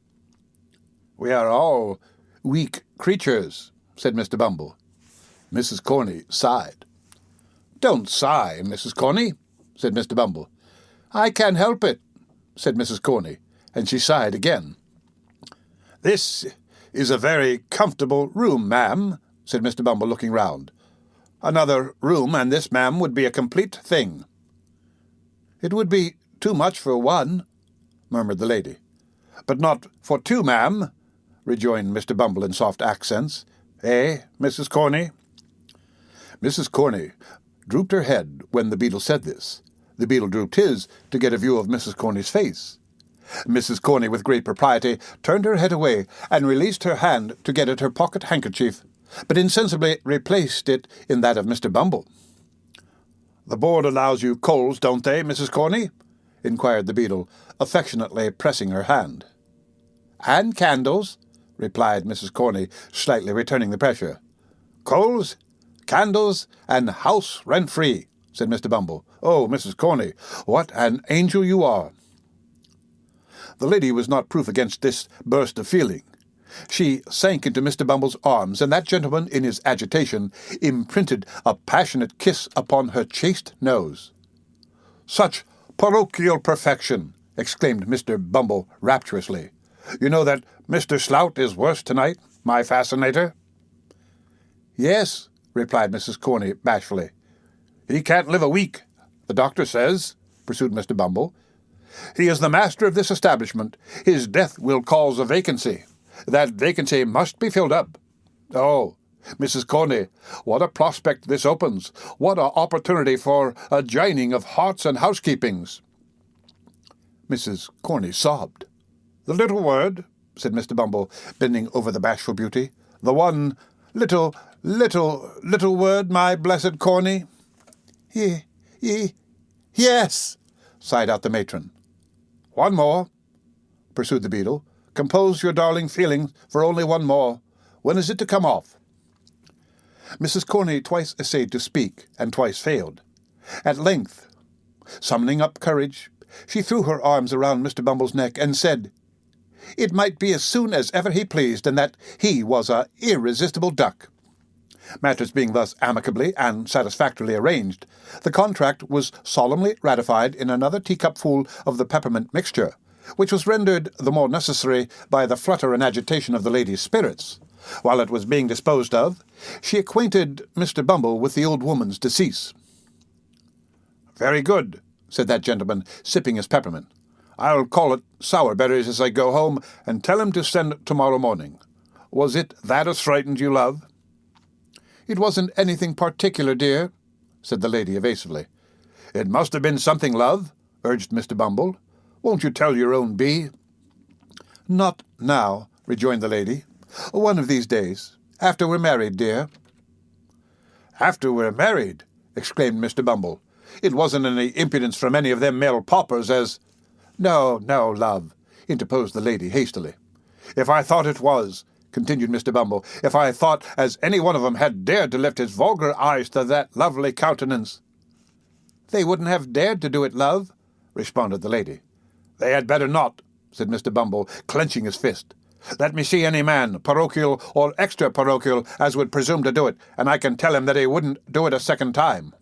Speaker 1: "We are all weak creatures," said Mr. Bumble. Mrs. Corney sighed. "Don't sigh, Mrs. Corney," said Mr. Bumble. "I can't help it," said Mrs. Corney, and she sighed again. "This is a very comfortable room, ma'am," said Mr. Bumble, looking round. "Another room, and this, ma'am, would be a complete thing." "It would be too much for one," murmured the lady. "But not for two, ma'am," rejoined Mr. Bumble in soft accents. "Eh, Mrs. Corney?" Mrs. Corney drooped her head when the beadle said this. The beadle drooped his to get a view of Mrs. Corney's face. Mrs. Corney, with great propriety, turned her head away and released her hand to get at her pocket-handkerchief, but insensibly replaced it in that of Mr. Bumble. "The board allows you coals, don't they, Mrs. Corney?" inquired the beadle, affectionately pressing her hand. "And candles," replied Mrs. Corney, slightly returning the pressure. "Coals, candles, and house rent-free," said Mr. Bumble. "Oh, Mrs. Corney, what an angel you are!" The lady was not proof against this burst of feeling. She sank into Mr. Bumble's arms, and that gentleman, in his agitation, imprinted a passionate kiss upon her chaste nose. "Such parochial perfection!" exclaimed Mr. Bumble rapturously. "You know that Mr. Slout is worse tonight, my fascinator?" "Yes," replied Mrs. Corney bashfully. "He can't live a week, the doctor says," pursued Mr. Bumble. "He is the master of this establishment. His death will cause a vacancy. That vacancy must be filled up. Oh, Mrs. Corney, what a prospect this opens! What a opportunity for a joining of hearts and housekeepings!" Mrs. Corney sobbed. "The little word," said Mr. Bumble, bending over the bashful beauty. "The one little word, my blessed Corney." Yes," sighed out the matron. "One more," pursued the beadle. "Compose your darling feelings for only one more. When is it to come off?" Mrs. Corney twice essayed to speak, and twice failed. At length, summoning up courage, She threw her arms around Mr. Bumble's neck and said, "It might be as soon as ever he pleased, and that he was a irresistible duck." Matters being thus amicably and satisfactorily arranged, the contract was solemnly ratified in another teacupful of the peppermint mixture, which was rendered the more necessary by the flutter and agitation of the lady's spirits. While it was being disposed of, she acquainted Mr. Bumble with the old woman's decease. "Very good," said that gentleman, sipping his peppermint. "I'll call it sourberries as I go home, and tell him to send tomorrow morning. Was it that as frightened you, love?" "It wasn't anything particular, dear," said the lady evasively. "It must have been something, love," urged Mr. Bumble. "Won't you tell your own bee?" "Not now," rejoined the lady. "One of these days. After we're married, dear." "After we're married!" exclaimed Mr. Bumble. "It wasn't any impudence from any of them male paupers as—" "No, no, love," interposed the lady hastily. "If I thought it was," continued Mr. Bumble, "if I thought as any one of 'em had dared to lift his vulgar eyes to that lovely countenance—" "They wouldn't have dared to do it, love," responded the lady. "They had better not," said Mr. Bumble, clenching his fist. "Let me see any man, parochial or extra-parochial, as would presume to do it, and I can tell him that he wouldn't do it a second time."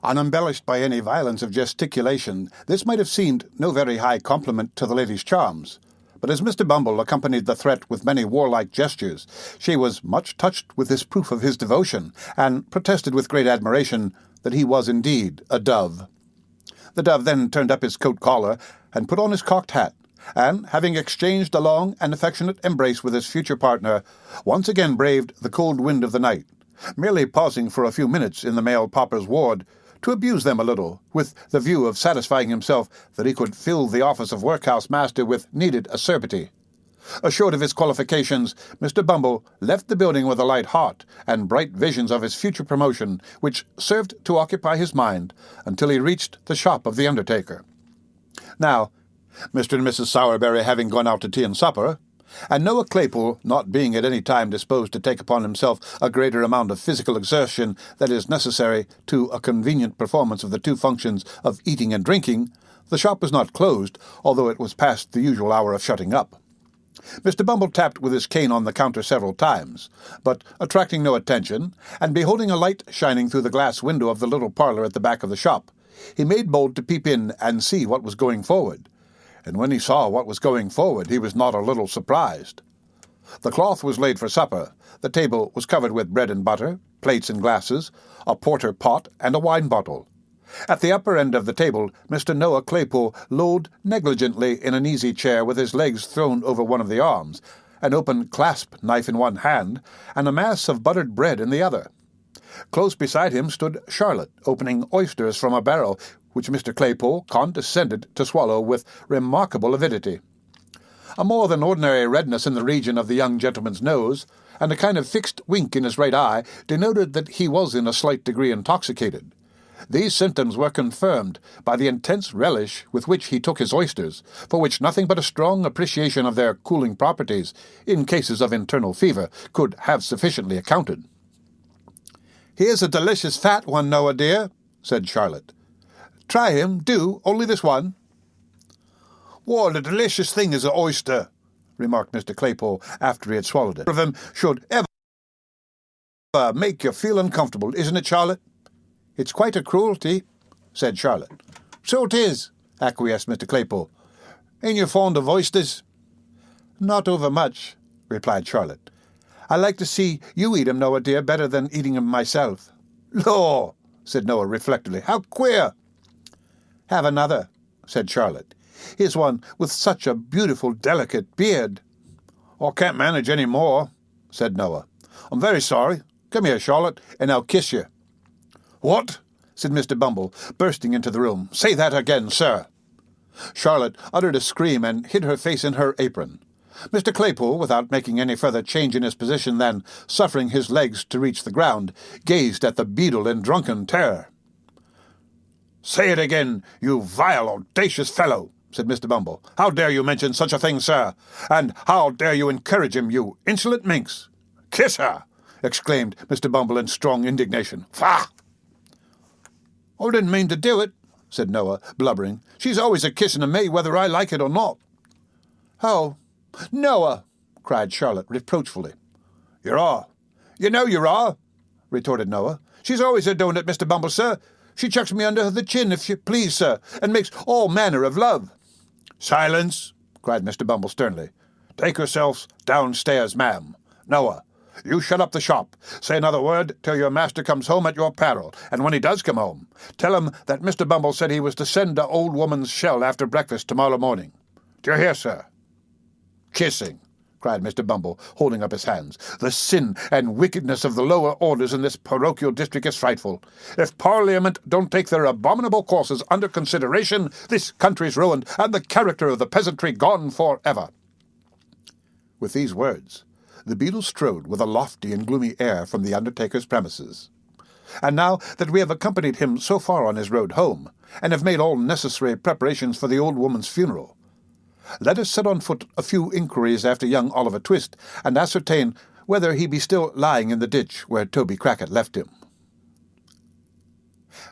Speaker 1: Unembellished by any violence of gesticulation, this might have seemed no very high compliment to the lady's charms, but as Mr. Bumble accompanied the threat with many warlike gestures, she was much touched with this proof of his devotion, and protested with great admiration that he was indeed a dove. The dove then turned up his coat collar and put on his cocked hat, and, having exchanged a long and affectionate embrace with his future partner, once again braved the cold wind of the night, merely pausing for a few minutes in the male pauper's ward to abuse them a little, with the view of satisfying himself that he could fill the office of workhouse master with needed acerbity. Assured of his qualifications, Mr. Bumble left the building with a light heart and bright visions of his future promotion, which served to occupy his mind until he reached the shop of the undertaker. Now, Mr. and Mrs. Sowerberry having gone out to tea and supper, and Noah Claypole not being at any time disposed to take upon himself a greater amount of physical exertion that is necessary to a convenient performance of the two functions of eating and drinking, the shop was not closed, although it was past the usual hour of shutting up. Mr. Bumble tapped with his cane on the counter several times, but attracting no attention, and beholding a light shining through the glass window of the little parlour at the back of the shop, he made bold to peep in and see what was going forward. And when he saw what was going forward, he was not a little surprised. The cloth was laid for supper, the table was covered with bread and butter, plates and glasses, a porter pot, and a wine bottle. At the upper end of the table, Mr. Noah Claypole lolled negligently in an easy chair with his legs thrown over one of the arms, an open clasp knife in one hand, and a mass of buttered bread in the other. Close beside him stood Charlotte, opening oysters from a barrel, which Mr. Claypole condescended to swallow with remarkable avidity. A more than ordinary redness in the region of the young gentleman's nose, and a kind of fixed wink in his right eye, denoted that he was in a slight degree intoxicated. These symptoms were confirmed by the intense relish with which he took his oysters, for which nothing but a strong appreciation of their cooling properties, in cases of internal fever, could have sufficiently accounted. "Here's a delicious fat one, Noah, dear," said Charlotte. "Try him, do, only this one." "What a delicious thing is an oyster," remarked Mr. Claypole after he had swallowed it. "Of them should ever make you feel uncomfortable, isn't it, Charlotte?" "It's quite a cruelty," said Charlotte. "So it is," acquiesced Mr. Claypole. "Ain't you fond of oysters?" "Not overmuch," replied Charlotte. "I like to see you eat 'em, Noah, dear, better than eating 'em myself." "Law," said Noah reflectively, "how queer!" "Have another," said Charlotte. "Here's one with such a beautiful, delicate beard." "I can't manage any more," said Noah. "I'm very sorry. Come here, Charlotte, and I'll kiss you." "What?" said Mr. Bumble, bursting into the room. "Say that again, sir." Charlotte uttered a scream and hid her face in her apron. Mr. Claypole, without making any further change in his position than suffering his legs to reach the ground, gazed at the beadle in drunken terror. "Say it again, you vile, audacious fellow," said Mr. Bumble. "How dare you mention such a thing, sir? And how dare you encourage him, you insolent minx?" "Kiss her!" exclaimed Mr. Bumble in strong indignation. "Faugh!" "I didn't mean to do it," said Noah, blubbering. "She's always a-kissing of me, whether I like it or not." "Oh, Noah!" cried Charlotte reproachfully. "You are. You know you are," retorted Noah. "She's always a-doing it, Mr. Bumble, sir. She chucks me under the chin, if you please, sir, and makes all manner of love." "Silence!" cried Mr. Bumble sternly. "Take yourselves downstairs, ma'am. Noah, you shut up the shop. Say another word till your master comes home at your peril, and when he does come home, tell him that Mr. Bumble said he was to send the old woman's shell after breakfast tomorrow morning. Do you hear, sir?" "Kissing!" cried Mr. Bumble, holding up his hands. "The sin and wickedness of the lower orders in this parochial district is frightful. If Parliament don't take their abominable courses under consideration, this country's ruined, and the character of the peasantry gone for ever." With these words, the beadle strode with a lofty and gloomy air from the undertaker's premises. And now that we have accompanied him so far on his road home, and have made all necessary preparations for the old woman's funeral, let us set on foot a few inquiries after young Oliver Twist, and ascertain whether he be still lying in the ditch where Toby Crackit left him.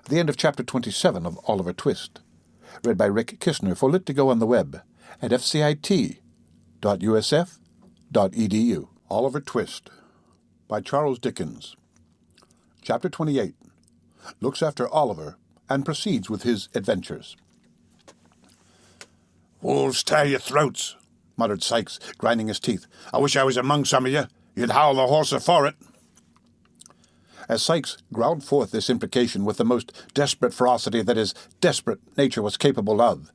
Speaker 1: The end of Chapter 27 of Oliver Twist, read by Rick Kistner for Lit to Go on the web at fcit.usf.edu. Oliver Twist, by Charles Dickens. Chapter 28, looks after Oliver and proceeds with his adventures. "Wolves tear your throats," muttered Sikes, grinding his teeth. "I wish I was among some of you. You'd howl the horser for it." As Sikes growled forth this imprecation with the most desperate ferocity that his desperate nature was capable of,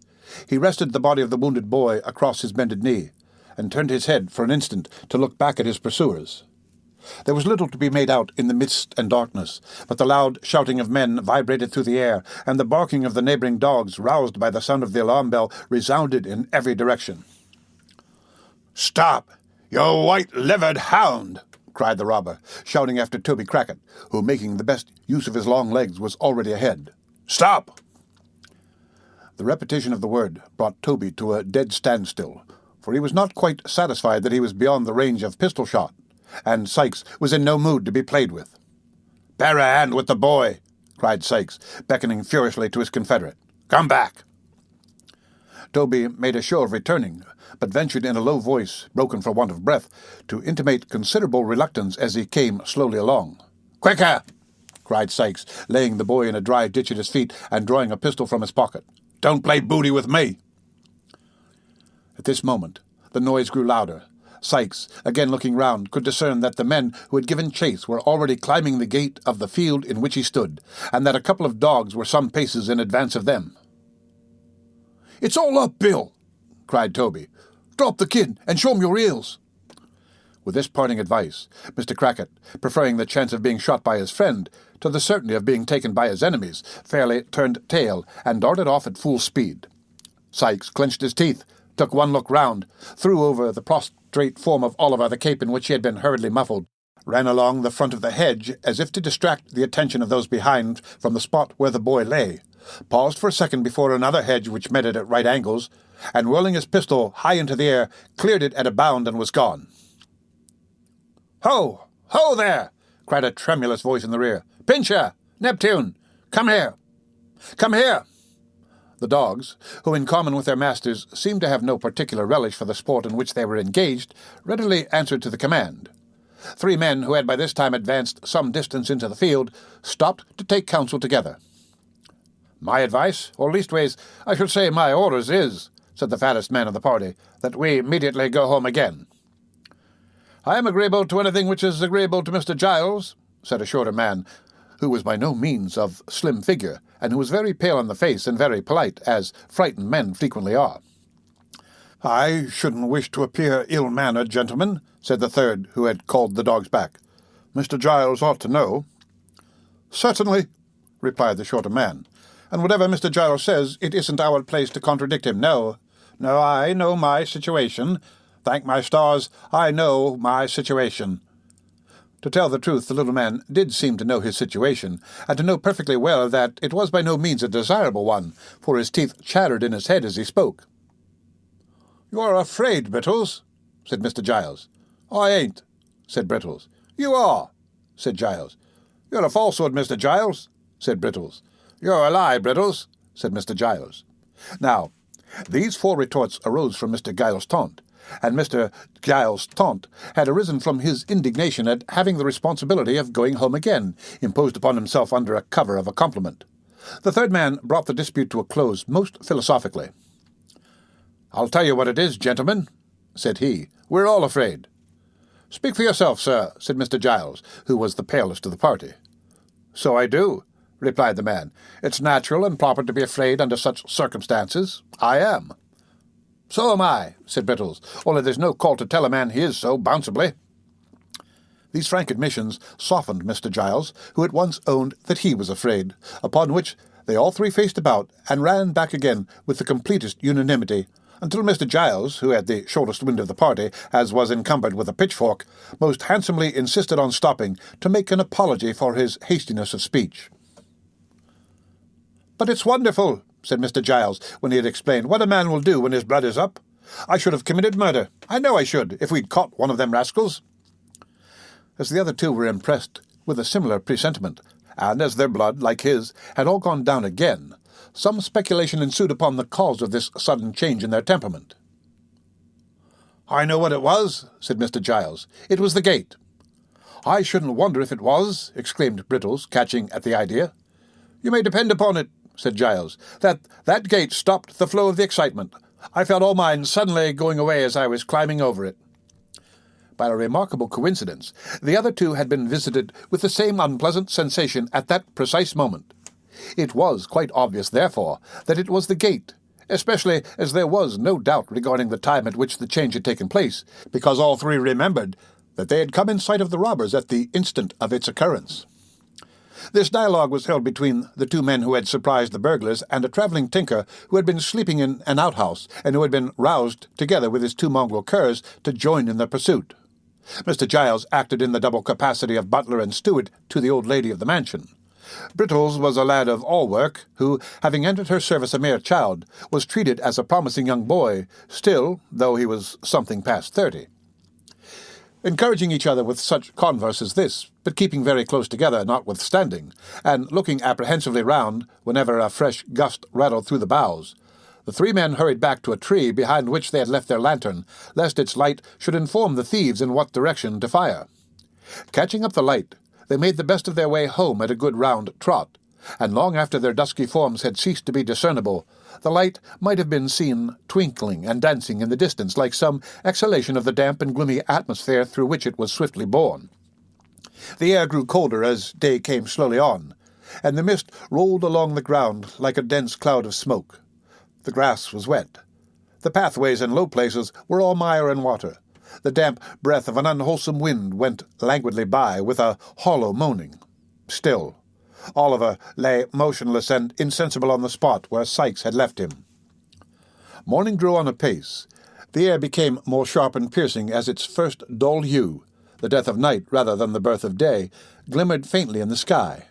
Speaker 1: he rested the body of the wounded boy across his bended knee, and turned his head for an instant to look back at his pursuers. There was little to be made out in the mist and darkness, but the loud shouting of men vibrated through the air, and the barking of the neighbouring dogs, roused by the sound of the alarm bell, resounded in every direction. "Stop, you white-livered hound!" cried the robber, shouting after Toby Crackit, who, making the best use of his long legs, was already ahead. "Stop!" The repetition of the word brought Toby to a dead standstill, for he was not quite satisfied that he was beyond the range of pistol shot, and Sikes was in no mood to be played with. "Bear a hand with the boy," cried Sikes, beckoning furiously to his confederate. "Come back." Toby made a show of returning, but ventured in a low voice, broken for want of breath, to intimate considerable reluctance as he came slowly along. "Quicker!" cried Sikes, laying the boy in a dry ditch at his feet and drawing a pistol from his pocket. "Don't play booty with me." At this moment the noise grew louder. Sikes, again looking round, could discern that the men who had given chase were already climbing the gate of the field in which he stood, and that a couple of dogs were some paces in advance of them. "It's all up, Bill!" cried Toby. "Drop the kid, and show 'em your eels." With this parting advice, Mr. Crackit, preferring the chance of being shot by his friend to the certainty of being taken by his enemies, fairly turned tail and darted off at full speed. Sikes clenched his teeth, took one look round, threw over the prostrate form of Oliver the cape in which he had been hurriedly muffled, ran along the front of the hedge as if to distract the attention of those behind from the spot where the boy lay, paused for a second before another hedge which met it at right angles, and whirling his pistol high into the air, cleared it at a bound and was gone. "Ho! Ho there!" cried a tremulous voice in the rear. "Pincher! Neptune! Come here! Come here!" The dogs, who in common with their masters seemed to have no particular relish for the sport in which they were engaged, readily answered to the command. Three men, who had by this time advanced some distance into the field, stopped to take counsel together. "My advice, or leastways, I should say my orders, is," said the fattest man of the party, "that we immediately go home again." "I am agreeable to anything which is agreeable to Mr. Giles," said a shorter man, who was by no means of slim figure, and who was very pale in the face and very polite, as frightened men frequently are. "I shouldn't wish to appear ill-mannered, gentlemen," said the third, who had called the dogs back. "Mr. Giles ought to know." "Certainly," replied the shorter man, "and whatever Mr. Giles says, it isn't our place to contradict him. No, I know my situation. Thank my stars, I know my situation." To tell the truth, the little man did seem to know his situation, and to know perfectly well that it was by no means a desirable one, for his teeth chattered in his head as he spoke. "You are afraid, Brittles," said Mr. Giles. "I ain't," said Brittles. "You are," said Giles. "You're a falsehood, Mr. Giles," said Brittles. "You're a lie, Brittles," said Mr. Giles. Now, these 4 retorts arose from Mr. Giles-Taunt, and Mr. Giles-Taunt had arisen from his indignation at having the responsibility of going home again, imposed upon himself under a cover of a compliment. The third man brought the dispute to a close most philosophically. "I'll tell you what it is, gentlemen," said he. "We're all afraid." "Speak for yourself, sir," said Mr. Giles, who was the palest of the party. "So I do," replied the man. "It's natural and proper to be afraid under such circumstances. I am." "So am I," said Brittles, "only there's no call to tell a man he is so, bounceably." These frank admissions softened Mr. Giles, who at once owned that he was afraid, upon which they all 3 faced about and ran back again with the completest unanimity, until Mr. Giles, who had the shortest wind of the party, as was encumbered with a pitchfork, most handsomely insisted on stopping to make an apology for his hastiness of speech. "But it's wonderful," said Mr. Giles, when he had explained, "what a man will do when his blood is up. I should have committed murder. I know I should, if we'd caught one of them rascals." As the other 2 were impressed with a similar presentiment, and as their blood, like his, had all gone down again, some speculation ensued upon the cause of this sudden change in their temperament. "I know what it was," said Mr. Giles. "It was the gate." "I shouldn't wonder if it was," exclaimed Brittles, catching at the idea. "You may depend upon it," said Giles, that gate stopped the flow of the excitement. I felt all mine suddenly going away as I was climbing over it." By a remarkable coincidence, the other 2 had been visited with the same unpleasant sensation at that precise moment. It was quite obvious, therefore, that it was the gate, especially as there was no doubt regarding the time at which the change had taken place, because all 3 remembered that they had come in sight of the robbers at the instant of its occurrence. This dialogue was held between the 2 men who had surprised the burglars and a travelling tinker who had been sleeping in an outhouse and who had been roused, together with his 2 mongrel curs, to join in the pursuit. Mr. Giles acted in the double capacity of butler and steward to the old lady of the mansion. Brittles was a lad of all work, who, having entered her service a mere child, was treated as a promising young boy, still, though he was something past 30. Encouraging each other with such converse as this, but keeping very close together notwithstanding, and looking apprehensively round whenever a fresh gust rattled through the boughs, the 3 men hurried back to a tree behind which they had left their lantern, lest its light should inform the thieves in what direction to fire. Catching up the light, they made the best of their way home at a good round trot, and long after their dusky forms had ceased to be discernible, the light might have been seen twinkling and dancing in the distance like some exhalation of the damp and gloomy atmosphere through which it was swiftly borne. The air grew colder as day came slowly on, and the mist rolled along the ground like a dense cloud of smoke. The grass was wet. The pathways and low places were all mire and water. The damp breath of an unwholesome wind went languidly by with a hollow moaning. Still, Oliver lay motionless and insensible on the spot where Sikes had left him. Morning drew on apace. The air became more sharp and piercing as its first dull hue, the death of night rather than the birth of day, glimmered faintly in the sky.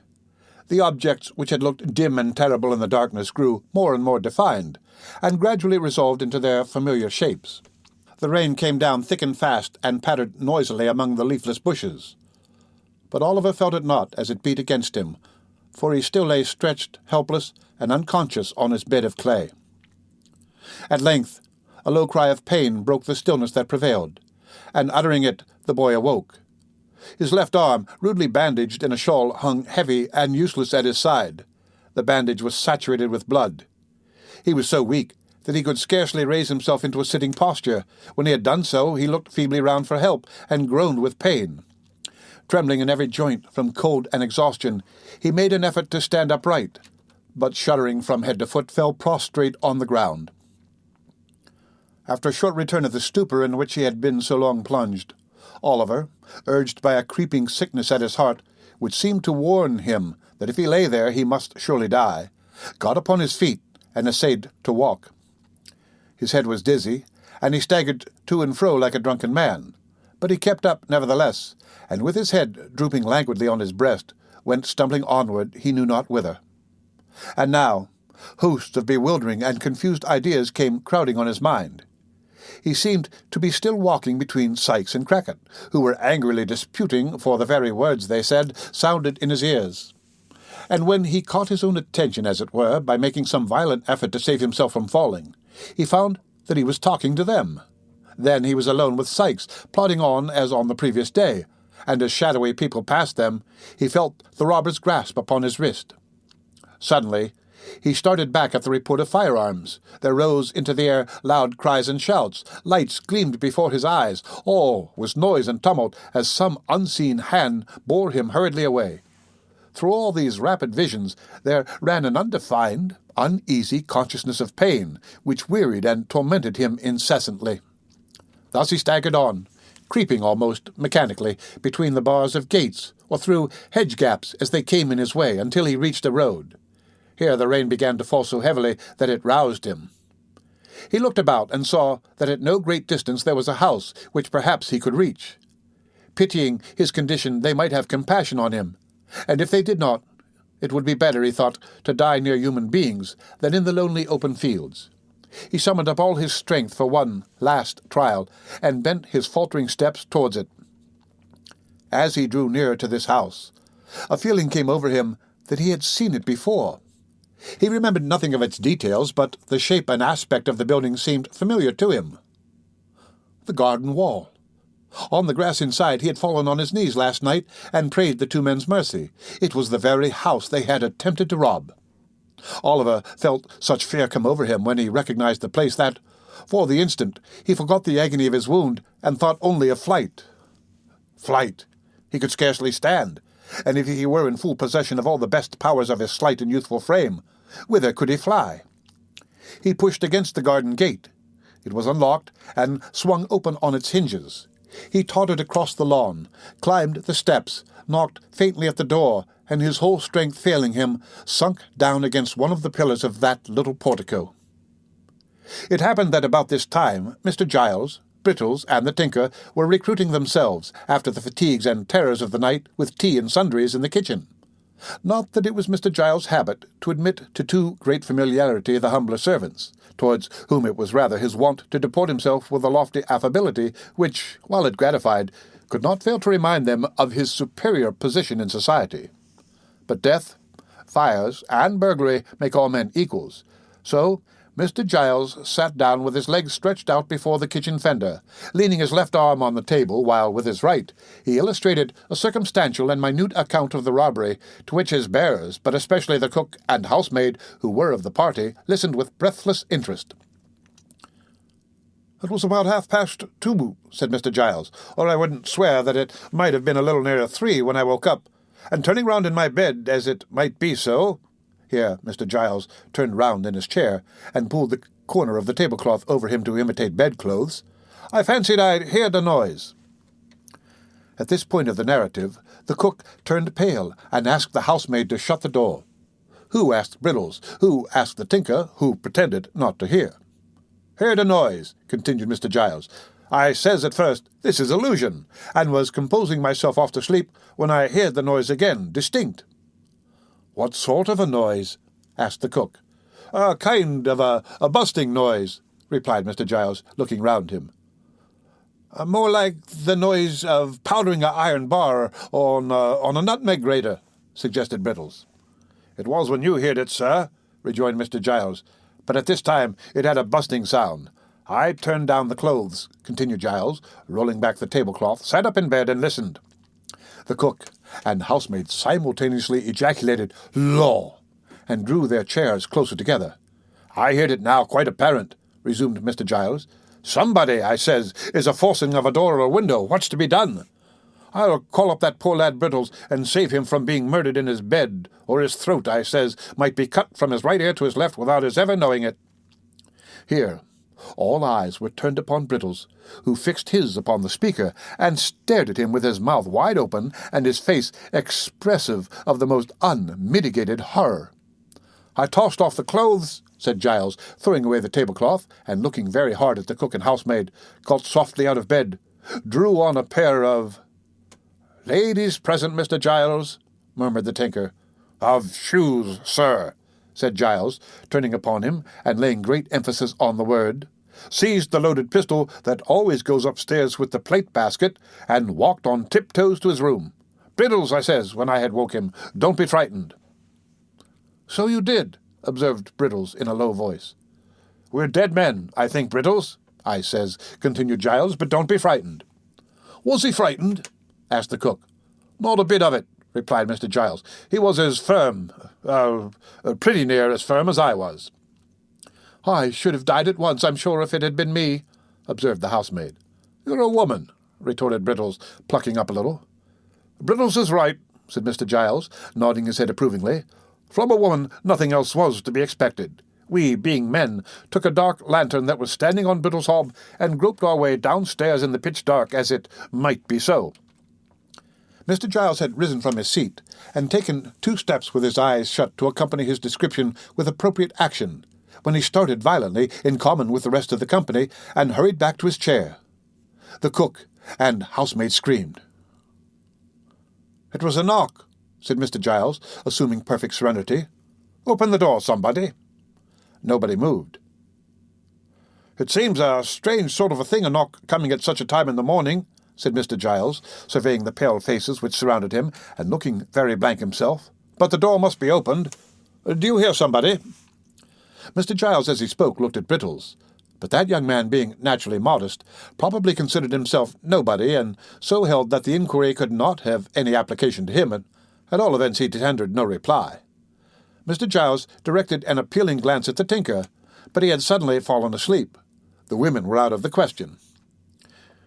Speaker 1: The objects which had looked dim and terrible in the darkness grew more and more defined, and gradually resolved into their familiar shapes. The rain came down thick and fast, and pattered noisily among the leafless bushes. But Oliver felt it not as it beat against him, for he still lay stretched, helpless, and unconscious on his bed of clay. At length, a low cry of pain broke the stillness that prevailed, and uttering it, the boy awoke. His left arm, rudely bandaged in a shawl, hung heavy and useless at his side. The bandage was saturated with blood. He was so weak that he could scarcely raise himself into a sitting posture. When he had done so, he looked feebly round for help, and groaned with pain. Trembling in every joint from cold and exhaustion, he made an effort to stand upright, but shuddering from head to foot, fell prostrate on the ground. After a short return of the stupor in which he had been so long plunged, Oliver, urged by a creeping sickness at his heart, which seemed to warn him that if he lay there he must surely die, got upon his feet and essayed to walk. His head was dizzy, and he staggered to and fro like a drunken man, but he kept up nevertheless, and with his head drooping languidly on his breast, went stumbling onward he knew not whither. And now, hosts of bewildering and confused ideas came crowding on his mind. He seemed to be still walking between Sikes and Crackit, who were angrily disputing, for the very words they said sounded in his ears. and when he caught his own attention, as it were, by making some violent effort to save himself from falling, he found that he was talking to them. Then he was alone with Sikes, plodding on as on the previous day, and as shadowy people passed them, he felt the robber's grasp upon his wrist. Suddenly, he started back at the report of firearms. There rose into the air loud cries and shouts. Lights gleamed before his eyes. All was noise and tumult as some unseen hand bore him hurriedly away. Through all these rapid visions there ran an undefined, uneasy consciousness of pain, which wearied and tormented him incessantly. Thus he staggered on, creeping almost mechanically between the bars of gates or through hedge gaps as they came in his way, until he reached a road. Here the rain began to fall so heavily that it roused him. He looked about and saw that at no great distance there was a house which perhaps he could reach. Pitying his condition, they might have compassion on him, and if they did not, it would be better, he thought, to die near human beings than in the lonely open fields. He summoned up all his strength for one last trial, and bent his faltering steps towards it. As he drew nearer to this house, a feeling came over him that he had seen it before. He remembered nothing of its details, but the shape and aspect of the building seemed familiar to him. The garden wall. On the grass inside he had fallen on his knees last night and prayed the two men's mercy. It was the very house they had attempted to rob. Oliver felt such fear come over him when he recognized the place that, for the instant, he forgot the agony of his wound and thought only of flight. Flight! He could scarcely stand, and if he were in full possession of all the best powers of his slight and youthful frame, whither could he fly? He pushed against the garden gate. It was unlocked and swung open on its hinges. He tottered across the lawn, climbed the steps, knocked faintly at the door, and his whole strength failing him, sunk down against one of the pillars of that little portico. It happened that about this time Mr. Giles, Brittles, and the tinker were recruiting themselves, after the fatigues and terrors of the night, with tea and sundries in the kitchen. Not that it was Mr. Giles' habit to admit to too great familiarity the humbler servants, towards whom it was rather his wont to deport himself with a lofty affability which, while it gratified, could not fail to remind them of his superior position in society. But death, fires, and burglary make all men equals, so Mr. Giles sat down with his legs stretched out before the kitchen fender, leaning his left arm on the table, while with his right he illustrated a circumstantial and minute account of the robbery, to which his bearers, but especially the cook and housemaid, who were of the party, listened with breathless interest. "It was about 2:30, said Mr. Giles, "or I wouldn't swear that it might have been a little nearer 3 when I woke up, and turning round in my bed, as it might be so—" Here Mr. Giles turned round in his chair and pulled the corner of the tablecloth over him to imitate bedclothes. "I fancied I'd heard a noise." At this point of the narrative, the cook turned pale and asked the housemaid to shut the door. Who asked Brittles, who asked the tinker, who pretended not to hear. "Heard a noise," continued Mr. Giles. "I says at first, 'This is illusion,' and was composing myself off to sleep when I heard the noise again, distinct." "What sort of a noise?" asked the cook. "A kind of a busting noise," replied Mr. Giles, looking round him. "More like the noise of powdering a iron bar on a nutmeg grater," suggested Brittles. "It was when you heard it, sir," rejoined Mr. Giles, "but at this time it had a busting sound. I turned down the clothes," continued Giles, rolling back the tablecloth, sat up in bed and listened. The cook and housemaid simultaneously ejaculated, "Law!" and drew their chairs closer together. "I heard it now, quite apparent," resumed Mr. Giles. "Somebody, I says, is a-forcing of a door or a window. What's to be done? I'll call up that poor lad Brittles and save him from being murdered in his bed, or his throat, I says, might be cut from his right ear to his left without his ever knowing it." Here all eyes were turned upon Brittles, who fixed his upon the speaker, and stared at him with his mouth wide open and his face expressive of the most unmitigated horror. "I tossed off the clothes," said Giles, throwing away the tablecloth, and looking very hard at the cook and housemaid, got softly out of bed, drew on a pair of— "Ladies present, Mr. Giles," murmured the tinker. "Of shoes, sir," said Giles, turning upon him and laying great emphasis on the word, seized the loaded pistol that always goes upstairs with the plate basket, and walked on tiptoes to his room. "Brittles," I says, when I had woke him, "don't be frightened." "So you did," observed Brittles in a low voice. "We're dead men, I think, Brittles," I says, continued Giles, "but don't be frightened." "Was he frightened?" asked the cook. "Not a bit of it," replied Mr. Giles. "He was as firm, pretty near as firm as I was." "I should have died at once, I'm sure, if it had been me," observed the housemaid. "You're a woman," retorted Brittles, plucking up a little. "Brittles is right," said Mr. Giles, nodding his head approvingly. "From a woman nothing else was to be expected. We, being men, took a dark lantern that was standing on Brittles' hob and groped our way downstairs in the pitch dark, as it might be so." Mr. Giles had risen from his seat and taken 2 steps with his eyes shut to accompany his description with appropriate action, when he started violently, in common with the rest of the company, and hurried back to his chair. The cook and housemaid screamed. "It was a knock," said Mr. Giles, assuming perfect serenity. "Open the door, somebody." Nobody moved. "It seems a strange sort of a thing, a knock coming at such a time in the morning," said Mr. Giles, surveying the pale faces which surrounded him, and looking very blank himself. "But the door must be opened. Do you hear somebody?" Mr. Giles, as he spoke, looked at Brittles, but that young man, being naturally modest, probably considered himself nobody, and so held that the inquiry could not have any application to him. At all events, he tendered no reply. Mr. Giles directed an appealing glance at the tinker, but he had suddenly fallen asleep. The women were out of the question.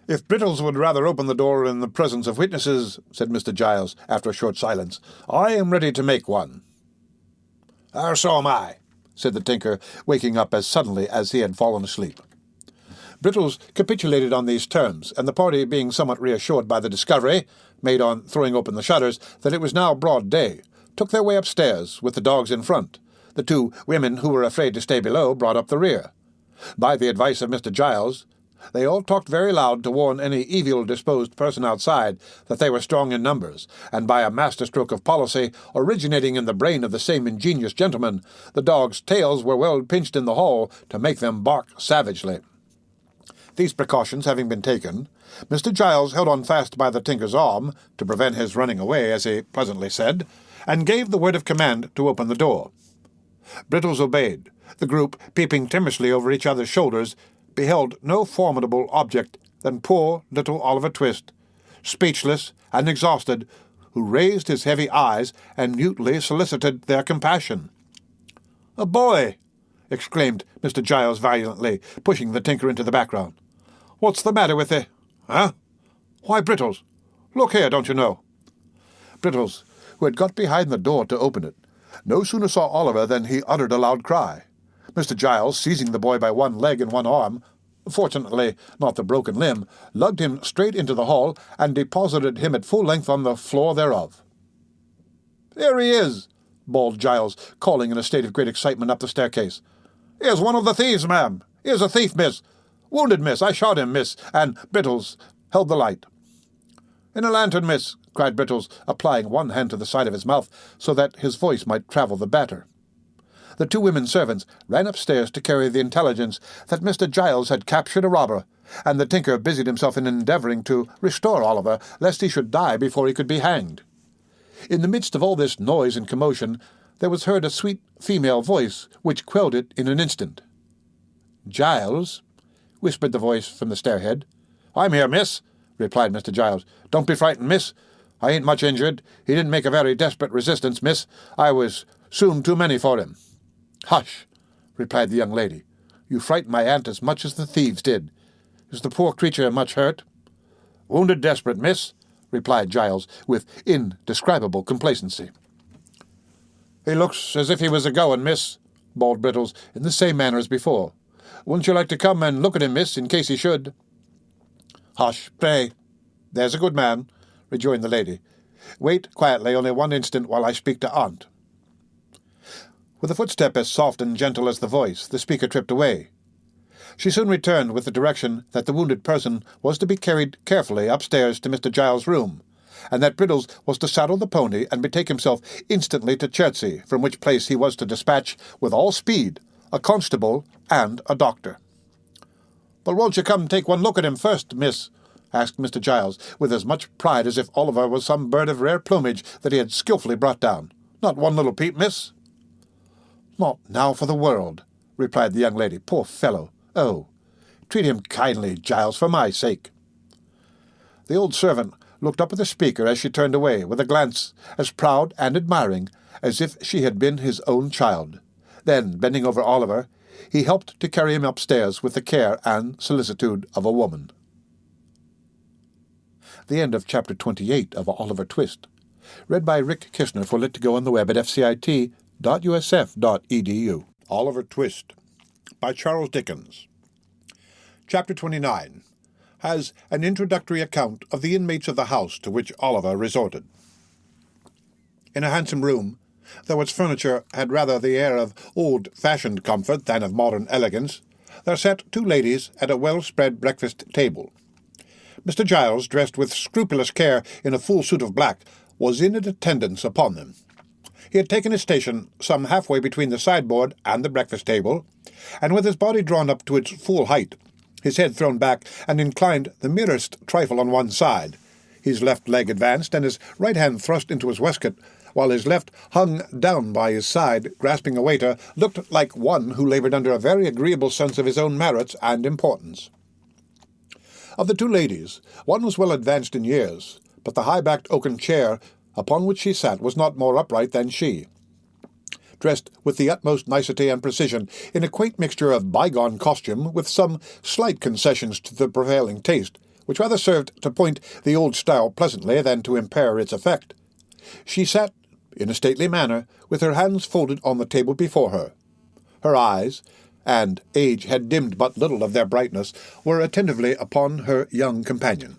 Speaker 1: "If Brittles would rather open the door in the presence of witnesses," said Mr. Giles, after a short silence, "I am ready to make one." "So am I," said the tinker, waking up as suddenly as he had fallen asleep. Brittles capitulated on these terms, and the party, being somewhat reassured by the discovery, made on throwing open the shutters, that it was now broad day, took their way upstairs, with the dogs in front. The 2 women who were afraid to stay below brought up the rear. By the advice of Mr. Giles, they all talked very loud to warn any evil-disposed person outside that they were strong in numbers, and by a master-stroke of policy, originating in the brain of the same ingenious gentleman, the dogs' tails were well pinched in the hall to make them bark savagely. These precautions having been taken, Mr. Giles held on fast by the tinker's arm, to prevent his running away, as he pleasantly said, and gave the word of command to open the door. Brittles obeyed. The group, peeping timorously over each other's shoulders, beheld no formidable object than poor little Oliver Twist, speechless and exhausted, who raised his heavy eyes and mutely solicited their compassion. "A boy!" exclaimed Mr. Giles violently, pushing the tinker into the background. "What's the matter with it? Huh? Why, Brittles, look here, don't you know?" Brittles, who had got behind the door to open it, no sooner saw Oliver than he uttered a loud cry. Mr. Giles, seizing the boy by one leg and one arm, fortunately not the broken limb, lugged him straight into the hall and deposited him at full length on the floor thereof. "Here he is!" bawled Giles, calling in a state of great excitement up the staircase. "Here's one of the thieves, ma'am. Here's a thief, miss. Wounded, miss. I shot him, miss." And Brittles held the light. "In a lantern, miss," cried Brittles, applying one hand to the side of his mouth so that his voice might travel the better. The 2 women servants ran upstairs to carry the intelligence that Mr. Giles had captured a robber, and the tinker busied himself in endeavouring to restore Oliver, lest he should die before he could be hanged. In the midst of all this noise and commotion, there was heard a sweet female voice, which quelled it in an instant. "Giles," whispered the voice from the stairhead. "I'm here, miss," replied Mr. Giles. "Don't be frightened, miss. I ain't much injured. He didn't make a very desperate resistance, miss. I was soon too many for him." "Hush," replied the young lady. "You frightened my aunt as much as the thieves did. Is the poor creature much hurt?" "Wounded desperate, miss," replied Giles, with indescribable complacency. "He looks as if he was a-going, miss," bawled Brittles, in the same manner as before. "Wouldn't you like to come and look at him, miss, in case he should?" "Hush, pray. There's a good man," rejoined the lady. "Wait quietly only one instant while I speak to aunt." With a footstep as soft and gentle as the voice, the speaker tripped away. She soon returned with the direction that the wounded person was to be carried carefully upstairs to Mr. Giles' room, and that Brittles was to saddle the pony and betake himself instantly to Chertsey, from which place he was to dispatch, with all speed, a constable and a doctor. "But won't you come and take one look at him first, miss?" asked Mr. Giles, with as much pride as if Oliver was some bird of rare plumage that he had skilfully brought down. "Not one little peep, miss?" "Not now for the world," replied the young lady. "Poor fellow! Oh, treat him kindly, Giles, for my sake." The old servant looked up at the speaker as she turned away, with a glance as proud and admiring as if she had been his own child. Then, bending over Oliver, he helped to carry him upstairs with the care and solicitude of a woman. The end of Chapter 28 of Oliver Twist. Read by Rick Kishner for Lit2Go on the web at fcit.usf.edu. Oliver Twist by Charles Dickens. Chapter 29 has an introductory account of the inmates of the house to which Oliver resorted. In a handsome room, though its furniture had rather the air of old-fashioned comfort than of modern elegance, there sat two ladies at a well-spread breakfast table. Mr. Giles, dressed with scrupulous care in a full suit of black, was in attendance upon them. He had taken his station some halfway between the sideboard and the breakfast table, and with his body drawn up to its full height, his head thrown back and inclined the merest trifle on one side, his left leg advanced and his right hand thrust into his waistcoat, while his left hung down by his side, grasping a waiter, looked like one who laboured under a very agreeable sense of his own merits and importance. Of the two ladies, one was well advanced in years, but the high-backed oaken chair upon which she sat was not more upright than she. Dressed with the utmost nicety and precision, in a quaint mixture of bygone costume, with some slight concessions to the prevailing taste, which rather served to point the old style pleasantly than to impair its effect, she sat in a stately manner, with her hands folded on the table before her. Her eyes, and age had dimmed but little of their brightness, were attentively upon her young companion.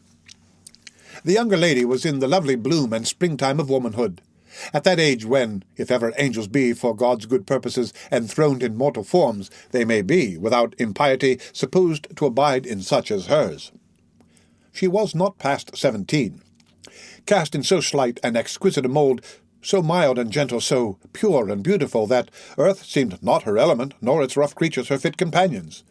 Speaker 1: The younger lady was in the lovely bloom and springtime of womanhood, at that age when, if ever angels be for God's good purposes enthroned in mortal forms, they may be, without impiety, supposed to abide in such as hers. She was not past 17. Cast in so slight and exquisite a mould, so mild and gentle, so pure and beautiful, that earth seemed not her element, nor its rough creatures her fit companions.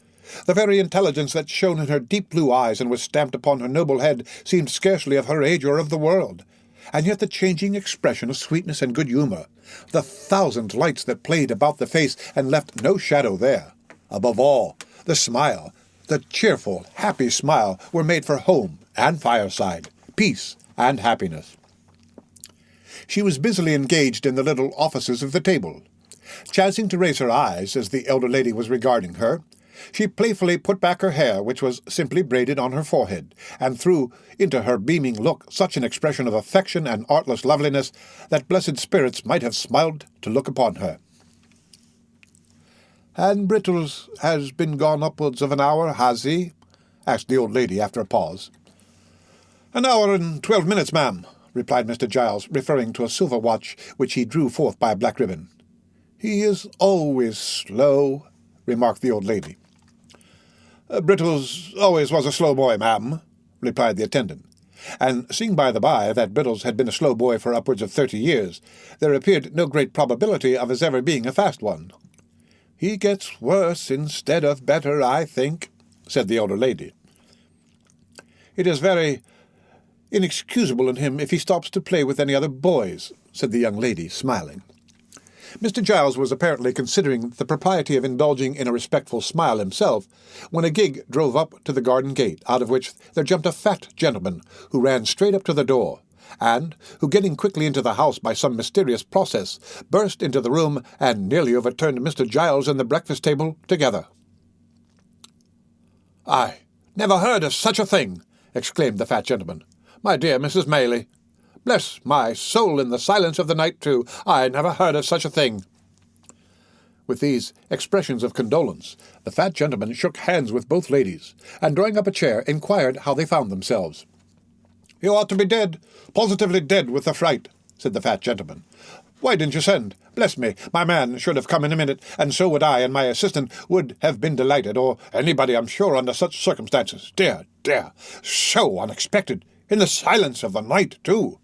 Speaker 1: The very intelligence that shone in her deep blue eyes and was stamped upon her noble head seemed scarcely of her age or of the world. And yet the changing expression of sweetness and good humour, the thousand lights that played about the face and left no shadow there, above all, the smile, the cheerful, happy smile, were made for home and fireside, peace and happiness. She was busily engaged in the little offices of the table. Chancing to raise her eyes as the elder lady was regarding her, she playfully put back her hair, which was simply braided on her forehead, and threw into her beaming look such an expression of affection and artless loveliness that blessed spirits might have smiled to look upon her. "And Brittles has been gone upwards of an hour, has he?" asked the old lady after a pause. "An hour and 12 minutes, ma'am," replied Mr. Giles, referring to a silver watch which he drew forth by a black ribbon. "He is always slow," remarked the old lady. "Brittles always was a slow boy, ma'am," replied the attendant, and seeing by the by that Brittles had been a slow boy for upwards of 30 years, there appeared no great probability of his ever being a fast one. "He gets worse instead of better, I think," said the elder lady. "It is very inexcusable in him if he stops to play with any other boys," said the young lady, smiling. Mr. Giles was apparently considering the propriety of indulging in a respectful smile himself, when a gig drove up to the garden gate, out of which there jumped a fat gentleman, who ran straight up to the door, and who, getting quickly into the house by some mysterious process, burst into the room and nearly overturned Mr. Giles and the breakfast table together. "I never heard of such a thing!" exclaimed the fat gentleman. "My dear Mrs. Maylie, bless my soul, in the silence of the night, too, I never heard of such a thing." With these expressions of condolence, the fat gentleman shook hands with both ladies, and drawing up a chair, inquired how they found themselves. "You ought to be dead, positively dead with the fright," said the fat gentleman. "Why didn't you send? Bless me, my man should have come in a minute, and so would I, and my assistant would have been delighted, or anybody, I'm sure, under such circumstances. Dear, dear, so unexpected, in the silence of the night, too."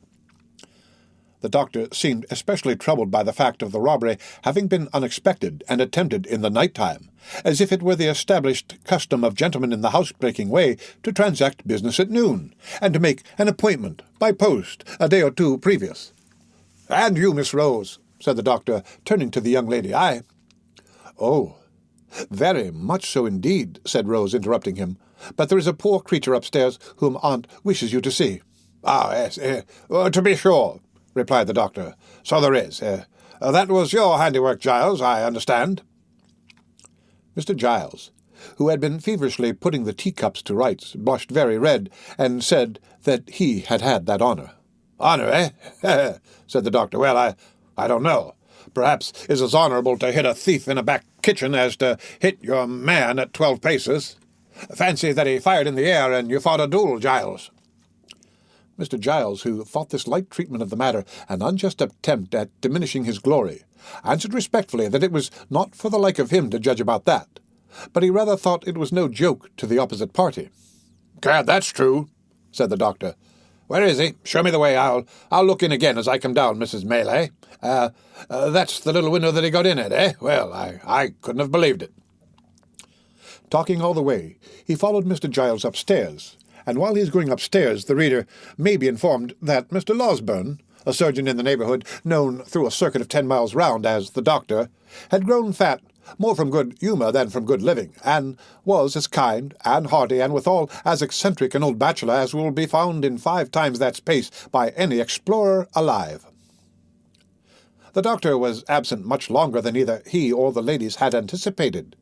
Speaker 1: The doctor seemed especially troubled by the fact of the robbery having been unexpected and attempted in the night-time, as if it were the established custom of gentlemen in the housebreaking way to transact business at noon, and to make an appointment by post a day or two previous. "And you, Miss Rose," said the doctor, turning to the young lady, "Oh, very much so indeed," said Rose, interrupting him. "But there is a poor creature upstairs whom Aunt wishes you to see."
Speaker 2: "Ah, yes, to be sure," replied the doctor. "So there is. That was your handiwork, Giles, I understand."
Speaker 1: Mr. Giles, who had been feverishly putting the teacups to rights, blushed very red, and said that he had had that honour.
Speaker 2: "Honour, eh?" said the doctor. "Well, I don't know. Perhaps it's as honourable to hit a thief in a back kitchen as to hit your man at 12 paces. Fancy that he fired in the air and you fought a duel, Giles."
Speaker 1: Mr. Giles, who thought this light treatment of the matter an unjust attempt at diminishing his glory, answered respectfully that it was not for the like of him to judge about that, but he rather thought it was no joke to the opposite party.
Speaker 2: "Gad, that's true," said the doctor. "Where is he? Show me the way. I'll look in again as I come down, Mrs. Melee. That's the little window that he got in at, eh? Well, I couldn't have believed it."
Speaker 1: Talking all the way, he followed Mr. Giles upstairs, and while he is going upstairs, the reader may be informed that Mr. Losberne, a surgeon in the neighbourhood, known through a circuit of 10 miles round as the doctor, had grown fat more from good humour than from good living, and was as kind and hearty and withal as eccentric an old bachelor as will be found in 5 times that space by any explorer alive. The doctor was absent much longer than either he or the ladies had anticipated.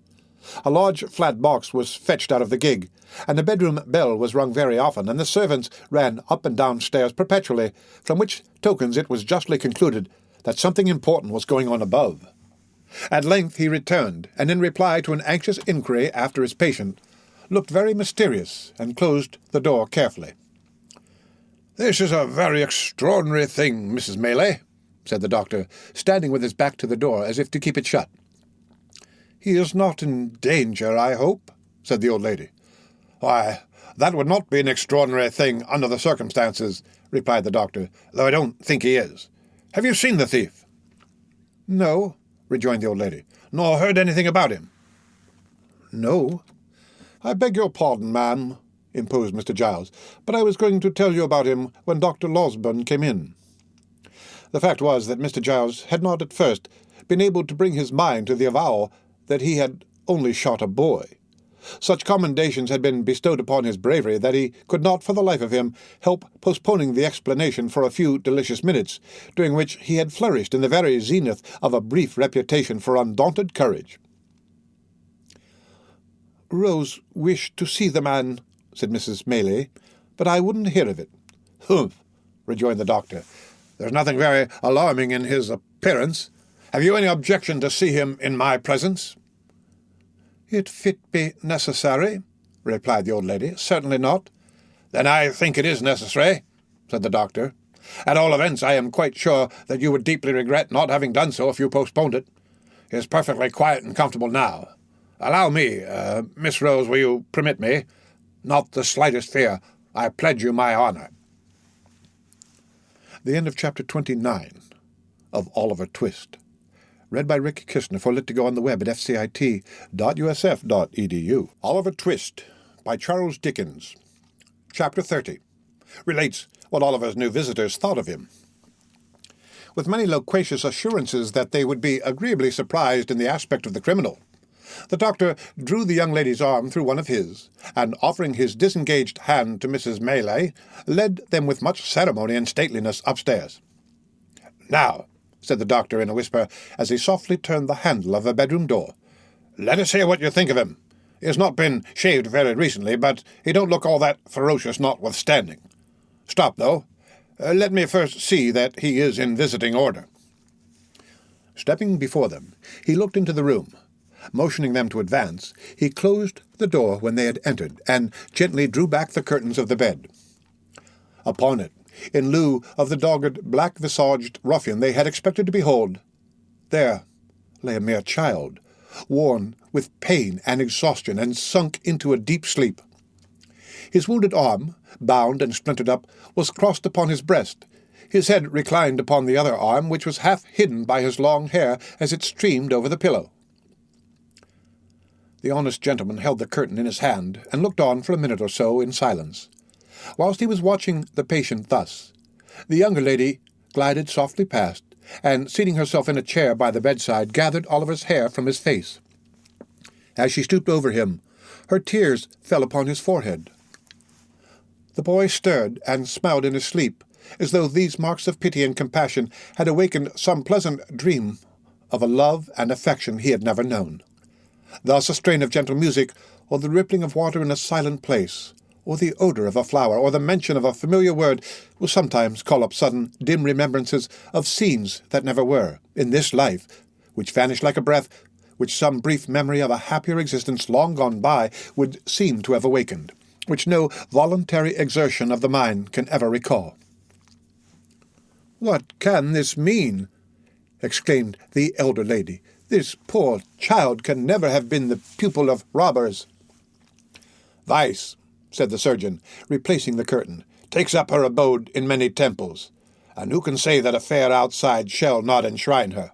Speaker 1: A large flat box was fetched out of the gig, and the bedroom bell was rung very often, and the servants ran up and down stairs perpetually, from which tokens it was justly concluded that something important was going on above. At length he returned, and in reply to an anxious inquiry after his patient, looked very mysterious, and closed the door carefully.
Speaker 2: "This is a very extraordinary thing, Mrs. Melee," said the doctor, standing with his back to the door as if to keep it shut.
Speaker 1: "He is not in danger, I hope?" said the old lady.
Speaker 2: "Why, that would not be an extraordinary thing under the circumstances," replied the doctor, "though I don't think he is. Have you seen the thief?"
Speaker 1: "No," rejoined the old lady.
Speaker 2: "Nor heard anything about him?"
Speaker 1: "No." "I beg your pardon, ma'am," imposed Mr. Giles, "but I was going to tell you about him when Dr. Losberne came in." The fact was that Mr. Giles had not at first been able to bring his mind to the avowal that he had only shot a boy. Such commendations had been bestowed upon his bravery that he could not for the life of him help postponing the explanation for a few delicious minutes, during which he had flourished in the very zenith of a brief reputation for undaunted courage. "Rose wished to see the man," said Mrs. Melee, "but I wouldn't hear of it."
Speaker 2: "Humph," rejoined the doctor. "There's nothing very alarming in his appearance. Have you any objection to see him in my presence?"
Speaker 1: "It fit be necessary," replied the old lady. "Certainly not."
Speaker 2: "Then I think it is necessary," said the doctor. "At all events, I am quite sure that you would deeply regret not having done so if you postponed it. He is perfectly quiet and comfortable now. Allow me, Miss Rose, will you permit me? Not the slightest fear. I pledge you my honour."
Speaker 1: The end of Chapter 29 of Oliver Twist. Read by Rick Kishner for Lit to Go on the web at fcit.usf.edu. Oliver Twist by Charles Dickens. Chapter 30 relates what Oliver's new visitors thought of him. With many loquacious assurances that they would be agreeably surprised in the aspect of the criminal, the doctor drew the young lady's arm through one of his, and offering his disengaged hand to Mrs. Melee, led them with much ceremony and stateliness upstairs. "Now," said the doctor in a whisper, as he softly turned the handle of a bedroom door, "let us hear what you think of him. He has not been shaved very recently, but he don't look all that ferocious notwithstanding. Stop, though. Let me first see that he is in visiting order." Stepping before them, he looked into the room. Motioning them to advance, he closed the door when they had entered, and gently drew back the curtains of the bed. Upon it, in lieu of the dogged, black-visaged ruffian they had expected to behold, there lay a mere child, worn with pain and exhaustion, and sunk into a deep sleep. His wounded arm, bound and splintered up, was crossed upon his breast. His head reclined upon the other arm, which was half hidden by his long hair as it streamed over the pillow. The honest gentleman held the curtain in his hand, and looked on for a minute or so in silence. Whilst he was watching the patient thus, the younger lady glided softly past, and, seating herself in a chair by the bedside, gathered Oliver's hair from his face. As she stooped over him, her tears fell upon his forehead. The boy stirred and smiled in his sleep, as though these marks of pity and compassion had awakened some pleasant dream of a love and affection he had never known. Thus a strain of gentle music, or the rippling of water in a silent place, or the odour of a flower, or the mention of a familiar word, will sometimes call up sudden, dim remembrances of scenes that never were, in this life, which vanish like a breath, which some brief memory of a happier existence long gone by would seem to have awakened, which no voluntary exertion of the mind can ever recall. "What can this mean?" exclaimed the elder lady. "This poor child can never have been the pupil of robbers." "Vice," said the surgeon, replacing the curtain, "takes up her abode in many temples, and who can say that a fair outside shall not enshrine her?"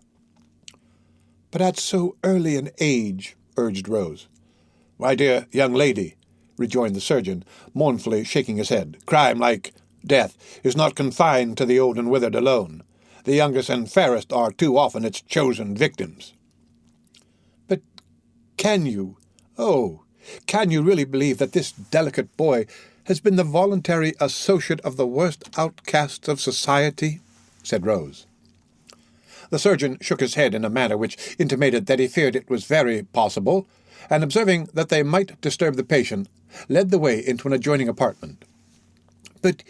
Speaker 1: "But at so early an age," urged Rose. "My dear young lady," rejoined the surgeon, mournfully shaking his head, "crime, like death, is not confined to the old and withered alone. The youngest and fairest are too often its chosen victims." "But can you really believe that this delicate boy has been the voluntary associate of the worst outcasts of society?" said Rose. The surgeon shook his head in a manner which intimated that he feared it was very possible, and observing that they might disturb the patient, led the way into an adjoining apartment. "But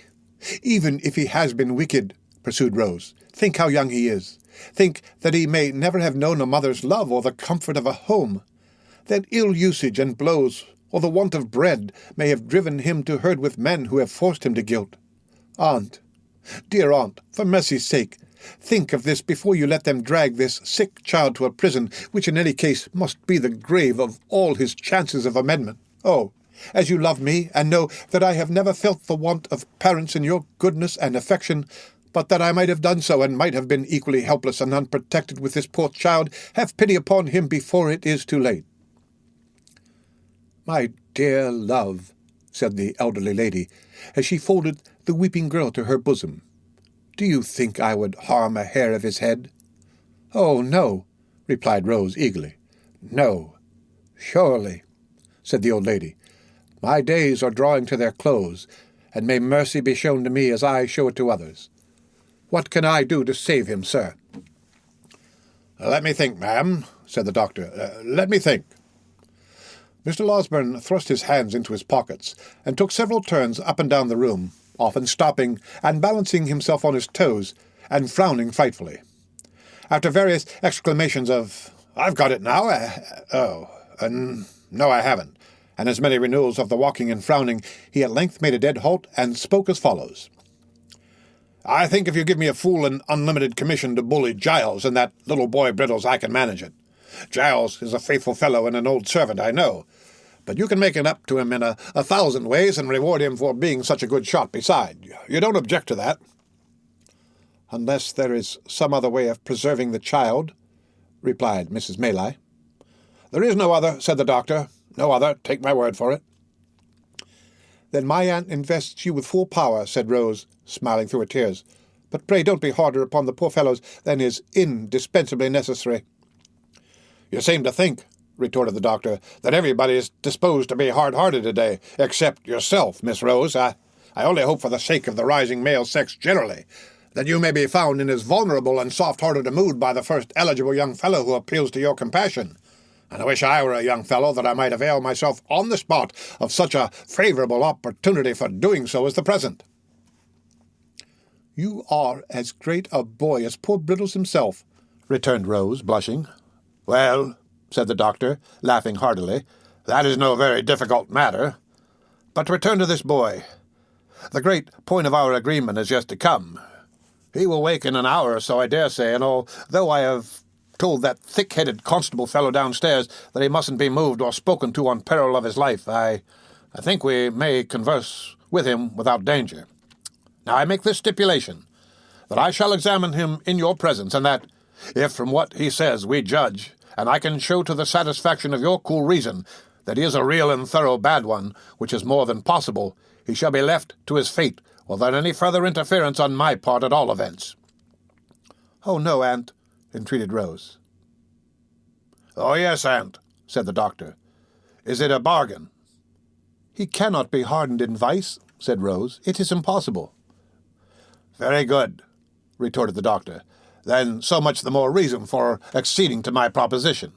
Speaker 1: even if he has been wicked," pursued Rose, "think how young he is. Think that he may never have known a mother's love or the comfort of a home. That ill usage and blows, or the want of bread, may have driven him to herd with men who have forced him to guilt. Aunt, dear aunt, for mercy's sake, think of this before you let them drag this sick child to a prison, which in any case must be the grave of all his chances of amendment. Oh, as you love me, and know that I have never felt the want of parents in your goodness and affection, but that I might have done so, and might have been equally helpless and unprotected with this poor child, have pity upon him before it is too late." "My dear love," said the elderly lady, as she folded the weeping girl to her bosom, "do you think I would harm a hair of his head?" "Oh, no," replied Rose eagerly. "No, surely," said the old lady. "My days are drawing to their close, and may mercy be shown to me as I show it to others. What can I do to save him, sir?" "Let me think, ma'am," said the doctor. "Let me think." Mr. Losberne thrust his hands into his pockets, and took several turns up and down the room, often stopping and balancing himself on his toes, and frowning frightfully. After various exclamations of, "I've got it now," "No, I haven't," and as many renewals of the walking and frowning, he at length made a dead halt, and spoke as follows. "I think if you give me a full and unlimited commission to bully Giles and that little boy Brittles, I can manage it. Giles is a faithful fellow and an old servant, I know, but you can make it up to him in a 1,000 ways, and reward him for being such a good shot beside. You don't object to that?" "Unless there is some other way of preserving the child," replied Mrs. Maylie. "There is no other," said the doctor. "No other, take my word for it." "Then my aunt invests you with full power," said Rose, smiling through her tears. "But pray don't be harder upon the poor fellows than is indispensably necessary." "You seem to think," retorted the doctor, "that everybody is disposed to be hard-hearted today, except yourself, Miss Rose. I only hope for the sake of the rising male sex generally, that you may be found in as vulnerable and soft-hearted a mood by the first eligible young fellow who appeals to your compassion. And I wish I were a young fellow, that I might avail myself on the spot of such a favourable opportunity for doing so as the present." "You are as great a boy as poor Brittles himself," returned Rose, blushing. "Well," said the doctor, laughing heartily, "that is no very difficult matter. But to return to this boy. The great point of our agreement is yet to come. He will wake in an hour or so, I dare say, and although I have told that thick-headed constable fellow downstairs that he mustn't be moved or spoken to on peril of his life, I think we may converse with him without danger. Now I make this stipulation, that I shall examine him in your presence, and that, if from what he says we judge, and I can show to the satisfaction of your cool reason that he is a real and thorough bad one, which is more than possible, he shall be left to his fate without any further interference on my part at all events." "Oh, no, aunt," entreated Rose. "Oh, yes, aunt," said the doctor.
Speaker 2: Is it a bargain?"
Speaker 1: "He cannot be hardened in vice," said Rose. "It is impossible."
Speaker 2: "Very good," retorted the doctor. "Then so much the more reason for acceding to my proposition."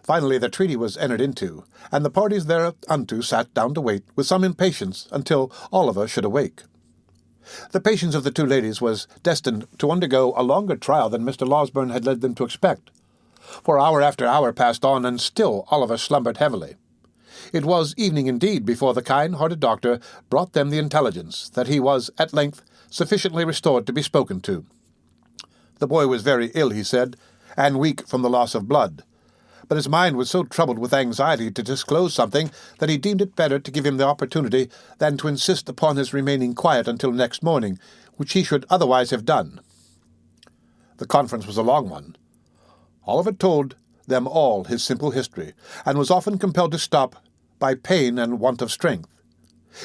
Speaker 1: Finally the treaty was entered into, and the parties thereunto sat down to wait with some impatience until Oliver should awake. The patience of the two ladies was destined to undergo a longer trial than Mr. Losberne had led them to expect, for hour after hour passed on, and still Oliver slumbered heavily. It was evening indeed before the kind-hearted doctor brought them the intelligence that he was at length sufficiently restored to be spoken to. The boy was very ill, he said, and weak from the loss of blood, but his mind was so troubled with anxiety to disclose something that he deemed it better to give him the opportunity than to insist upon his remaining quiet until next morning, which he should otherwise have done. The conference was a long one. Oliver told them all his simple history, and was often compelled to stop by pain and want of strength.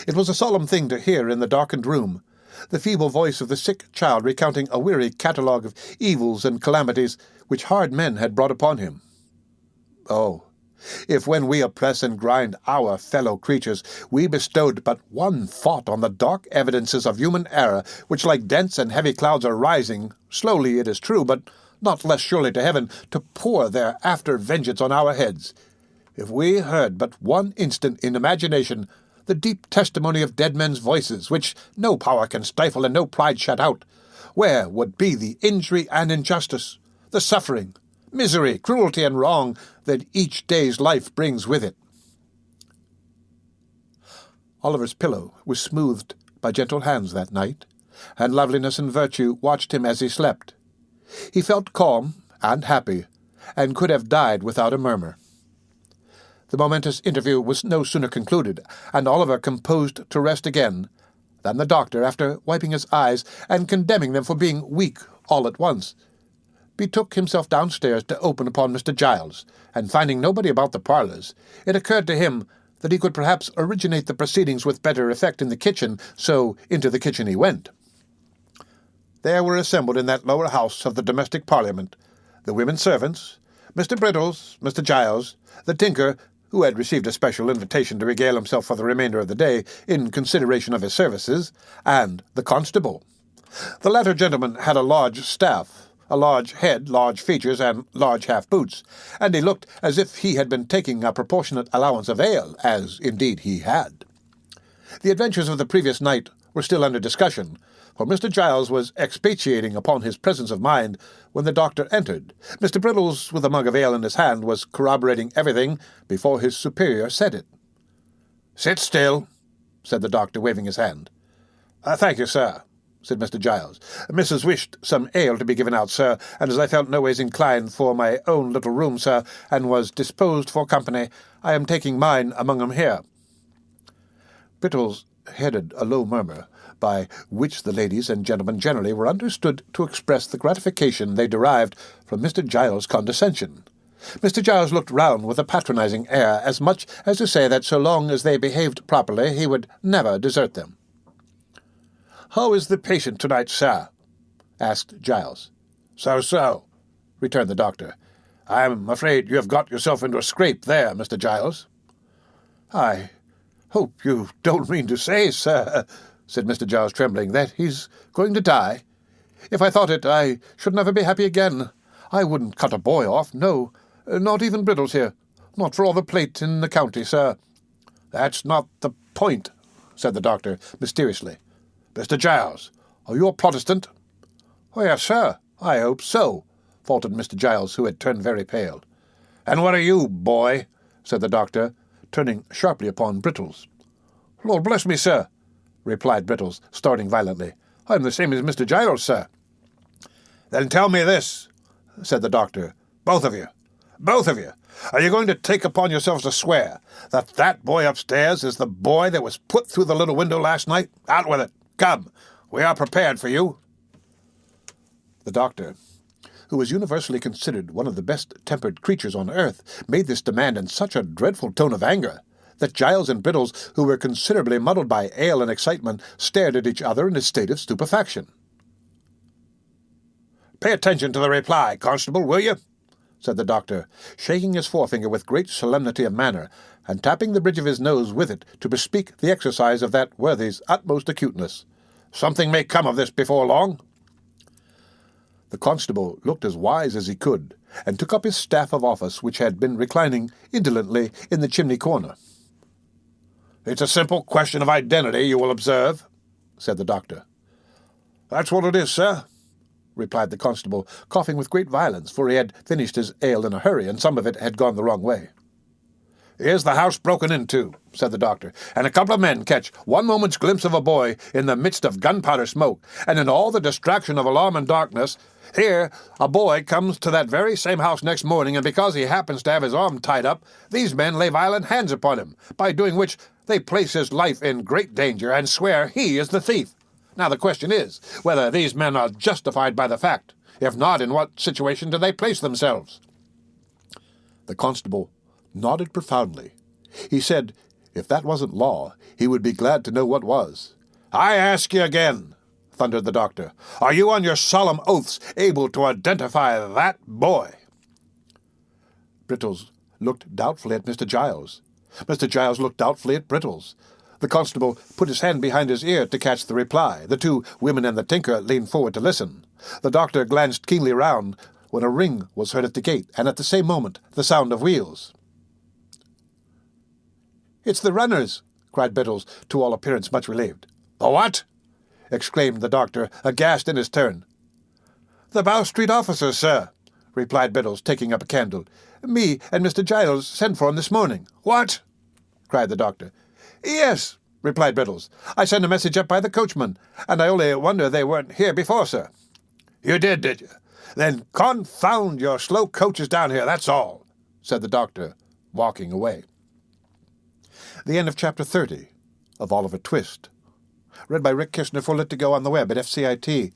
Speaker 1: It was a solemn thing to hear in the darkened room the feeble voice of the sick child recounting a weary catalogue of evils and calamities which hard men had brought upon him. Oh, if when we oppress and grind our fellow creatures we bestowed but one thought on the dark evidences of human error which like dense and heavy clouds are rising, slowly it is true, but not less surely to heaven, to pour their after vengeance on our heads, if we heard but one instant in imagination the deep testimony of dead men's voices, which no power can stifle and no pride shut out, where would be the injury and injustice, the suffering, misery, cruelty, and wrong that each day's life brings with it? Oliver's pillow was smoothed by gentle hands that night, and loveliness and virtue watched him as he slept. He felt calm and happy, and could have died without a murmur. The momentous interview was no sooner concluded, and Oliver composed to rest again, than the doctor, after wiping his eyes and condemning them for being weak all at once, betook himself downstairs to open upon Mr. Giles, and finding nobody about the parlours, it occurred to him that he could perhaps originate the proceedings with better effect in the kitchen, so into the kitchen he went. There were assembled in that lower house of the domestic parliament the women servants, Mr. Brittles, Mr. Giles, the tinker, who had received a special invitation to regale himself for the remainder of the day in consideration of his services, and the constable. The latter gentleman had a large staff, a large head, large features, and large half-boots, and he looked as if he had been taking a proportionate allowance of ale, as indeed he had. The adventures of the previous night were still under discussion, for Mr. Giles was expatiating upon his presence of mind when the doctor entered. Mr. Brittles, with a mug of ale in his hand, was corroborating everything before his superior said it. "Sit still," said the doctor, waving his hand. "Thank you, sir," said Mr. Giles. "Mrs. wished some ale to be given out, sir, and as I felt no ways inclined for my own little room, sir, and was disposed for company, I am taking mine among 'em here." Brittles headed a low murmur, by which the ladies and gentlemen generally were understood to express the gratification they derived from Mr. Giles' condescension. Mr. Giles looked round with a patronizing air, as much as to say that so long as they behaved properly he would never desert them. "How is the patient tonight, sir?" asked Giles. "So-so," returned the doctor. "I am afraid you have got yourself into a scrape there, Mr. Giles." "I hope you don't mean to say, sir," said Mr. Giles, trembling, "that he's going to die. If I thought it, I should never be happy again. I wouldn't cut a boy off, no, not even Brittles here, not for all the plate in the county, sir." "That's not the point," said the doctor, mysteriously. "Mr. Giles, are you a Protestant?" "Oh, yes, sir, I hope so," faltered Mr. Giles, who had turned very pale. "And what are you, boy?" said the doctor, turning sharply upon Brittles. "Lord bless me, sir," replied Brittles, starting violently. "I'm the same as Mr. Giles, sir." "Then tell me this," said the doctor. "Both of you, are you going to take upon yourselves to swear that that boy upstairs is the boy that was put through the little window last night? Out with it. Come, we are prepared for you." The doctor, who was universally considered one of the best-tempered creatures on earth, made this demand in such a dreadful tone of anger that Giles and Brittles, who were considerably muddled by ale and excitement, stared at each other in a state of stupefaction. "Pay attention to the reply, constable, will you?" said the doctor, shaking his forefinger with great solemnity of manner, and tapping the bridge of his nose with it to bespeak the exercise of that worthy's utmost acuteness. "Something may come of this before long." The constable looked as wise as he could, and took up his staff of office, which had been reclining indolently in the chimney corner. "It's a simple question of identity, you will observe," said the doctor. "That's what it is, sir," replied the constable, coughing with great violence, for he had finished his ale in a hurry, and some of it had gone the wrong way. "Here's the house broken into," said the doctor, "and a couple of men catch one moment's glimpse of a boy in the midst of gunpowder smoke, and in all the distraction of alarm and darkness, here a boy comes to that very same house next morning, and because he happens to have his arm tied up, these men lay violent hands upon him, by doing which they place his life in great danger, and swear he is the thief. Now the question is, whether these men are justified by the fact. If not, in what situation do they place themselves?" The constable nodded profoundly. He said, if that wasn't law, he would be glad to know what was. "I ask you again," thundered the doctor, "are you on your solemn oaths able to identify that boy?" Brittles looked doubtfully at Mr. Giles. Mr. Giles looked doubtfully at Brittles. The constable put his hand behind his ear to catch the reply. The two women and the tinker leaned forward to listen. The doctor glanced keenly round when a ring was heard at the gate, and at the same moment the sound of wheels. "It's the runners!" cried Brittles, to all appearance much relieved. "The what?" exclaimed the doctor, aghast in his turn. "The Bow Street officers, sir," replied Brittles, taking up a candle. "Me and Mr. Giles sent for 'em this morning." "What?" cried the doctor. "Yes," replied Brittles. "I sent a message up by the coachman, and I only wonder they weren't here before, sir." "You did you? Then confound your slow coaches down here, that's all," said the doctor, walking away. The end of Chapter 30 of Oliver Twist. Read by Rick Kishner for Lit2Go on the web at fcit.usf.edu.